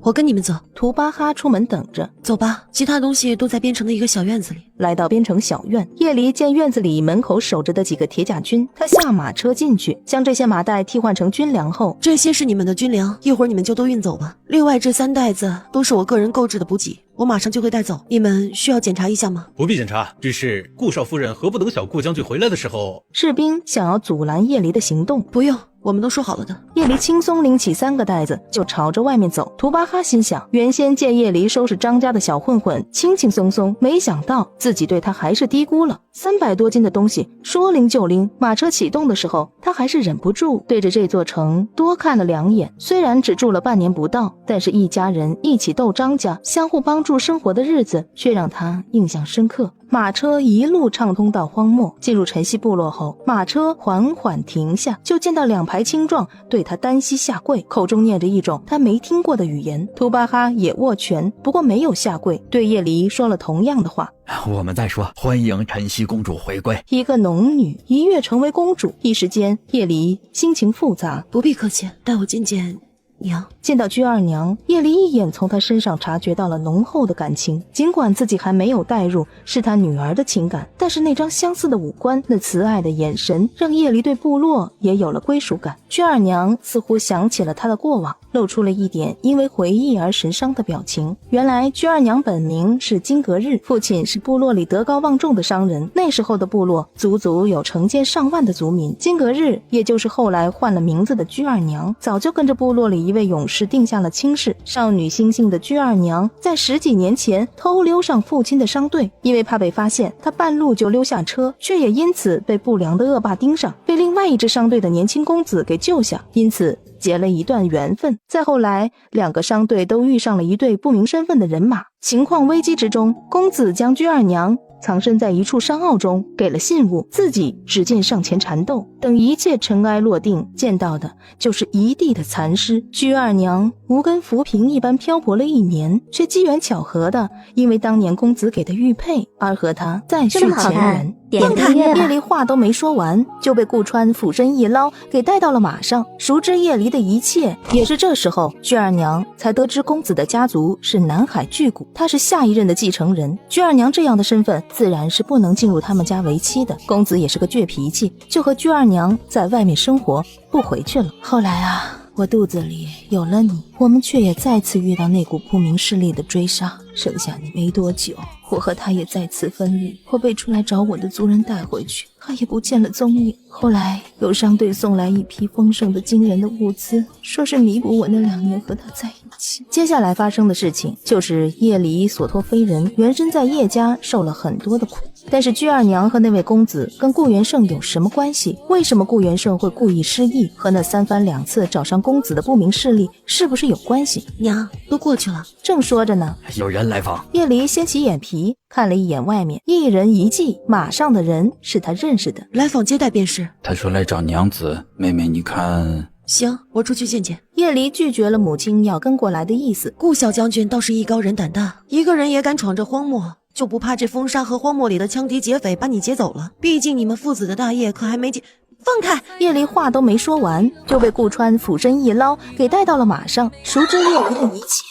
我跟你们走。图巴哈出门等着。走吧，其他东西都在边城的一个小院子里。来到边城小院，叶离见院子里门口守着的几个铁甲军，他下马车进去，将这些马袋替换成军粮后，这些是你们的军粮，一会儿你们就都运走吧。另外这3袋子都是我个人购置的补给，我马上就会带走。你们需要检查一下吗？不必检查，只是顾少夫人何不等小顾将军回来的时候。士兵想要阻拦叶离的行动。不用，我们都说好了的。叶离轻松拎起3个袋子就朝着外面走。图巴哈心想，原先见叶离收拾张家的小混混轻轻松松，没想到自己对他还是低估了。300多斤的东西说拎就拎，马车启动的时候他还是忍不住对着这座城多看了2眼。虽然只住了半年不到，但是一家人一起斗张家，相互帮助生活的日子却让他印象深刻。马车一路畅通到荒漠，进入晨曦部落后，马车缓缓停下，就见到2排青壮对他单膝下跪，口中念着一种他没听过的语言。图巴哈也握拳，不过没有下跪，对叶离说了同样的话。我们再说，欢迎晨曦公主回归。一个农女一跃成为公主，一时间叶离心情复杂。不必客气，带我见见娘。见到居二娘，叶离一眼从她身上察觉到了浓厚的感情，尽管自己还没有带入是她女儿的情感，但是那张相似的五官，那慈爱的眼神，让叶离对部落也有了归属感。居二娘似乎想起了她的过往，露出了一点因为回忆而神伤的表情。原来鞠二娘本名是金阁日，父亲是部落里德高望重的商人。那时候的部落足足有成千上万的族民，金阁日也就是后来换了名字的鞠二娘，早就跟着部落里一位勇士定下了亲事。少女心性的鞠二娘在10几年前偷溜上父亲的商队，因为怕被发现，她半路就溜下车，却也因此被不良的恶霸盯上，被另外一支商队的年轻公子给救下，因此结了一段缘分。再后来2个商队都遇上了一对不明身份的人马，情况危机之中，公子将鞠二娘藏身在一处山坳中，给了信物，自己只见上前缠斗。等一切尘埃落定，见到的就是一地的残尸。鞠二娘无根浮萍一般漂泊了1年，却机缘巧合的因为当年公子给的玉佩而和他再续前缘。点订阅吧。叶离话都没说完，就被顾川俯身一捞，给带到了马上。熟知叶离的一切，也是这时候鞠二娘才得知公子的家族是南海巨贾，他是下一任的继承人。鞠二娘这样的身份自然是不能进入他们家为妻的。公子也是个倔脾气，就和鞠二娘在外面生活，不回去了。后来啊，我肚子里有了你，我们却也再次遇到那股不明势力的追杀。生下你没多久，我和他也再次分离，我被出来找我的族人带回去，他也不见了踪影。后来有商队送来一批丰盛的惊人的物资，说是弥补我那2年和他在一起。接下来发生的事情就是叶离所托非人，原身在叶家受了很多的苦。但是鞠二娘和那位公子跟顾元胜有什么关系？为什么顾元胜会故意失忆？和那3番2次找上公子的不明势力是不是有关系？娘，都过去了。正说着呢，有人来访。叶离掀起眼皮看了一眼外面，一人一骑，马上的人是他认识的，来访接待便是。他说来找娘子，妹妹你看。行，我出去见见。叶离拒绝了母亲要跟过来的意思。顾小将军倒是艺高人胆大，一个人也敢闯这荒漠，就不怕这风沙和荒漠里的枪敌劫匪把你劫走了？毕竟你们父子的大业可还没结。放开！叶离话都没说完，就被顾川俯身一捞，给带到了马上。熟知叶离的一切，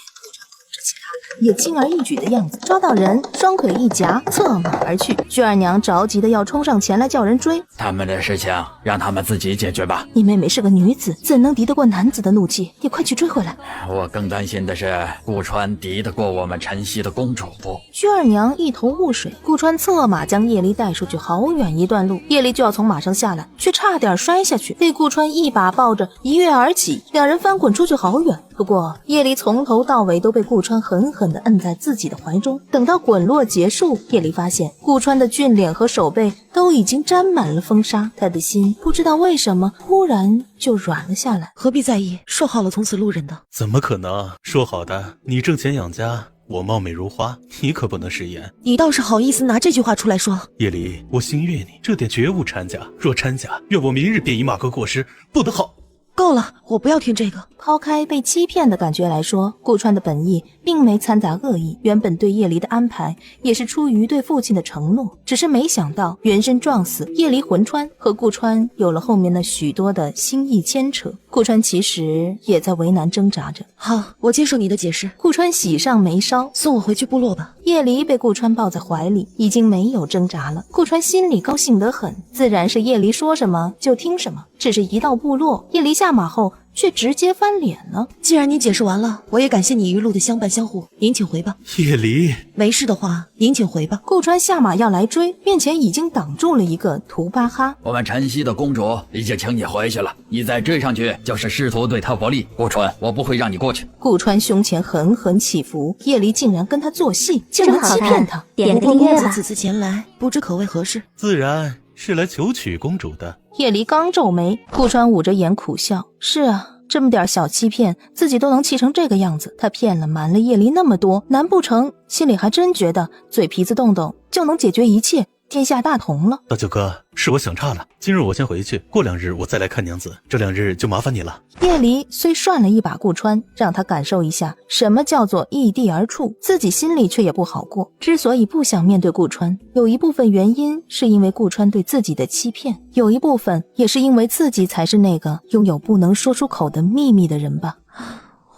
也轻而易举的样子，抓到人，双腿一夹，策马而去。鞠二娘着急的要冲上前来叫人追，他们的事情让他们自己解决吧。你妹妹是个女子，怎能敌得过男子的怒气？你快去追回来。我更担心的是顾川敌得过我们晨曦的公主不？鞠二娘一头雾水，顾川策马将叶离带出去好远一段路，叶离就要从马上下来，却差点摔下去，被顾川一把抱着一跃而起，2人翻滚出去好远。不过叶离从头到尾都被顾川狠狠地摁在自己的怀中。等到滚落结束，叶离发现顾川的俊脸和手背都已经沾满了风沙，他的心不知道为什么忽然就软了下来。何必在意？说好了从此路人的。怎么可能？说好的，你挣钱养家，我貌美如花，你可不能食言。你倒是好意思拿这句话出来说。叶离，我心悦你，这点绝无掺假。若掺假，愿我明日便以马革过失，不得好。够了，我不要听这个。抛开被欺骗的感觉来说，顾川的本意并没掺杂恶意，原本对叶离的安排也是出于对父亲的承诺，只是没想到原身撞死，叶离魂穿和顾川有了后面的许多的心意牵扯。顾川其实也在为难挣扎着。好，我接受你的解释。顾川喜上眉梢，送我回去部落吧。叶离被顾川抱在怀里，已经没有挣扎了。顾川心里高兴得很，自然是叶离说什么就听什么。只是一到部落，叶离下马后却直接翻脸了。既然你解释完了，我也感谢你一路的相伴相护，您请回吧。叶离，没事的话，您请回吧。顾川下马要来追，面前已经挡住了一个图巴哈。我们晨曦的公主已经请你回去了，你再追上去就是试图对她不利。顾川，我不会让你过去。顾川胸前狠狠起伏，叶离竟然跟他做戏，竟然欺骗他。点个订阅吧。此次前来，不知可为何事？自然是来求娶公主的。叶离刚皱眉，顾川捂着眼苦笑。是啊，这么点小欺骗，自己都能气成这个样子。他骗了瞒了叶离那么多，难不成心里还真觉得嘴皮子动动就能解决一切，天下大同了？大舅哥，是我想差了，今日我先回去，过2日我再来看娘子，这2日就麻烦你了。叶离虽涮了一把顾川，让他感受一下什么叫做异地而处，自己心里却也不好过。之所以不想面对顾川，有一部分原因是因为顾川对自己的欺骗，有一部分也是因为自己才是那个拥有不能说出口的秘密的人吧。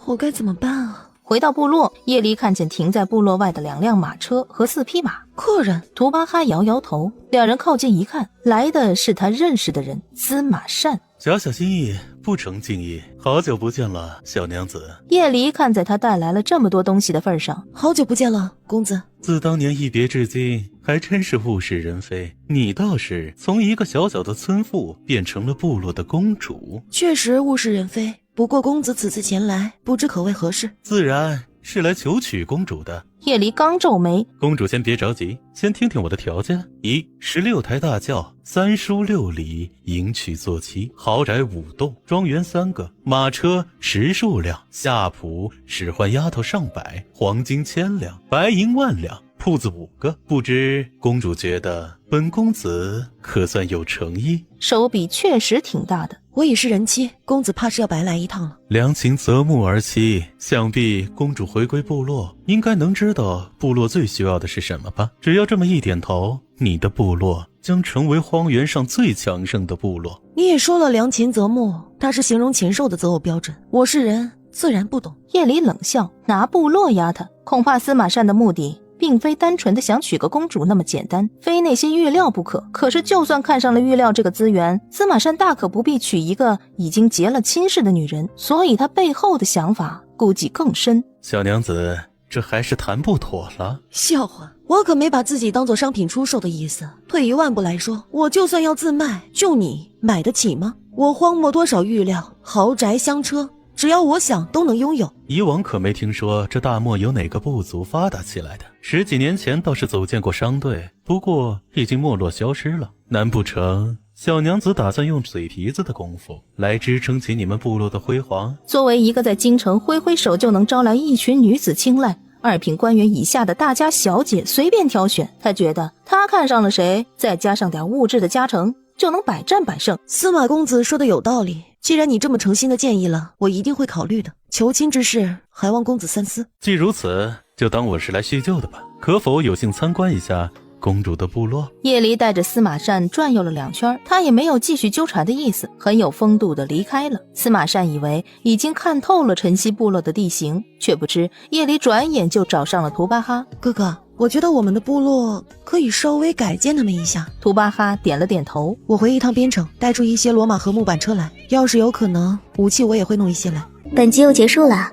我该怎么办啊？回到部落，叶离看见停在部落外的2辆马车和4匹马。客人？图巴哈摇摇头，2人靠近一看，来的是他认识的人，司马善。小小心意，不成敬意。好久不见了，小娘子。叶离看在他带来了这么多东西的份上，好久不见了，公子。自当年一别至今，还真是物是人非。你倒是从一个小小的村妇变成了部落的公主。确实物是人非，不过公子此次前来，不知可为何事？自然是来求娶公主的。叶离刚皱眉，公主先别着急，先听听我的条件。1. 16抬大轿，3书6礼，迎娶做妻，豪宅5栋，庄园3个，马车10数辆，下仆使唤丫头上百，黄金1000两，白银1万两，铺子5个。不知公主觉得本公子可算有诚意？手笔确实挺大的。我已是人妻，公子怕是要白来一趟了。良禽择木而栖，想必公主回归部落，应该能知道部落最需要的是什么吧？只要这么一点头，你的部落将成为荒原上最强盛的部落。你也说了良禽择木，它是形容禽兽的择偶标准，我是人，自然不懂。叶离冷笑，拿部落压他，恐怕司马善的目的并非单纯的想娶个公主那么简单，非那些玉料不可。可是就算看上了玉料这个资源，司马善大可不必娶一个已经结了亲事的女人，所以他背后的想法估计更深。小娘子，这还是谈不妥了。笑话，我可没把自己当作商品出售的意思。退一万步来说，我就算要自卖，就你买得起吗？我荒漠多少玉料，豪宅香车，只要我想都能拥有。以往可没听说这大漠有哪个部族发达起来的，10几年前倒是走见过商队，不过已经没落消失了。难不成小娘子打算用嘴皮子的功夫来支撑起你们部落的辉煌？作为一个在京城挥挥手就能招来一群女子青睐，2品官员以下的大家小姐随便挑选，他觉得他看上了谁，再加上点物质的加成，就能百战百胜。司马公子说的有道理，既然你这么诚心的建议了，我一定会考虑的。求亲之事，还望公子三思。既如此，就当我是来叙旧的吧。可否有幸参观一下公主的部落？叶离带着司马善转悠了2圈，他也没有继续纠缠的意思，很有风度的离开了。司马善以为已经看透了晨曦部落的地形，却不知叶离转眼就找上了图巴哈。哥哥，我觉得我们的部落可以稍微改建那么一下。图巴哈点了点头。我回一趟边城，带出一些骡马和木板车来，要是有可能，武器我也会弄一些来。本集又结束了，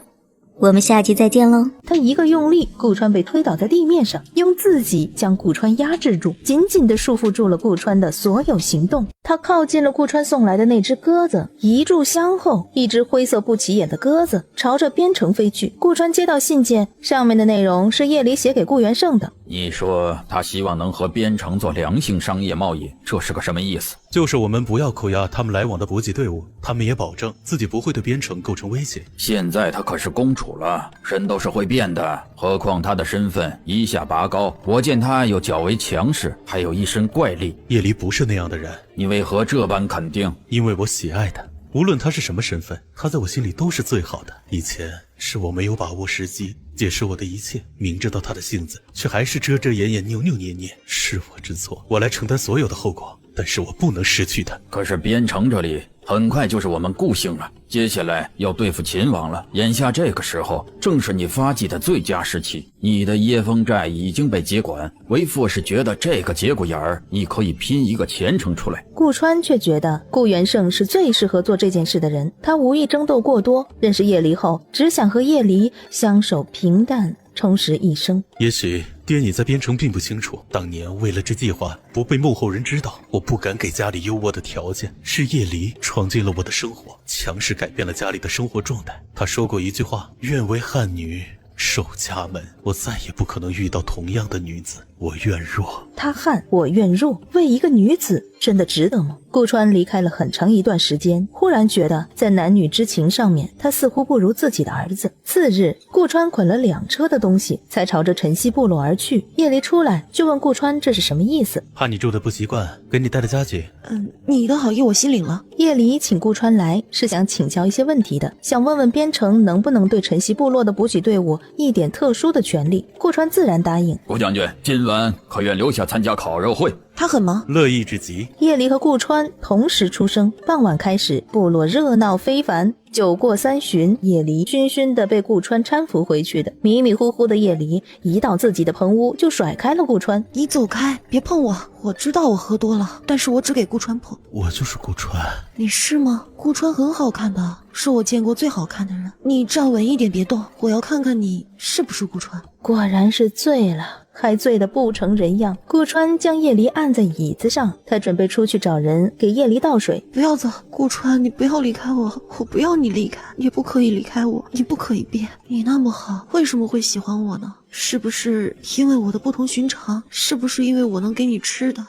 我们下集再见喽。他一个用力，顾川被推倒在地面上，用自己将顾川压制住，紧紧地束缚住了顾川的所有行动。他靠近了顾川送来的那只鸽子，一炷香后，一只灰色不起眼的鸽子朝着边城飞去。顾川接到信件，上面的内容是叶离写给顾元胜的。你说他希望能和边城做良性商业贸易，这是个什么意思？就是我们不要扣押他们来往的补给队伍，他们也保证自己不会对边城构成威胁。现在她可是公主了，人都是会变的，何况她的身份一下拔高，我见她又较为强势，还有一身怪力。叶离不是那样的人。你为何这般肯定？因为我喜爱他，无论他是什么身份，他在我心里都是最好的。以前是我没有把握时机解释我的一切，明知道他的性子，却还是遮遮掩掩扭扭捏捏，是我之错，我来承担所有的后果，但是我不能失去他。可是边城这里很快就是我们故姓了，接下来要对付秦王了。眼下这个时候正是你发迹的最佳时期，你的椰风寨已经被接管，为父是觉得这个节骨眼儿你可以拼一个前程出来。顾川却觉得顾元胜是最适合做这件事的人，他无意争斗过多，认识叶离后只想和叶离相守平淡充实一生。也许爹你在边城并不清楚，当年为了这计划不被幕后人知道，我不敢给家里优渥的条件，是叶离闯进了我的生活，强势改变了家里的生活状态。他说过一句话，愿为汉女守家门，我再也不可能遇到同样的女子，我愿弱。他汉，我愿弱，为一个女子真的值得吗？顾川离开了很长一段时间，忽然觉得在男女之情上面他似乎不如自己的儿子。次日，顾川捆了2车的东西才朝着晨曦部落而去。叶离出来就问顾川这是什么意思。怕你住的不习惯，给你带了家具。你的好意我心领了。叶离请顾川来是想请教一些问题的，想问问边城能不能对晨曦部落的补给队伍一点特殊的权利。顾川自然答应。顾将军，今晚可愿留下参加烤肉会？他很忙，乐意至极。叶离和顾川同时出生，傍晚开始，部落热闹非凡。酒过3巡，叶离醺醺地被顾川搀扶回去的。迷迷糊糊的叶离一到自己的棚屋就甩开了顾川。你走开，别碰我。我知道我喝多了，但是我只给顾川碰。我就是顾川。你是吗？顾川很好看的，是我见过最好看的人。你站稳一点，别动，我要看看你是不是顾川。果然是醉了，还醉得不成人样。顾川将叶离按在椅子上，他准备出去找人给叶离倒水。不要走，顾川，你不要离开我，我不要你离开，你不可以离开我，你不可以变。你那么好，为什么会喜欢我呢？是不是因为我的不同寻常？是不是因为我能给你吃的？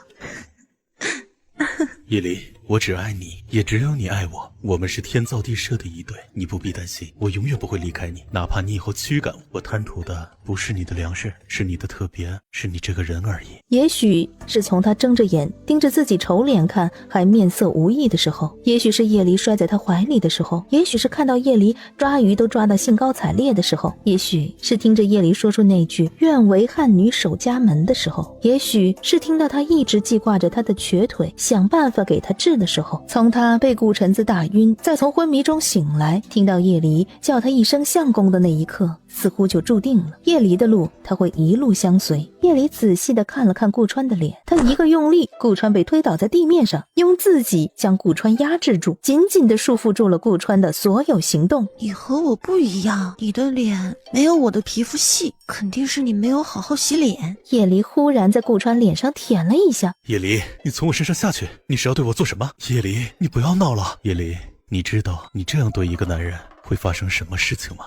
叶离，我只爱你，也只有你爱我，我们是天造地设的一对，你不必担心，我永远不会离开你，哪怕你以后驱赶我贪图的不是你的粮食，是你的特别，是你这个人而已。也许是从他睁着眼盯着自己丑脸看还面色无异的时候，也许是叶离摔在他怀里的时候，也许是看到叶离抓鱼都抓到兴高采烈的时候，也许是听着叶离说出那句愿为汉女守家门的时候，也许是听到他一直记挂着他的瘸腿，想办法给他治的时候，从他被顾臣子打晕，再从昏迷中醒来，听到叶离叫他一声相公的那一刻，似乎就注定了叶离的路他会一路相随。叶离仔细地看了看顾川的脸，他一个用力，顾川被推倒在地面上，用自己将顾川压制住，紧紧地束缚住了顾川的所有行动。你和我不一样，你的脸没有我的皮肤细，肯定是你没有好好洗脸。叶离忽然在顾川脸上舔了一下。叶离，你从我身上下去，你是要对我做什么？叶离，你不要闹了。叶离，你知道你这样对一个男人会发生什么事情吗？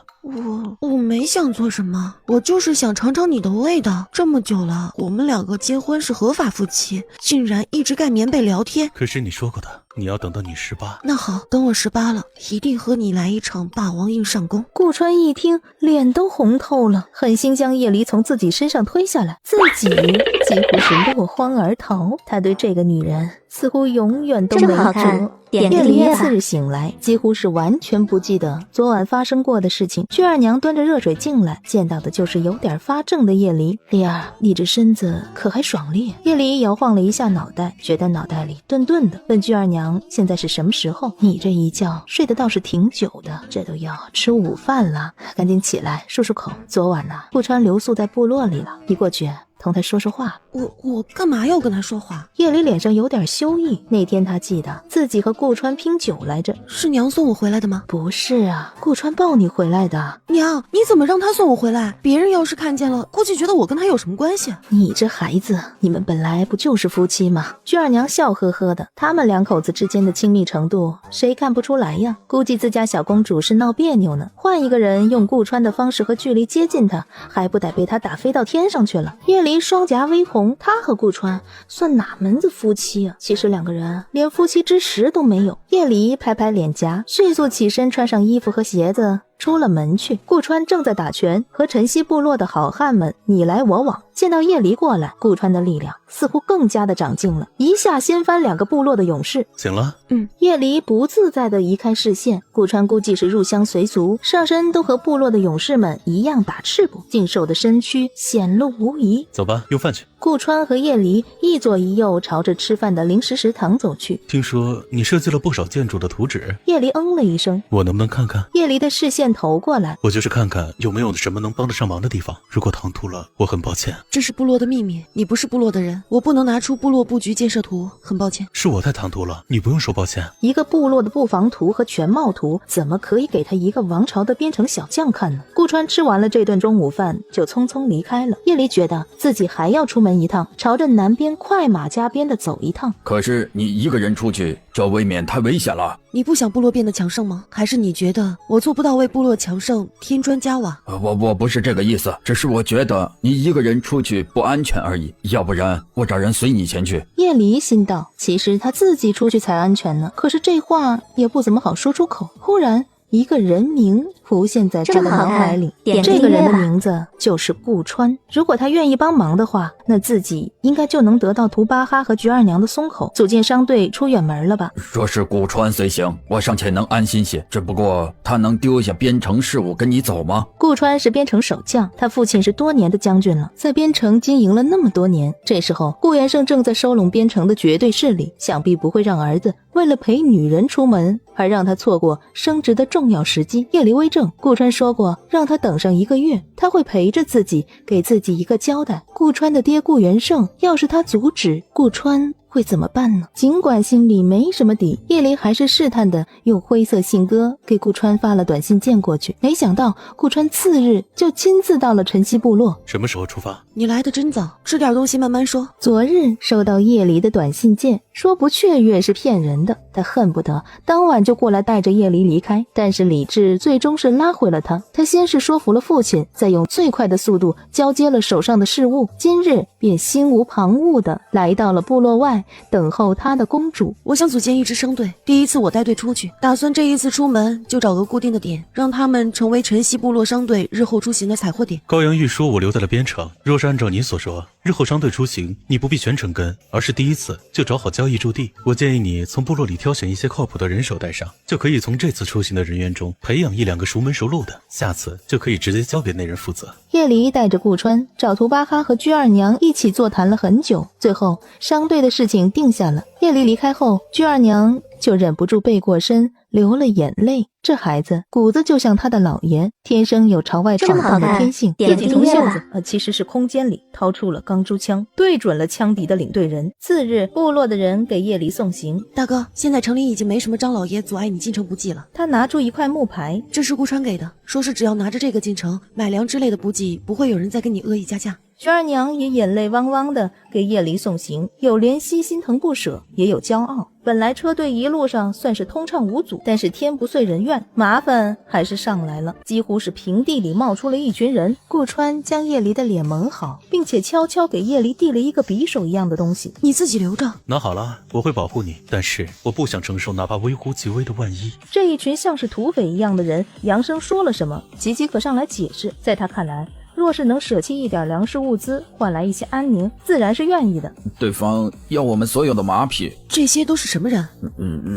我没想做什么，我就是想尝尝你的味道。这么久了，我们两个结婚是合法夫妻，竟然一直盖棉被聊天。可是你说过的，你要等到你18。那好，等我18了，一定和你来一场霸王硬上弓。顾川一听，脸都红透了，狠心将叶离从自己身上推下来，自己几乎是落荒而逃。他对这个女人似乎永远都没辙。叶离次日醒来，几乎是完全不记得昨晚发生过的事情。薛二娘端着热水进来，见到的就是有点发怔的叶离。离儿，你这身子可还爽利？叶离摇晃了一下脑袋，觉得脑袋里顿顿的，问薛二娘现在是什么时候？你这一觉睡得倒是挺久的，这都要吃午饭了，赶紧起来漱漱口。昨晚呢，顾川留宿在部落里了，你过去同他说说话。我干嘛要跟他说话？叶离脸上有点羞意，那天他记得自己和顾川拼酒来着。是娘送我回来的吗？不是啊，顾川抱你回来的。娘，你怎么让他送我回来？别人要是看见了，估计觉得我跟他有什么关系。你这孩子，你们本来不就是夫妻吗？薛二娘笑呵呵的，他们两口子之间的亲密程度谁看不出来呀？估计自家小公主是闹别扭呢，换一个人用顾川的方式和距离接近她，还不得被他打飞到天上去了。叶离双颊微红，他和顾川算哪门子夫妻啊？其实两个人连夫妻之实都没有。叶离拍拍脸颊，迅速起身，穿上衣服和鞋子出了门去。顾川正在打拳，和晨曦部落的好汉们你来我往。见到叶离过来，顾川的力量似乎更加的长进了，一下掀翻2个部落的勇士。醒了？叶离不自在地移开视线，顾川估计是入乡随俗，上身都和部落的勇士们一样打赤膊，劲瘦的身躯显露无遗。走吧，用饭去。顾川和叶离一左一右朝着吃饭的临时食堂走去。听说你设计了不少建筑的图纸。叶离了一声，我能不能看看？叶离的视线投过来，我就是看看有没有什么能帮得上忙的地方，如果唐突了，我很抱歉。这是部落的秘密，你不是部落的人，我不能拿出部落布局建设图，很抱歉。是我太唐突了，你不用说抱歉。一个部落的布防图和全貌图怎么可以给他一个王朝的边城小将看呢？顾川吃完了这顿中午饭就匆匆离开了。叶离觉得自己还要出门一趟，朝着南边快马加鞭的走一趟。可是你一个人出去，这未免太危险了。你不想部落变得强盛吗？还是你觉得我做不到为部落强盛添砖加瓦？我不是这个意思，只是我觉得你一个人出去不安全而已，要不然我找人随你前去。叶离心道，其实他自己出去才安全呢，可是这话也不怎么好说出口。忽然一个人名浮现在他的脑海里。这个人的名字就是顾川。如果他愿意帮忙的话，那自己应该就能得到图巴哈和菊二娘的松口，组建商队出远门了吧？若是顾川虽行，我尚且能安心些。只不过他能丢下边城事务跟你走吗？顾川是边城守将，他父亲是多年的将军了，在边城经营了那么多年。这时候顾元盛正在收拢边城的绝对势力，想必不会让儿子为了陪女人出门而让他错过升职的重要时机。夜离微怔，顾川说过让他等上1个月，他会陪着自己，给自己一个交代。顾川的爹顾元盛要是他阻止，顾川会怎么办呢？尽管心里没什么底，叶离还是试探的用灰色信鸽给顾川发了短信件过去。没想到顾川次日就亲自到了晨曦部落。什么时候出发？你来的真早，吃点东西慢慢说。昨日收到叶离的短信件，说不雀跃是骗人的，他恨不得当晚就过来带着叶离离开，但是理智最终是拉回了他。他先是说服了父亲，再用最快的速度交接了手上的事务，今日便心无旁骛的来到了部落外等候他的公主。我想组建一支商队，第一次我带队出去，打算这一次出门就找个固定的点，让他们成为晨曦部落商队日后出行的采货点。高阳玉说我留在了边城，若是按照你所说，日后商队出行你不必全程跟，而是第一次就找好交易驻地。我建议你从部落里挑选一些靠谱的人手带上，就可以从这次出行的人员中培养1-2个熟门熟路的，下次就可以直接交给那人负责。叶离带着顾川找图巴哈和居二娘一起座谈了很久，最后商队的事情定下了。叶离离开后，居二娘就忍不住背过身流了眼泪。这孩子骨子就像他的姥爷，天生有朝外闯荡的天性。自己从袖子其实是空间里掏出了钢珠枪，对准了枪敌的领队人。次日，部落的人给叶离送行。大哥，现在城里已经没什么张老爷阻碍你进城补给了。他拿出一块木牌，这是顾川给的，说是只要拿着这个进城买粮之类的补给，不会有人再跟你恶意加价。徐二娘也眼泪汪汪的给叶离送行，有怜惜心疼不舍，也有骄傲。本来车队一路上算是通畅无阻，但是天不遂人愿，麻烦还是上来了。几乎是平地里冒出了一群人。顾川将叶离的脸蒙好，并且悄悄给叶离递了一个匕首一样的东西，你自己留着。拿好了，我会保护你，但是我不想承受哪怕微乎其微的万一。这一群像是土匪一样的人扬声说了什么，吉吉可上来解释。在他看来，若是能舍弃一点粮食物资换来一些安宁，自然是愿意的。对方要我们所有的马匹。这些都是什么人？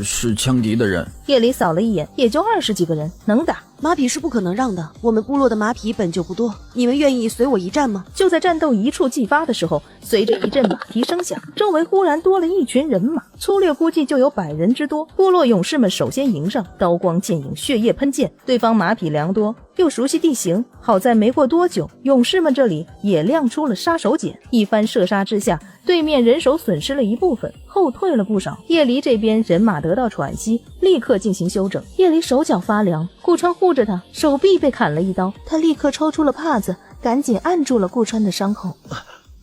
是枪敌的人。叶离扫了一眼，也就20几个人，能打。马匹是不可能让的，我们部落的马匹本就不多，你们愿意随我一战吗？就在战斗一触即发的时候，随着一阵马蹄声响，周围忽然多了一群人马，粗略估计就有100人之多。部落勇士们首先迎上，刀光剑影，血液喷溅。对方马匹良多，又熟悉地形，好在没过多久，勇士们这里也亮出了杀手锏。一番射杀之下，对面人手损失了一部分，后退了不少。叶离这边人马得到喘息，立刻进行休整。叶离手脚发凉，顾川护着他，手臂被砍了一刀，他立刻抽出了帕子，赶紧按住了顾川的伤口。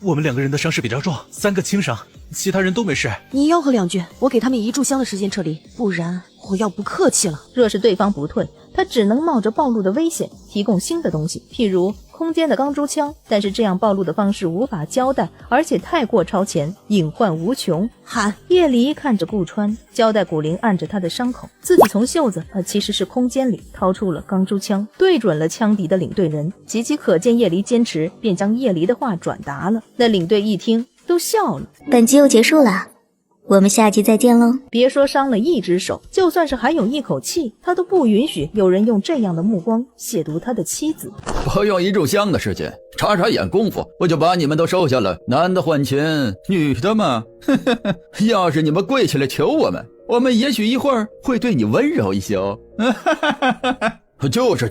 我们2个人的伤势比较重，3个轻伤，其他人都没事。你吆喝2句，我给他们1炷香的时间撤离，不然我要不客气了。若是对方不退，他只能冒着暴露的危险提供新的东西，譬如空间的钢珠枪，但是这样暴露的方式无法交代，而且太过超前，隐患无穷。喊！叶离看着顾川，交代古灵按着他的伤口，自己从袖子其实是空间里掏出了钢珠枪，对准了枪敌的领队人。极其可见叶离坚持，便将叶离的话转达了。那领队一听都笑了。本集又结束了，我们下集再见喽！别说伤了一只手，就算是还有一口气，他都不允许有人用这样的目光亵渎他的妻子。不用1炷香的事情，眨眨眼功夫，我就把你们都收下了。男的换钱，女的嘛，要是你们跪起来求我们也许一会儿会对你温柔一些哦。就是，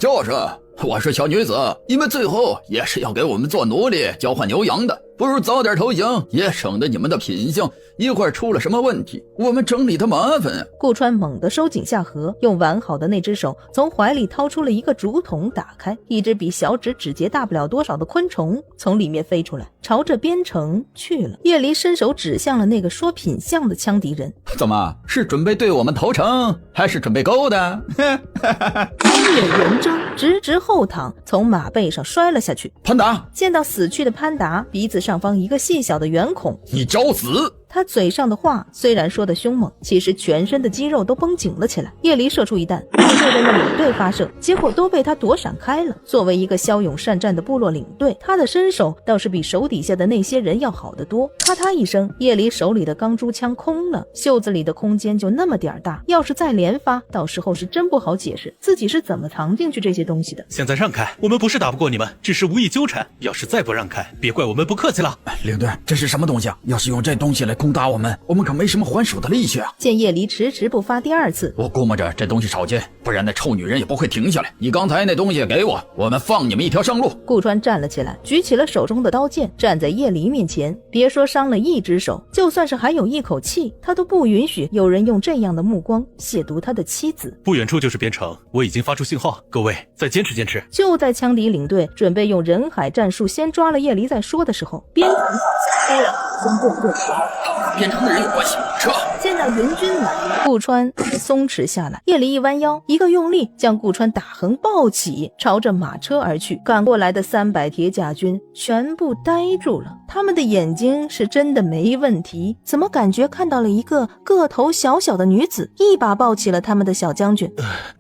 我是小女子，你们最后也是要给我们做奴隶，交换牛羊的，不如早点投降，也省得你们的品相一会儿出了什么问题，我们整理的麻烦。顾川猛地收紧下颌，用完好的那只手从怀里掏出了一个竹筒，打开，一只比小指指节大不了多少的昆虫从里面飞出来，朝着边城去了。叶离伸手指向了那个说品相的枪敌人，怎么是准备对我们投诚，还是准备勾的？一眼圆睁，直直后躺，从马背上摔了下去。潘达见到死去的潘达，鼻子上方一个细小的圆孔，你找死！他嘴上的话虽然说得凶猛，其实全身的肌肉都绷紧了起来。叶离射出一弹，对着那领队发射，结果都被他躲闪开了。作为一个骁勇善战的部落领队，他的身手倒是比手底下的那些人要好得多。咔嗒一声，叶离手里的钢珠枪空了，袖子里的空间就那么点儿大，要是再连发，到时候是真不好解释自己是怎么藏进去这些东西的。现在让开，我们不是打不过你们，只是无意纠缠。要是再不让开，别怪我们不客气了。领队，这是什么东西啊？要是用这东西来攻打我们，我们可没什么还手的力气啊！见叶离迟迟不发第二次，我估摸着这东西少见，不然那臭女人也不会停下来。你刚才那东西给我，我们放你们一条生路。顾川站了起来，举起了手中的刀剑，站在叶离面前。别说伤了一只手，就算是还有一口气，他都不允许有人用这样的目光亵渎他的妻子。不远处就是边城，我已经发出信号，各位再坚持坚持。就在枪敌领队准备用人海战术先抓了叶离再说的时候，边城开了，松动顿时边城的人有关系，撤！见到援军来，顾川松弛下来，叶离一弯腰，一个用力将顾川打横抱起，朝着马车而去。赶过来的300铁甲军全部呆住了，他们的眼睛是真的没问题，怎么感觉看到了一个个头小小的女子，一把抱起了他们的小将军。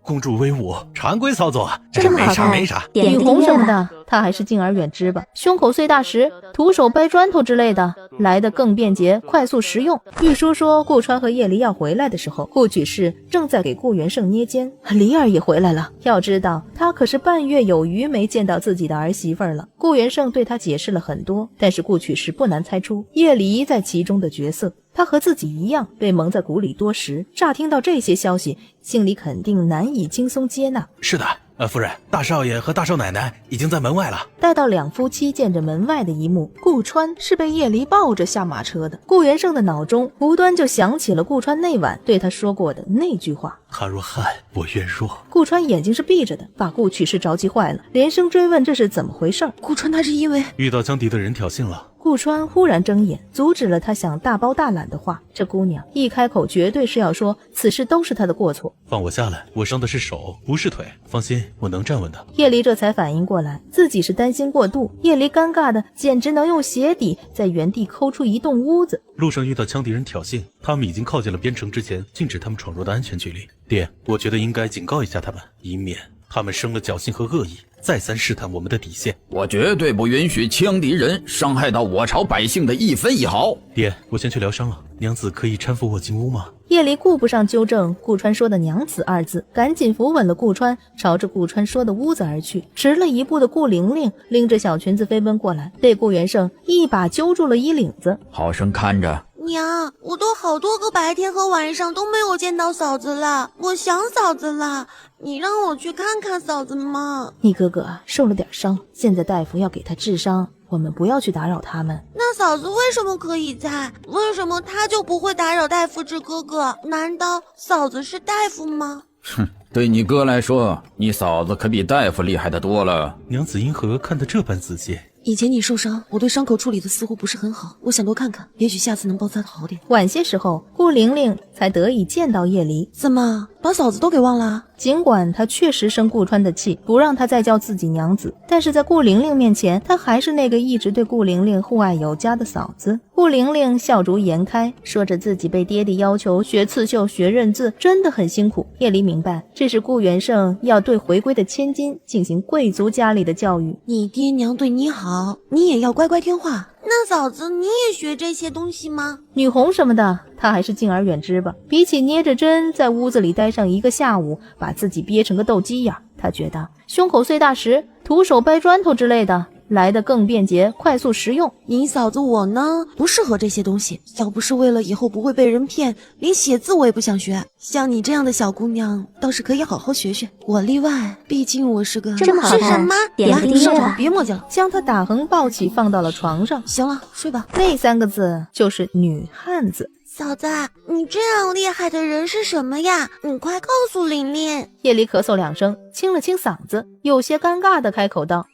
公主威武，常规操作，这没啥没啥。女红什么的，他还是敬而远之吧。胸口碎大石，徒手掰砖头之类的，来得更便捷，快速实用。玉书说顾川和叶离要回来的时候，顾举事正在给顾元胜捏肩。离儿也回来了，要知道他可是半月有余没见到自己的儿媳妇了。顾元胜对他解释了很多，但是顾举事不难猜出叶离在其中的角色。他和自己一样被蒙在鼓里多时，乍听到这些消息，心里肯定难以轻松接纳。是的，夫人，大少爷和大少奶奶已经在门外了。待到两夫妻见着门外的一幕，顾川是被叶离抱着下马车的。顾元胜的脑中无端就想起了顾川那晚对他说过的那句话：他若悍，我愿弱。顾川眼睛是闭着的，把顾取士着急坏了，连声追问这是怎么回事。顾川他是因为遇到江敌的人挑衅了。顾川忽然睁眼，阻止了他想大包大揽的话。这姑娘一开口绝对是要说此事都是他的过错。放我下来，我伤的是手，不是腿，放心，我能站稳的。叶离这才反应过来，自己是担心过度。叶离尴尬的简直能用鞋底在原地抠出一栋屋子。路上遇到羌敌人挑衅，他们已经靠近了边城之前禁止他们闯入的安全距离。爹，我觉得应该警告一下他们，以免他们生了侥幸和恶意，再三试探我们的底线。我绝对不允许羌敌人伤害到我朝百姓的一分一毫。爹，我先去疗伤了，娘子可以搀扶我进屋吗？叶离顾不上纠正顾川说的娘子二字，赶紧扶稳了顾川，朝着顾川说的屋子而去。迟了一步的顾玲玲拎着小裙子飞奔过来，被顾元胜一把揪住了衣领子。好生看着娘，我都好多个白天和晚上都没有见到嫂子了，我想嫂子了，你让我去看看嫂子吗？你哥哥受了点伤，现在大夫要给他治伤，我们不要去打扰他们。那嫂子为什么可以在？为什么他就不会打扰大夫治哥哥？难道嫂子是大夫吗？哼，对你哥来说，你嫂子可比大夫厉害得多了。娘子因何看得这般仔细？以前你受伤，我对伤口处理的似乎不是很好，我想多看看，也许下次能帮他好点。晚些时候，顾玲玲才得以见到叶离。怎么把嫂子都给忘了？尽管她确实生顾川的气，不让她再叫自己娘子，但是在顾玲玲面前，她还是那个一直对顾玲玲护爱有加的嫂子。顾玲玲笑逐颜开，说着自己被爹地要求学刺绣、学认字，真的很辛苦。叶离明白，这是顾元胜要对回归的千金进行贵族家里的教育。你爹娘对你好，你也要乖乖听话。那嫂子，你也学这些东西吗？女红什么的，她还是敬而远之吧。比起捏着针在屋子里待上一个下午，把自己憋成个斗鸡眼，她觉得胸口碎大石、徒手掰砖头之类的来得更便捷、快速实用。你嫂子我呢，不适合这些东西。要不是为了以后不会被人骗，连写字我也不想学。像你这样的小姑娘，倒是可以好好学学。我例外，毕竟我是个这么好看，是什么？点个滴上床，别墨迹了。将她打横抱起，放到了床上。行了，睡吧。那3个字就是女汉子。嫂子，你这样厉害的人是什么呀？你快告诉玲玲。叶离咳嗽2声，清了清嗓子，有些尴尬的开口道：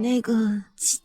那个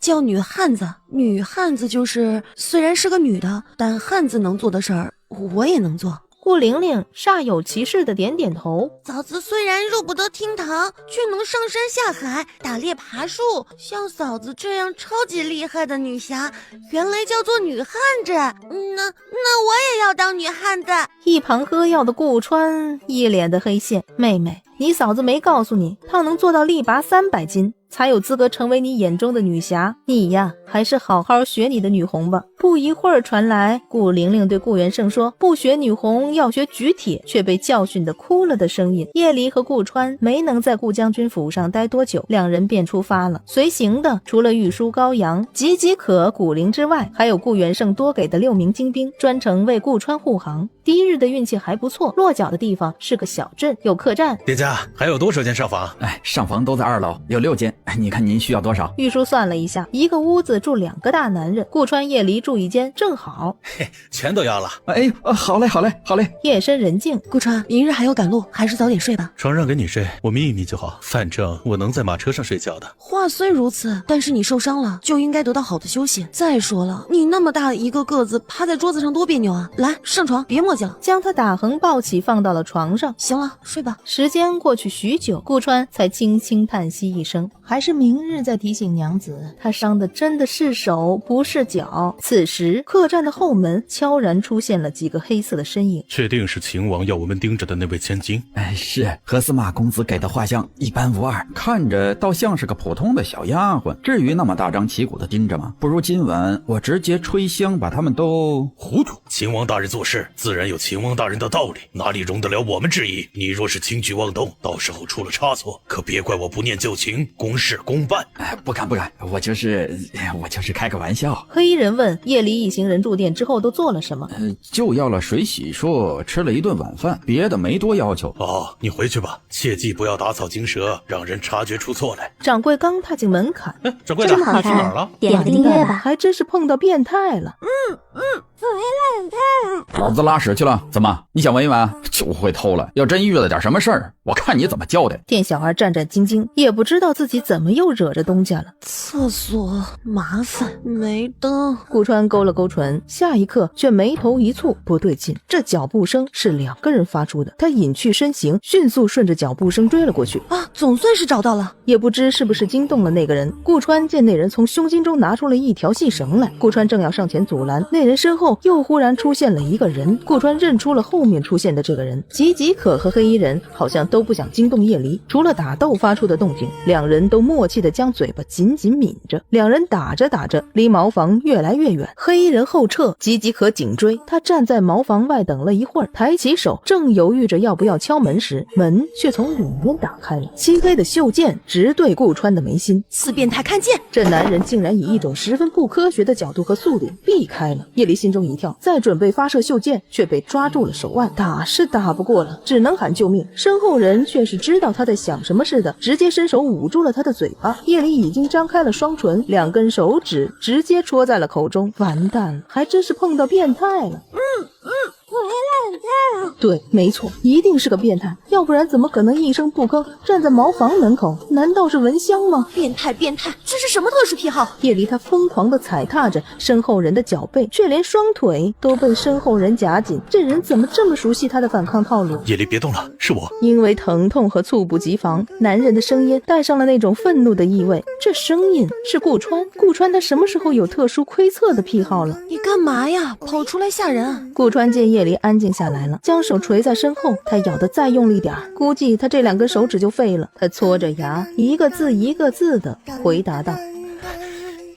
叫女汉子。女汉子就是虽然是个女的，但汉子能做的事儿我也能做。顾玲玲煞有其事的点点头。嫂子虽然入不得厅堂，却能上山下海，打猎爬树。像嫂子这样超级厉害的女侠，原来叫做女汉子。那我也要当女汉子。一旁喝药的顾川一脸的黑线。妹妹，你嫂子没告诉你，她能做到力拔300斤，才有资格成为你眼中的女侠。你呀，还是好好学你的女红吧。不一会儿传来顾玲玲对顾元盛说不学女红要学举铁，却被教训得哭了的声音。叶离和顾川没能在顾将军府上待多久，两人便出发了。随行的除了御书高阳、岌岌可、古灵之外，还有顾元盛多给的6名精兵，专程为顾川护航。第一日的运气还不错，落脚的地方是个小镇，有客栈。殿下还有多少间上房？上房都在2楼，有6间。你看您需要多少？御书算了一下，一个屋子住2个大男人，顾川叶离住一间正好。全都要了。好嘞。夜深人静，顾川，明日还要赶路，还是早点睡吧。床让给你睡，我眯一眯就好，反正我能在马车上睡觉的。话虽如此，但是你受伤了，就应该得到好的休息。再说了，你那么大一个个子，趴在桌子上多别扭啊！来，上床，别磨叽了。将他打横抱起，放到了床上。行了，睡吧。时间过去许久，顾川才轻轻叹息一声，还是明日再提醒娘子。他伤的真的是手，不是脚。此时，客栈的后门悄然出现了几个黑色的身影。确定是秦王要我们盯着的那位千金？是和司马公子给的画像一般无二，看着倒像是个普通的小丫鬟，至于那么大张旗鼓的盯着吗？不如今晚我直接吹香把他们都糊涂。秦王大人做事自然有秦王大人的道理，哪里容得了我们质疑？你若是轻举妄动，到时候出了差错，可别怪我不念旧情，公事公办。不敢，我就是开个玩笑。黑衣人问夜离一行人住店之后都做了什么？就要了水洗漱，吃了一顿晚饭，别的没多要求。你回去吧，切记不要打草惊蛇，让人察觉出错来。掌柜刚踏进门槛，掌柜的，你去哪儿了？点个订阅吧，还真是碰到变态了。老子拉屎去了，怎么你想闻一闻？就会偷了，要真遇了点什么事儿，我看你怎么交代。店小孩战战兢兢，也不知道自己怎么又惹着东家了。厕所麻烦，没灯。顾川勾了勾唇，下一刻却眉头一蹙，不对劲，这脚步声是2个人发出的。他隐去身形，迅速顺着脚步声追了过去。总算是找到了。也不知是不是惊动了那个人，顾川见那人从胸襟中拿出了一条细绳来，顾川正要上前阻拦，那人身后又忽然出现了一个人。顾川认出了后面出现的这个人，岌岌可和黑衣人好像都不想惊动叶离，除了打斗发出的动静，两人都默契地将嘴巴紧紧抿着。两人打着打着，离茅房越来越远，黑衣人后撤，岌岌可紧追。他站在茅房外等了一会儿，抬起手正犹豫着要不要敲门时，门却从里面打开了，漆黑的袖剑直对顾川的眉心。死变态看剑！这男人竟然以一种十分不科学的角度和速度避开了。叶离心中一跳，再准备发射袖剑，却被抓住了手腕。打是打不过了，只能喊救命。身后人却是知道他在想什么似的，直接伸手捂住了他的嘴巴。叶离已经张开了双唇，2根手指直接戳在了口中。完蛋了，还真是碰到变态了。对，没错，一定是个变态，要不然怎么可能一声不吭站在茅房门口？难道是闻香吗？变态，这是什么特殊癖好？叶离他疯狂地踩踏着身后人的脚背，却连双腿都被身后人夹紧。这人怎么这么熟悉他的反抗套路？叶离别动了，是我。因为疼痛和猝不及防，男人的声音带上了那种愤怒的意味。这声音是顾川，顾川他什么时候有特殊窥测的癖好了？你干嘛呀？跑出来吓人！顾川见叶离安静下来了，将手垂在身后，他咬得再用力点，估计他这2根手指就废了。他搓着牙，一个字一个字的回答道：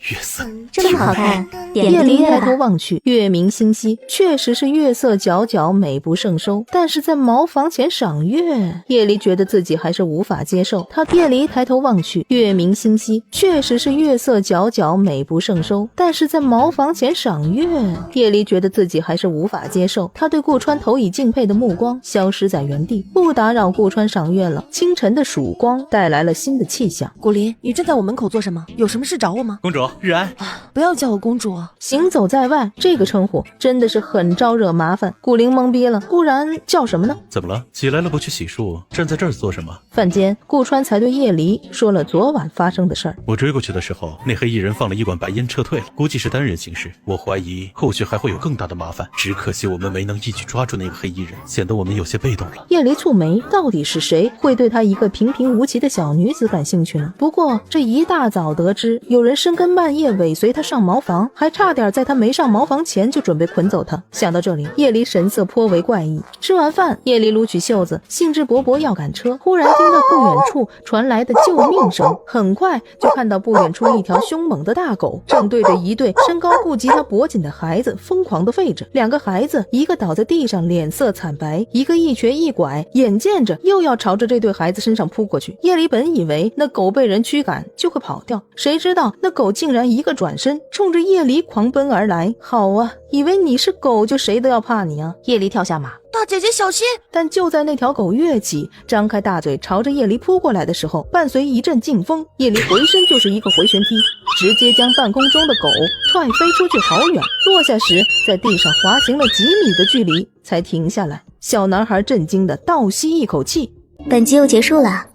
月色这么好看，叶离抬头望去，月明星稀，确实是月色皎皎，美不胜收。但是在茅房前赏月，叶离觉得自己还是无法接受。叶离抬头望去，月明星稀，确实是月色皎皎，美不胜收。但是在茅房前赏月，叶离觉得自己还是无法接受。他对顾川投以敬佩的目光，消失在原地，不打扰顾川赏月了。清晨的曙光带来了新的气象。古林，你站在我门口做什么？有什么事找我吗？公主，然，不要叫我公主。行走在外这个称呼真的是很招惹麻烦。顾灵懵逼了，不然叫什么呢？怎么了？起来了不去洗漱，站在这儿做什么？饭间，顾川才对叶离说了昨晚发生的事儿。我追过去的时候，那黑衣人放了一管白烟撤退了，估计是单人行事。我怀疑后续还会有更大的麻烦，只可惜我们没能一举抓住那个黑衣人，显得我们有些被动了。叶离蹙眉，到底是谁会对她一个平平无奇的小女子感兴趣呢？不过这一大早得知有人深更半夜尾随她上茅房，还差点在她没上茅房前就准备捆走她。想到这里，叶离神色颇为怪异。吃完饭，叶离撸起袖子，兴致勃勃要赶车，忽然听到不远处传来的救命声，很快就看到不远处一条凶猛的大狗正对着一对身高不及他脖颈的孩子疯狂地吠着。两个孩子一个倒在地上脸色惨白，一个一瘸一拐，眼见着又要朝着这对孩子身上扑过去。叶离本以为那狗被人驱赶就会跑掉，谁知道那狗竟然一个转身冲着叶离狂奔而来。好啊，以为你是狗就谁都要怕你啊！叶离跳下马，大姐姐小心！但就在那条狗跃起张开大嘴朝着叶离扑过来的时候，伴随一阵劲风，叶离回身就是一个回旋踢，直接将半空中的狗踹飞出去好远，落下时在地上滑行了几米的距离才停下来。小男孩震惊的倒吸一口气。本集又结束了，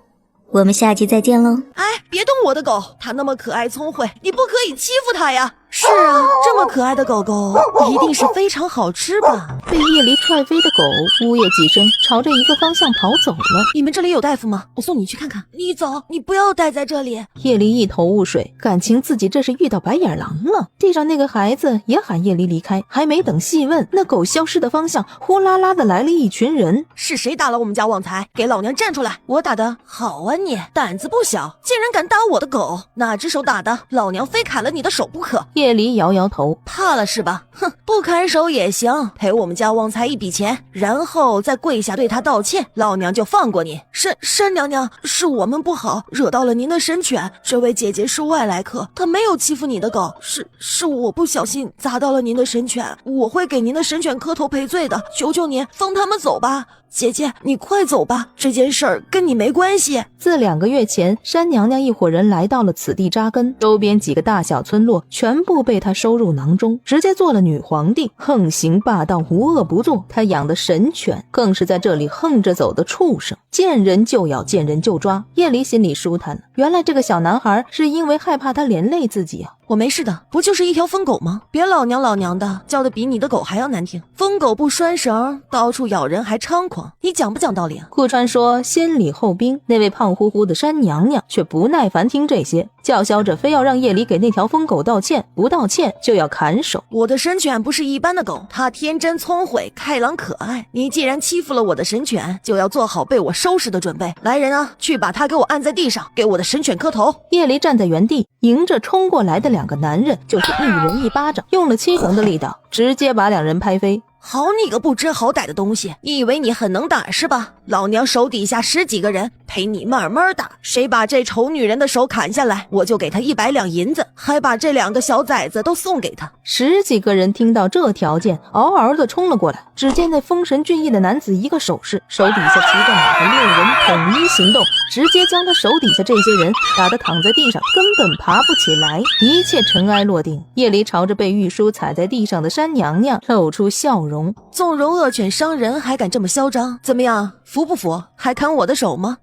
我们下集再见喽！哎，别动我的狗，它那么可爱聪慧，你不可以欺负它呀！是啊，这么可爱的狗狗一定是非常好吃吧？被叶离踹飞的狗呜咽几声，朝着一个方向跑走了。你们这里有大夫吗？我送你去看看。你走，你不要待在这里。叶离一头雾水，感情自己这是遇到白眼狼了。地上那个孩子也喊叶离离开，还没等细问，那狗消失的方向呼啦啦的来了一群人。是谁打了我们家旺财？给老娘站出来！我打的。好啊你，胆子不小，竟然敢打我的狗！哪只手打的？老娘非砍了你的手不可！叶离摇摇头，怕了是吧？哼，不砍手也行，赔我们家旺财一笔钱，然后再跪下对他道歉，老娘就放过你。山娘娘，是我们不好，惹到了您的神犬。这位姐姐是外来客，她没有欺负你的狗，是我不小心砸到了您的神犬，我会给您的神犬磕头赔罪的，求求您放他们走吧。姐姐，你快走吧，这件事儿跟你没关系。自2个月前，山娘娘一伙人来到了此地扎根，周边几个大小村落全部被她收入囊中，直接做了女皇帝，横行霸道，无恶不作。她养的神犬更是在这里横着走的畜生，见人就咬，见人就抓。叶离心里舒坦了，原来这个小男孩是因为害怕他连累自己啊。我没事的，不就是一条疯狗吗？别老娘的，叫的比你的狗还要难听。疯狗不拴绳，到处咬人还猖狂，你讲不讲道理啊？顾川说先礼后兵，那位胖乎乎的山娘娘却不耐烦听这些，叫嚣着非要让叶离给那条疯狗道歉，不道歉就要砍手。我的神犬不是一般的狗，它天真聪慧，开朗可爱。你既然欺负了我的神犬，就要做好被我收拾的准备。来人啊，去把它给我按在地上，给我的神犬磕头。叶离站在原地，迎着冲过来的2个男人就是一人一巴掌，用了7成的力道，直接把2人拍飞。好你个不知好歹的东西，你以为你很能打是吧？老娘手底下10几个人陪你慢慢打，谁把这丑女人的手砍下来，我就给他100两银子，还把这2个小崽子都送给他。10几个人听到这条件，嗷嗷的冲了过来。只见那风神俊逸的男子一个手势，手底下骑着马的6人统一行动，直接将他手底下这些人打得躺在地上，根本爬不起来。一切尘埃落定，叶离朝着被玉书踩在地上的山娘娘露出笑容。纵容恶犬伤人，还敢这么嚣张？怎么样，服不服？还砍我的手吗？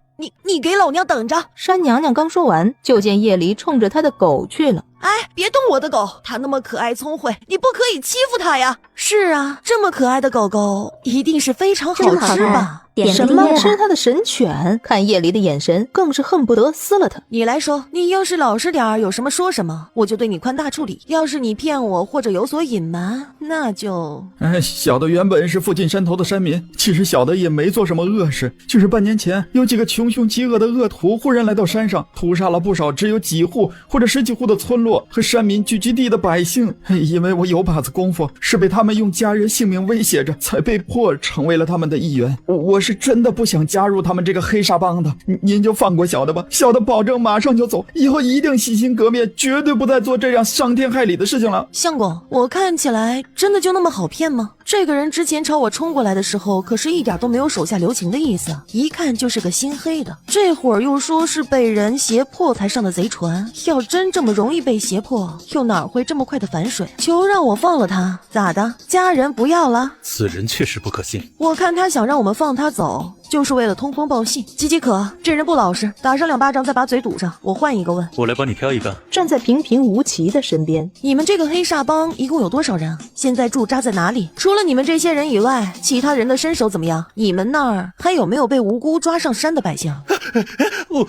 你给老娘等着！山娘娘刚说完，就见叶离冲着他的狗去了。哎，别动我的狗，它那么可爱聪慧，你不可以欺负它呀！是啊，这么可爱的狗狗一定是非常好吃吧？什么吃他的神犬？看叶离的眼神更是恨不得撕了他。你来说，你要是老实点，有什么说什么，我就对你宽大处理。要是你骗我或者有所隐瞒，那就……小的原本是附近山头的山民，其实小的也没做什么恶事，就是半年前有几个穷凶极恶的恶徒忽然来到山上，屠杀了不少只有几户或者10几户的村落和山民聚集地的百姓。因为我有把子功夫，是被他们用家人性命威胁着，才被迫成为了他们的一员。我是真的不想加入他们这个黑沙帮的，您就放过小的吧，小的保证马上就走，以后一定洗心革面，绝对不再做这样伤天害理的事情了。相公，我看起来真的就那么好骗吗？这个人之前朝我冲过来的时候，可是一点都没有手下留情的意思，一看就是个心黑的。这会儿又说是被人胁迫才上的贼船，要真这么容易被胁迫，又哪会这么快的反水？求让我放了他，咋的？家人不要了？此人确实不可信。我看他想让我们放他走，就是为了通风报信。岌岌可，这人不老实，打上2巴掌再把嘴堵上。我换一个问。我来帮你挑一个。站在平平无奇的身边，你们这个黑煞帮一共有多少人？现在驻扎在哪里？除了你们这些人以外，其他人的身手怎么样？你们那儿还有没有被无辜抓上山的百姓？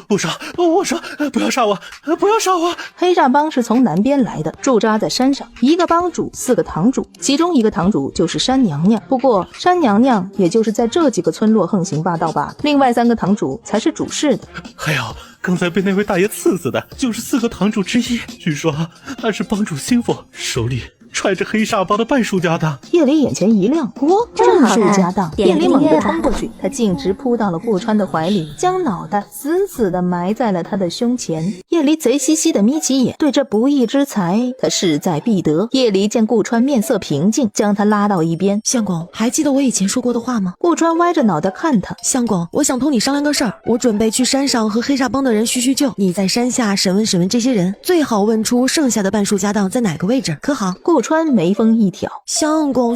我说，不要杀我，不要杀我！黑煞帮是从南边来的，驻扎在山上，一个帮主4个堂主，其中一个堂主就是山娘娘。不过山娘娘也就是在这几个村落横行霸道罢了，另外3个堂主才是主事的。还有刚才被那位大爷刺死的，就是4个堂主之一，据说他是帮主心腹，手里揣着黑煞帮的半数家当。叶离眼前一亮，正数家当。叶离猛地冲过去，他径直扑到了顾川的怀里，将脑袋死死地埋在了他的胸前。叶离贼兮兮地眯起眼，对这不义之财他势在必得。叶离见顾川面色平静，将他拉到一边。相公，还记得我以前说过的话吗？顾川歪着脑袋看他。相公，我想同你商量个事儿，我准备去山上和黑煞帮的人叙叙旧，你在山下审问审问这些人，最好问出剩下的半数家当在哪个位置，可好？顾川眉峰一挑，相公，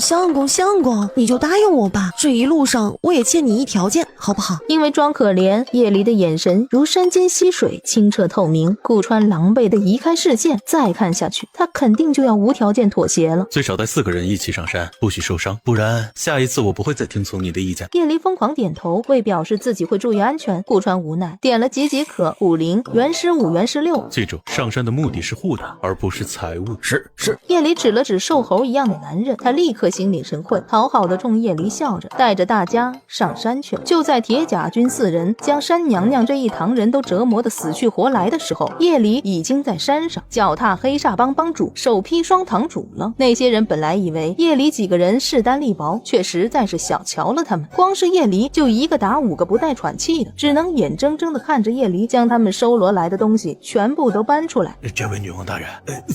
你就答应我吧，这一路上我也欠你一条件，好不好？因为装可怜，叶离的眼神如山间溪水，清澈透明。顾川狼狈地移开视线，再看下去，他肯定就要无条件妥协了。最少带4个人一起上山，不许受伤，不然下一次我不会再听从你的意见。叶离疯狂点头，为表示自己会注意安全。顾川无奈点了岌岌可、武灵、元师5、元师6。记住，上山的目的是护的，而不是财物。是。叶离指了指瘦猴一样的男人，他立刻心领神会，讨好的冲叶离笑着，带着大家上山去了。就在铁甲军4人将山娘娘这一堂人都折磨得死去活来的时候，叶离已经在山上脚踏黑煞帮帮主，首批双堂主了。那些人本来以为叶离几个人势单力薄，却实在是小瞧了他们。光是叶离就1个打5个不带喘气的，只能眼睁睁地看着叶离将他们收罗来的东西全部都搬出来。这位女王大人，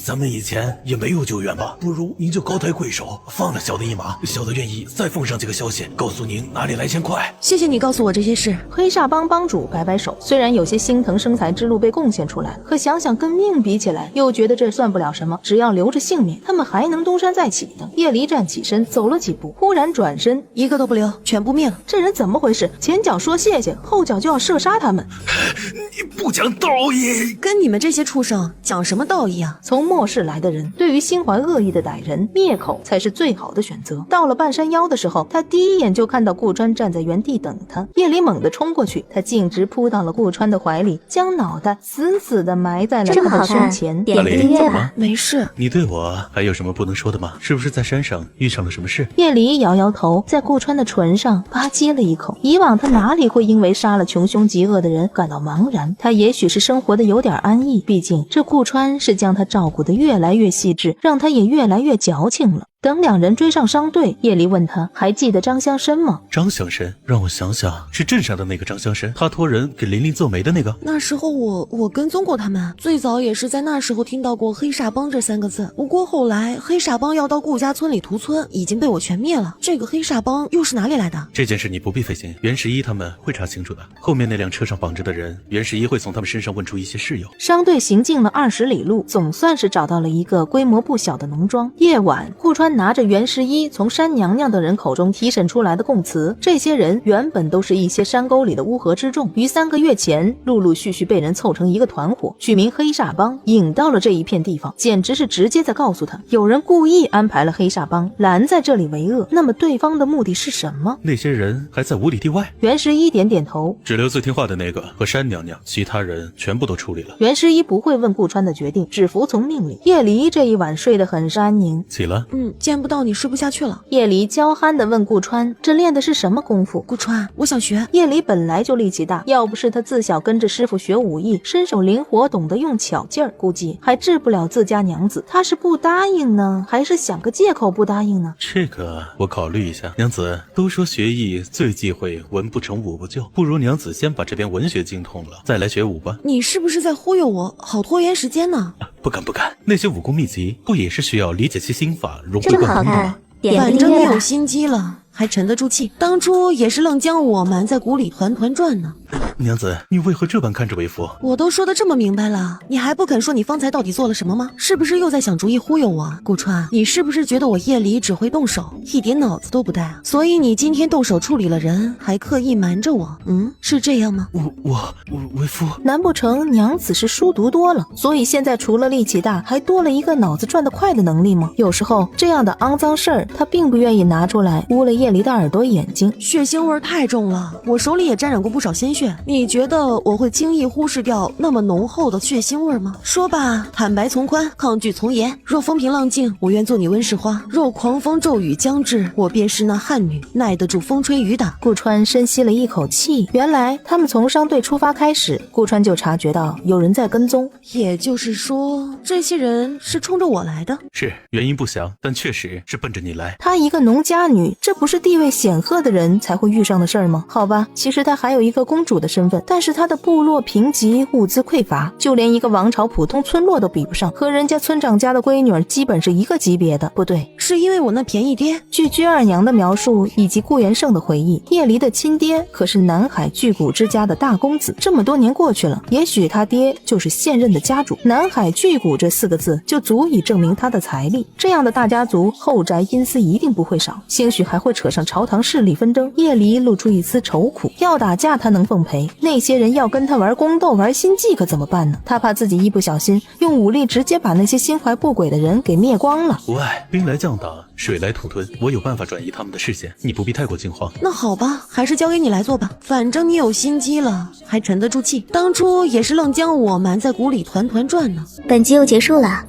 咱们以前也没有救援吧？不如您就高抬贵手，放了小的一马，小的愿意再奉上几个消息，告诉您哪里来钱快。谢谢你告诉我这些事。黑煞帮帮主摆摆手，虽然有些心疼生财之路被贡献出来，可想想跟命比起来，又觉得这算不了什么，只要留着性命，他们还能东山再起的。叶离站起身走了几步，忽然转身，一个都不留，全部灭了。这人怎么回事？前脚说谢谢，后脚就要射杀他们。你不讲道义，跟你们这些畜生讲什么道义啊？从末世来的人，对于心怀恶意的歹人，灭口才是最好的选择。到了半山腰的时候，他第一眼就看到顾川站在原地等他。叶离猛地冲过去，他径直扑到了顾川的怀里，将脑袋死死地埋在了他的胸前。点个音乐吧。没事。你对我还有什么不能说的吗？是不是在山上遇上了什么事？叶离摇摇头，在顾川的唇上吧唧了一口。以往他哪里会因为杀了穷凶极恶的人感到茫然，他也许是生活的有点安逸，毕竟这顾川是将他照顾得越来越细致，让他也越来越矫情了。等2人追上商队，叶离问他还记得张香生吗？张香生，让我想想，是镇上的那个张香生，他托人给琳琳做媒的那个。那时候我跟踪过他们，最早也是在那时候听到过黑煞帮这3个字。不过后来黑煞帮要到顾家村里屠村，已经被我全灭了。这个黑煞帮又是哪里来的？这件事你不必费心，袁十一他们会查清楚的。后面那辆车上绑着的人，袁十一会从他们身上问出一些事由。商队行进了20里路，总算是找到了一个规模不小的农庄。夜晚，顾川拿着袁十一从山娘娘等人口中提审出来的供词，这些人原本都是一些山沟里的乌合之众，于3个月前陆陆续续被人凑成一个团伙，取名黑煞帮，引到了这一片地方，简直是直接在告诉他，有人故意安排了黑煞帮拦在这里为恶。那么对方的目的是什么？那些人还在5里地外。袁十一点点头，只留最听话的那个和山娘娘，其他人全部都处理了。袁十一不会问顾川的决定，只服从命令。叶离这一晚睡得很是安宁。起了？见不到你睡不下去了。叶离娇憨地问顾川，这练的是什么功夫？顾川，我想学。叶离本来就力气大，要不是他自小跟着师傅学武艺，身手灵活，懂得用巧劲儿，估计还治不了自家娘子。他是不答应呢，还是想个借口不答应呢？这个我考虑一下。娘子，都说学艺最忌讳文不成武不就，不如娘子先把这边文学精通了，再来学武吧。你是不是在忽悠我，好拖延时间呢？不敢，那些武功秘籍不也是需要理解其心法，融会贯通的吗？反正你有心机了，还沉得住气。当初也是愣将我瞒在鼓里团团转呢。娘子，你为何这般看着为夫？我都说得这么明白了，你还不肯说你方才到底做了什么吗？是不是又在想主意忽悠我？顾川，你是不是觉得我夜里只会动手，一点脑子都不带啊？所以你今天动手处理了人，还刻意瞒着我，是这样吗？我为夫，难不成娘子是书读多了，所以现在除了力气大，还多了一个脑子转得快的能力吗？有时候这样的肮脏事儿，他并不愿意拿出来污了夜离的耳朵眼睛。血腥味太重了，我手里也沾染过不少鲜血，你觉得我会轻易忽视掉那么浓厚的血腥味吗？说吧，坦白从宽，抗拒从严。若风平浪静，我愿做你温室花；若狂风骤雨将至，我便是那悍女，耐得住风吹雨打。顾川深吸了一口气，原来他们从商队出发开始，顾川就察觉到有人在跟踪。也就是说，这些人是冲着我来的？是，原因不详，但确实是奔着你来。她一个农家女，这不是地位显赫的人才会遇上的事儿吗？好吧，其实她还有一个公主的身份，但是她的部落贫瘠，物资匮乏，就连一个王朝普通村落都比不上，和人家村长家的闺女儿基本是一个级别的。不对，是因为我那便宜爹。据居二娘的描述以及顾元盛的回忆，叶离的亲爹可是南海巨贾之家的大公子。这么多年过去了，也许他爹就是现任的家主。南海巨贾这4个字就足以证明他的财力。这样的大家族，后宅阴私一定不会少，兴许还会扯上朝堂势力纷争。叶离露出一丝愁苦，要打架他能奉陪，那些人要跟他玩宫斗玩心计可怎么办呢？他怕自己一不小心用武力直接把那些心怀不轨的人给灭光了。喂，兵来将挡，水来土屯，我有办法转移他们的视线，你不必太过惊慌。那好吧，还是交给你来做吧，反正你有心机了，还沉得住气。当初也是愣将我瞒在鼓里团团转呢。本集又结束了，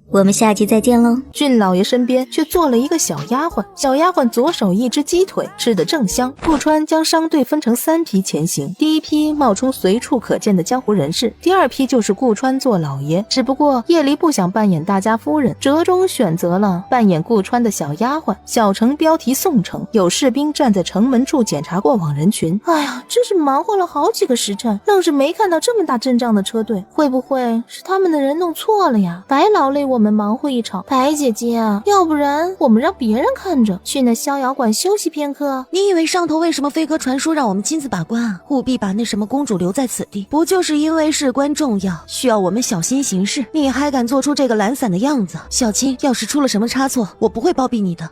我们下集再见喽。俊老爷身边却坐了一个小丫鬟，小丫鬟左手一只鸡腿，吃得正香。顾川将商队分成3批前行，第一批冒充随处可见的江湖人士，第2批就是顾川做老爷。只不过叶离不想扮演大家夫人，折中选择了扮演顾川的小丫鬟。小城标题宋城，有士兵站在城门处检查过往人群。哎呀，真是忙活了好几个时辰，愣是没看到这么大阵仗的车队，会不会是他们的人弄错了呀？白劳累我们忙活一场。白姐姐啊，要不然我们让别人看着，去那逍遥馆休息片刻。你以为上头为什么飞鸽传书让我们亲自把关啊？务必把那什么公主留在此地，不就是因为事关重要，需要我们小心行事？你还敢做出这个懒散的样子？小青，要是出了什么差错，我不会包庇你的。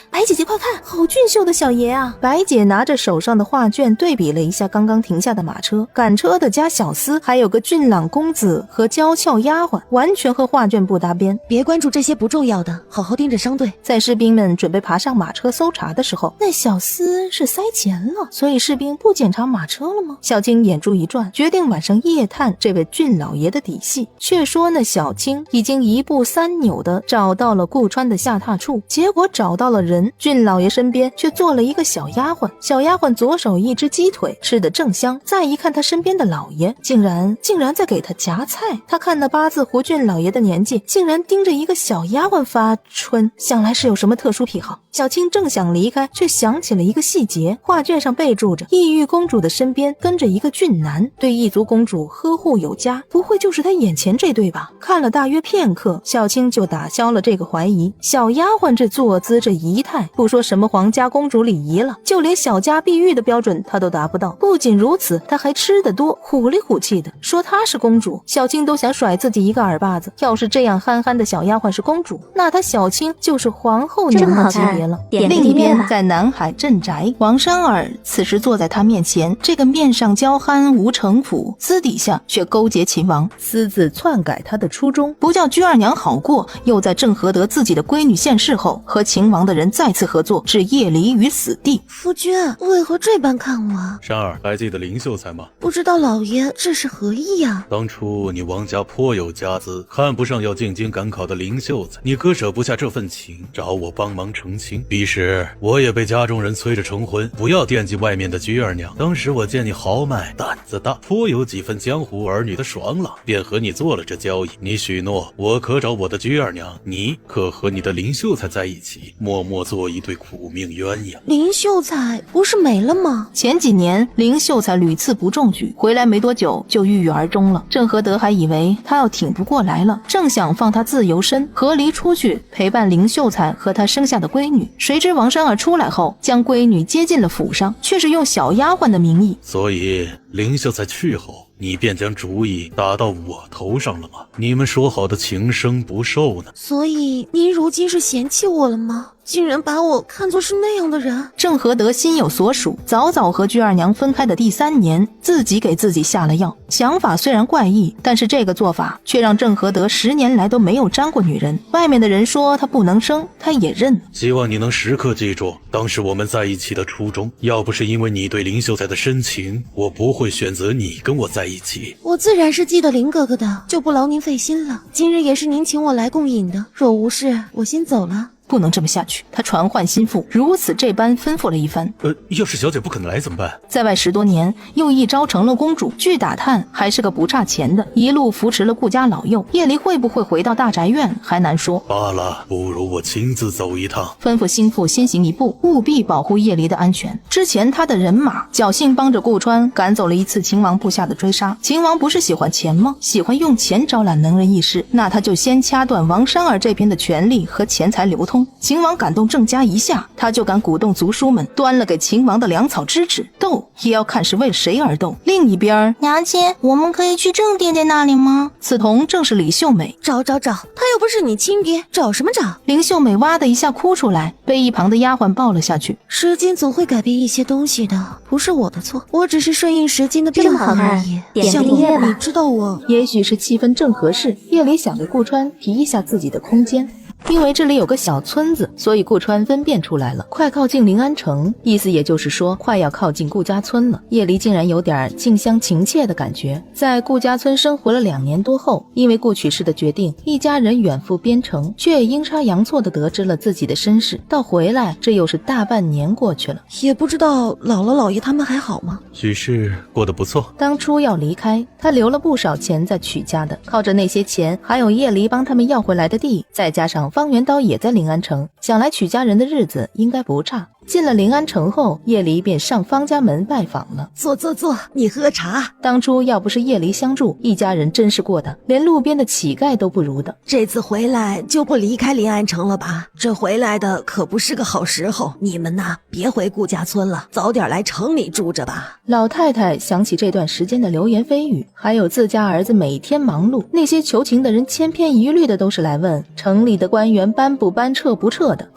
白姐姐快看，好俊秀的小爷啊！白姐拿着手上的画卷对比了一下刚刚停下的马车，赶车的加小厮，还有个俊朗公子和娇俏丫鬟，完全和画卷不搭边。别关注这些不重要的，好好盯着商队。在士兵们准备爬上马车搜查的时候，那小厮是塞钱了，所以士兵不检查马车了吗？小青眼珠一转，决定晚上夜探这位俊老爷的底细。却说那小青已经1步3扭的找到了顾川的下榻处，结果找到了人，俊老爷身边却坐了一个小丫鬟，小丫鬟左手一只鸡腿，吃得正香。再一看他身边的老爷，竟然在给他夹菜。他看那8字胡俊老爷的年纪，竟然盯着一个小丫鬟发春，想来是有什么特殊癖好。小青正想离开，却想起了一个细节，画卷上备注着异域公主的身边跟着一个俊男，对异族公主呵护有加，不会就是他眼前这对吧？看了大约片刻，小青就打消了这个怀疑。小丫鬟这坐姿这仪态，不说什么皇家公主礼仪了，就连小家碧玉的标准她都达不到。不仅如此，她还吃得多，虎里虎气的，说她是公主，小青都想甩自己一个耳巴子。要是这样憨憨的小丫鬟是公主，那她小青就是皇后娘的级别了。另一边，在南海镇宅，王珊儿此时坐在他面前，这个面上娇憨无城府，私底下却勾结秦王，私自篡改他的初衷，不叫居二娘好过，又在郑和德自己的闺女现世后，和秦王的人再次合作，置叶离于死地。夫君为何这般看我？珊儿，还记得林秀才吗？不知道老爷这是何意呀？当初你王家颇有家资，看不上要进京赶考的林秀才，你割舍不下这份情，找我帮忙成亲。彼时我也被家中人催着成婚，不要惦记外面的菊儿娘。当时我见你豪迈胆子大，颇有几分江湖儿女的爽朗，便和你做了这交易。你许诺我可找我的菊儿娘，你可和你的林秀才在一起，默默做一对苦命鸳鸯。林秀才不是没了吗？前几年林秀才屡次不中举，回来没多久就郁郁而终了。郑和德还以为他要挺不过来了，正想放他自由身，和离出去陪伴林秀才和他生下的闺女。谁知王珊儿出来后，将闺女接进了府上，却是用小丫鬟的名义。所以林秀才去后，你便将主意打到我头上了吗？你们说好的情深不寿呢？所以您如今是嫌弃我了吗？竟然把我看作是那样的人。郑和德心有所属，早早和鞠二娘分开的第3年，自己给自己下了药。想法虽然怪异，但是这个做法却让郑和德10年来都没有沾过女人。外面的人说他不能生，他也认。希望你能时刻记住当时我们在一起的初衷，要不是因为你对林秀才的深情，我不会选择你跟我在一起。我自然是记得林哥哥的，就不劳您费心了。今日也是您请我来共饮的，若无事，我先走了。不能这么下去，他传唤心腹，如此这般吩咐了一番。要是小姐不肯来怎么办？在外10多年，又一朝成了公主，据打探还是个不差钱的，一路扶持了顾家老幼。夜里会不会回到大宅院还难说。罢了，不如我亲自走一趟。吩咐心腹先行一步，务必保护夜离的安全。之前他的人马侥幸帮着顾川赶走了一次秦王部下的追杀。秦王不是喜欢钱吗？喜欢用钱招揽能人异士，那他就先掐断王珊儿这边的权力和钱财流通。秦王感动郑家一下，他就敢鼓动族叔们端了给秦王的粮草支持，斗也要看是为了谁而斗。另一边，娘亲，我们可以去郑爹爹那里吗？此童正是李秀美。找，他又不是你亲爹，找什么找？林秀美哇的一下哭出来，被一旁的丫鬟抱了下去。时间总会改变一些东西的，不是我的错，我只是顺应时间的变化而已。点订阅吧。你知道我，也许是气氛正合适，夜里想给顾川提一下自己的空间。因为这里有个小村子，所以顾川分辨出来了，快靠近临安城，意思也就是说快要靠近顾家村了。叶离竟然有点近乡情怯的感觉。在顾家村生活了2年多后，因为顾取氏的决定，一家人远赴边城，却也阴差阳错地得知了自己的身世。到回来，这又是大半年过去了，也不知道姥姥姥爷他们还好吗？许氏过得不错。当初要离开，他留了不少钱在曲家的，靠着那些钱，还有叶离帮他们要回来的地，再加上方圆刀也在临安城，想来曲家人的日子应该不差。进了临安城后，叶离便上方家门拜访了。坐，你喝茶。当初要不是叶离相助，一家人真是过得连路边的乞丐都不如的。这次回来就不离开临安城了吧？这回来的可不是个好时候，你们呐，别回顾家村了，早点来城里住着吧。老太太想起这段时间的流言蜚语，还有自家儿子每天忙碌，那些求情的人千篇一律的都是来问城里的官员搬不搬撤不撤的。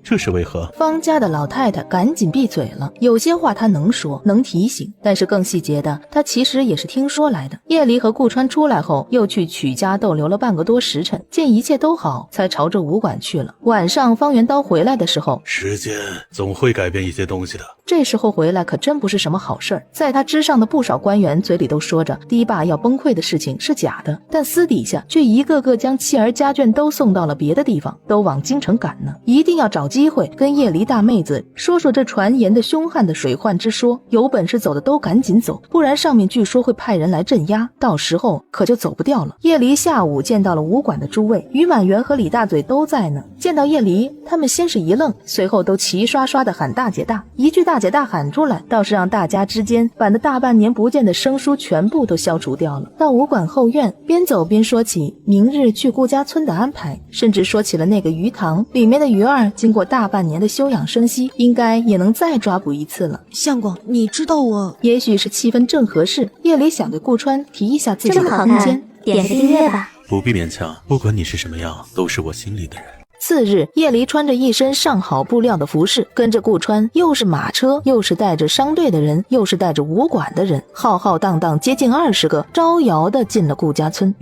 这是为何？方家的老太太赶紧闭嘴了，有些话她能说能提醒，但是更细节的她其实也是听说来的。叶离和顾川出来后，又去曲家逗留了半个多时辰，见一切都好，才朝着武馆去了。晚上方圆刀回来的时候，时间总会改变一些东西的。这时候回来可真不是什么好事儿，在他之上的不少官员嘴里都说着堤坝要崩溃的事情是假的，但私底下却一个个将妻儿家眷都送到了别的地方，都往京城赶呢。一定要找机会跟叶离大妹子说说这传言的凶悍的水患之说，有本事走的都赶紧走，不然上面据说会派人来镇压，到时候可就走不掉了。叶离下午见到了武馆的诸位，于满元和李大嘴都在呢。见到叶离，他们先是一愣，随后都齐刷刷的喊大姐大，一句大姐大喊出来，倒是让大家之间把那大半年不见的生疏全部都消除掉了。到武馆后院，边走边说起明日去顾家村的安排，甚至说起了那个鱼塘里面的鱼儿经过大半年的休养生息，应该也能再抓捕一次了。相公，你知道我，也许是气氛正合适，叶离想对顾川提一下自己的空间。点个订阅吧。不必勉强，不管你是什么样，都是我心里的人。次日，叶离穿着一身上好布料的服饰，跟着顾川，又是马车，又是带着商队的人，又是带着武馆的人，浩浩荡荡接近20个，招摇的进了顾家村。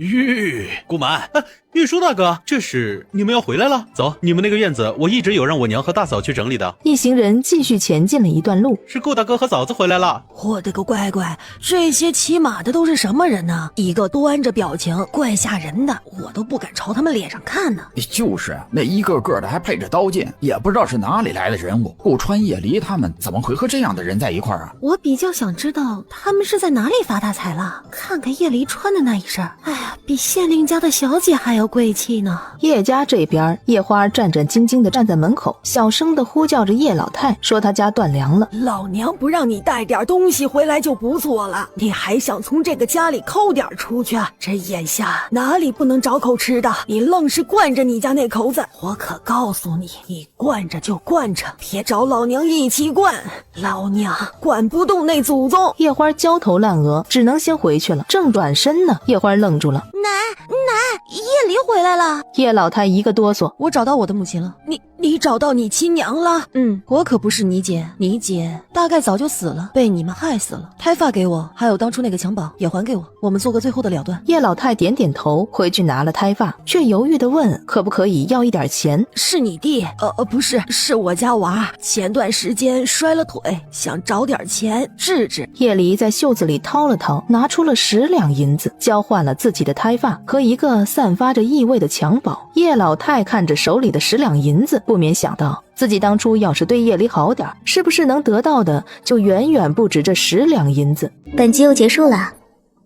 顾满，玉书大哥，这是你们要回来了？走，你们那个院子我一直有让我娘和大嫂去整理的。一行人继续前进了一段路，是顾大哥和嫂子回来了。我的个乖乖，这些骑马的都是什么人呢？一个端着表情，怪吓人的，我都不敢朝他们脸上看呢。就是那一个个的还配着刀剑，也不知道是哪里来的人物。顾川、叶离他们怎么会和这样的人在一块儿啊？我比较想知道他们是在哪里发大财了。看看叶离穿的那一身，哎呀，比县令家的小姐还要贵气呢。叶家这边，叶花战战兢兢地站在门口，小声地呼叫着叶老太，说他家断粮了。老娘不让你带点东西回来就不错了，你还想从这个家里抠点出去？这眼下哪里不能找口吃的，你愣是惯着你家那口子。我可告诉你，你惯着就惯着，别找老娘一起惯，老娘管不动那祖宗。叶花焦头烂额，只能先回去了。正转身呢，叶花愣住了。奶，叶离回来了。叶老太一个哆嗦，我找到我的母亲了。你找到你亲娘了？我可不是你姐，你姐大概早就死了，被你们害死了。胎发给我，还有当初那个襁褓也还给我，我们做个最后的了断。叶老太点点头，回去拿了胎发，却犹豫地问可不可以要一点钱。是你弟？不是，是我家娃，前段时间摔了腿，想找点钱治治。叶离在袖子里掏了掏，拿出了10两银子，交换了自己的胎发和一个散发着异味的襁褓。叶老太看着手里的10两银子，不免想到自己当初要是对叶离好点，是不是能得到的就远远不止这10两银子。本集又结束了，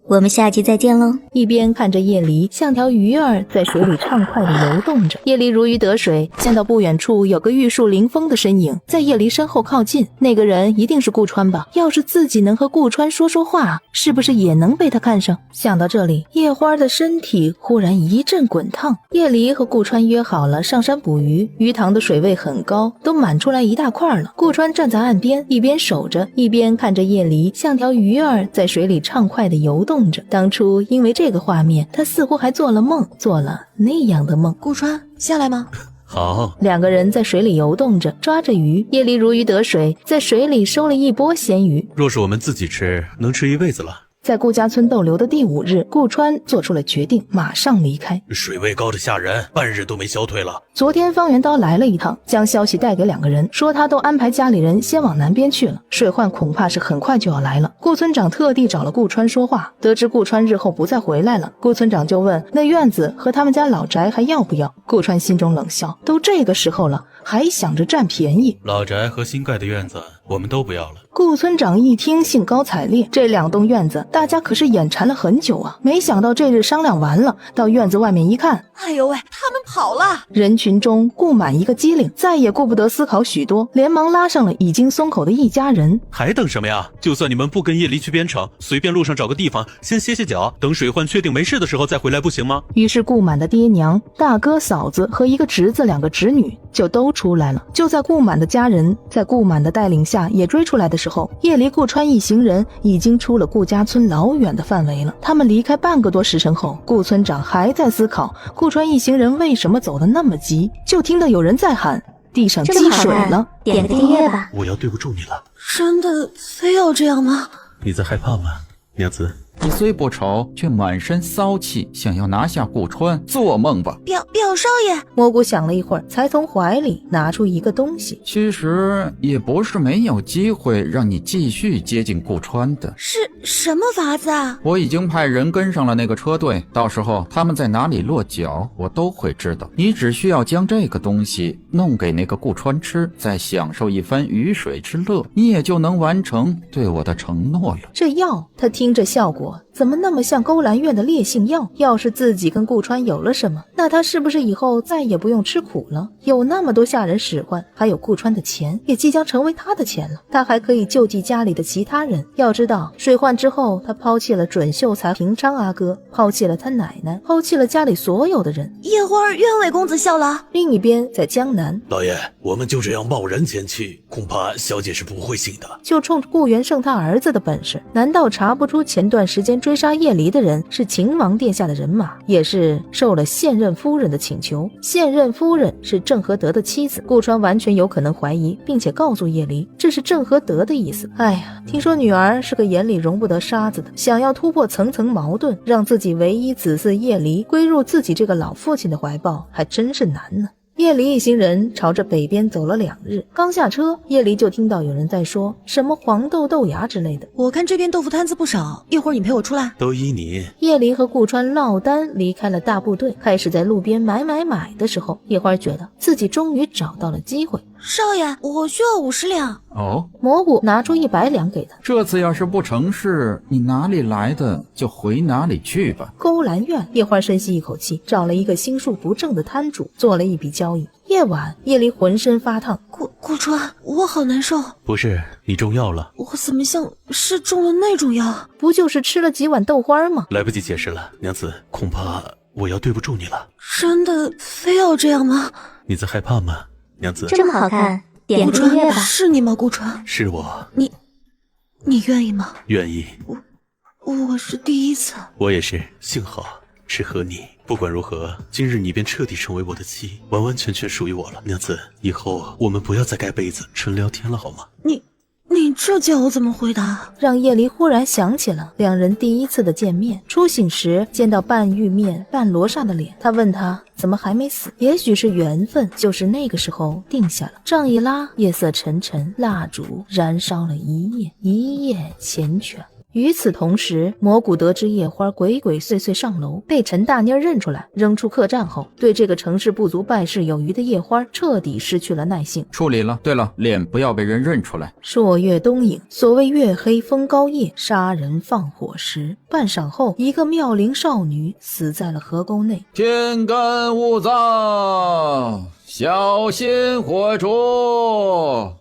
我们下集再见喽。一边看着叶离像条鱼儿在水里畅快地游动着，叶离如鱼得水，见到不远处有个玉树临风的身影在叶离身后靠近，那个人一定是顾川吧？要是自己能和顾川说说话，是不是也能被他看上？想到这里，叶花的身体忽然一阵滚烫。叶离和顾川约好了上山捕鱼，鱼塘的水位很高，都满出来一大块了。顾川站在岸边，一边守着，一边看着叶离像条鱼儿在水里畅快地游动着。当初因为这个画面，他似乎还做了梦，做了那样的梦。顾川，下来吗？好。两个人在水里游动着，抓着鱼。叶离如鱼得水，在水里收了一波鲜鱼。若是我们自己吃，能吃一辈子了。在顾家村逗留的第5日，顾川做出了决定，马上离开。水位高的吓人，半日都没消退了。昨天方元刀来了一趟，将消息带给2个人，说他都安排家里人先往南边去了，水患恐怕是很快就要来了。顾村长特地找了顾川说话，得知顾川日后不再回来了，顾村长就问那院子和他们家老宅还要不要。顾川心中冷笑，都这个时候了，还想着占便宜。老宅和新盖的院子我们都不要了。顾村长一听兴高采烈，这2栋院子大家可是眼馋了很久啊，没想到这日商量完了，到院子外面一看，哎呦喂，他们跑了！人群中顾满一个机灵，再也顾不得思考许多，连忙拉上了已经松口的一家人。还等什么呀？就算你们不跟叶离去边城，随便路上找个地方先歇歇脚，等水患确定没事的时候再回来不行吗？于是顾满的爹娘、大哥嫂子和一个侄子2个侄女就都出来了。就在顾满的家人在顾满的带领下也追出来的时候，叶离、顾川一行人已经出了顾家村老远的范围了。他们离开半个多时辰后，顾村长还在思考顾川一行人为什么走得那么急，就听到有人在喊地上积水了，点个订阅吧。我要对不住你了。真的非要这样吗？你在害怕吗，娘子？你虽不丑，却满身骚气，想要拿下顾川，做梦吧！表少爷，蘑菇想了一会儿，才从怀里拿出一个东西。其实也不是没有机会让你继续接近顾川的。是什么法子啊？我已经派人跟上了那个车队，到时候他们在哪里落脚，我都会知道。你只需要将这个东西弄给那个顾川吃，再享受一番鱼水之乐，你也就能完成对我的承诺了。这药，他听着效果怎么那么像勾栏院的烈性药？要是自己跟顾川有了什么，那他是不是以后再也不用吃苦了？有那么多下人使唤，还有顾川的钱也即将成为他的钱了，他还可以救济家里的其他人。要知道水患之后，他抛弃了准秀才平昌阿哥，抛弃了他奶奶，抛弃了家里所有的人。叶花冤为公子效劳。另一边在江南，老爷，我们就这样贸然前去，恐怕小姐是不会信的。就冲着顾元胜他儿子的本事，难道查不出前段时间追杀叶离的人是秦王殿下的人马，也是受了现任夫人的请求？现任夫人是郑和德的妻子，顾川完全有可能怀疑，并且告诉叶离这是郑和德的意思。哎呀，听说女儿是个眼里容不得沙子的，想要突破层层矛盾，让自己唯一子嗣叶离归入自己这个老父亲的怀抱，还真是难呢。叶离一行人朝着北边走了2日，刚下车，叶离就听到有人在说什么黄豆豆芽之类的。我看这边豆腐摊子不少，一会儿你陪我出来。都依你。叶离和顾川落单离开了大部队，开始在路边买的时候，叶花觉得自己终于找到了机会。少爷，我需要50两。哦，蘑菇拿出100两给他。这次要是不成事，你哪里来的就回哪里去吧。勾栏院，叶花深吸一口气，找了一个心术不正的摊主，做了一笔交易。夜晚，叶离浑身发烫。顾川，我好难受。不是你中药了？我怎么像是中了那种药？不就是吃了几碗豆花吗？来不及解释了，娘子，恐怕我要对不住你了。真的非要这样吗？你在害怕吗，娘子？这么好看，点个音乐吧。是你吗，顾川？是我。你愿意吗？愿意。我是第一次。我也是，幸好是和你。不管如何，今日你便彻底成为我的妻，完完全全属于我了。娘子，以后我们不要再盖被子纯聊天了好吗？你这叫我怎么回答？让叶离忽然想起了2人第一次的见面。初醒时见到半玉面半罗刹的脸，他问他怎么还没死。也许是缘分，就是那个时候定下了。帐一拉，夜色沉沉，蜡烛燃烧了一夜缱绻。与此同时，蘑菇得知叶花鬼鬼祟祟上楼，被陈大妮认出来，扔出客栈后，对这个成事不足败事有余的叶花彻底失去了耐性。处理了。对了，脸不要被人认出来。朔月东影，所谓月黑风高夜，杀人放火时。半晌后，一个妙龄少女死在了河沟内。天干物燥，小心火烛。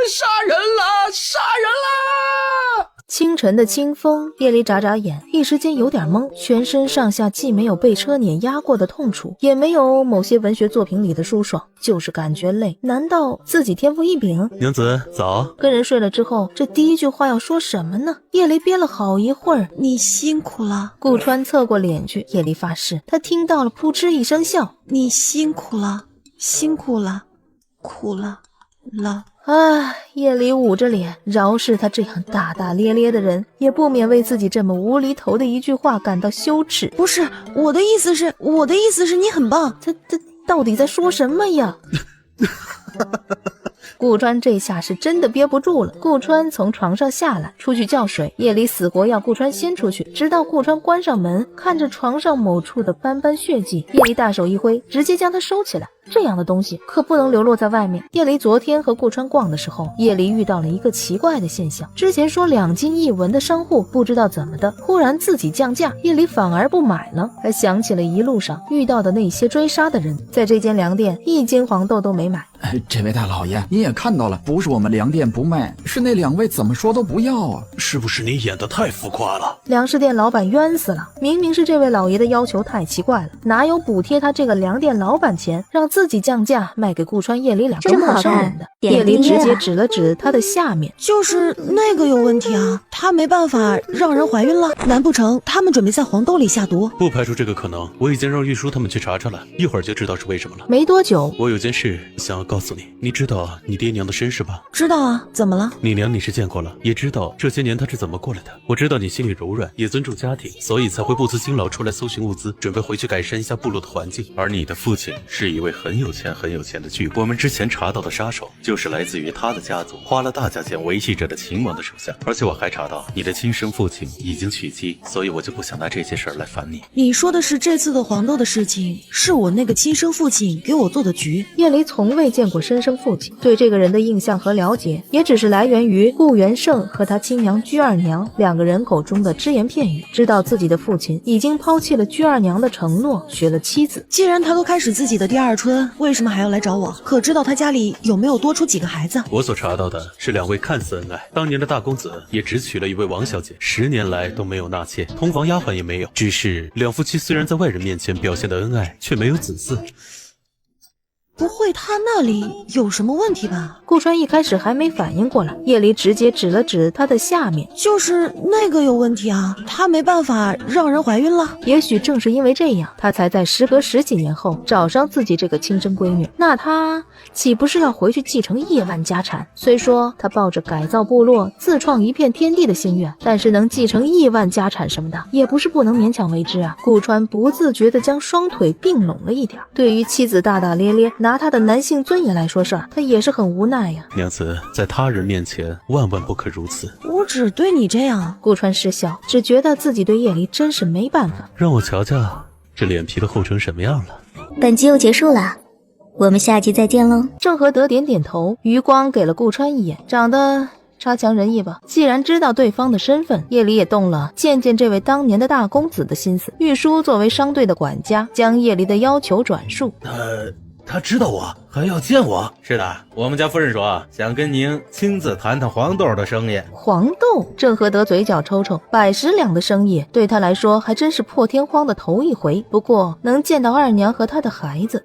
杀人了！杀人了！清晨的清风，叶离眨眨眼，一时间有点懵，全身上下既没有被车碾压过的痛楚，也没有某些文学作品里的舒爽，就是感觉累。难道自己天赋异禀？娘子早。跟人睡了之后，这第一句话要说什么呢？叶离憋了好一会儿。你辛苦了。顾川侧过脸去，叶离发誓，他听到了扑哧一声笑。你辛苦了，辛苦了，苦了。叶离捂着脸，饶是他这样大大咧咧的人，也不免为自己这么无厘头的一句话感到羞耻。不是，我的意思是你很棒。他到底在说什么呀？顾川这下是真的憋不住了。顾川从床上下来，出去叫水。叶离死活要顾川先出去，直到顾川关上门，看着床上某处的斑斑血迹，叶离大手一挥，直接将它收起来。这样的东西可不能流落在外面。叶离昨天和顾川逛的时候，叶离遇到了一个奇怪的现象。之前说2斤1文的商户不知道怎么的，忽然自己降价，叶离反而不买了。还想起了一路上遇到的那些追杀的人，在这间粮店1斤黄豆都没买。这位大老爷，您也看到了，不是我们粮店不卖，是那2位怎么说都不要啊！是不是你演得太浮夸了？粮食店老板冤死了，明明是这位老爷的要求太奇怪了，哪有补贴他这个粮店老板钱，让自己降价卖给顾川、叶离2个陌生人的？叶离直接指了指他的下面，就是那个有问题啊，他没办法让人怀孕了，难不成他们准备在黄豆里下毒？不排除这个可能，我已经让玉叔他们去查查了，一会儿就知道是为什么了。没多久，我有件事想要告诉你，你知道你爹娘的身世吧？知道啊，怎么了？你娘你是见过了，也知道这些年她是怎么过来的。我知道你心里柔软，也尊重家庭，所以才会不辞辛劳出来搜寻物资，准备回去改善一下部落的环境。而你的父亲是一位很有钱的巨富，我们之前查到的杀手就是来自于他的家族，花了大价钱维系着的秦王的手下。而且我还查到你的亲生父亲已经娶妻，所以我就不想拿这些事儿来烦你。你说的是这次的黄豆的事情，是我那个亲生父亲给我做的局。叶离从未见过亲生父亲，对这个人的印象和了解也只是来源于顾元胜和他亲娘居二娘2个人口中的只言片语，知道自己的父亲已经抛弃了居二娘的承诺，娶了妻子。既然他都开始自己的第2春，为什么还要来找我？可知道他家里有没有多出几个孩子？我所查到的是2位看似恩爱，当年的大公子也只娶了一位王小姐，10年来都没有纳妾，同房丫鬟也没有。只是2夫妻虽然在外人面前表现的恩爱，却没有子嗣。不会他那里有什么问题吧？顾川一开始还没反应过来，叶离直接指了指他的下面，就是那个有问题啊，他没办法让人怀孕了。也许正是因为这样，他才在时隔10几年后找上自己这个亲生闺女。那他岂不是要回去继承亿万家产？虽说他抱着改造部落、自创一片天地的心愿，但是能继承亿万家产什么的，也不是不能勉强为之啊。顾川不自觉地将双腿并拢了一点。对于妻子大大咧咧拿他的男性尊严来说事儿，他也是很无奈呀。娘子在他人面前万万不可如此。我只对你这样。顾川失笑，只觉得自己对叶离真是没办法。让我瞧瞧这脸皮都厚成什么样了。本集又结束了，我们下集再见喽。郑和德点点头，余光给了顾川一眼，长得差强人意吧。既然知道对方的身份，叶离也动了见见这位当年的大公子的心思。玉书作为商队的管家，将叶离的要求转述。他知道我，还要见我。是的，我们家夫人说想跟您亲自谈谈黄豆的生意。黄豆？郑和德嘴角抽抽，100两的生意对他来说还真是破天荒的头一回。不过能见到二娘和他的孩子，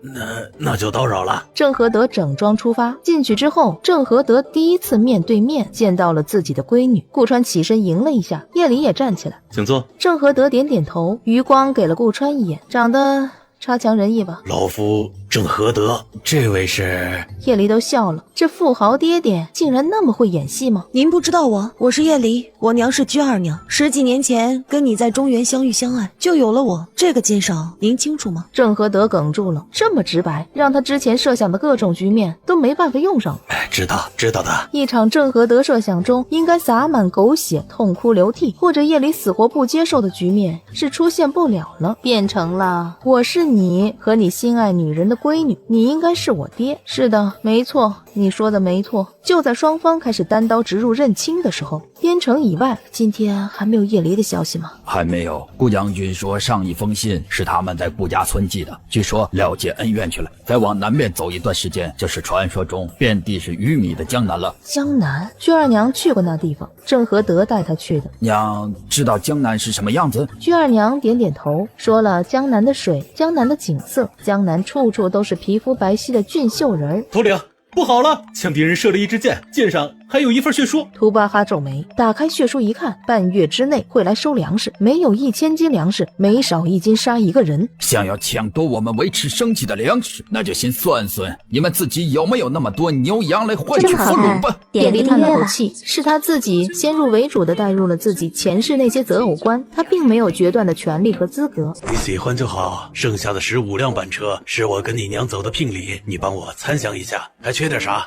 那就叨扰了。郑和德整装出发，进去之后，郑和德第一次面对面见到了自己的闺女。顾川起身迎了一下，叶离也站起来，请坐。郑和德点点头，余光给了顾川一眼，长得差强人意吧。老夫郑和德，这位是……叶离都笑了，这富豪爹爹竟然那么会演戏吗？您不知道我是叶离，我娘是居二娘，10几年前跟你在中原相遇相爱，就有了我。这个介绍您清楚吗？郑和德哽住了，这么直白，让他之前设想的各种局面都没办法用上了。知道的。一场郑和德设想中应该洒满狗血、痛哭流涕，或者叶离死活不接受的局面是出现不了了，变成了我是你和你心爱女人的闺女，你应该是我爹。是的，没错，你说的没错。就在双方开始单刀直入认亲的时候，边城以外今天还没有叶离的消息吗？还没有。顾将军说上一封信是他们在顾家村寄的，据说了结恩怨去了。再往南边走一段时间，就是传说中遍地是鱼米的江南了。江南？居二娘去过那地方，郑和德带她去的。娘知道江南是什么样子？居二娘点点头，说了江南的水，江南的景色，江南处处都是皮肤白皙的俊秀人。头领，不好了，向敌人射了一支箭，箭上还有一份血书。图巴哈皱眉，打开血书一看，半月之内会来收粮食，没有1000斤粮食，每少1斤杀一个人。想要抢夺我们维持生计的粮食，那就先算算你们自己有没有那么多牛羊来换取俘虏吧。叶离叹了口气，是他自己先入为主的带入了自己前世那些择偶观，他并没有决断的权利和资格。你喜欢就好，剩下的15辆板车是我跟你娘走的聘礼，你帮我参详一下，还缺点啥？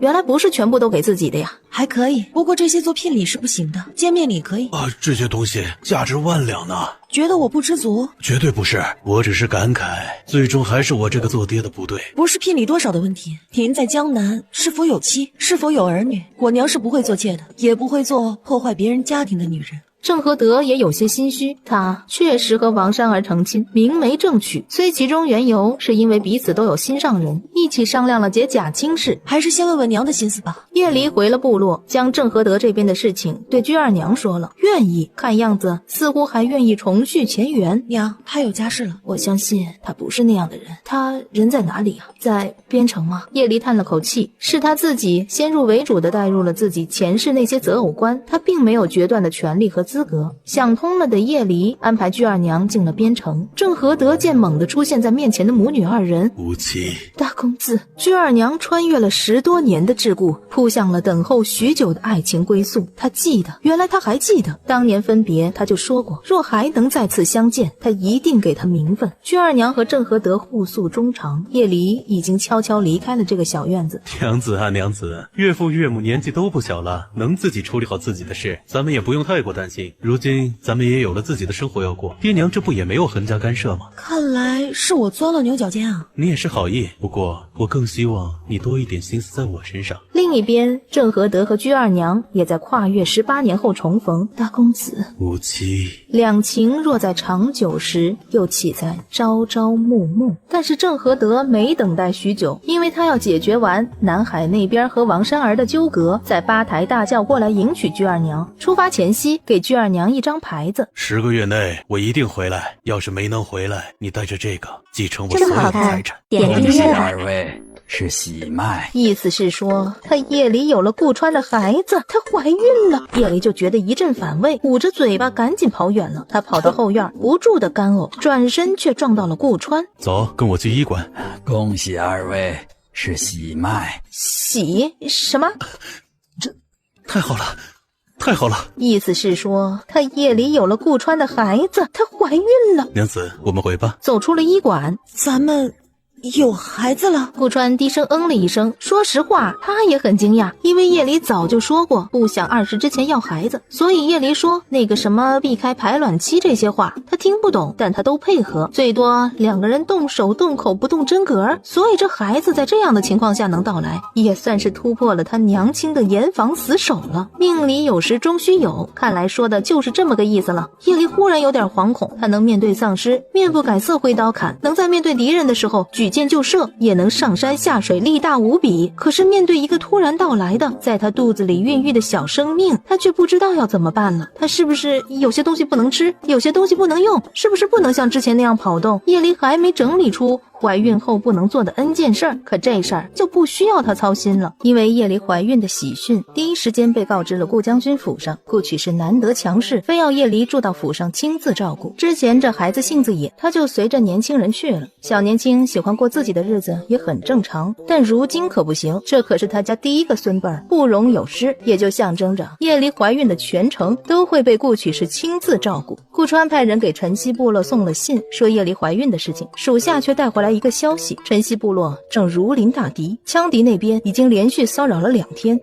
原来不是全部都给自己的呀。还可以，不过这些做聘礼是不行的，见面礼可以。这些东西价值万两呢。觉得我不知足？绝对不是，我只是感慨，最终还是我这个做爹的不对。不是聘礼多少的问题，您在江南是否有妻，是否有儿女？我娘是不会做妾的，也不会做破坏别人家庭的女人。郑和德也有些心虚，他确实和王珊儿成亲，明媒正娶，虽其中缘由是因为彼此都有心上人，一起商量了结假亲事，还是先问问娘的心思吧。叶离回了部落，将郑和德这边的事情对居二娘说了，愿意，看样子似乎还愿意重续前缘。娘，他有家室了。我相信他不是那样的人。他人在哪里啊？在边城吗？叶离叹了口气，是他自己先入为主的带入了自己前世那些择偶观，他并没有决断的权利和资格。想通了的叶离安排居二娘进了边城。郑和德见猛地出现在面前的母女二人，无期。大公子，居二娘穿越了10多年的桎梏，扑向了等候许久的爱情归宿。他记得，原来他还记得当年分别，他就说过，若还能再次相见，他一定给他名分。居二娘和郑和德互诉衷肠，叶离已经悄悄离开了这个小院子。娘子啊娘子，岳父岳母年纪都不小了，能自己处理好自己的事，咱们也不用太过担心。如今咱们也有了自己的生活要过，爹娘这不也没有横加干涉吗？看来是我钻了牛角尖啊。你也是好意，不过我更希望你多一点心思在我身上。另一边，郑和德和居二娘也在跨越18年后重逢。大公子，无期。两情若在长久时，又岂在朝朝暮暮？但是郑和德没等待许久，因为他要解决完南海那边和王珊儿的纠葛，在八抬大轿过来迎娶居二娘。出发前夕，给居二娘一张牌子，10个月内我一定回来，要是没能回来，你带着这个继承我所有的财产。点个订阅吧。二位是喜脉，意思是说他夜里有了顾川的孩子，她怀孕了。夜里就觉得一阵反胃，捂着嘴巴赶紧跑远了。他跑到后院不住的干呕，转身却撞到了顾川。走，跟我去医馆。恭喜二位是喜脉。喜什么？这太好了，太好了！意思是说他夜里有了顾川的孩子，她怀孕了。娘子，我们回吧。走出了医馆，咱们有孩子了。顾川低声嗯了一声，说实话他也很惊讶，因为叶离早就说过不想20之前要孩子，所以叶离说那个什么避开排卵期这些话他听不懂，但他都配合，最多2个人动手动口不动真格，所以这孩子在这样的情况下能到来，也算是突破了他娘亲的严防死守了。命里有时终须有，看来说的就是这么个意思了。叶离忽然有点惶恐，他能面对丧尸面不改色挥刀砍，能在面对敌人的时候举箭就射，也能上山下水力大无比，可是面对一个突然到来的在他肚子里孕育的小生命，他却不知道要怎么办了。他是不是有些东西不能吃，有些东西不能用，是不是不能像之前那样跑动？叶离还没整理出怀孕后不能做的 N 件事儿，可这事儿就不需要他操心了，因为叶离怀孕的喜讯第一时间被告知了顾将军府上。顾曲是难得强势，非要叶离住到府上亲自照顾。之前这孩子性子野，他就随着年轻人去了。小年轻喜欢过自己的日子也很正常，但如今可不行，这可是他家第一个孙辈儿，不容有失，也就象征着叶离怀孕的全程都会被顾曲是亲自照顾。顾川派人给晨曦部落送了信，说叶离怀孕的事情，属下却带回来一个消息，晨曦部落正如临大敌，羌敌那边已经连续骚扰了2天。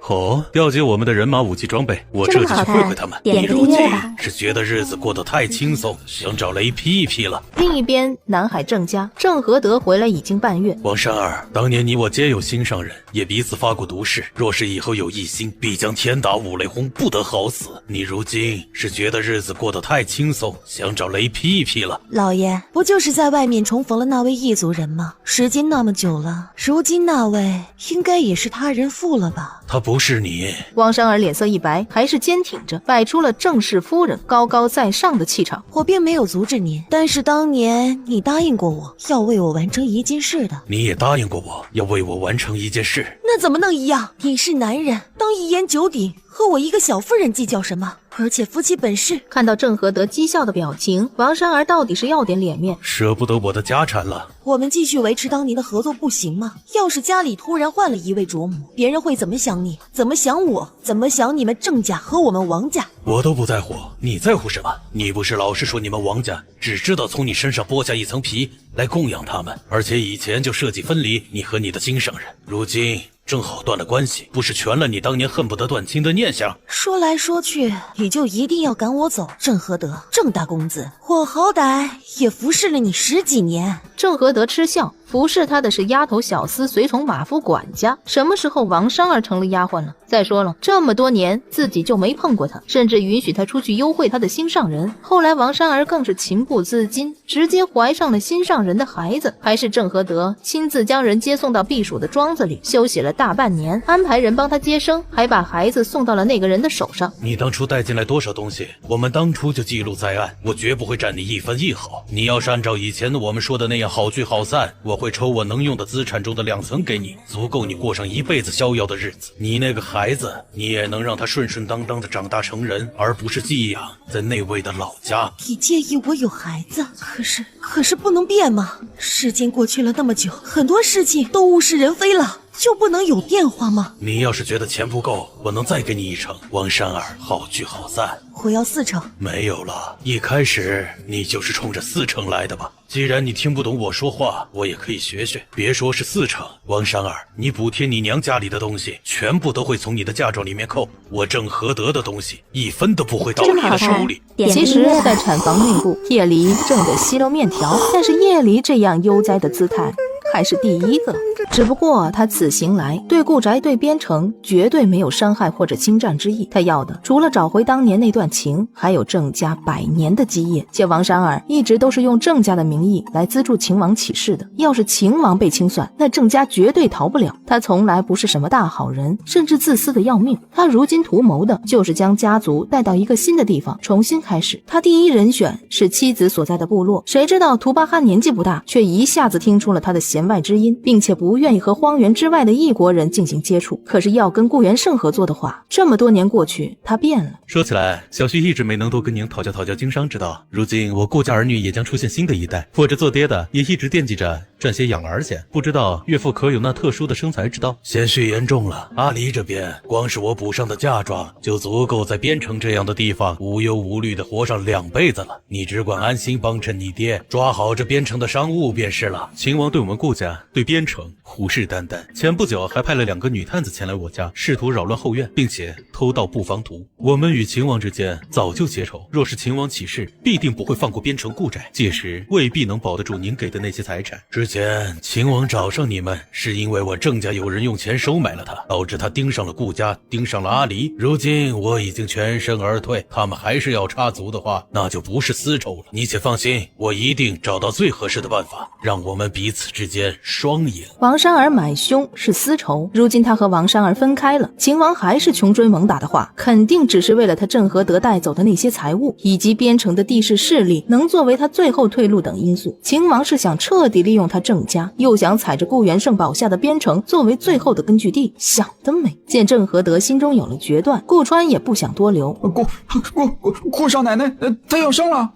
调集我们的人马武器装备，我这就去会会他们。点个月吧。是觉得日子过得太轻松，想找雷劈一劈了。另一边，南海郑家，郑和德回来已经半月。王山儿，当年你我皆有心上人，也彼此发过毒誓，若是以后有一心，必将天打五雷轰，不得好死。你如今是觉得日子过得太轻松，想找雷劈一劈了。老爷，不就是在外面重逢了那位异族人吗？时间那么久了，如今那位应该也是他人妇了吧？他不是你。汪山儿脸色一白，还是坚挺着，摆出了正室夫人高高在上的气场。我并没有阻止您，但是当年你答应过我要为我完成一件事的。你也答应过我要为我完成一件事。那怎么能一样？你是男人，当一言九鼎，和我一个小妇人计较什么？而且夫妻本是。看到郑和德讥笑的表情，王山儿到底是要点脸面。舍不得我的家产了。我们继续维持当年的合作不行吗？要是家里突然换了一位主母，别人会怎么想你？怎么想我？怎么想你们郑家和我们王家？我都不在乎，你在乎什么？你不是老是说你们王家只知道从你身上剥下一层皮来供养他们，而且以前就设计分离你和你的心上人，如今正好断了关系，不是全了你当年恨不得断亲的念想？说来说去，你就一定要赶我走？郑和德，郑大公子，我好歹也服侍了你10几年。郑和德嗤笑，服侍他的是丫头小厮随从马夫管家，什么时候王珊儿成了丫鬟了？再说了，这么多年自己就没碰过他，甚至允许他出去幽会他的心上人。后来王珊儿更是情不自禁，直接怀上了心上人的孩子，还是郑和德亲自将人接送到避暑的庄子里休息了大半年，安排人帮他接生，还把孩子送到了那个人的手上。你当初带进来多少东西，我们当初就记录在案，我绝不会占你一分一毫。你要是按照以前的我们说的那样好聚好散，我会抽我能用的资产中的2层给你，足够你过上一辈子逍遥的日子。你那个孩子，你也能让他顺顺当当的长大成人，而不是寄养在那位的老家。你介意我有孩子？可是不能变吗？时间过去了那么久，很多事情都物是人非了，就不能有变化吗？你要是觉得钱不够，我能再给你1成。王珊儿，好聚好散。我要4成。没有了，一开始你就是冲着4成来的吧？既然你听不懂我说话，我也可以学学。别说是4成，王珊儿，你补贴你娘家里的东西，全部都会从你的嫁妆里面扣。我郑和德的东西，1分都不会到你的手里。其实，在产房内部，叶离正在吸溜面条，但是叶离这样悠哉的姿态还是第一个。只不过他此行来对顾宅对边城绝对没有伤害或者侵占之意，他要的除了找回当年那段情，还有郑家100年的基业。且王珊儿一直都是用郑家的名义来资助秦王起事的，要是秦王被清算，那郑家绝对逃不了。他从来不是什么大好人，甚至自私的要命。他如今图谋的就是将家族带到一个新的地方重新开始。他第一人选是妻子所在的部落，谁知道图巴哈年纪不大，却一下子听出了他的弦外之音，并且不不愿意和荒原之外的异国人进行接触，可是要跟顾元盛合作的话，这么多年过去，他变了。说起来，小婿一直没能多跟您讨教经商之道。如今我顾家儿女也将出现新的一代，我这做爹的也一直惦记着赚些养儿钱，不知道岳父可有那特殊的生财之道？贤婿言重了，阿离这边光是我补上的嫁妆，就足够在边城这样的地方无忧无虑的活上2辈子了。你只管安心帮衬你爹，抓好这边城的商务便是了。秦王对我们顾家、对边城虎视眈眈，前不久还派了2个女探子前来我家，试图扰乱后院，并且偷盗布防图。我们与秦王之间早就结仇，若是秦王起事，必定不会放过边城顾宅，届时未必能保得住您给的那些财产。之前秦王找上你们，是因为我郑家有人用钱收买了他，导致他盯上了顾家，盯上了阿离。如今我已经全身而退，他们还是要插足的话，那就不是私仇了。你且放心，我一定找到最合适的办法，让我们彼此之间双赢。王珊儿买凶是私仇，如今他和王珊儿分开了，秦王还是穷追猛打的话，肯定只是为了他郑和德带走的那些财物，以及边城的地势势力能作为他最后退路等因素。秦王是想彻底利用他郑家，又想踩着顾元盛保下的边城作为最后的根据地，想得美。见郑和德心中有了决断，顾川也不想多留。顾少奶奶，她要生了。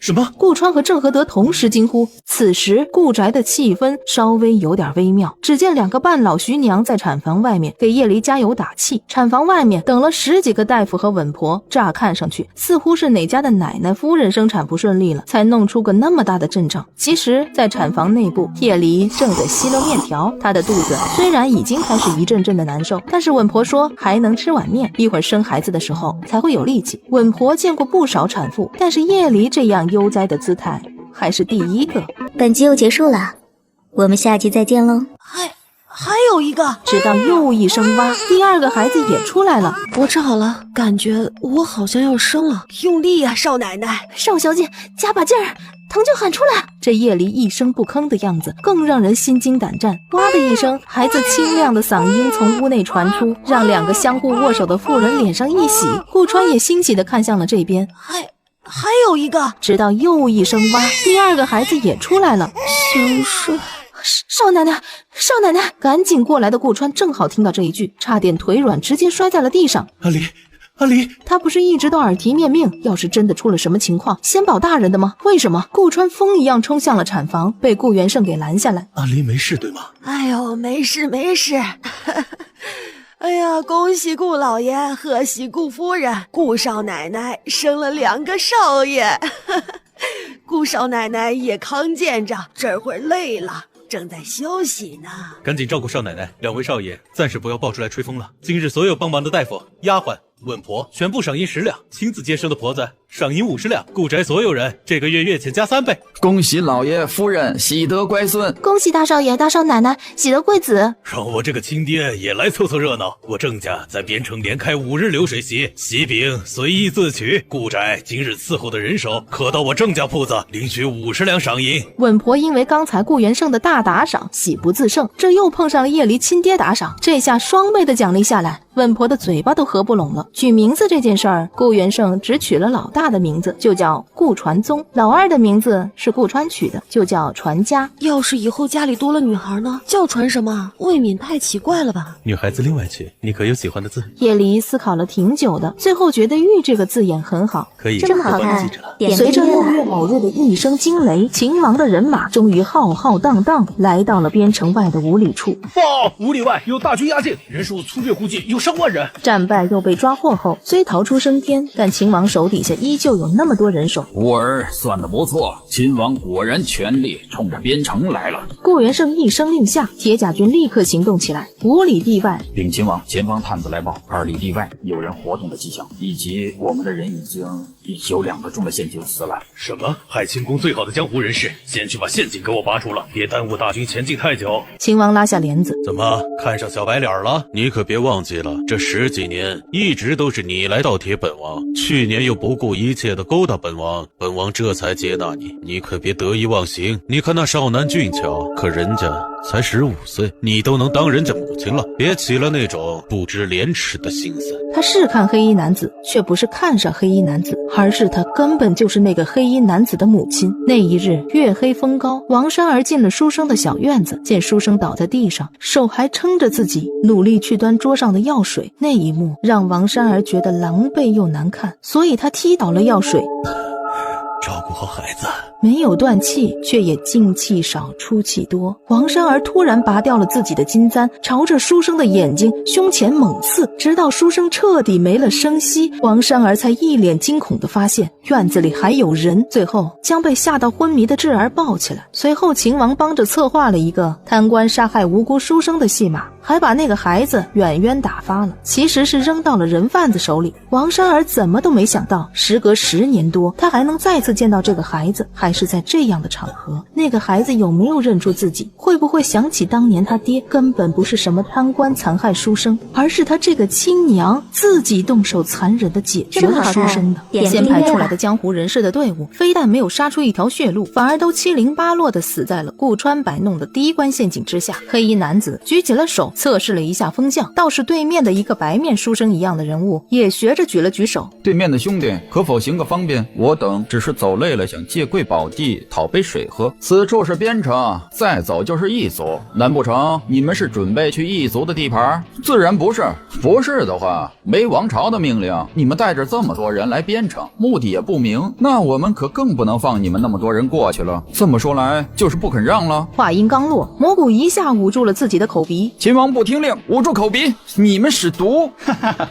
什么？顾川和郑和德同时惊呼。此时顾宅的气氛稍微有点微妙，只见2个半老徐娘在产房外面给叶离加油打气。产房外面等了10几个大夫和稳婆，乍看上去似乎是哪家的奶奶夫人生产不顺利了，才弄出个那么大的阵仗。其实在产房内部，叶离正在吸溜面条，她的肚子虽然已经开始一阵阵的难受，但是稳婆说还能吃碗面，一会儿生孩子的时候才会有力气。稳婆见过不少产妇，但是叶离这样悠哉的姿态还是第一个。本集又结束了，我们下集再见喽。还有一个，直到又一声哇，第2个孩子也出来了。我治好了，感觉我好像要生了，用力呀，少奶奶！少小姐，加把劲儿，疼就喊出来。这叶离一声不吭的样子更让人心惊胆战。哇的一声，孩子清亮的嗓音从屋内传出，让2个相互握手的妇人脸上一喜。顾川也欣喜地看向了这边。还有一个，直到又一声哇，第2个孩子也出来了。想睡。少奶奶，少奶奶！赶紧过来的顾川正好听到这一句，差点腿软，直接摔在了地上。阿离，他不是一直都耳提面命，要是真的出了什么情况，先保大人的吗？为什么？顾川风一样冲向了产房，被顾元盛给拦下来。阿离没事对吗？哎呦，没事。哎呀，恭喜顾老爷，贺喜顾夫人，顾少奶奶生了2个少爷。顾少奶奶也康健着，这会儿累了，正在休息呢。赶紧照顾少奶奶，2位少爷暂时不要抱出来吹风了。今日所有帮忙的大夫、丫鬟、稳婆全部赏银10两，亲自接生的婆子赏银50两，顾宅所有人这个月月钱加3倍。恭喜老爷夫人喜得乖孙，恭喜大少爷大少奶奶喜得贵子。让我这个亲爹也来凑凑热闹。我郑家在边城连开5日流水席，喜饼随意自取。顾宅今日伺候的人手，可到我郑家铺子领取50两赏银。稳婆因为刚才顾元盛的大打赏，喜不自胜，这又碰上了叶离亲爹打赏，这下双倍的奖励下来，稳婆的嘴巴都合不拢了。取名字这件事儿，顾元盛只取了老大的名字，就叫顾传宗；老二的名字是顾川取的，就叫传家。要是以后家里多了女孩呢，叫传什么？未免太奇怪了吧？女孩子另外取，你可有喜欢的字？叶离思考了挺久的，最后觉得玉这个字眼很好，可以这么好看。随着6月某日的一声惊雷，秦王的人马终于浩浩荡荡来到了边城外的5里处。报，5里外有大军压境，人数粗略估计有上万人。战败又被抓获后，虽逃出升天，但秦王手底下依旧有那么多人手。吾儿算得不错，秦王果然全力冲着边城来了。顾元盛一声令下，铁甲军立刻行动起来。5里地外，禀秦王，前方探子来报，2里地外有人活动的迹象，以及我们的人已经有2个中了陷阱死了。什么？害秦宫最好的江湖人士，先去把陷阱给我拔出了，别耽误大军前进太久。秦王拉下帘子，怎么看上小白脸了？你可别忘记了，这10几年一直都是你来倒贴本王，去年又不顾一切的勾搭本王，本王这才接纳你，你可别得意忘形。你看那少男俊俏，可人家才15岁，你都能当人家母亲了，别起了那种不知廉耻的心思。他是看黑衣男子，却不是看上黑衣男子，而是他根本就是那个黑衣男子的母亲。那一日月黑风高，王珊儿进了书生的小院子，见书生倒在地上，手还撑着自己，努力去端桌上的药水。那一幕让王珊儿觉得狼狈又难看，所以他踢倒了药水，照顾好孩子。没有断气，却也进气少出气多。王珊儿突然拔掉了自己的金簪，朝着书生的眼睛胸前猛刺，直到书生彻底没了声息，王珊儿才一脸惊恐地发现院子里还有人，最后将被吓到昏迷的智儿抱起来。随后秦王帮着策划了一个贪官杀害无辜书生的戏码，还把那个孩子远远打发了，其实是扔到了人贩子手里。王珊儿怎么都没想到，时隔10年多，她还能再次见到这个孩子，还是在这样的场合。那个孩子有没有认出自己？会不会想起当年他爹根本不是什么贪官残害书生，而是他这个亲娘自己动手残忍地解决了书生的？先派出来的江湖人士的队伍，非但没有杀出一条血路，反而都七零八落地死在了顾川摆弄的第一关陷阱之下。黑衣男子举起了手，测试了一下风向，倒是对面的一个白面书生一样的人物也学着举了举手。对面的兄弟，可否行个方便？我等只是走累了，想借贵宝地讨杯水喝。此处是边城，再走就是异族，难不成你们是准备去异族的地盘？自然不是。不是的话，没王朝的命令，你们带着这么多人来边城，目的也不明，那我们可更不能放你们那么多人过去了。这么说来，就是不肯让了。话音刚落，蘑菇一下捂住了自己的口鼻。秦王不听令，捂住口鼻，你们使毒！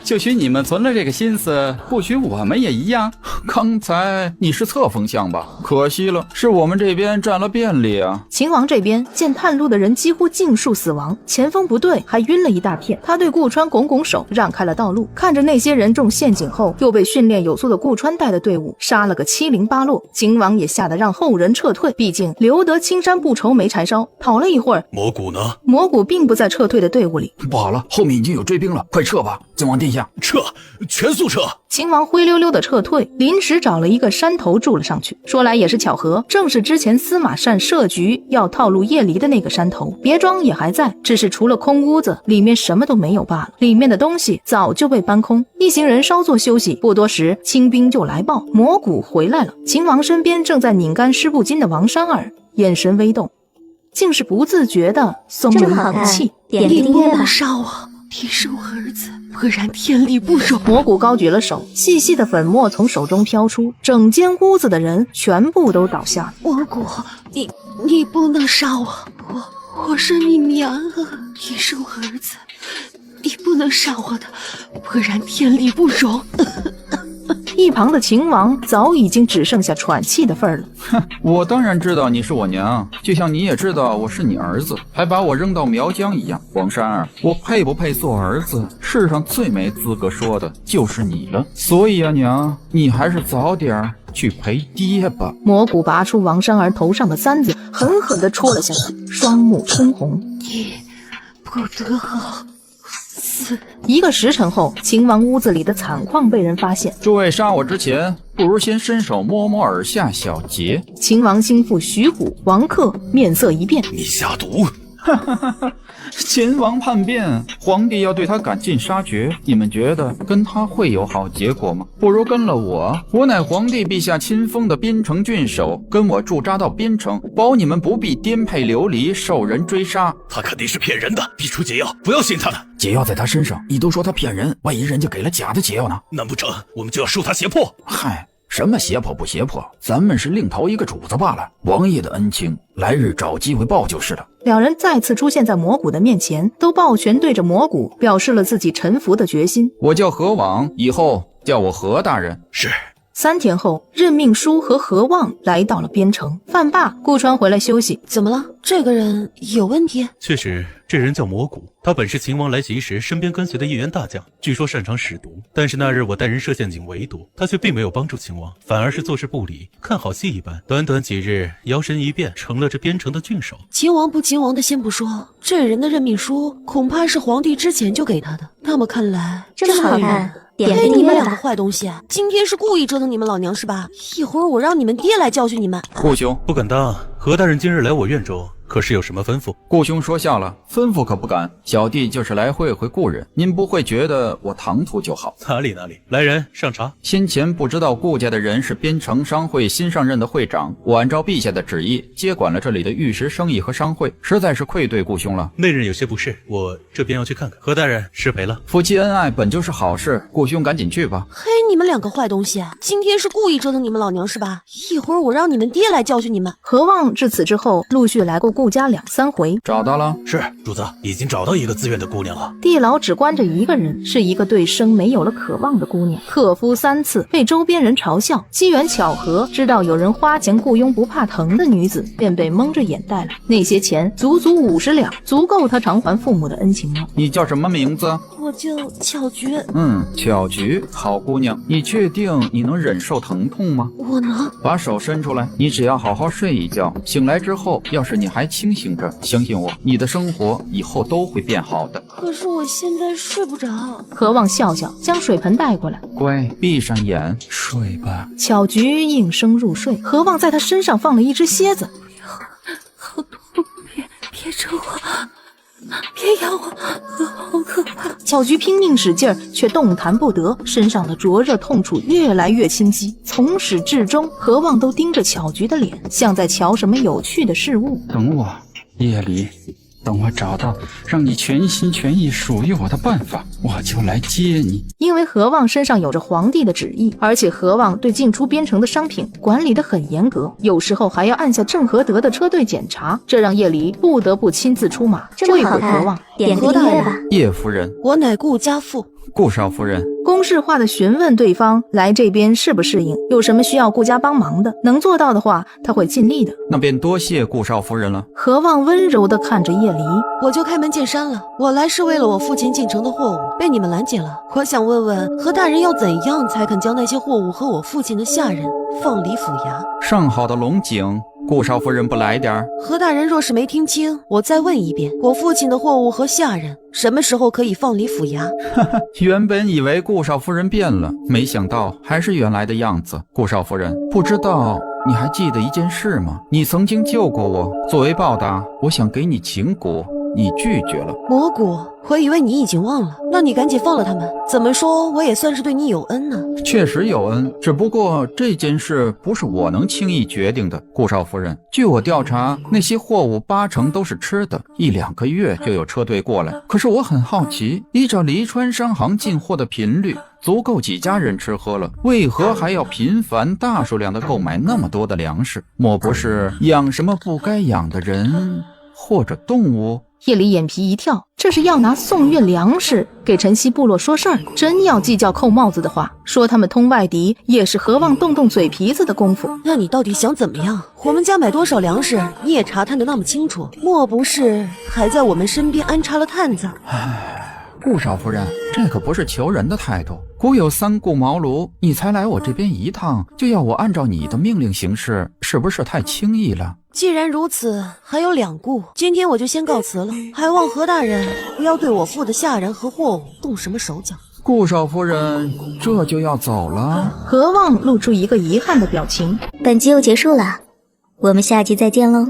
就许你们存了这个心思，不许我们也一样。刚才你是侧风向吧？可惜了，是我们这边占了便利啊。秦王这边见探路的人几乎尽数死亡，前锋不对，还晕了一大片。他对顾川拱拱手，让开了道路。看着那些人中陷阱后又被训练有素的顾川带的队伍杀了个七零八落，秦王也吓得让后人撤退。毕竟留得青山不愁没柴烧。跑了一会儿，蘑菇呢？蘑菇并不在撤退的队伍里。不好了，后面已经有追兵了，快撤吧！晋王殿下，撤，全速撤！秦王灰溜溜的撤退，临时找了一个山头住了上去。说来也是巧合，正是之前司马善设局要套路叶离的那个山头。别庄也还在，只是除了空屋子，里面什么都没有罢了。里面的东西早就被搬空。一行人稍作休息，不多时，清兵就来报蘑菇回来了。秦王身边正在拧干湿布巾的王珊儿眼神微动，竟是不自觉地松了一口气。你不能杀我，你是我儿子，不然天理不容。蘑菇高举了手，细细的粉末从手中飘出，整间屋子的人全部都倒下了。蘑菇，你不能杀我，我是你娘啊，你是我儿子，你不能杀我的，不然天理不容。一旁的秦王早已经只剩下喘气的份儿了。哼，我当然知道你是我娘，就像你也知道我是你儿子，还把我扔到苗疆一样。王珊儿，我配不配做儿子，世上最没资格说的就是你了。所以啊，娘，你还是早点去陪爹吧。蘑菇拔出王珊儿头上的簪子，狠狠地戳了下去，双目通红。你不得好死！1个时辰后，秦王屋子里的惨况被人发现。诸位杀我之前，不如先伸手摸摸耳下小结。秦王心腹徐虎、王克面色一变：你下毒！秦王叛变，皇帝要对他赶尽杀绝，你们觉得跟他会有好结果吗？不如跟了我，我乃皇帝陛下亲封的边城郡守，跟我驻扎到边城，保你们不必颠沛流离，受人追杀。他肯定是骗人的，逼出解药，不要信他的。解药在他身上，你都说他骗人，万一人家给了假的解药呢？难不成我们就要受他胁迫？嗨，什么胁迫不胁迫，咱们是另投一个主子罢了。王爷的恩情，来日找机会报就是了。两人再次出现在蘑菇的面前，都抱拳对着蘑菇表示了自己臣服的决心。我叫何往，以后叫我何大人。是。3天后，任命书和何望来到了边城。饭罢，顾川回来休息。怎么了？这个人有问题？确实，这人叫蘑菇，他本是秦王来袭时身边跟随的一员大将，据说擅长使毒。但是那日我带人设陷阱围堵，他却并没有帮助秦王，反而是做事不理，看好戏一般。短短几日，摇身一变成了这边城的郡守。秦王不秦王的先不说，这人的任命书恐怕是皇帝之前就给他的。那么看来，这么好看。嘿，你们两个坏东西，今天是故意折腾你们老娘是吧？一会儿我让你们爹来教训你们。顾兄，不敢当。何大人今日来我院中，可是有什么吩咐？顾兄说笑了，吩咐可不敢，小弟就是来会会故人，您不会觉得我唐突就好。哪里，来人上茶。先前不知道顾家的人是边城商会新上任的会长，我按照陛下的旨意接管了这里的玉石生意和商会，实在是愧对顾兄了。内人有些不适，我这边要去看看。何大人失陪了。夫妻恩爱本就是好事，顾兄赶紧去吧。嘿，你们两个坏东西，今天是故意折腾你们老娘是吧？一会儿我让你们爹来教训你们。何望至此之后陆续来过顾家2、3回。找到了？是，主子已经找到一个自愿的姑娘了。地牢只关着一个人，是一个对生没有了渴望的姑娘。克夫3次，被周边人嘲笑，机缘巧合知道有人花钱雇佣不怕疼的女子，便被蒙着眼带了。那些钱足足50两，足够他偿还父母的恩情吗？你叫什么名字？我叫巧菊。巧菊，好姑娘，你确定你能忍受疼痛吗？我能。把手伸出来，你只要好好睡一觉，醒来之后，要是你还清醒着，相信我，你的生活以后都会变好的。可是我现在睡不着。何望笑笑，将水盆带过来。乖，闭上眼睡吧。巧菊应声入睡。何望在他身上放了一只蝎子。好痛，别扯我，别咬我，好可怕！巧菊拼命使劲儿，却动弹不得，身上的灼热痛楚越来越清晰。从始至终，何望都盯着巧菊的脸，像在瞧什么有趣的事物。等我，夜里，等我找到让你全心全意属于我的办法，我就来接你。因为何望身上有着皇帝的旨意，而且何望对进出边城的商品管理得很严格，有时候还要按下郑和德的车队检查，这让叶离不得不亲自出马这么好看，何望。点个音乐吧。叶夫人，我乃顾家父。顾少夫人，公式化的询问对方来这边适不适应，有什么需要顾家帮忙的，能做到的话他会尽力的。那便多谢顾少夫人了。何望温柔地看着叶离，我就开门见山了，我来是为了我父亲进城的货物被你们拦截了，我想问问何大人要怎样才肯将那些货物和我父亲的下人放离府衙？上好的龙井，顾少夫人不来点儿？何大人若是没听清，我再问一遍，我父亲的货物和下人什么时候可以放离府衙？原本以为顾少夫人变了，没想到还是原来的样子。顾少夫人，不知道你还记得一件事吗？你曾经救过我，作为报答，我想给你情蛊，你拒绝了。蘑菇，我以为你已经忘了，那你赶紧放了他们。怎么说我也算是对你有恩呢。确实有恩，只不过这件事不是我能轻易决定的。顾少夫人，据我调查，那些货物80%都是吃的，1、2个月就有车队过来。可是我很好奇，依照黎川商行进货的频率，足够几家人吃喝了，为何还要频繁大数量的购买那么多的粮食？莫不是养什么不该养的人或者动物？叶离眼皮一跳，这是要拿送运粮食给晨曦部落说事儿。真要计较扣帽子的话，说他们通外敌也是何望动动嘴皮子的功夫。那你到底想怎么样？我们家买多少粮食你也查探得那么清楚，莫不是还在我们身边安插了探子？顾少夫人，这可不是求人的态度。古有三顾茅庐，你才来我这边一趟，就要我按照你的命令行事，是不是太轻易了？既然如此，还有2顾，今天我就先告辞了，还望何大人不要对我父的下人和货物动什么手脚。顾少夫人，这就要走了？何望露出一个遗憾的表情。本集又结束了，我们下集再见喽。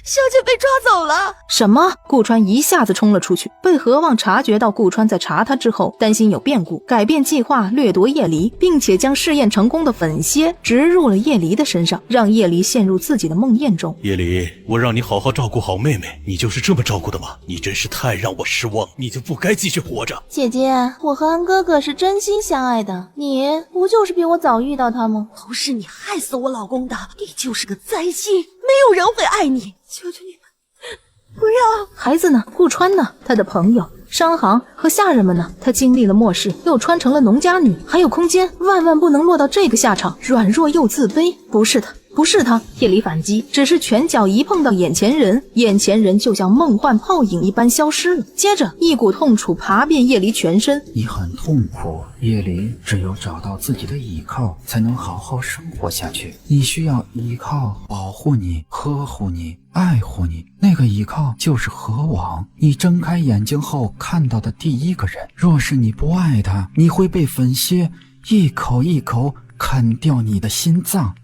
小姐被抓走了！什么？顾川一下子冲了出去，被何望察觉到顾川在查他之后，担心有变故，改变计划掠夺叶离，并且将试验成功的粉蝎植入了叶离的身上，让叶离陷入自己的梦魇中。叶离，我让你好好照顾好妹妹，你就是这么照顾的吗？你真是太让我失望，你就不该继续活着。姐姐，我和安哥哥是真心相爱的，你不就是比我早遇到他吗？都是你害死我老公的，你就是个灾星，没有人会爱你。求求你们，不要！孩子呢？顾川呢？他的朋友、商行和下人们呢？他经历了末世，又穿成了农家女，还有空间，万万不能落到这个下场，软弱又自卑。不是他，不是他！叶离反击，只是拳脚一碰到眼前人，眼前人就像梦幻泡影一般消失了。接着，一股痛楚爬遍叶离全身。你很痛苦，叶离，只有找到自己的依靠，才能好好生活下去。你需要依靠保护你、呵护你、爱护你，那个依靠就是何往。你睁开眼睛后看到的第一个人，若是你不爱他，你会被粉蝎一口一口啃掉你的心脏。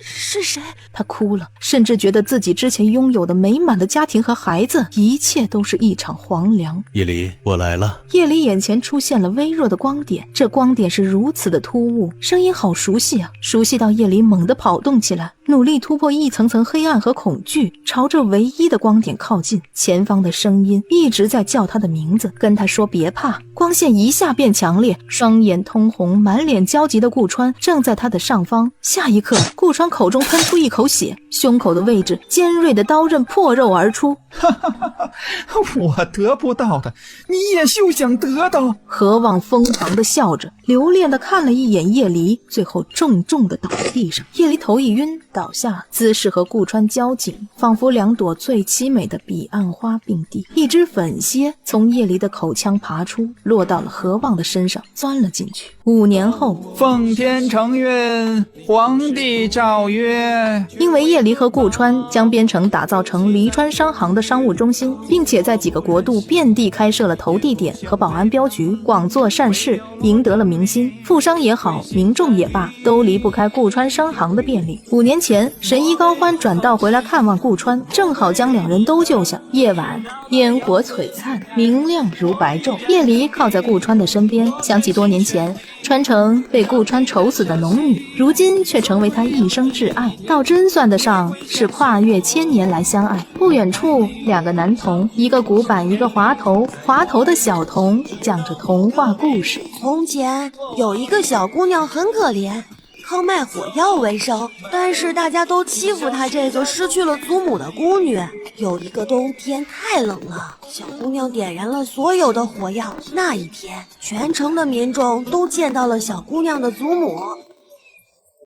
是谁？他哭了，甚至觉得自己之前拥有的美满的家庭和孩子，一切都是一场荒凉。叶离，我来了。叶离眼前出现了微弱的光点，这光点是如此的突兀，声音好熟悉啊，熟悉到叶离猛地跑动起来，努力突破一层层黑暗和恐惧，朝着唯一的光点靠近。前方的声音一直在叫他的名字，跟他说别怕。光线一下变强烈，双眼通红，满脸焦急的顾川正在他的上方。下一刻，顾川口中喷出一口血，胸口的位置尖锐的刀刃破肉而出。我得不到的，你也休想得到。何望疯狂地笑着，留恋地看了一眼叶离，最后重重地倒在地上。叶离头一晕倒下，姿势和顾川交紧，仿佛两朵最凄美的彼岸花并蒂。一只粉蝎从叶离的口腔爬出，落到了何望的身上，钻了进去。5年后，奉天承运，皇帝诏曰：因为叶离和顾川将边城打造成离川商行的商务中心，并且在几个国度遍地开设了投递点和保安镖局，广做善事，赢得了民心。富商也好，民众也罢，都离不开顾川商行的便利。5年前，神医高欢转道回来看望顾川，正好将两人都救下。夜晚，烟火璀璨，明亮如白昼。叶离靠在顾川的身边，想起多年前川城被顾川愁死的农女，如今却成为他一生挚爱，倒真算得上是跨越1000年来相爱。不远处，两个男童，一个古板，一个滑头。滑头的小童讲着童话故事。从前有一个小姑娘很可怜，靠卖火药为生，但是大家都欺负她这个失去了祖母的孤女。有一个冬天太冷了，小姑娘点燃了所有的火药。那一天，全城的民众都见到了小姑娘的祖母，